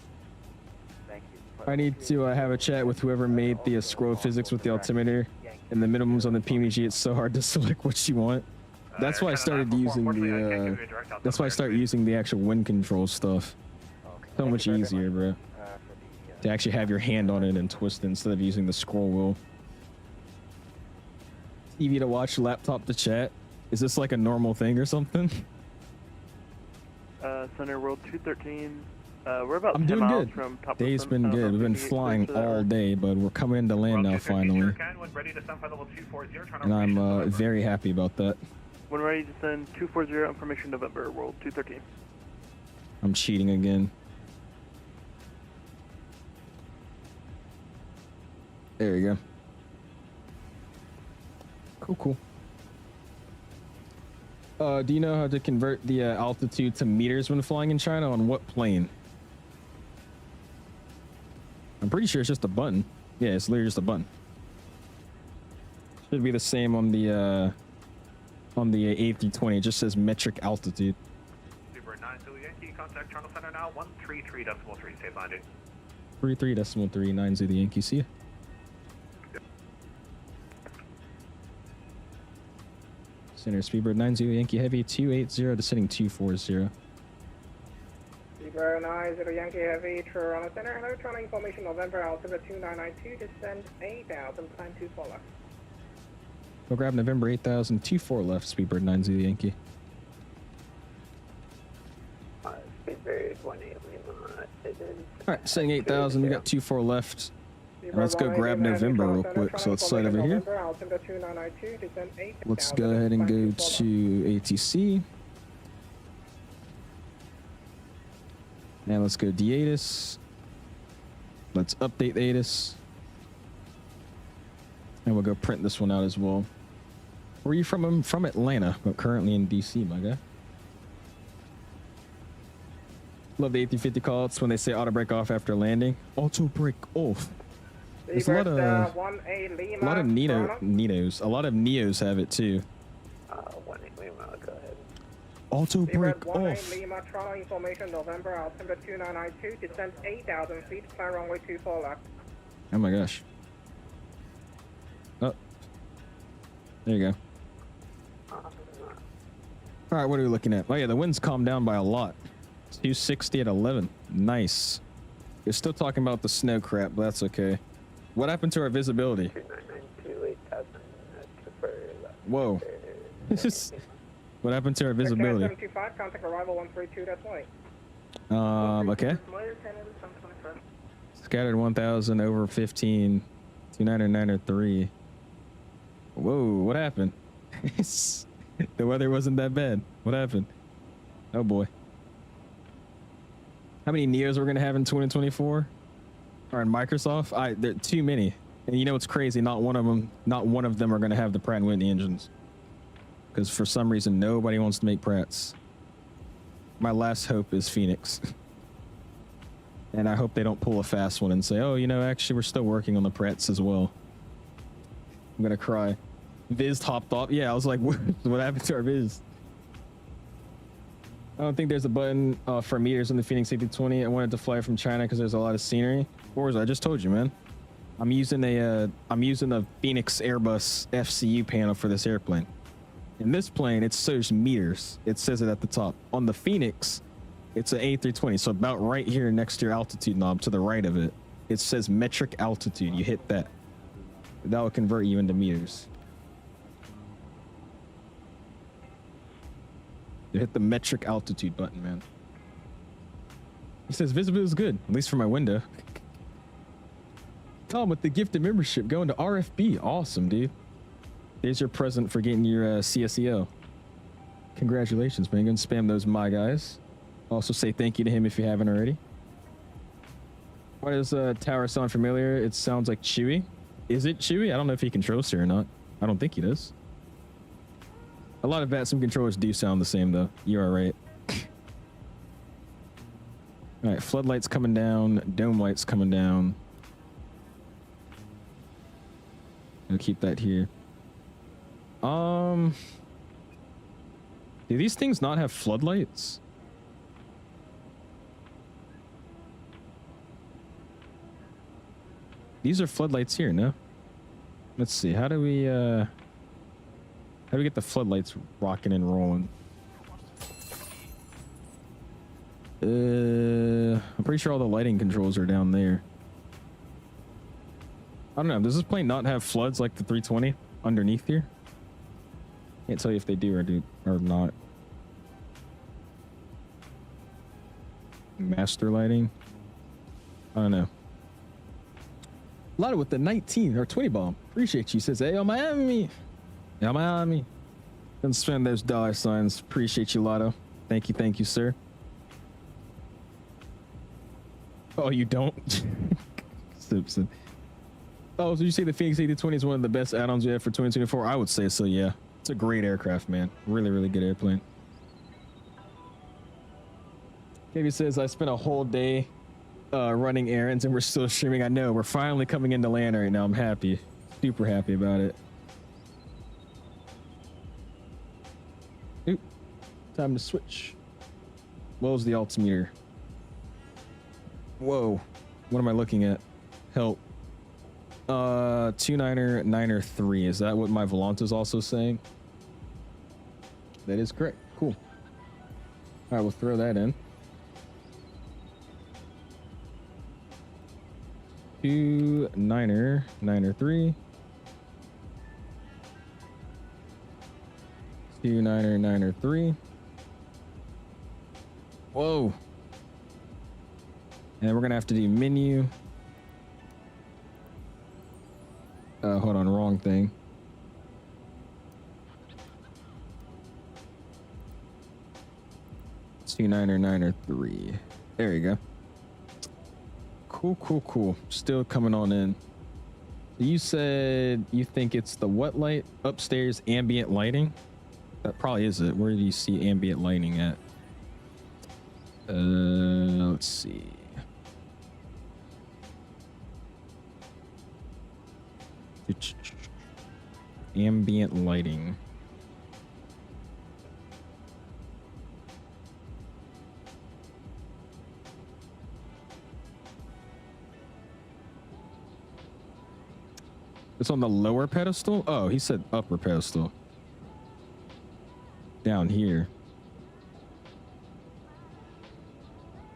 Thank you. I need to have a chat with whoever made the scroll physics with the altimeter and the minimums on the PMG. It's so hard to select what you want. That's why I started using the. That's why I started using the actual wind control stuff. So much easier, bro. To actually have your hand on it and twist it instead of using the scroll wheel. TV to watch, laptop to chat. Is this like a normal thing or something? Center World 213. We're about I'm 10 doing miles good. from top Day's been good. We've been flying all day, but we're coming into land now finally. And I'm very happy about that. When ready to send 240 information November World 213. I'm cheating again. There you go. Cool. Do you know how to convert the altitude to meters when flying in China? On what plane? I'm pretty sure it's just a button. Yeah, it's literally just a button. Should be the same on the A320. It just says metric altitude. Super 9 Zulu Yankee, contact Toronto Center now, 133.3, stay landing. 33.3, 9 Zulu Yankee, see ya. Center Speedbird 9 Zulu Yankee Heavy 280, descending 240. Speedbird 9 Zulu Yankee Heavy, Toronto Center, hello, Toronto information, November, altimeter 2992, descend 8,000, plan 24 left. We'll grab November 8000, 24 left, Speedbird 9 Zulu Yankee. Speedbird 18 Alright, saying 8000, we got 24 left. Now let's go grab November real quick, so let's slide over here. Let's go ahead and go to ATC. Now let's go DATIS. Let's update the ATIS. And we'll go print this one out as well. Where are you from? I'm from Atlanta, but currently in DC, my guy. Love the A350 calls when they say auto break off after landing. Auto break off. There's a lot of Neos. A lot of Neos have it too. 18 Lima, go ahead. Auto break off. 18 Lima, Toronto information, November, altimeter 2992, descend 8,000 feet, plan runway 24 left. Oh my gosh. Oh. There you go. All right, what are we looking at? Oh yeah, the wind's calmed down by a lot. 260 at 11. Nice. You're still talking about the snow crap, but that's okay. What happened to our visibility? Whoa. What happened to our visibility? 75, contact arrival 132, that's right. Okay. Scattered 1000 over 15, 2993. Whoa, what happened? The weather wasn't that bad. What happened? Oh boy. How many Neos we're gonna have in 2024? Or in Microsoft? There are too many. And you know what's crazy? Not one of them are gonna have the Pratt & Whitney engines. Because for some reason nobody wants to make Pratts. My last hope is Phoenix. And I hope they don't pull a fast one and say, oh, you know, actually we're still working on the Pratts as well. I'm gonna cry. Viz hopped off. Yeah, I was like, what happened to our Viz? I don't think there's a button for meters in the Phoenix A320. I wanted to fly from China because there's a lot of scenery. Or I just told you, man. I'm using a Phoenix Airbus FCU panel for this airplane. In this plane, it shows meters. It says it at the top. On the Phoenix, it's an A320. So about right here next to your altitude knob, to the right of it, it says metric altitude. You hit that. That will convert you into meters. You hit the metric altitude button, man. He says visibility is good, at least for my window. Tom with the gifted membership going to RFB. Awesome, dude. There's your present for getting your CSEO. Congratulations, man. Go and spam those, my guys. Also say thank you to him if you haven't already. Why does Tower sound familiar? It sounds like Chewie. Is it Chewie? I don't know if he controls here or not. I don't think he does. A lot of VATSIM controllers do sound the same, though. You are right. All right, floodlights coming down, dome lights coming down. I'll keep that here. Do these things not have floodlights? These are floodlights here, no? Let's see. How do we get the floodlights rocking and rolling? I'm pretty sure all the lighting controls are down there. I don't know. Does this plane not have floods like the 320 underneath here? Can't tell you if they do or not. Master lighting. I don't know. Lotto with the 19 or 20 bomb. Appreciate you. Says, hey, yo, Miami. Yeah, Miami. Don't spend those dollar signs. Appreciate you, Lotto. Thank you, sir. Oh, you don't? Simpson. Oh, so you say the Phoenix A320 is one of the best add-ons we have for 2024? I would say so, yeah. It's a great aircraft, man. Really, really good airplane. KB says, I spent a whole day running errands and we're still streaming. I know, we're finally coming into land right now. I'm happy. Super happy about it. Oop. Time to switch. What was the altimeter? Whoa. What am I looking at? Help. 299er3. Is that what my Volante is also saying? That is correct. Cool. All right, we'll throw that in. 299er3. 299er3. Whoa. And we're gonna have to do menu. Hold on, wrong thing. It's 299er3. There you go. Cool, cool, cool. Still coming on in. You said you think it's the what light? Upstairs ambient lighting? That probably is it. Where do you see ambient lighting at? Let's see. Ambient lighting. It's on the lower pedestal? Oh, he said upper pedestal. Down here.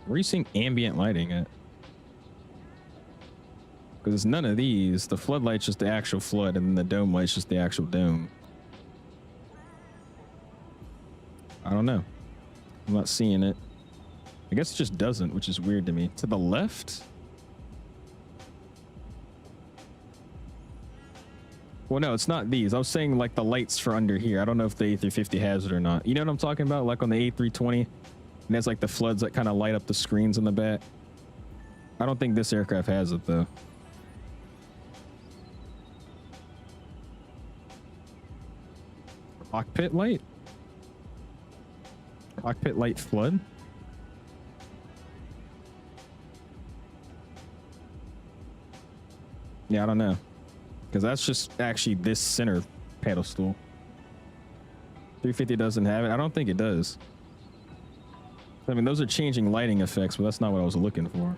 Where are you seeing ambient lighting at? Because it's none of these. The floodlight's just the actual flood, and then the dome light's just the actual dome. I don't know. I'm not seeing it. I guess it just doesn't, which is weird to me. To the left? Well, no, it's not these. I was saying like the lights for under here. I don't know if the A350 has it or not. You know what I'm talking about? Like on the A320, and there's like the floods that kind of light up the screens in the back. I don't think this aircraft has it though. Cockpit light? Cockpit light flood? Yeah, I don't know. Because that's just actually this center pedestal. 350 doesn't have it. I don't think it does. I mean, those are changing lighting effects, but that's not what I was looking for.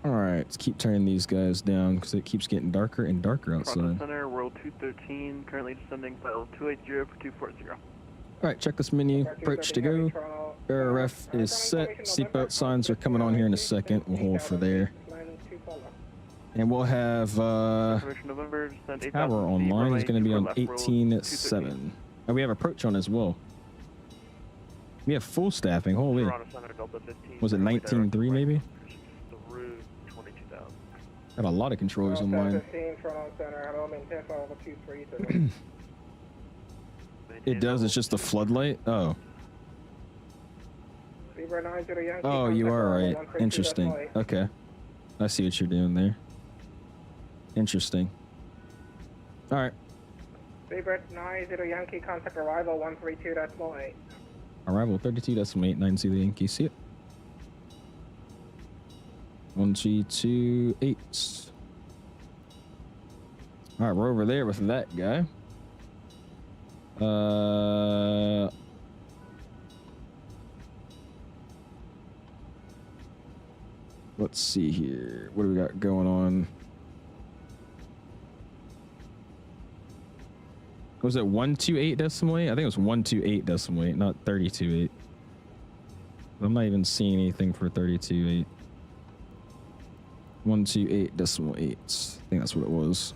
All right, let's keep turning these guys down because it keeps getting darker and darker outside. Toronto Center, World 213, currently descending file 280 for 240. All right, check this menu. Approach to go. RF is set. Seatbelt signs are coming on here in a second. We'll hold for there. And we'll have tower online. It's going to be on 18.7. And we have approach on as well. We have full staffing. Holy. Was it 19.3 maybe? Got a lot of controllers online. It does. It's just the floodlight. Oh. Oh, you are right. Interesting. Okay. I see what you're doing there. Interesting. All right. Seabird 90 Yankee, contact arrival 132.8. Arrival 32.890 Yankee. See it. 1G28. All right, we're over there with that guy. Let's see here. What do we got going on? Was it 128.8? I think it was 128.8, not 32.8. I'm not even seeing anything for 32.8. 128.8. I think that's what it was.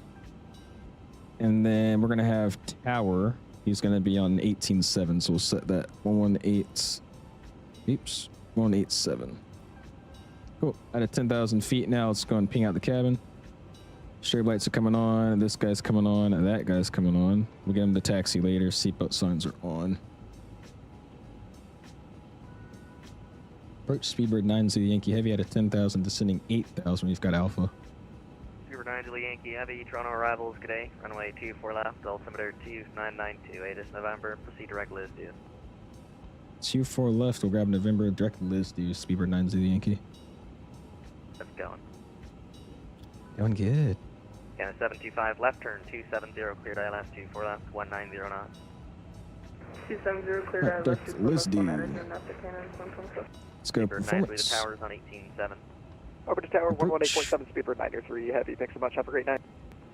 And then we're gonna have tower. He's gonna be on 18.7, so we'll set that 118. Oops, 187. Cool. At 10,000 feet now, let's go and ping out the cabin. Strobe lights are coming on. This guy's coming on, and that guy's coming on. We'll get him to taxi later. Seatbelt signs are on. Approach Speedbird 9 Zulu Yankee Heavy at a 10,000, descending 8,000. We've got Alpha. Speedbird 9 Zulu Yankee Heavy, Toronto arrivals today. Runway 24 left, altimeter 2992, 8 November. Proceed direct Liz due. 24 left, we'll grab November, direct Liz due, Speedbird 9 Zulu Yankee. That's going. Going good. Canada 725 left, turn 270, cleared ILS 24 left, 190 knots. 270 cleared ILS Direct 24 Liz left, due. 190 knots to Canada 127. Let's go Speedbird 9 Zulu, the performance. tower's on 18.7. Over to tower, Approach. 118.7, Speedbird 903 Heavy. Thanks so much. Have a great night.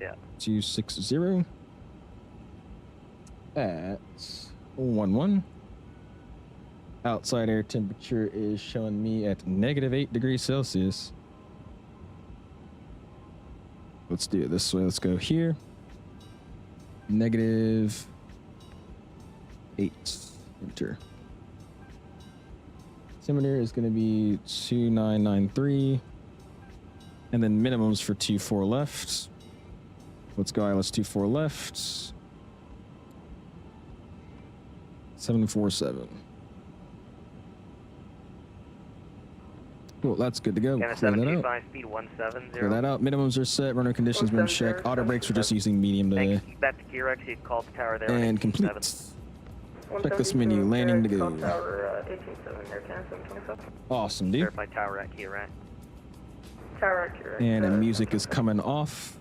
Yeah. 260 at 11. Outside air temperature is showing me at -8 degrees Celsius. Let's do it this way. Let's go here. -8. Enter. Altimeter is going to be 2993. And then minimums for 24 left. Let's go ILS 24 left. 747. Cool, that's good to go. Canada Clear that out. 725, speed 170. Clear that out. Minimums are set. Runner conditions been checked. Auto brakes, we're just using medium to. Back to Kira, exceed call to tower there. And complete. Check this menu. Landing to go. Tower 18.7, Air Canada 727. Awesome, dude. Verify tower at Kira. Tower at Kira. And the music is coming off.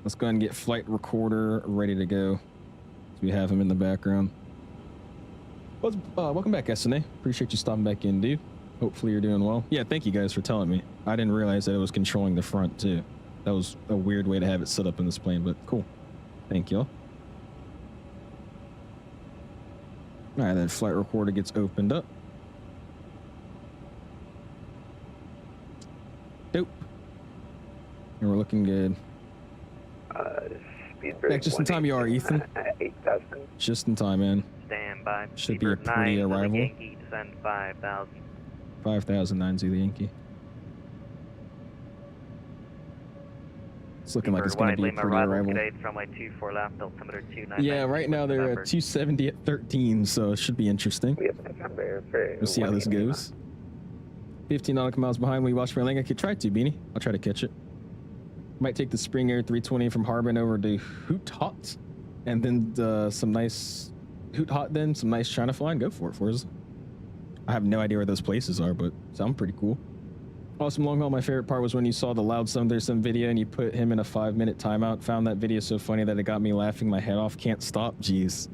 Let's go ahead and get flight recorder ready to go. So we have him in the background. Well, welcome back, SNA. Appreciate you stopping back in, dude. Hopefully you're doing well. Yeah, thank you guys for telling me. I didn't realize that it was controlling the front too. That was a weird way to have it set up in this plane, but cool. Thank y'all. All right, then flight recorder gets opened up. Dope. And we're looking good. Speedbird. Just in time you are, Ethan. 8,000. Just in time, man. Stand by. Should be a Speedbird pretty 9 Zulu arrival. Yankee, descend 5,000. 5,009 Zulu Yankee. It's looking like it's going to be a pretty arrival. Today, runway 24 left, altimeter 29. Yeah, right now they're at 270 at 13, so it should be interesting. We'll see how this goes. 15 nautical miles behind. We watch for a lane. I could try to, Beanie. I'll try to catch it. Might take the Spring Air 320 from Harbin over to 𝐓𝐸, and then some nice 𝐓𝐸, then some nice China flying. Go for it, Forza. I have no idea where those places are, but sound pretty cool. Awesome long haul. My favorite part was when you saw the Loud Some There's Some video and you put him in a 5-minute timeout. Found that video so funny that it got me laughing my head off. Can't stop. Jeez.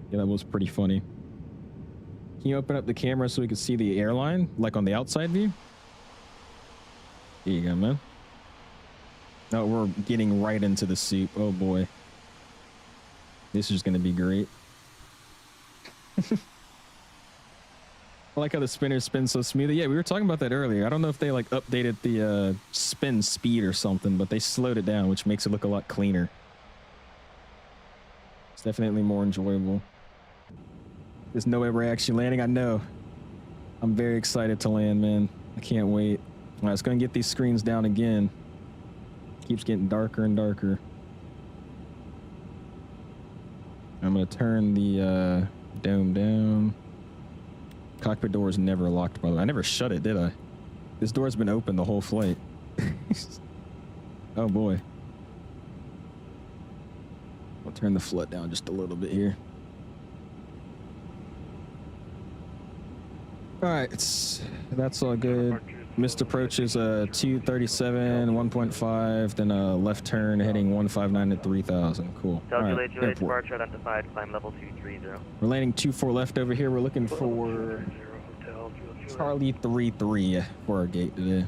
Yeah, that was pretty funny. Can you open up the camera so we can see the airline, like on the outside view? There you go, man. No, we're getting right into the soup. Oh boy. This is going to be great. I like how the spinners spin so smoothly. Yeah, we were talking about that earlier. I don't know if they like updated the spin speed or something, but they slowed it down, which makes it look a lot cleaner. It's definitely more enjoyable. There's no way we're actually landing. I know. I'm very excited to land, man. I can't wait. All right, let's go and get these screens down again. Keeps getting darker and darker. I'm going to turn the dome down. Cockpit door is never locked, by the way. I never shut it, did I? This door's been open the whole flight. Oh boy. I'll turn the flood down just a little bit here. All right, that's all good. Missed approach is 237, 1.5, then a left turn heading 159 at 3,000. Cool. All right, airport. Departure identified, climb level 230. We're landing 24 left over here. We're looking for Charlie 33 for our gate today.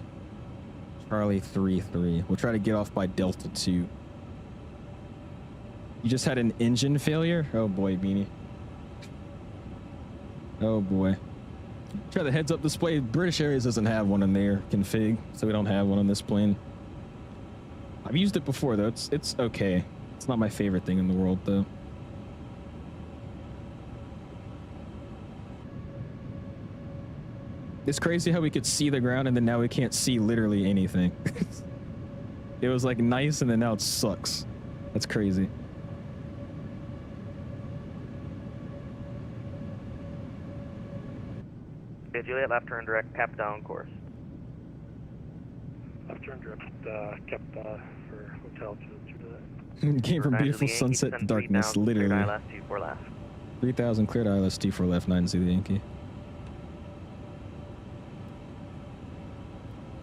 Charlie 33. We'll try to get off by Delta 2. You just had an engine failure? Oh boy, Beanie. Oh boy. Try the heads-up display. British Airways doesn't have one in their config, so we don't have one on this plane. I've used it before though. It's okay. It's not my favorite thing in the world though. It's crazy how we could see the ground and then now we can't see literally anything. It was like nice and then now it sucks. That's crazy. Juliet, left turn direct, cap down course. Left turn direct, kept for hotel to Juliet. Came from beautiful sunset to darkness, literally. Cleared ILS 24 left. 3000 cleared ILS 24 left, 90 the Yankee.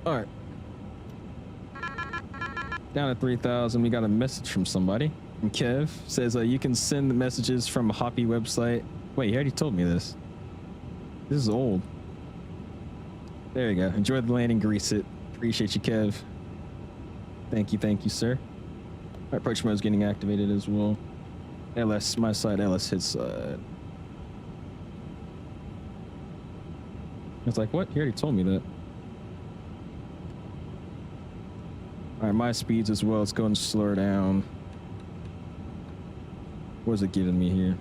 All right. Down at 3000, we got a message from somebody. From Kev. Says you can send the messages from a Hoppy website. Wait, he already told me this. This is old. There you go. Enjoy the landing, grease it. Appreciate you, Kev. Thank you, sir. Our approach mode is getting activated as well. LS, my side, LS his side. It's like, what? He already told me that. Alright, my speeds as well. Let's go and slow her down. What is it giving me here?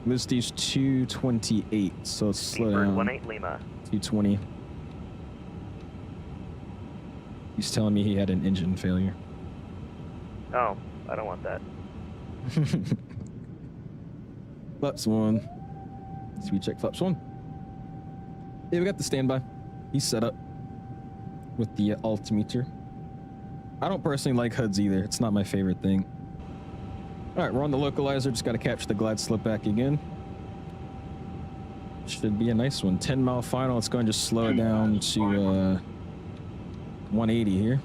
This is 228, so let's slow down. 18 Lima. 220. He's telling me he had an engine failure. Oh, I don't want that. Flaps 1. Speed check flaps 1. Yeah, we got the standby. He's set up with the altimeter. I don't personally like HUDs either. It's not my favorite thing. All right, we're on the localizer. Just got to capture the glide slip back again. Should be a nice one. 10-mile final. Let's go and just slow it down to 180 here.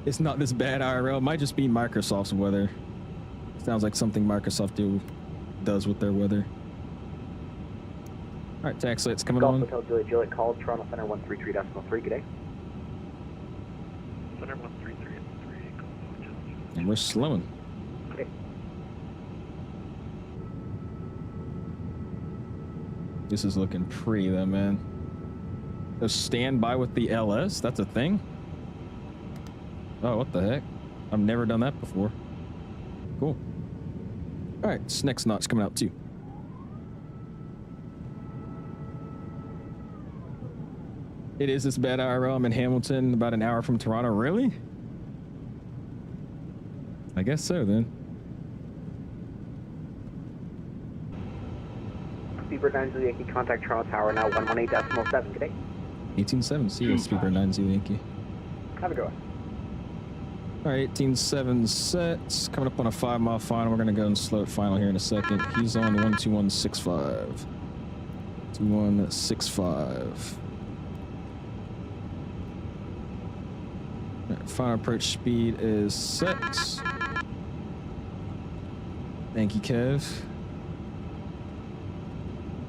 It's not this bad IRL. It might just be Microsoft's weather. Sounds like something Microsoft does with their weather. All right, taxi light's coming on. Hotel Juliet calls Toronto Center 133.3. Good day. Center 133.3. And we're slowing. Okay. This is looking pretty though, man. So stand by with the LS? That's a thing? Oh, what the heck? I've never done that before. Cool. All right, this next notch coming out too. It is this bad IRL. I'm in Hamilton, about an hour from Toronto. Really? I guess so then. Speedbird 90 Yankee, contact Toronto Tower now 118.7 today. 18.7, see you, Speedbird 90 Yankee. Have a good one. All right, 18.7 sets. Coming up on a 5-mile final. We're going to go and slow it final here in a second. He's on 12165. 2165. All right, final approach speed is set. Thank you, Kev.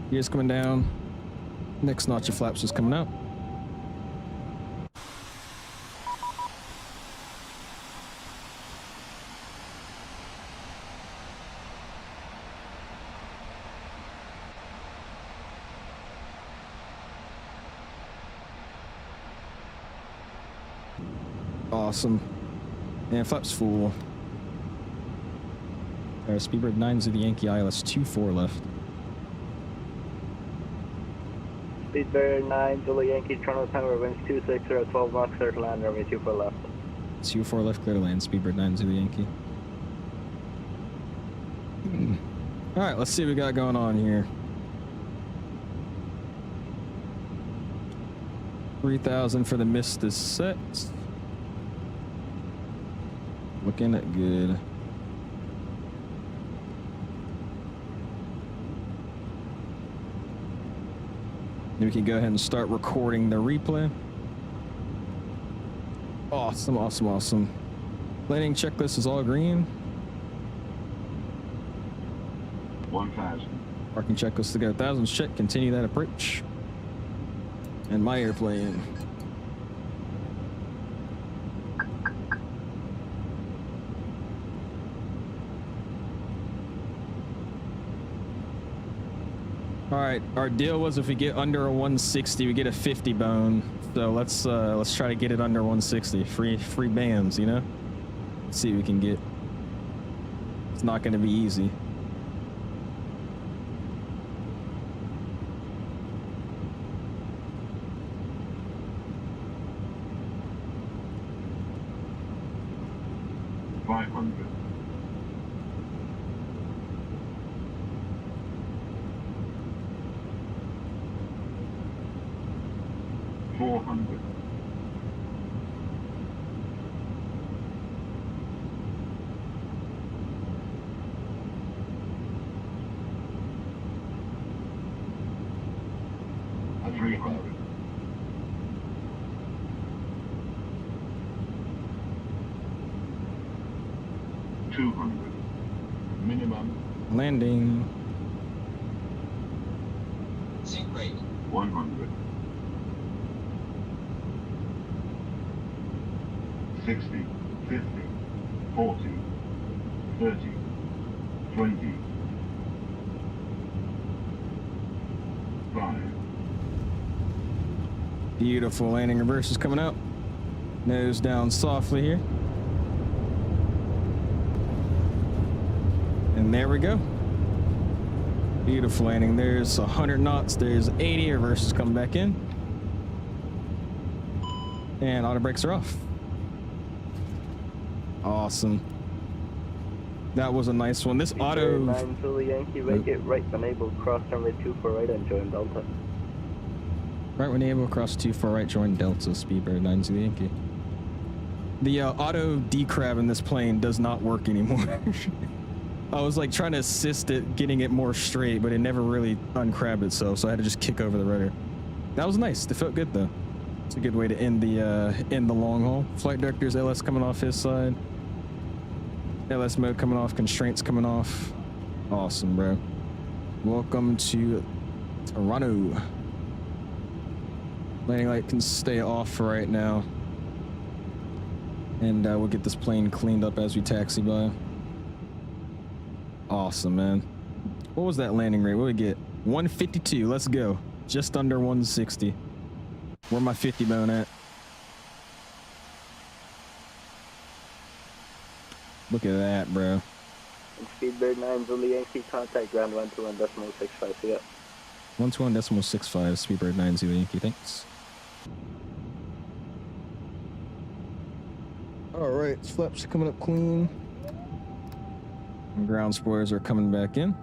Gears coming down. Next notch of flaps is coming out. Awesome. And flaps full. Speedbird 9's of the Yankee ILS 24 left. Speedbird 9, Zulu Yankee, Toronto Tower, winds 26 or 12 knots, clear to land, runway 24 left. 24 left, clear to land, Speedbird 9 Zulu Yankee. All right, let's see what we got going on here. 3,000 for the mist is set. Looking at good. Then we can go ahead and start recording the replay. Awesome, awesome, awesome. Landing checklist is all green. 1,000. Parking checklist to go 1,000. Check, continue that approach. And my airplane. All right, our deal was if we get under a 160, we get a 50 bone. So let's try to get it under 160. Free bands, you know? Let's see what we can get. It's not going to be easy. 400. A 300. 200. Minimum. Landing. Sync rate. 100. 60, 50, 40, 30, 20, 5. Beautiful landing reverse is coming up. Nose down softly here. And there we go. Beautiful landing. There's 100 knots. There's 80. Reverse is coming back in. And auto brakes are off. Awesome. That was a nice one. This auto... 9 Zulu Yankee, make it right when able, cross runway 24 right and join Delta. Right when able, cross 24 right, join Delta, Speedbird 9 Zulu Yankee. The auto decrab in this plane does not work anymore. I was like trying to assist it, getting it more straight, but it never really uncrabbed itself, so I had to just kick over the rudder. That was nice. It felt good though. It's a good way to end the long haul. Flight director's LS coming off his side. LS mode coming off, constraints coming off. Awesome, bro. Welcome to Toronto. Landing light can stay off for right now. And we'll get this plane cleaned up as we taxi by. Awesome, man. What was that landing rate? What did we get? 152. Let's go. Just under 160. Where my 50 bone at? Look at that, bro. And Speedbird 9 Zulu Yankee, contact ground 121.65. See ya. 121.65. Speedbird 9 Zulu Yankee. Thanks. All right, flaps are coming up clean. And ground spoilers are coming back in.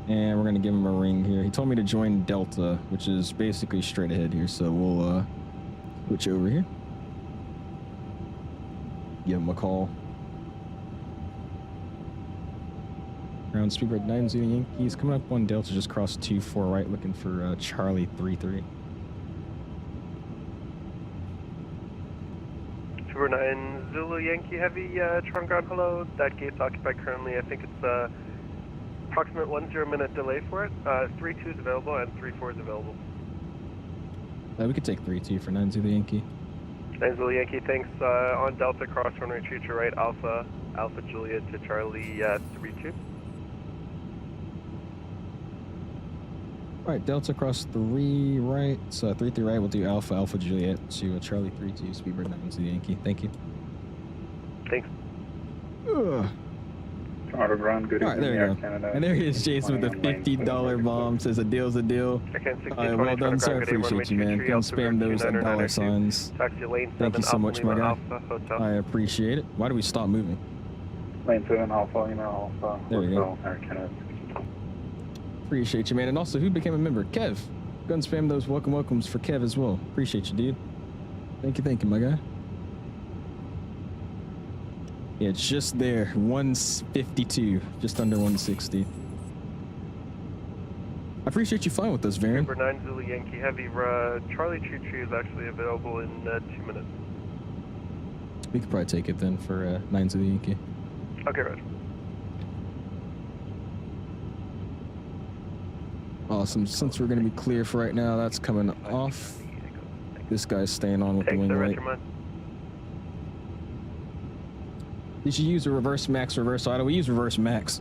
And we're gonna give him a ring here. He told me to join Delta, which is basically straight ahead here. So we'll switch over here. Give him a call. Ground Speedbird 9 Zulu Yankees coming up on Delta, just crossed 24 right, looking for Charlie 33. Super 9 Zulu Yankee Heavy, Tron ground, hello. That gate's occupied currently. I think it's approximate 10-minute delay for it. 3-2 is available and 3-4 is available. We could take 3-2 for 9 Zulu Yankee. 9 Zulu Yankee, thanks. On Delta, cross runway 22 right, Alpha Juliet to Charlie 3-2. All right, Delta cross 3 right, so 3-3 right, we'll do Alpha Juliet to Charlie 3-2, Speedbird 9 Zulu Yankee. Thank you. Thanks. Auto ground, good evening, Air Canada. And there he is, Jason, with a $50 bomb. Says a deal's a deal. Well done, sir. Appreciate you, man. Don't spam those dollar signs. Thank you so much, my guy. I appreciate it. Why do we stop moving? Lane 7 Alpha, Alpha. There we go. Air Canada. Appreciate you, man. And also, who became a member? Kev. Go and spam those welcomes for Kev as well. Appreciate you, dude. Thank you, my guy. Yeah, it's just there. 152, just under 160. I appreciate you flying with us, Varian. Number 9 Zulu Yankee Heavy, Charlie Choo Choo is actually available in 2 minutes. We could probably take it then for 9 Zulu Yankee. Okay, Roger. Awesome. Since we're going to be clear for right now, that's coming off. This guy's staying on with the wing right. Did you use a reverse max, reverse auto? We use reverse max.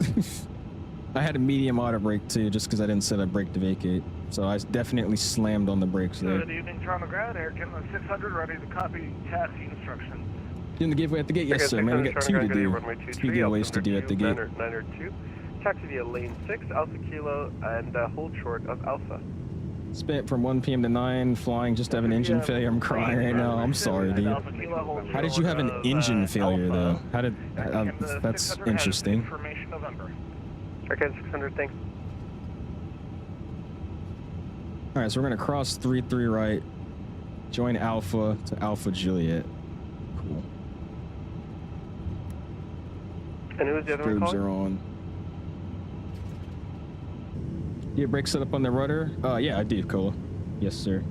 I had a medium auto brake too, just because I didn't set a brake to vacate. So I definitely slammed on the brakes there. Good evening, Toronto Ground, Air Canada 600, ready to copy taxi instructions. Doing the giveaway at the gate? Yes, sir, man. We got 2 to do. 2 giveaways to do at the gate. 902, taxi via lane 6, Alpha Kilo, and hold short of Alpha. Spent from 1 p.m. to 9, flying, just have an engine failure. I'm crying right now. I'm sorry, dude. How did you have an engine failure, though? How did... that's interesting. Okay, 600, thanks. All right, so we're gonna cross 33 right, join Alpha to Alpha Juliet. Cool. And who's the other one Strobes calling? are on. Do you have brake set up on the rudder? Yeah, I do, Cola. Yes, sir.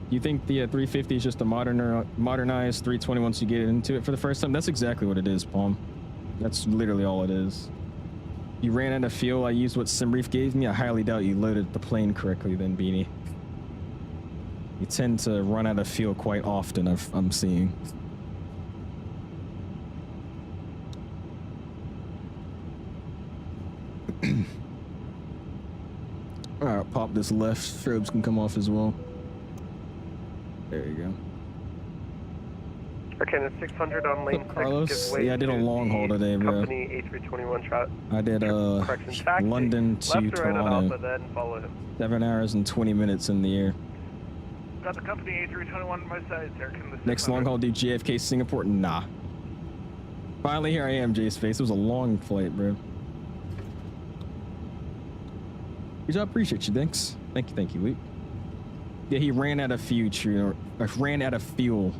You think the 350 is just a modernized 320 once you get into it for the first time? That's exactly what it is, Palm. That's literally all it is. You ran out of fuel. I used what SimReef gave me. I highly doubt you loaded the plane correctly then, Beanie. You tend to run out of fuel quite often, I'm seeing. Alright, pop this left. Strobes can come off as well. There you go. Okay, and 600 on lane 6. Carlos? Yeah, I did a long haul today, bro. Company A321 shot. I did London to left or right on Toronto. Alpha, then follow him. 7 hours and 20 minutes in the air. Got the company A321 on my side, sir. Next long haul, do JFK Singapore? Nah. Finally, here I am, Jay's face. It was a long flight, bro. Good job, appreciate you, thanks. Thank you, Luke. Yeah, he ran out of fuel. Ran out of fuel.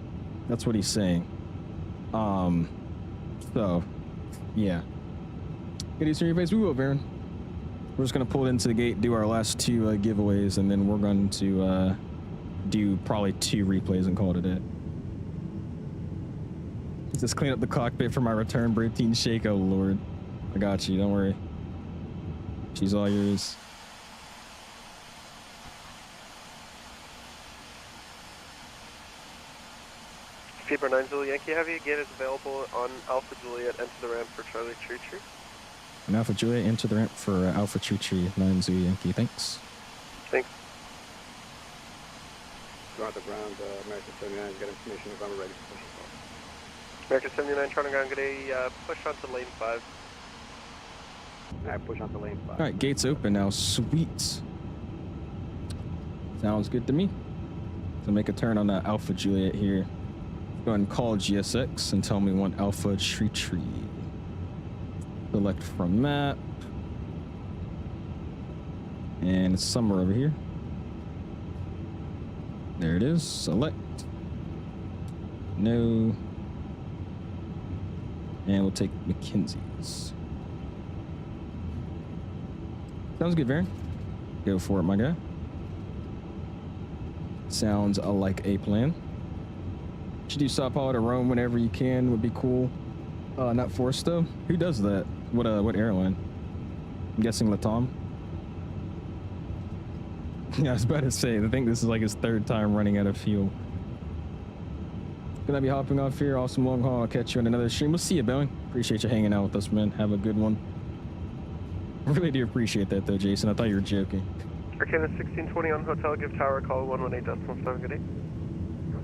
That's what he's saying. So, yeah. Good to see your face. We will, Baron. We're just gonna pull it into the gate, do our last 2 giveaways, and then we're going to do probably 2 replays and call it a day. Just clean up the cockpit for my return protein shake. Oh lord, I got you. Don't worry. She's all yours. Fever 9 Zulu Yankee Heavy, gate is available on Alpha Juliet, enter the ramp for Charlie Tree Tree. And Alpha Juliet, enter the ramp for Alpha Tree Tree, 9 Zulu Yankee, thanks. Thanks. Go on the ground, American 79, get information if I'm ready for push. American 79, turning around, get a push onto lane 5. Alright, push onto lane 5. Alright, gates open now, sweet. Sounds good to me. So make a turn on that Alpha Juliet here. Go ahead and call GSX and tell me when Alpha Tree Tree. Select from map. And it's somewhere over here. There it is. Select. No. And we'll take McKenzie's. Sounds good, Varen. Go for it, my guy. Sounds like a plan. Should do Sao Paulo to Rome whenever you can. Would be cool. Not forced though. Who does that? What airline? I'm guessing Latam. Yeah, I was about to say. I think this is like his 3rd time running out of fuel. Gonna be hopping off here. Awesome long haul. I'll catch you on another stream. We'll see you, Boeing. Appreciate you hanging out with us, man. Have a good one. I really do appreciate that though, Jason. I thought you were joking. Arcana 1620 on hotel, give tower a call 118.7, good day.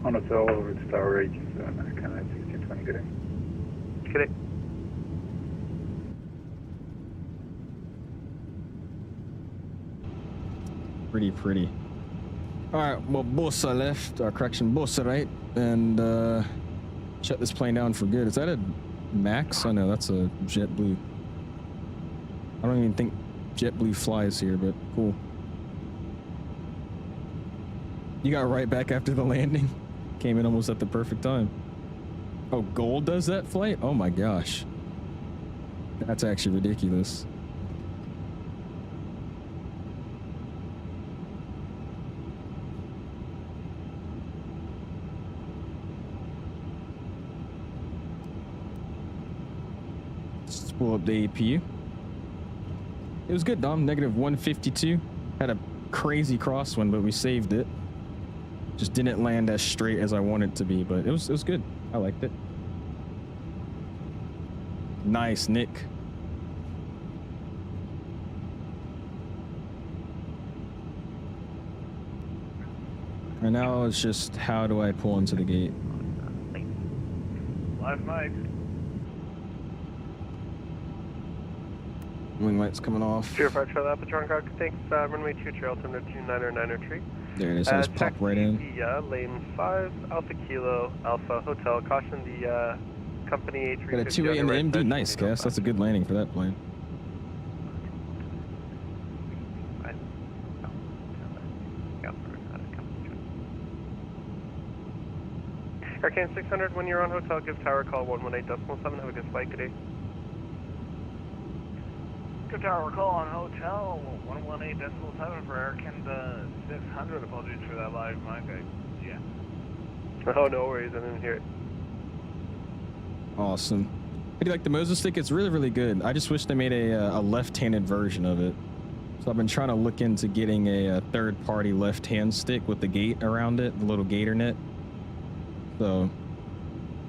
On hotel, it's tower H, Arcana 1620, good day. Good day. Pretty. Alright, well, Bossa left, correction, Bossa right, and shut this plane down for good. Is that a Max? Oh no, that's a JetBlue. I don't even think JetBlue flies here, but cool. You got right back after the landing. Came in almost at the perfect time. Oh, Gold does that flight? Oh my gosh. That's actually ridiculous. Let's pull up the APU. It was good, Dom. Negative 152. Had a crazy crosswind, but we saved it. Just didn't land as straight as I wanted it to be, but it was good. I liked it. Nice, Nick. Right now it's just how do I pull into the gate? Live mic. Wing lights coming off. 05 Charlie Alpha John Cock, thanks. Runway 2 trail, altimeter 29903. There it is. I'll just pop right in. Lane 5, Alpha Kilo, Alpha Hotel. Caution the company A350. Got a 2A in the MD. Nice, Cass. That's a good landing for that plane. Aircan 600, when you're on hotel, give tower call 118.7. Have a good flight, good day. Good tower call on hotel 118.7 for Aircan 600. Apologies for that live mic. Yeah. Oh, no worries, I didn't hear it. Awesome. How do you like the Moses stick? It's really, really good. I just wish they made a left-handed version of it. So I've been trying to look into getting a third-party left-hand stick with the gate around it, the little gator net. So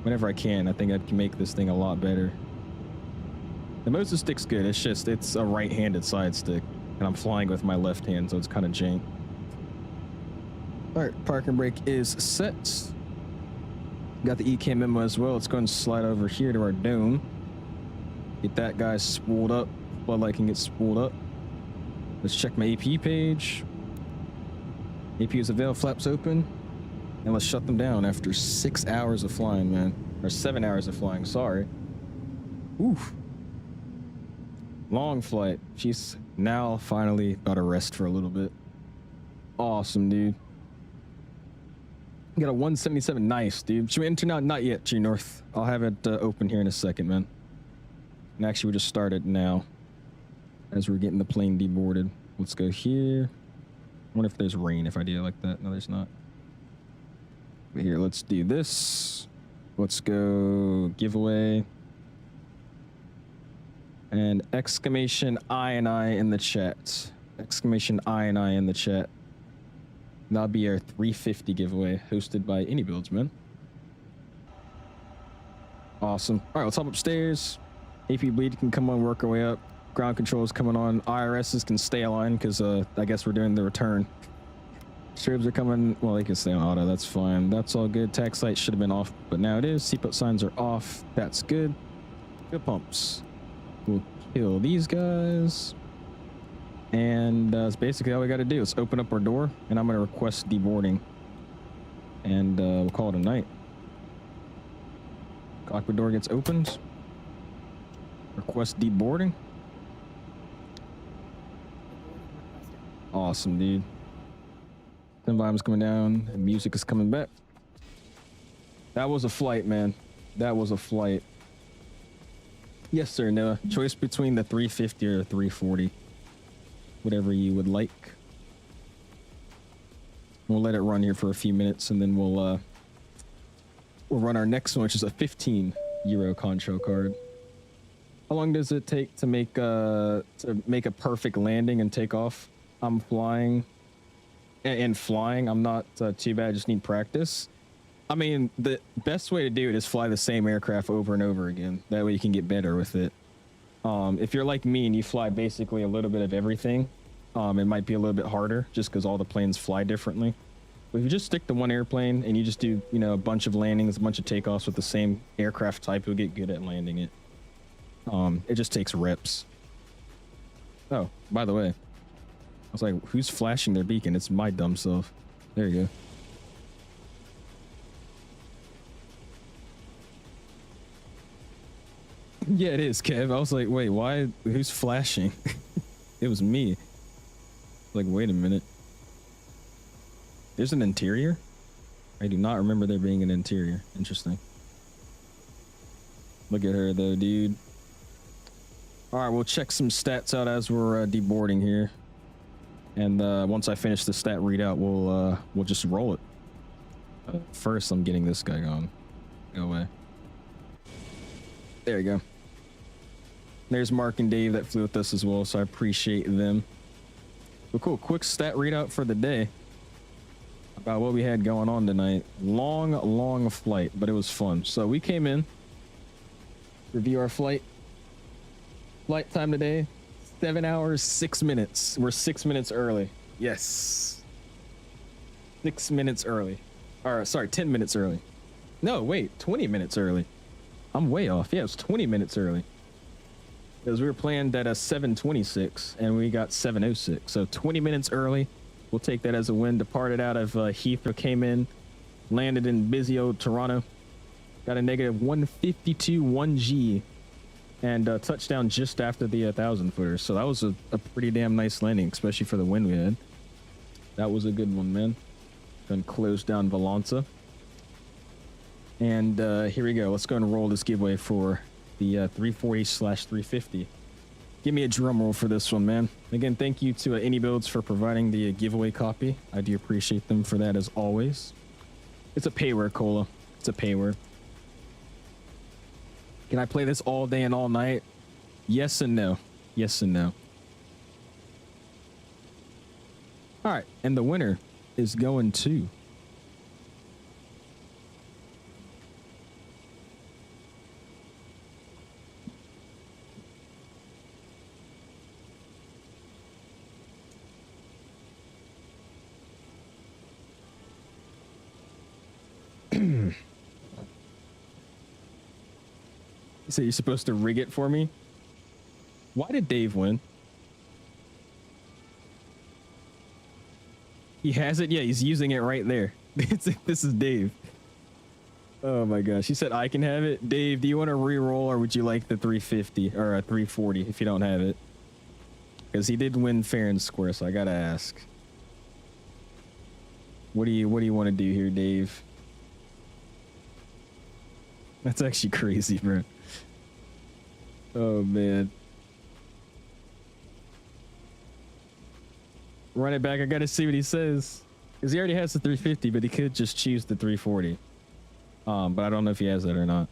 whenever I can, I think I can make this thing a lot better. The Moses stick's good. It's just, it's a right-handed side stick, and I'm flying with my left hand, so it's kind of jank. All right, parking brake is set. Got the ECAM memo as well. Let's go and slide over here to our dome. Get that guy spooled up. Floodlight can get spooled up. Let's check my AP page. AP is available, flaps open. And let's shut them down after 6 hours of flying, man. Or 7 hours of flying, sorry. Oof. Long flight. She's now finally got to rest for a little bit. Awesome, dude. Got a 177. Nice, dude. Should we enter now? Not yet, G North. I'll have it open here in a second, man. And actually, we just started now as we're getting the plane deboarded. Let's go here. I wonder if there's rain if I do it like that. No, there's not. But here, let's do this. Let's go giveaway. And exclamation I and I in the chat. Exclamation I and I in the chat. That'll be our 350 giveaway hosted by iniBuilds, man. Awesome. All right, let's hop upstairs. AP bleed can come on, work our way up. Ground control is coming on. IRSs can stay aligned because I guess we're doing the return. Strobes are coming. Well, they can stay on auto. That's fine. That's all good. Tax light should have been off, but now it is. Seatbelt signs are off. That's good. Good pumps. We'll kill these guys. And that's basically all we got to do. Let's open up our door, and I'm going to request deboarding. And we'll call it a night. Cockpit door gets opened. Request deboarding. Awesome, dude. Then volume's coming down, and music is coming back. That was a flight, man. That was a flight. Yes, sir, Noah. Choice between the 350 or 340. Whatever you would like. We'll let it run here for a few minutes, and then we'll run our next one, which is a 15 euro concho card. How long does it take to make a perfect landing and take off? I'm flying. And flying, I'm not too bad. I just need practice. I mean, the best way to do it is fly the same aircraft over and over again. That way you can get better with it. If you're like me and you fly basically a little bit of everything, it might be a little bit harder just because all the planes fly differently. But if you just stick to one airplane and you just do, you know, a bunch of landings, a bunch of takeoffs with the same aircraft type, you'll get good at landing it. It just takes reps. Oh, by the way, I was like, who's flashing their beacon? It's my dumb self. There you go. Yeah, it is, Kev. I was like, wait, why? Who's flashing? It was me. Like, wait a minute. There's an interior? I do not remember there being an interior. Interesting. Look at her, though, dude. All right, we'll check some stats out as we're deboarding here. And once I finish the stat readout, we'll just roll it. First, I'm getting this guy going. Go away. There you go. There's Mark and Dave that flew with us as well, so I appreciate them. But cool, quick stat readout for the day about what we had going on tonight. Long flight, but it was fun. So we came in, review our flight. Flight time today, 7 hours, 6 minutes. We're 6 minutes early. Yes. 6 minutes early. Or, sorry, 10 minutes early. No, wait, 20 minutes early. I'm way off. Yeah, it was 20 minutes early. Because we were planned at a 7:26 and we got 7:06. So 20 minutes early. We'll take that as a win. Departed out of Heathrow, came in, landed in busy old Toronto. Got a negative 152 1G and touchdown just after the 1,000 footer. So that was a pretty damn nice landing, especially for the wind we had. That was a good one, man. Then close down Valanza. And here we go. Let's go and roll this giveaway for the 340/350. Give me a drum roll for this one, man. Again, thank you to iniBuilds for providing the giveaway copy. I do appreciate them for that as always. It's a payware, Cola. It's a payware. Can I play this all day and all night? Yes and no. Yes and no. All right, and the winner is going to So you're supposed to rig it for me? Why did Dave win? He has it? Yeah, he's using it right there. This is Dave. Oh my gosh. He said I can have it. Dave, do you want to re-roll or would you like the 350 or a 340 if you don't have it? Because he did win fair and square, so I gotta ask. What do you want to do here, Dave? That's actually crazy, bro. Oh man. Run it back. I gotta see what he says. Because he already has the 350, but he could just choose the 340. But I don't know if he has that or not.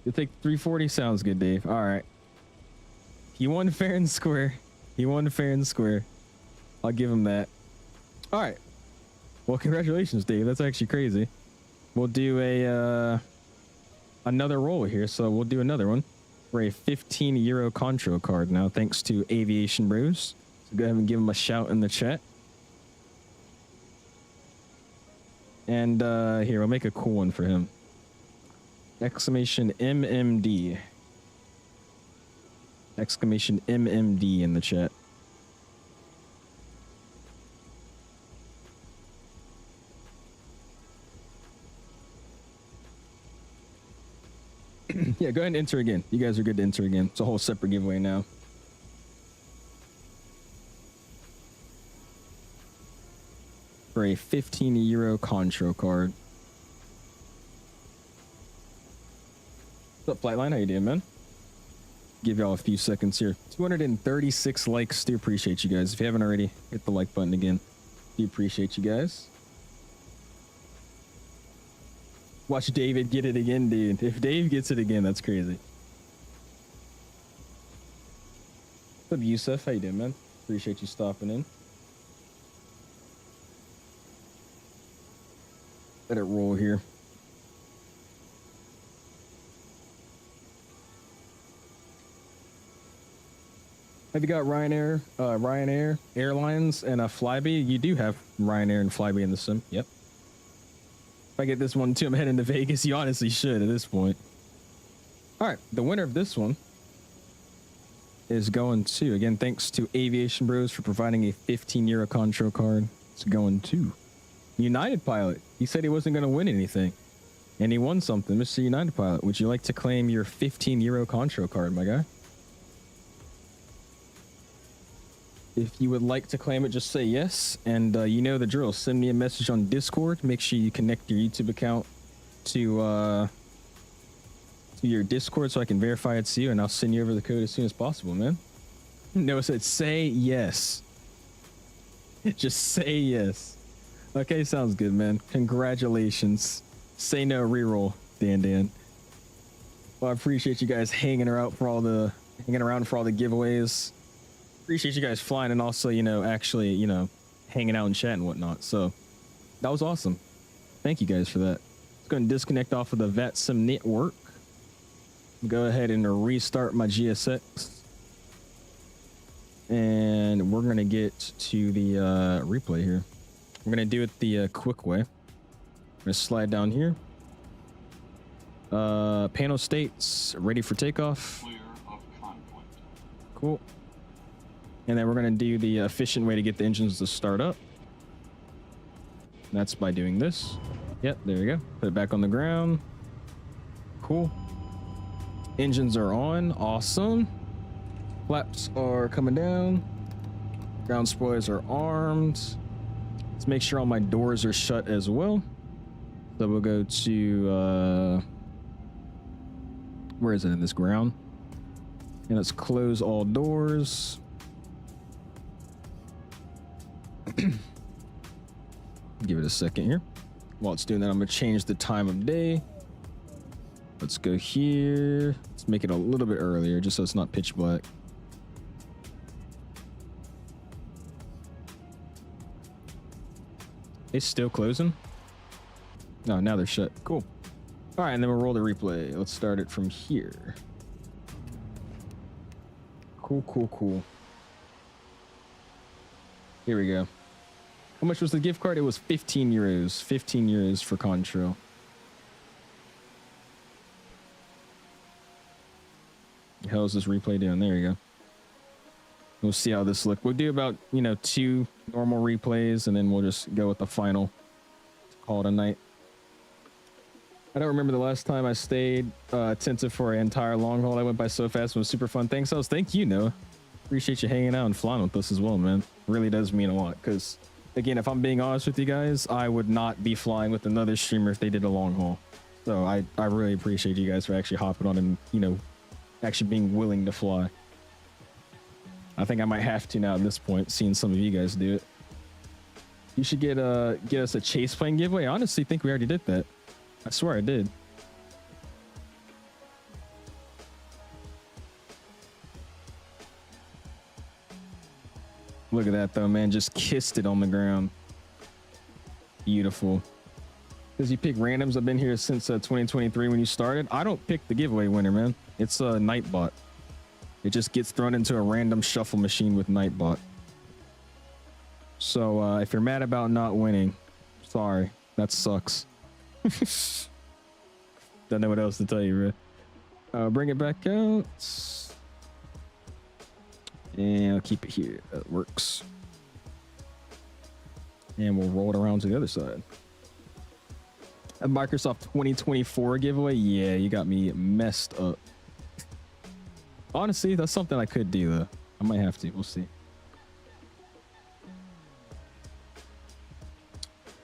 You think 340 sounds good, Dave. All right. He won fair and square. He won fair and square. I'll give him that. All right. Well, congratulations, Dave. That's actually crazy. We'll do a another roll here, so we'll do another one for a €15 Contro card now, thanks to Aviation Bros. So go ahead and give him a shout in the chat. And here, we'll make a cool one for him. Exclamation MMD. Exclamation MMD in the chat. Yeah, go ahead and enter again. You guys are good to enter again. It's a whole separate giveaway now. For a €15 Contro card. What's up, Flightline? How you doing, man? Give y'all a few seconds here. 236 likes. Do appreciate you guys. If you haven't already, hit the like button again. Do appreciate you guys. Watch David get it again, dude. If Dave gets it again, that's crazy. What's up, Yusuf? How you doing, man? Appreciate you stopping in. Let it roll here. Have you got Ryanair, Airlines, and a Flybe? You do have Ryanair and Flybe in the sim. Yep. If I get this one too, I'm heading to Vegas. You honestly should at this point. All right, the winner of this one is going to, again, thanks to Aviation Bros for providing a €15 Contro card. It's going to United Pilot. He said he wasn't going to win anything, and he won something. Mr. United Pilot, would you like to claim your €15 Contro card, my guy? If you would like to claim it, just say yes. And you know the drill. Send me a message on Discord. Make sure you connect your YouTube account to your Discord so I can verify it's you, and I'll send you over the code as soon as possible, man. No, it said say yes. Just say yes. Okay, sounds good, man. Congratulations. Say no reroll, Dan. Well, I appreciate you guys hanging around for all the giveaways. Appreciate you guys flying and also, you know, actually, you know, hanging out and chat and whatnot. So that was awesome. Thank you guys for that. Let's go and disconnect off of the VATSIM network. Go ahead and restart my GSX. And we're going to get to the replay here. We're going to do it the quick way. I'm going to slide down here. Panel states ready for takeoff. Clear of convoy. Cool. And then we're going to do the efficient way to get the engines to start up. That's by doing this. Yep, there we go. Put it back on the ground. Cool. Engines are on. Awesome. Flaps are coming down. Ground spoilers are armed. Let's make sure all my doors are shut as well. So we'll go to, where is it in this ground? And let's close all doors. Give it a second here. While it's doing that, I'm gonna change the time of day. Let's go here. Let's make it a little bit earlier just so it's not pitch black. It's still closing? No, now they're shut. Cool. All right, and then we'll roll the replay. Let's start it from here. Cool, cool, cool. Here we go. How much was the gift card? It was 15 euros. 15 euros for Contrail. The hell is this replay doing? There you go. We'll see how this looks. We'll do about, you know, 2 normal replays, and then we'll just go with the final to call it a night. I don't remember the last time I stayed attentive for an entire long haul. I went by so fast. It was super fun. Thanks, Els. Thank you, Noah. Appreciate you hanging out and flying with us as well, man. Really does mean a lot, because, again, if I'm being honest with you guys, I would not be flying with another streamer if they did a long haul. So I really appreciate you guys for actually hopping on and, you know, actually being willing to fly. I think I might have to now at this point, seeing some of you guys do it. You should get us a chase plane giveaway. I honestly think we already did that. I swear I did. Look at that though, man. Just kissed it on the ground. Beautiful. Because you pick randoms. I've been here since 2023 when you started. I don't pick the giveaway winner, man. It's a Nightbot. It just gets thrown into a random shuffle machine with Nightbot. So if you're mad about not winning, sorry. That sucks. Don't know what else to tell you, bro. Bring it back out. And I'll keep it here. That works. And we'll roll it around to the other side. A Microsoft 2024 giveaway. Yeah, you got me messed up. Honestly, that's something I could do, though. I might have to. We'll see.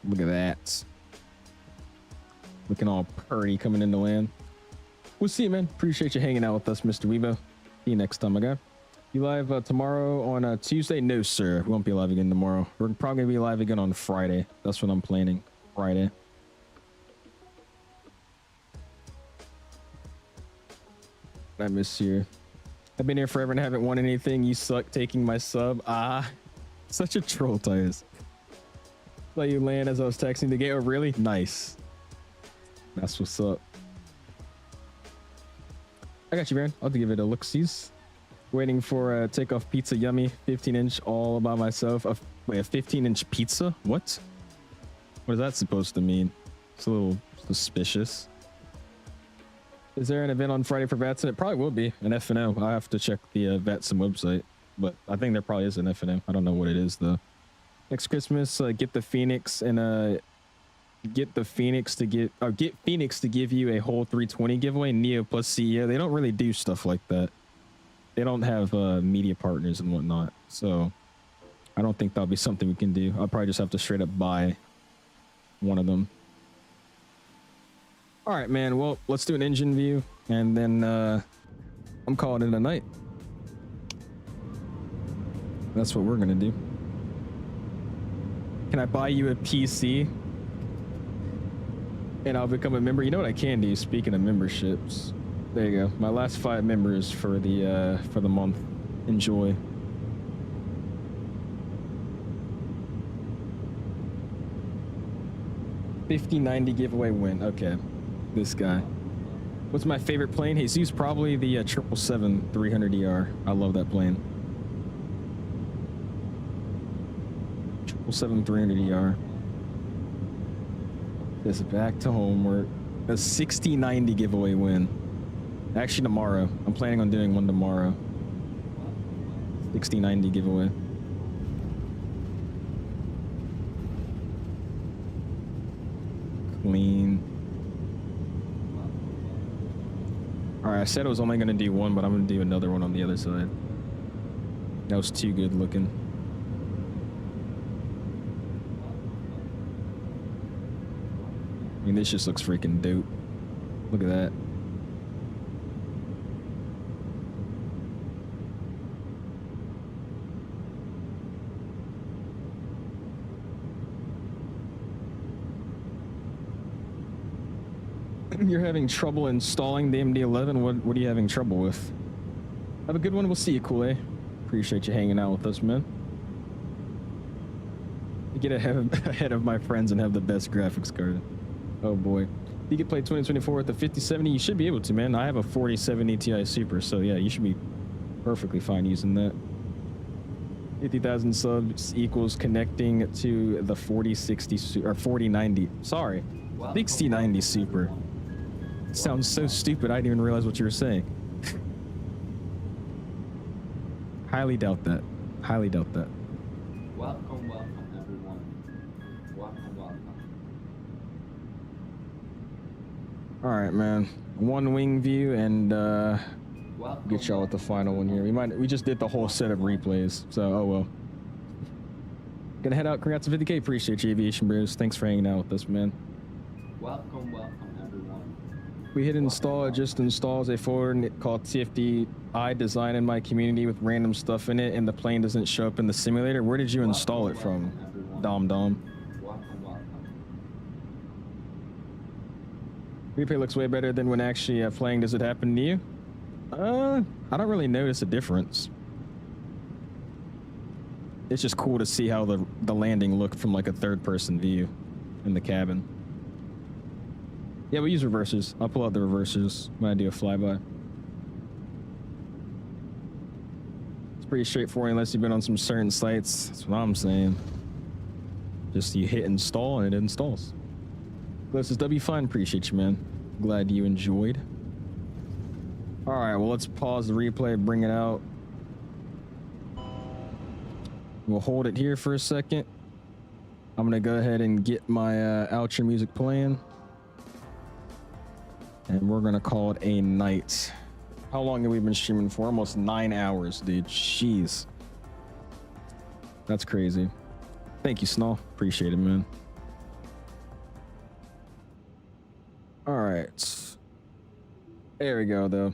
Look at that. Looking all purty coming into land. We'll see, man. Appreciate you hanging out with us, Mr. Weibo. See you next time, my guy. You live tomorrow on Tuesday? No, sir. We won't be live again tomorrow. We're probably going to be live again on Friday. That's what I'm planning. Friday. I miss you. I've been here forever and haven't won anything. You suck taking my sub. Ah, such a troll, Tyus. Let you land as I was texting the gate. Oh, really? Nice. That's what's up. I got you, Baron. I'll give it a look-sees. Waiting for takeoff pizza yummy 15-inch all by myself. Wait, a 15-inch pizza? What? What is that supposed to mean? It's a little suspicious. Is there an event on Friday for VATSIM? It probably will be an FNO. I have to check the VATSIM website, but I think there probably is an FNO. I don't know what it is though. Next Christmas, get the Phoenix and get Phoenix to give you a whole 320 giveaway. Neo plus CEO. They don't really do stuff like that. They don't have media partners and whatnot, so I don't think that'll be something we can do. I'll probably just have to straight up buy one of them. All right, man. Well, let's do an engine view, and then I'm calling it a night. That's what we're gonna do. Can I buy you a PC? And I'll become a member. You know what I can do? Speaking of memberships, there you go. My last 5 members for the month. Enjoy. $50.90 giveaway win. Okay. This guy. What's my favorite plane? Jesus, probably the 777-300ER. I love that plane. 777-300ER. This back to homework. A $60.90 giveaway win. Actually, tomorrow. I'm planning on doing one tomorrow. $60.90 giveaway. Clean. Alright, I said I was only going to do one, but I'm going to do another one on the other side. That was too good looking. I mean, this just looks freaking dope. Look at that. You're having trouble installing the MD-11. What are you having trouble with? Have a good one. We'll see you, 𝐂𝐨𝐤. Appreciate you hanging out with us, man. Get ahead of my friends and have the best graphics card. Oh boy. You can play 2024 with the 5070. You should be able to, man. I have a 4070 Ti Super, so yeah, you should be perfectly fine using that. 50,000 subs equals connecting to the 4060 or 4090. Sorry, 6090 Super. Sounds so stupid. I didn't even realize what you were saying. Highly doubt that. Highly doubt that. Welcome, everyone. Welcome. All right, man. One wing view and get y'all with the final one here. We just did the whole set of replays, so oh well. Gonna head out. Congrats to 50K. Appreciate you, Aviation Bros. Thanks for hanging out with us, man. Welcome, everyone. We hit install. It just installs a folder called TFD I design in my community with random stuff in it, and the plane doesn't show up in the simulator. Where did you install it from, Dom? Replay looks way better than when actually playing. Does it happen to you? I don't really notice a difference. It's just cool to see how the landing looked from like a third-person view in the cabin. Yeah, we use reversers. I'll pull out the reversers when I do a flyby. It's pretty straightforward unless you've been on some certain sites. That's what I'm saying. Just you hit install and it installs. Closest W fine. Appreciate you, man. Glad you enjoyed. All right, well, let's pause the replay, bring it out. We'll hold it here for a second. I'm gonna go ahead and get my outro music playing. And we're gonna call it a night. How long have we been streaming for? Almost 9 hours, dude. Jeez. That's crazy. Thank you, Snall. Appreciate it, man. All right. There we go, though.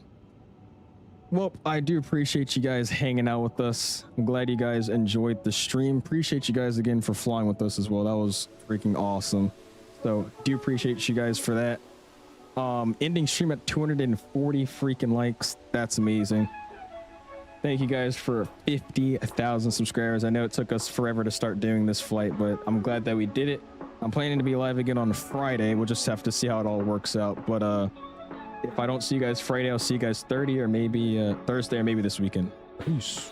Well, I do appreciate you guys hanging out with us. I'm glad you guys enjoyed the stream. Appreciate you guys again for flying with us as well. That was freaking awesome. So do appreciate you guys for that. Ending stream at 240 freaking likes. That's amazing. Thank you guys for 50,000 subscribers. I know it took us forever to start doing this flight, but I'm glad that we did it. I'm planning to be live again on Friday. We'll just have to see how it all works out. But if I don't see you guys Friday, I'll see you guys Thursday or maybe this weekend. Peace.